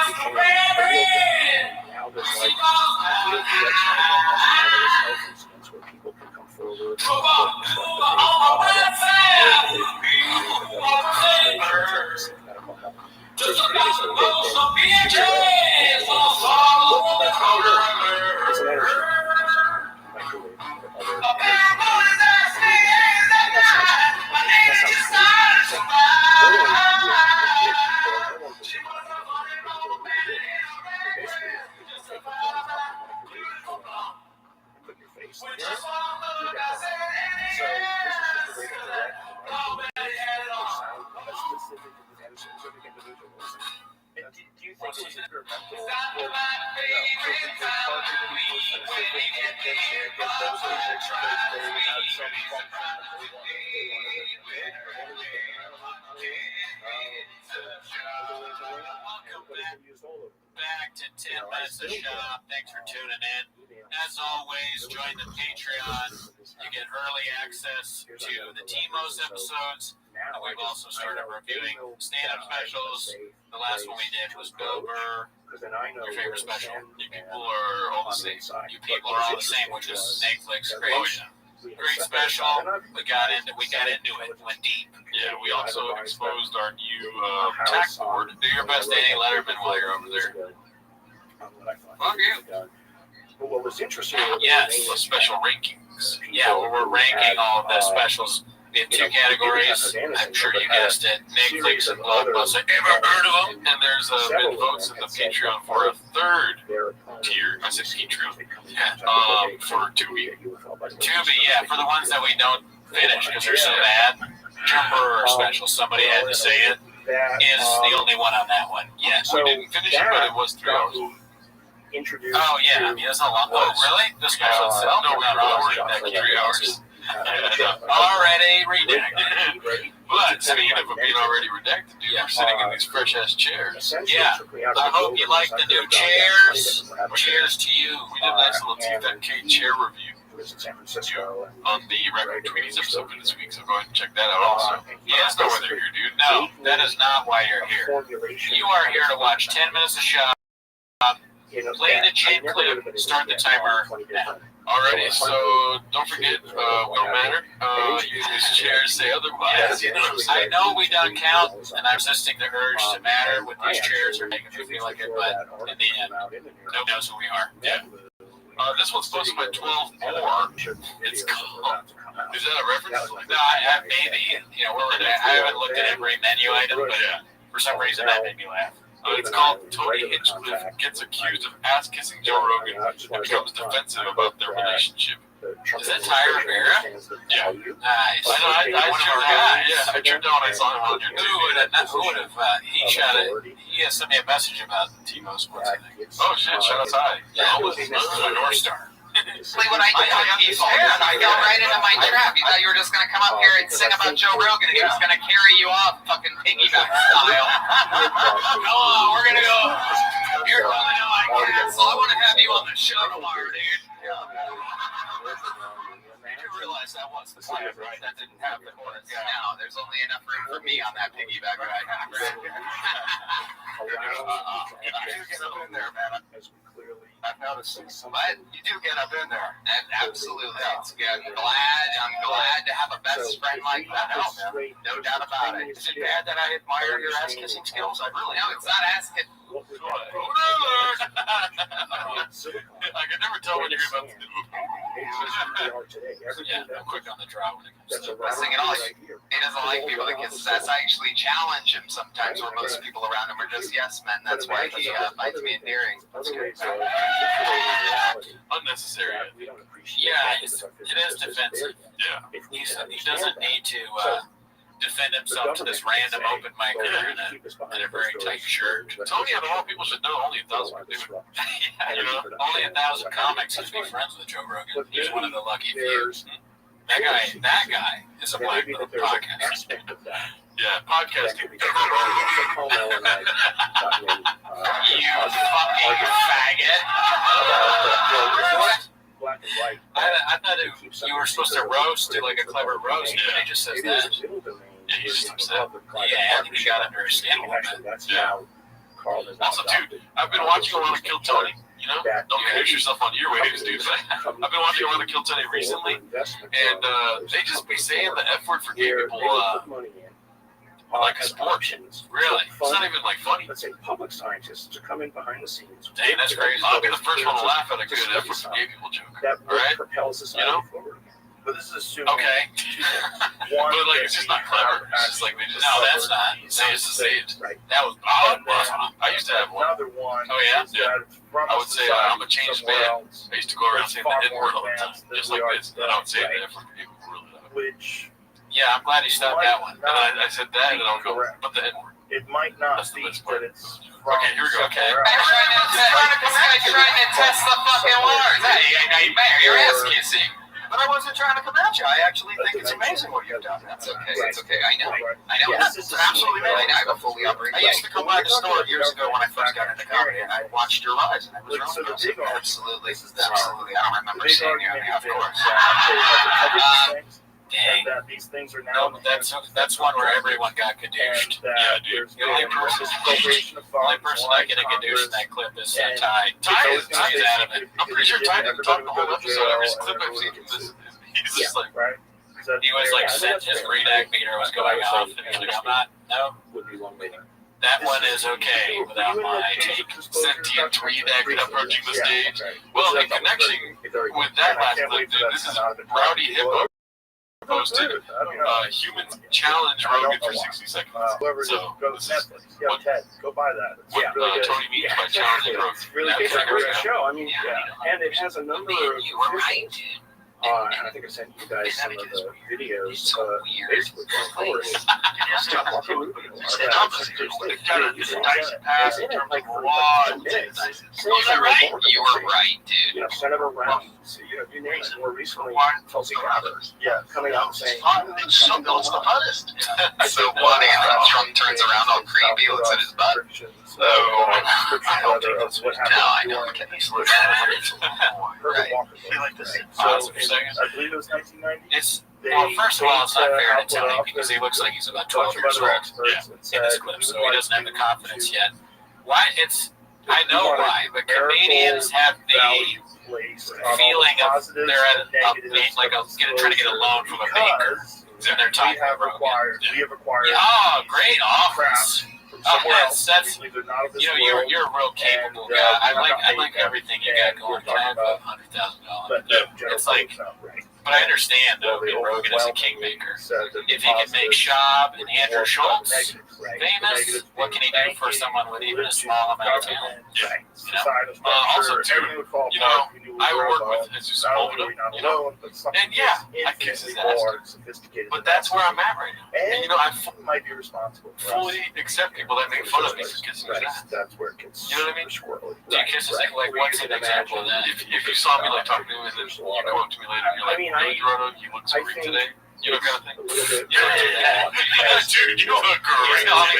became a real thing. Now there's like real threats like this health incidents where people can come forward and report the stuff that they've medical help. So it's pretty big thing. It's an energy microwave or other energy. Back to 10 Minutes of Shop. Thanks for tuning in. As always, join the Patreon. You get early access to the T-Most episodes. And we've also started reviewing stand-up specials. The last one we did was Bill Burr. Your favorite special. You people are all the same. You people are all the same, which is Netflix. Great special. We got into it. Went deep. Yeah, we also exposed our new tax board. Do your best, Danny Letterman, while you're over there. Fuck you. But what was interesting? Yes, The special rankings. Yeah, we're ranking all of the specials. We have two categories. I'm sure you guessed it. Netflix and Blockbuster. Ever heard of them? And there's been votes in the Patreon for a third tier. I said Patreon. Yeah. For Tubi. Tubi, yeah, for the ones that we don't finish because they're so bad. Jumper special, somebody had to say it, is the only one on that one. Yes. We didn't finish it, but it was 3 hours. Oh, yeah, I mean, it's a long. Oh, really? The special itself? No, not we're all recording for 3 hours. Already redacted. But speaking of being already redacted, dude, we're sitting in these fresh ass chairs. Yeah. I hope you like the new chairs. Cheers to you. We did a nice little TFK chair review San Francisco on the Record Tweenies episode for this week, so go ahead and check that out also. Yeah, That's not why they're here, dude. No, that is not why you're here. You are here to watch 10 Minutes of Shop. Play the chin clip. Start the timer now. Alrighty, so don't forget, we don't matter. These chairs say otherwise. I know we don't count, and I'm resisting the urge to matter with these chairs or making me feel like it, but in the end, nobody knows who we are. Yeah. This one's sponsored by 12 More. It's called. Is that a reference? No, maybe. You know, I haven't looked at every menu item, but for some reason that made me laugh. It's called Tony Hinchcliffe Gets Accused of Ass-Kissing Joe Rogan and Becomes Defensive About Their Relationship. Is that Tyra Rivera? Yeah. Nice. I turned down when I saw him on your Who would have, he has sent me a message about T-Most once, I think. Oh shit, shout out Ty. Yeah, this is a North Star. See what I tell people? I fell right into my trap. You thought you were just going to come up here and sing about Joe Rogan and he was going to carry you off fucking piggyback style. Come on, we're going to go. You're coming to my castle. I want to have you on the show tomorrow, dude. You realize that was the plan, right? That didn't happen. No, there's only enough room for me on that piggyback ride. You do get up in there, man. I've noticed this. But you do get up in there. Absolutely. It's good. I'm glad to have a best friend like that. No doubt about it. Is it bad that I admire your ass kissing skills? I really know it's not ass kissing. I can never tell when you're about to do Yeah, I'm quick on the draw when it comes to I sing it all. He doesn't like people that kiss his ass. I actually challenge him sometimes when most people around him are just yes men. That's why he finds me endearing. That's good. unnecessary. Yeah, it is defensive. Yeah. He doesn't need to defend himself to this random open micer in a very tight shirt. Tony and all people should know only 1,000 would do it. Yeah, you know, only 1,000 comics would be friends with Joe Rogan. He's one of the lucky few. That guy is a black podcast. Yeah, podcasting. You fucking faggot. I thought you were supposed to roast, do like a clever roast, but he just says that. Yeah, he's just upset. Yeah, I think he got under his skin a little bit. Yeah. Also, dude, I've been watching a lot of Kill Tony. You know, don't introduce yourself on your waves, dude. I've been watching a lot of Kill Tony recently, and they just be saying the F word for gay people like a sport. Really? It's not even like funny. Let's say public scientists to come in behind the scenes. Dang, that's crazy. I'll be the first one to laugh at a good F word for gay people joke. That Right? propels society forward. But this is assuming Okay. But like, it's just not clever. It's just like they just. No, that's not. They just say it. Right. That was I used to have one. another one. Oh, yeah? is that from I would say I'm a changed man. I used to go around saying the N word all the time, just like this. And I would say the F word for gay people really loud. Which Yeah, I'm glad he stopped that one. And I said that, and I'll go, but the N word. it might not That's the be best part. that it's from Okay, here we go. Okay. somewhere else. This guy's trying to test the fucking waters. Hey, you're ass kissing. But I wasn't trying to come at you. I actually think it's amazing what you've done. That's okay. It's okay. I know. Yes, It's absolutely amazing. I have a fully operating. I used to come by the store years ago when I first got into comedy, and I watched your lives, and I was So really the big Absolutely. Absolutely. I don't remember seeing you. I mean, of course. dang. That these things are now. No, but that's one where everyone got gadooshed. Yeah, dude. The only person I get a gadoosh in that clip is Ty. Ty is out of it. I'm pretty sure Ty didn't talk the whole episode. Every clip I've seen from this, he's just like, Right. He was like, his redact meter was going off, and he's like, I'm not, no. Would be one way. That one is okay without my take. sentient redact approaching the stage. Well, in connection with that last clip, dude, this is Rowdy Hippo posted humans challenge Rogan for 60 seconds. Whoever So, goes this is Netflix. Yeah, what- Ted, go buy that. It's What really good. Tony means by challenging Rogan. It's really Yeah, good. It's a great yeah. show. I mean, and it has a number of. You were right, dude. And I think I sent you guys some of the videos. Facebook, of course. It's opposite. It's kind of just a dicey pass in terms of raw. Was that right? You were right, dude. You know, Senator Rounds, you name it. More recently, Tulsi Gabbard, coming out and saying, It's the hottest. So funny how Trump turns around all creepy, looks at his butt. So, I don't think that's what happened. No, I know. He's looking Right. like this. Awesome. I believe it was 1990. It's, well, first of all, it's not fair to tell him because he looks like he's about 12 years old in this clip, so he doesn't have the confidence yet. Why? I know why, but comedians have the feeling of they're at trying to get a loan from a banker, and they're talking about Rogan. We have acquired. Oh, great offers. Somewhere That's else. They're not of this world. You're a real capable guy. I like everything you got going. Can I have $100,000? But It's like, but I understand though. Rogan is a kingmaker. If he can make Schaub and Andrew Schultz famous, what can he do for someone with even a small amount of talent? Also, too, I work with Jesus Moldo, and I kiss his ass. But that's where I'm at right now. And I might be responsible. fully accept people that make fun of me for kissing his ass. That's where it gets. You know what I mean? Do you kiss his like? What's an example of that? If you saw me like talking to him and then you go up to me later and you're like, really, Gerardo, you look so great today. You know, kind of thing. You don't do that. Yeah, dude, you look great. They're not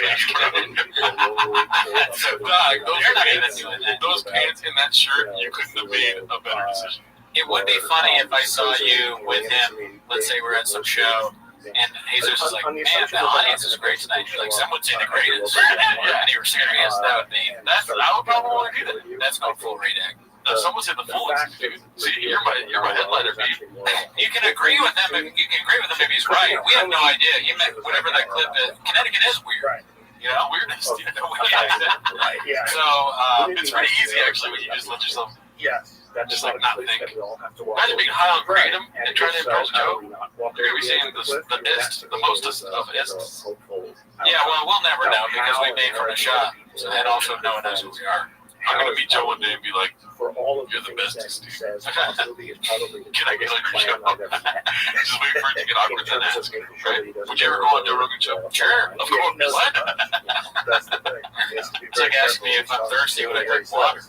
even doing that. Those pants and that shirt, you couldn't have made a better decision. It would be funny if I saw you with him. Let's say we're at some show, and Jesus is like, "Man, the audience is great tonight." You're like, "Some would say the greatest." And you were serious. That would be. I would probably want to do that. That's no full redact. No, someone said the fullest, dude. See, you're my headliner, babe. You can agree with him. You can agree with him if he's right. We have no idea. He meant whatever that clip is. Connecticut is weird. You know, Weirdness, dude. Yeah. So It's pretty easy, actually, when you just let yourself Yes. That's just like not think. Imagine Imagine being high on kratom and trying to impress Joe. You're going to be saying the mostest of ists. yeah, well, we'll never know because we made from a shot, and also no one knows who we are. I'm going to meet Joe one day and be like, for all of you're the bestest, dude. Says, possibility is probably the Can I get on your show? plan I've ever had. Just wait for it to get awkward then ask. Right? Would you ever go on Joe Rogan show? Sure, Of course. What? That's the thing. It's like asking me if I'm thirsty when I drink water.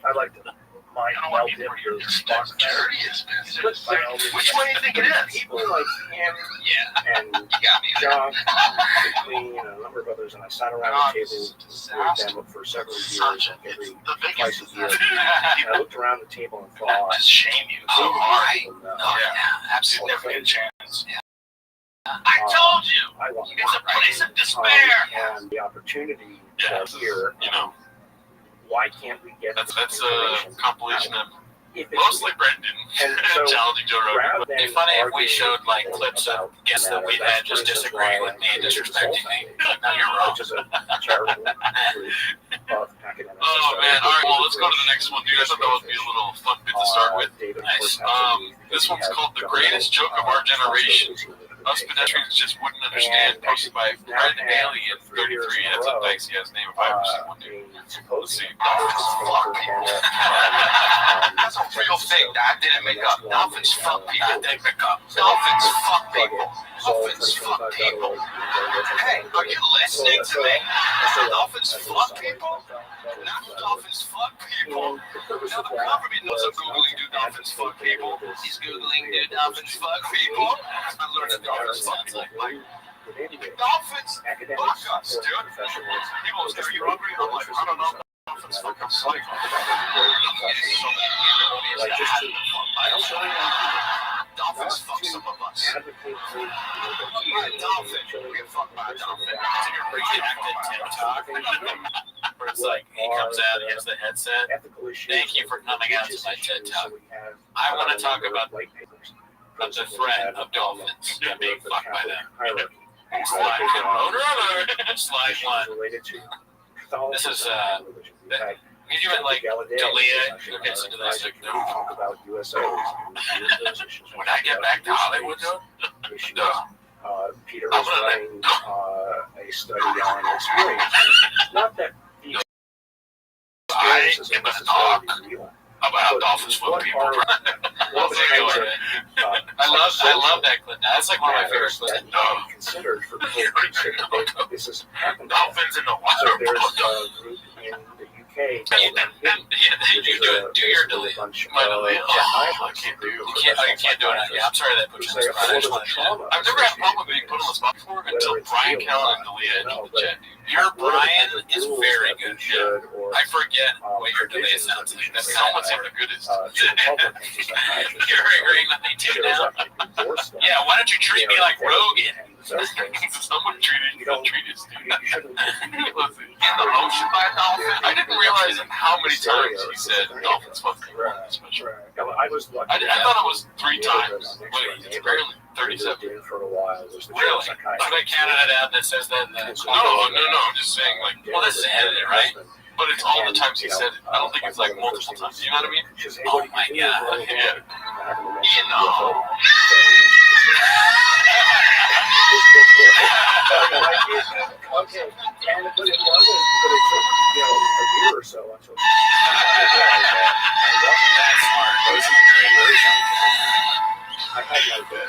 I like to mind I don't want meld to be in where you're your just box. dirtiest, man. Which Which one do you think it is? People like him Yeah. and You got me. John, McLean, and a number of others, and I sat around the table with them for several years, every The twice biggest a year. And I looked around the table and thought, just shame you. Oh, right. Oh, yeah, absolutely. Never get a chance. I told you. I want It's a place of despair. and the opportunity Yeah. to hear. You know, Why can't we get that's this a information compilation of if it's mostly Brendan And so, challenging Joe Rogan. rather It'd be than funny if we arguing showed like about clips of the guests that matter, we've that's had just for instance disagreeing why with me I and created disrespecting me. Soul No, you're wrong. which is a charitable group of academics. Oh man! All right, well let's go to the next one, dude. I thought that would be a little fun bit to start with. David, of Nice. course, absolutely. This one's He called had The Greatest Joke of Our Generation. Us pedestrians just wouldn't understand. Posted by Fred Bailey at 33. That's a dicey ass name if I ever seen one, dude. supposedly Dolphins fuck people. That's a real thing. That didn't make up. Dolphins fuck people. That didn't make up. Dolphins fuck people. Dolphins fuck people. Hey, are you listening to me? Dolphins fuck people? Not dolphins fuck people. Now the government knows I'm Googling do dolphins fuck people. He's Googling do dolphins fuck people. I learned that dolphins fuck people. Dolphins fuck us, dude. People say, are you hungry? I'm like, I don't know. Dolphins fuck us. Like, so many animals that have been fucked by us. Dolphins fuck some of us. You're a dolphin. We get fucked by a dolphin. It's like a redacted TikTok where it's like he comes out, he has the headset. Thank you for coming out to my TED Talk. I want to talk about the threat of dolphins and being fucked by them. Slide one. This is you went like Dalia. Okay, so do this. When I get back to Hollywood, though, Peter was running a study on experience. Not that the I am going to talk about how dolphins fuck people. I love that clip. That's like one of my favorite clips. Considered for people. This is happening. Dolphins in the water. So there's a group in the UK. Do your delete. I can't do. You can't do it. Yeah, I'm sorry that put you on the spot. I've never had a problem being put on the spot before until Brian Callen and Dalia need to check. Your Brian is very good. I forget what your delay sounds like. That sounds like the goodest. You're agreeing with me too now. Yeah, why don't you treat me like Rogan? Someone treated you, treat us, dude. In the ocean by a dolphin? I didn't realize how many times he said dolphins fuck people on this special. I thought it was 3 times. Wait, it's barely 37. Really? I counted it out that says that. No, I'm just saying, like, well, this is edited, right? But it's all the times he said it. I don't think it's like multiple times. You know what I mean? Oh my god. Yeah. You know. Okay, but it wasn't, but it took, a year or so until That's smart. I had no good.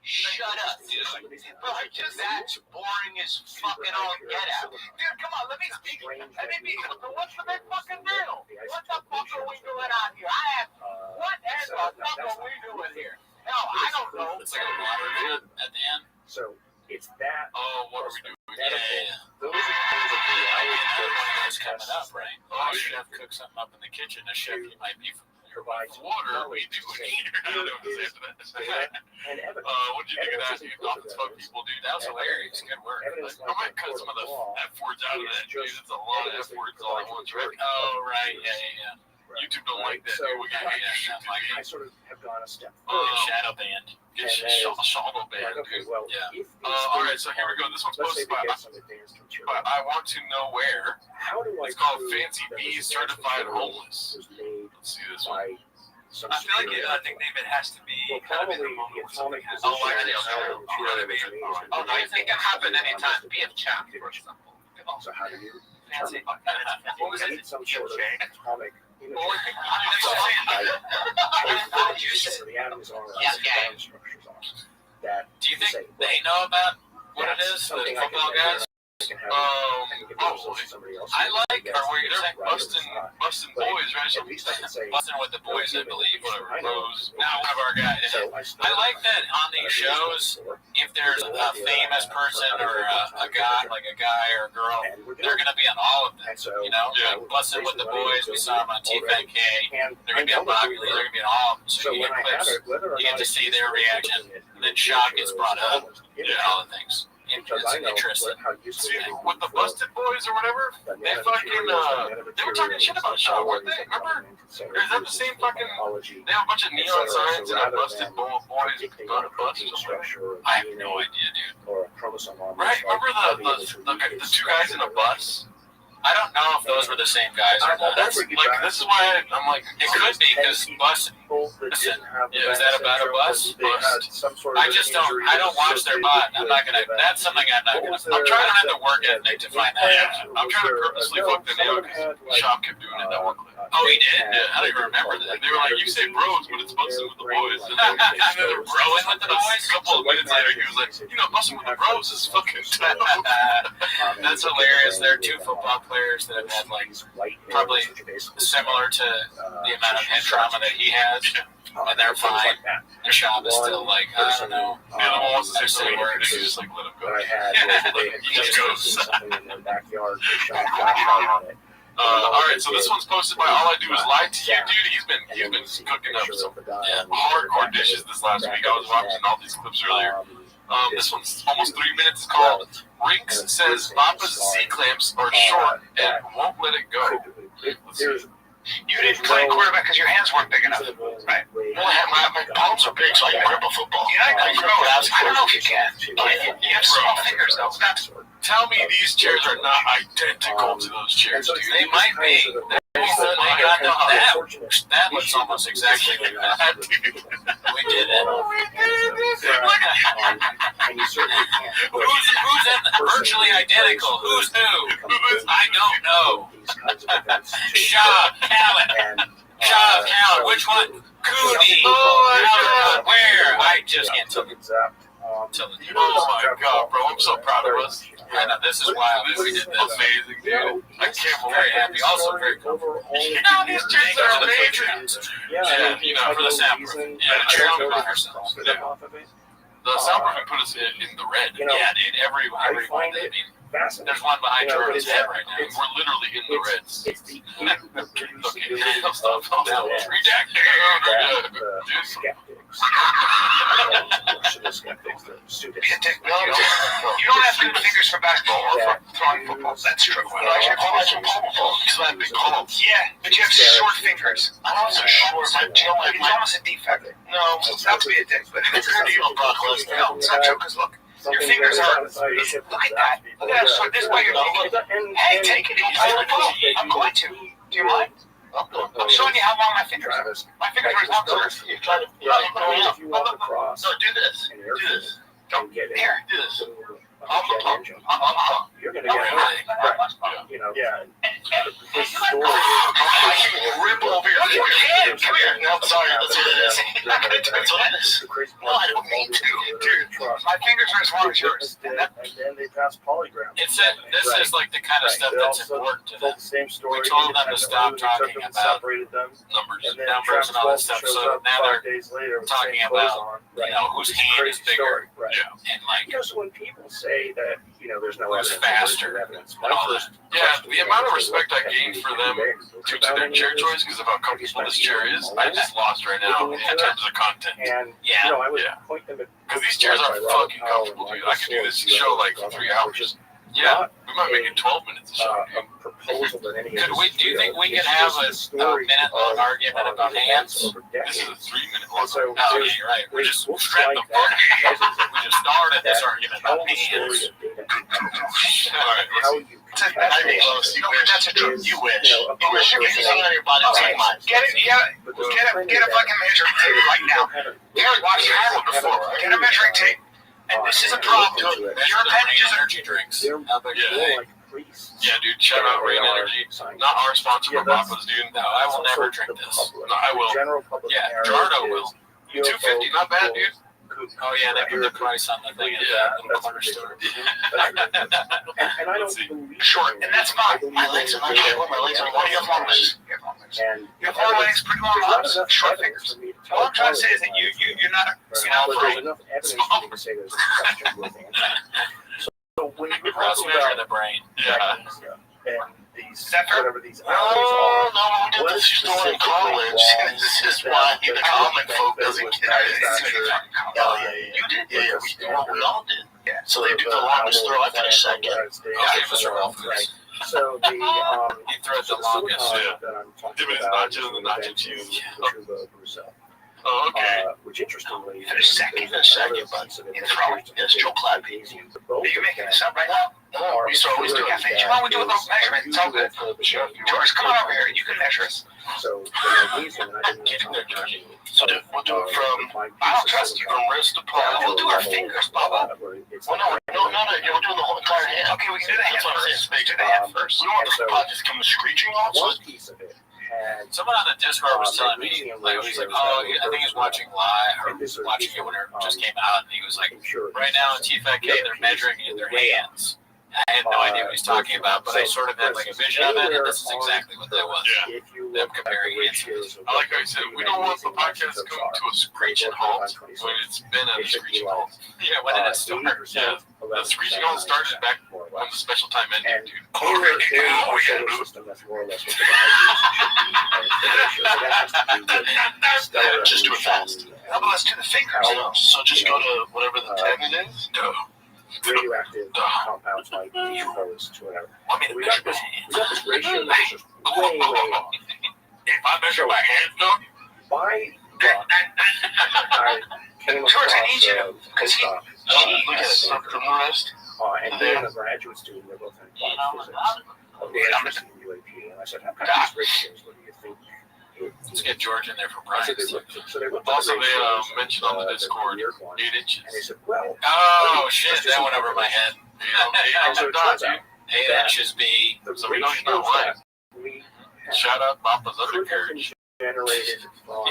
Shut up, dude. Bro, that's boring as fucking all get out. Dude, come on, let me speak. What's the big fucking deal? What the fuck are we doing out here? What the fuck are we doing here? Hell, I don't know. It's like a water at the end. So it's that. Oh, what are we doing? Yeah. Those are things that It's coming up, right? A chef cooks something up in the kitchen. A chef you might be provides water. We do it here. I don't know what to say after that. and evidence. What did you think of that? Dude, dolphins fuck people, dude. That was hilarious. Good work. I might cut some of the F words out of that, dude. It's a lot of F words all at once, right? Oh, right. Yeah. YouTube don't like that, dude. We got I sort of have gone a step Shadow band. Shadow band. Okay, well, Yeah. All right, so here we go. This one's let's say posted by we get some advanced material. I Want to Know Where. How do I It's called prove Fancy that Bees this Certified material Homeless. was made Let's see this one. by some I feel like superior I think it has to be well, kind of probably in the moment the when something atomic has. Oh, position actually, of okay. how the material is made. Oh, no, it can happen anytime. BF chat, for example. So how do you Fancy. what was it? Some sort of atomic image. The atoms are bond structures on that. Do you think they know about what it is? The football guys? I like, or were you saying Bustin' boys, right? At least I can say. Bustin' with the boys, I believe, whatever. Rose. Now, one of our guys. I like that on these shows, if there's a famous person or a guy, like a guy or a girl, they're going to be on all of them. You know? Bustin' with the boys, we saw them on TFNK. They're going to be on Bobby Lee, they're going to be on all of them. So you get clips, you get to see their reaction, and then Shock gets brought up, all the things. interested. See, with the Busted Boys or whatever, they fucking, they were talking shit about Shaw, weren't they? Remember? Is that the same fucking, they have a bunch of neon signs and a Busted Boys about a bust or something? I have no idea, dude. Right? Remember the two guys in a bus? I don't know if those were the same guys or not. That's like, this is why I'm like, It could be because bus. Listen, is that about a bus? I just don't. I don't watch their butt. I'm not gonna. That's something I'm not gonna. I'm trying to have the work ethic to find that out. I'm trying to purposely fuck the nail because Shop kept doing it that one clip. Oh, he did. Yeah, I don't even remember that. They were like, you say bros, but it's busting with the boys. And And they were growing with the boys. a couple of minutes later, he was like, you know, busting with the bros is fucking tough. That's hilarious. There are two football players that have had like probably similar to the amount of head trauma that he has, and they're fine. Their shop is still like, I don't know. The other one wants to They're say saying words, words. and just like let him go. He just goes. All right, so this one's posted by All I Do Is Lie to You, dude. He's been cooking up some hardcore dishes this last week. I was watching all these clips earlier. This one's almost 3 minutes. It's called Rinks Says Papa's Z-clamps are short and won't let it go. Let's see. You didn't play quarterback because your hands weren't big enough, right? Well, my palms are big, so I can grip a football. Yeah, I don't know if you can. You have small fingers, though. That's Tell me these chairs are not identical to those chairs, dude. They might be. That looks almost exactly like that. We did it. Who's virtually identical? Who's who? I don't know. Shaw, Callan, which one? Cooney. Where? I just can't tell. Oh my god, bro, I'm so proud of us. I know, this is wild. This is amazing, dude. I can't believe Very it. happy. Also very cool. You know, these chairs are amazing. Yeah, you know, for the soundproofing. Yeah, the chairs are by ourselves. The soundproofing put us in the red. Yeah, dude. Everyone. I mean, there's one behind Jordan's head right now. We're literally in the reds. It's Stop. Redacted. be a dick. You don't have good fingers for basketball or for throwing football. That's true. Well, I can't call myself palm because I have big palms. Yeah, but you have short fingers. I don't have so short. It's almost a defect. No, it's not to be a dick, but It's good to you, Brock Lesnar. no, it's not true. Because look, your fingers are. Look at that. Look at that. So this way you're taking. Hey, take it easy. I'm going to. Do you mind? I'm showing you how long my fingers are. My fingers are as long as yours. You're trying to. If you walk across, No, do this. Do this. don't get it. Here. Do this. You're gonna get hurt. You know, the story I can rip over your You can. Come here. No, I'm sorry. That's what it is. That's what it is. the crazy No, I don't mean to. Dude, my fingers are as long as yours. And then they pass polygraph. this is like the kind of stuff that's important to them. Told the same story. We told them to stop talking about separated them, Numbers. and then numbers and all that stuff. So now they're days later with talking the same clothes about, on. you know, whose hand is bigger. Right. And like, Because when people say that, you know, there's no Who's evidence, faster there's evidence. and all that. Yeah, the amount of respect I gained for them due to their chair choice because of how comfortable this chair is, I just lost right now in terms of content. And Yeah. you know, I would Yeah. point them at Because these chairs are fucking comfortable, dude. I could do this show like for 3 hours. yeah. We might make it 12 minutes a show. a proposal that any Could we? Do you think we could have a minute-long argument about hands? This is a 3-minute long. So, Oh, yeah, you're right. We just strap the fuck. We just started this argument tell about the story hands. of data. All right, let's How see. you I mean, you know, that's a truth. You wish. You wish you could hang on your body and take mine. Get it. Get a fucking measuring tape right now. Gary, watch You had one before, right? Get a measuring tape. And this is a problem. Your appendages are. Energy drinks. They're How big Yeah. are they? like priests. Yeah, dude, shout out Rain Energy. Not our sponsor, but Papa's, dude. No, I will never drink this. No, I will. General public Yeah, narrative Jardo is will. UFO $2.50, not bad, dude. Oh yeah, they put the price on the thing at the corner store. And I Let's don't see. believe Short, and that's fine. My legs are not short. My legs are long. You have long legs. And You have long legs, pretty long arms, short fingers. All I'm trying to say is that you're not But there's enough evidence for me to say there's a question with answer. So when you Cross talk measure about the brain. Yeah. and these Is that fair? whatever these No, hours no, we did this story in college. This is why the comic folk doesn't get it. Oh, yeah. You did? Yeah, we all did. So they do the longest throw. I finished second. Okay, Mr. Rolf. Right. So the He threw it the longest. that I'm talking Him and his about nachos and the nacho cheese. Brussels. Oh, okay. Which interestingly, Finish second, but in throwing, there's Joe Club. Are you making this up right now? No, we used to always do cafe. Why don't we do a little measurement? It's all good. George, come on over here. You can measure us. So the magnesium, I didn't know. So we'll do it from, I don't trust you, from wrist to palm. We'll do our fingers, Bubba. Well, no, you're doing the whole entire hand. Okay, we can do the hand first. Do the hand first. We don't want the pot just come screeching off. One piece of it had Someone on the Discord was telling me, like, he's like, oh, I think he's watching live, or watching it when it just came out, and he was like, right now in TFK, they're measuring in their hands. I had no idea what he's talking about, but I sort of had like a vision of it, and this is exactly what that was. Yeah. Them comparing answers. I like how you said, we don't want the podcast to come to a screeching halt when it's been at a screeching halt. Yeah, when did it start? Yeah, the screeching halt started back when the special time ended, dude. System that's more or less what the Just do it fast. How about let's do the fingers? So just go to whatever the tendon is. radioactive compounds might be exposed to whatever. Want me to We measure got my this hand? ratio that's just way off. If I measure my hand, no. By luck, I came across George, I need you, a because he- postdoc, Look at this from the wrist. and then a graduate student, they're both in applied physics, of the interest in UAP, and I said, how come these ratios, what do you think? Let's get George in there for I said, prize. so they looked at Also, the they ratios, mentioned on the the Discord weird ones, 8 and they inches. said, well, Oh shit, that went over my head. and so it turns out 8 inches be. the So we know he's not ratios lying. that we have Shout out Papa's could have been undercarriage. generated from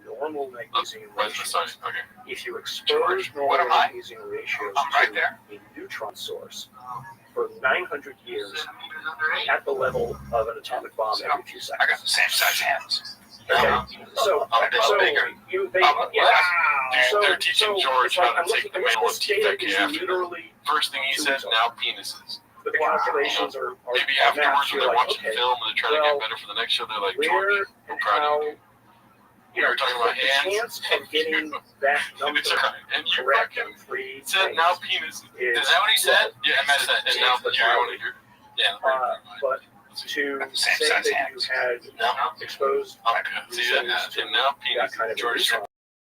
normal magnesium Where's the ratios. sign? Okay. If you expose George, what normal am I? magnesium ratios I'm right to there. a neutron source for 900 years at the level of an atomic bomb every few seconds. I got the same size hands. Okay, so bigger. you they Wow. so They're teaching so George it's like, how I'm to take the looking at manual this data TFK is after. literally, First thing he said, now penises. but the calculations are Maybe math. afterwards when You're they're like, watching okay, film and they're trying to well, get better for the next show, they're like, where Jordan, I'm and proud how, of you. You were talking about the hands. chance of getting that number It's alright. And you correct fucking in three said things now penises. is Is that what he said? Yeah, I messed that. And now But you want to hear? Yeah. but to Same say size that hands. you had exposed See that? And now that penis. kind of George neutron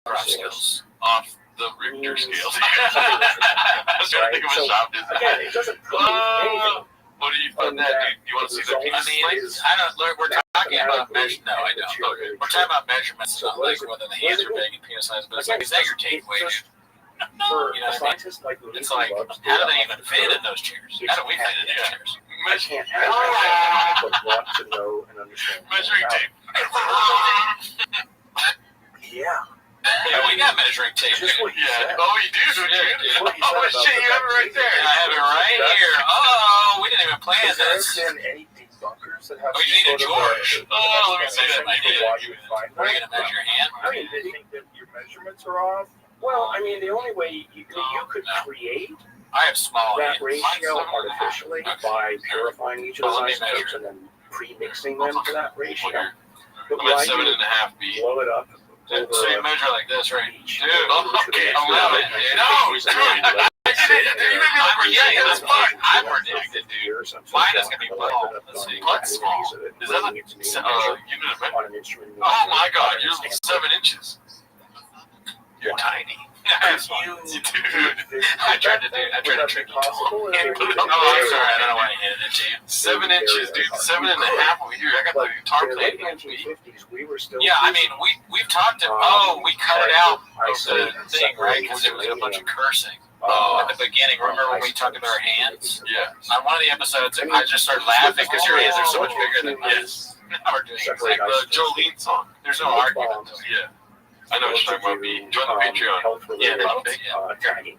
Prop source skills. off the Richter means scale. something like I was trying to think of a So, shop again, design. it doesn't prove anything. What do you find that, dude? You want to see the I penis mean, plates? I don't. Look, we're talking about measurement. No, I don't. Okay. We're talking about measurements, So not what like is it- whether the what hands is are it? big and penis size. But it's Again, like, is that your tape weight? just for You know a what I mean? scientist like me, It's who like, loves how do data, they even fit in those chairs? How do we fit in those Yeah. chairs? I can't have that, but want to know and understand. more Measuring about tape. it. Yeah. Yeah, we got measuring tape. Just what you Yeah. said. Oh, you do, Yeah, dude. dude. What you Oh, said shit, about you have it right there. I have it right here. Oh, we didn't even plan Has there this. been any debunkers that have Oh, you need a some sort of George. Oh, let me see that. explanation for why you would find Are you that? gonna measure your hand? I mean, they think that your measurements are off. Well, I mean, the only way you could No. create I have small that hands. ratio artificially by purifying each of Well, the let me isotopes measure. and then pre-mixing them for that ratio. But I'm at why 7.5 B. blow it up over So you measure like this, right? each? Dude, okay, I love it. No, dude. Yeah, that's fine. I'm predicted, dude. Mine is gonna be butt. Let's see. Butt small. Is that like unit of measurement? on an instrument? Oh my god, you're 7 inches. You're tiny. Dude. I tried to trick you. Possible? Oh, I'm sorry. I don't want to hand it to you. 7 inches, dude. 7.5 over here. I got the guitar plate. We were still. Yeah, I mean, we've talked to. Oh, we cut it out of the thing, right? Because it was a bunch of cursing. At the beginning, remember when we talked about our hands? Yeah. On one of the episodes, I just started laughing because your hands are so much bigger than mine. Now we're doing It's like the Jolene song. There's no argument. Yeah. I know what you're talking about. Me. Join the Patreon. Yeah, tiny.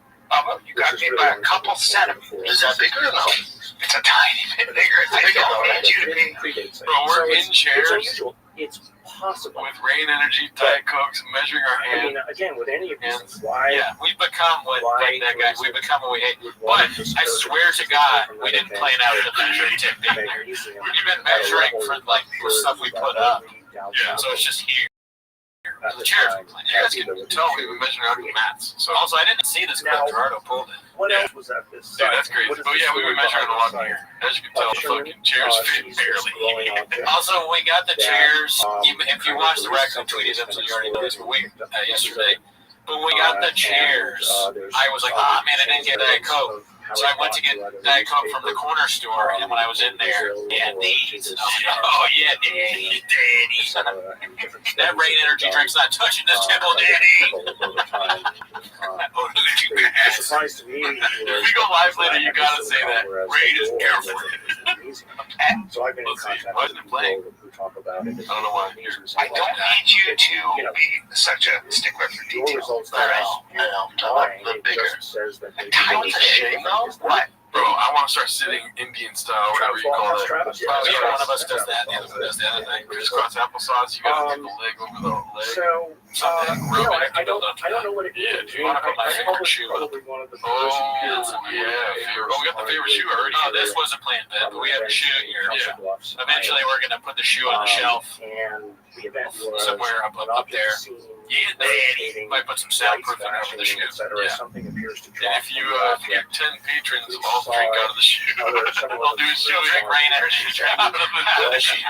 You got me by a couple centimeters. Is that bigger or no? It's a tiny bit bigger. I don't need you to be. Bro, we're in It's chairs unusual. It's possible. with Rain Energy, Diet Cokes, measuring our I hand. mean, again, with any of these, why? Yeah, we've become what like that guy. We've become what we hate. But I swear to God, we didn't plan out the measuring tip being there. We've been measuring for like the stuff we put up. Yeah. So it's just here. The chairs were playing. You guys can tell we've been measuring out the mats. So Also, I didn't see this clip. Gerardo pulled it. What else was at this dude, site? that's crazy. What is But the yeah, we've story been measuring a lot behind here. As you can tell, the fucking chairs fit barely. Also, we got the chairs. If you watched the Raccoon tweeted them, so you already know this, but yesterday. But we got the chairs. I was like, oh man, I didn't get Diet Coke. So I went to get Diet Coke from the corner store, and when I was in there, they had these. And I was like, oh yeah, Daddy. That Rain Energy drink's not touching this table, Daddy. Oh, look at you guys. Surprise to me. If we go live later, you gotta say that. Rain is girlfriend. So I've been in contact with people who talk about it. I don't know why. I don't need you to be such a stickler for Your detail. results The bigger. says that they Tiny shame, though? What? Bro, I want to start sitting Indian style, whatever you call it. One of us does that, the other one does the other thing. Crisscross applesauce, you gotta get the leg over the leg. So, I don't know what it is. Yeah, do you want to put my favorite shoe up? Probably one of the Oh, yeah. Oh, we got the favorite shoe already. Oh, this was a planned bet, but we have a shoe here. Yeah. Eventually, we're going to put the shoe on the shelf And the event was somewhere up there. Yeah, Daddy. Might put some soundproofing over the shoe. Yeah. Yeah. Something appears to And if you get 10 patrons, all drink out of the shoe. I'll do a shoe. Drink Rain Energy out of the shoe.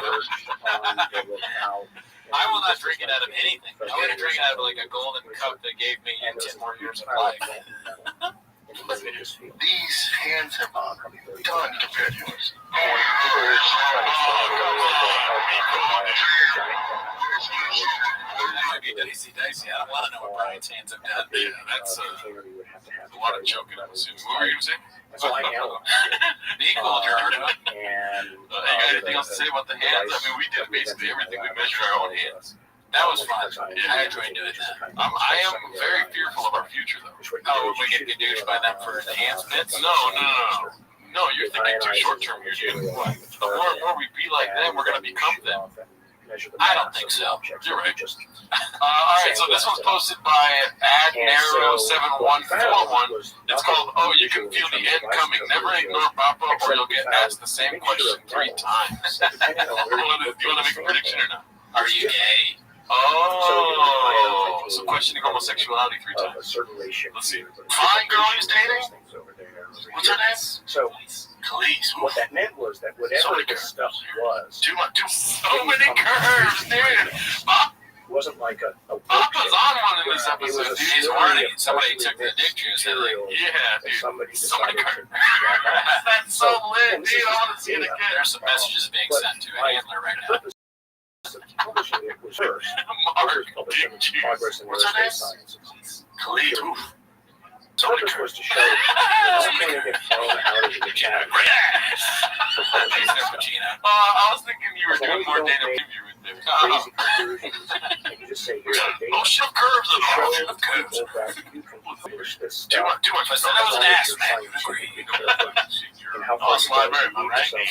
I will not drink it out of anything. I'm going to drink it out of like a golden cup that gave me 10 more years of life. These hands have done compared to yours. That might be dicey. I don't want to know what Brian's hands have done. Yeah, that's a lot of choking, I'm assuming. What were you going to say? So I know. Be cool, Gerardo. And You got anything else to say about the hands? I mean, we did basically everything. We measured our own hands. That was fun. I enjoyed doing that. I am very fearful of our future, though. Oh, we get gadooed by them for the hands bits? No. No, you're thinking too short term. You're doing what? The more and more we be like them, we're going to become them. I don't think so. You're right. All right, so this was posted by AdNarrow7141. It's called, "Oh, you can feel the end coming. Never ignore Papa, or you'll get asked the same question 3 times." Do you want to make a prediction or not? Are you gay? Oh, so questioning homosexuality 3 times. Let's see. Fine girl he's dating? What's her name? So Khalees. what that meant was that whatever this stuff was, So many curves, dude. wasn't like a Papa's on one in this episode. It was a He's story warning. of Somebody what took the dick juice and like, Yeah, dude. somebody So many decided curves. That's so lit, dude. I want to see it again. there's some messages being sent to an handler right now. publishing it was first. Mark, Publishing big cheese. Progress in What's her Aerospace name? Sciences. Khalid, oof. The purpose was to show that this thing get thrown out of the chat. I was thinking you were doing more data preview with them. Crazy conclusions. And you just say, here's the data. Oh, shit, curves To of show motion of curves. people that you can publish this Too stuff. much. I said that was an ass, man. And how Oh, far slide you right, go, right? really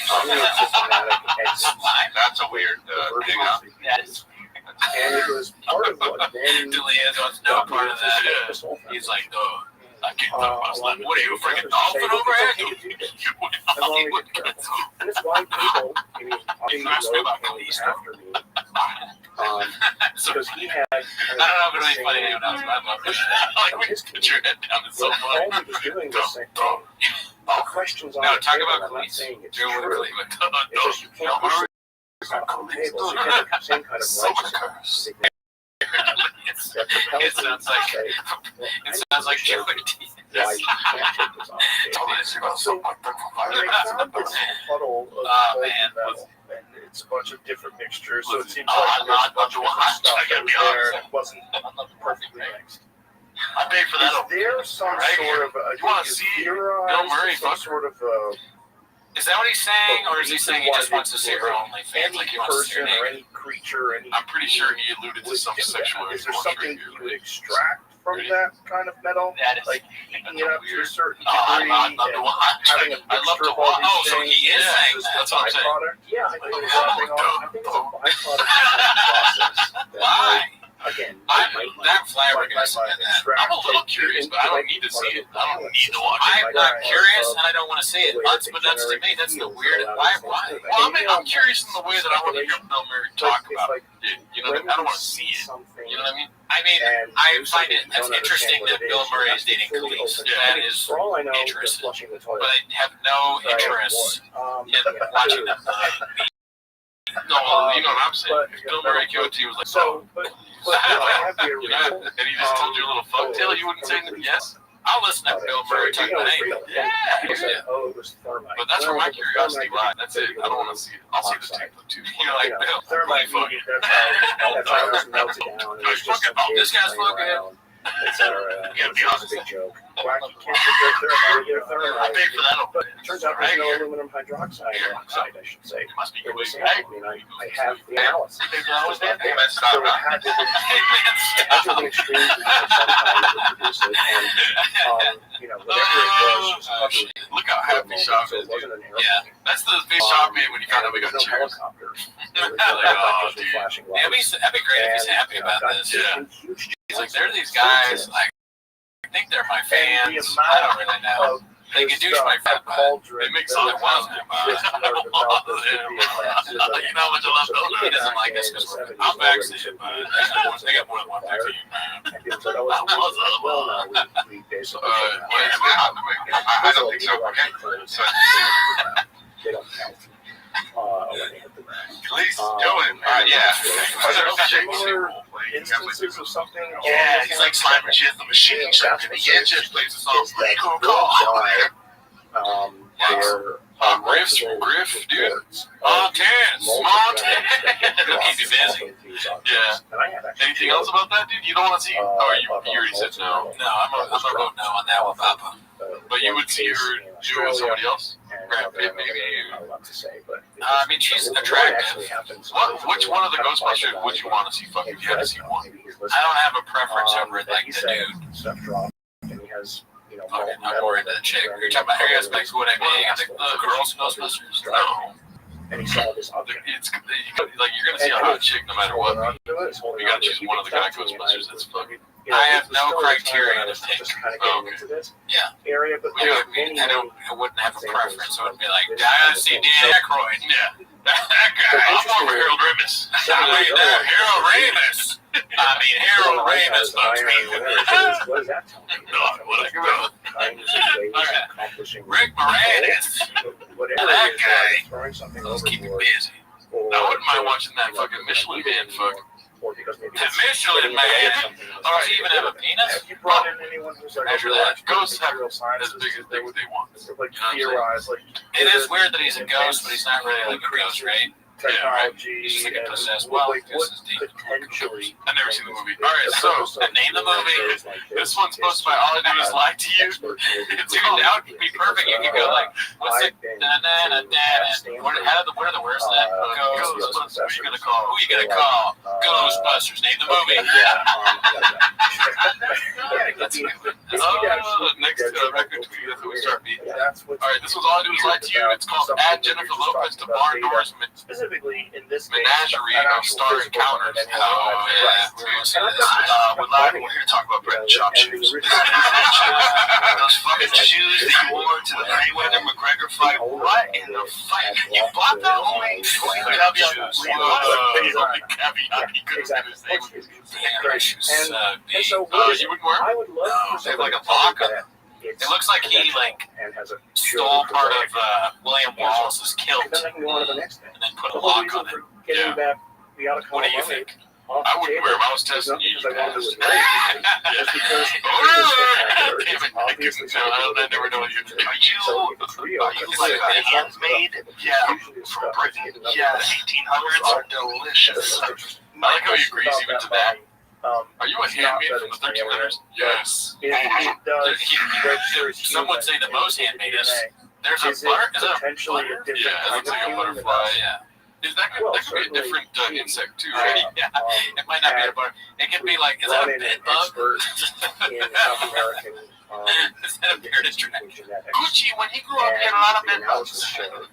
systematic exit. That's a weird thing up. And it was part of what then Delias wants no part of that. Yeah. this whole thing. He's like, oh, I can't talk about slide. What are you, a freaking dolphin over here? You went As long as Hollywood. you're careful. And it's why people, I mean, obviously Ask me about Lowe police came after me, So, because he had I don't know if it'll be funny to anyone else, but I love this shit. like, we put your head down. It's so when funny. Holmes was doing this thing, all questions on No, the talk table, about I'm not police. saying it's Do it with true. Cleveland. It's just you can't push it on the table. So you have the same kind of So much righteousness curves. that propels It you sounds to like- say, It sounds like Joey D. why you can't take this off the table. So they found this puddle of Oh, molten man. metal, and it's a bunch of different mixtures, so it seems Oh, like I'm there's not a bunch of about to different watch. stuff I gotta that be was there, honest. and it wasn't perfectly mixed. I paid for that. Is there some Right sort here. of You wanna see Bill Murray some fuck sort of Is that what he's saying, or is he saying he just wants to see her OnlyFans, any like he wants to see her person or naked? any creature, any I'm pretty sure he alluded to would some do that? sexual Is there intercourse something right you here. would extract from that kind of metal? That is Like heating it up to a certain I'm degree not and the one. having a I love mixture to of all watch. these Oh, so things. he is Yeah, saying that. that's what I'm saying. byproduct? Yeah, I think it's something on. I think it's a byproduct of the process. That Why? Again, I That flabbergasted at that. I'm a little curious, but I don't need to see it. I don't need to watch it. I'm not curious, and I don't want to see it. Unbeknownst to me, that's the weird. Why? Well, I'm curious in the way that I want to hear Bill Murray talk about it. You know, I don't want to see it. You know what I mean? I mean, I find it that's interesting that Bill Murray is dating Khalees. That is interesting. But I have no interest in watching them. No, you know what I'm saying. If Bill Murray came up to you was like, you know, and he just told you a little fuck tale, you wouldn't say yes? I'll listen to Bill Murray talk about anything. Yeah. But that's where my curiosity lies. That's it. I don't want to see it. I'll see the tape too. You know, like Bill. Thermite Fucking. This guy's fucking. etc. You gotta be honest. Big joke. Why you can't get their thermite? I paid for that. But it turns out there's no aluminum hydroxide, or oxide, I should say. It must be in good. this sample. I mean, I have the analysis. You paid for that was that? Hey, man, So stop. it had to be extreme sometimes to produce it, and you know, whatever it was covered. Look how happy Shop So is, it dude. wasn't an airplane. Yeah. That's the big Shop made when you found out we got There's no chairs. helicopter. Oh, dude. Flashing That'd be great if he's happy about this. Yeah. He's like, there are these guys, like, I think they're my fans. I don't really know. They can douche my fat butt. They make something wild. You know how much I love those. He doesn't like us because I'm vaccinated, but they got more than one vaccine, man. I don't think so. Okay. They don't count. When they hit the ground. At least doing. Yeah. Instances of something. Yeah, he's like slamming shit at the machine. Yeah, just plays a song. That Cool will call. die, their Griff, dude. Montana. It'll keep you busy. Yeah. Anything else about that, dude? You don't want to see? Oh, you already said no. No, I'm a vote no on that one, Papa. But you would see her do it with somebody else? Brad Pitt, maybe. I mean, she's attractive. Which one of the Ghostbusters would you want to see fuck if you had to see one? I don't have a preference over like the dude. Stuff dropped, and he has, you know, Okay, I'm more into the chick. You're talking about Harry aspects, what I mean. I think the girls in Ghostbusters. No. and he saw this object. It's like you're gonna see a hot chick no matter what. You gotta choose one of the guy Ghostbusters that's fucking. I have no criteria to pick. Yeah. Area, but I wouldn't have a preference. I wouldn't be like, I gotta see Dan Aykroyd. Yeah. That guy. I'm over Harold Ramis. Harold Ramis. Harold Ramis bugs me. What is that? Not what I go. Rick Moranis. That guy. Let's keep it busy. I wouldn't mind watching that fucking Michelin Man fuck. The Michelin Man. Or even have a penis. Have you brought in anyone who's like Measure that. Ghosts have as big as they want. Like theorize, like it is weird that he's a ghost, but he's not really like a ghost, right? technology. He's just like a and possessed what, wild. what potentially? I've never seen the movie. All right, so name the movie. This one's posted by All I Do Is Lie to You. Dude, that would be perfect. You could go like, what's it? What are the words then? Ghostbusters. Who are you gonna call? Who are you gonna call? Ghostbusters. Name the movie. That's good. Next record tweet. That's what we start beating. All right, this was All I Do Is Lie to You. It's called Add Jennifer Lopez to Barn Doors Specifically in this Menagerie of Star Encounters. Oh, yeah. We're going to see this. We're here to talk about Brett Chop shoes. Those fucking shoes that you wore to the Mayweather McGregor fight. What in the fight? You bought those? Holy Cub shoes. And so what you wouldn't wear them? I would love They have like a block on them. It looks like he stole part of William Wallace's kilt Then I can go on to the next thing. and then put a lock on it. Yeah. What do you think? I wouldn't wear them. I was testing you. You passed. I never know what you're doing. Are you like a handmade? Yeah, from Britain. Yeah, 1800s are delicious. I like how you agree even to that. Are you a handmade from the 1300s? Yes. Some would say the most handmade is there's a Is it butter. Is that a potentially butter? a different Yeah, it kind looks of like a human butterfly. Yeah. Is that could, that could be a different insect too, right? Yeah. It might not be a butter. It could be like, is that a bed bug? expert in South American Instead of bearded dragon. Gucci, when he grew up, he had a lot of men buttons.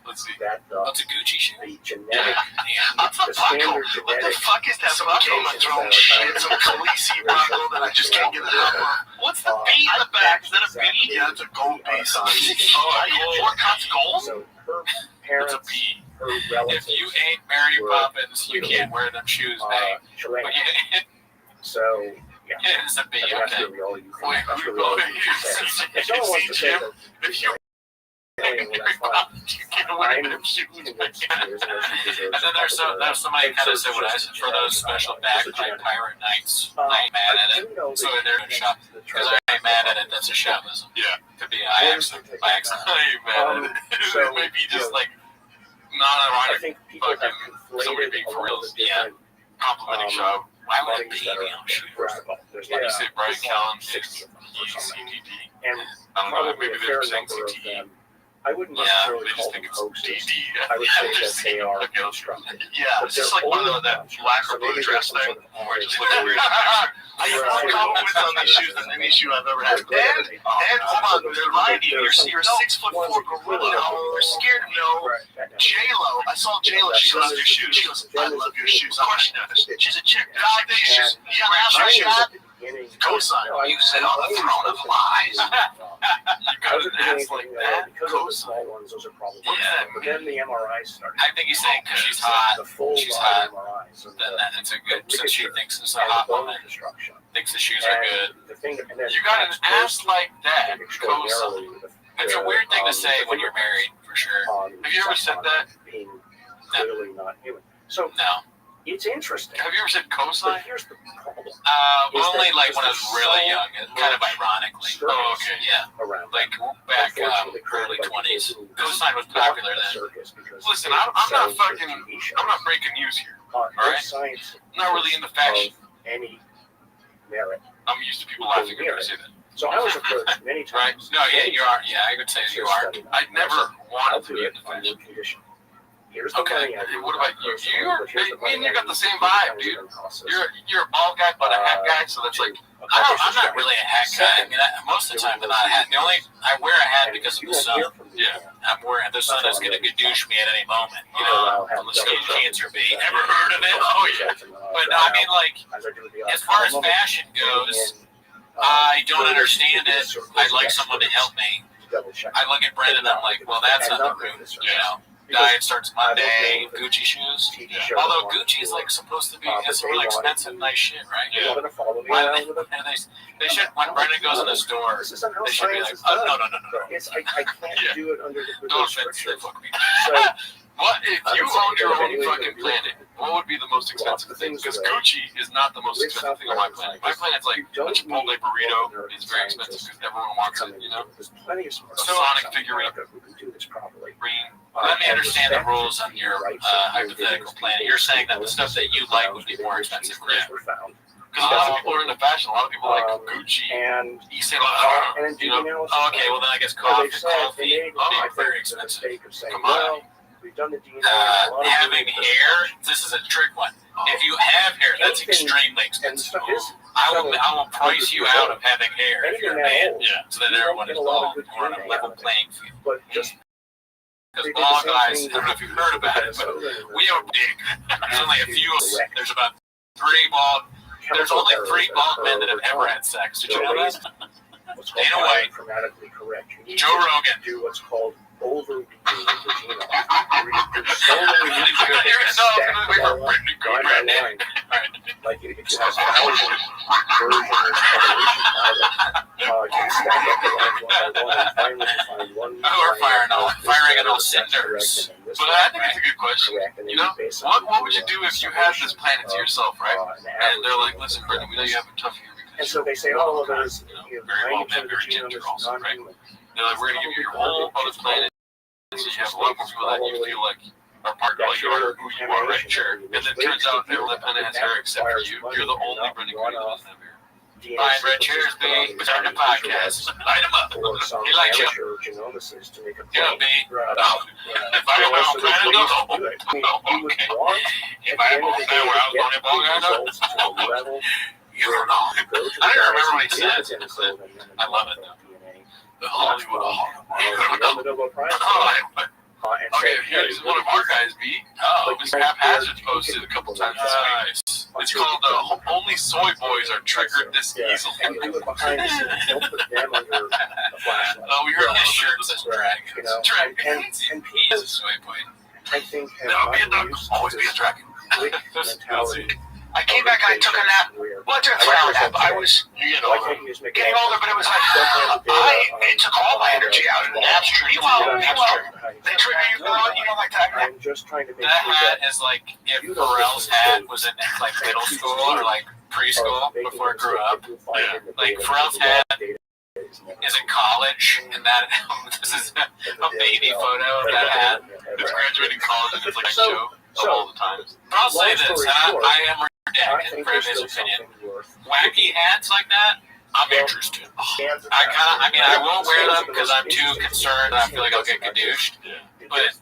Let's see. That What's a Gucci shoe? the genetic, What the standard the genetic fuck is that buckle on my throne? Shit, some Khaleesi buckle that I just can't get it out of. What's the B in the back? Is that a B? Yeah, it's a gold B. Four cuts gold? So her It's parents, a B. her If relatives, you ain't Mary Poppins, you can't wear them shoes, babe. Chilean. But yeah, So yeah, it is a B. that's Okay. really all you can. Wait, That's really all you can say. If someone wants to say that, If you hey, well, that's fine. you can't wear I'm them shoes. convinced there's no she deserves And then there's somebody kind of said what I said for those special bagpipe pirate nights. I ain't mad at it. So they're in a shop. Because I ain't mad at it. That's a shopism. Yeah. Could be I accident. By accident. I ain't mad at it. So, Maybe just like I non-ironic think people have somebody conflated being a for lot real. of different Complimenting shop. Why would it buddies be? that are You know, out there. shoot. First of all, there's You like say Brian Callen is 60 of them or something. ECDD. And I don't know, probably maybe a fair they're saying number of CTE. them, I wouldn't Yeah, necessarily They call just them think it's hoaxes. DD. I would say that they are Okay. constructed. Yeah, it's just like one of that black or blue dress thing. Where it just looks weird. I get more compliments on these shoes than any shoe I've ever had. And hold on, they're lying to you. You're a 6'4" gorilla. You're scared of me. J-Lo, I saw J-Lo. She loves your shoes. She goes, I love your shoes. Of course she does. She's a chick. I think she's, yeah, I'm sure Cosign. You sit on the throne of lies. You got an ass like that? Because of the small ones, those are probably. Yeah. But then the MRIs started. I think he's saying because she's hot, The full she's body hot. MRIs. And then it's a good, since she thinks it's a and hot the bone woman, construction. thinks the shoes are good. And the thing, and then You got an ass like that, Cosign. extraordinarily with It's a weird thing to say when you're married, for sure. Have you ever said that? Being clearly not human. So No. it's interesting. Have you ever said But cosign? here's the problem Only like when I was really young, and kind of ironically. Oh, okay. Yeah, around. like back early 20s. Cosign was popular then. Listen, I'm not fucking, I'm not breaking news here. Alright. Science I'm not really into fashion. of any merit. I'm used to people laughing when I say that. So I was approached many Right? times. No, yeah, you are. Yeah, I would say you are. I never I'll wanted to do be it into on fashion. your condition. Here's the Okay, money I do. what about you? But here's the Me and money you got I the do. same vibe, dude. You're a bald guy, but a hat guy, so that's like, I'm not really a hat guy. I mean, most of the time, I'm not a hat. I wear a hat because of the sun. Yeah. I'm wearing the sun is going to gadoosh me at any moment. You know, from the skin cancer bait. Never heard of it? Oh yeah. But no, I mean, like, as far as fashion goes, I don't understand it. I'd like someone to help me. I look at Brandon, I'm like, well, that's not the route. You know, diet starts Monday, Gucci shoes. Although Gucci is like supposed to be, it's really expensive, nice shit, right? You're gonna follow me Why around with a they should, when Brandon goes in the store, This isn't how they should be science like, is oh, done. no. It's, I can't Yeah. do it under the no offense, restrictions. fuck me. So What if you owned your own fucking planet? What would be the most expensive thing? Because Gucci is not the most expensive thing on my planet. My planet's like a Chipotle burrito is very expensive because everyone wants it, you know? There's plenty of smart So- science Sonic figurine. out there who can do this properly. Green. Let me understand the rules on your hypothetical planet. You're saying that the stuff that you like would be more expensive. Yeah. Were found. Because a lot of people are into fashion. A lot of people like Gucci, And Yves Saint Laurent, and you know? analysis. Oh, okay, well then I guess So coffee they said they would made, be I very think, the expensive. mistake of saying, Come on. well, we've done the DNA. and a lot of Having people- hair, this is a trick one. If you have hair, that's extremely And the expensive. stuff is, I will price you out of having hair if you're a man. Yeah. So that everyone is all we're on a level playing field. but just Because bald guys, I don't know if you've heard about it, but we have a big. There's only a few. There's about 3 bald. There's only 3 bald men that have ever had sex. Did you know that? Dana White, grammatically correct. You need Joe to Rogan. do what's called overreading the genome. Like if you have 1,000 versions of evolution pilot, you stack up the lines one by one, and finally you find one. We're firing on all cinders. But I think it's a good question. You know, what would you do if you had this planet to yourself, right? And they're like, listen, Brendan, we know you have it tough here And because so they say, oh, well, there's very well 90% of the very genome ginger is also, right? non-human. They're like, we're gonna give you your whole other planet. So you have a lot more people that you feel like are part of you are who you are, right? Sure. And then it turns out that planet has hair except for you. You're the only Brendan Green that doesn't have hair. Fine, red chairs, B. Start the podcast. Light them up. Or some He likes you. amateur genomicist to make a Yeah, claim. B. Right. No. If I don't have a planet, no. I mean, you would want, If at I the end of won't the say day, where I was to going get to ball guy, the results to a level you don't know. where you go to I the don't guys remember who what he did said, the penicillin and then I love it, though. The Hollywood Okay, here's one of our guys, B. Oh, Mr. Haphazard posted a couple times this week. It's called Only Soy Boys Are Triggered This Easily. behind the scenes, don't put them under a flashlight. Oh, we heard His his shirt shirt says says dragons. Dragons. And He is a soy boy. I think have No, be a gotten duck. used Always to be a this dragon. quick mentality. I came back and I took a nap. Well, I took a 3-hour nap. I was You get Why over. can't you just make getting older, but it was like, it took all my energy out. And naps trigger. Meanwhile, they trigger you, like that. I'm just trying to make That sure hat that is like if Pharrell's hat was in like middle school or like preschool before it grew up. Like Pharrell's hat is in college, and that this is a baby photo of that hat. It's graduating college and it's like a show of all the time. But I'll say this, and I am redacted for his opinion. Wacky hats like that, I'm interested. I won't wear them because I'm too concerned. I feel like I'll get gadooshed. But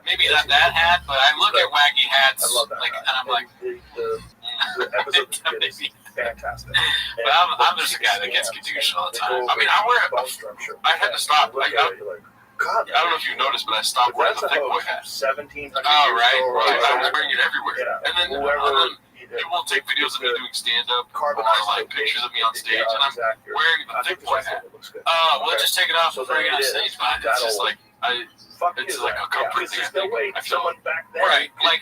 maybe not that hat. But I look at wacky hats, like, and I'm like, the episode is fantastic. but I'm just a guy that gets gadooshed all the time. I mean, I wear it. I I had to stop. Like, I don't know if you noticed, but I stopped wearing the thick boy hat. 1700 Oh, right. I was wearing it everywhere. Yeah. And then people will take videos of me doing stand-up or like pictures of me on stage, and I'm wearing the thick boy hat. Oh, well, just take it off before you get on stage, man. It's just like, it's like a comfort thing. I feel like, Right. Like,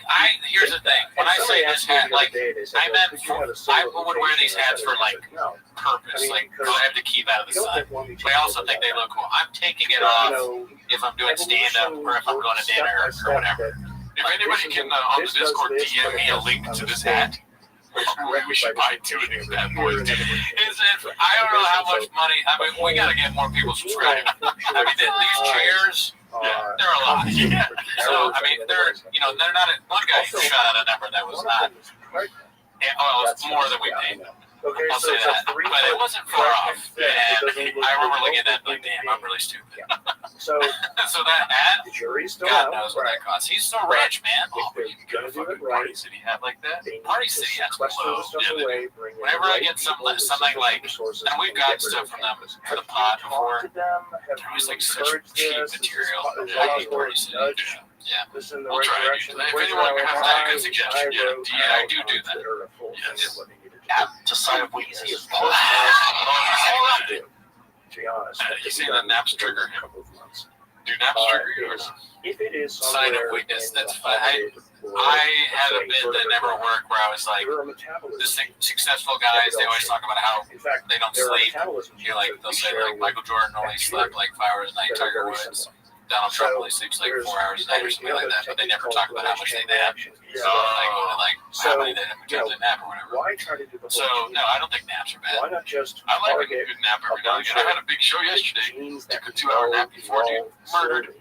here's the thing. When I say this hat, like, I meant I would wear these hats for, like, purpose. Like, because I have to keep out of the sun. But I also think they look cool. I'm taking it off if I'm doing stand-up or if I'm going to dinner or whatever. if anybody can on the Discord DM me a link to this hat, we should buy 2 of these bad boys. I don't know how much money. I mean, we got to get more people subscribed. I mean, these chairs, they're a lot. So, I mean, they're not. One guy shot out a number that was not. Well, it's more than we paid. Okay, I'll so say that. But it wasn't far off. And I remember looking at that like, damn, I'm really stupid. So So that hat, the jury's still God out. knows what that costs. He's so rich, man. Oh, but you can get a fucking Party City hat like that. They need Party to City hats sequester below. the stuff Yeah, they away, bring in Whenever I the get right people with something like, resources, and we've get got rid of stuff from them campus. for the pod Talk before. to them, have It was you like such encouraged cheap this? material. This is I hate possible. Party City. Nudge Yeah. this in the We'll right try to direction. do that. If Where's anyone our has eye? a good suggestion, I do do that. That are a full Yes. what they need to do. To sign up weakness. Easiest course to do, to be honest. You say that naps trigger him. Couple of months. Do naps trigger you or not? If it is Sign of somewhere weakness, in that's the fine. head or, I had a say, bit that never worked where I was like, your metabolism. the successful guys, they always talk about how In fact, they don't there are sleep. metabolism You like, genes they'll that say we share like Michael Jordan only slept like 5 hours a night, that are Tiger very Woods, similar. Donald Trump So, only sleeps like there's 4 hours a night or something like that, but they never talk about how much they nap. Yeah. So I go to like So, how many they nap or whatever. Why try to do the whole So gene? no, I don't think naps are bad. Why not just I like a target good nap every a now and bunch again. I of had a big show yesterday. genes Took that a 2-hour nap before, dude. Murdered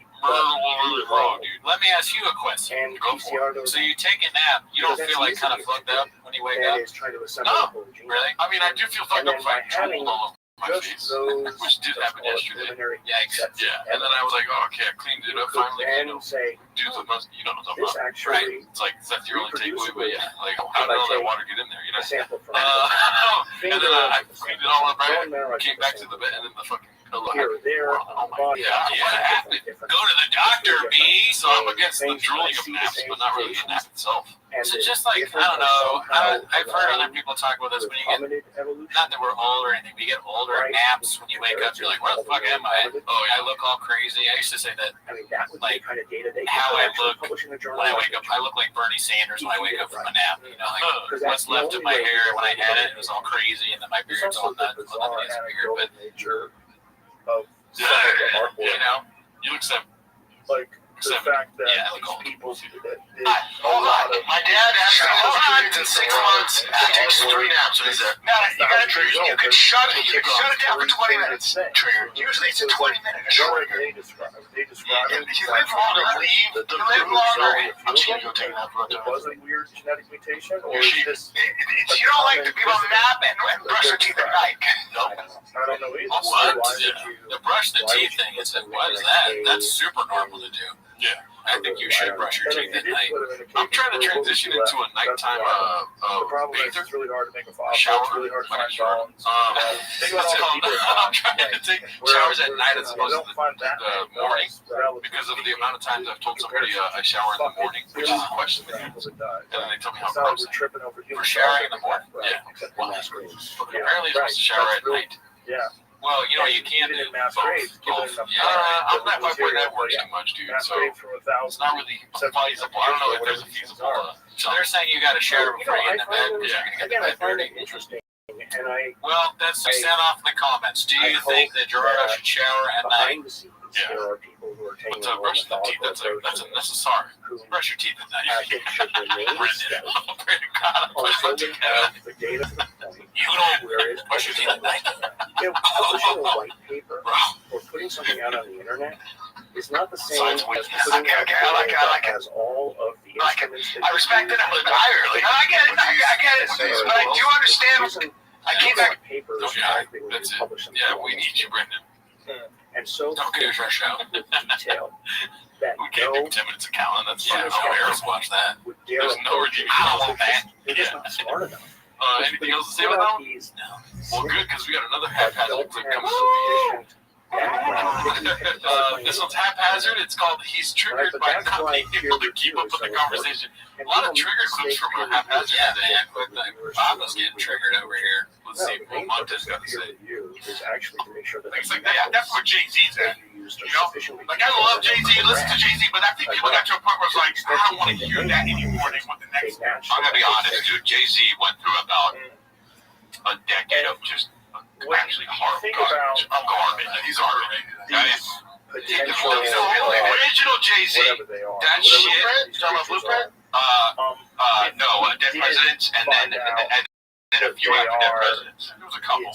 wrong, dude. Let me ask you a question. and Go for PCR those So you take a nap, you don't feel like kind of fucked up when you wake up? and is trying to assemble No, the whole gene. Really? I mean, I do feel fucked And up then if I by having drooled all over my Just face, those which did happen yesterday. preliminary Yikes. steps. Yeah, and then I was like, oh, okay, I cleaned it You up could finally. then say, Do the most, you know what I'm talking this about. actually It's like, that's your only takeaway, but yeah, like, If how did I all that take water get in there, you a know? sample from And then I cleaned it all up, right? bone marrow, Came back to the bed, and then the fucking pillow here or there Oh on the my body. God, yeah. Different. Go to the doctor, B. So I'm against the drooling of naps, but not really the nap itself. And So the just like, I different don't know, are somehow I've heard other aligned people talk about this with when you get, hominid evolution. not that we're old or anything, but you get older Right. naps when you wake up, you're like, where the fuck am I? Oh, I look all crazy. I used to say that I mean, that would like, be the kind of data they how could I actually look publish in a journal. when I wake up. I look like Bernie Sanders when I wake up from a nap. You know, like Because what's that's the left of only my way hair to when I had really it, it was all crazy, and then my There's beard's all also the nuts. bizarre Well, nothing is weird, but nature of Yeah, some of the artwork. you know, You look seven. Like the fact that Yeah, these like people that Hold on. My dad has in 6 months. He takes 3 naps. What is that? No, you can shut it down for 20 minutes. Trigger. Usually it's a 20-minute trigger. They describe it. If you live longer, Leave the you live longer. I'm just gonna go take a nap. It was a weird genetic mutation, or Sheep. is this? You don't like the people nap and brush their teeth at night. I don't know either. What? Why would Yeah. you? The brush the Why would teeth you thing put is them what in is like that? a- That's super normal to do. Yeah, I think you should brush your teeth at night. I'm trying to transition into a nighttime bather. It's really hard to make a file. Shower. It's really hard to find bones. Think about all the I'm trying to take showers at night as opposed to the morning because of the amount of times I've told somebody I shower in the morning, which is a question they use, and then they tell me how gross it is. For showering in the morning, yeah. Well, apparently you're supposed to shower at night. Yeah. Well, you know, you can't do both. Yeah, I'm not my boy that works too much, dude. So it's not really feasible. I don't know if there's a feasible. So they're saying you got to shower before you get in the bed because you're gonna get the bed dirty. Interesting. Well, that's sent off in the comments. Do you think that Gerardo should shower at night? Yeah. There are people who are taking What's up, brushing the teeth? That's a necessary. Brush your teeth at night. Brendan. Brendan, God, the data to the point you don't where it's brush your teeth at night. publishing a white paper or putting something out on the internet is not the same as putting out a paper that has all of the instruments. I respect it entirely. I get it, but I do understand. I came back. Papers that's it. Yeah, we need you, Brendan. And so Don't get us rush out. with detail that We can't do 10 minutes of Callan. That's no Harris watch that. would There's no review. I don't want that. They're just not smart enough. Anything else to say about that? No. Well, good, because we got another haphazard clip coming. This one's haphazard. It's called "He's Triggered by Not Being Able to Keep Up with the Conversation." A lot of trigger clips from haphazard. Yeah, man. Bob was getting triggered over here. Let's see what Montez got to say. Is actually to make sure that Things like that. Yeah, that's what Jay-Z's at. You know, like I love Jay-Z, listen to Jay-Z, but I think people got to a point where it's like, I don't want to hear that anymore. They want the next. I'm gonna be honest, dude. Jay-Z went through about a decade of just actually horrible garbage. He's already. Original Jay-Z. That shit. Blueprint? No, Dead Presidents, and then a few after Dead Presidents. There was a couple.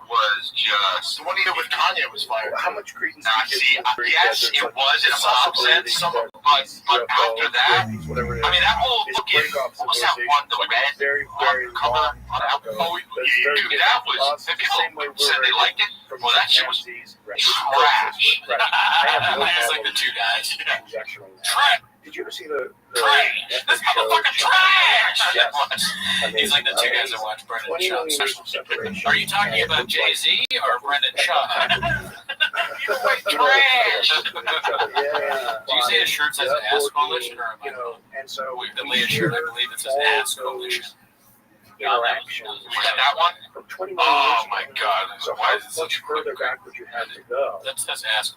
Was just the one he did with Kanye was fire. How much credence? Yes, it was in a pop sense, but after that, I mean that whole fucking what was that one, the red cover on Apple? Dude, that was. And people said they liked it. Well, that shit was trash. It's like the two guys. Trash. Did you ever see the Trash! This motherfucking trash! Yes. He's like the two guys that watch Brendan Shaw. Are you talking about Jay-Z or Brendan Shaw? Trash! Do you see his shirt says Ass Coalition or am I wrong? And so The latest shirt, I believe it says Ass Coalition. interaction. That one? From 20 Oh my God! So Why how is it such much a quick? further back would you have to go? That's Ass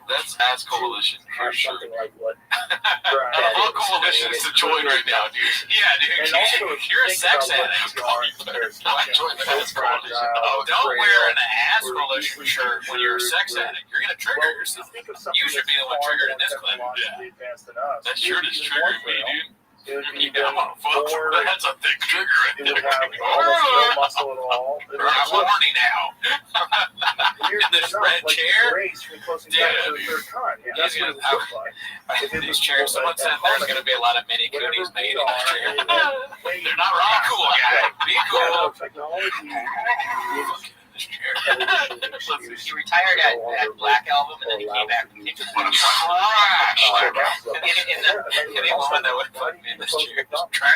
Coalition for Have sure. something like what? The whole coalition is to join right now, dude. Yeah, dude. And also, You're a think sex about addict. what You better not join the Ass fragile, Coalition. Don't wear an Ass Coalition shirt when you're a sex addict. You're gonna trigger yourself. Think of You should be the one triggered in this clip. Yeah. That shirt is triggering me, dude. Yeah, I'm on a fuck. That's a thick trigger right You would there. have almost no muscle at all. I'm horny now. In this red chair? He's gonna have these chairs. Someone said there's gonna be a lot of mini cooties made in this chair. They're not really cool, guy. Be cool. This chair. He retired at Black Album and then he came back and just put him trash. Any woman that would put me in this chair is trash.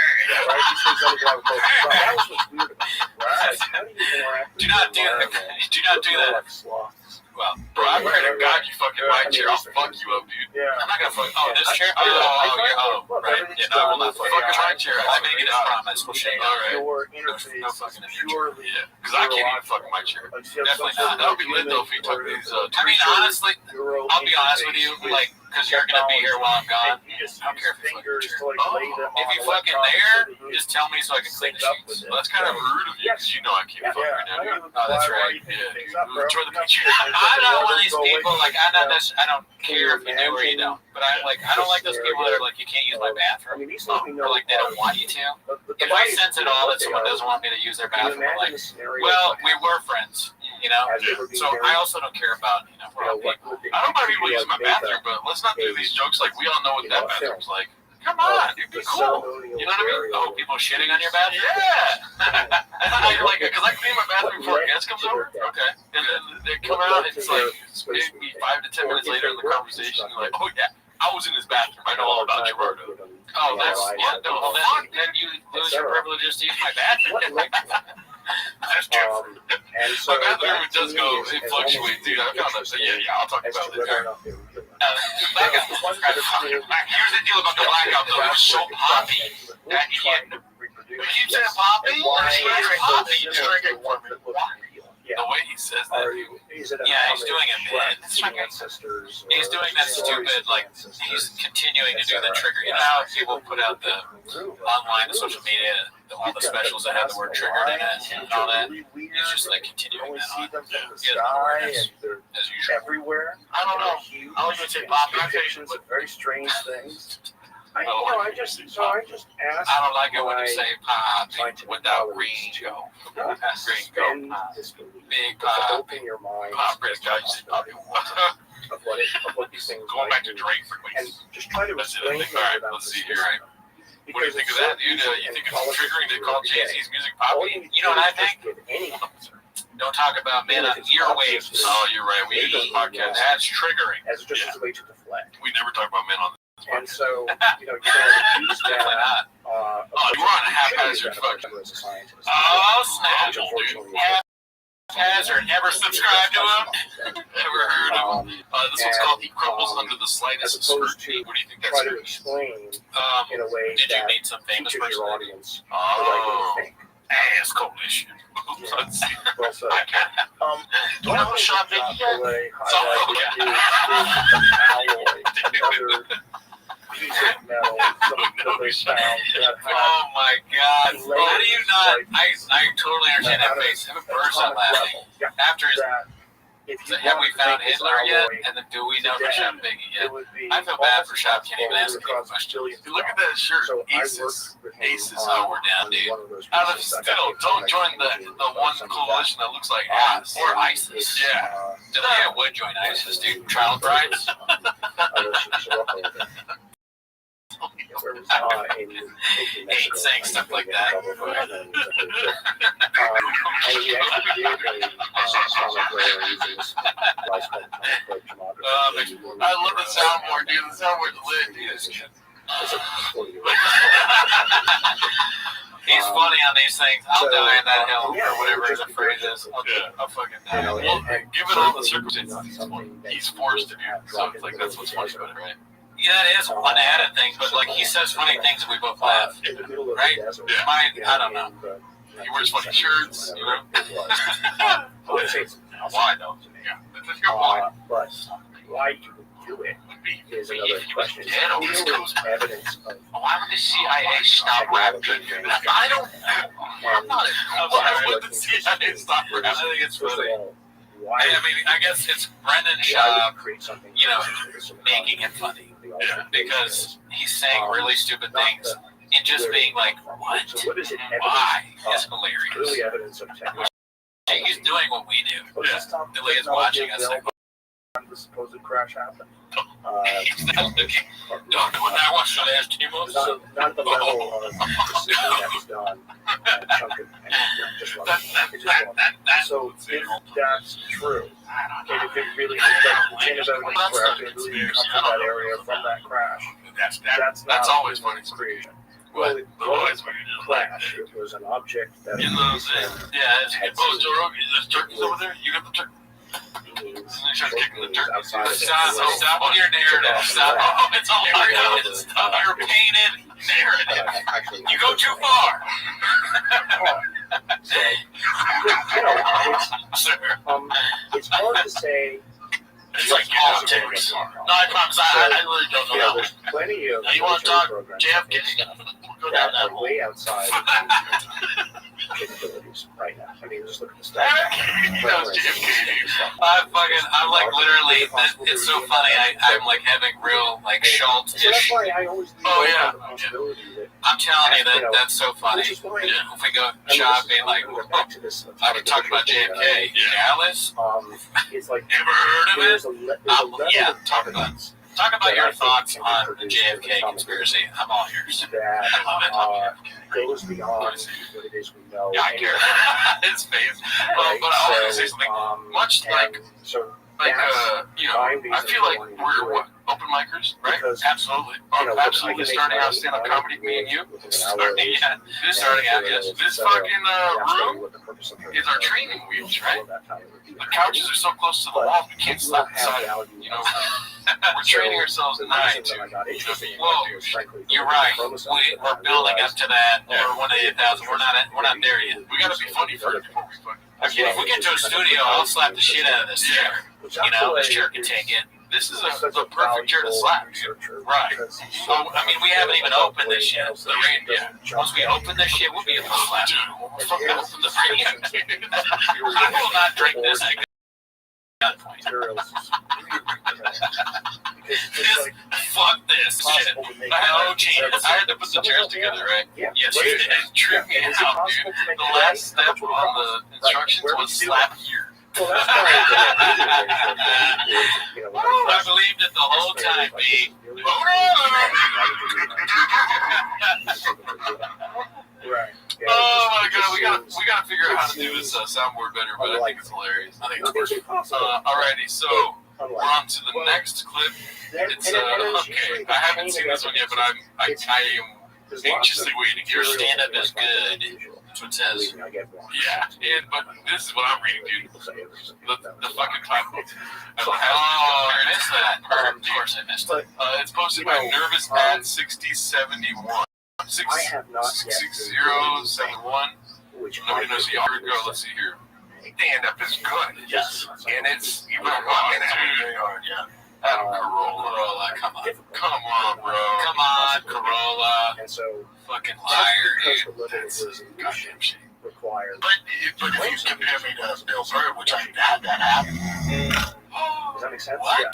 Do not do that. Well, bro, I pray to God you fucking my chair. I'll fuck you up, dude. I'm not gonna fuck. Oh, this chair? Right. Yeah, no, I will not fuck my chair. I make it a promise. We'll shake. All right. No fucking in your chair. Yeah, because I can't even fuck my chair. Definitely not. That would be lit though if you took these. I mean, honestly, I'll be honest with you, like, because you're gonna be here while I'm gone. I don't care if you fucking chair. If you fucking there, just tell me so I can clean the sheets. Well, that's kind of rude of you because you know I can't fuck right now, dude. Oh, that's right. Yeah, dude. Enjoy the picture. I'm not one of these people, like, I don't care if you do or you don't. But I don't like those people that are like, you can't use my bathroom. Or like, they don't want you to. If I sense at all that someone doesn't want me to use their bathroom, I'm like, well, we were friends, you know? So I also don't care about, people. I don't mind people using my bathroom, but let's not do these jokes like we all know what that bathroom's like. Come on, dude, be cool. You know what I mean? Oh, people shitting on your bathroom? Yeah. You're like, because I clean my bathroom before a guest comes over? Okay. And then they come out, and it's like, maybe 5 to 10 minutes later in the conversation, you're like, oh yeah, I was in his bathroom. I know all about Gerardo. Oh, that's then you lose your privileges to use my bathroom. That's true. And so My bathroom does go, it fluctuates, dude. I found that. Yeah, I'll talk about it later. Here's the deal about the blackout, though. It was so poppy that he had. You keep saying Poppy? Poppy. The way he says that. He's doing it, man. He's doing that stupid, like, he's continuing to do the trigger. You know how people put out the online and social media, all the specials that have the word triggered in it and all that? He's just, like, continuing that on. He has awareness, as usual. Everywhere. I don't know. I was going to say Poppy. Mutations of very strange things. I just asked. I don't like it when you say Poppy without Ringo. Ringo. Big Pop. Open your mind. Pop Red guy, you say Poppy. Of what these things Going back to Drake for and just try to that's it. explain All right, let's see here. What do you think of that, dude? You think it's triggering to call Jay-Z's music Poppy? You know what I think? Don't talk about men on earwaves. Oh, you're right. We do this podcast. That's triggering. As just a way to deflect. We never talk about men on this podcast. And so, you know, you can use that. Oh, you were on a haphazard fucking. Oh, snap. Haphazard. Ever subscribed to him? Never heard of him. This one's called He Crumbles Under the Slightest Scrutiny. What do you think that's try to explain in a way Did you that meet some famous teaches person? your audience the Oh. right way to think. Ass coalition. Let's see. Well said. Do you know shopping? Highlight alloy, another piece of metal, that they found that had Oh my God! How do you not? I totally understand that face. Have a burst on laughing. After his, that if you have we wanted to found make this Hitler yet? alloy, And then do we know for Shop Biggie it yet? would be I feel bad for Shop. Can't even ask me a across question. billions Look at that shirt. So I Aces. worked with him Aces. on- Oh, we're down, on dude. one of those Out of pieces. I still, got don't it join the one some of that. coalition that looks like ass. Or ISIS. Yeah. Then I would join ISIS, dude. Child brides. Ain't saying stuff like that. I love the soundboard, dude. The soundboard's lit, dude. He's funny on these things. I'll die in that hell or whatever the phrase is. I'll fucking die. Well, given all the circumstances, he's forced to do it. So it's like that's what's funny about it, right? Yeah, that is one added thing, but like he says funny things and we both laugh. Right? Yeah. I don't know. He wears funny shirts, you know. Why though? Yeah, that's your why. But why you would do it is another question. There's evidence of Why would the CIA stop rap? I don't know. I'm not. Why would the CIA stop I rapping? think it's first of funny. all, why I mean, I guess it's Brendan why Schaub would create something you know, making it funny. Because he's saying really stupid things and just being like, what? So what is it? Why? It's Clearly hilarious. evidence of technology. He's doing what we do. Billy is Technology watching us like, available when the supposed crash happened. he's not looking. No, when I watched the last team of Not the level of precision that was done. And chunk it and just run it. So if that's true, and if it really is like the chain of evidence where it really comes from that area from that crash, that's That's not always funny. creation. What? Well, Always it funny. crash. It was an object that In those, yeah, it's there's turkeys over there. You got the turkey. And he starts kicking the turkey. Stop on your narrative. Stop. Oh, it's all narrative. Stop your painted narrative. You go too far. So, it's hard to say. It's like politics. No, I promise. I really don't You know. know, there's plenty of Now, you want to talk programs JFK? Go down that that are hole. way outside of capabilities right now. I mean, just look at the stats. I'm like literally, it's so funny. I'm like having real like So that's Schultz-ish. why I always leave Oh, open yeah. the possibility that I'm telling you that's so funny. which is why If we go I mean, shop being like, we're back to this. I can talk about JFK. Dallas? It's like Never heard of it? there's a level Yeah, of talk about evidence Talk about your thoughts on the JFK conspiracy. I'm all yours. that I love it. goes beyond what it is we know. Yeah, I care. His face. Right? But I was going to say something So, much and like so Like, that's you know, my I reason feel for like wanting to we're do what it. open micers, right? Because, Absolutely. you know, Absolutely starting out stand-up comedy, me and you. Starting out, yes. This fucking room is our training wheels, right? The couches are so close to the walls, we can't slap inside. You know, we're training ourselves at night to, Well, you're right. We're building up to that. We're 1 to 8,000. We're not there yet. we gotta be funny first before we fucking. If we get to a studio, I'll slap the shit out of this chair. You know, this chair can take it. This is the perfect chair to slap, dude. Right. Oh, I mean, we haven't even opened this yet. The rain, yeah. Once we open this shit, we'll be able to slap. Dude, we'll fucking open the rain. I will not drink this at gunpoint. Fuck this shit. No chance. I had to put the chairs together, right? Yes, you did. It tripped me out, dude. The last step on the instructions was slap here. Well, that's why I believed it the whole time, B. Right. Oh my god, we gotta figure out how to do this soundboard better, but I think it's hilarious. I think it's perfect. Alrighty, so we're on to the next clip. It's okay. I haven't seen this one yet, but I am anxiously waiting. Your stand-up is good. That's what it says. Yeah, but this is what I'm reading, dude. The fucking title. I missed that. Of course I missed it. It's posted by Nervous at 6071. 6071. Nobody knows the author. Go. Let's see here. Stand-up is good. Yes. And it's even walking very hard. Yeah. Adam Corolla, come on, bro. Come on, Corolla. And so, fucking liar, because the liberal goddamn shit requires. But if you compare me to Bill Burr, which I had that happen. Does that make sense? What? Yeah,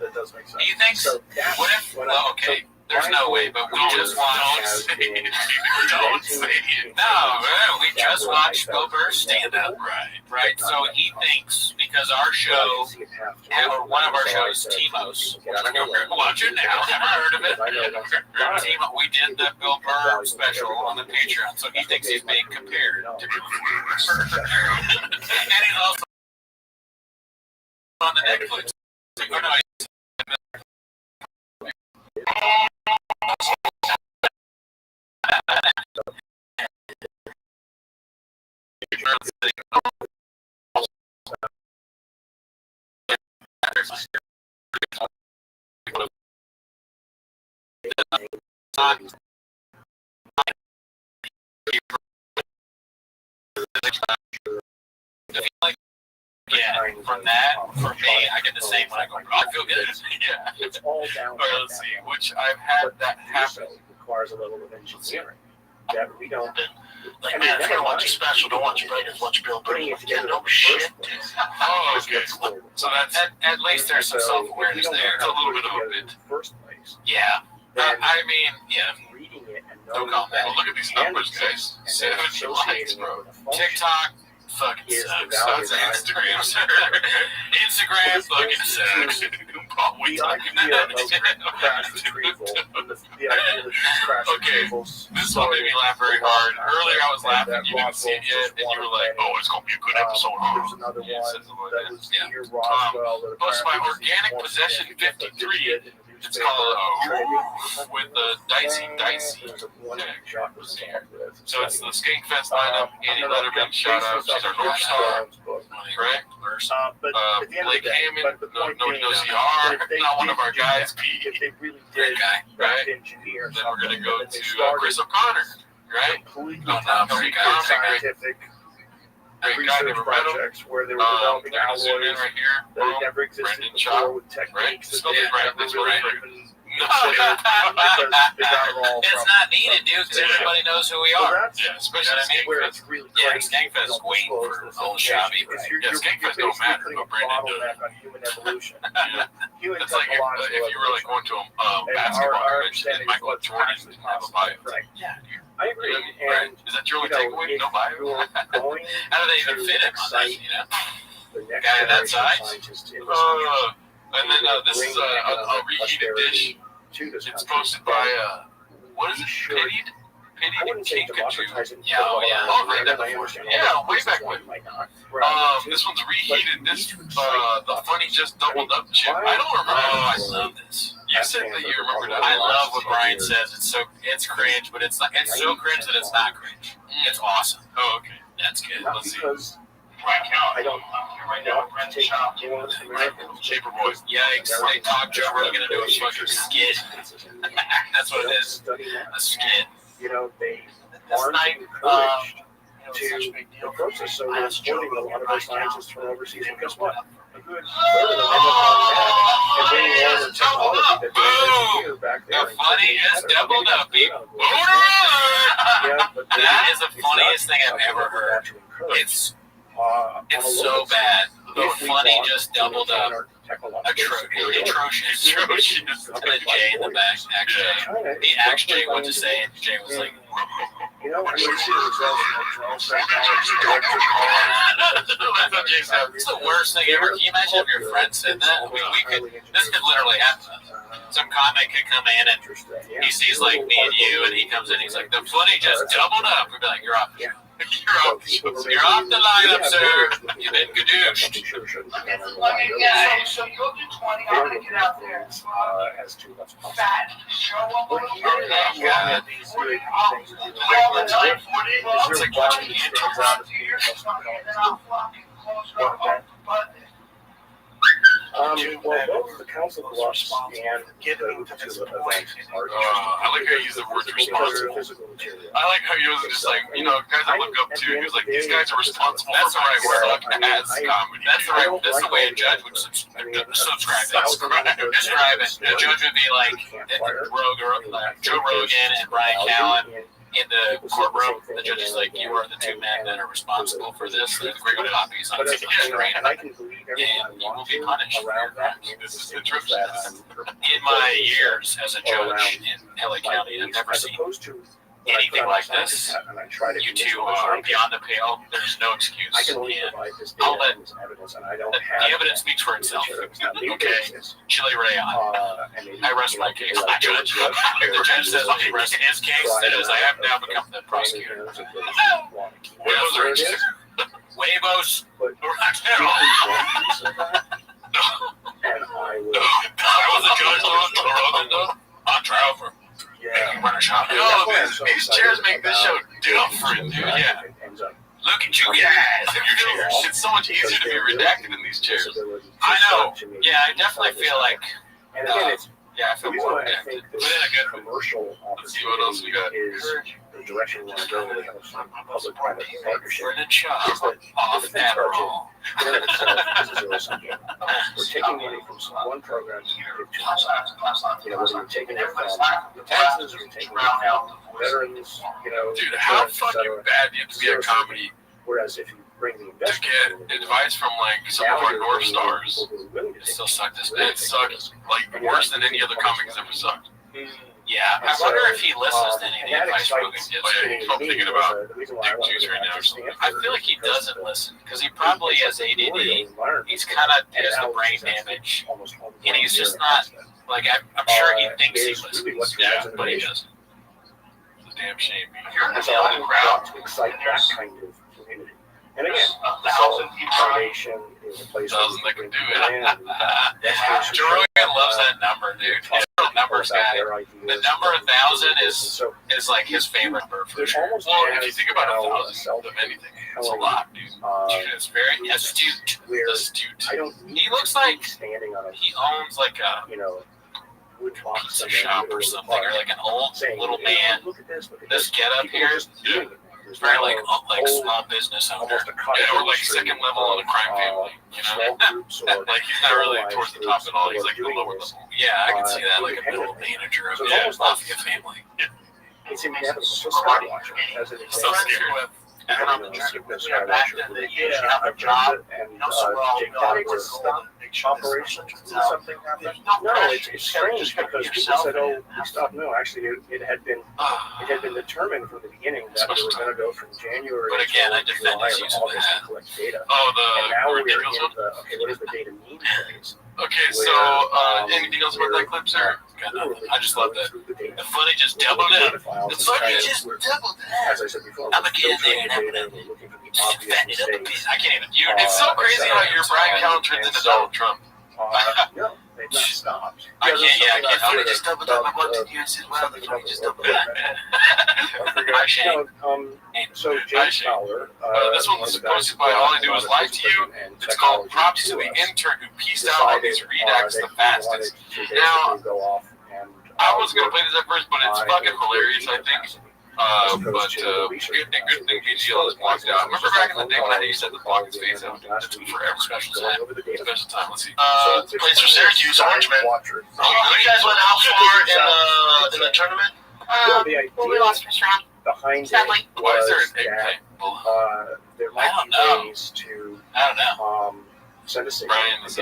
that does make sense. Do you think? So that, What if? Well, okay. There's no way, but we just watched. Don't say it. No, we just watched Bill Burr stand up. Right. So he thinks because our show, or one of our shows, Timos. Watch it now. Never heard of it. We did the Bill Burr special on the Patreon, so he thinks he's being compared to Bill Burr. And he's also on the Netflix. Oh, no, yeah, from that, for me, I get the same when I go, I feel good. Yeah. It's all down. All right, let's see. Which I've had that happen. Requires a level of engineering that we don't. Like, man, if you don't watch a special, don't watch Braden's, watch Bill Burr. Yeah, no shit. Oh, okay. So that's At least there's some self-awareness there. a little bit of a bit. First place. Yeah. I mean, yeah. Reading it and Don't knowing call that Well, look at these numbers, guys. 70 likes, bro. TikTok fucking sucks. That's Instagram, sir. Instagram fucking sucks. We the idea of crash retrieval, the idea that these crash Okay, retrievals. This one made me laugh very hard. Earlier I was laughing, you didn't see it yet, and you were like, oh, it's going to be a good episode. There's another Yeah, it one says it like that that. was Yeah. near Roswell. that Plus my apparently Organic was Possession more significant 53. than the It's called newspaper. with the Dicey. There's a one shot was there. So it's the Skankfest lineup. Annie Letterman, shout out. She's our North Star, correct? But at the end of Blake the day, Hammond, but the point nobody being, knows who you that are. if they Not one did of our do guys, that, Pete. if they really Great did guy. Right? engineer Then we're going to go something, and they to started Chris O'Connor, right? completely Oh, no, great guy. scientific Great guy, research never met him. projects where they were developing They're going to zoom in alloys right here. that had Boom. never existed Brendan before Shaw, with right? techniques that Spelled they it right. never That's really right. even considered because they got it all It's from. not needed, dude, because everybody knows who we So are. that's Yeah, especially where Skankfest. it's really Yeah, crazy. Skankfest You is don't waiting disclose for this old information Shabby, because right? you're Yeah, Skankfest basically don't matter, putting but a Brandon bottleneck on human evolution. Human It's like technological if you were like going to a And basketball our convention and understanding Michael of what's Jordan actually didn't have a possible. bio. Right. Yeah. I agree. Right. And Is that your only you know, takeaway? if No bio? you're going How do they even to fit him on that, excite you know? the next Guy that generation of size? scientists in this country, And then this is a reheated dish. to this It's country, posted by what is we it? should- Pitied I wouldn't say Pikachu. democratizing. Yeah, oh, yeah. Oh, I've read that before. Yeah, way back when. Might not. Right. This one's reheated. This the funny just doubled up chip. I don't remember. Oh, I this. love this. impressive that you remember that. I love what Brian says. It's cringe, but it's so cringe that it's not cringe. It's awesome. Oh, okay. That's good. Not Let's see. because I don't want to take more Americans. Paper Boys. Yikes! They talked Joe Rogan into a fucking skit. That's what it is. A skit. You know, they This aren't night, encouraged such a big deal. to approach this. So we're Last Joe importing a lot of our Rogan scientists from overseas. And guess what? A good third of them Oh, end up going back and bringing all the yes, doubled technology up. that they invented here back there. The funny is doubled up, people. Yeah, but That is the it's funniest not thing I've ever something heard. to encourage. It's On a so local bad. The if we funny want just to doubled maintain up. our technological superiority. Atrocious. And then Jay in the back, Axe Jay. China He is asked Jay roughly what to say, and Jay was like, You know, I mean, see the results of drone technology, electric it's the worst thing ever. Can you imagine if your friend said that? I mean, this could literally happen. Some comic could come in and he sees like me and you, and he comes in, he's like, the funny just doubled up. We'd be like, you're off. You're off the lineup, sir. You've been gadooshed. So you'll do 20. I'm gonna get out there. As to what's possible. Fat. Show up on the God. It's like watching the Well, both the Council of Bluffs and the Uchiha event are I like how you use the word responsible. physical material. I like how he was just like, guys I look up to. He was like, these guys are responsible. That's the right word. As comedy. That's the way a judge would subscribe it. Describe it. A judge would be like Joe Rogan and Brian Callen in the courtroom. The judge is like, you are the two men that are responsible for this. They're the great copies on the screen. And I can believe everything I And you will want be to punished. around that. This is interesting. In my years as a judge in LA County, I've never as seen opposed to anything like this. and I try to You two are beyond the pale. There's no excuse. I can only And provide this I'll data let- and this evidence, and I don't the have evidence speaks for itself. Okay. Chili Rayon. I rest my case. I judge. If the judge says he rests his case, it is I have now become the prosecutor. Huevos. And I will. I was a judge on trial for runner shop. These chairs make this show different, dude. Yeah. Look at you guys in your chairs. It's so much easier to be redacted in these chairs. I know. Yeah, I definitely feel like. And again, it's Yeah, I feel the reason more why I redacted. think But this in a good commercial Let's see what else we got. is the direction we want to go with some public-private partnership. Brennan Shaw Is that off the defense budget Adderall. in and of itself is a zero-sum game. We're taking money from one program to give to another. You know, whether you're taking it from the taxes or you're taking it from veterans, Dude, how insurance, et fucking cetera. bad do you have to be a comedy Whereas if you bring the to investment, get advice from like some of our North Stars? It still sucked this It bad. sucked like worse than any other comics ever sucked. Yeah, I wonder if he listens to any of the advice Rogan gives. Oh, yeah, I'm thinking about the reason why I wanted Jews to right now. to Stanford I feel like he because doesn't listen because he probably has ADD. He's kind of has the brain damage, and he's just not like I'm sure he thinks he listens, but he doesn't. It's a damn shame. And so I want to excite that kind of community. And again, the Sullivan Foundation is a place where Thousand that can do it. Joe Rogan loves that number, dude. He's a numbers guy. The number 1,000 is like his favorite number for There's sure. almost Well, if you think about now 1,000 of anything, it's a lot, dude. It's very astute. where Astute. I don't He looks like standing on a he owns like a wood box pizza shop or something, or like an old little man. Look at this. This get up here, very like small business owner. Yeah, or like second level on a crime family, you know? Like he's not really towards the top at all. He's like the lower level. Yeah, I can see that, like a middle manager of So the it's almost like mafia family. it's inevitable. So Skywatcher, as an So example. scared. I've job and Jake Downs operation. Something happened. No, it's strange because people said, "Oh, we stopped." No, actually, it had been determined from the beginning that we were going to go from January But again, I to defend July his or use of August that. to collect data. Oh, And now we're in ridiculous one? the what does the data mean phase. Okay, so anything else about that clip, sir? Got nothing. I just love that. The funny just doubled it. The funny just doubled it. As I said before, I'm a kid there and we're looking for the obvious defended up a mistakes. piece. I can't even. It's so crazy how your Brian Callen turns into Donald Trump. No, they had not stopped. I can't help it. Just doubled up. I wanted to you. I said, wow, the phone just doubled up. Hi, Shane. So James Fowler. This one was posted by All I Do Is Lie to You. It's called Props to the Intern Who Pieced Out All These Redacts the Fastest. Now, I was going to play this at first, but it's fucking hilarious, I think. Good thing BGL is blocked out. Remember back in the day when I used to have to block his face out? That's forever. Special time. Special time. Let's see. Plays for Syracuse, Orangeman. You guys went how far in the tournament? Well, we lost first round. Behind Sadly. Why is there an egg table? There might be ways to send a signal. Brian's,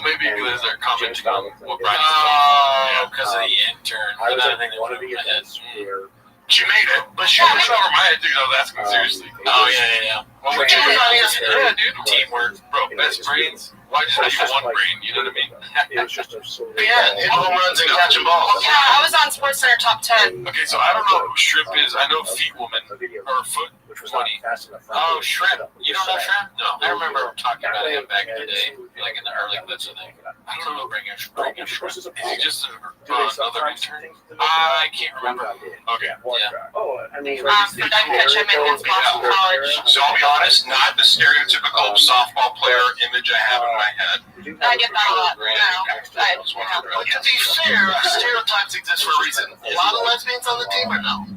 maybe because they're commenting on what Brian's Oh, because of the intern. I was at one of the events where she made it, but she was over my head, dude. I was asking seriously. Oh, yeah. Well, she was on ESPN, dude. Teamwork, bro. Best brains. Why just have one brain? You know what I mean? It was just a sort of hit home runs and catching balls. Yeah, I was on SportsCenter top 10. Okay, so I don't know who Shrimp is. I know Feet Woman or Foot. which was not fast enough. Oh, Shrimp. You don't know Shrimp? No. I remember talking about him back in the day, like in the early clips, I think. I don't know, bringing Shrimp. Is he just another intern? I can't remember. Okay. Oh, I mean, For Dive Catch, I met him in Boston College. So I'll be honest, not the stereotypical softball player image I have in my head. I get that a lot now. But to be fair, stereotypes exist for a reason. A lot of lesbians on the team or no?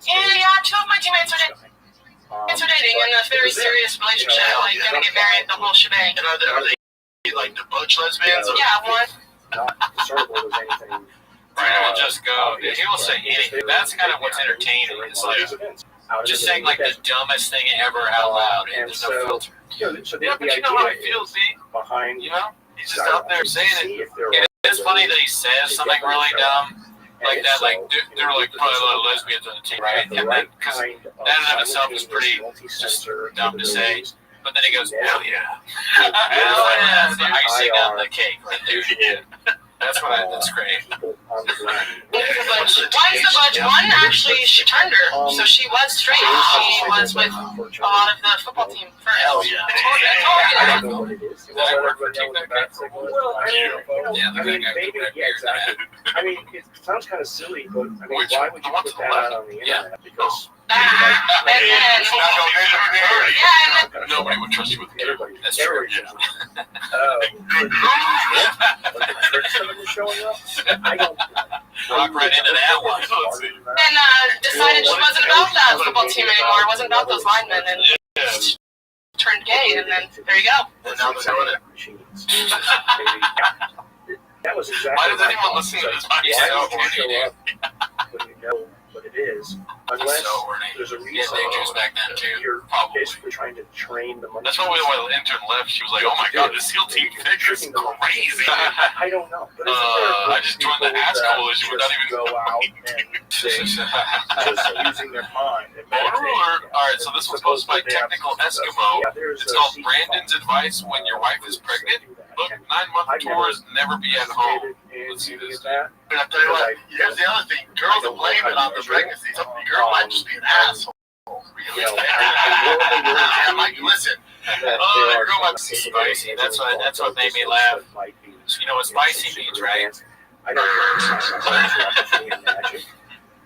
Yeah, two of my teammates are dating in a very serious relationship, like gonna get married, the whole shebang. And are they like the butch lesbians? Yeah, one. Not discernible as anything. Brian will just go, he will say anything. That's kind of what's entertaining. It's like just saying like the dumbest thing ever out loud, and there's no filter. Yeah, but you know how it feels, D. Behind, you know, he's just out there saying it. And it's funny that he says something really dumb like that. Like there are like probably a lot of lesbians on the team, right? And then because that in of itself is pretty just dumb to say. But then he goes, hell yeah, hell yeah, the icing on the cake right there. Yeah. That's great. One's the budge. One actually, she turned her, so she was straight. She was with a lot of the football team first. Hell yeah. I don't know what it is. Does that work for Take That Back? Well, Yeah, I mean, maybe, yeah, exactly. I mean, it sounds kind of silly, but I mean, why would you put that out on the internet? Because nobody would trust you with the camera. That's true. Showing up, I don't walk right into that one. And decided she wasn't about that football team anymore. It wasn't about those linemen, and turned gay, and then there you go. And now they're doing it. That was exactly. Why does anyone listen to this podcast? Show up when you know what it is, unless there's a reason. Back then too. You're basically trying to train the money. That's probably why the intern left. She was like, "Oh my god, this SEAL team thing is crazy." I don't know. But I just joined the ass coalition without even go out and just using their mind. All right, so this was posted by Technical Eskimo. It's called Brandon's Advice When Your Wife is Pregnant. Look, 9-month tours, never be at home. Let's see this. But I tell you what, here's the other thing. Girls are blaming on the pregnancy. Some girl might just be an asshole. Listen. That girl might be spicy. That's what made me laugh. You know what spicy means, right? I don't know.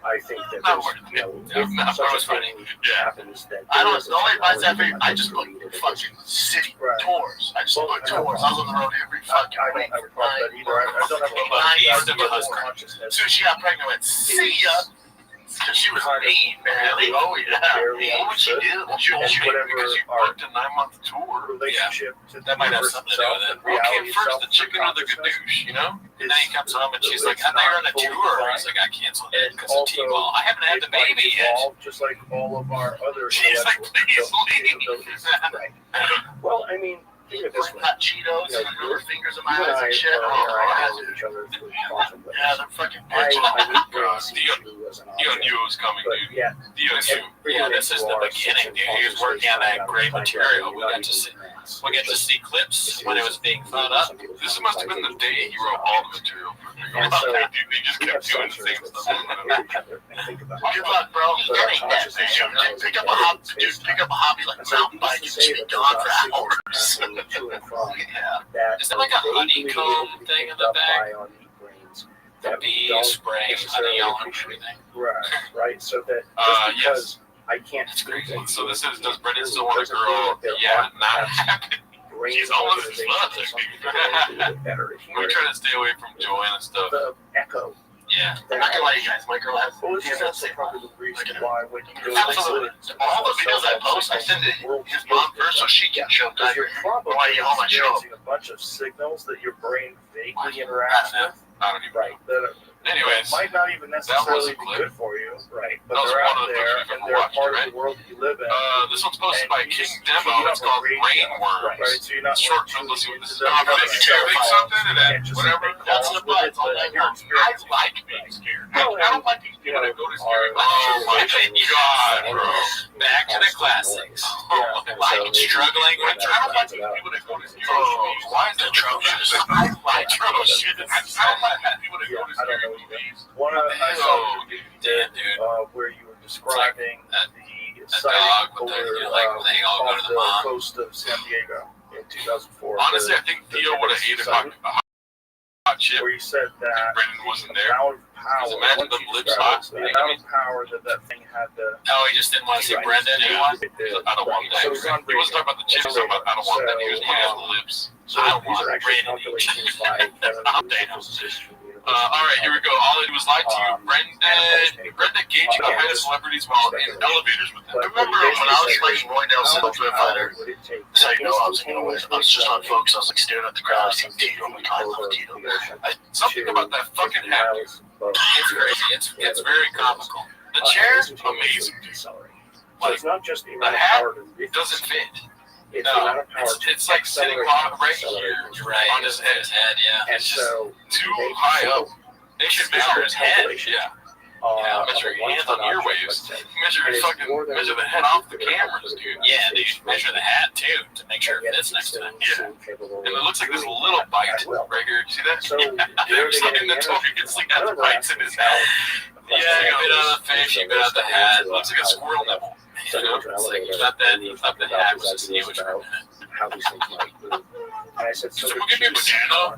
I think that if such a thing happens, that I don't know. The only advice I just booked fucking city tours. I just booked tours. I was on the road every fucking week. I don't have As soon as she got pregnant, I went, see ya. Because she was mean, man. Oh, yeah. What would she do? She because you booked a 9-month tour. Relationship that might have something to do with it. What came first, the chicken or the gadoosh, you know? And then he comes home and she's like, I thought you were on a tour. He's like, I canceled it because of T-ball. I haven't had the baby yet. Just like all of our other she's like, please leave. Right. Well, I mean, think of this way. Hot Cheetos and her fingers in my eyes and shit. Each other through contemplate. Yeah, they're fucking I bitches. Dio knew it was coming, dude. Yeah. Dio knew. Yeah, this is the beginning, dude. He was working on that great material. We got to sit. bots. We get to see clips when it was being thought up. This must have been the day he wrote all the material for me. And so They just kept doing the same stuff. Good luck, bro. That ain't that. Pick up a hobby like mountain biking. You should be gone for hours. Yeah. Is there like a honeycomb thing in the back? The bee spraying honey on everything. Right. So that just because I can't That's crazy. So this is, does Brendan still want a girl? Yeah, not happy. She's almost his mother. We're trying to stay away from Joanna stuff. The echo. Yeah. I'm not gonna lie, you guys. My girl has. That's probably the reason why when you go Absolutely. All the videos I post, I send it his mom first so she can show because you're probably why you home I show. experiencing a bunch of signals that your brain vaguely interacts with. I don't even Right. That Anyways, might not even necessarily a be clip. good for you. Right. But That was they're one out of the there clips we've and ever they're watched, part right? of the world that you live in. this one's posted And by you King just Demo. tune It's up called the radio. Rainworms. Right. So you're not Short like clip. Let's see what this is. tuned I'm into gonna the think something and then can't just whatever. make That's calls the with buzz. it, All but I you're know. I experiencing like being scared. I don't like these people that go to scary. Oh my god, bro. Back to the classics. Like struggling with I don't like these people that go to scary. Oh, why is that atrocious? I like atrocious. I don't like these people that go to I don't scary know either. movies. One of I saw Oh, Damn, dude. where you were describing that- the dog sighting with the, over you know, like, they all go off to the the mom. coast of San Diego in 2004. honestly, I think Theo would have hated a hot chip where you said if that Brendan wasn't the there. amount of power, imagine once them you lips described hot. it, the amount of power that thing had to. Oh, he just didn't want to see Brendan. He wanted. I don't want that. So it's on He wasn't talking about the chips, talking about I don't want that. He was looking at the lips. So I don't these want are actually Brandon calculations by Kevin I'm Lewis, down. physicist from the University All right, here we go. All I did was lie to you. Brendan gauging the height of just celebrities while in elevators with them. But Remember when I was fighting Roydell how much Silver power Fighter? would it take That's how you know I was gonna win. I was just on focus. I was like staring at the crowd. I seen Tito. I'm like, I love Tito. Something about that fucking hat, dude. It's crazy. It's very comical. The chair, amazing. So Like, it's not just the the amount of hat power to it doesn't fit. It's the amount No, of power to It's like sitting accelerate right accelerate. here You're right. on his head. Yeah. And so Too they high show, up. They should measure his head. Yeah. Yeah, Measure of your hands one on your object, waves. let's say. Measure And his it's fucking more than measure the head off the cameras, dude. Yeah, they should measure the hat too to make sure And it yet fits next to it. Yeah. And it looks like this little bite right here. See that? So There's like in the toe. You can see that the bites in his head. Yeah, you bit out the fish, you bit out the hat. It looks like a squirrel nipple. You know, it's like you thought the hat was just huge for a minute. how these things might move. And I said, so So did we'll give you a Jesus. banana.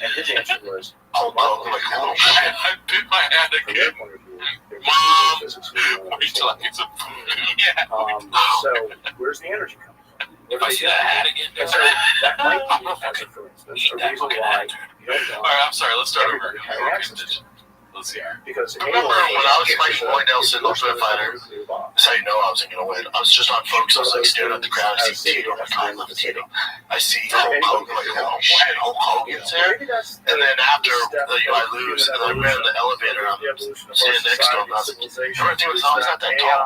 And his answer was, Oh, no, like, oh, shit. I bit my hand from again. their point of view, they're Mom! using physics we don't Wait till I understand. get some food. Yeah. So where's the energy coming from? If I see that hat again, And so that might be, as a for instance, a that reason fucking why hat. you don't know. All right, I'm sorry. Let's start over. Everybody has access to it. Let's see here. Because Remember when I was fighting Roydell Silver Fighter? That's how you know I wasn't gonna win. I was just on focus. I was like staring at the crowd. I see Tito. I'm like, I love Tito. I see Hulk Hogan. Like, oh shit, Hulk Hogan's here. And then after I lose, and I ran in the elevator. I'm sitting next to him. I was like, everything was always not that tall.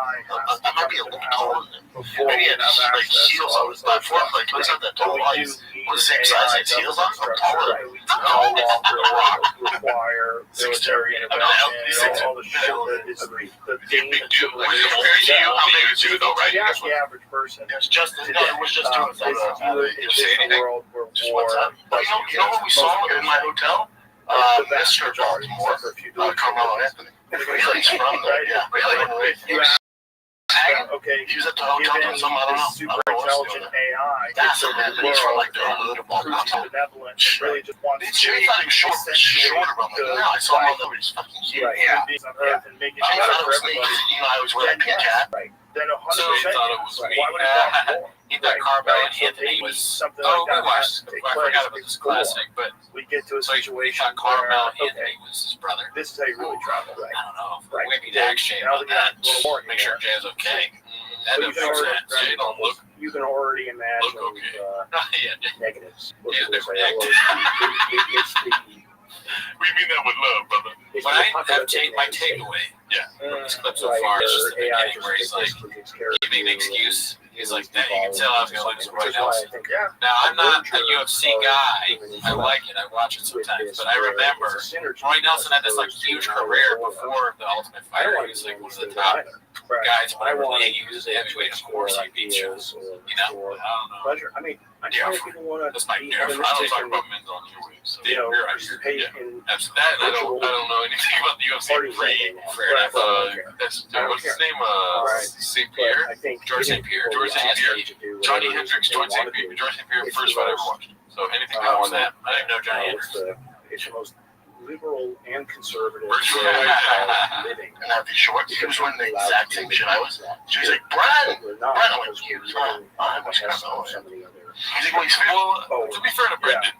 I might be a little taller than him. Maybe he had like heels on his platform. Like, he's not that tall. He's the same size as heels on. I'm taller than him. No longer require military intervention, all the shit that is the Big dude. When compared to you, I'm big too, though, right? That's the average person. It's just, no, it was just doing It's a world where war. But you know what we saw in my hotel? Mr. Baltimore, Carmelo Anthony. Really? He's from there, yeah. Really? You ask, okay, He was at the hotel doing something, I don't know. super intelligent AI, That's it's a man, a he's from world like the hood of proves Baltimore. benevolent and really just wants It's really not even shorter, but like, no, I saw him on the he's fucking huge. right, Yeah. beings on Earth and making I it thought better it for was like, everybody. you know, I always wear that pink hat. Right. Then So he 100% thought it was right. me. Why would it cost more? He thought Carmelo and So Anthony maybe was. something Oh, like we that watched. has to take I place forgot about this before classic, but we get to a so he situation thought Carmelo where, Anthony was his brother. this is how you really travel, right? I don't know. Right. Maybe Dax Shane Now about that that. you have a little more Make sure here. Jay's okay. That So you doesn't can make already, sense. Jay don't look. you can already imagine Look okay. Yeah. negatives. Yeah, It's they're We mean that with love, brother. When I have my takeaway Yeah. from this clip so far is just the beginning where he's like giving an excuse. He's like, that you can tell I was going to lose to Roy Which is why Nelson. I think, yeah, Now, I'm not a merger UFC of guy. human I like it. I watch it sometimes. But I remember Roy Nelson had this like huge career before the Ultimate Fighter. He was like one of the top guys, whatever league. He was a heavyweight, of course. He beat you. You know, I don't know. Pleasure. I mean, I Yeah, think people want to that's my be I don't talk optimistic about men's on your way. So you know, you're right. participate Yeah. in That's that. I don't know anything about the UFC. parties. Fair enough. What's his name? St. Pierre. I think George St. Pierre. George St. Pierre. Johnny Hendricks. George St. Pierre. George St. Pierre. First fight I ever watched. So anything before that, I didn't know Johnny Hendricks. It's the most liberal and conservative living. And Happy Shorts, he was running the exact same shit I was. She was like, Brad! We're not Brad, I'm like, because you, we're I wish I have know so him. many other. He's like, well, he's fit. Well, to be fair to Brendan,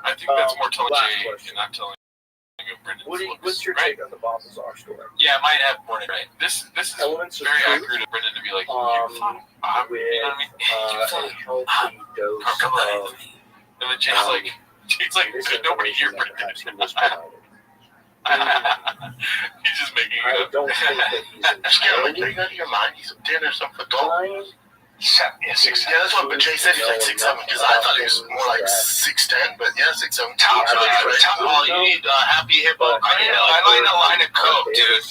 I think that's more telling Jay and not telling Brendan's looks. What's your right? take on the Bob Lazar story? Yeah, I might have more right. This is Elements of very truth, accurate of Brendan to be like, with you know what I mean? a healthy dose Come on. of And then Jay's like, could nobody hear misinformation that Brendan? perhaps he was provided. He's just making it I up. don't think that he's Just get him, like, take out of your mind. He's a 10 or something. Don't. entirely Yeah, 6'7". Yeah, that's what Jay said. He's like 6'7", because I thought he was more like 6'10", but yeah, 6'7". Top ball, you need happy hippo. I like a line of coke, dude.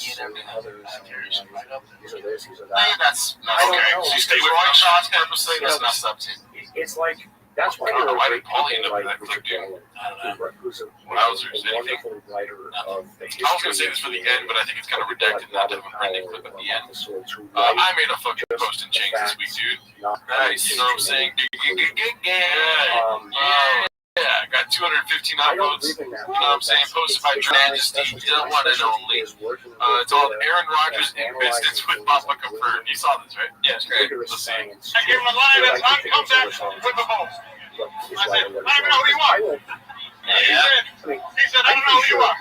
That's not okay. So you stay with wrong shots purposely. That's not substitute. It's like that's why I don't know you're why a did great Paulie end up like in that clip, Richard dude? Gallen, I don't know. who's a Wowzers, anything? wonderful writer of the history. I was going to say this for the end, but I think it's kind of redacted not to have a Brendan clip at the end. I made a fucking post in Jinx this week, dude. Nice, you know what I'm saying? Yeah, I got 215 upvotes. You know what I'm saying? Posted by Majesty, the one and only. It's called Aaron Rodgers in Business with Papa Confirmed. You saw this, right? Yeah, it's great. Let's see. I give him a line and I'm come back with the ball. I said, I don't know who you are. He said, I don't know who you are.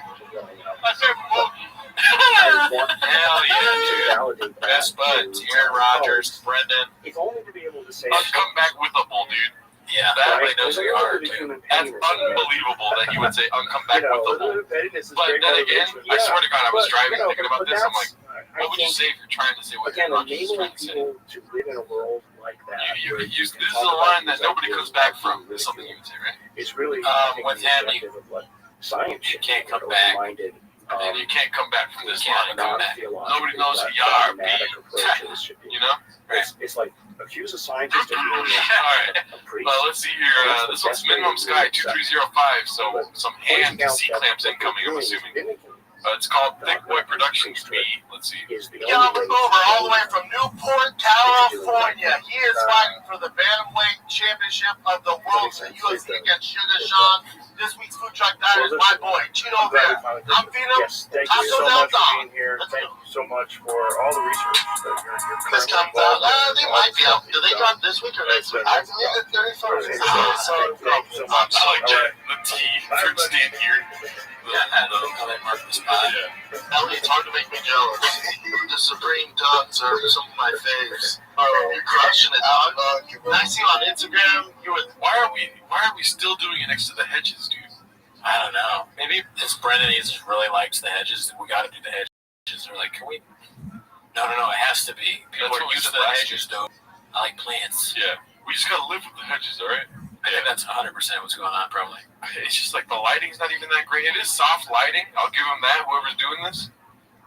I said, well, Hell yeah, dude. Best buds, Aaron Rodgers, Brendan. If only to be able to say I'll come back with a bull, dude. Yeah, that really knows your heart, dude. That's unbelievable that he would say, I'll come back with a bull. But then again, I swear to God, I was driving thinking about this. I'm like, what would you say if you're trying to say what Aaron Rodgers is trying to say? To live in a world like that. This is a line that nobody comes back from. Is something you would say, right? It's really with him, science. You can't come back. And you can't come back from this line and come back. Nobody knows who you are, you know? It's like accuse a scientist of being Alright. Let's see here. This one's Minimum Sky 2305, so some hand C-clamps incoming, I'm assuming. It's called Thick Boy Productions. Let's see. John McGover, all the way from Newport, California. He is fighting for the Bantamweight Championship of the World at UFC against Sugar Sean. This week's food truck diet is my boy, Chino Bear. I'm feeding him Thank you so much for being here. Thank you so much for all the research that you're This comes out. They might be out. Do they drop this week or next week? I believe the 31st. Thank you so much. I like the T. Third stand here. It's hard to make me jealous. The Supreme Ducks are some of my faves. You're crushing it, dog. I see you on Instagram. Why are we still doing it next to the hedges, dude? I don't know. Maybe it's Brendan. He just really likes the hedges. We got to do the hedges. They're like, can we? No. It has to be. People are used to the hedges, though. I like plants. Yeah, we just gotta live with the hedges, all right? I think that's 100% what's going on, probably. It's just like the lighting's not even that great. It is soft lighting. I'll give him that, whoever's doing this.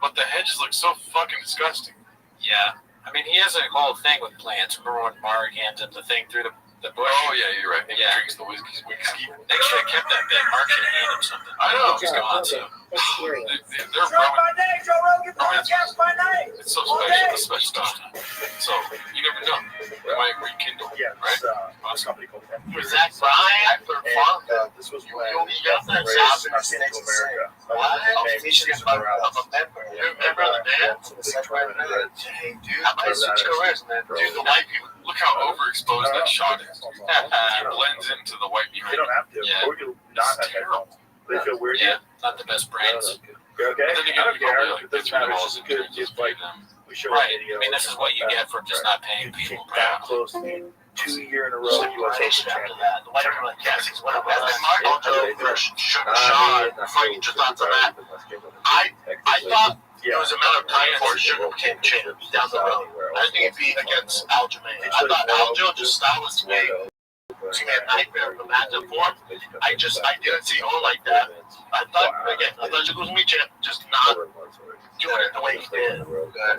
But the hedges look so fucking disgusting. Yeah. I mean, he has a whole thing with plants. Remember when Mark handed him the thing through the bush? Oh, yeah, you're right. He drinks the whiskey. They should have kept that bit. Mark should have handed him something. I know. He's gone, so. They're it's so special, the special stuff. So, you never know. They might rekindle, right? A company called Zach Bryan. This was when You got that raised job in America. Remember the band? Hey, dude, I might switch careers, man. Dude, the white people. Look how overexposed that shot is. It blends into the white behind They don't have to. Yeah. Or you'll not have headphones. They feel weird. Yeah, not the best brands. You're okay? Then I again, don't you probably care. like It doesn't matter. It's just good. Just like we show right. a video. I mean, this is what you get for just not paying people. That close in 2 years in a row. US Open champion. The white people like, yes, he's one of us. Mojo, Sugar Sean, before you just onto that. I thought It was a matter of time before Sugar became champ down the road. I think he'd be against Aljamain. I thought Aljo, just style was big. He made a nightmare of a matchup for him. I didn't see him like that. I thought Sugar was going to be champ, just not doing it the way he did.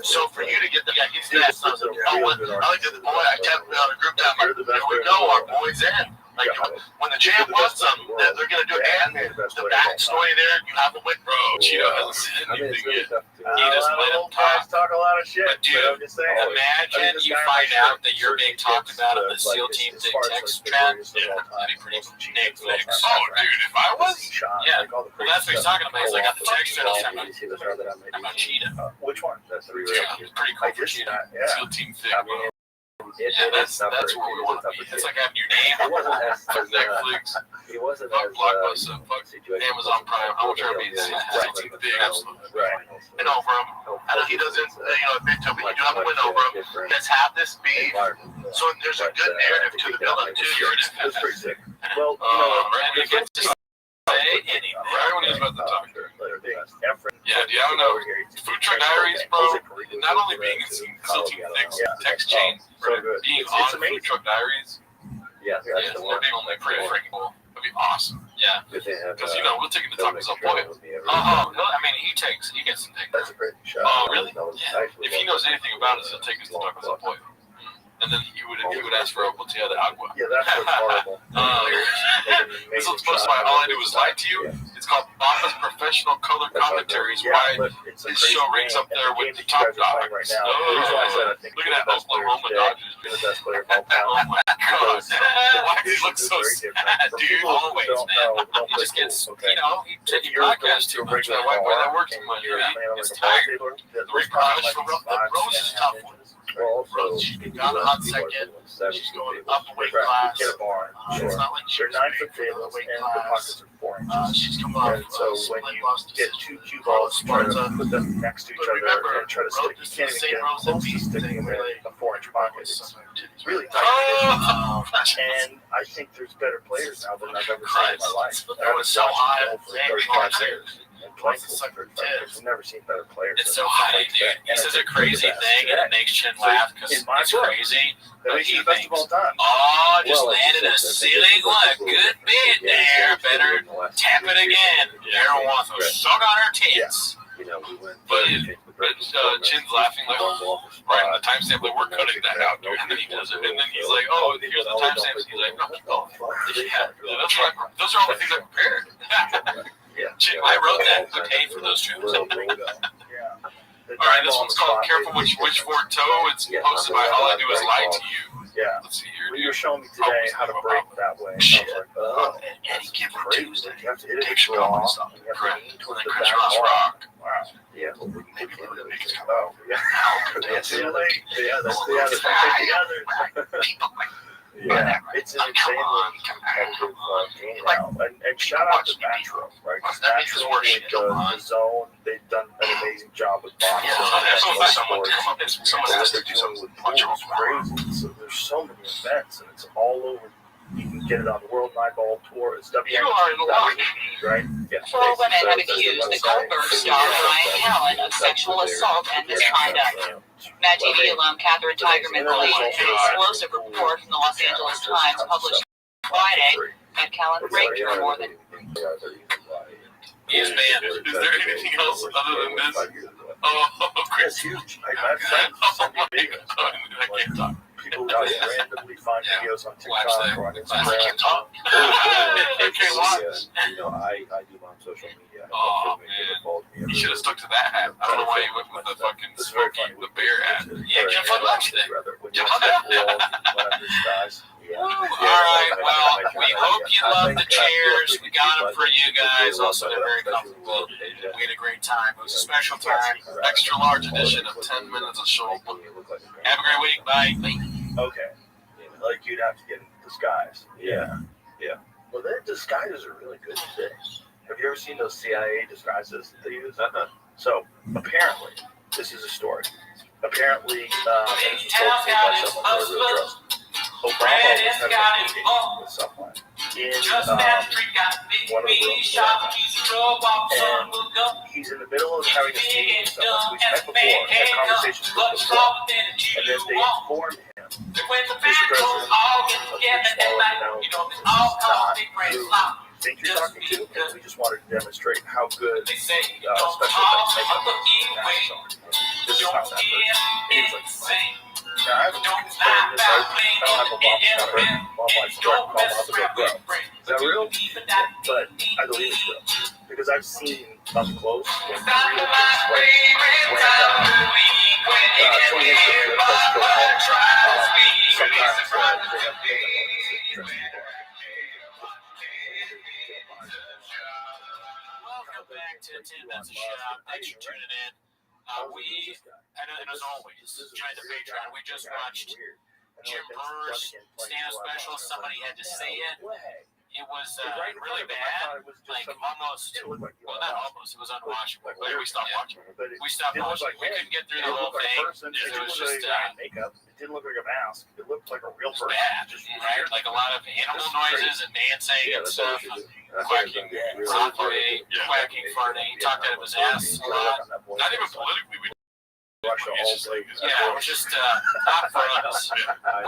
So for you to get the guy, he's that. I was like, I like the boy. I tapped me on a group time. Here we go, our boy's in. Like when the champ wants something, they're gonna do it. And the backstory there, you have a win, bro. Cheeto hasn't said anything yet. He doesn't let him talk a lot of shit. But dude, imagine you find out that you're being talked about on the SEAL Team Dick text trend. Yeah, that'd be pretty cool. Nick Flicks. Oh, dude, if I was? Yeah. Well, that's what he's talking about. He's like, I got the text trend. He's talking about Cheetah. Which one? That's the Yeah, pretty cool for Cheetah. SEAL Team Thick, bro. Yeah, that's where we want to be. It's like having your name. Fuck Netflix. Fuck Blockbuster. Fuck Amazon Prime. I want to be SEAL Team Thick. Absolutely. Win over him. I know he doesn't, admit to it, but you do have to win over him. Let's have this beef. So there's a good narrative to the villain, too. That's pretty sick. Well, And you get to say anything. Right when he was about to talk. Yeah, dude, I don't know. Food Truck Diaries, bro. Not only being in SEAL Team Thick's text chain, being on Food Truck Diaries. Yeah, Yeah, they're being on like pretty freaking cool. That'd be awesome. Yeah. Because we'll take it to Taco Bell. Oh, no, I mean, he gets some things. That's a great shot. Oh, really? Yeah. If he knows anything about us, he'll take us to Taco Bell. And then he would ask for a botella de agua. Yeah, that's what's horrible. This one's supposed to be All I Do Is Lie to You. It's called Papa's Professional Color Commentaries. Why his show ranks up there with the top dogs. Look at that Oklahoma Dodgers. The best player of all time. Oh my god. Why do you look so sad, dude? Always, man. He just gets, he takes your podcast too much. My wife, boy, that works too much. He's tired. The repercussions for Rose is a tough one. Rose, she's been gone a hot second. She's going up a weight class. It's not like she's 9 foot tables and the pockets are 4 inches. she's come off. And so when you get two cue balls, try to put them next to each other and try to stick, you can't even get close to sticking them in a 4-inch pocket. It's really tight. And I think there's better players now than I've ever seen in my life. They're going so high. For 35 years. And playing for 35 years. I've never seen better players. It's so funny, dude. He says a crazy thing and it makes Chin laugh because it's crazy. But he thinks, oh, just landed a ceiling one. Good bit there. Better tap it again. Aaron wants to suck on her tits. But Chin's laughing like, right on the timestamp, like, we're cutting that out, dude. And then he does it. And then he's like, oh, here's the timestamps. He's like, no, keep going. Yeah, that's right. Those are all the things I prepared. Chin, I wrote that. I paid for those trips. All right, this one's called Careful Which Fork Toe. It's posted by All I Do Is Lie to You. Yeah. Let's see here, You were showing me today how to break that way. Shit. Eddie Gibbon Tuesday. You have to hit it Takes your raw. off. And you have to aim toward the Chris back Ross wall. Rock. Wow. Yeah. Maybe a little bit makes come Oh, yeah. out. Too late. Yeah, that's together. Yeah, it's an insanely competitive game now. And shout out to Natural, right? Because Natural with the zone, they've done an amazing job with boxing. Someone has to do something with punch It's crazy. So there's so many events, and it's all over. You can get it on the World Nightball Tour. It's You are in luck. right? Yeah. Four women have accused the Goldberg star Ryan Allen of sexual assault and misconduct. Mad TV alum Catherine Tigerman believes an explosive report from the Los Angeles Times published Friday that Callen raped her more than. He's banned. Is there anything else other than this? Oh, Chris. It's huge. I've friends send me videos. I can't talk. People randomly find videos on Watch TikTok that. or on I Instagram. can't talk. I can't watch. I do my social media. Oh, man. You should have stuck to that hat. I don't know why you went with the fucking Smokey the Bear hat. Yeah, can't fuck much thing. All right, well, we hope you love the chairs. We got them for you guys. Also, they're very comfortable. We had a great time. It was a special time. Extra large edition of 10 minutes of show. Have a great week. Bye. Okay. Like you'd have to get disguised. Yeah. Well, their disguises are really good today. Have you ever seen those CIA disguises that they use? So, apparently, this is a story. Apparently, this was told to me by someone who I really trust. Obama was having a meeting with someone, in one of the rooms, and he's in the middle of having a meeting with someone who's met before, had conversations with before, and then they inform him, Mr. President, think you're talking to, and we just wanted to demonstrate how good special effects are. This is how that works. And he was like, now, I haven't explained this. I don't have a bomb stopper. Bomb light strike. Bomb officer, bro. Is that real? But I believe it's real. Because I've seen up close when real things when 20 inches of sometimes Welcome back to 10 Minutes of Shop. Thanks for tuning in. And as always, join the Patreon. We just watched Jim Brewer's stand-up special. Somebody had to say it. It was really bad. Like almost, well, not almost. It was unwatchable. But we stopped watching. We stopped watching. We couldn't get through the whole thing. It was just makeup. It didn't look like a mask. It looked like a real person. Bad, right? Like a lot of animal noises and dancing and stuff. Quacking, quacking, farting. He talked out of his ass a lot. Not even politically. Yeah, it was just not for us.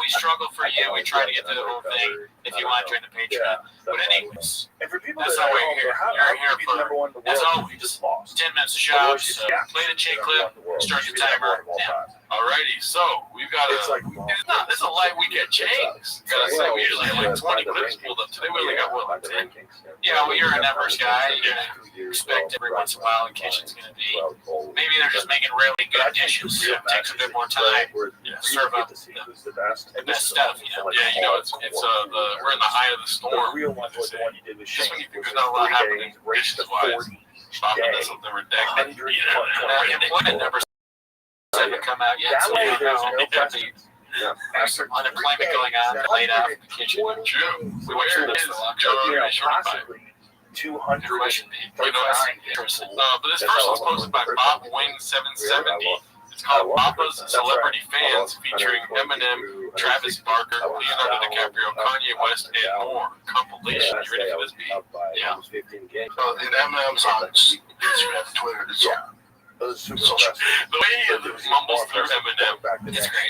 We struggle for you. We try to get through the whole thing. If you want to join the Patreon. But anyways, and for people that's that how we're here. You're here for, as always, just lost. 10 minutes of shops. Play the chain clip. Start your timer. Alrighty, so we've got It's like this is a light week at James. Gotta say, we usually have like 20 clips pulled up. Today we only got what, like 10? Yeah, well, you're a numbers guy. You're gonna respect every once in a while. The kitchen's gonna be. Maybe they're just making really good dishes. So it takes a bit more time to serve up the best stuff. You know. Yeah, you know, it's we're in the eye of the storm. The real one was the one you did with Just Shane. when you think there's not a lot happening dishes wise, Bob does something ridiculous. Employment numbers haven't come out yet. So you know, there's some unemployment going on. They're laid out in the kitchen. True. We went through this. Possibly 200. But this first one's posted by Bob Wing 770. It's called Papa's Celebrity Fans, featuring Eminem, Travis Barker, Leonardo DiCaprio, Kanye West, and more. Compilation. You ready for this beat? Yeah. And Eminem's on Instagram, Twitter, it's The way he mumbles through Eminem, it's great.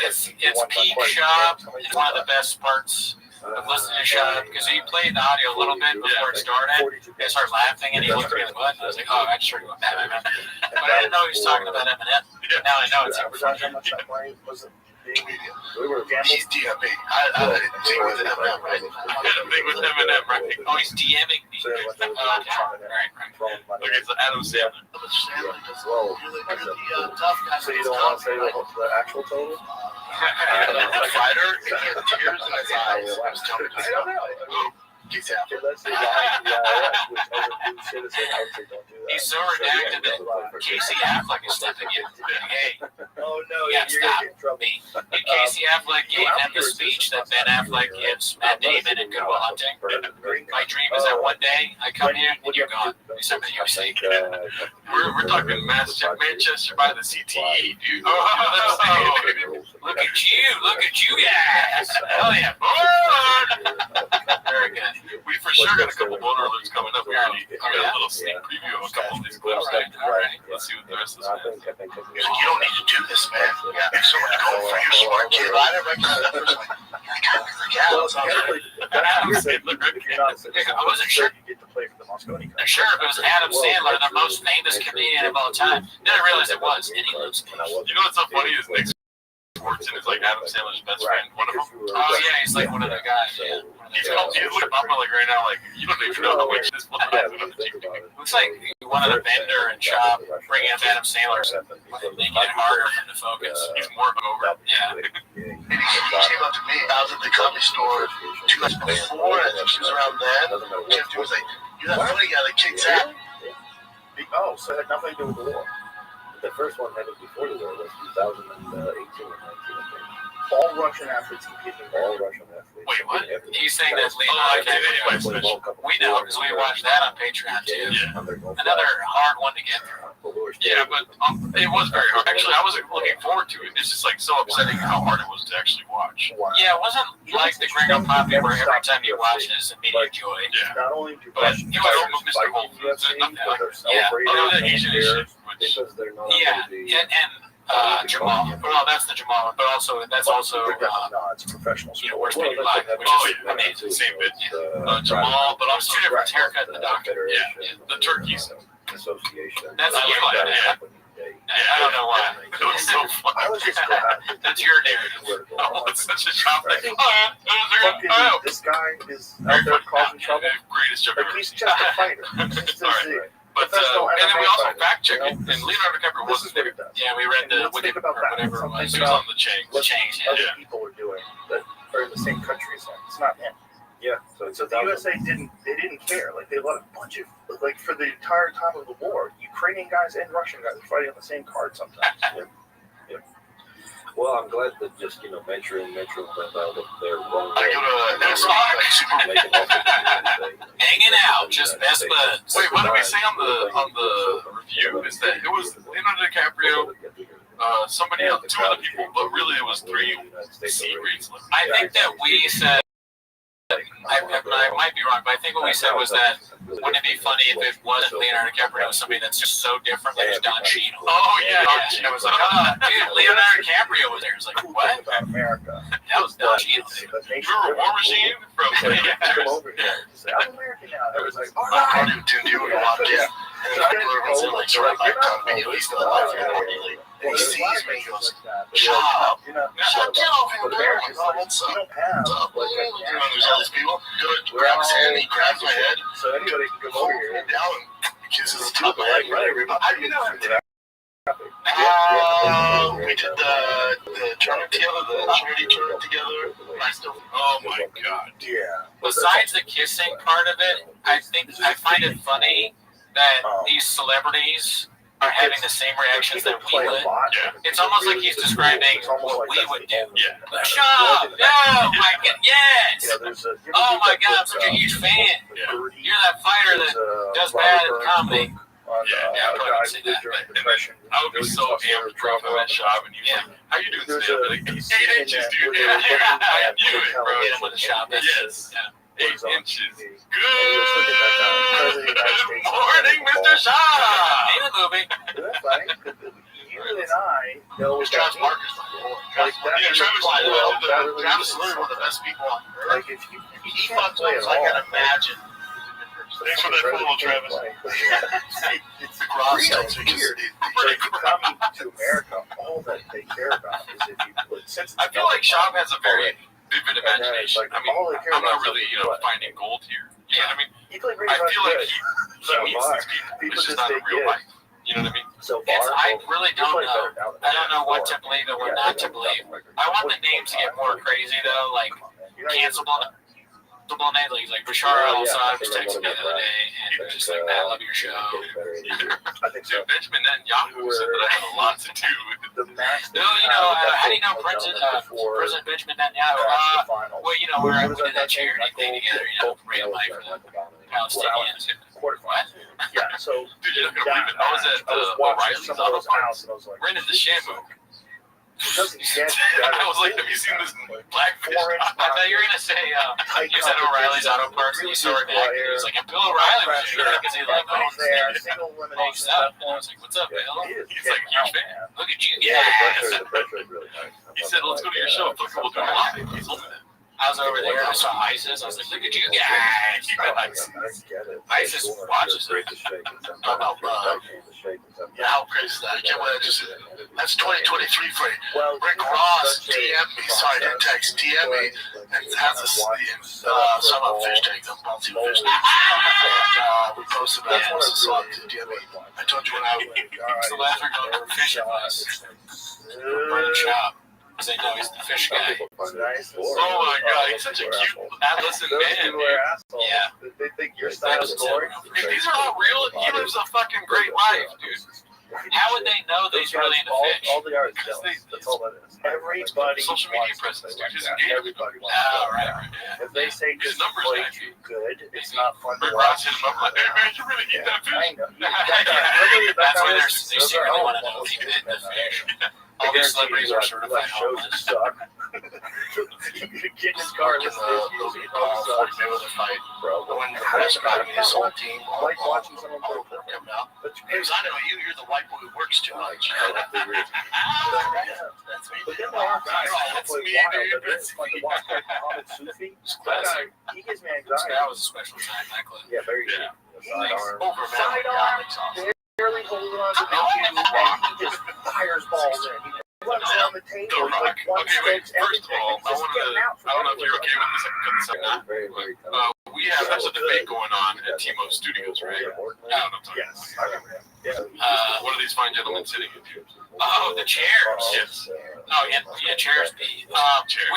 It's peak shop. It's one of the best parts of listening to shop because he played the audio a little bit before it started. I started laughing and he looked at the button. I was like, oh, I just heard about that. But I didn't know he was talking about Eminem. Now I know it's him. He's DMing. I had a thing with Eminem, right? Oh, he's DMing me. Okay, so Adam Sandler. So you don't want to say the actual total? The fighter, he had tears in his eyes. I was telling you. I don't know. He's happy. He's so redacted that Casey Affleck is stepping in. Hey, oh no, yeah, you're stop gonna get in trouble. me. Casey Affleck gave him the speech that Ben Affleck gives Matt Damon in Good Will Hunting. My dream is that one day I come here and you're gone. Except that you're safe. We're talking Manchester by the CTE, dude. Look at you guys. Hell yeah, board. Very good. We for sure got a couple boner alerts coming up. We already got a little sneak preview of a couple of these clips. Right. Let's see what the rest of this is. You don't need to do this, man. If someone's going for your smart kid, I didn't recognize that person. I wasn't sure. I'm sure if it was Adam Sandler, the most famous comedian of all time. Then I realized it was, and he lives. You know what's so funny is Nick Swartzen is like Adam Sandler's best friend. One of them. Oh yeah, he's like one of the guys. Yeah. He's like Papa like right now, like you don't even know how much this one looks like one of the Bender and Chop bringing up Adam Sandler, making it harder for him to focus. He's more over. Yeah. And he came up to me. I was at the comedy store 2 months before, and she was around then. Jeff was like, "You're that funny guy that kicks out." Oh, so it had nothing to do with the war. The first one had it before the war. It was 2018 or 19, I think. all Russian athletes competing. All Russian athletes. Wait, what? He's saying that Leonardo DiCaprio. We know because we watched that on Patreon too. Yeah. Another hard one to get through. Yeah, but it was very hard. Actually, I wasn't looking forward to it. It's just like so upsetting how hard it was to actually watch. Yeah, it wasn't like the Gringo Poppy where every time you watch it is immediate joy. Yeah. Not only do But Russian you know, I players don't know Mr. fight Whole in Foods. There's UFC, nothing but like they're Yeah. celebrated other than and Asian they're- shit, which because they're not Yeah, able to be. and Jamal. Well, that's the Jamal, but also that's also no, it's a professional sport. you know, Worst Well, Baby that's Live, what which Oh, is yeah. amazing. Same bit. Jamal, but also two different haircut in the doctor. Yeah, the turkeys. Association. That's I you. like that, yeah. I don't know why. It was so fun. I was just glad. That's your narrative. Oh, it's such a shock. Like, Fucking, oh, this guy is out there causing trouble. the greatest joke Like, ever. he's just a fighter. He's just All right. a- But professional and then we MMA also fighter, fact checked you it, know? and Leonardo DiCaprio This is wasn't what there. it does. Yeah, we read the Let's think about or that. whatever it Something was. He was on the chain. The change, yeah. Other Yeah. people are doing that are in the same country as him. It's not him. Yeah. So the USA didn't care. Like they let a bunch of like for the entire time of the war, Ukrainian guys and Russian guys were fighting on the same card sometimes. Well, I'm glad that just Metro went out of their wrong I go to Super making all Hanging out, just best buds. Wait, what did we say on the review? Is that it was Leonardo DiCaprio, somebody else, two other people, but really it was three C grades. I think that we said, I might be wrong, but I think what we said was that wouldn't it be funny if it wasn't Leonardo DiCaprio, it was somebody that's just so different, like Don Cheadle. Oh yeah, And it was like, dude, Leonardo DiCaprio was there. It was like, what? About America. That was Don Cheadle. Remember War Machine from? Come over here. Just say, I'm American now. I was like, all I right. do too. You walk in, and everyone's in like sort of like video. He's still alive, and he sees me. He goes, "Shut up, You know, shut up, but you Americans, know, like, what's we up?" don't have like You know, there's all these people. Go to grab his hand, he grabs my head, so anybody can come pulls over me here. down, and kisses the top of my head. How do you know that? We did the tournament together, the charity tournament together. I still, Oh my god. Yeah. Besides the kissing part of it, I find it funny that these celebrities are having the same reactions that we would. Yeah. It's almost like he's describing what we would do. Yeah. Shut up! Oh my god! Yes! Oh my god! I'm such a huge fan. Yeah. You're that fighter that does bad in comedy. Yeah, I probably wouldn't say that, I would be so amped for that shop, and you're like, how you doing today? I'm like, 8 inches, dude. I knew it, bro. Hit him with a shot. Yes. Yeah. 8 inches. Good morning, Mr. Shaw. Ain't a movie. That's funny. You and I know what Travis that means. Barker's my boy. Like, that Yeah, is Travis well, Travis is literally one of the best people on earth. Like if you He can't fucks play up, at so I all, can imagine. Thanks for that follow, Travis. It's The Gross weird. tells It's me because weird. So if you come to America, all that they care about is if you put sense. I feel like Shab has a very vivid imagination. I mean, I'm not really, finding gold here. You know what I mean? He played I feel like he meets these people. People It's just just not in think real good. life. You know what I mean? So far, I really don't know. I don't know what to believe and what not to believe. I want the names to get more crazy though, like cancelable names. Like Bashar al-Assad was texting me the other day and just like, man, I love your show. I think so. Dude, Benjamin Netanyahu said that I had a lot to do with The max. No, how do you know President Benjamin Netanyahu? Well, we did that charity thing together, raise money for the Palestinians. What? Yeah, so Dude, you're not gonna believe it. I was at watching O'Reilly's some of auto those parts. house and I was like, Rented the Shamu. it doesn't get better. I was like, have you seen this blackfish? I thought you were gonna say you said O'Reilly's Auto Parts and you saw it back. He was like, and Bill O'Reilly was here because he like owns there, it. single Oh, elimination stuff. And I was like, what's up, Bill? He's like, huge fan. Look at you. Yeah, Yes. the pressure is really nice. He said, let's go to your show. Fuck, we'll do it live. He's loving it. I was over there. I saw ISIS. I was like, look at you guys. ISIS watches it. Yeah, how crazy is that? I can't believe that's 2023 for you. Rick Ross DM me, sorry, didn't text, DM me, and has a some of fish tanks, I'm bouncy fish tanks. We posted that, and saw it, DM me. I told you when I It's the last we're going to fish with us. Burn the shop. Because they know he's the fish guy. Oh my god, he's such a cute adolescent man, dude. Yeah. They think your style is boring. Dude, these are all real. He lives a fucking great life, dude. How would they know that he's really into fish? All they are is jealous. That's all that is. Everybody Social media wants presence, to dude. His play. engagement. Everybody wants Oh, to play. right. If they say His just numbers play guy. too good, it's not fun to Rick watch. Ross hit him up like, hey man, you really eat that fish? I know. That's why they secretly want to know if he did the fish. All these celebrities are certified shows homeless. that suck. You get in his car and listen to this. It all sucks. Mayweather fight, Bro, when the press got him, his whole team, I like watching someone play all football. coming out. But Because I know you're the white boy who works too much. That's me. But then there are guys that play wild, but it's fun to watch. Like Muhammad Sufi, that guy, he gives me anxiety. That was a special time, that clip. Yeah, very good. Sidearm. Sidearm. Barely holding on to the cue, and he just fires balls in. He runs around the table. He's like one Okay, wait. sticks, First of everything. all, It's just getting out I don't know if you're okay with this. I can cut this out now. Very, very We have there's a debate going on at Timo Studios, right? You know what I'm talking Yes, I remember. Yeah. What are these fine gentlemen sitting in here? Oh, the chairs. Yes. Oh, yeah, chairs. Chairs.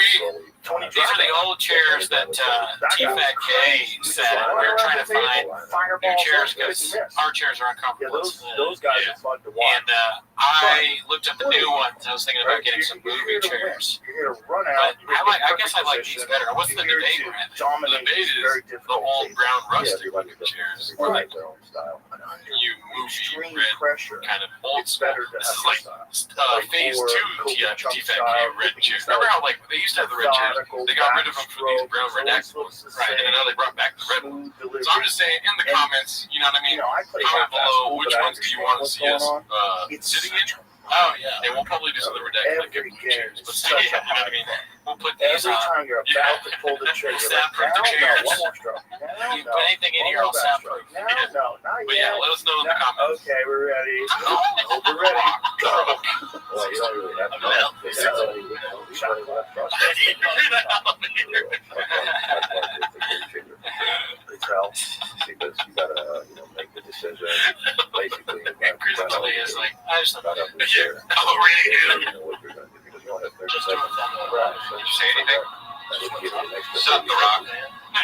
These are the old chairs that T-Fat K said we were trying to find new chairs because our chairs are Yeah, uncomfortable. those guys are fun to watch. And I looked up the new ones. I was thinking about getting some movie chairs. You're here to run But out. I guess I like these better. What's the debate, Brandon? The Dominate debate is is very the difficult. old brown rustic everybody does. chairs. Or like their own style. You Extreme movie red pressure. kind of old It's school. better to This have is like style. phase Or 2 Chunk T-Fat K style, red cooking chairs. style. Remember how like they used to have the red chairs? They got rid of them for these brown red axles. Right, and now they brought back the red ones. So I'm just saying, in the comments, you know what I mean? You know, I play Comment half-ass below school, which but I ones do you want to see us sitting in. Oh, yeah. And we'll probably do something ridiculous like Every blue game chairs. is But such you know a what I mean? We'll put these Every on. time you're about to pull the trigger, you're like, Soundproof now, the no, chairs. one more stroke. Now, You no. put anything in One here, more I'll backstroke. soundproof. Now, no, not But yet. yeah, let us know in the comments. Okay, we're ready. Oh, We're ready. Go. Well, you don't really have to. Because you gotta, make the decision. Basically, Chris Kelly is like, I just don't know. Oh, really? You know what you're gonna do because you only have 30 Just do it seconds. on the Right. Did you say anything? That would give you an extra Shut the 30 rock. seconds. Fan.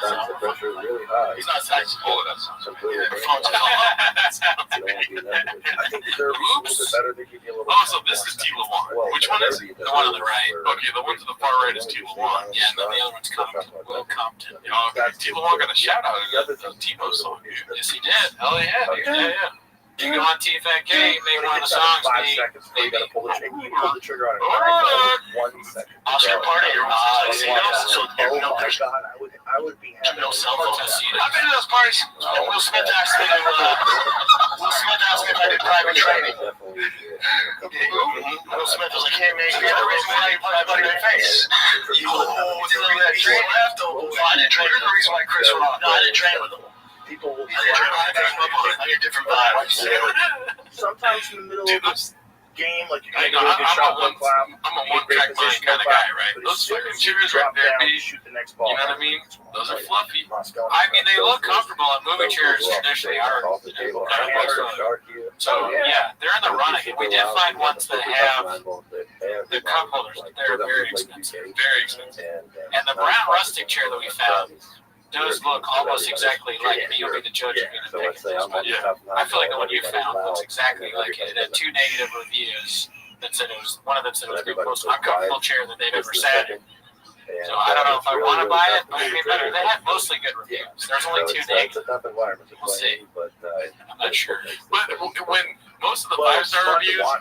Sometimes the pressure is really high. He's not sexy. Oh, that sounds Some clear good. you don't want to be in that position. I think the derby is a little bit better. They give you a little. Oh, so this is T. Lamar. Which one is it? The one on the right. Okay, the one to the far right is T. Lamar. Yeah, and then the other one's Compton. Will Compton. Oh, okay. T. Lamar got a shout out in the T-Mo song, dude. Yes, he did. Hell yeah, dude. Yeah. You go on T-Fat K, make one of the songs, 5 be seconds before you gotta pull the trigger. You pull the trigger on it. Oh, 1 second. Oscar party, you're so there's no Oh my pressure. God, I would be happy. No cell phone. I've I've been to those parties. And Will Smith asked me if I did private training. Will Smith was like, hey man, you're the reason why you put that on your face. You that train left over. I didn't train. You're the reason why Chris Rock. No, I didn't train with him. People will I get different vibes. sometimes in the middle of this game, like you're I gonna know, go get shot one clap. I'm a one-track mind kind of guy, right? Those fucking chairs right there, B, you shoot the next ball. know what I mean? Those are fluffy. I mean, they look comfortable, and movie chairs traditionally are. So, yeah, they're in the running. We did find ones that have the cup holders, but they're very expensive. Very expensive. And the brown rustic chair that we found does look almost exactly like it. You'll be the judge of So it. let's say I'm on the Yeah. top nine. I feel like the one you found looks exactly like it. It had 2 negative reviews that said it was, one of them said it was the most uncomfortable chair that they've ever sat in. So I don't know if I want to buy it, but it'd be better. They had mostly good reviews. There's only 2 It's negative. a tough environment to We'll play see. in, but I'm not sure. But when most of the 5-star reviews are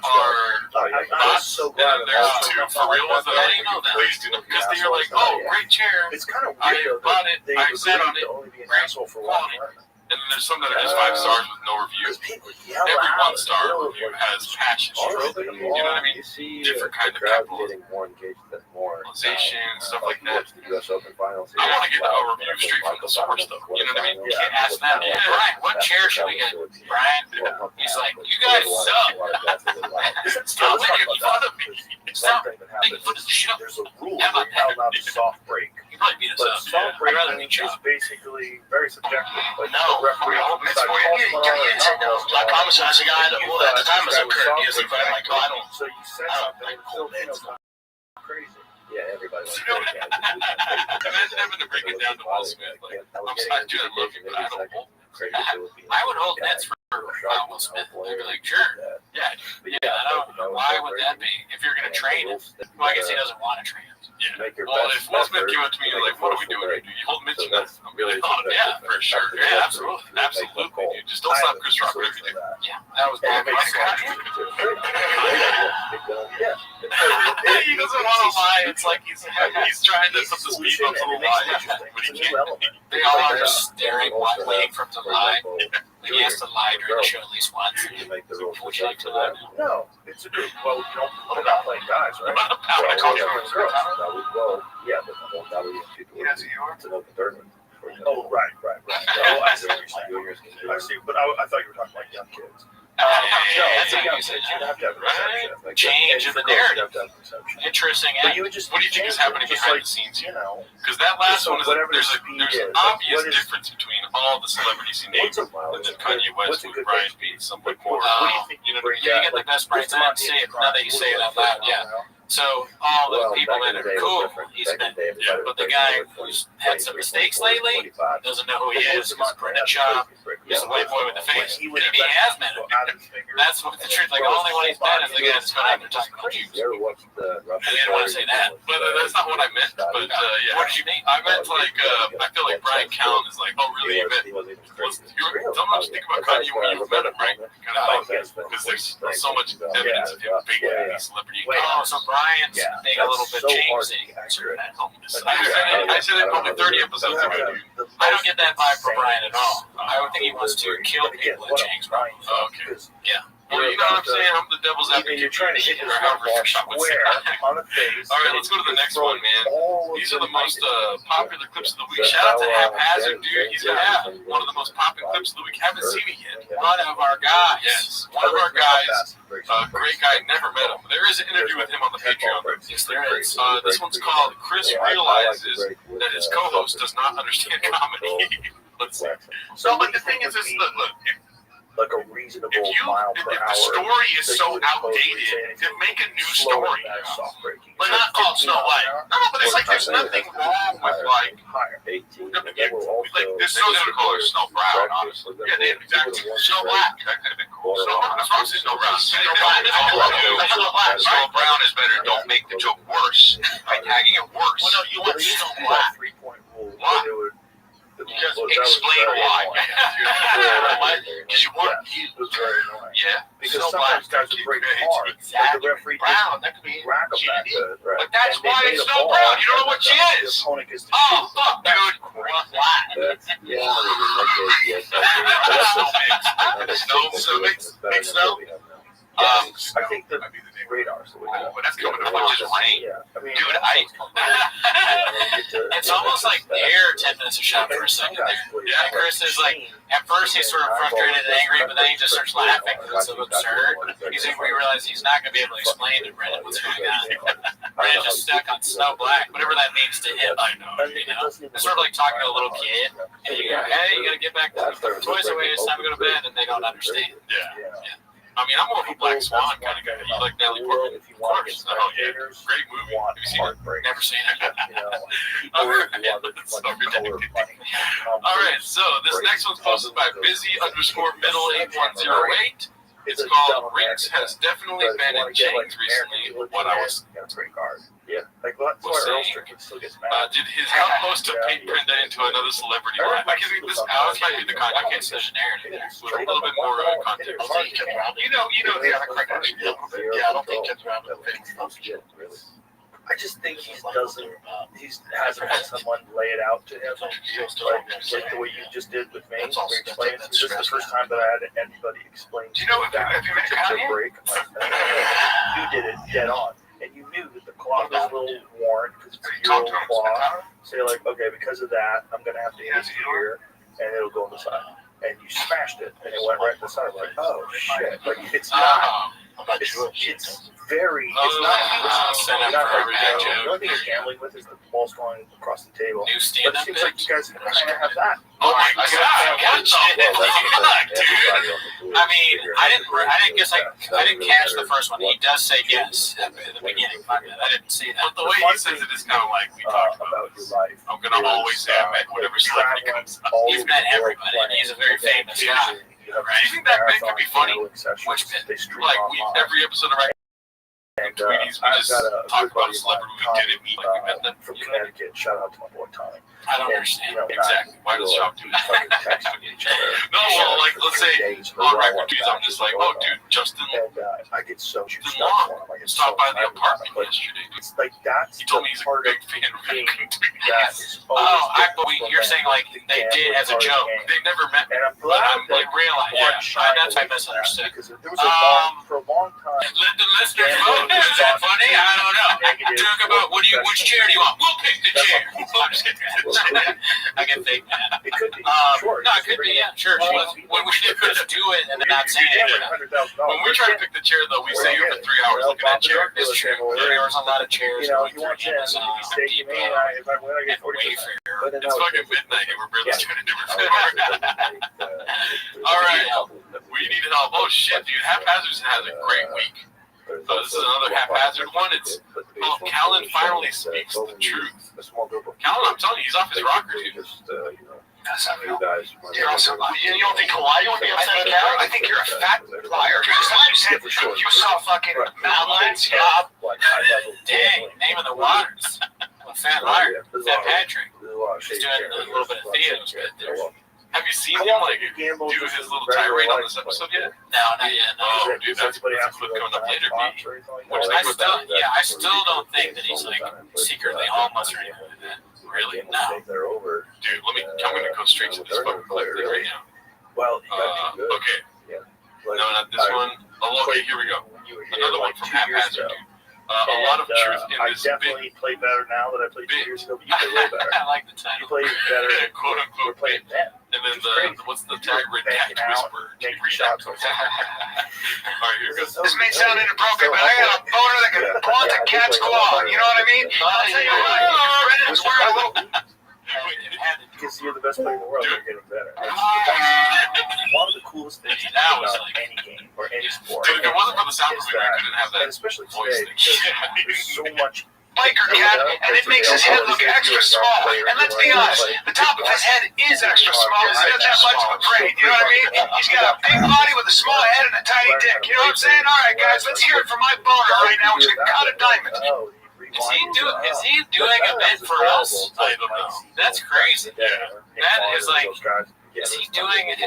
I'm bots, so and glad then there's 2 for real ones that How are do you know that? pleased, because they're like, oh, great chair. It's kind of I weird. bought it, They I sat on agreed it, to only be an great asshole for quality. one. And then there's some that are just 5 stars with no reviews. People yell Every out 1-star in the middle of, review like, has passion. all You over the know what I mean? You see Different kind the of crowd capitalism. getting more engaged than more. Organization, stuff like that. The U.S. Open Finals. I want to get a review straight from the source, though. You know what I mean? You can't ask them, Brian, what chair should we get? Brian, he's like, you guys suck. Stop making fun of me. Stop making fun of the show. There's a rule How where about you're not allowed to soft break. You probably beat us But up. soft I'd break rather be is chopped. basically very subjective. Like No, the referee it's decides for you. You didn't say no. I promise you, as a guy that, well, at the time as a career, he was like, I'm like, oh, I don't. So you said something and Filipinos go crazy. Yeah, everybody wants to Imagine having to break it down to Will Smith. Like, I'm sorry, dude, I love you, but I don't hold. I would hold nets for about Will Smith. They'd be like, sure. Yeah. I don't know. Why would that be? If you're going to train him, well, I guess he doesn't want to train him. Yeah. Well, if Will Smith came up to me like, what are we doing? Do you hold Mitch enough? I'll be like, oh, yeah, for sure. Yeah, absolutely. Absolutely. You just don't stop Chris Rock, whatever you do. Yeah. That was good. He doesn't want to lie. It's like he's trying to put the speed bumps on the lie, but he can't. They all are just staring, waiting for him to lie. He has to lie during the show at least once. Would you like to lie now? No, it's a good. Well, you know, we're not playing guys, right? Well, yeah, but that was people. To know the third one. Oh, right. Oh, I see. I see, but I thought you were talking like young kids. That's what you said. You have to have perception. Change of the narrative. Interesting. What do you think is happening behind the scenes here? Because that last one is there's an obvious difference between all the celebrities he named and then Kanye West with Brian being somewhat more. You get the best brains. I didn't say it. Now that you say it out loud, yeah. So all the people that are cool, he's been. But the guy who's had some mistakes lately doesn't know who he is. Because Brendan Schaub is a white boy with a face. Maybe he has met him. That's what the truth. Like the only one he's met is the guy that's been out there talking about Jews. I didn't want to say that, but that's not what I meant. But yeah, what did you mean? I meant like I feel like Brian Callen is like, oh really? You met? Sometimes think about Kanye when you met him, right? Kind of like because there's so much evidence of him being a celebrity. Oh, so Brian's being a little bit changing. I said it probably 30 episodes ago. I don't get that vibe from Brian at all. I would think he wants to kill people and change Brian. Okay. Yeah. Well, you know what I'm saying? I'm the devil's advocate. You're trying to hit or however square on the face. All right, let's go to the next one, man. These are the most popular clips of the week. Shout out to Haphazard, dude. He's gonna have one of the most popular clips of the week. Haven't seen it yet. One of our guys. Yes, one of our guys. Great guy. Never met him. There is an interview with him on the Patreon. Yes, there is. This one's called "Chris Realizes That His Co-Host Does Not Understand Comedy." Let's see. So, but the thing is, look. Like a reasonable mile per if hour. the story is so outdated, then make a new story. But not called Snow White. No, but it's like there's nothing wrong with like higher 18. Like this show's gonna call her Snow Brown, honestly. Yeah, they exactly. Snow Black. That could have been cool. Snow Brown. That's wrong. Snow Brown. Snow Brown is better. Don't make the joke worse by tagging it worse. Well, no, you want Snow Black. 3-point rule. Why? Just explain why. Because you want it was very annoying. Yeah. Because sometimes guys will break hard. Exactly. The referee Brown. That could be rack them back to right. But that's why it's Snow Brown. You don't know what she is. The opponent gets to Oh, fuck, dude. black. Snow makes snow. I think the radars. But that's coming to much as rain. Yeah. I mean, Dude, It's almost like they're 10 minutes of shot for a second there. Yeah, Chris is like, at first he's sort of frustrated and angry, but then he just starts laughing because it's so absurd. He's like, we realize he's not going to be able to explain to Brendan what's going on. Brendan's just stuck on Snow Black, whatever that means to him. I know. You know? It's sort of like talking to a little kid, and you go, hey, you got to get back to the toys away, it's time to go to bed, and they don't understand. Yeah. I mean, I'm more of a Black Swan kind of guy. You like Natalie Portman? Of course. Oh, yeah. Great movie. Have you seen it? Never seen it. All right, so this next one's posted by busy_middle8108. It's called Rinks has definitely been in chains recently. What I was Yeah, like that's why Earl Strickland still gets mad. did his outpost to paint Brenda into another celebrity? I can think this might be the context. There's a narrative there. With a little bit more context. You know the other Kardashian. Yeah, I don't think it's around the thing. I just think he hasn't had someone lay it out to him, like the way you just did with me. This is the first time that I had anybody explain. Do you know if you met Kanye? Break, you did it dead on, and you knew that the cloth was a little worn because it's a little cloth. So you're like, okay, because of that, I'm gonna have to hit it here, and it'll go on the side. And you smashed it, and it went right in the side. Like, oh shit! Like it's not. It's very. It's not. The only thing you're gambling with is the ball's going across the table. New But stand-up it seems like you guys kind of have that. Oh my God! What the fuck, dude? I mean, I didn't catch the first one. He does say yes at the beginning. I didn't see that. But the way he says it is kind of like we talked about your life. I'm gonna always say I met whatever celebrity comes up. He's met everybody, and he's a very famous guy. you have Do you think that bit could be funny? sessions. Which bit? They stream Like online. every episode of And Tweeties, we I've just got a talk good about a buddy of celebrity mine, we didn't meet, like we met them. from Connecticut. Shout out to my boy Tommy. I don't And, understand. you know, Exactly. Why does Shop do that? fucking texting each other. No, well, like, let's say days, on record dudes, I'm just like, oh, dude, Justin And I get so juiced Justin up Long for him. I get stopped so by the excited. apartment But yesterday, dude. it's like that's He told me the he's a part big of fan of being Raccoon that is Oh, always but you're saying like they did as a joke. They never met me. And I'm But glad I'm that like realize, that's I misunderstood. because there was a long, for a long time. Let the listeners vote. Is that funny? I don't know. Talk about which chair do you want? We'll pick the chair. I'm just kidding. I can think that. It could be. Sure. No, it could be. Yeah, sure. When we could just do it and then not say it. When we try to pick the chair, though, we stay here for 3 hours looking at chair. It's true. There was a lot of chairs. You know, going you want through to Amazon, steak, you Depot, know, if I win, I get and 40%. Wayfair. But then It's fucking midnight and we're barely starting to record. All right. We need help. Oh, shit, dude. Haphazard has a great week. This is another haphazard one. It's Callan finally speaks the truth. Callan, I'm telling you, he's off his rocker, dude. That's not real. You're also, you don't think Hawaii would be upset at Cal? I think you're a fat liar. You saw fucking Outlines, Bob. Dang, name of the waters. A fat liar. Fat Patrick. He's doing a little bit of Theo's bit there. Have you seen him, like, do his little tirade on this episode yet? No, not yet. No. Oh, dude, that's a clip coming up later, B. What do you I think about that? I still don't think that he's like secretly homeless or anything like that. Really? No. Dude, I'm gonna go straight to this fucking clip thing right now. Well, Okay. Yeah. No, not this one. Oh, okay, here we go. Another one from Haphazard, dude. A lot of truth in I this definitely bit. play better now that I played 2 years ago, but you play way better. I like the You title. play better than Quote we're unquote playing bit. then. And then what's the tag? Redact whisper. Making Redact shots. whisper. Alright, here goes. This may sound inappropriate, but I got a boner that can point a cat's claw. You know what I mean? I'll tell you what, Brennan's wearing a little. Because you're the best player in the world, you're getting better. One of the coolest things That was about like- any game or any sport. Dude, if it wasn't for the sound is from me, we that- couldn't have and that especially voice today, thing. because there's so much. Biker cat, and it makes his head look extra small. And let's be honest, the top of his head is extra small because he doesn't have much of a brain. You know what I mean? He's got a big body with a small head and a tiny dick. You know what I'm saying? All right, guys, let's hear it from my boner right now, which can cut a diamond. Is he doing a bit for us? I don't know. That's crazy. That is like, is he doing it?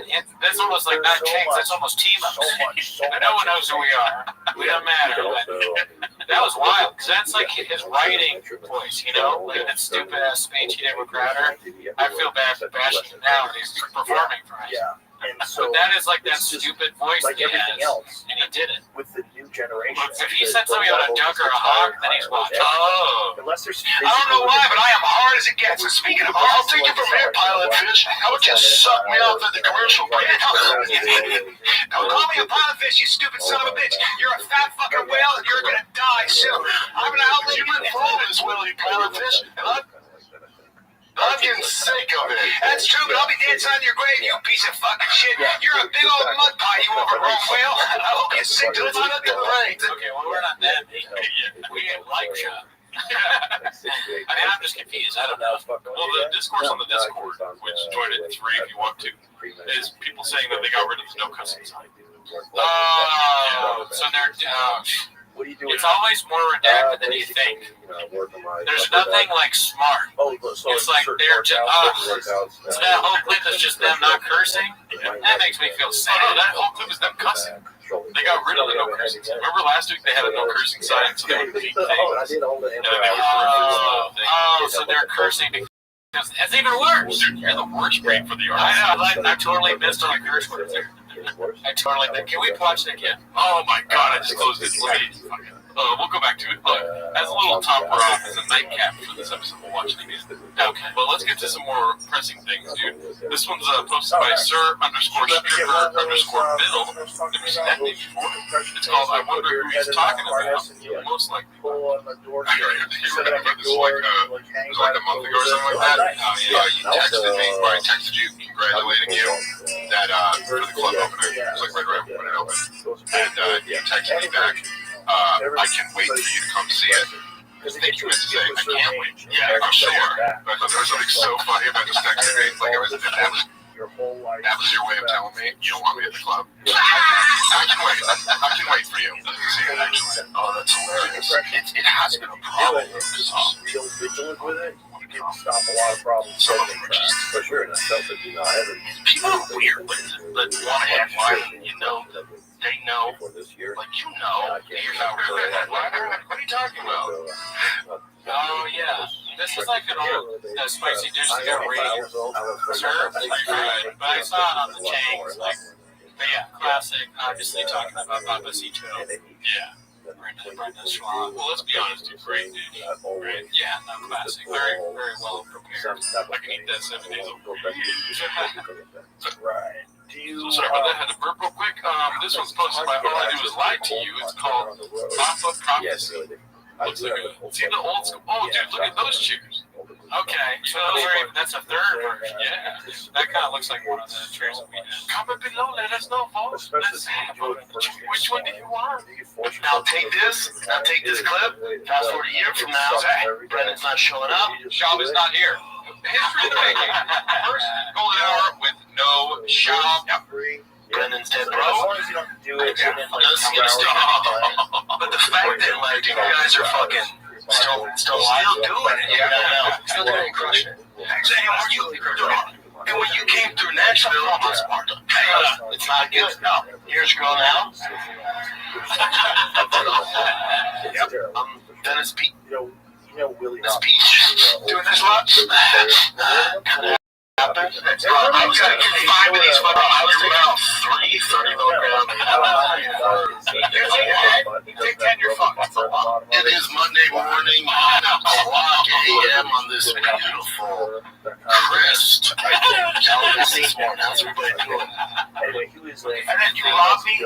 That's almost like not Chinks. That's almost team ups. No one knows who we are. We don't matter. But that was wild because that's like his writing voice, you know, like that stupid ass speech he did with Crowder. I feel bad for bashing him now that he's performing for us. Yeah. And so But that is like that stupid voice like that he everything has, else and he did it. with the new generation. If he said something about a duck or a hawk, then he's watching. Oh. Unless there's I don't know why, but I am hard as it gets. And speaking of, I'll take it from here, pilot fish. How would you suck me off at the commercial break? Don't call me a pilot fish, you stupid son of a bitch. You're a fat fucking whale and you're gonna die soon. I'm gonna outlive you and fall this whale, you pilot fish. And I'm getting sick of it. That's true, but I'll be dancing on your grave, you piece of fucking shit. You're a big old mud pie, you overgrown whale. I hope you're sick till it's out of your brains. Okay, well, we're not that big. We ain't like shop. I mean, I'm just confused. I don't know. Well, the discourse on the Discord, which join it 3 if you want to, is people saying that they got rid of the no cussing sign. Oh, so they're. What do you do? It's always more redacted than you think. There's nothing like smart. It's like they're just. So that whole clip is just them not cursing. That makes me feel sad. Oh, no, that whole clip is them cussing. They got rid of the no cursing sign. Remember last week they had a no cursing sign, so they would beat things. Oh, so they're cursing because it's even worse. Dude, you're the worst brain for the I artist. know. I totally missed on the curse words there. I totally. Can we watch it again? Oh my god, I just closed it. Let me. We'll go back to it. Look, as a little topper off, as a nightcap for this episode, we'll watch it again. Okay, but let's get to some more pressing things, dude. This one's posted by Sir_Stripper_Middle. Never seen that name before. It's called I Wonder Who He's Talking About. Most likely. This is like a month ago or something like that. You texted me, or I texted you congratulating you that for the club opening. It was like right when it opened. And you texted me back. I can't wait for you to come see it. I think you meant to say, I can't wait. Yeah, I'm sure. But there was something so funny about this text me. Like, it was your whole life. That was your way of telling me you don't want me at the club. I can wait for you. See you next time. Oh, that's hilarious. It has been a problem. Real vigilant with it. You can stop a lot of problems. Some of them are just For sure, and that's something I haven't. people are weird with it, but want to have fun. You know that they know, For this year. like you know, you're not really that. What are you talking about? Oh yeah, this is like an old spicy dish that got served, like fried. But I saw it on the chains, like. But yeah, classic. Obviously talking about Papacito. Yeah. Brenda Schwab. Well, let's be honest, dude. Great dude. Great. Yeah, no, classic. Very, very well prepared. I can eat that 7 days a week. Right. Do you? So sorry about that. I had to burp real quick. This one's posted by All I Do Is Lie to You. It's called Papa Prophecy. Looks like a, see the old school. Oh, dude, look at those chairs. Okay, so that's a third version. Yeah, that kind of looks like one of the chairs that we had. Comment below. Let us know, folks. Let's have a, which one do you want? Now take this clip. Fast forward a year from now, Brendan's not showing up. Shab is not here. History in the making. First golden hour with no Shab. Brendan's dead, As bro. long as you don't do it within like Does 2 get hours. stuff. But the fact that like you guys are fucking still doing it, still doing it, crushing it. And when you came through Nashville, it's not good. No, here's your girl now. Dennis Peach. You know Willie. Dennis Peach doing this lot. I was gonna get 5 of these fucking. I was about 330 milligrams. Take 10, you're fucked. It is Monday morning, 9:00 a.m. on this beautiful, crisp this morning. How's everybody doing? Anyway, he was like. And then you robbed me?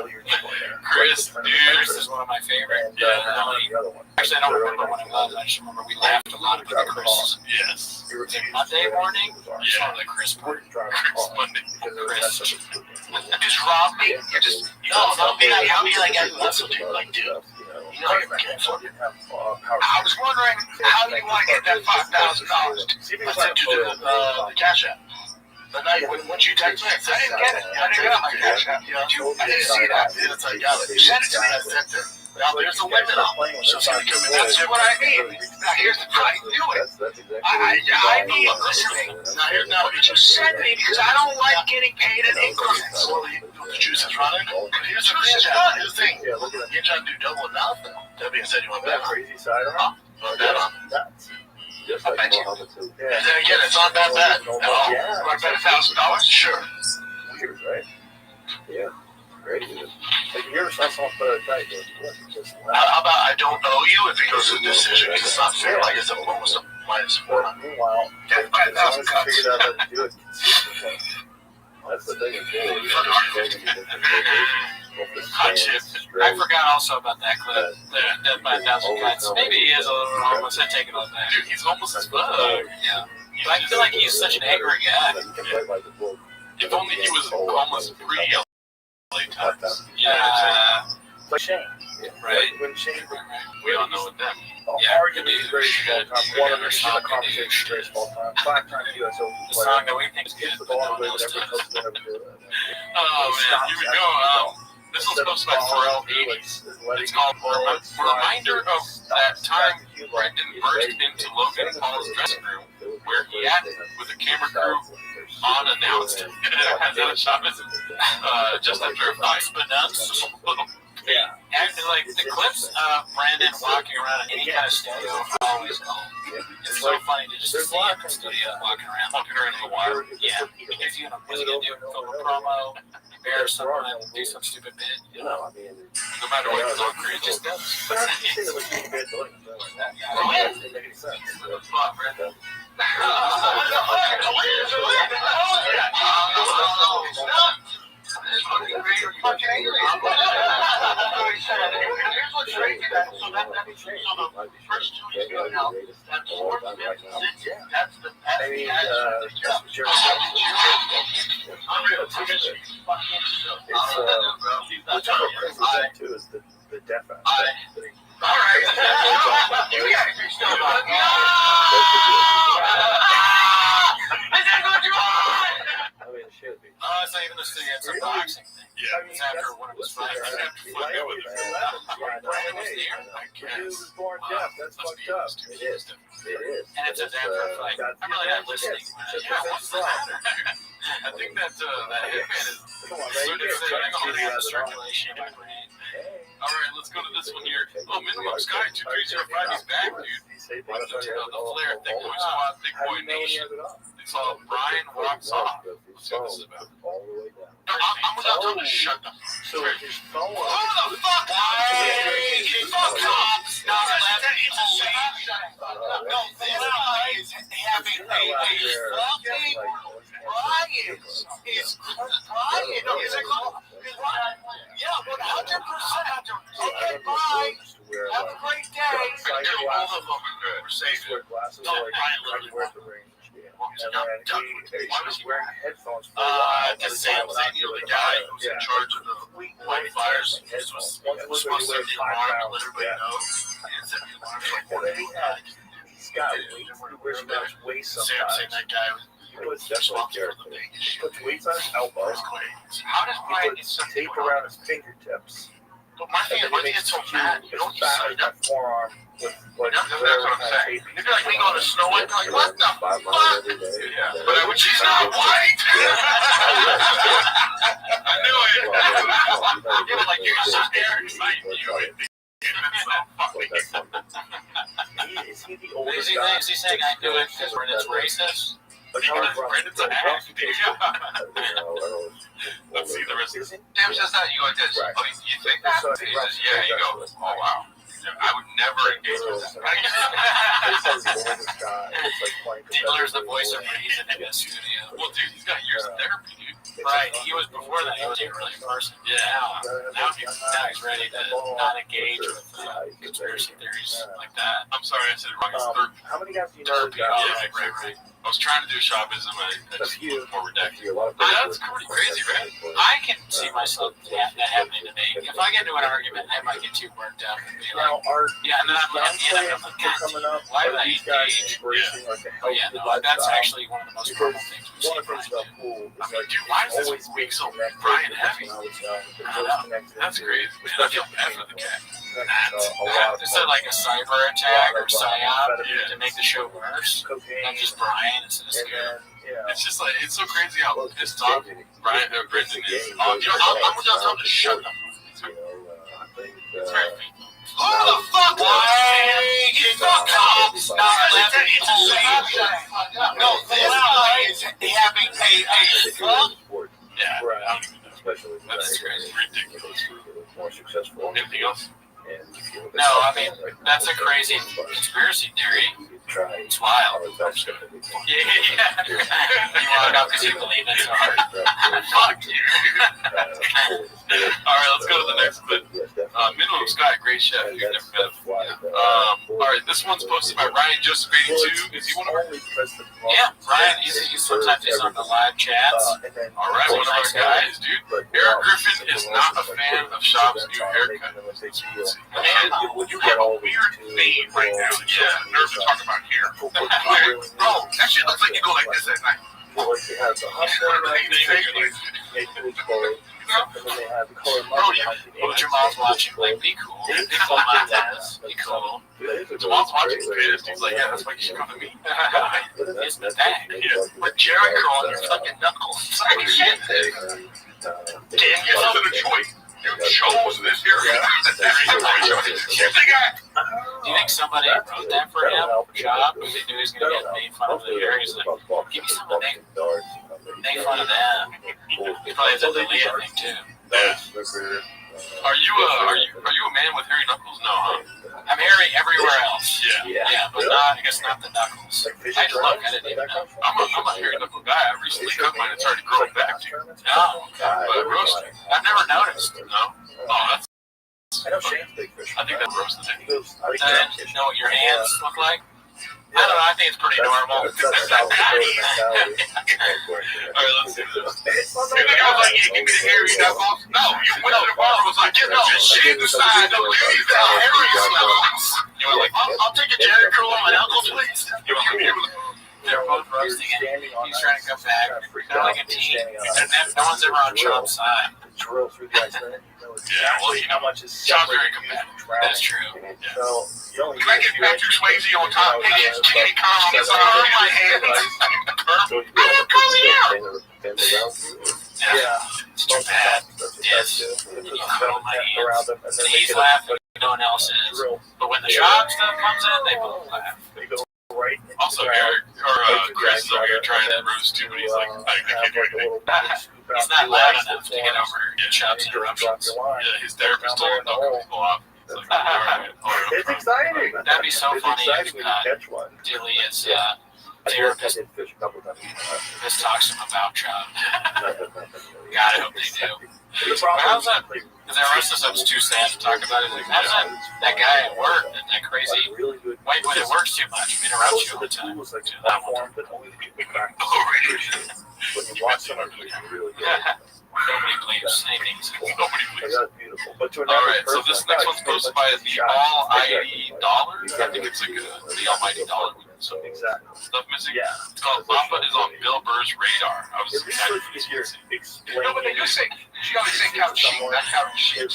Chris, dude, Chris is one of my favorite. Actually, I don't remember what it was. I just remember we laughed a lot about Chris. Yes. Monday morning? Yeah. The Chris part. Chris Monday. Chris. Just rob me? I'll be like, listen, dude, like, dude. You know you're getting for it. I was wondering how you want to get that $5,000. I sent you the Cash App. The night once you text me, I didn't get it. I didn't get my Cash App. I didn't see that. It's like, you sent it to me. I sent it. Now there's a limit on it. So it's going to come in. That's what I mean. Now here's the price. Do it. I need listening. Now you send me because I don't like getting paid in increments. The juice is running. Here's the thing. You're trying to do double or nothing. That being said, you want to bet on Crazy side on. bet on. I bet you. And then again, it's not that bad. Yeah. Want to bet $1,000? Sure. Weird, right? Yeah. Crazy. Like, you ever saw someone put a tight? How about I don't owe you if it goes to a decision because it's not fair? Like it's almost a -4. Meanwhile, Get as long as you 5,000 cups. figured out how to do it consistently. That's the thing. I forgot also about that clip. The Death by 1,000 Cuts. Maybe he is a little homeless. I take it all back. Dude, he's homeless as fuck. Yeah. But I feel like he's such an angry guy. If only he was homeless pre-LA times. Yeah. Like Shane. Right. When Shane, We don't know what that means. arguably the greatest of all time, one of the conversation greatest of all time, 5-time US Open The song that we think is hits good, the but ball no away one with else every does. coach that ever did it. Oh, man. Here we go. This one's posted by Pharrell 80s. It's called A Reminder of That Time Brendan Burst Into Logan Paul's Dressing Room, where he acted with a camera crew unannounced. Just after a fight. Yeah. And like the clips of Brandon walking around in any kind of studio are always cool. It's so funny to just see him in the studio walking around in the water. Yeah. If you know what he's gonna do, film a promo, embarrass someone, do some stupid bit. You know. No matter what his own creative Just does. But I can see that with being bad doing it like that. It doesn't make any sense. Fuck, Brandon. Too is the deaf aspect. I mean, shit. boxing thing. Yeah. It's after one of his fights. I have to find out what it is. Brian was there. I He guess. was born deaf. That's Let's fucked be up. honest, It is. It is. And it's after a fight. I'm really not listening. Yeah, what's the matter, dude? I think that hitman is. Come on, So man. did So I don't have the circulation in my brain. All right, let's go to this one here. Oh, minimum sky 2305. He's back, dude. The flare thing. We squad big boy nation. It's all Brian walks off. Let's see what this is about. I'm without telling him to shut the So his phone. Who the fuck? Hey, fuck cops! No, this guy is having a fucking riot. Is Brian? No, is it called? Yeah, 100%. Okay, bye. Have a great day. I knew both of them were safe. Glasses. No, Like, Brian he literally wears the ring. And Why then he was wearing headphones for a while. The Sam Zaniel, the guy who's in charge of the wildfires. This was supposed to be alarm to let everybody know. And set the alarms like And then he had, he's got weights. He wears them on his waist Sam sometimes. saying that guy was He puts responsible for the Vegas He shit. puts weights on his elbows. How does He Brian get puts something tape around his fingertips. But my thing is, why do you get so mad? You don't sign up. Forearm with like That's what I'm saying. If you're like me going to snow white, like, what the fuck? Yeah, but she's not white. I knew it. You know, like, you're so scared. I knew it. It's so funny. Is he the oldest Is guy? he saying I knew it because Brennan's racist? Because Brendan's a hack, dude. Let's see the rest of this. Sam says that, you go like this. Right. Oh, you think that? He says, yeah, you go, oh, wow. I would never engage with that. Diddler's the voice of reason in the studio. Well, dude, he's got years of therapy, dude. Right, he was before that. He wasn't really a person. Yeah. Now he's ready to not engage with conspiracy theories like that. I'm sorry, I said it wrong. It's therapy. How many guys do you know that got Yeah, right. I was trying to do shoppism, I just more redacted. That's pretty crazy, right? I can see myself that happening to me. If I get into an argument, I might get too worked up and be like, Now, are yeah, and then I'm young at the end, I'm players like, coming up? why Are would I these guys engage? embracing like the Oh healthy yeah, no, that's lifestyle? actually one of the most common things we see. One of the things about pool is I mean, like dude, why is always this week so connected Brian with heavy? when I was young. I know. Connected That's to- crazy. Man, I feel bad for the cat. a lot of Is it like a cyber attack or psyop Yeah. to make the show worse? cocaine, Not just Brian instead of and Scoop. then It's just like, it's so crazy how pissed off Brendan is. Oh, you know, I'm without telling him to shut up. It's very painful. Who the fuck? Why? Fuck cops! No, this guy is having a fuck. Yeah, Right. I don't even know. especially That's crazy. Ridiculous. more successful. Anything else? No, I mean, that's a crazy conspiracy theory. It's wild. Yeah. You want to know because you believe it so hard. Fuck you. All right, let's go to the next clip. Minimum Sky, great chef. You've never met him. All right, this one's posted by Ryan Joseph 82. Is he one of our? Yeah, Brian, he's sometimes he's on the live chats. All right, one of our guys, dude. Eric Griffin is not a fan of Shop's new haircut. Man, you have a weird fade right now. Yeah, nerves are talking about hair. Bro, that shit looks like you go like this at night. But Jamal's watching, like, be cool. Be cool, Montez. Be cool. Jamal's watching his pissed. He's like, yeah, that's why you should come to me. It's the thing. With Jericho on your fucking knuckles. I mean, shit. Can't get something to choice. You chose this area. Do you think somebody wrote that for him? Job? Because they knew he was going to get made fun of the area. He's like, give me something to make fun of them. He probably has a delete thing too. Are you a man with hairy knuckles? No, huh? I'm hairy everywhere else. Yeah. Yeah, but not, I guess not the knuckles. I didn't even know. I'm a hairy knuckle guy. I recently cut mine and started growing back too. No, But roasted. I've never noticed. No. Oh, that's. I know Shane's big fish. I think that's roasted. He goes, I think I didn't know what your hands look like. I don't know, I think it's pretty normal. That's South Dakota mentality. All right, let's do this. You think I was like, yeah, give me the hairy knuckles? No, you went to the bar and was like, no, just shave the side. Don't give me the hairy knuckles. You were like, I'll take a Jericho on my knuckles, please. you want me to They're both roasting it. He's trying to come back. They're like a team. And no one's ever on Chop's side. Drill through the ice. Yeah, well, you know, how much is Chop's very competitive. That's true. So, Can I get Patrick Swayze on top? Hey, it's Kitty Carl on my hand. It's too bad. Yes. He's laughing. No one else is. But when the Chop stuff comes in, they both laugh. Also, Eric, or Chris is over here trying to roast too, but he's like, I can't do anything. He's not loud enough to get over Chop's interruptions. Yeah, his therapist told him don't cut people off. It's like, all right. It's exciting. That'd be so It's funny exciting if when you catch one. Dilly's I therapist did fish a couple times. just talks to him about Chop. God, I hope they do. How's that? Because the rest of the stuff's too sad to talk about it. Like, how's that guy at work, that crazy white boy that works too much, interrupts you all the time. When you watch someone who's really good. Nobody believes anything. Nobody believes. That's beautiful. But to All right, so this next one's posted by the Almighty Dollar. I think it's like the Almighty Dollar. So exactly. Stuff missing. Yeah. It's called Papa is on Bill Burr's radar. I was excited for this one. No, but they do say, she always say couch sheet, not couch sheet.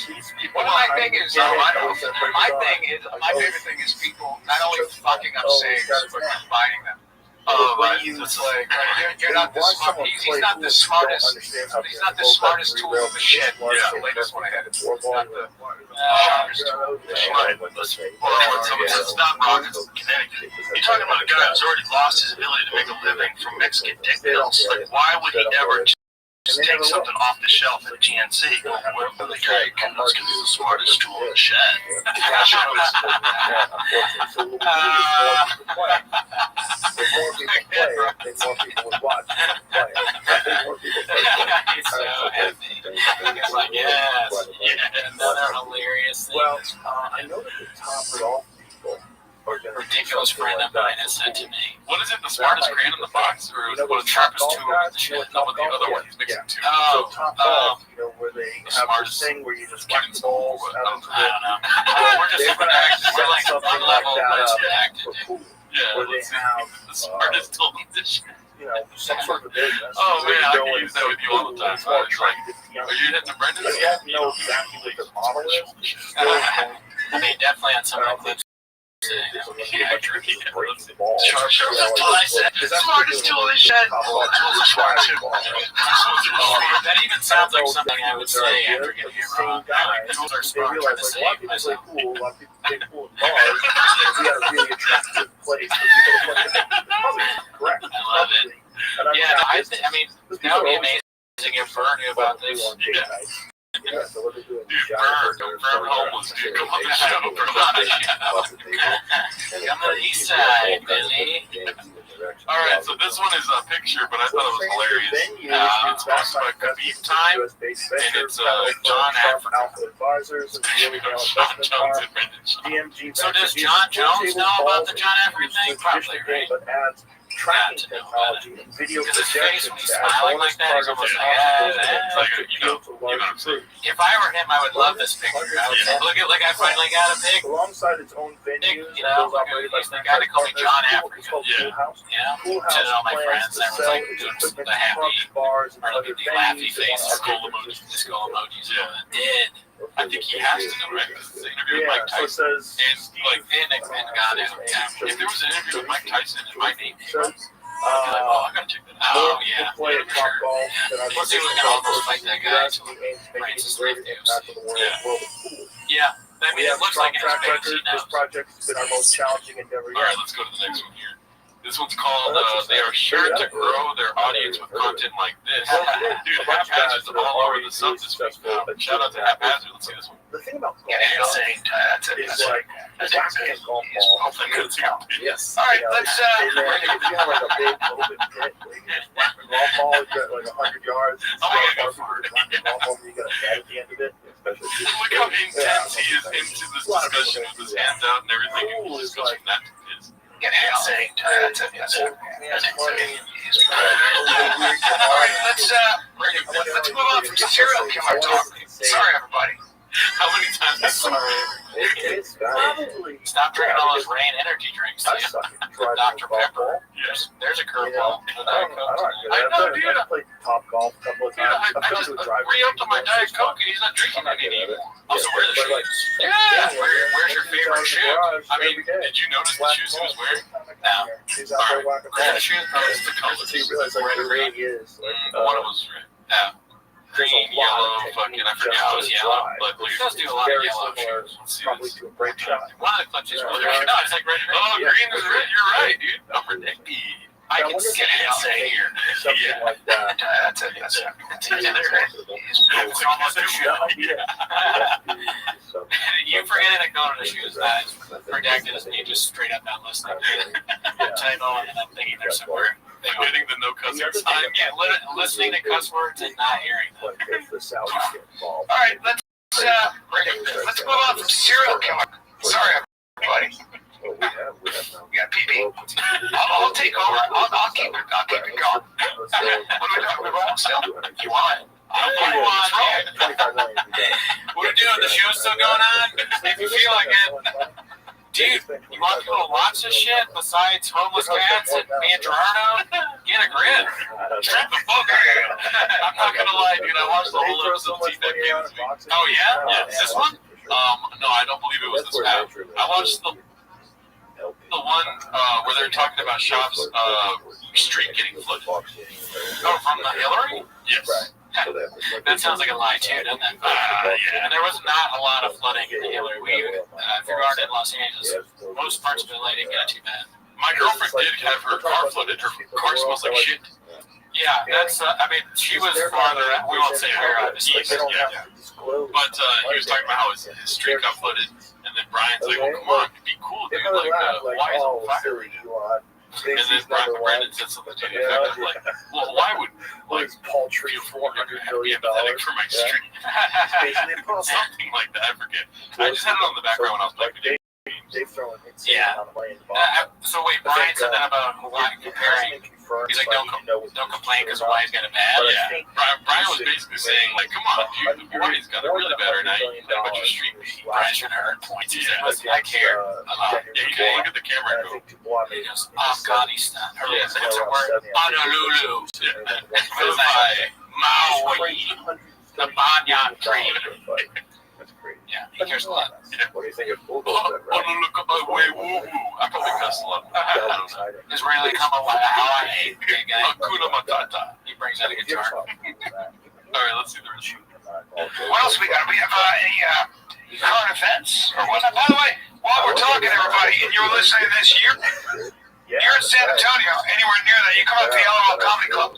Well, my thing is, my favorite thing is people not only fucking up sayings, but combining them. Right. It's like, you're not the smart, he's not the smartest, he's not the smartest tool in the shed. Yeah. The latest one I had. He's not the sharpest tool in the shed. Right. Well, when someone says stop rockets in Connecticut, you're talking about a guy who's already lost his ability to make a living from Mexican dick pills. Like, why would he ever just take something off the shelf at GNC? Where the guy knows he's the smartest tool in the shed. If more people play, then more people would watch. More people play. He's so happy. He's like, yes, another hilarious thing. Well, I know that the top golf people are going to Ridiculous friend of mine has said to me. What is it, the smartest crayon in the box? Or is it the sharpest tool in the shed? No, but the other one, he's mixing two. So top golf, where they have this thing where you just whack the balls out into I don't know. We're just we're like one level less reactive. where they have the smartest tool in the shed. Some sort of a business. Oh man, I can use that with you all the time. Are you hitting the Brendan? You have to know exactly what the model is. I mean, definitely on some of the clips. Yeah, tricky. That's what I said. Smartest tool in the shed. That even sounds like something I would say after getting it wrong. Like, tools are smart, trying to save myself. A lot of people play pool in bars. We had a really attractive place for people to play. It's probably correct. I love it. Yeah, I mean, that would be amazing if Vern knew about this. Yeah, so what they do in Vern homeless, dude. Come on the show, bro. Come on the east side, Billy. All right, so this one is a picture, but I thought it was hilarious. It's sponsored by Khabib Time, and it's John Africa. John Jones and Brendan Shaw. So does John Jones know about the John Africa thing? Probably, right? Tracking technology and video Because his face, projection when he's smiling like that, he's almost like, if I were him, I would love this picture. I would say, look at, like, I finally got a pic. Alongside its own venues, You know, he's the guy that called me John Africa. Yeah. You know, sending all my friends, and I was like doing the happy, or the laughy face, skull emojis, the skull emojis. Yeah. Did. I think he has to know, right? Because it's an interview with Mike so it Tyson. says And like, And God, if there was an interview with Mike Tyson and my name came up, I'd be like, uh, oh, I gotta check that out. Oh, yeah. play at top golf. Plus, he was gonna almost fight that guy to Francis Yeah, I mean, it looks like in his face, he This knows. project's been our most challenging endeavor All right, yet. let's go to the next one here. This one's called, they are sure to grow their audience with content like this. Dude, Haphazard's all over the sub this week now. Shout out to Haphazard. Let's see this one. The thing about That's it. is like whacking a golf ball. Yes. All right, let's, And then if you have like a big open pit where you just whack the golf ball, you got like 100 yards, Oh, yeah, go golf ball, you got a bat at the end of it. Especially if you- Look how intense he is into this discussion with his hands out and everything. And he just goes from that to this. get insane. That's it. That's it. All right, let's move on from serial killer talk. Sorry, everybody. How many times? It's probably. Stop drinking all those rain energy drinks. I suck at driving Dr. golf Pepper. ball. There's a curveball. I know, dude. I played Top Golf a couple of Dude, times. I just re-upped on my Diet Coke and he's not drinking any anymore. Also, where are the shoes? Yeah. Where's your favorite shoe? I mean, did you notice the shoes he was wearing? No. He's out there walking Where are the balls. shoes? No, it's the colors. So you realize like the ring is like One of them was red. No. Green, yellow, fucking, I forget how it's yellow, but blue. He does do a lot of very yellow similar, shoes. Let's see probably this. to a break shot. One of the clips is really Yeah. no, it's like red. Oh, Yeah. green is red. You're right, dude. Number 90. I I can wonder see if it out say here. Something Yeah. like that. That's it. It's almost a shoe. So, You forgetting to go to the shoes that is redacted as me just straight up not listening. Typo and then I'm thinking there's somewhere. Forgetting the no cuss words sign. Yeah, listening to cuss words and not hearing them. like if the Saudis get involved. All right, let's move on from serial killer. Sorry, everybody. Well, we have now. We got PB. I'll take over. I'll keep it going. What are we doing? We're rolling still. You want it? What are we doing? The show's still going on? If you feel like it. Dude, you want people to watch this shit besides homeless cats and me and Gerardo? Get a grip. Shut the fuck up. I'm not gonna lie, dude. I watched the whole episode of T-Fed Game this week. Oh, yeah? Yeah, This one? No, I don't believe it was this bad. I watched the one where they're talking about Shop's street getting flooded. Oh, from the Hillary? Yes. That sounds like a lie, too, doesn't it? Yeah. And there was not a lot of flooding in the Hillary. We, if you are in Los Angeles, most parts of LA didn't get it too bad. My girlfriend did have her car flooded. Her car smells like shit. Yeah, that's, I mean, she was farther, we won't say where, obviously. East, yeah. But he was talking about how his street got flooded. And then Brian's like, well, come on, be cool, dude. Like, why is it fire right now? And then Brandon said something to the effect of like, well, why would like paltry feel $400 million empathetic for my street? Something like that. I forget. I just had it on the background when I was playing video. They've thrown Yeah. So wait, Brian said that about Hawaii comparing. He's like, don't complain because Hawaii's got it bad. Yeah. Brian was basically saying, like, come on, dude, Hawaii's got it really bad right now. You know about your street beat. Brian's trying to earn points. He said, Yeah. listen, I care a lot. Yeah, you can look at the camera and go, He goes, Afghanistan. Yeah. What's the word? Honolulu. Goodbye. Maui. The Banyan Tree. That's crazy. Yeah, he cares a lot. What do you think of Oh, Bulldogs? don't look at my way, woo woo. I probably cussed a lot. I don't know. Israeli Hawaii. Big guy. Hakuna Matata. He brings out a guitar. All right, let's see the rest. What else we got? We have any current events or whatnot? By the way, while we're talking, everybody, and you're listening to this, you're in San Antonio, anywhere near that, you come up to the LOL Comedy Club.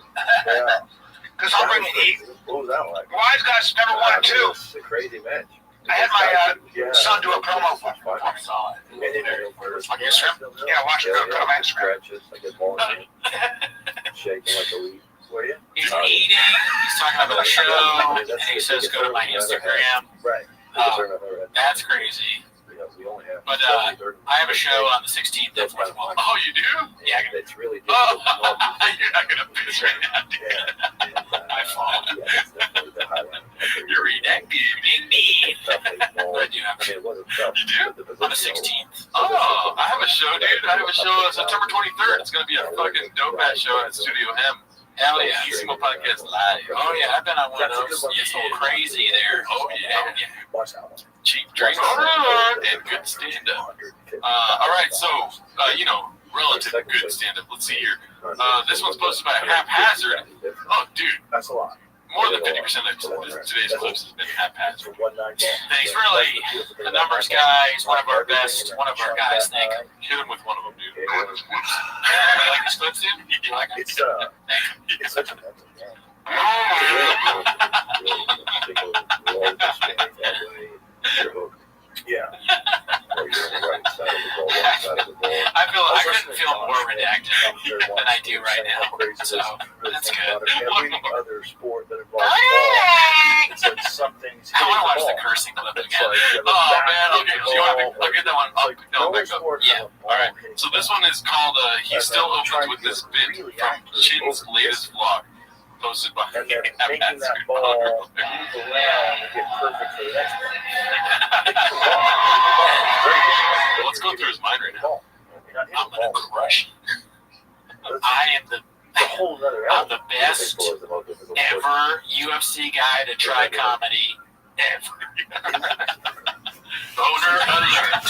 Yeah. Because I'll bring you. What was that like? Wise Guys number 1 and 2. It's a crazy match. I had my son do a promo for me. I saw it. On Instagram? Yeah, watch it. Go to my Instagram. Scratches, like a ball, shaking like a leaf. Were you? He's eating. He's talking about the show. And he says, go to my Instagram. Right. That's crazy. We only have. But I have a show on the 16th of March. Oh, you do? Yeah, It's really Oh, difficult. you're not going to piss right now, dude. I fall. It's definitely the highlight. You're redacted. I do have a show It wasn't tough. You do? on the 16th. Oh, I have a show, dude. I have a show on September 23rd. It's going to be a fucking dope-ass show at Studio M. Hell yeah. Sumo Podcast Live. Oh yeah, I've been on one of those. It's so crazy there. Oh, yeah. Watch that one. Cheap drinks and good stand-up. All right, so, relative good stand-up. Let's see here. This one's posted by Haphazard. Oh, dude, That's a lot. more than 50% of today's clips has been haphazard. He's really the numbers guy. He's one of our best. One of our guys, Nick. Hit him with one of them, dude. You like his clips, dude? You like him? It's such a mental game. Yeah. I couldn't feel more redacted than I do right now. So that's good. Every other sport that involves ball, it's like something's I want to watch hitting the cursing clip It's again. like, Oh, man, I'll get that one. I'll pick that one back up. Yeah. All right. So this one is called He Still Opens with This Bit from Chin's latest vlog, posted by and then making that ball move around and get perfect for the next one. try comedy ever. Boner alert.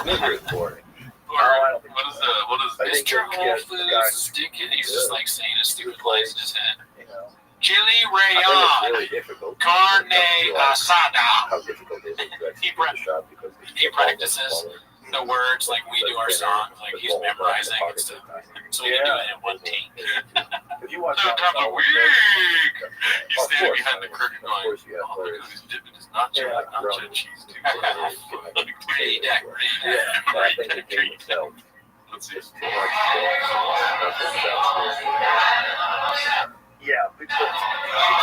Never for it. What is I think Mr. that, Whole yeah, Foods the guy- sticking. He's just like saying his stupid lines in his head. You know, Chili I think it's rayon, really difficult. carne asada. How difficult it is to actually He get a shot because he practices the words like we do our songs. Like he's memorizing and stuff. So he can do it in one take. If you watch Third time a week. He's standing behind the curtain Of going, course, you have oh, look players. at who's dipping his nacho, Yeah, nacho cheese, dude. Pretty deck, pretty Yeah, deck. but I think the game itself Let's see. is too much. Yeah, because it's so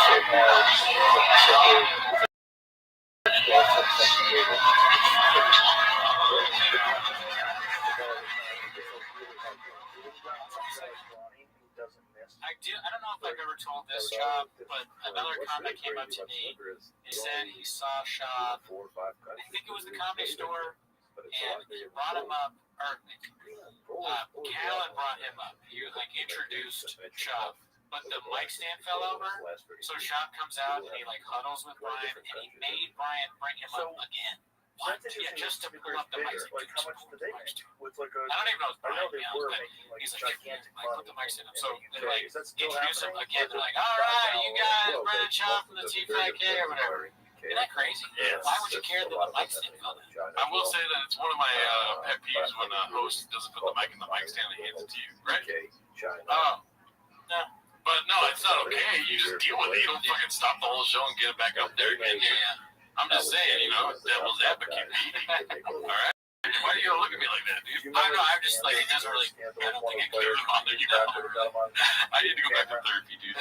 hard. I don't know if I've ever told this Shop, but another comic came up to me and said he saw Shop. I think it was the Comedy Store, and he brought him up, or Callan brought him up. He like introduced Shop, but the mic stand fell over, so Shop comes out and he like huddles with Brian, and he made Brian bring him up again. What? Yeah, just to pull up the mic stand. Like how much did they make? With like a, I don't even know if I know Brian they yelled, were but making like he's like, gigantic put the mic stand up. So they're like, is that still introduce him happening? again. They're like, all right, you got Brennan Shaw from the T5K or whatever. Isn't that crazy? Yes. Why would you care that the mic stand fell down? I will say that it's one of my pet peeves when a host doesn't put the mic in the mic stand and hands it to you, right? Oh, no. But no, it's not okay. You just deal with it. You don't fucking stop the whole show and get it back up there again. I'm just saying, you know, devil's advocate. All right. Why do you look at me like that, dude? I don't know. I'm just like, it doesn't really, I don't think it cares on there. You know, I need to go back to therapy, dude.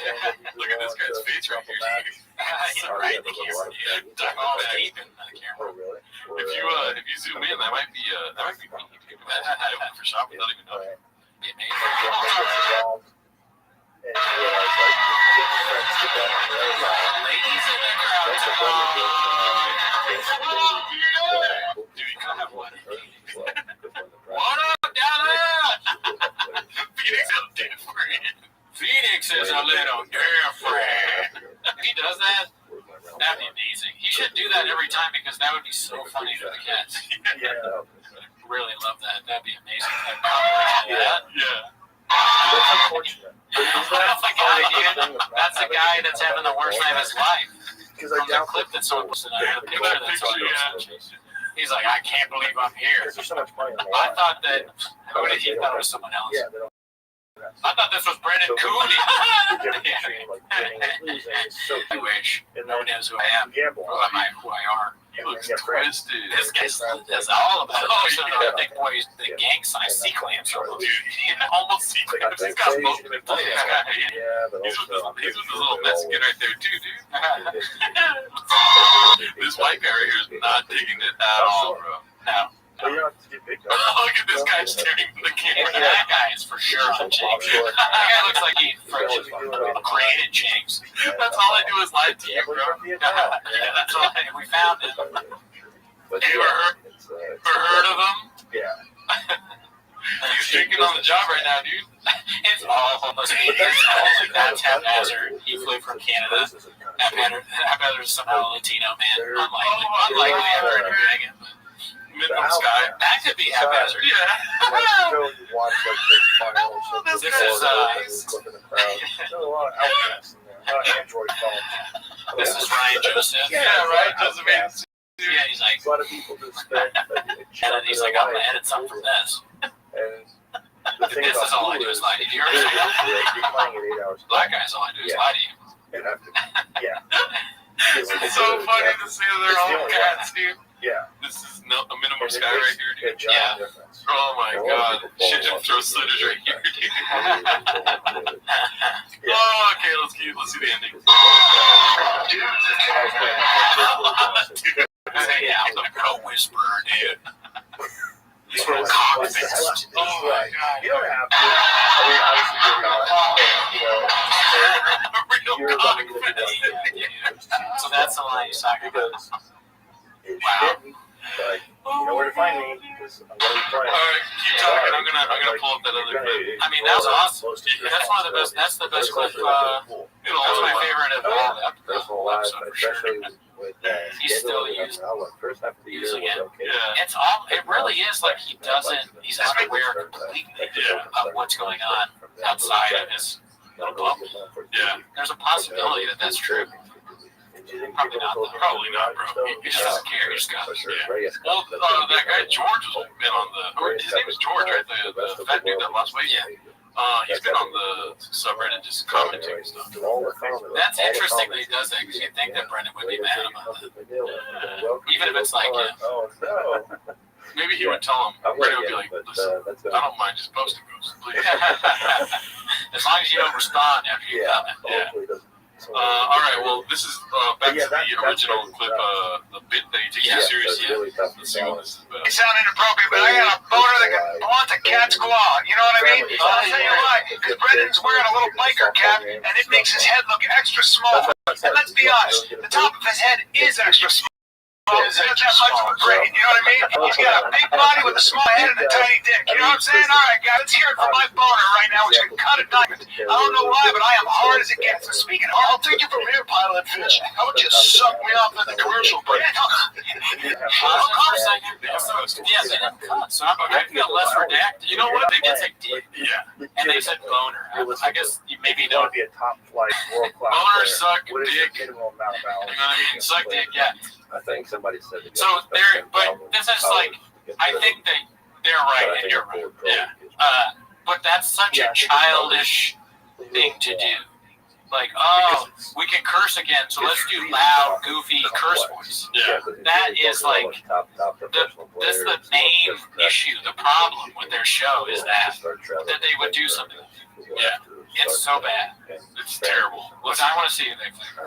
Look at this guy's face right here, dude. Yeah, right. The camera. Oh, deep in the camera. If you zoom in, that might be me. Imagine I open for Shop without even knowing. Be amazing. Ladies in the crowd tomorrow. Dude, you could have one. What up, Dallas? Phoenix is a different. Phoenix is a little girlfriend. If he does that, that'd be amazing. He should do that every time because that would be so funny for the cats. Yeah. Really love that. That'd be amazing. Yeah. That's unfortunate. That's a guy that's having the worst night of his life. Because From the clip that someone posted, I had a picture that's on He's like, I can't believe I'm here. There's so much money on the I line. thought that, he thought it was someone else. Yeah, they don't. I thought this was Brendan Cooley. The difference between like winning and losing is so I huge. wish. And No one then knows who I am. gamble. Who am I? Who I are. He looks twisted. This guy's that's all about it. So I think boys, the gang sign C-clamps are Dude, he almost seems like he's got both of them. Yeah, but He's also, with this little Mexican right there too, dude. This white guy right here is not digging it at all, bro. No. But you don't have to do big Look at this guy staring at the camera. That guy is for sure on James. That guy looks like he created James. That's all I do is lie to you, bro. Yeah, that's all. We found it. But You ever heard of him? Yeah. He's drinking on the job right now, dude. It's all homeless people. That's haphazard. He flew from Canada. Haphazard is somehow Latino man. Unlikely ever to bring it. Minimum Sky. That could be haphazard. Yeah. Go watch like This is look in the crowd. There's a lot of outcasts in there. A lot of Android phones. This is Ryan Joseph. Yeah, right. Doesn't mean. Yeah, he's like, A lot of people just spend and then he's like, I'm gonna edit something from this. And the thing This is all I do is lie to you. you're playing at 8 hours. Black guys, all I do is lie to you. You have to, yeah. It's so funny to see they're all cats, dude. Yeah. This is a minimum Sky right here, dude. Yeah. Oh my god. Shit just throw slitters right here, dude. Oh, okay, let's see the ending. Dude, Yeah, I'm the pro whisperer, dude. he's real cockpit. Oh my god. You don't have to. I mean, obviously, Real cockpit. So that's the line he's talking about. because it Wow. shouldn't But you know where to find me because I'm going to be All right, keep talking. I'm gonna pull up that other clip. I mean, that was awesome. That's one of the best. That's the best clip. That's my favorite of all the episode for sure. He's still using it. Yeah. It's all. It really is like he doesn't. He's unaware completely of what's going on outside of his little bubble. Yeah. There's a possibility that that's true. Probably not, though. Probably not, bro. He just doesn't care. He just got it. Well, that guy George has been on or his name is George, right? The fat dude that lost weight. Yeah. He's been on the subreddit just commenting and stuff. That's interesting that he does that because you'd think that Brendan would be mad about that. Even if it's like, Maybe he would tell him. Brendan would be like, listen, I don't mind just posting those, please. as long as you don't respond after you comment. Yeah. All right, well, this is back to the original clip, the bit that he takes you seriously. Let's see what this is about. It sound inappropriate, but I got a boner that can blunt a cat's claw. You know what I mean? I'll tell you why. Because Brendan's wearing a little biker cap, and it makes his head look extra small. And let's be honest, the top of his head is extra small. It's not that much of a brain, you know what I mean? He's got a big body with a small head and a tiny dick. You know what I'm saying? All right, guys, let's hear it from my boner right now, which can cut a diamond. I don't know why, but I am hard as it gets. And speaking of, I'll take you from here, Pilot Fish. How about you suck me off in the commercial break? Yeah, they didn't cut, so I feel less redacted. You know what? They did say dick. Yeah. And they said boner. I guess you maybe don't don't. be a top flight world class. Boner, suck, What is dick. the minimum amount of You know balance? what I mean? Suck dick, yeah. I think somebody said. So they're, but this is like, I think that they're right and you're right. Yeah. But that's such a childish thing to do. Like, oh, we can curse again, so let's do loud, goofy curse voice. Yeah. That is like, this is the main issue, the problem with their show is that they would do something. Yeah. It's so bad. It's terrible. Look, I want to see it.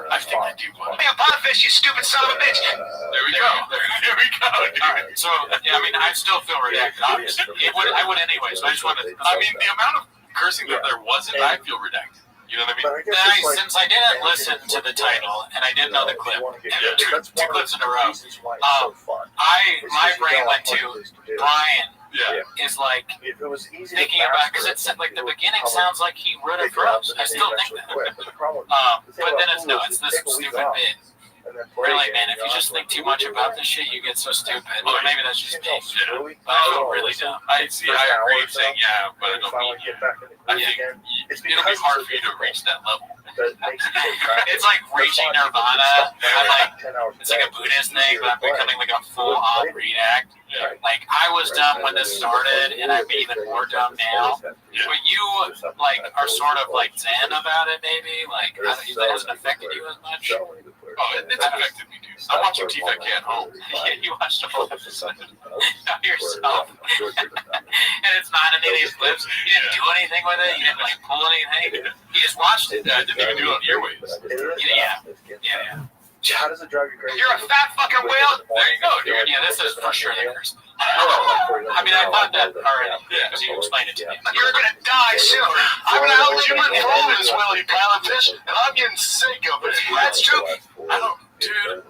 I think I do. Be a potfish, you stupid son of a bitch. There we go. There we go. All right, so yeah, I mean, I still feel redacted. Obviously, I would anyway. So I just wanted. I mean, the amount of cursing that there wasn't, I feel redacted. You know what I mean? Since I didn't listen to the title and I didn't know the clip, two clips in a row, my brain went to Brian. Yeah. Is like thinking about because it's like the beginning sounds like he wrote it for us. I still think that. But then it's this stupid bit. Really, man, if you just think too much about this shit, you get so stupid. Or maybe that's just me. I feel really dumb. I agree saying yeah, but I don't mean I think it'll be hard for you to reach that level. It's like reaching nirvana. It's like a Buddhist thing, but I'm becoming like a full-on react. Yeah. Like I was dumb when this started, and I'm even more dumb now. Yeah. But you like are sort of like zen about it, maybe. Like that hasn't affected you as much. Oh, it's affected me, dude. I'm watching TFK at home. Yeah, you watched the whole episode yourself, and it's not any of these clips. You didn't do anything with it. You didn't like pull anything. You just watched it. I didn't even do it on earwaves. Yeah. How does it drive you crazy? You're a fat fucking whale. There you go, dude. Yeah, this is for sure the curse. I mean, I thought that already because you explained it to me. You're gonna die soon. I'm gonna help you control this Willie Pilot Fish, and I'm getting sick of it. That's true. I don't, dude.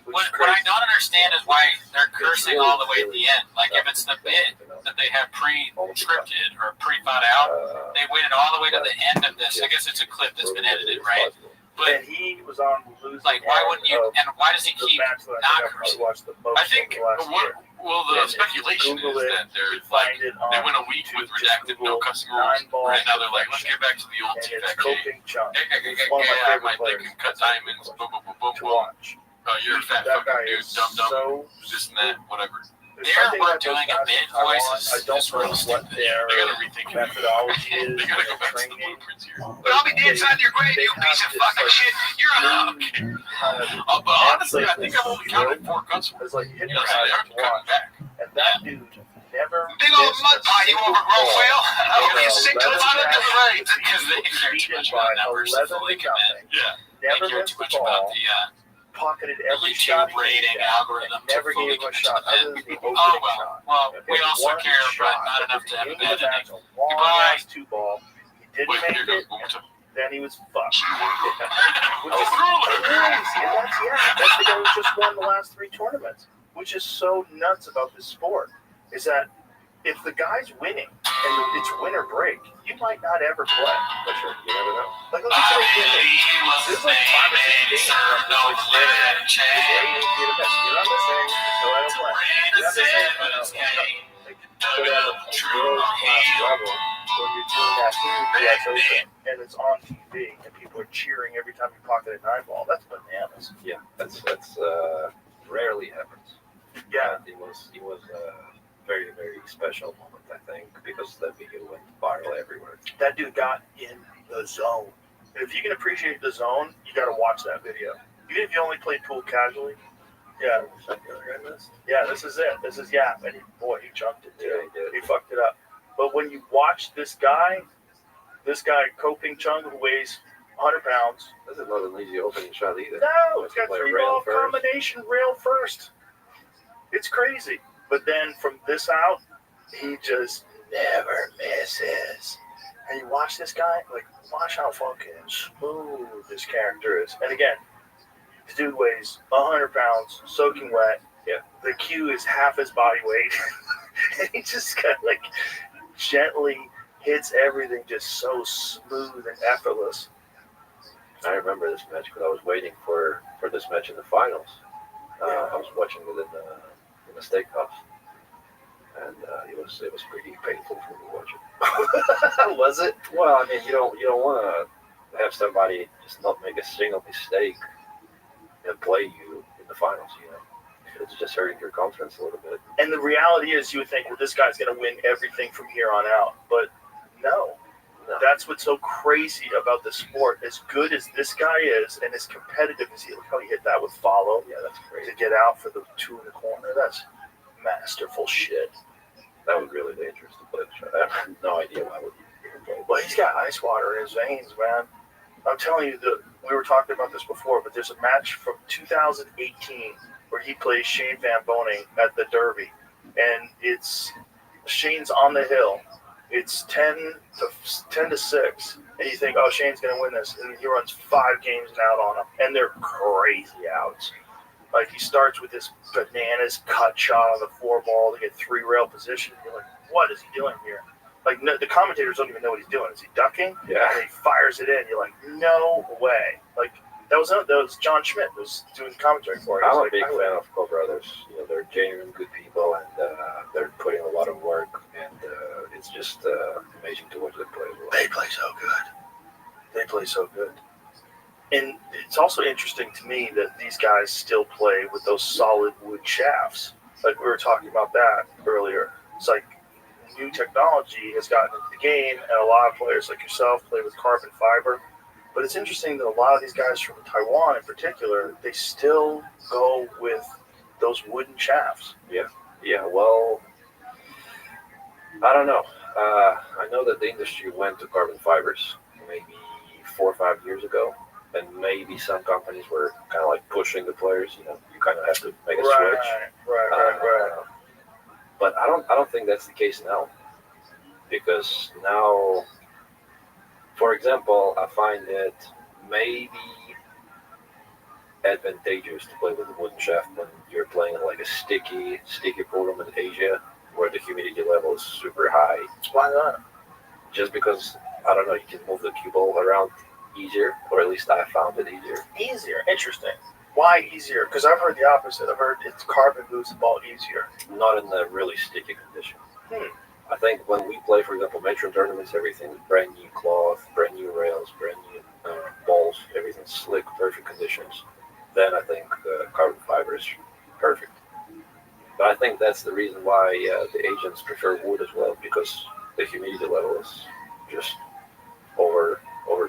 What I don't understand is why they're cursing all the way at the end. Like if it's the bit that they have pre-scripted or pre-thought out, they waited all the way to the end of this. I guess it's a clip that's been edited, right? But he was on losing. Like, why wouldn't you? And why does he keep not cursing? I think the speculation is that they went a week with redacted no cussing rules, and now they're like, let's get back to the old TFK. They can cut diamonds. Boom, boom, boom, boom, boom. You're a fat fucking dude, dumb, this and that, whatever. Their doing a mid voice is real stupid. They gotta rethink methodology is. They gotta go back to the blueprints here. But I'll be dead inside your grave, you piece of fucking shit. You're a hunk. But honestly, I think I've only counted 4 cuts. It's like you hit They aren't cutting back. and that dude never. Big old mud pie, you overgrown whale. I hope you sick to the bottom of the brain. Because they care too much about numbers to fully commit. Yeah. They Never care missed too the much about ball. the Pocketed every YouTube shot. rating algorithm to Never fully gave him a commit to shot the other bid. than the opening Oh, well, shot. we also One care, but shot not at enough the to have a beginning of bid the ending. match, a long Goodbye. ass 2-ball. He didn't Wait, make here goes it. one more time. Then he was fucked. Which Oh, is crazy. And that's the guy who just won the last 3 tournaments. which is so nuts about this sport, is that if the guy's winning and it's win or break, you might not ever play. But sure, you never know. Like, look at there's like 5 or 6 games. You're not listening, so I don't play. You're not listening, but at a world-class level, when you're doing that US Open and it's on TV and people are cheering every time you pocket a 9-ball, that's bananas. Yeah, that's rarely happens. Yeah. It was a very, very special moment, I think, because that video went viral everywhere. That dude got in the zone. And if you can appreciate the zone, you got to watch that video. Even if you only played pool casually. Yeah. Yeah, this is it. This is Yap. And boy, he chunked it too. Yeah, he did. He fucked it up. But when you watch this guy, Koping Chung, who weighs 100 pounds. This is not an easy opening shot either. No, it's got 3-ball combination rail first. It's crazy. But then from this out, he just never misses. And you watch this guy, like, watch how fucking smooth this character is. And again, the dude weighs 100 pounds, soaking wet. Yeah. The cue is half his body weight. And he just kind of, like, gently hits everything just so smooth and effortless. I remember this match because I was waiting for this match in the finals. I was watching it in the steakhouse, and it was pretty painful for me to watch it. Was it? Well, I mean, you don't want to have somebody just not make a single mistake and play you in the finals. You know, it's just hurting your confidence a little bit. And the reality is, you would think, well, this guy's going to win everything from here on out, but no. That's what's so crazy about the sport. As good as this guy is, and as competitive as he, look how he hit that with follow. Yeah, that's crazy. To get out for the 2 in the corner, that's masterful shit. That was really dangerous to play the shot. I have no idea why would you play. Well, he's got ice water in his veins, man. I'm telling you, we were talking about this before, but there's a match from 2018 where he plays Shane Van Boening at the Derby, and it's Shane's on the hill. It's 10 to 6, and you think, oh, Shane's going to win this, and he runs 5 games out on him, and they're crazy outs. Like, he starts with this bananas cut shot on the 4-ball to get 3-rail position, and you're like, what is he doing here? Like, no, the commentators don't even know what he's doing. Is he ducking? Yeah. And he fires it in. You're like, no way. Like, that was John Schmidt who was doing commentary for it. I'm like, a big fan of Co Brothers. You know, they're genuine good people, and they're putting a lot of work, and it's just amazing to watch them play. They play so good. They play so good. And it's also interesting to me that these guys still play with those solid wood shafts. Like, we were talking about that earlier. It's like new technology has gotten into the game, and a lot of players like yourself play with carbon fiber. But it's interesting that a lot of these guys from Taiwan in particular, they still go with those wooden shafts. Yeah, well, I don't know. I know that the industry went to carbon fibers maybe 4 or 5 years ago, and maybe some companies were kind of like pushing the players. You know, you kind of have to make a switch. Right. But I don't think that's the case now, because now, for example, I find it maybe advantageous to play with a wooden shaft when you're playing in like a sticky program in Asia where the humidity level is super high. Why not? Just because, I don't know, you can move the cue ball around easier, or at least I found it easier. Easier. Interesting. Why easier? Because I've heard the opposite. I've heard it's carbon moves the ball easier. Not in a really sticky condition. I think when we play, for example, matron tournaments, everything's brand new cloth, brand new rails, brand new balls, everything's slick, perfect conditions. Then I think carbon fiber is perfect. But I think that's the reason why the Asians prefer wood as well, because the humidity level is just over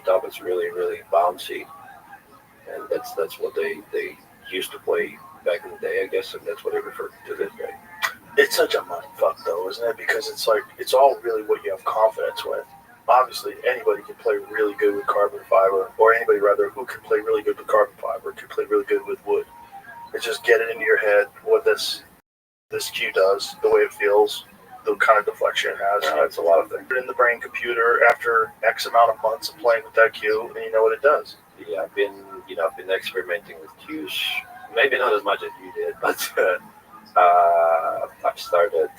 top. It's really, really bouncy, and that's what they used to play back in the day, I guess, and that's what they refer to this day. It's such a mind fuck, though, isn't it? Because it's like, it's all really what you have confidence with. Obviously, anybody can play really good with carbon fiber, or anybody, rather, who can play really good with carbon fiber can play really good with wood. It's just get it into your head what this cue does, the way it feels, the kind of deflection it has. It's a lot of things. Put it in the brain computer after X amount of months of playing with that cue, and you know what it does. Yeah, I've been experimenting with cues. Maybe not as much as you did, but I started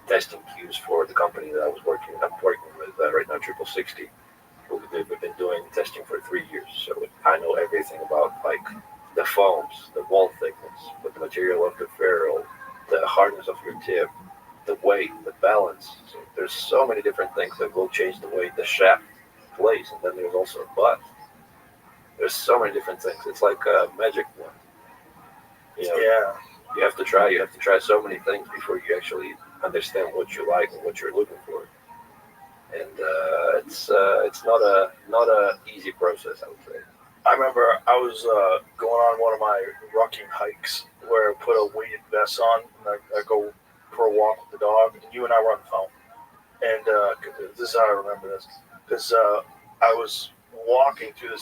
testing cues for the company that I'm working with right now, 6060. We've been doing testing for 3 years, so I know everything about like the foams, the wall thickness, what the material of the ferrule, the hardness of your tip, the weight, the balance. So there's so many different things that will change the way the shaft plays, and then there's also a butt. There's so many different things. It's like a magic wand. Yeah. You have to try. You have to try so many things before you actually understand what you like and what you're looking for. And it's not a easy process, I would say. I remember I was going on one of my rucking hikes where I put a weighted vest on and I go for a walk with the dog, and you and I were on the phone. And this is how I remember this, because I was walking through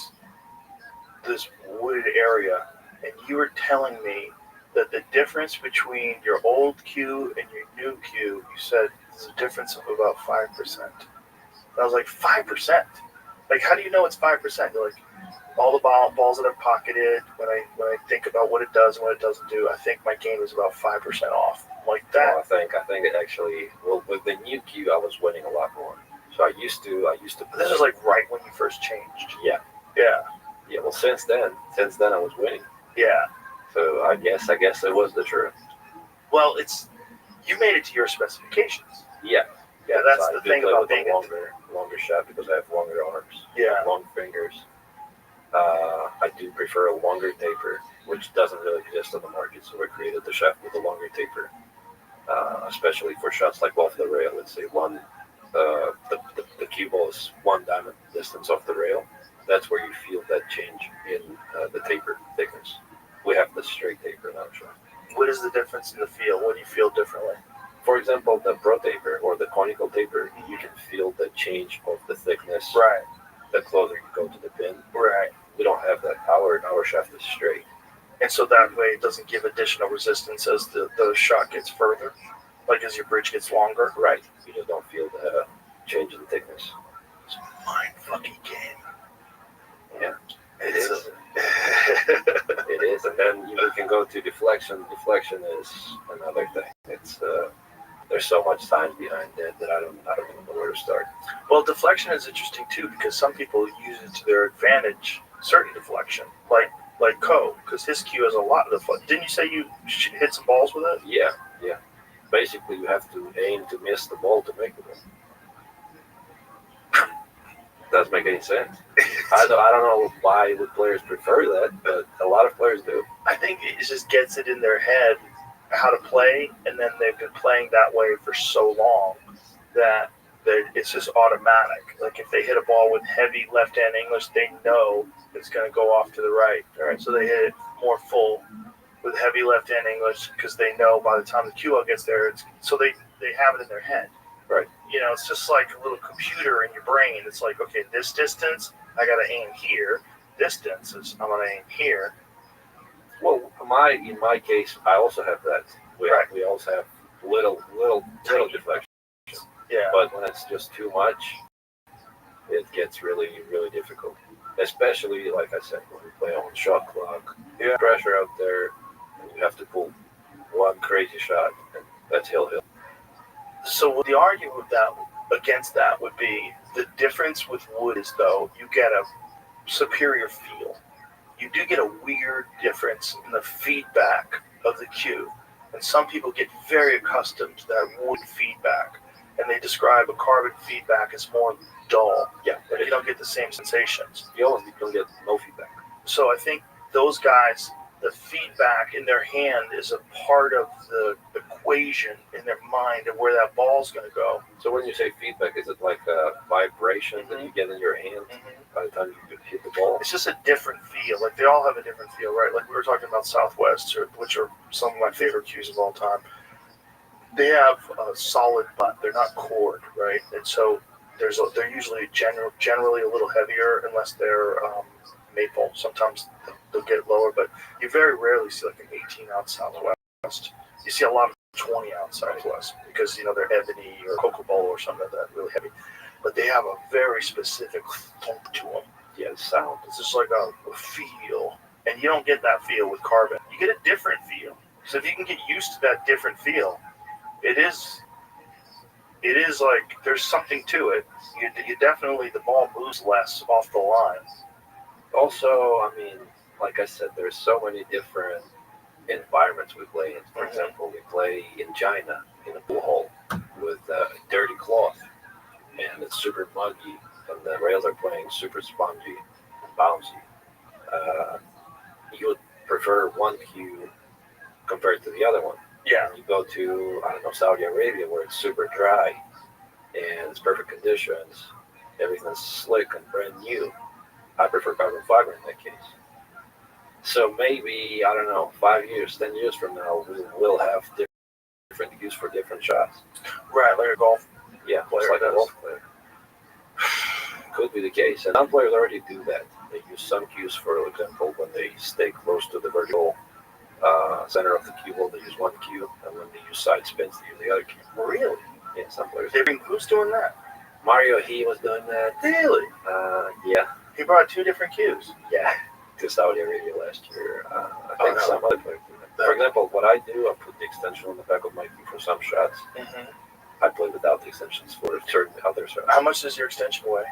this wooded area, and you were telling me that the difference between your old cue and your new cue, you said there's a difference of about 5%. And I was like, 5%? Like, how do you know it's 5%? You're like, all the balls that I've pocketed, when I think about what it does and what it doesn't do, I think my game is about 5% off. Like that. Well, I think it actually, well, with the new cue, I was winning a lot more. So I used to. But this was like right when you first changed. Yeah. Yeah. Yeah. Well, since then I was winning. Yeah. So I guess it was the truth. Well, you made it to your specifications. Yeah. Yeah, that's the thing about being longer shaft because I have longer arms. Yeah. Long fingers. I do prefer a longer taper, which doesn't really exist on the market. So we created the shaft with a longer taper, especially for shots like off the rail. Let's say the cue ball is 1 diamond distance off the rail. That's where you feel that change in the taper thickness. We have the straight taper now. So. What is the difference in the feel? What do you feel differently? For example, the pro taper or the conical taper, you can feel the change of the thickness. Right. The closer you go to the pin. Right. We don't have that. Our shaft is straight. And so that way it doesn't give additional resistance as the shot gets further, like as your bridge gets longer. Right. You just don't feel the change in thickness. It's a mind-fucking game. Yeah. It is. It is. And then you can go to deflection. Deflection is another thing. It's there's so much science behind it that I don't even know where to start. Well, deflection is interesting too because some people use it to their advantage. Certain deflection, like Ko, because his cue has a lot of deflection. Didn't you say you hit some balls with it? Yeah. Basically, you have to aim to miss the ball to make the ball. Doesn't make any sense. I don't know why would players prefer that, but a lot of players do. I think it just gets it in their head how to play, and then they've been playing that way for so long that it's just automatic. Like if they hit a ball with heavy left-hand English, they know it's going to go off to the right. Right, so they hit it more full with heavy left-hand English because they know by the time the cue gets there, so they have it in their head. Right. You know, it's just like a little computer in your brain. It's like, okay, this distance, I got to aim here. This distance, I'm going to aim here. Well, in my case, I also have that. We also have little deflection. Yeah. But when it's just too much, it gets really, really difficult. Especially, like I said, when we play on shot clock, you have pressure out there, and you have to pull one crazy shot, and that's hill. So the argument against that would be the difference with wood is, though, you get a superior feel. You do get a weird difference in the feedback of the cue. And some people get very accustomed to that wood feedback. And they describe a carbon feedback as more dull. Yeah. But you don't get the same sensations. You almost don't get no feedback. So I think those guys, the feedback in their hand is a part of the equation in their mind of where that ball's going to go. So when you say feedback, is it like a vibration that you get in your hand by the time you hit the ball? It's just a different feel. Like they all have a different feel, right? Like we were talking about Southwest, which are some of my favorite cues of all time. They have a solid butt. They're not cord, right? And so they're usually generally a little heavier unless they're maple. Sometimes they'll get lower, but you very rarely see like an 18-ounce Southwest. You see a lot of 20-ounce Southwest because, they're ebony or cocoa bowl or something like that, really heavy. But they have a very specific thump to them. Yeah, sound. It's just like a feel. And you don't get that feel with carbon. You get a different feel. So if you can get used to that different feel, it is like there's something to it. You definitely, the ball moves less off the line. Also, I mean, like I said, there's so many different environments we play in. For example, we play in China in a pool hall with dirty cloth, and it's super muggy, and the rails are playing super spongy and bouncy. You would prefer one cue compared to the other one. Yeah. You go to, I don't know, Saudi Arabia where it's super dry and it's perfect conditions, everything's slick and brand new. I prefer carbon fiber in that case. So maybe, I don't know, 5 years, 10 years from now, we will have different use for different shots. Right, like a golf. Yeah, just like a golf player. Could be the case. And some players already do that. They use some cues, for example, when they stay close to the vertical center of the cue ball, they use one cue, and when they use side spins, they use the other cue. Really? Yeah, some players. Who's doing that? Mario, he was doing that. Really? Yeah. He brought 2 different cues. Yeah, to Saudi Arabia last year. I think some other players do that. For example, what I do, I put the extension on the back of my cue for some shots. Mm-hmm. I play without the extensions for certain other shots. How much does your extension weigh?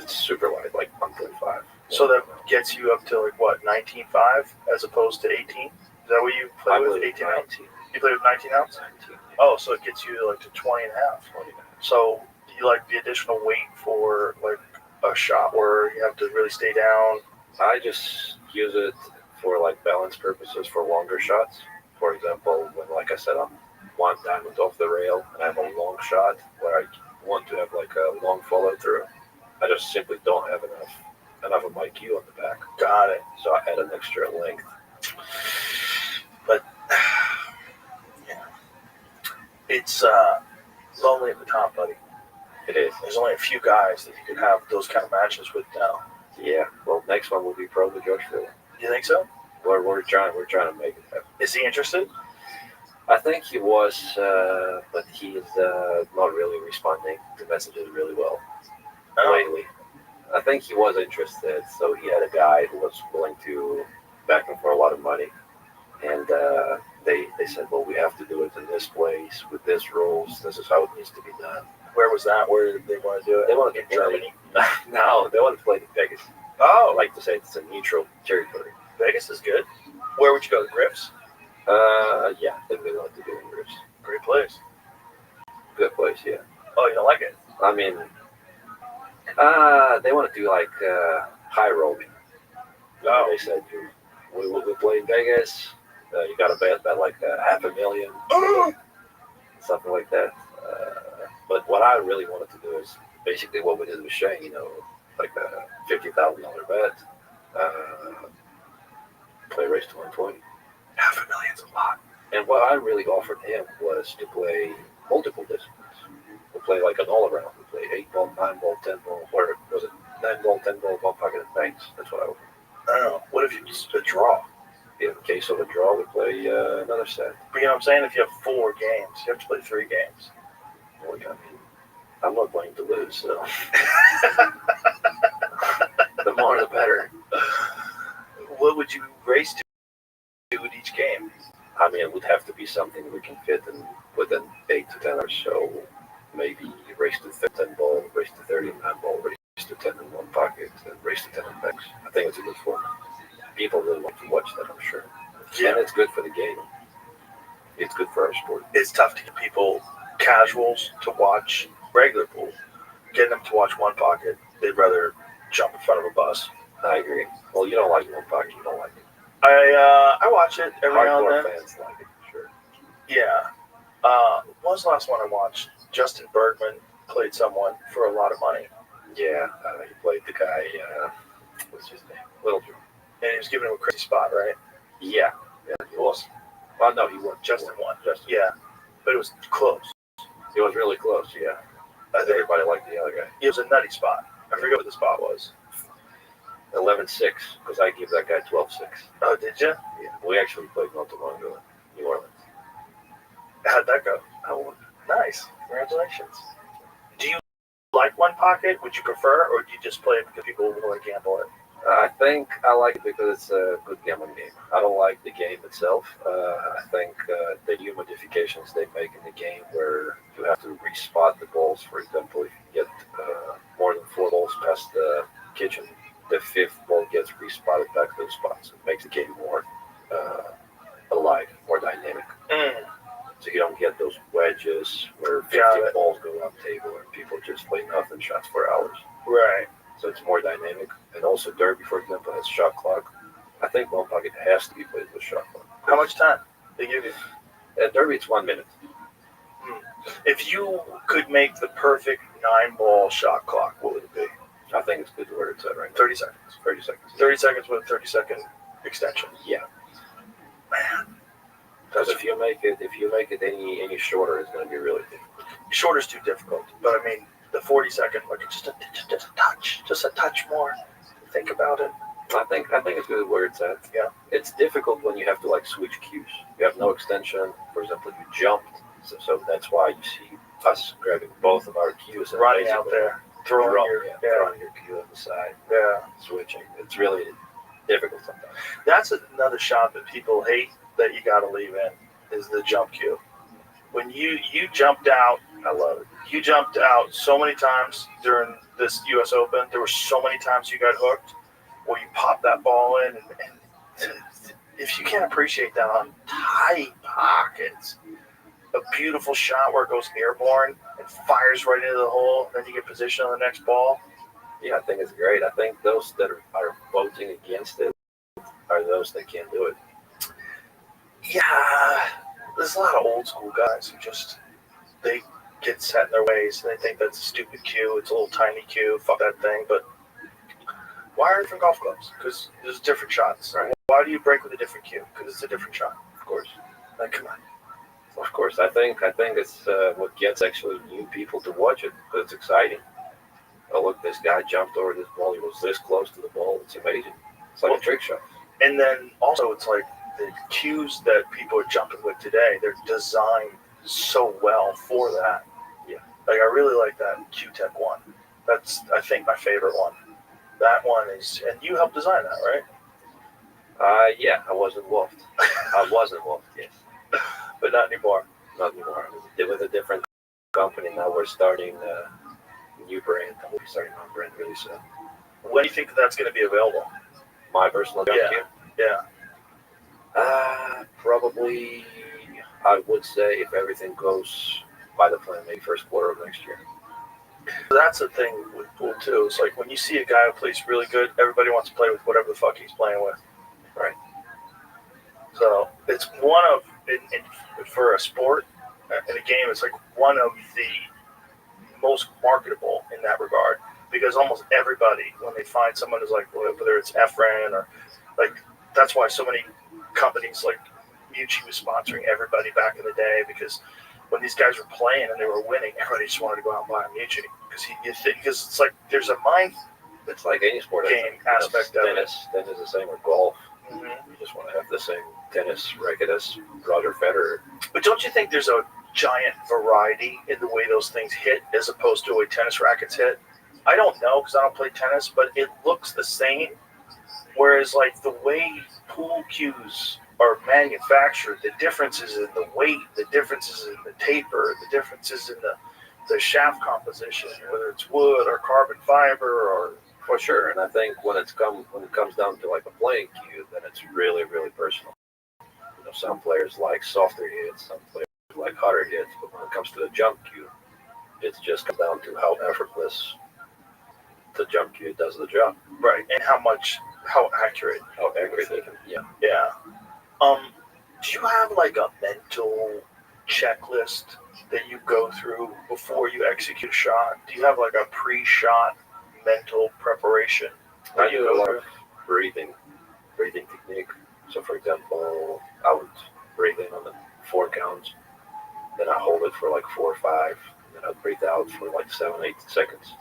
It's super light, like 1.5. So that gets you up to like what, 19.5 as opposed to 18? Is that what you play with? 18 ounce? You play with 19 ounce? 19. Oh, so it gets you like to 20 and a half. 20 and a half. So you like the additional weight for like a shot where you have to really stay down? I just use it for like balance purposes for longer shots. For example, when, like I said, I'm one diamond off the rail and I have a long shot where I want to have like a long follow through, I just simply don't have enough of my cue on the back. Got it. So I add an extra length. But yeah, it's lonely at the top, buddy. It is. There's only a few guys that you could have those kind of matches with now. Yeah. Well, next one will be probably George Philly. You think so? We're trying to make it happen. Is he interested? I think he was, but he's not really responding to messages really well lately. I think he was interested, so he had a guy who was willing to back him for a lot of money. And they said, well, we have to do it in this place with this rules. This is how it needs to be done. Where was that? Where did they want to do it? They want to in Germany. No, they want to play in Vegas. Oh, I like to say it's a neutral territory. Vegas is good. Where would you go? The Griffs? Yeah, they really want to do it in Griffs. Great place. Good place, yeah. Oh, you don't like it? I mean, they want to do like high rolling. Oh. They said we will play in Vegas. You got to bet like $500,000, something like that. But what I really wanted to do is basically what we did with Shane, like a $50,000 bet. Play race to 120. $500,000's a lot. And what I really offered him was to play multiple disciplines. We play like an all around. We play 8 ball, 9 ball, 10 ball. Or was it 9 ball, 10 ball, 1 pocket and banks? That's what I offered. I don't know. What if you just a draw? In case of a draw, we play another set. But you know what I'm saying? If you have 4 games, you have to play 3 games. Well, I mean, I'm not going to lose, so the more the better. What would you race to with each game? I mean, it would have to be something we can fit in within 8 to 10 hours. So maybe race to 10 ball, race to 39 ball, race to 10 in 1 pocket, and race to 10 in banks. I think it's a good format. People really want to watch that, I'm sure. Yeah. And it's good for the game. It's good for our sport. It's tough to get people, casuals, to watch regular pool. Getting them to watch 1 pocket, they'd rather jump in front of a bus. I agree. Well, you don't like 1 pocket, you don't like it. I watch it every now Hardcore and then. fans like it, sure. Yeah. What was the last one I watched? Justin Bergman played someone for a lot of money. Yeah, he played the guy, what's his name? Little Drew. And he was giving him a crazy spot, right? Yeah, he was. Well, no, he won. Justin won. Justin. Yeah. But it was close. It was really close, yeah. I think Everybody liked the other guy. it was a nutty spot. I forget what the spot was. 11-6, because I gave that guy 12-6. Oh, did you? Yeah. We actually played not too long ago in New Orleans. How'd that go? I won. Nice. Congratulations. Do you like 1 pocket? Would you prefer, or do you just play it because people want to gamble it? I think I like it because it's a good gambling game. I don't like the game itself. I think the new modifications they make in the game where you have to respot the balls, for example, if you get more than 4 balls past the kitchen, the 5th ball gets respotted back to the spots. It makes the game more alive, more dynamic. So you don't get those wedges where 50 balls go on table and people just play nothing shots for hours. Right. So it's more dynamic. And also Derby, for example, has shot clock. I think Lone Pocket has to be played with shot clock. How much time they give you? At Derby, it's 1 minute. If you could make the perfect 9-ball shot clock, what would it be? I think it's good where it's at right now. 30 seconds. 30 seconds. 30 seconds with a 30-second extension. Yeah. Man. Because if you make it any shorter, it's going to be really difficult. Shorter's too difficult. But I mean, the 40-second, like just a touch more. Think about it. I think it's good where it's at. Yeah. It's difficult when you have to like switch cues. You have no extension. For example, you jumped, so that's why you see us grabbing both of our cues and running out there, throwing your cue on the side. Yeah. Switching. It's really difficult sometimes. That's another shot that people hate that you got to leave in is the jump cue. When you jumped out, I love it. You jumped out so many times during this U.S. Open. There were so many times you got hooked where you popped that ball in, and if you can't appreciate that on tight pockets, a beautiful shot where it goes airborne and fires right into the hole, then you get position on the next ball. Yeah, I think it's great. I think those that are voting against it are those that can't do it. Yeah, there's a lot of old school guys who they get set in their ways and they think that's a stupid cue. It's a little tiny cue. Fuck that thing. But why are different golf clubs? Because there's different shots. Right. Why do you break with a different cue? Because it's a different shot. Of course. Like, come on. Of course. I think it's what gets actually new people to watch it because it's exciting. Oh, look, this guy jumped over this ball. He was this close to the ball. It's amazing. It's like a trick shot. And then also it's like the cues that people are jumping with today, they're designed so well for that. Yeah. Like, I really like that Q-Tech one. That's, I think, my favorite one. That one is, and you helped design that, right? Yeah, I was involved. Yes. But not anymore. Not anymore. With a different company. Now we're starting a new brand. We'll be starting our brand really soon. When do you think that's going to be available? My personal jump cue? Yeah. Probably, I would say if everything goes by the plan, maybe first quarter of next year. That's the thing with pool too. It's like when you see a guy who plays really good, everybody wants to play with whatever the fuck he's playing with. Right. So it's one of, for a sport, in a game, it's like one of the most marketable in that regard. Because almost everybody, when they find someone who's like, whether it's Efren or like, that's why so many companies like Mucci was sponsoring everybody back in the day, because when these guys were playing and they were winning, everybody just wanted to go out and buy a Mucci because it's like there's a mind. It's like any sport game aspect of it. Tennis is the same with golf. Mm-hmm. You just want to have the same tennis racket as Roger Federer. But don't you think there's a giant variety in the way those things hit as opposed to the way tennis rackets hit? I don't know because I don't play tennis, but it looks the same. Whereas like the way pool cues are manufactured, the differences in the weight, the differences in the taper, the differences in the shaft composition, whether it's wood or carbon fiber or for sure. And I think when it comes down to like a playing cue, then it's really, really personal. You know, some players like softer hits, some players like harder hits, but when it comes to the jump cue, it just comes down to how effortless the jump cue does the job. Right, and how accurate they can. Yeah. Yeah. Do you have like a mental checklist that you go through before you execute a shot? Do you have like a pre-shot mental preparation? I do a lot of breathing technique. So for example, I would breathe in on the 4 counts, then I hold it for like 4 or 5, and then I breathe out for like 7, 8 seconds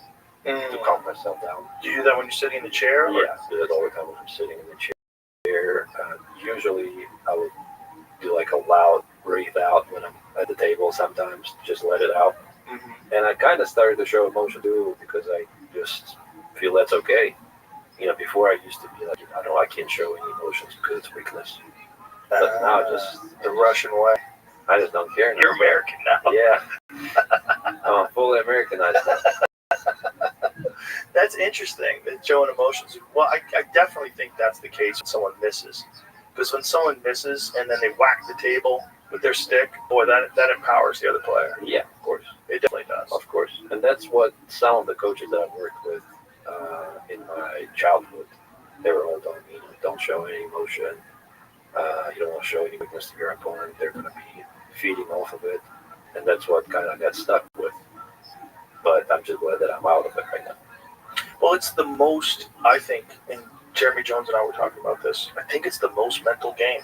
to calm myself down. Do you do that when you're sitting in the chair? Yeah, I do that all the time when I'm sitting in the chair. Usually I would do like a loud breathe out when I'm at the table sometimes, just let it out. Mm-hmm. And I kind of started to show emotion too because I just feel that's okay. Before I used to be like, I can't show any emotions because it's weakness. But now the Russian way. I just don't care now. You're American now. Yeah. I'm fully Americanized now. That's interesting, that showing emotions. Well, I definitely think that's the case when someone misses. Because when someone misses and then they whack the table with their stick, boy, that empowers the other player. Yeah, of course. It definitely does. Of course. And that's what some of the coaches that I've worked with in my childhood, they were all telling me, don't show any emotion. You don't want to show any weakness to your opponent. They're going to be feeding off of it. And that's what kind of got stuck with. But I'm just glad that I'm out of it right now. Well, it's the most, I think, and Jeremy Jones and I were talking about this, I think it's the most mental game.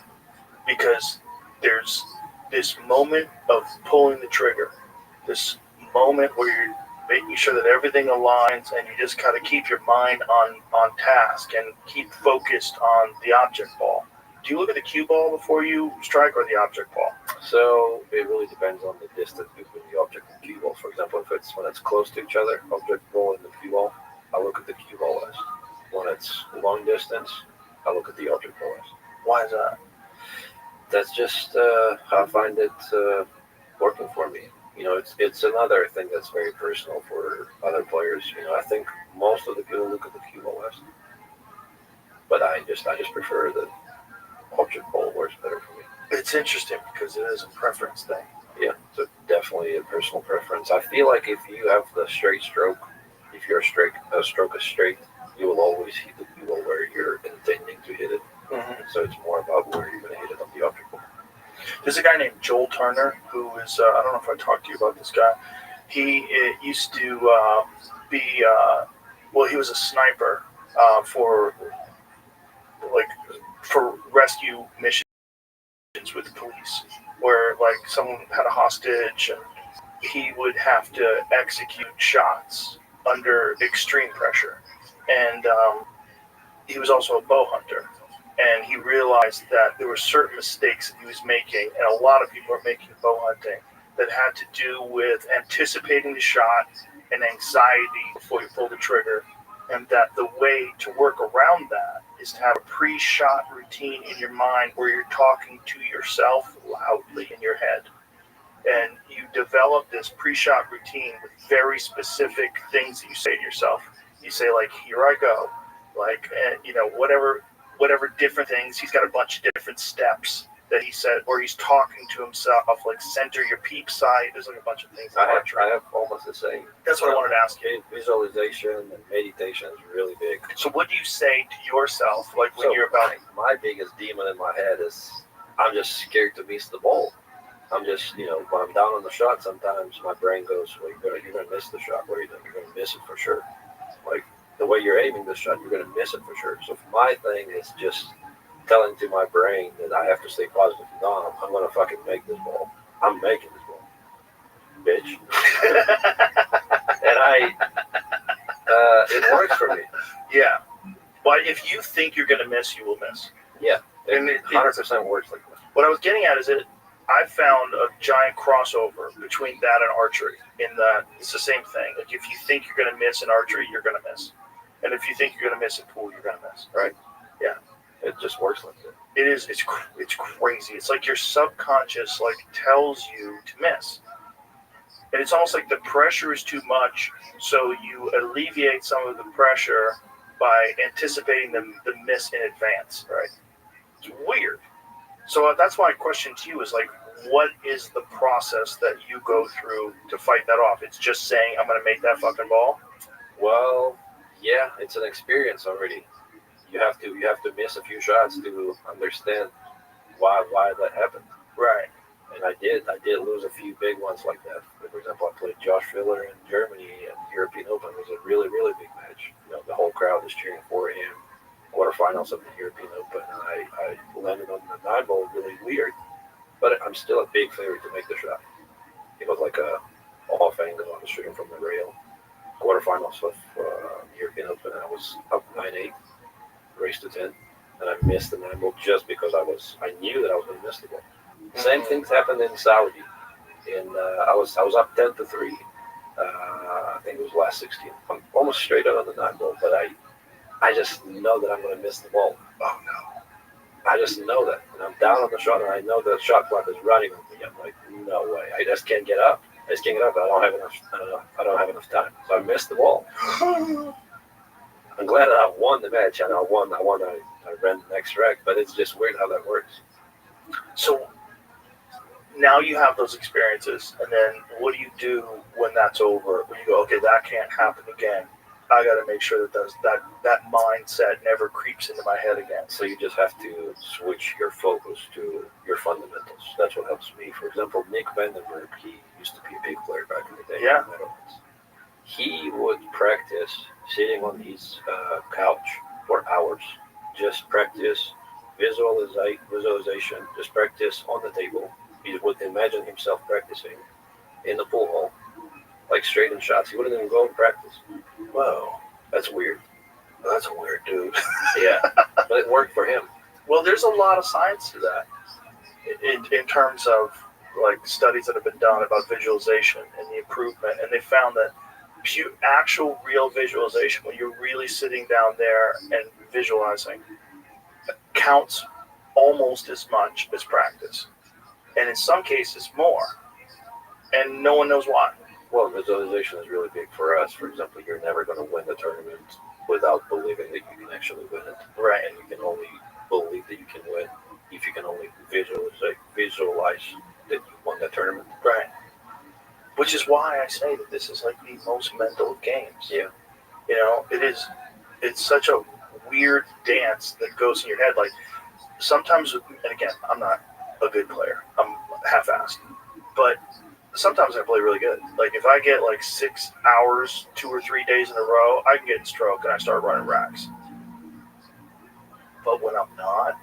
Because there's this moment of pulling the trigger. This moment where you're making sure that everything aligns and you just kind of keep your mind on task and keep focused on the object ball. Do you look at the cue ball before you strike or the object ball? So it really depends on the distance between the object and cue ball. For example, if it's when it's close to each other, object ball and the cue ball, I look at the cue ball as. When it's long distance, I look at the object ball as. Why is that? That's just how I find it working for me. It's another thing that's very personal for other players. I think most of the people look at the cue ball as. But I just prefer the object ball works better for me. It's interesting because it is a preference thing. Yeah, so definitely a personal preference. I feel like if you have the straight stroke, if your stroke is straight, you will always hit the cue ball where you're intending to hit it. Mm-hmm. So it's more about where you're going to hit it on the object ball. There's a guy named Joel Turner who is, I don't know if I talked to you about this guy. He used to be, he was a sniper for rescue missions with the police, where like someone had a hostage and he would have to execute shots under extreme pressure. And he was also a bow hunter. And he realized that there were certain mistakes that he was making, and a lot of people are making bow hunting, that had to do with anticipating the shot and anxiety before you pull the trigger. And that the way to work around that is to have a pre-shot routine in your mind where you're talking to yourself loudly in your head. And you develop this pre-shot routine with very specific things that you say to yourself. You say, like, here I go. Like, whatever different things. He's got a bunch of different steps that he said, where he's talking to himself, like center your peep sight. There's like a bunch of things. I have almost the same. That's what I wanted to ask you. Visualization and meditation is really big. So what do you say to yourself, like when you're about? My biggest demon in my head is I'm just scared to miss the ball. I'm just, when I'm down on the shot, sometimes my brain goes, well, you're gonna miss the shot. What are you doing? You're gonna miss it for sure. Like the way you're aiming the shot, you're gonna miss it for sure. So my thing is just telling to my brain that I have to stay positive. No, I'm gonna fucking make this ball. I'm making this ball, bitch. And it works for me. Yeah. But if you think you're gonna miss, you will miss. Yeah. And it 100% works like that. What I was getting at is I found a giant crossover between that and archery. In that it's the same thing. Like if you think you're gonna miss in archery, you're gonna miss. And if you think you're gonna miss in pool, you're gonna miss. Right? Yeah. It just works like that. It is. It's crazy. It's like your subconscious tells you to miss, and it's almost like the pressure is too much, so you alleviate some of the pressure by anticipating the miss in advance. Right? It's weird. So that's my question to you is like, what is the process that you go through to fight that off? It's just saying I'm going to make that fucking ball. Well, yeah, it's an experience already. You have to miss a few shots to understand why that happened. Right. And I did lose a few big ones like that. For example, I played Josh Filler in Germany at the European Open. It was a really, really big match. The whole crowd is cheering for him. Quarterfinals of the European Open. And I landed on the 9-ball really weird. But I'm still a big favorite to make the shot. It was like a off angle. I was shooting from the rail. Quarterfinals of European Open. And I was up 9-8. Race to 10, and I missed the 9-ball just because I knew that I was going to miss the ball. Same things happened in Saudi. I was up 10-3. I think it was last 16. I'm almost straight out on the 9-ball, but I just know that I'm going to miss the ball. Oh no. I just know that. And I'm down on the shot, and I know the shot clock is running on me. I'm like, no way. I just can't get up. I don't have enough. I don't have enough time. So I missed the ball. I'm glad that I won the match, and I won. I ran the next rack, but it's just weird how that works. So now you have those experiences, and then what do you do when that's over? When you go, okay, that can't happen again. I got to make sure that mindset never creeps into my head again. So you just have to switch your focus to your fundamentals. That's what helps me. For example, Nick Vandenberg, he used to be a big player back in the day. Yeah. He would practice sitting on his couch for hours. Just practice visualization. Just practice on the table. He would imagine himself practicing in the pool hall, like straight in shots. He wouldn't even go and practice. Whoa, that's weird. That's a weird dude. Yeah, but it worked for him. Well, there's a lot of science to that in terms of like studies that have been done about visualization and the improvement, and they found that actual real visualization, when you're really sitting down there and visualizing, counts almost as much as practice, and in some cases more, and no one knows why. Well, visualization is really big for us. For example, you're never going to win the tournament without believing that you can actually win it. Right. And you can only believe that you can win if you can only visualize that you won that tournament. Right. Which is why I say that this is like the most mental of games. Yeah. You know, it's such a weird dance that goes in your head. Like sometimes, and again, I'm not a good player. I'm half-assed. But sometimes I play really good. Like if I get like 6 hours, 2 or 3 days in a row, I can get in stroke and I start running racks. But when I'm not,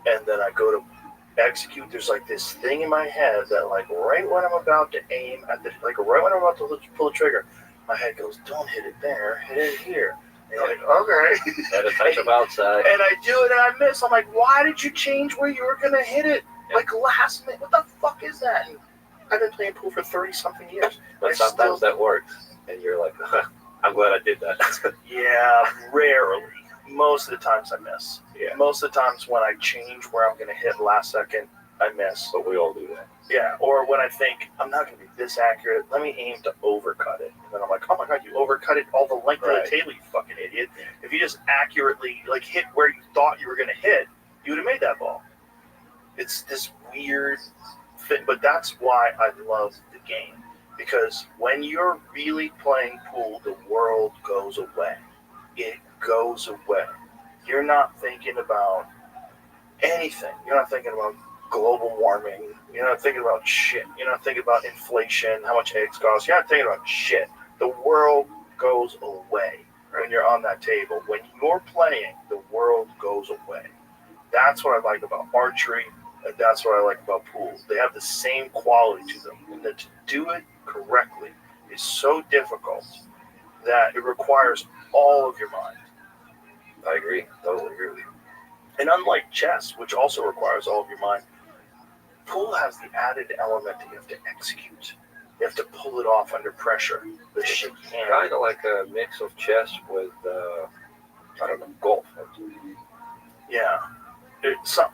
and then I go to execute, there's like this thing in my head that like right when I'm about to aim at the, like right when I'm about to pull the trigger, my head goes, don't hit it there, hit it here. And you're like, okay. At a touch of outside. And I do it and I miss. I'm like, why did you change where you were gonna hit it? Like last minute, what the fuck is that? And I've been playing pool for 30-something years. But sometimes that works. And you're like, I'm glad I did that. Yeah, rarely. Most of the times I miss. Yeah. Most of the times when I change where I'm going to hit last second, I miss. But we all do that. Yeah, or when I think, I'm not going to be this accurate, let me aim to overcut it. And then I'm like, oh my God, you overcut it all the length of the table, you fucking idiot. If you just accurately like hit where you thought you were going to hit, you would have made that ball. It's this weird thing, but that's why I love the game. Because when you're really playing pool, the world goes away. It goes away. You're not thinking about anything. You're not thinking about global warming. You're not thinking about shit. You're not thinking about inflation, how much eggs cost. You're not thinking about shit. The world goes away when you're on that table. When you're playing, the world goes away. That's what I like about archery, and that's what I like about pool. They have the same quality to them, and that to do it correctly is so difficult that it requires all of your mind. I agree. Totally agree with you. And unlike chess, which also requires all of your mind, pool has the added element that you have to execute. You have to pull it off under pressure. The shit can. Kind of like a mix of chess with, I don't know, golf. Yeah.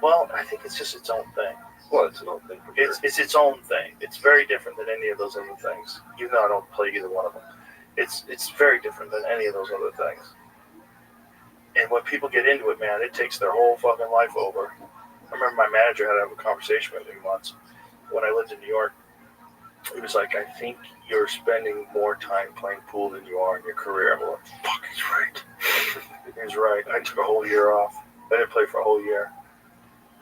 Well, I think it's just its own thing. Well, it's an own thing. It's its own thing. It's very different than any of those other things. Even though I don't play either one of them. It's very different than any of those other things. And when people get into it, man, it takes their whole fucking life over. I remember my manager had to have a conversation with me once when I lived in New York. He was like, I think you're spending more time playing pool than you are in your career. I'm like, fuck, he's right. He's right. I took a whole year off. I didn't play for a whole year.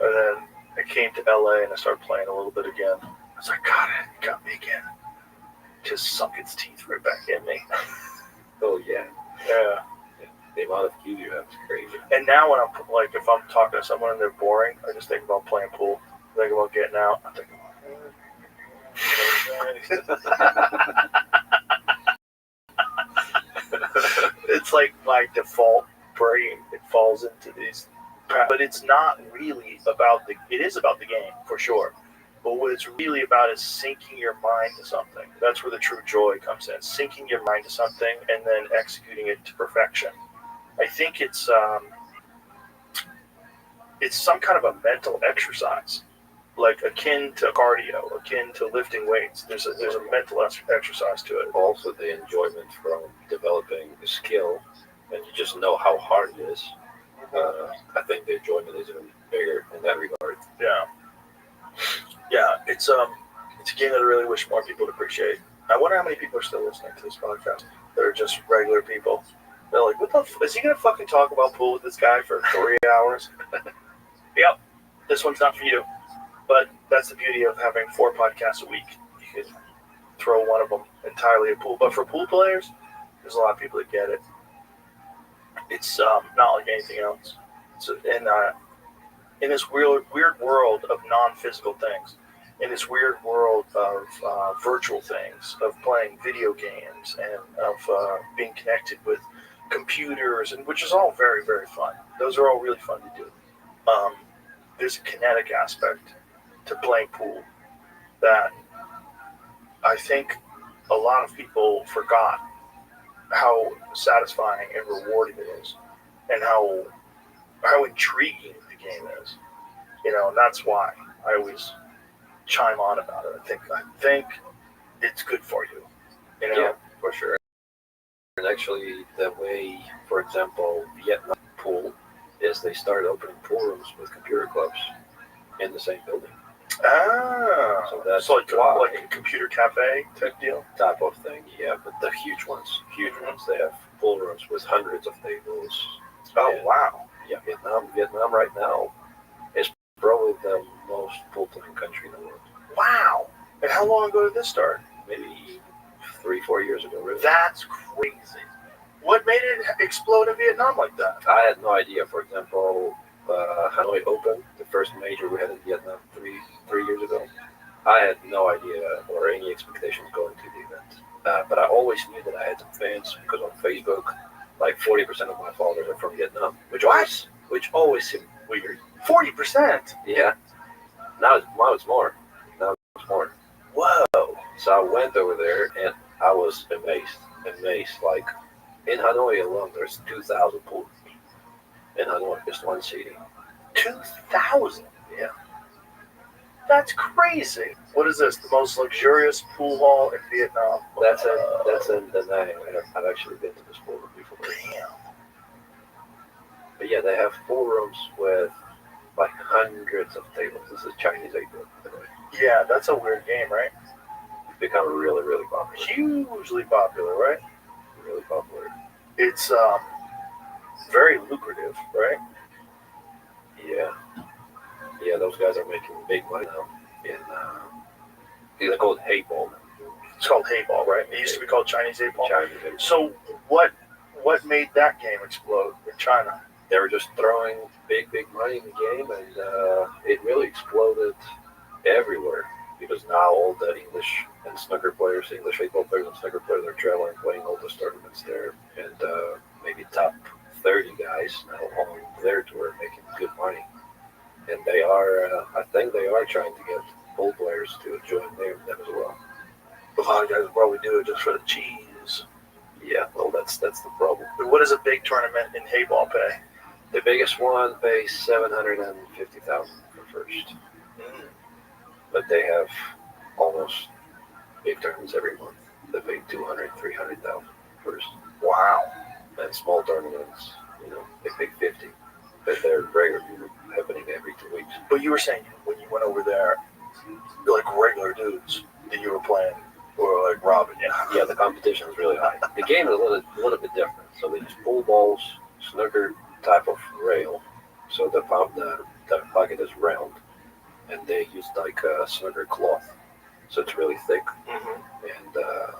And then I came to LA and I started playing a little bit again. I was like, God, it got me again. Just sunk its teeth right back in me. Oh, yeah. Yeah. The amount of cues you have is crazy. And now when I'm like, if I'm talking to someone and they're boring, I just think about playing pool. I think about getting out. I think it's like my default brain. It falls into these, but it's not really about it is about the game for sure. But what it's really about is sinking your mind to something. That's where the true joy comes in. Sinking your mind to something and then executing it to perfection. I think it's some kind of a mental exercise, like akin to cardio, akin to lifting weights. There's a mental exercise to it. Also, the enjoyment from developing a skill, and you just know how hard it is. I think the enjoyment is even bigger in that regard. Yeah. It's a game that I really wish more people would appreciate. I wonder how many people are still listening to this podcast. They're just regular people. They're like, what the is he gonna fucking talk about pool with this guy for 3 hours? Yep, this one's not for you. But that's the beauty of having 4 podcasts a week. You can throw one of them entirely at pool. But for pool players, there's a lot of people that get it. It's not like anything else. So, in this weird world of non-physical things, in this weird world of virtual things, of playing video games and of being connected with computers, and which is all very, very fun. Those are all really fun to do. There's a kinetic aspect to playing pool that I think a lot of people forgot how satisfying and rewarding it is, and how intriguing the game is. And that's why I always chime on about it. I think it's good for you. Yeah, for sure. And actually, the way, for example, Vietnam pool is they started opening pool rooms with computer clubs in the same building. Ah, so that's like a computer cafe type deal? Type of thing, yeah, but the huge ones. They have pool rooms with hundreds of tables. Oh, wow. Yeah, Vietnam right now is probably the most pool playing country in the world. Wow. And how long ago did this start? Maybe 3-4 years ago, really. That's crazy. What made it explode in Vietnam like that? I had no idea. For example, Hanoi Open, the first major we had in Vietnam three years ago. I had no idea or any expectations going to the event. But I always knew that I had some fans because on Facebook, like 40% of my followers are from Vietnam, which always seemed weird. 40%? Yeah. Now it's more. Whoa. So I went over there and I was amazed. Like in Hanoi alone, there's 2,000 pools. In Hanoi, just one city. 2,000? Yeah. That's crazy. What is this? The most luxurious pool hall in Vietnam? That's in Da Nang. I've actually been to this pool room before. Damn. But yeah, they have pool rooms with like hundreds of tables. This is Chinese 8-bit, by the way. Yeah, that's a weird game, right? It's become really, really popular. Hugely popular, right? Really popular. It's very lucrative, right? Yeah, those guys are making big money now. They're called 8-ball now. It's called 8-ball, right? It used to be called Chinese 8-ball. Chinese 8-ball. So what made that game explode in China? They were just throwing big money in the game, and it really exploded everywhere. Because now all the English and snooker players, English 8-ball players and snooker players are traveling, playing all those tournaments there, and maybe top 30 guys now on their tour making good money. And they are, I think they are trying to get pool players to join them as well. A lot of guys probably do it just for the cheese. Yeah, well, that's the problem. But what does a big tournament in 8-ball pay? The biggest one pays $750,000 for first. But they have almost big tournaments every month. They pay $200,000, $300,000 first. Wow. And small tournaments, they pay $50,000. But they're regularly happening every 2 weeks. But you were saying when you went over there, like regular dudes that you were playing were like robbing you. Yeah, the competition is really high. The game is a little bit different. So they use pool balls, snooker type of rail. So the pocket is round. And they use like a snooker cloth. So it's really thick and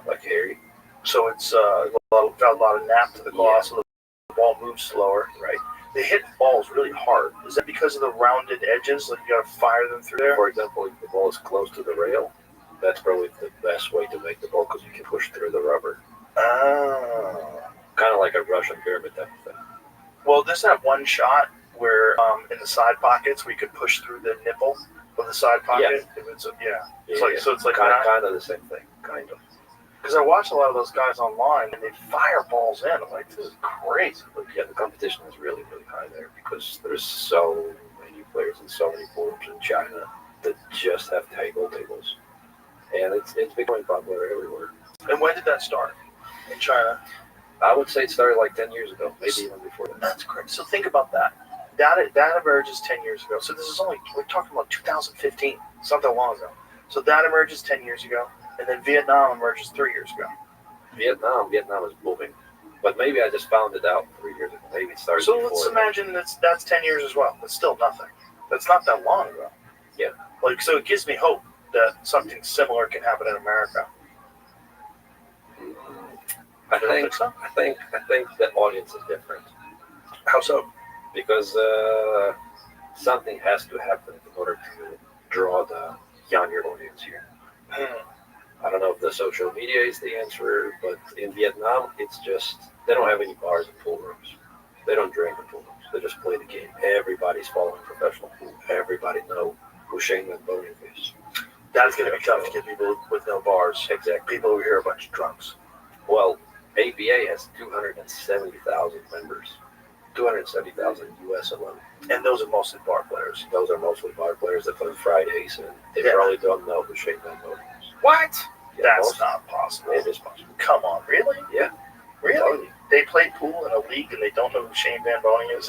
like hairy. So it's got a lot of nap to the cloth, so the ball moves slower. Right. They hit balls really hard. Is that because of the rounded edges? Like you got to fire them through there? For example, if the ball is close to the rail, that's probably the best way to make the ball because you can push through the rubber. Oh. Kind of like a Russian pyramid type of thing. Well, there's that one shot where in the side pockets we could push through the nipple of the side pocket. Yeah. So it's like kind of the same thing, kind of. Because I watch a lot of those guys online, and they fire balls in. I'm like, this is crazy. But yeah, the competition is really, really high there because there's so many players and so many pools in China that just have tables. And it's becoming popular everywhere. And when did that start in China? I would say it started like 10 years ago, maybe even before that. That's correct. So think about that. Data emerges 10 years ago. So this is we're talking about 2015, something long ago. So that emerges 10 years ago, and then Vietnam emerges 3 years ago. Vietnam is booming. But maybe I just found it out 3 years ago. Maybe it started So before. let's imagine that's 10 years as well. That's still nothing. That's not that long ago. Yeah. Like, so it gives me hope that something similar can happen in America. I think the audience is different. How so? Because something has to happen in order to draw the younger audience here. I don't know if the social media is the answer, but in Vietnam, it's just, they don't have any bars and pool rooms. They don't drink in pool rooms. They just play the game. Everybody's following professional pool. Everybody knows who Shane Van Boning is. That's going to be tough to get people with no bars. Exactly. People who hear a bunch of drunks. Well, ABA has 270,000 members. 270,000 US alone. And those are mostly bar players. Those are mostly bar players that play Fridays, and they probably don't know who Shane Van Boning is. What? Yeah, that's not possible. It is possible. Come on, really? Yeah. Really? They play pool in a league and they don't know who Shane Van Boning is?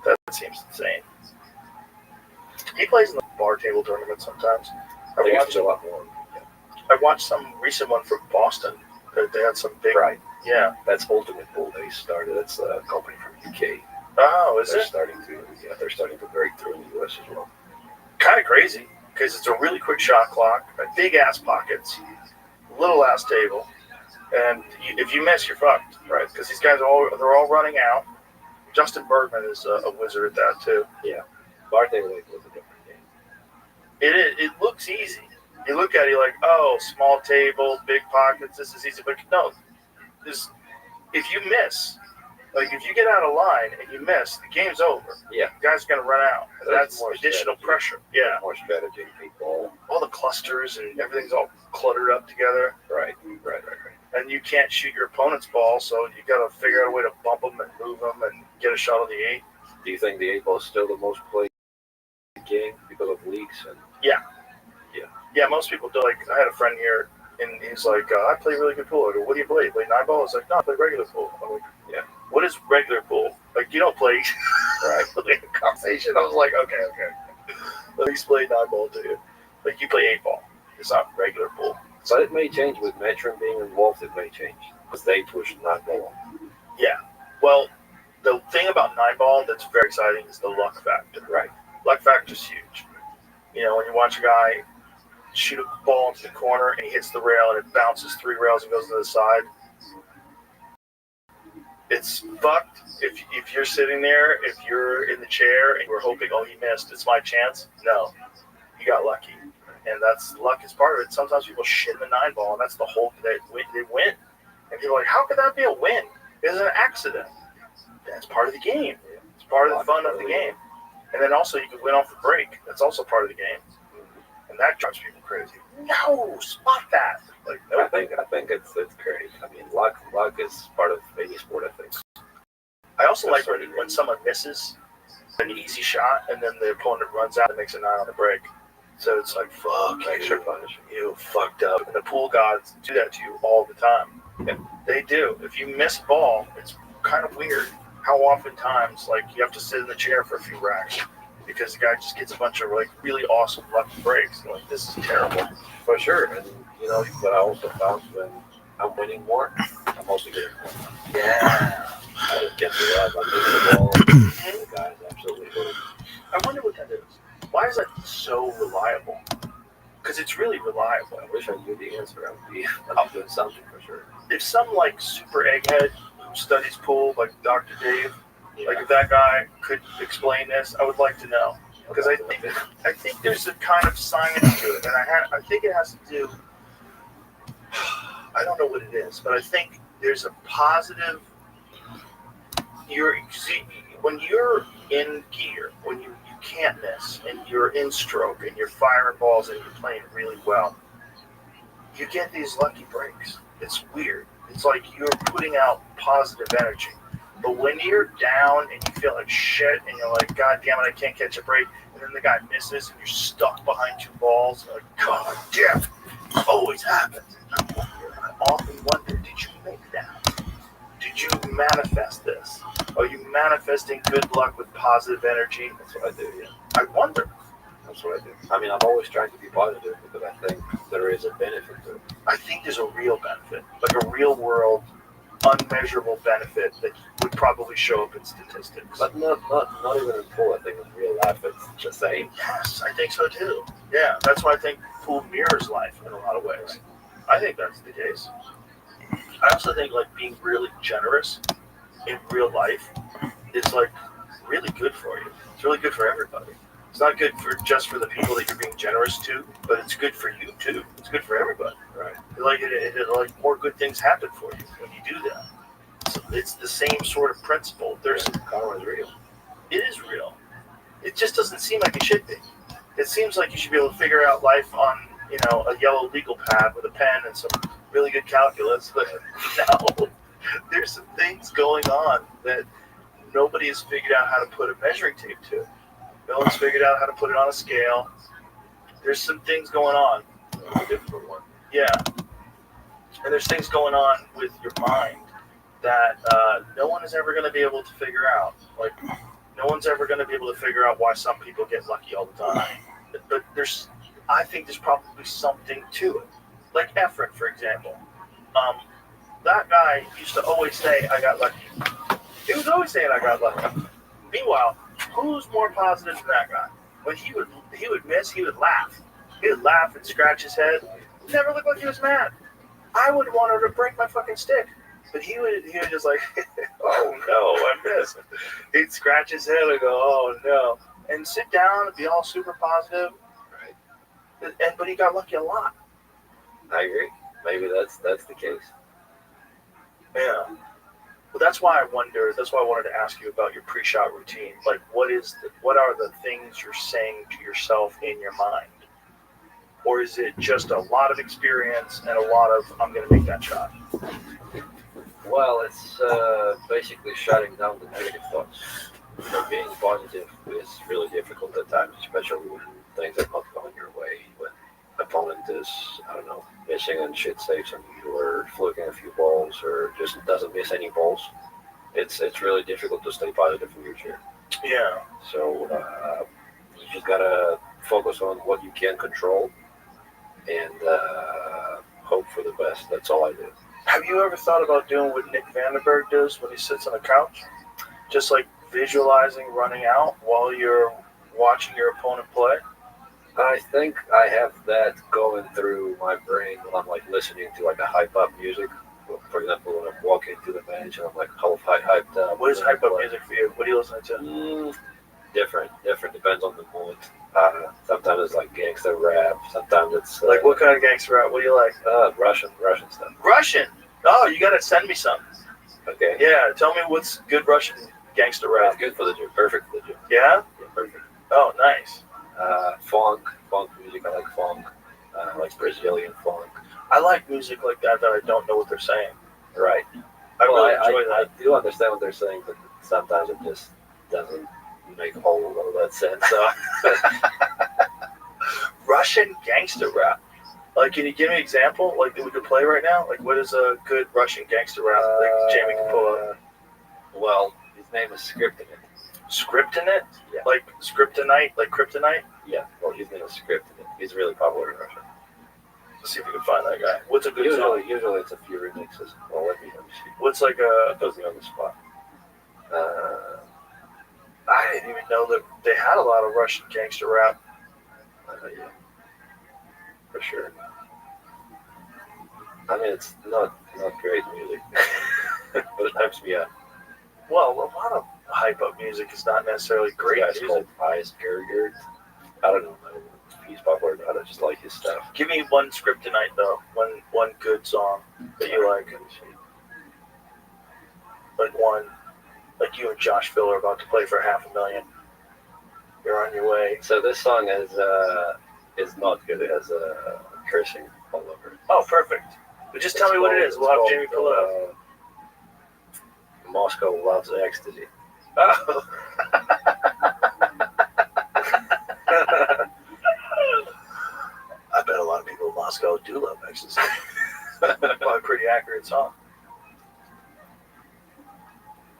That seems insane. He plays in the bar table tournament sometimes. I watched a lot more. Yeah. I watched some recent one from Boston. They had some big... Right. Yeah. That's Ultimate Pool they started. That's a company from UK. Oh, they're starting to break through in the US as well. Kind of crazy, because it's a really quick shot clock, big ass pockets, little ass table, and if you miss, you're fucked, right? Because these guys they're all running out. Justin Bergman is a wizard at that too. Yeah, bar table was a different game. It looks easy. You look at it, you're like, oh, small table, big pockets, this is easy. But no, if you miss, like if you get out of line and you miss, the game's over. Yeah. The guy's going to run out. That's additional pressure. Yeah. More strategy, people. All the clusters and everything's all cluttered up together. Right. And you can't shoot your opponent's ball, so you got to figure out a way to bump them and move them and get a shot on the 8. Do you think the 8 ball is still the most played game because of leagues? Yeah, most people do. Like, I had a friend here, and he's like, I play really good pool. I go, what do you play? You play 9 ball? He's like, no, I play regular pool. I'm like, yeah. What is regular pool? Like, you don't play. Right. Conversation. I was like, okay. Let me explain 9 ball to you. Like, you play 8 ball. It's not regular pool. But it may change with Matron being involved. It may change because they push 9 ball. Yeah. Well, the thing about 9 ball that's very exciting is the luck factor. Right. Luck factor is huge. You know, when you watch a guy shoot a ball into the corner and he hits the rail and it bounces 3 rails and goes to the side, it's fucked. If you're sitting there, if you're in the chair and you're hoping, oh, he missed, it's my chance. No, you got lucky. And that's luck is part of it. Sometimes people shit in the 9 ball, and that's the whole, they win. And people are like, how could that be a win? It's an accident. That's part of the game. It's part of the fun of the game. And then also you can win off the break. That's also part of the game. And that drives people crazy. No, spot that. Like, no. I think it's great. I mean, luck is part of any sport, I think. I also like when someone misses an easy shot and then the opponent runs out and makes a 9 on the break. So it's like, fuck, extra punishment. You fucked up. And the pool gods do that to you all the time. Yeah. They do. If you miss a ball, it's kind of weird how oftentimes, like, you have to sit in the chair for a few racks because the guy just gets a bunch of, like, really awesome lucky breaks. You're like, this is terrible. For sure. And, you know, what I also found when I'm winning more, I'm also getting more. Yeah. I just get the love. I miss the ball. The guys absolutely good. I wonder what that is. Why is that so reliable? Because it's really reliable. I wish I knew the answer. I'd be doing something for sure. If some like super egghead who studies pool, like Dr. Dave, like if that guy could explain this, I would like to know. Because I think there's a kind of science to it, and I think it has to do. I don't know what it is, but I think there's a positive. When you're in gear, when you can't miss, and you're in stroke, and you're firing balls, and you're playing really well, you get these lucky breaks. It's weird. It's like you're putting out positive energy. But when you're down and you feel like shit and you're like, God damn it, I can't catch a break, and then the guy misses and you're stuck behind 2 balls, you're like, God damn, it always happens. I often wonder, did you make that? Did you manifest this? Are you manifesting good luck with positive energy? That's what I do, yeah. I wonder. That's what I do. I mean, I'm always trying to be positive because I think there is a benefit to it. I think there's a real benefit, like a real world, unmeasurable benefit that would probably show up in statistics. But not even in pool. I think in real life it's the same. Yes, I think so too. Yeah, that's why I think pool mirrors life in a lot of ways. I think that's the case. I also think like being really generous in real life is like really good for you. It's really good for everybody. It's not good for just for the people that you're being generous to, but it's good for you too. It's good for everybody. Right. Like like more good things happen for you when you do that. So it's the same sort of principle. There's karma is real. It is real. It just doesn't seem like it should be. It seems like you should be able to figure out life on, you know, a yellow legal pad with a pen and some really good calculus. But no, there's some things going on that nobody has figured out how to put a measuring tape to. No one's figured out how to put it on a scale. There's some things going on. A difficult one. Yeah. And there's things going on with your mind that no one is ever going to be able to figure out. Like, no one's ever going to be able to figure out why some people get lucky all the time. But I think there's probably something to it. Like Efren, for example. That guy used to always say, I got lucky. He was always saying, I got lucky. Meanwhile, who's more positive than that guy? When he would miss, he would laugh. He would laugh and scratch his head. He never looked like he was mad. I would want her to break my fucking stick. But he would just like, oh no, I missed. He'd scratch his head and go, oh no. And sit down and be all super positive. Right. But he got lucky a lot. I agree. Maybe that's the case. Yeah. Well, that's why I wanted to ask you about your pre-shot routine. Like, what are the things you're saying to yourself in your mind? Or is it just a lot of experience and a lot of, I'm going to make that shot? Well, it's basically shutting down the negative thoughts. You know, being positive is really difficult at times, especially when things are not going your way, when the opponent is, I don't know, missing and shit saves on you, or fluking a few balls, or just doesn't miss any balls. It's really difficult to stay positive in your chair. Yeah. So you just gotta focus on what you can control and hope for the best. That's all I do. Have you ever thought about doing what Nick Vandenberg does when he sits on the couch? Just like visualizing running out while you're watching your opponent play? I think I have that going through my brain when I'm like listening to like a hype up music. For example, when I'm walking to the bench and I'm like hyped up. What is hype up music for you? What are you listening to? Different. Depends on the mood. Sometimes it's like gangster rap. Sometimes it's like what kind of gangster rap? What do you like? Russian stuff. Russian? Oh, you gotta send me some. Okay. Yeah, tell me what's good Russian gangster rap. It's good for the gym. Perfect for the gym. Yeah? Yeah, perfect. Oh, nice. Funk music. I like funk. Like Brazilian funk. I like music like that I don't know what they're saying. Right. I really enjoy that. I do understand what they're saying, but sometimes it just doesn't make a whole lot of that sense. So. Russian gangster rap. Like, can you give me an example? Like, that we could play right now? Like, what is a good Russian gangster rap that Jamie can pull up? Well, his name is Scriptinit. Scriptinit? Yeah. Like Scriptonite? Like Kryptonite? Yeah. Well, his name is Scriptinit. He's really popular in Russia. Let's see if we can find that guy. What's a good song? Usually it's a few remixes. Well, let me see. What's like a... It puts me on the spot. I didn't even know that they had a lot of Russian gangster rap. Yeah. For sure. I mean, it's not great music, but it hypes me up. Well, a lot of hype-up music is not necessarily great This guy's called Ice Gergert. I don't know if he's popular or not. I just like his stuff. Give me one Scriptonite, though. One good song that you like. Like one, like you and Josh Phil are about to play for $500,000. You're on your way. So this song is not good. It has cursing all over it. Oh, perfect. But just tell me what it is. We'll have Jamie pull it up. Moscow loves ecstasy. Oh. I bet a lot of people in Moscow do love ecstasy. Probably a pretty accurate song.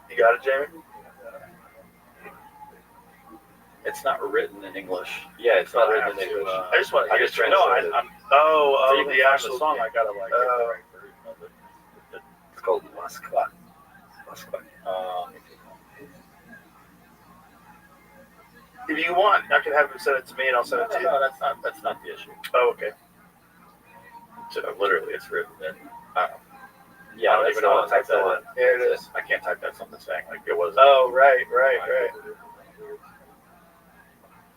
You got it, Jamie? It's not written in English. Yeah, it's not written in English. I just want to hear it. translated. The actual song. I gotta like get the right version of it. It's called Moskva. Moskva. If you want, I can have him send it to me and I'll send it to you. No, that's not the issue. Oh, okay. So, literally, it's written in. Yeah, I don't that's even know the how to type that in. There it is. I can't type that something saying like it was. Oh, right.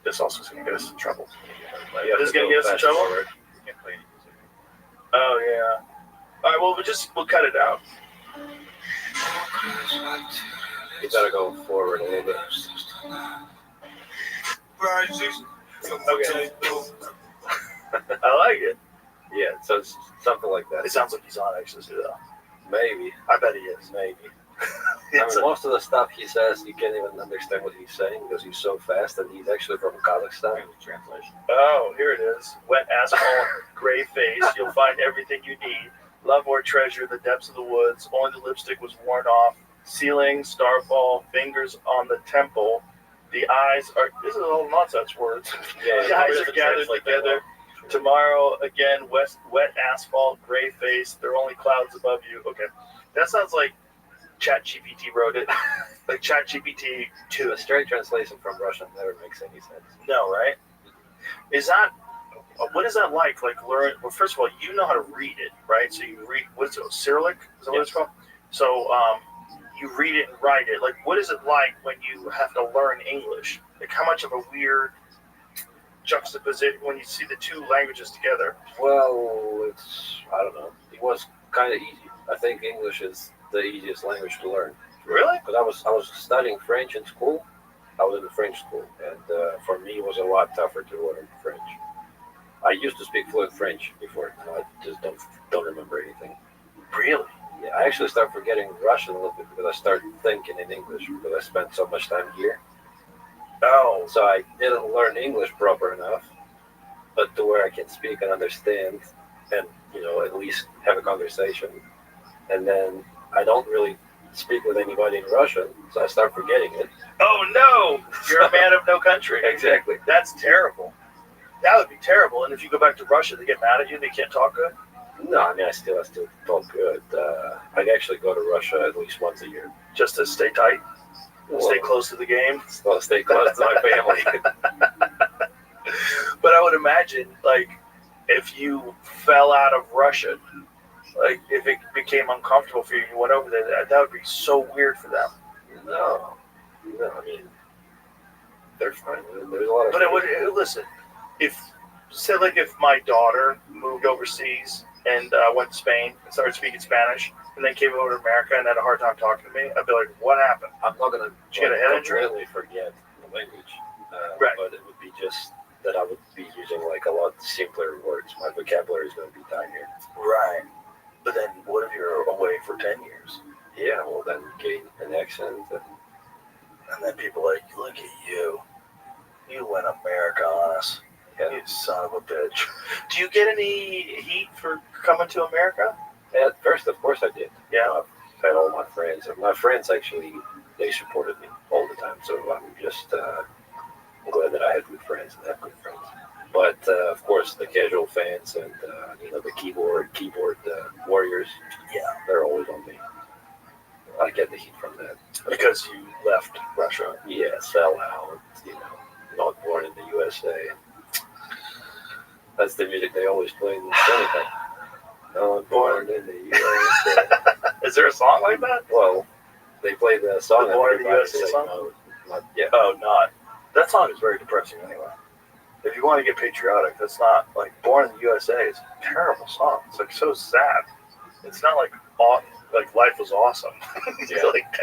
This also is going to get us in trouble. This is going to get us in trouble? You can't play any music. Oh, yeah. All right, well, we'll cut it out. You gotta go forward a little bit. Okay. I like it. Yeah, so it's something like that. It sounds like he's on ecstasy, though. Maybe. I bet he is. Maybe. Most of the stuff he says, you can't even understand what he's saying because he's so fast, and he's actually from Kazakhstan. Translation. Oh, here it is. Wet asphalt, gray face. You'll find everything you need. Love or treasure the depths of the woods. Only the lipstick was worn off. Ceiling, starfall, fingers on the temple. The eyes are. This is all nonsense words. Yeah, the eyes are gathered together. Tomorrow again. Wet asphalt, gray face. There are only clouds above you. Okay, that sounds like ChatGPT wrote it. Like ChatGPT 2. A straight translation from Russian never makes any sense. No, right? Is that? What is that like? Like learn. Well, first of all, you know how to read it, right? So you read. What's it? Cyrillic? Is that what it's called? So you read it and write it. Like, what is it like when you have to learn English? Like, how much of a weird juxtaposition when you see the two languages together? Well, I don't know. It was kind of easy. I think English is the easiest language to learn. Really? Because I was studying French in school. I was in a French school, and for me it was a lot tougher to learn French. I used to speak fluent French before. I just don't remember anything. Really? Yeah, I actually started forgetting Russian a little bit because I started thinking in English because I spent so much time here. Oh. So I didn't learn English proper enough, but to where I can speak and understand and, at least have a conversation. And then I don't really speak with anybody in Russian, so I start forgetting it. Oh, no! You're a man of no country. Exactly. That's terrible. That would be terrible. And if you go back to Russia, they get mad at you. They can't talk good. No, I mean I still talk good. I actually go to Russia at least once a year, just to stay tight, stay close to the game. Well, stay close to my family. But I would imagine, like, if you fell out of Russian, like if it became uncomfortable for you, you went over there. That would be so weird for them. No, I mean they're fine. There's a lot of. But it would listen. If my daughter moved overseas and went to Spain and started speaking Spanish, and then came over to America and had a hard time talking to me, I'd be like, "What happened?" I'm not gonna completely forget the language, right? But it would be just that I would be using like a lot simpler words. My vocabulary is going to be tinier. Right. But then, what if you're away for 10 years? Yeah, well, then gain an accent, and then people are like, "Look at you! You went America on us." Yeah. You son of a bitch. Do you get any heat for coming to America? At first, of course I did. Yeah. I've had all my friends. And my friends actually, they supported me all the time. So I'm just glad that I had good friends and have good friends. But, of course, the casual fans and, the keyboard warriors, they're always on me. I get the heat from that. Because you left Russia. Yeah, sell out, not born in the USA. That's the music they always play in the Seneca. Not born in the USA. Is there a song like that? Well, they play the song. The Born in the USA song? No, not yet. Oh, not. That song is very depressing anyway. If you want to get patriotic, that's not like Born in the USA is a terrible song. It's like so sad. It's not like life was awesome. Yeah. Like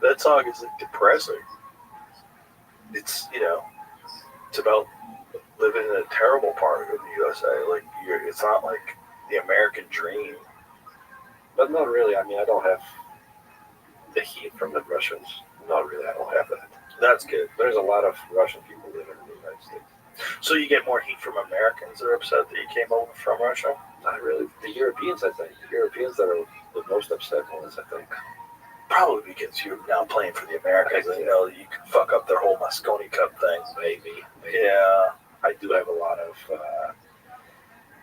that song is like depressing. It's it's about living in a terrible part of the USA. Like it's not like the American dream. But not really. I mean, I don't have the heat from the Russians. Not really. I don't have that. That's good. There's a lot of Russian people living in the United States. So you get more heat from Americans that are upset that you came over from Russia? Not really. The Europeans, I think. The Europeans that are the most upset ones, I think. Probably because you're now playing for the Americans and you know that you can fuck up their whole Mosconi Cup thing. Maybe. Yeah. I do have a lot of,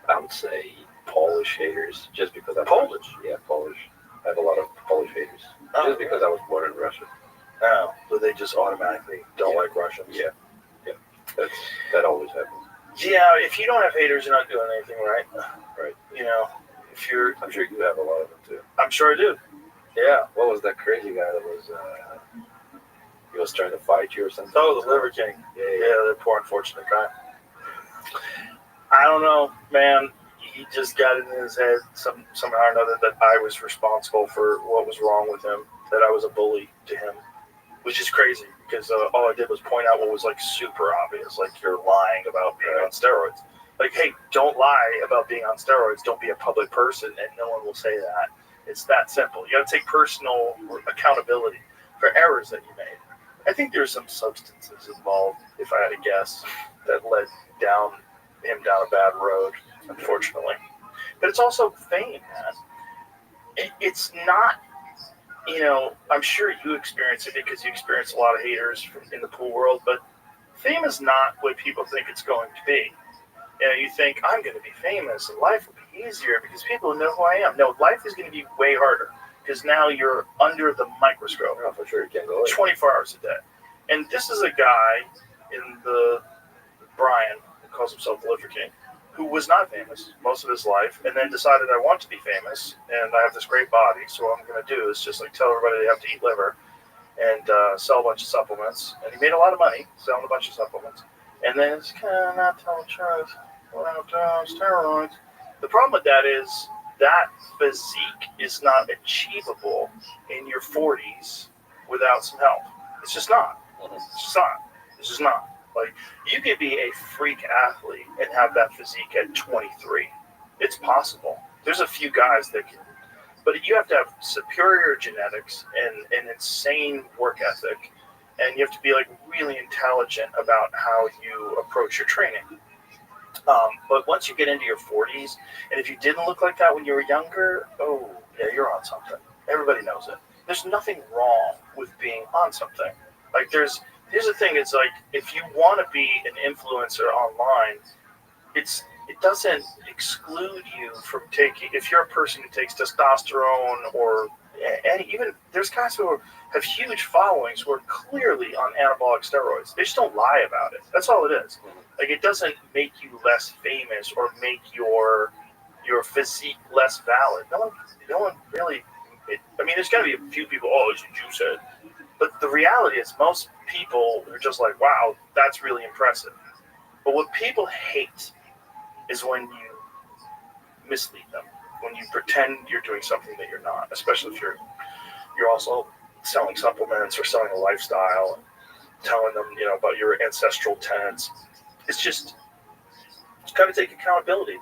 I would say, Polish haters, just because I'm Polish? Yeah, Polish. I have a lot of Polish haters, just because I was born in Russia. Oh, so they just automatically don't like Russians? Yeah. That always happens. Yeah, if you don't have haters, you're not doing anything right. Right. You know, if you're... I'm sure you have a lot of them, too. I'm sure I do. Yeah. What was that crazy guy that was, he was trying to fight you or something? Oh, the Liver King. Yeah, the poor unfortunate guy. I don't know, man. He just got it in his head somehow or another that I was responsible for what was wrong with him, that I was a bully to him, which is crazy because all I did was point out what was like super obvious, like you're lying about being on steroids. Like, hey, don't lie about being on steroids. Don't be a public person, and no one will say that. It's that simple. You got to take personal accountability for errors that you made. I think there's some substances involved, if I had to guess, that led him down a bad road, unfortunately. But it's also fame, man. It's not, you know, I'm sure you experience it because you experience a lot of haters in the pool world, but fame is not what people think it's going to be. You know, you think, I'm going to be famous and life will be easier because people know who I am. No, life is going to be way harder because now you're under the microscope. Oh, for sure, you can't go away. 24 hours a day. And this is a guy in the Brian, who calls himself the Liver King, who was not famous most of his life and then decided I want to be famous and I have this great body, so what I'm going to do is just like tell everybody they have to eat liver and sell a bunch of supplements. And he made a lot of money selling a bunch of supplements. And then it's kind of not telling the truth without steroids. The problem with that is that physique is not achievable in your 40s without some help. It's just not. It's just not. It's just not. Like, you could be a freak athlete and have that physique at 23. It's possible. There's a few guys that can, but you have to have superior genetics and an insane work ethic, and you have to be like really intelligent about how you approach your training. But once you get into your 40s, and if you didn't look like that when you were younger, oh yeah, you're on something. Everybody knows it. There's nothing wrong with being on something. Like here's the thing, it's like if you want to be an influencer online, it doesn't exclude you from taking, if you're a person who takes testosterone or even there's guys who have huge followings who are clearly on anabolic steroids. They just don't lie about it. That's all it is. Like, it doesn't make you less famous or make your physique less valid. No one really. I mean, there's got to be a few people. Oh, as you said, but the reality is most people are just like, wow, that's really impressive. But what people hate is when you mislead them, when you pretend you're doing something that you're not, especially if you're also selling supplements or selling a lifestyle and telling them, you know, about your ancestral tenets. It's just, you got to take accountability.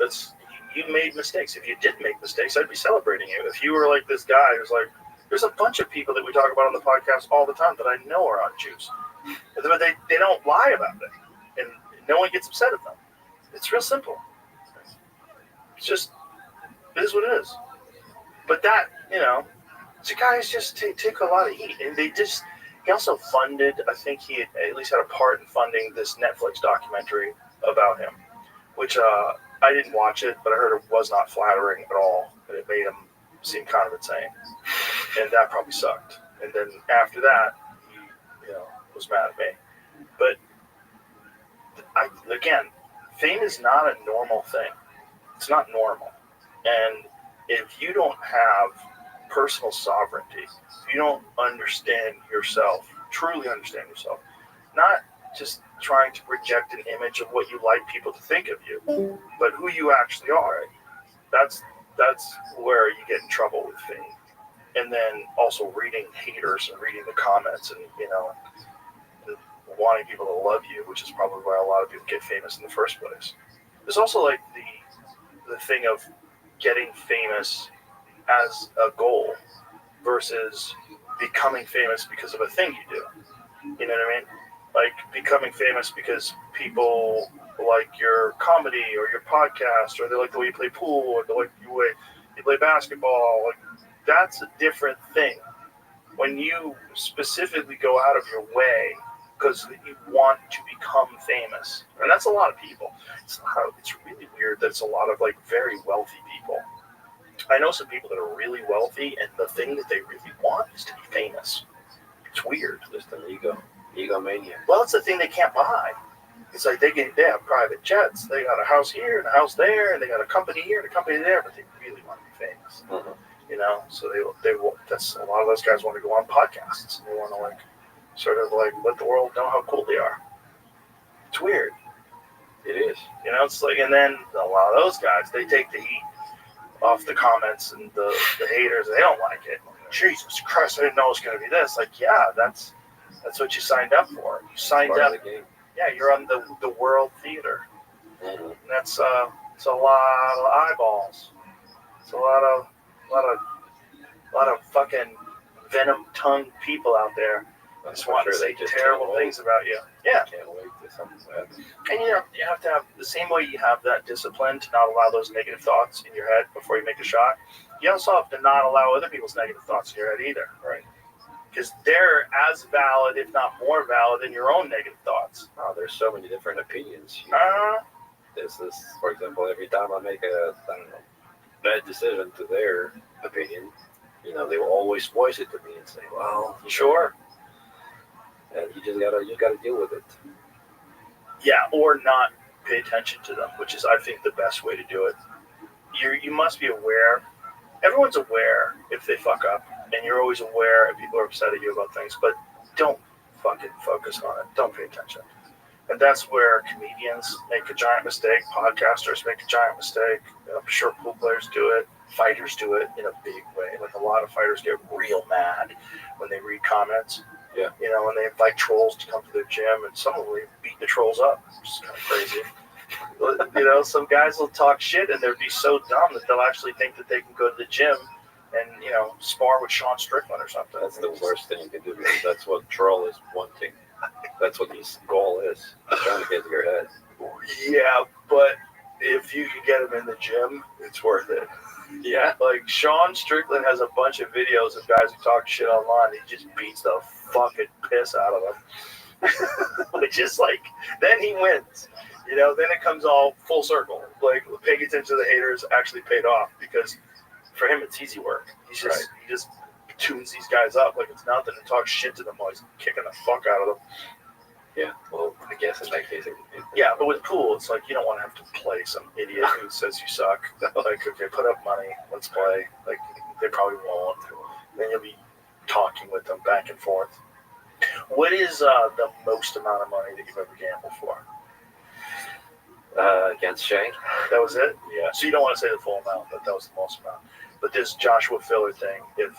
You made mistakes. If you did make mistakes, I'd be celebrating you. If you were like this guy who's like, there's a bunch of people that we talk about on the podcast all the time that I know are on juice, but they don't lie about it, and no one gets upset at them. It's real simple. It's just, it is what it is. But that, you know, the guys just take a lot of heat, and he also funded, I think he at least had a part in funding this Netflix documentary about him, which I didn't watch it, but I heard it was not flattering at all, and it made him seem kind of insane, and that probably sucked. And then after that, he, you know, was mad at me. But again, fame is not a normal thing. It's not normal, and if you don't have personal sovereignty, if you don't understand yourself, truly understand yourself, not just trying to project an image of what you like people to think of you, but who you actually are, that's where you get in trouble with fame. And then also reading haters and reading the comments and, you know, and wanting people to love you, which is probably why a lot of people get famous in the first place. There's also like the thing of getting famous as a goal versus becoming famous because of a thing you do. You know what I mean? Like becoming famous because people like your comedy or your podcast, or they like the way you play pool, or they like the way you play basketball. Like that's a different thing. When you specifically go out of your way because you want to become famous, and that's a lot of people. It's really weird that it's a lot of like very wealthy people. I know some people that are really wealthy, and the thing that they really want is to be famous. It's weird. Just an egomania. Well, it's the thing they can't buy. It's like they have private jets, they got a house here and a house there, and they got a company here and a company there, but they really want to be famous. Mm-hmm. You know, so that's a lot of those guys want to go on podcasts, and they want to like sort of like let the world know how cool they are. It's weird. It is. You know, it's like, and then a lot of those guys, they take the heat off the comments and the haters. They don't like it. Jesus Christ, I didn't know it was going to be this. Like, yeah, that's what you signed up for. You signed up. The game. Yeah, you're on the World Theater. Mm-hmm. And that's it's a lot of eyeballs. It's a lot of fucking venom-tongued people out there. Just want to say terrible things about you. Yeah. Can't wait to something happen. And you have to have the same way you have that discipline to not allow those negative thoughts in your head before you make a shot. You also have to not allow other people's negative thoughts in your head either. Right. Because they're as valid, if not more valid, than your own negative thoughts. Oh, there's so many different opinions. There's this, for example, every time I make a bad decision to their opinion, you know, they will always voice it to me and say, "Well, sure." And you just gotta deal with it. Yeah, or not pay attention to them, which is, I think, the best way to do it. You must be aware. Everyone's aware if they fuck up, and you're always aware if people are upset at you about things, but don't fucking focus on it. Don't pay attention. And that's where comedians make a giant mistake, podcasters make a giant mistake. I'm sure pool players do it, fighters do it in a big way. Like a lot of fighters get real mad when they read comments. Yeah. You know, when they invite trolls to come to their gym, and some of them beat the trolls up, which is kind of crazy. You know, some guys will talk shit and they'll be so dumb that they'll actually think that they can go to the gym and, you know, spar with Sean Strickland or something. That's the worst thing you can do, because that's what troll is wanting. That's what his goal is. He's trying to get to your head. Yeah, but if you can get him in the gym, it's worth it. Yeah. Like, Sean Strickland has a bunch of videos of guys who talk shit online. He just beats the fucking piss out of them. Which is like, then he wins. You know, then it comes all full circle. Like, paying attention to the haters actually paid off, because for him, it's easy work. He just tunes these guys up like it's nothing and talks shit to them while he's kicking the fuck out of them. Yeah, well, I guess in that case, yeah, but with pool, it's like you don't want to have to play some idiot who says you suck. Like, okay, put up money, let's play. Like, they probably won't. Then you'll be talking with them back and forth. What is the most amount of money that you've ever gambled for? Against Shane. That was it? Yeah. So you don't want to say the full amount, but that was the most amount. But this Joshua Filler thing, if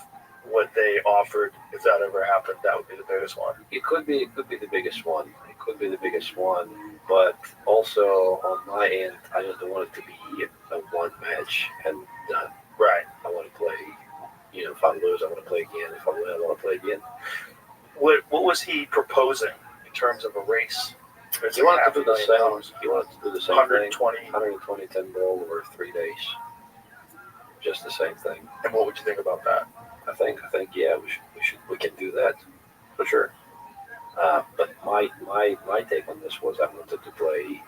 what they offered, if that ever happened, that would be the biggest one. It could be the biggest one. It could be the biggest one. But also on my end, I don't want it to be a one match and done. Right. I want to play. You know, if I lose, I want to play again. If I win, I want to play again. What was he proposing in terms of a race? He wanted to do the same. He wanted to do the same 120. thing. 120 $10 over 3 days. Just the same thing. And what would you think about that? I think, yeah, we can do that for sure. But my take on this was I wanted to play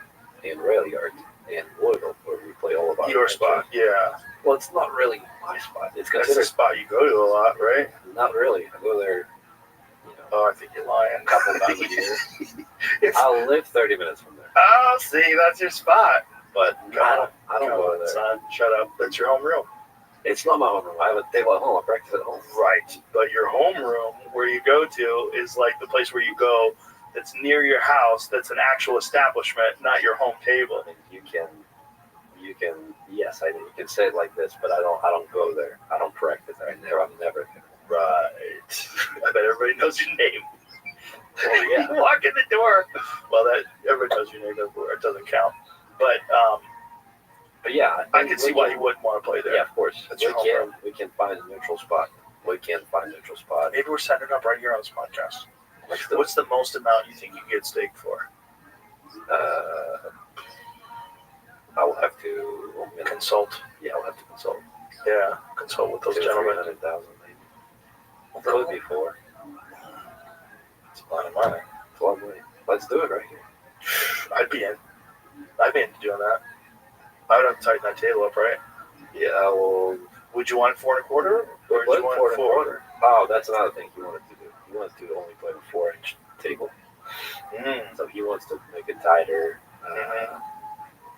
in Rail Yard in Louisville, where we play all of our your spot. Yeah. Well, it's not really my spot. It's That's the spot you go to a lot, right? Not really. I go there. Oh, I think you're lying. A couple times a year. I'll live 30 minutes from there. Oh, see, that's your spot. But I don't go there. Son, shut up. That's your homeroom. It's not my homeroom. I have a table at home. I practice at home. Right. But your homeroom, where you go to, is like the place where you go that's near your house, that's an actual establishment, not your home table. I mean, you can, yes, I mean, you can say it like this, but I don't go there. I don't practice there. I'm never there. Right. I bet everybody knows your name. Well, yeah. You walk in the door. Well, that everybody knows your name. It doesn't count. But But yeah, I can see why he wouldn't want to play there. Yeah, of course. That's your home We can find a neutral spot. Maybe we're setting it up right here on this podcast. Let's do What's the most amount you think you get steak for? I will have to Consult. Yeah, I'll have to consult. Yeah, consult with those gentlemen. 300,000 maybe. Could be 4. It's a lot of money. It's a lot of money. Let's do it right here. I'd be in. I'd be into doing that. I would have to tighten that table up, right? Yeah, well. Would you want it 4 1/4? Or would you want it 4? Oh, that's another thing he wanted to do. He wanted to only play a 4-inch table. So he wants to make it tighter.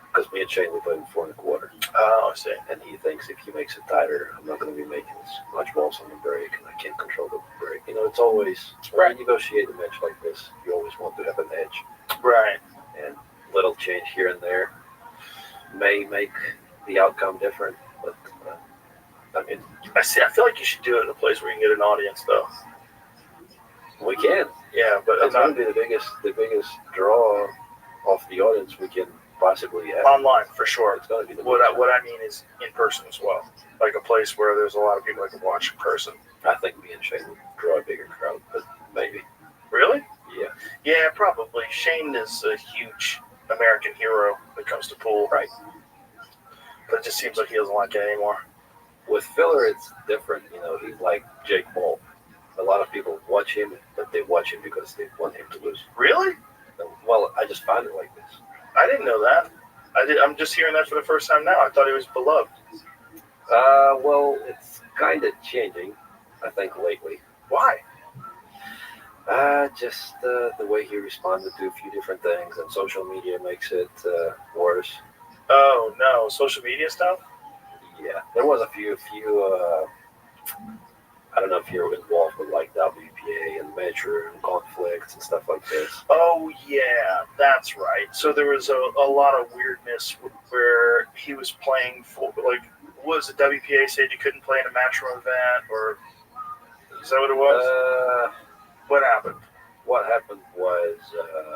Because me and Shane, we played 4 1/4. Oh, I see. And he thinks if he makes it tighter, I'm not going to be making as much balls on the break, and I can't control the break. You know, it's always, when you negotiate a match like this, you always want to have an edge. Right. And little change here and there may make the outcome different, but I mean, I feel like you should do it in a place where you can get an audience, though. We can. Yeah, but it's going to be the biggest draw of the audience we can possibly have. Online, for sure. It's going to be what I mean is in person as well. Like a place where there's a lot of people that can watch in person. I think me and Shane would draw a bigger crowd, but maybe. Really? Yeah. Yeah, probably. Shane is a huge American hero when it comes to pool. Right. But it just seems like he doesn't like it anymore. With Filler, it's different. You know, he's like Jake Paul. A lot of people watch him, but they watch him because they want him to lose. Really? Well, I just found it like this. I didn't know that. I'm just hearing that for the first time now. I thought he was beloved. Well, it's kind of changing, I think, lately. Why? Just the way he responded to a few different things, and social media makes it worse. Oh, no. Social media stuff? Yeah. There was a few I don't know if you're involved with like WPA and matchroom conflicts and stuff like this. Oh, yeah, that's right. So there was a lot of weirdness where he was playing for, like, what was it, WPA said you couldn't play in a matchroom event, or is that what it was? What happened? What happened was...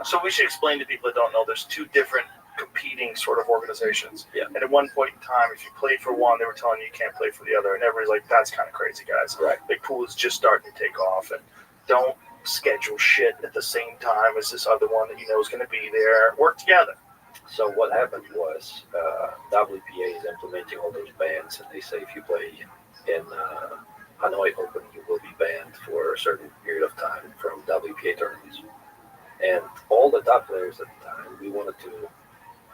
so we should explain to people that don't know, there's 2 different competing sort of organizations. Yeah. And at one point in time, if you played for one, they were telling you can't play for the other. And everybody's like, that's kind of crazy, guys. Right. Like, pool is just starting to take off. And don't schedule shit at the same time as this other one that you know is going to be there. Work together. So what happened was WPA is implementing all those bans. And they say if you play in Hanoi Open, you will be banned for a certain period of time from WPA tournaments. And all the top players at the time, we wanted to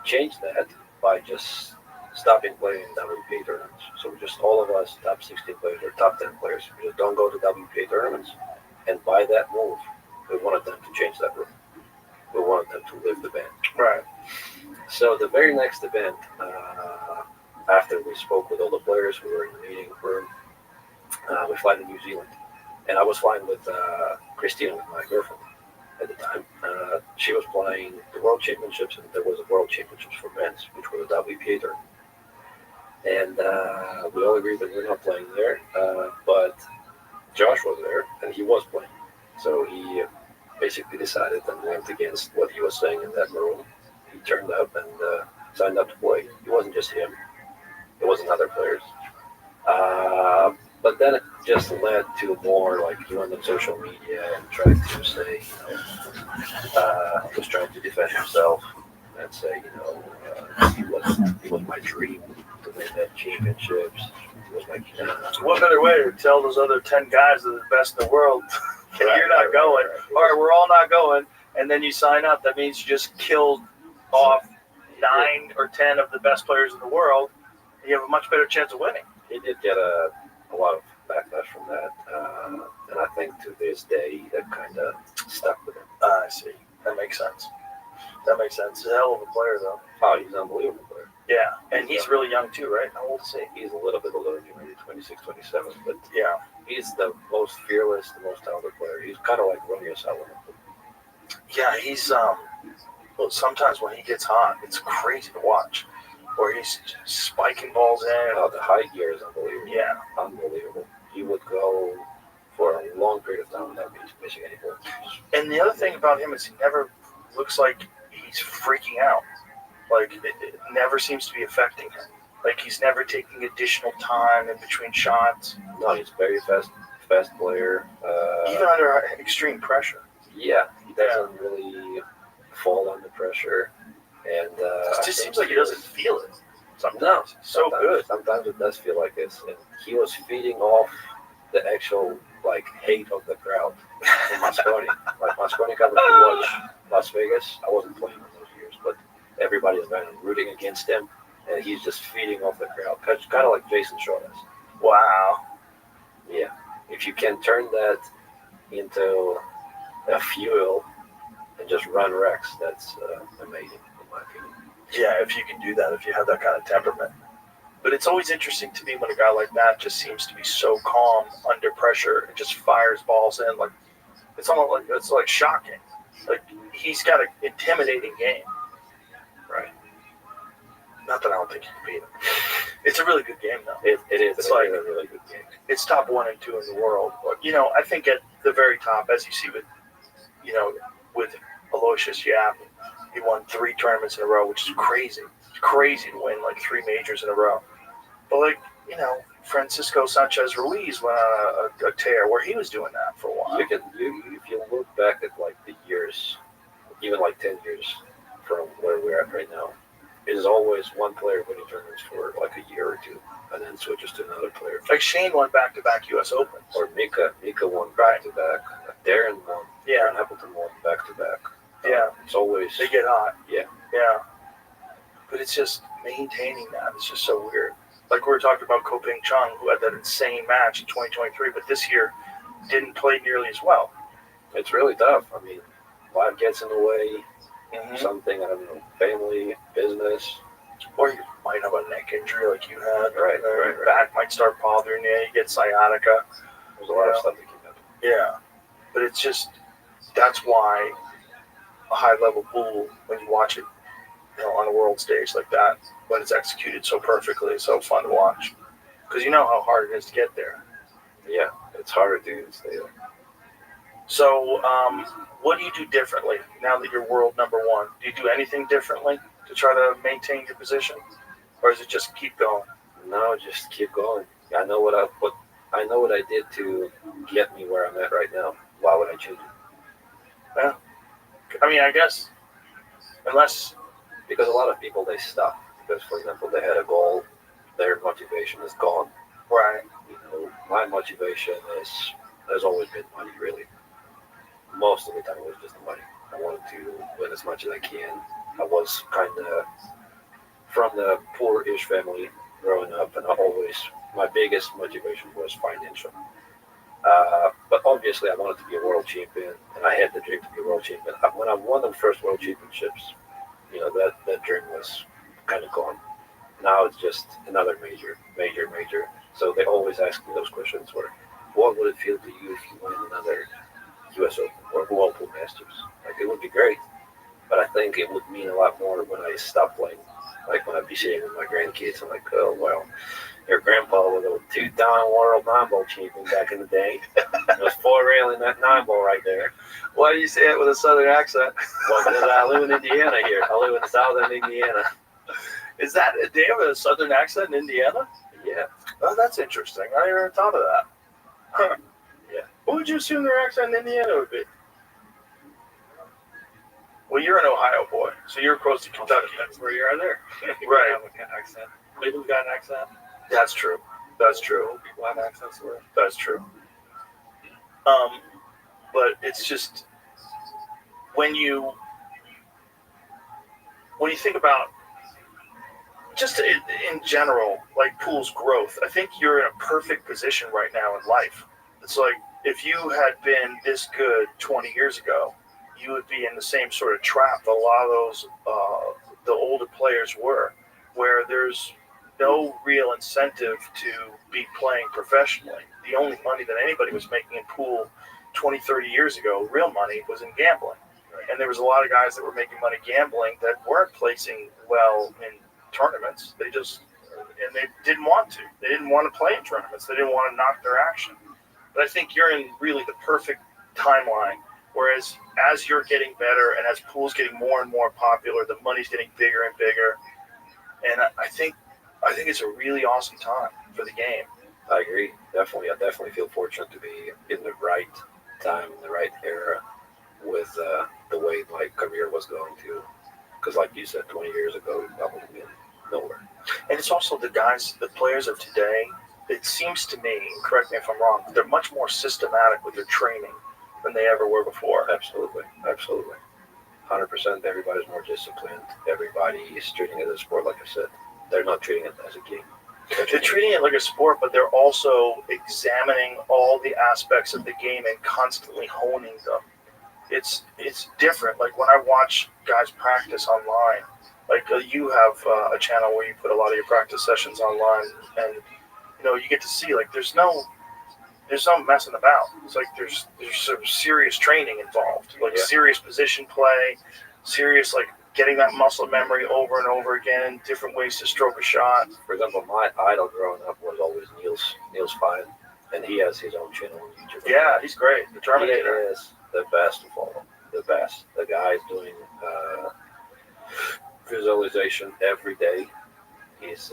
change that by just stopping playing WPA tournaments. So just all of us, top 16 players or top 10 players, we just don't go to WPA tournaments. And by that move, we wanted them to change that rule. We wanted them to lift the ban. Right. So the very next event, after we spoke with all the players, we were in the meeting room. We fly to New Zealand, and I was flying with Christina, with my girlfriend at the time. She was playing the World Championships, and there was a World Championships for men's, which were the WPA tournament. And we all agreed that we're not playing there, but Josh was there, and he was playing. So he basically decided and went against what he was saying in that room. He turned up and signed up to play. It wasn't just him. It wasn't other players. But then it just led to more like he went on social media and tried to say, you know, he was trying to defend himself and say, you know, it was my dream to win that championships. It was like, what better way to tell those other 10 guys that are the best in the world, you're not going. All right, we're all not going. And then you sign up. That means you just killed off 9 or 10 of the best players in the world. You have a much better chance of winning. He did get a lot of backlash from that, and I think to this day that kind of stuck with him. I see. That makes sense. He's a hell of a player, though. Oh, he's an unbelievable player. Yeah, and he's really young, too, right? How old is he? He's a little bit older, maybe 26, 27, but yeah, he's the most fearless, the most talented player. He's kind of like Romeo Solomon. Yeah, he's, well, sometimes when he gets hot, it's crazy to watch. Where he's spiking balls in. Oh, the high gear is unbelievable. Yeah. Unbelievable. He would go for a long period of time without missing any balls. And the other thing about him is he never looks like he's freaking out. Like, it never seems to be affecting him. Like, he's never taking additional time in between shots. No, he's very fast player. Even under extreme pressure. Yeah, he doesn't really fall under pressure. And it just seems like he doesn't feel it. Sometimes. No, so good. Sometimes it does feel like this. And he was feeding off the actual hate of the crowd in Moscone. Moscone got to watch Las Vegas. I wasn't playing in those years, but everybody was rooting against him, and he's just feeding off the crowd, kind of like Jason Shaw does. Wow. Yeah. If you can turn that into a fuel and just run wrecks, that's amazing, in my opinion. Yeah, if you can do that, if you have that kind of temperament. But it's always interesting to me when a guy like that just seems to be so calm under pressure and just fires balls in. Like, it's almost like shocking. Like, he's got an intimidating game. Right. Not that I don't think you can beat him. It's a really good game, though. It is. It's like a really good game. It's top 1 and 2 in the world. But, I think at the very top, as you see with Aloysius Yap, he won 3 tournaments in a row, which is crazy. It's crazy to win 3 majors in a row. But Francisco Sanchez Ruiz went on a tear where he was doing that for a while. If you look back at the years, even 10 years from where we're at right now, it is always one player winning tournaments for a year or 2, and then switches to another player. Like Shane won back-to-back U.S. Opens. Or Mika won back-to-back. Darren won. Yeah. Darren Appleton won back-to-back. Yeah. It's always... They get hot. Yeah. Yeah. But it's just maintaining that. It's just so weird. Like we were talking about Ko Ping Chung, who had that insane match in 2023, but this year didn't play nearly as well. It's really tough. I mean, life gets in the way. Mm-hmm. Something, I don't know, family, business. Or you might have a neck injury like you had. Right. Your back might start bothering you. You get sciatica. There's a lot of stuff that can happen. Yeah. But it's just, that's why a high-level pool, when you watch it, on a world stage like that, when it's executed so perfectly, it's so fun to watch. Because you know how hard it is to get there. Yeah, it's harder to stay there. So, what do you do differently now that you're world number 1? Do you do anything differently to try to maintain your position? Or is it just keep going? No, just keep going. I know what I did to get me where I'm at right now. Why would I change it? Yeah. I mean, I guess, unless... Because a lot of people, they stop. Because, for example, they had a goal, their motivation is gone. Right. My motivation has always been money, really. Most of the time it was just the money. I wanted to win as much as I can. I was kind of from the poor-ish family growing up, and my biggest motivation was financial. But obviously I wanted to be a world champion, and I had the dream to be a world champion. When I won the first world championships, that dream was kind of gone. Now it's just another major. So they always ask me those questions where, what would it feel to you if you win another U.S. Open or Whirlpool Masters? It would be great, but I think it would mean a lot more when I stop playing. When I'd be sitting with my grandkids, I'm like, oh, well, your grandpa was a 2-time world 9-ball champion back in the day. It was 4-railing that 9-ball right there. Why do you say it with a southern accent? Well, because I live in Indiana here. I live in southern Indiana. Is that, do you have a southern accent in Indiana? Yeah. Oh, that's interesting. I never thought of that. Huh. Yeah. What would you assume their accent in Indiana would be? Well, you're an Ohio boy, so you're close to Kentucky. That's where you are there. Right. Have an accent. Cleveland's got an accent. That's true. That's true. People have accents where. That's true. But it's just when you think about just in general, Pool's growth, I think you're in a perfect position right now in life. It's like if you had been this good 20 years ago, you would be in the same sort of trap that a lot of those the older players were, where there's no real incentive to be playing professionally. The only money that anybody was making in pool 20, 30 years ago, real money, was in gambling. And there was a lot of guys that were making money gambling that weren't placing well in tournaments. They didn't want to. They didn't want to play in tournaments. They didn't want to knock their action. But I think you're in really the perfect timeline Whereas as you're getting better and as pool's getting more and more popular, the money's getting bigger and bigger. And I think it's a really awesome time for the game. I agree. Definitely. I definitely feel fortunate to be in the right time, in the right era with the way my career was going to. Because like you said, 20 years ago, I would have been nowhere. And it's also the players of today, it seems to me, correct me if I'm wrong, they're much more systematic with their training than they ever were before. Absolutely. 100%. Everybody's more disciplined. Everybody is treating it as a sport, like I said. They're not treating it as a game. They're treating it like a sport, but they're also examining all the aspects of the game and constantly honing them. It's different. Like when I watch guys practice online, like you have a channel where you put a lot of your practice sessions online, and you get to see like there's no messing about. It's like there's some serious training involved, like serious position play, serious like getting that muscle memory over and over again, different ways to stroke a shot. For example, my idol growing up was always Niels Fine, and he has his own channel on YouTube. Yeah, he's great. The Terminator. He is the best of all. The best. The guy's doing visualization every day. He's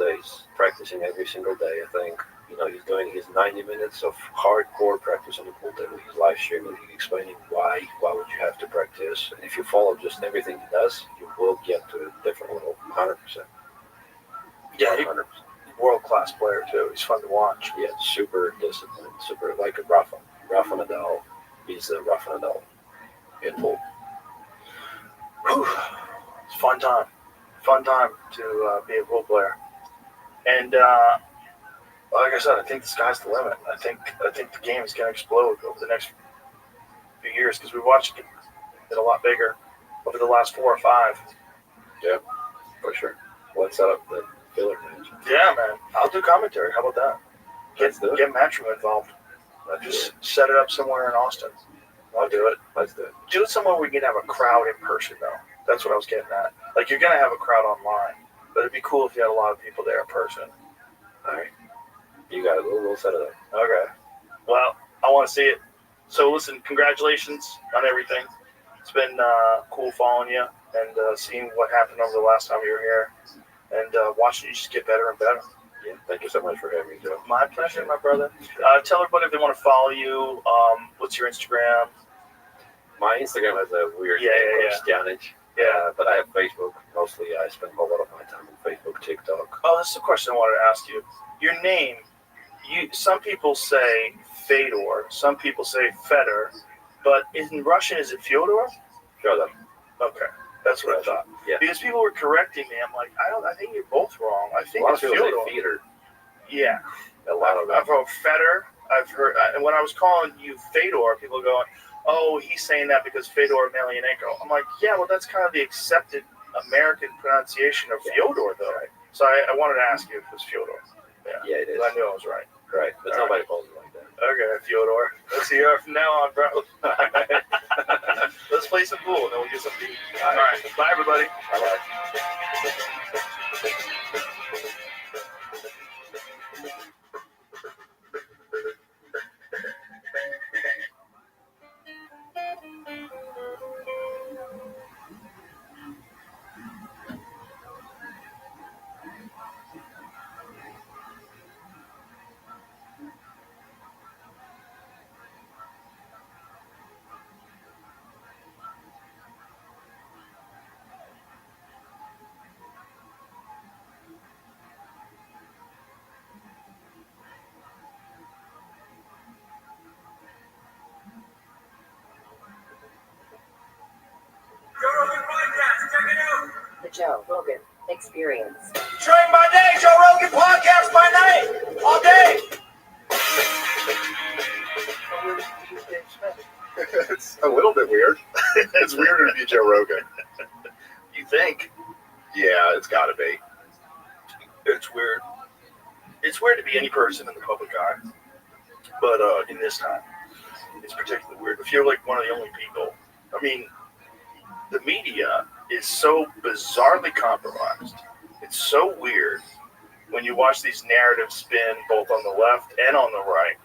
practicing every single day, I think. He's doing his 90 minutes of hardcore practice on the pool table. He's live streaming, explaining why would you have to practice. And if you follow just everything he does, you will get to a different level, 100%. Yeah, 100%. World-class player, too. He's fun to watch. Yeah, super disciplined, super like a Rafa Nadal. He's a Rafa Nadal in pool. Whew. It's a fun time. Fun time to be a pool player. And like I said, I think the sky's the limit. I think the game is going to explode over the next few years because we watched it get a lot bigger over the last 4 or 5. Yeah, for sure. Let's set up the filler match. Yeah, man. I'll do commentary. How about that? Get Matchroom involved. Just set it up somewhere in Austin. I'll do it. Let's do it. Do it somewhere where we can have a crowd in person, though. That's what I was getting at. Like, you're going to have a crowd online, but it'd be cool if you had a lot of people there in person. All right. You got it. We'll set it up. Okay. Well, I want to see it. So, listen, congratulations on everything. It's been cool following you and seeing what happened over the last time you were here and watching you just get better and better. Yeah, thank you so much for having me, Joe. My pleasure, my brother. Tell everybody if they want to follow you. What's your Instagram? My Instagram has a weird name, Stianich. Yeah. But I have Facebook. Mostly I spend a lot of my time on Facebook, TikTok. Oh, that's the question I wanted to ask you. Your name, some people say Fedor, some people say Fedor, but in Russian, is it Fyodor? Fyodor. Okay, that's what I thought. Yeah. Because people were correcting me. I'm like, I think you're both wrong. I think it's Fyodor. Fyodor. Yeah. I've heard Fedor. I've heard, and when I was calling you Fedor, people going, oh, he's saying that because Fedor Emelianenko. I'm like, yeah, well, that's kind of the accepted American pronunciation of Fyodor, though. Right. So I wanted to ask you if it was Fyodor. Yeah, it is. I knew I was right. Right, but nobody calls it like that. Okay, Fyodor. Let's see you from now on, bro. Let's play some pool, and then we'll get some beat. All right. Bye, everybody. Bye-bye. The Joe Rogan Experience. Train by day, Joe Rogan podcast by night, all day. It's a little bit weird. It's weirder to be Joe Rogan. You think? Yeah, it's got to be. It's weird. It's weird to be any person in the public eye. But in this time, it's particularly weird. If you're like one of the only people, I mean, the media is so bizarrely compromised. It's so weird when you watch these narratives spin both on the left and on the right.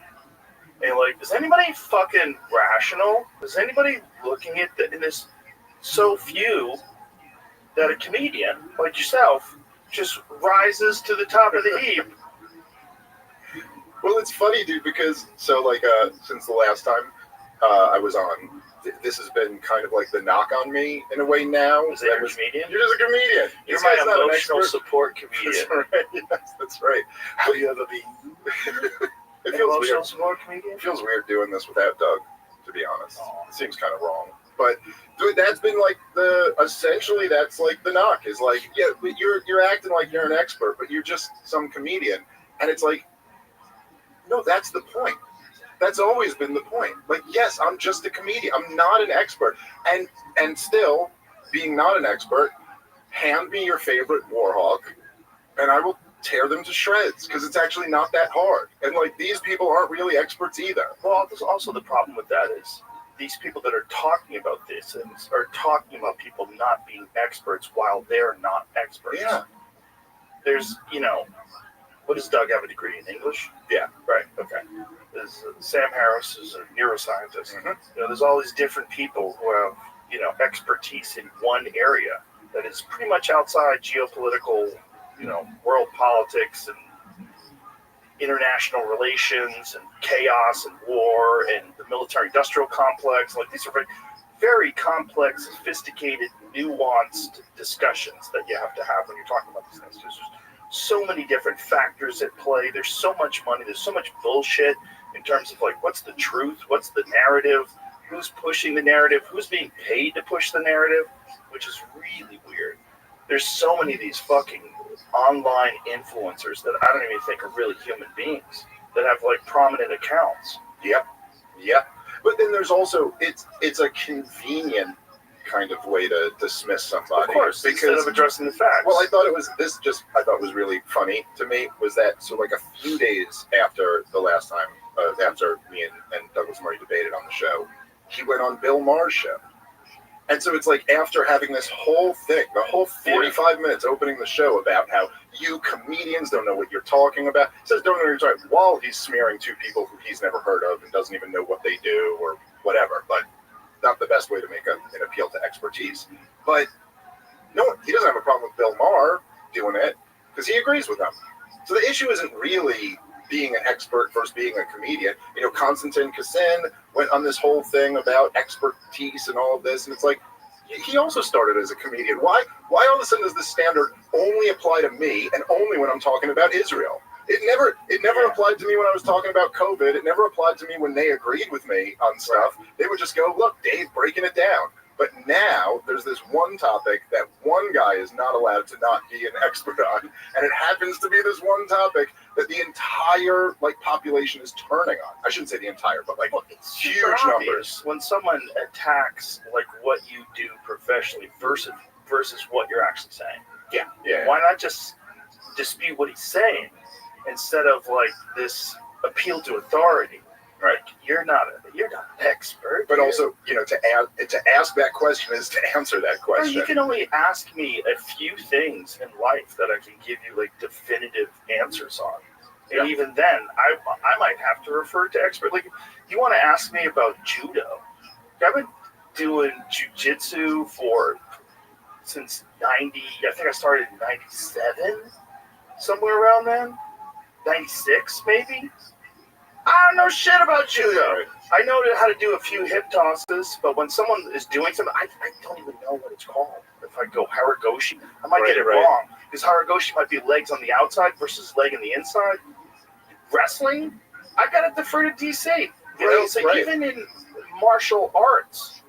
And like, is anybody fucking rational? Is anybody looking at this? So few that a comedian like yourself just rises to the top of the heap. Well, it's funny, dude, because since the last time I was on, this has been kind of like the knock on me in a way now. Is that a comedian? You're just a comedian. You're my emotional support comedian. That's right. Yes, that's right. Have you ever been It an feels emotional weird. support comedian? It feels weird doing this without Doug, to be honest. It seems kind of wrong. But dude, that's been like essentially that's like the knock is like, yeah, but you're acting like you're an expert, but you're just some comedian. And it's like, no, that's the point. That's always been the point. Like, yes, I'm just a comedian. I'm not an expert. And still, being not an expert, hand me your favorite Warhawk, and I will tear them to shreds, because it's actually not that hard. And, like, these people aren't really experts either. Well, there's also the problem with that is these people that are talking about this and are talking about people not being experts while they're not experts. Yeah. There's, what does Doug have a degree in English? Yeah. Right. Okay. There's Sam Harris is a neuroscientist. Mm-hmm. There's all these different people who have, expertise in one area that is pretty much outside geopolitical, world politics and international relations and chaos and war and the military-industrial complex. Like, these are very, very complex, sophisticated, nuanced discussions that you have to have when you're talking about these things. There's so many different factors at play. There's so much money. There's so much bullshit in terms of, like, what's the truth? What's the narrative? Who's pushing the narrative? Who's being paid to push the narrative? Which is really weird. There's so many of these fucking online influencers that I don't even think are really human beings that have, like, prominent accounts. Yep. But then there's also, it's a convenient kind of way to dismiss somebody. Of course, because, instead of addressing the facts. Well, I thought was really funny to me was that, so like a few days after the last time, after me and Douglas Murray debated on the show, he went on Bill Maher's show. And so it's like, after having this whole thing, the whole 45 minutes opening the show about how you comedians don't know what you're talking about. He says don't know what you're talking about while he's smearing two people who he's never heard of and doesn't even know what they do or whatever. But not the best way to make an appeal to expertise. But no, he doesn't have a problem with Bill Maher doing it because he agrees with them. So the issue isn't really being an expert versus being a comedian. Konstantin Kassin went on this whole thing about expertise and all of this, and it's like, he also started as a comedian. Why all of a sudden does this standard only apply to me and only when I'm talking about Israel? It never applied to me when I was talking about COVID. It never applied to me when they agreed with me on stuff. They would just go, look, Dave breaking it down. But now there's this one topic that one guy is not allowed to not be an expert on, and it happens to be this one topic that the entire population is turning on. I shouldn't say the entire, but it's huge obvious numbers. When someone attacks what you do professionally versus what you're actually saying. Yeah. Why not just dispute what he's saying instead of this appeal to authority? Right, you're not an expert. But also, to ask that question is to answer that question. You can only ask me a few things in life that I can give you definitive answers on, and even then, I might have to refer to expert. You want to ask me about judo? I've been doing jiu-jitsu since '90. I think I started in '97, somewhere around then. '96 maybe. I don't know shit about judo. I know how to do a few hip tosses, but when someone is doing something, I don't even know what it's called. If I go haragoshi, I might get it wrong. Because haragoshi might be legs on the outside versus leg on the inside. Wrestling, I got to defer to DC. Even in martial arts,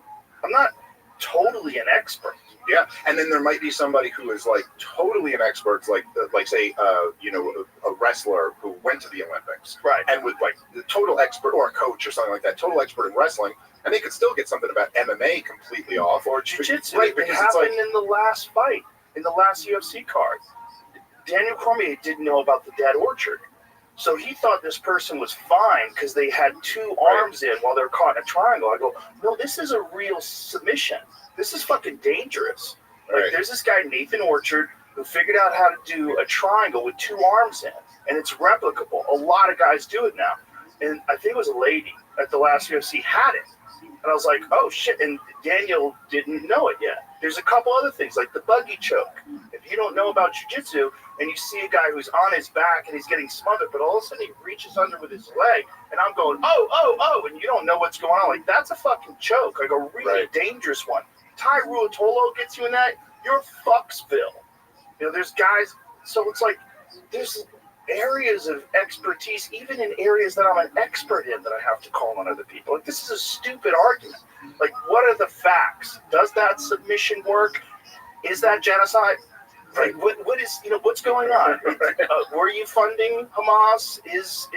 I'm not totally an expert. Yeah, and then there might be somebody who is totally an expert, say a wrestler who went to the Olympics, right? And with the total expert, or a coach or something like that, total expert in wrestling, and they could still get something about MMA completely off, or jiu-jitsu. Right, it happened in the last fight, in the last UFC card. Daniel Cormier didn't know about the dead orchard, so he thought this person was fine because they had two arms in while they're caught in a triangle. I go, no, this is a real submission. This is fucking dangerous. There's this guy, Nathan Orchard, who figured out how to do a triangle with two arms in, and it's replicable. A lot of guys do it now. and I think it was a lady at the last UFC had it. And I was like, oh shit, and Daniel didn't know it yet. There's a couple other things, like the buggy choke. If you don't know about jiu-jitsu, and you see a guy who's on his back and he's getting smothered, but all of a sudden he reaches under with his leg, and I'm going, oh, and you don't know what's going on. Like, that's a fucking choke, like a really dangerous one. Ty Ruotolo gets you in that, you're Fucksville. You know, there's guys, so it's like, there's areas of expertise, even in areas that I'm an expert in, that I have to call on other people. Like, this is a stupid argument. Like, what are the facts? Does that submission work? Is that genocide? Like, what is, you know, what's going on? Were you funding Hamas? Is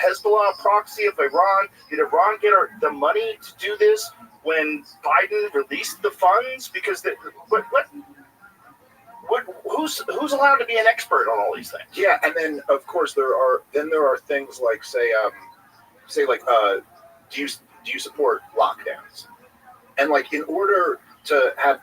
Hezbollah a proxy of Iran? Did Iran get the money to do this when Biden released the funds? Because who's allowed to be an expert on all these things? Yeah, and then of course there are things like say do you support lockdowns? And like, in order to have,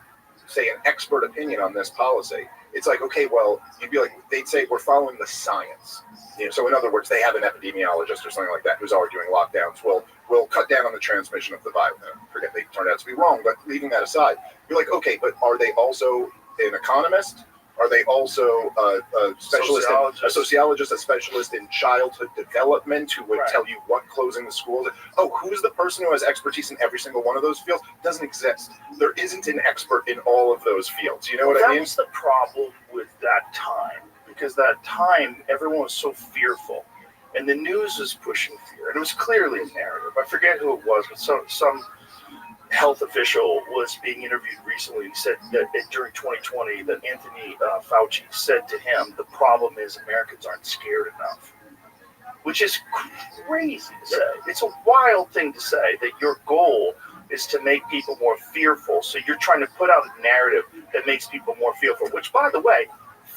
say, an expert opinion on this policy, it's like, okay, well, you'd be like, they'd say we're following the science. You know, so in other words, they have an epidemiologist or something like that who's arguing lockdowns will cut down on the transmission of the virus. Forget they turned out to be wrong, but leaving that aside, you're like, okay, but are they also an economist? Are they also a specialist, a sociologist, a specialist in childhood development who would tell you what closing the schools? Oh, who's the person who has expertise in every single one of those fields? Doesn't exist. There isn't an expert in all of those fields. You know what I mean? That was the problem with that time, because that time everyone was so fearful, and the news was pushing fear, and it was clearly a narrative. I forget who it was, but some health official was being interviewed recently. He said that during 2020 that Anthony Fauci said to him, the problem is Americans aren't scared enough, which is crazy to say. It's a wild thing to say, that your goal is to make people more fearful. So you're trying to put out a narrative that makes people more fearful, which, by the way,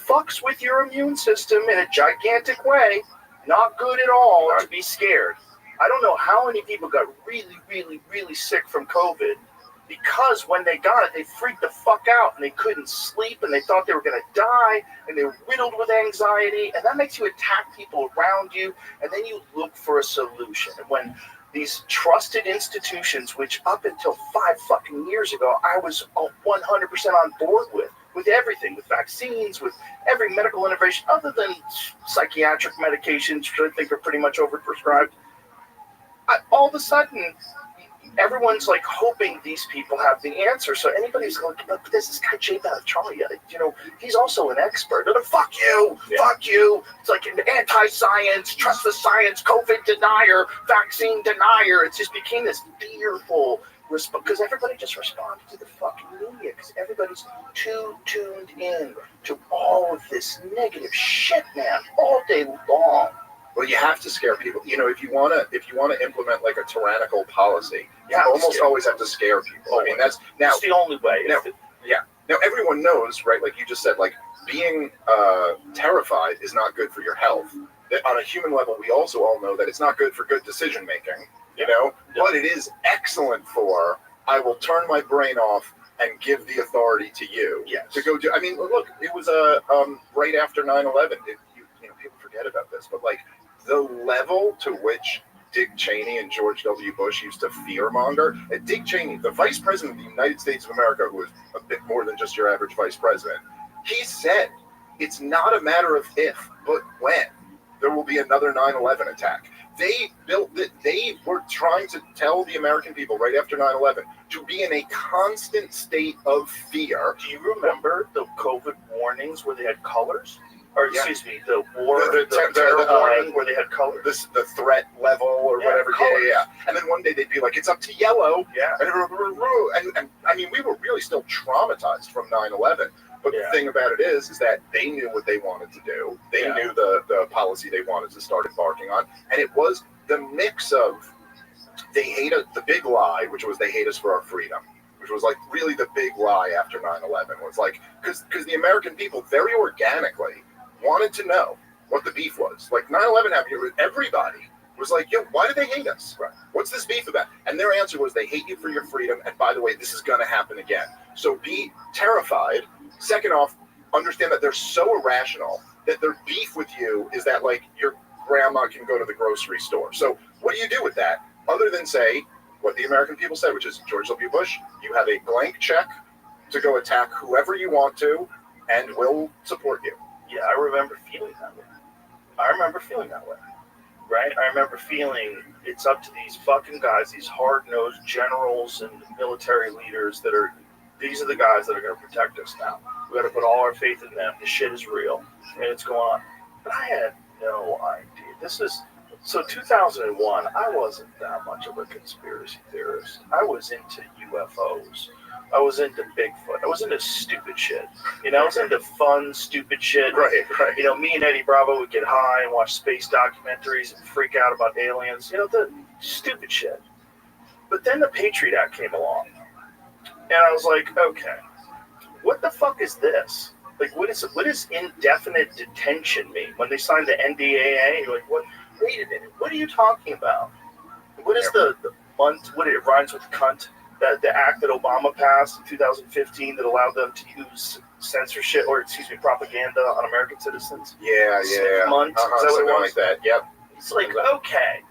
fucks with your immune system in a gigantic way. Not good at all to be scared. I don't know how many people got really, really, really sick from COVID, because when they got it, they freaked the fuck out and they couldn't sleep and they thought they were going to die and they were riddled with anxiety, and that makes you attack people around you, and then you look for a solution. And when these trusted institutions, which up until 5 fucking years ago, I was 100% on board with everything, with vaccines, with every medical innovation, other than psychiatric medications, which I think are pretty much overprescribed. All of a sudden, everyone's like hoping these people have the answer. So anybody's going, but there's this guy Jay Bhattacharya, you know, he's also an expert. And fuck you. It's like an anti-science, trust the science, COVID denier, vaccine denier. It just became this fearful response, because everybody just responded to the fucking media, because everybody's too tuned in to all of this negative shit, man, all day long. Well, you have to scare people. You know, if you want to implement like a tyrannical policy, you almost always have to scare people. I mean, that's the only way. Now everyone knows, right? Like you just said, like being terrified is not good for your health. On a human level, we also all know that it's not good for good decision making. You know, but it is excellent for, I will turn my brain off and give the authority to you to go do. I mean, look, it was right after 9/11. You know, people forget about this, but like, the level to which Dick Cheney and George W. Bush used to fearmonger. Dick Cheney, the vice president of the United States of America, who was a bit more than just your average vice president, he said, it's not a matter of if, but when there will be another 9/11 attack. They were trying to tell the American people right after 9/11 to be in a constant state of fear. Do you remember the COVID warnings where they had colors? Or excuse me, the terror warning where they had colors. The threat level or whatever. Yeah. And then one day they'd be like, it's up to yellow. Yeah. And I mean, we were really still traumatized from 9/11. But the thing about it is that they knew what they wanted to do. They knew the policy they wanted to start embarking on. And it was the mix of, they hate us, the big lie, which was they hate us for our freedom, which was like really the big lie after 9/11, was like, because the American people very organically wanted to know what the beef was. Like 9/11 happened, everybody was like, yo, why do they hate us? What's this beef about? And their answer was, they hate you for your freedom, and by the way, this is going to happen again. So be terrified. Second off, understand that they're so irrational that their beef with you is that, like, you're grandma can go to the grocery store. So what do you do with that? Other than say what the American people said, which is George W. Bush, you have a blank check to go attack whoever you want to, and we'll support you. Yeah, I remember feeling that way. Right? I remember feeling it's up to these fucking guys, these hard-nosed generals and military leaders these are the guys that are going to protect us now. We got to put all our faith in them. This shit is real, and it's going on. But I had no idea. So 2001, I wasn't that much of a conspiracy theorist. I was into UFOs. I was into Bigfoot. I was into stupid shit. I was into fun, stupid shit. Right. Me and Eddie Bravo would get high and watch space documentaries and freak out about aliens. The stupid shit. But then the Patriot Act came along. And I was like, okay, what the fuck is this? Like, what does indefinite detention mean? When they signed the NDAA, you're like, what? Wait a minute. What are you talking about? What is the month? What it rhymes with cunt? The act that Obama passed in 2015 that allowed them to use censorship, propaganda on American citizens. Yeah. Months, is that what it something was? like that. Yep. It's like, okay.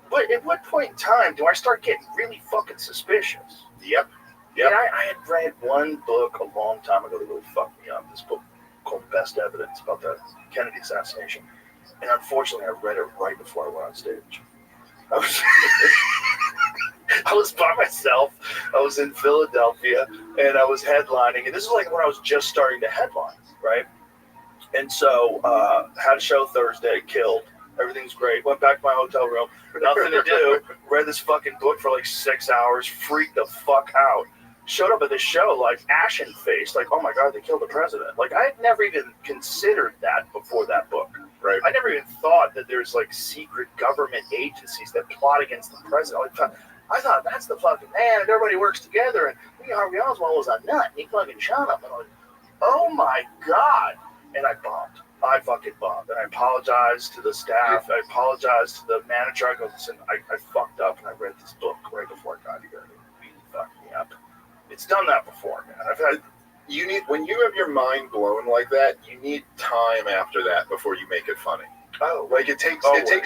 But at what point in time do I start getting really fucking suspicious? Yep. And I had read one book a long time ago that really fucked me up. This book called Best Evidence about the Kennedy assassination. And unfortunately, I read it right before I went on stage. I was by myself. I was in Philadelphia, and I was headlining. And this is like when I was just starting to headline, right? And so had a show Thursday, killed. Everything's great. Went back to my hotel room. Nothing to do. Read this fucking book for like 6 hours. Freaked the fuck out. Showed up at the show like ashen-faced. Like, oh my God, they killed the president. Like, I had never even considered that before that book. Right. I never even thought that there's like secret government agencies that plot against the president. I thought that's the fucking man, and everybody works together. And Lee Harvey Oswald was a nut. He fucking shot him. And I was like, oh my God. And I bombed. I fucking bombed. And I apologized to the staff. I apologized to the manager. I go, listen, I fucked up, and I read this book right before I got here. It really fucked me up. It's done that before, man. When you have your mind blown like that, you need time after that before you make it funny. Oh, like it takes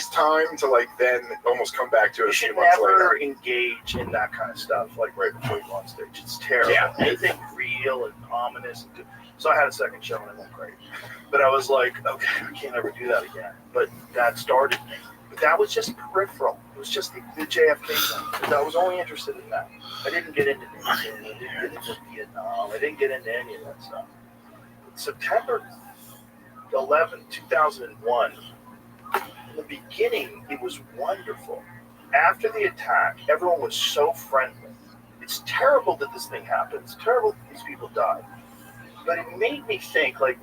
time to like then almost come back to it. You should never engage in that kind of stuff like right before you go on stage. It's terrible. Yeah. Anything real and ominous. So I had a second show and it went great. But I was like, okay, I can't ever do that again. But that started me. But that was just peripheral. It was just the JFK thing. I was only interested in that. I didn't get into Nixon. I didn't get into Vietnam. I didn't get into any of that stuff. September 11, 2001, in the beginning, it was wonderful. After the attack, everyone was so friendly. It's terrible that this thing happened. It's terrible that these people died. But it made me think, like,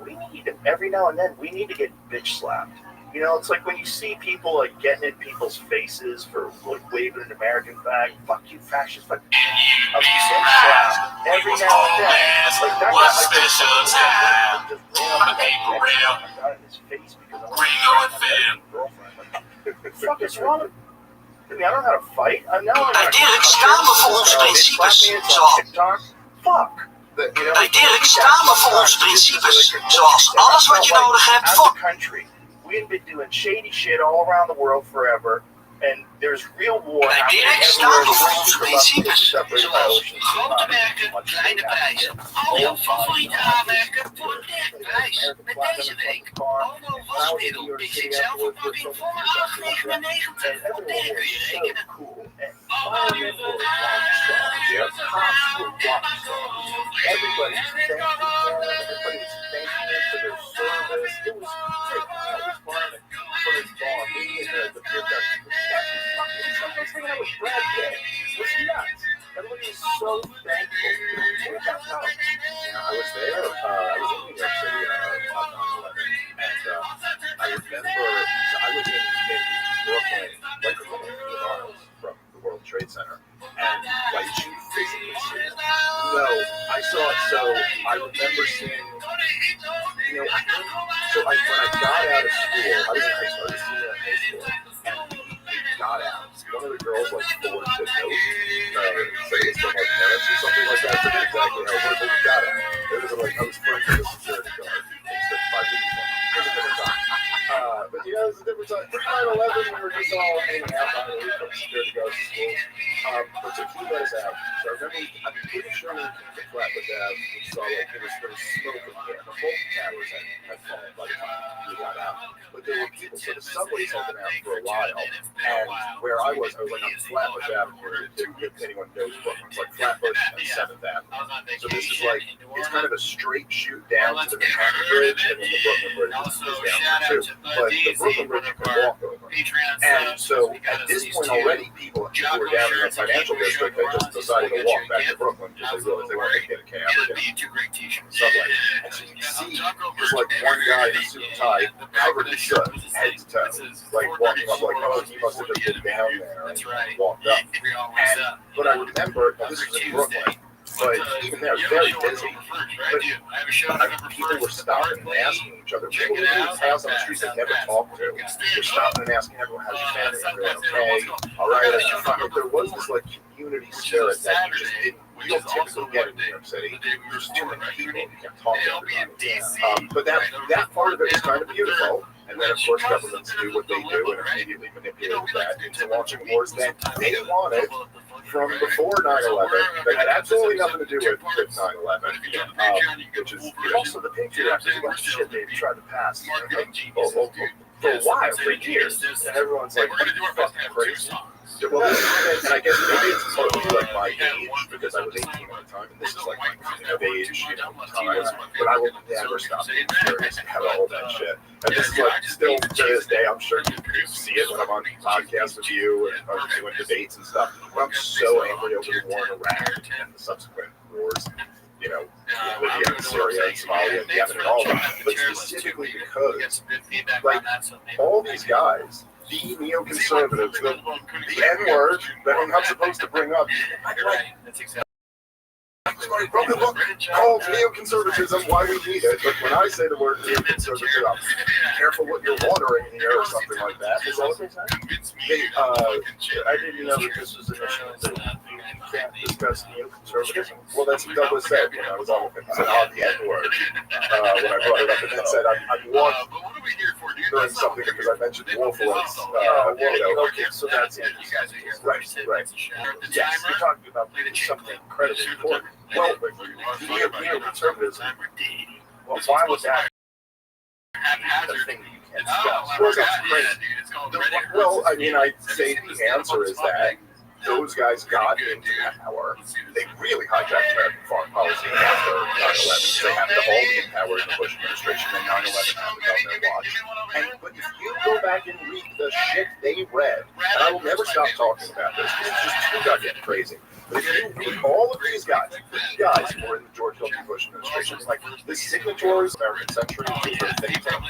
every now and then, we need to get bitch slapped. It's like when you see people, like, getting in people's faces for, like, waving an American flag. Fuck you, fascist. Fuck you. A bitch slap every now and then. Like, that guy, just ran in his face because I want to my girlfriend. What the fuck is wrong with me? I don't know how to fight. Uiteindelijk staan we voor onze principes, zoals... Fuck. Uiteindelijk staan we voor onze principes, zoals alles wat je nodig hebt voor... We had been doing shady shit all around the world forever, and there's real war happening everywhere. Zoals grote merken, kleine prijzen. Al jouw favoriete aanmerken voor een derde prijs. Met deze week Aldo wasmiddel XXL verpakking voor maar €8,99. Op deze kun je rekenen. Everybody was thanking for their service. It was fun for his bar. Me and the beer guys. I was hanging out with Brad Pitt. It was nuts. Everybody was so thankful. I was there. I was in New York City on 9/11, and I remember I was in Brooklyn, like a few miles from the World Trade Center, and like you physically see it. No, I saw it. So I remember seeing, when I got out of school, I was in high school. I was a senior in high school, and we got out. One of the girls forwarded the note, saying it's from my parents or something like that. I forget exactly how, but we got out. It was like I was friends with a security guard. It's the 5 weeks. But it was a different time. For 9/11, we were just all hanging out by the week, scared to go to school. But took you guys out. So I remember, I'm pretty sure we came to Flatbush Ave. We saw like there was smoke in the air. The whole towers had fallen by the time we got out. But there were people, so the subways had been out for a while. And where I was like on Flatbush Avenue. If anyone knows Brooklyn, it's like Flatbush and 7th Avenue. So this is like, it's kind of a straight shoot down to the Manhattan Bridge, and then the Brooklyn Bridge is down there too. But the Brooklyn Bridge you can walk over. And so at this point already, people who were down in the financial district, they just decided to walk back to Brooklyn because they realized they weren't going to get a cab or get a subway. And so you can see there's like one guy in a suit and tie covered in soot, head to toe, like walking up like, oh, he must have just been down there and walked up. And but I remember, this is in Brooklyn, but even there, very busy. But people were stopping and asking each other. People who pass on the streets they never talked to were stopping and asking everyone, how's your family? Everyone okay? All right. And I thought there was this like community spirit that you just didn't. You don't typically get in New York City. There's too many people. You can't talk to everybody. But that part of it is kind of beautiful. And then, of course, governments do what they do and immediately manipulate that into launching wars that they wanted from before 9/11. That had absolutely nothing to do with 9/11, which is also the Patriot Act. There's a bunch of shit they tried to pass for a while, for years. And everyone's like, what are you fucking crazy? Well, and I guess maybe it's totally like my age, because I was 18 at the time, and this is like my coming of age, time. But I will never stop being curious about all that shit. And this is like, still to this day, I'm sure you see it when I'm on podcasts with you and doing debates and stuff. But I'm so angry over the war in Iraq and the subsequent wars. You know, Libya and Syria and Somalia and Yemen and all that. But specifically because, like, all these guys, the neoconservatives, the N-word that I'm not supposed to bring up, I wrote a book called Neoconservatism, Why We Need It, but when I say the word neoconservatism, be careful what you're watering here or something like that. Is that what they say? I didn't know that this was an issue that you can't discuss neoconservatism. Well, that's what Douglas said when I was on with him. He said, the N-word, when I brought it up, and then said, I'm doing something because I mentioned Wolfowitz. Okay, so that's it. Right. Yes, you're talking about something incredibly important. Well, neoconservatism, well, why was that the thing that you can't discuss? Well, that's crazy. Well, I mean, I'd say the answer is that those guys got into power. They really hijacked American foreign policy after 9/11. They happened to all be in power in the Bush administration, and 9/11 happened on their watch. But if you go back and read the shit they read, and I will never stop talking about this because it's just too goddamn crazy. But if you read all of these guys who were in the George W. Bush administration, like the signatories of American Century, who were think tank,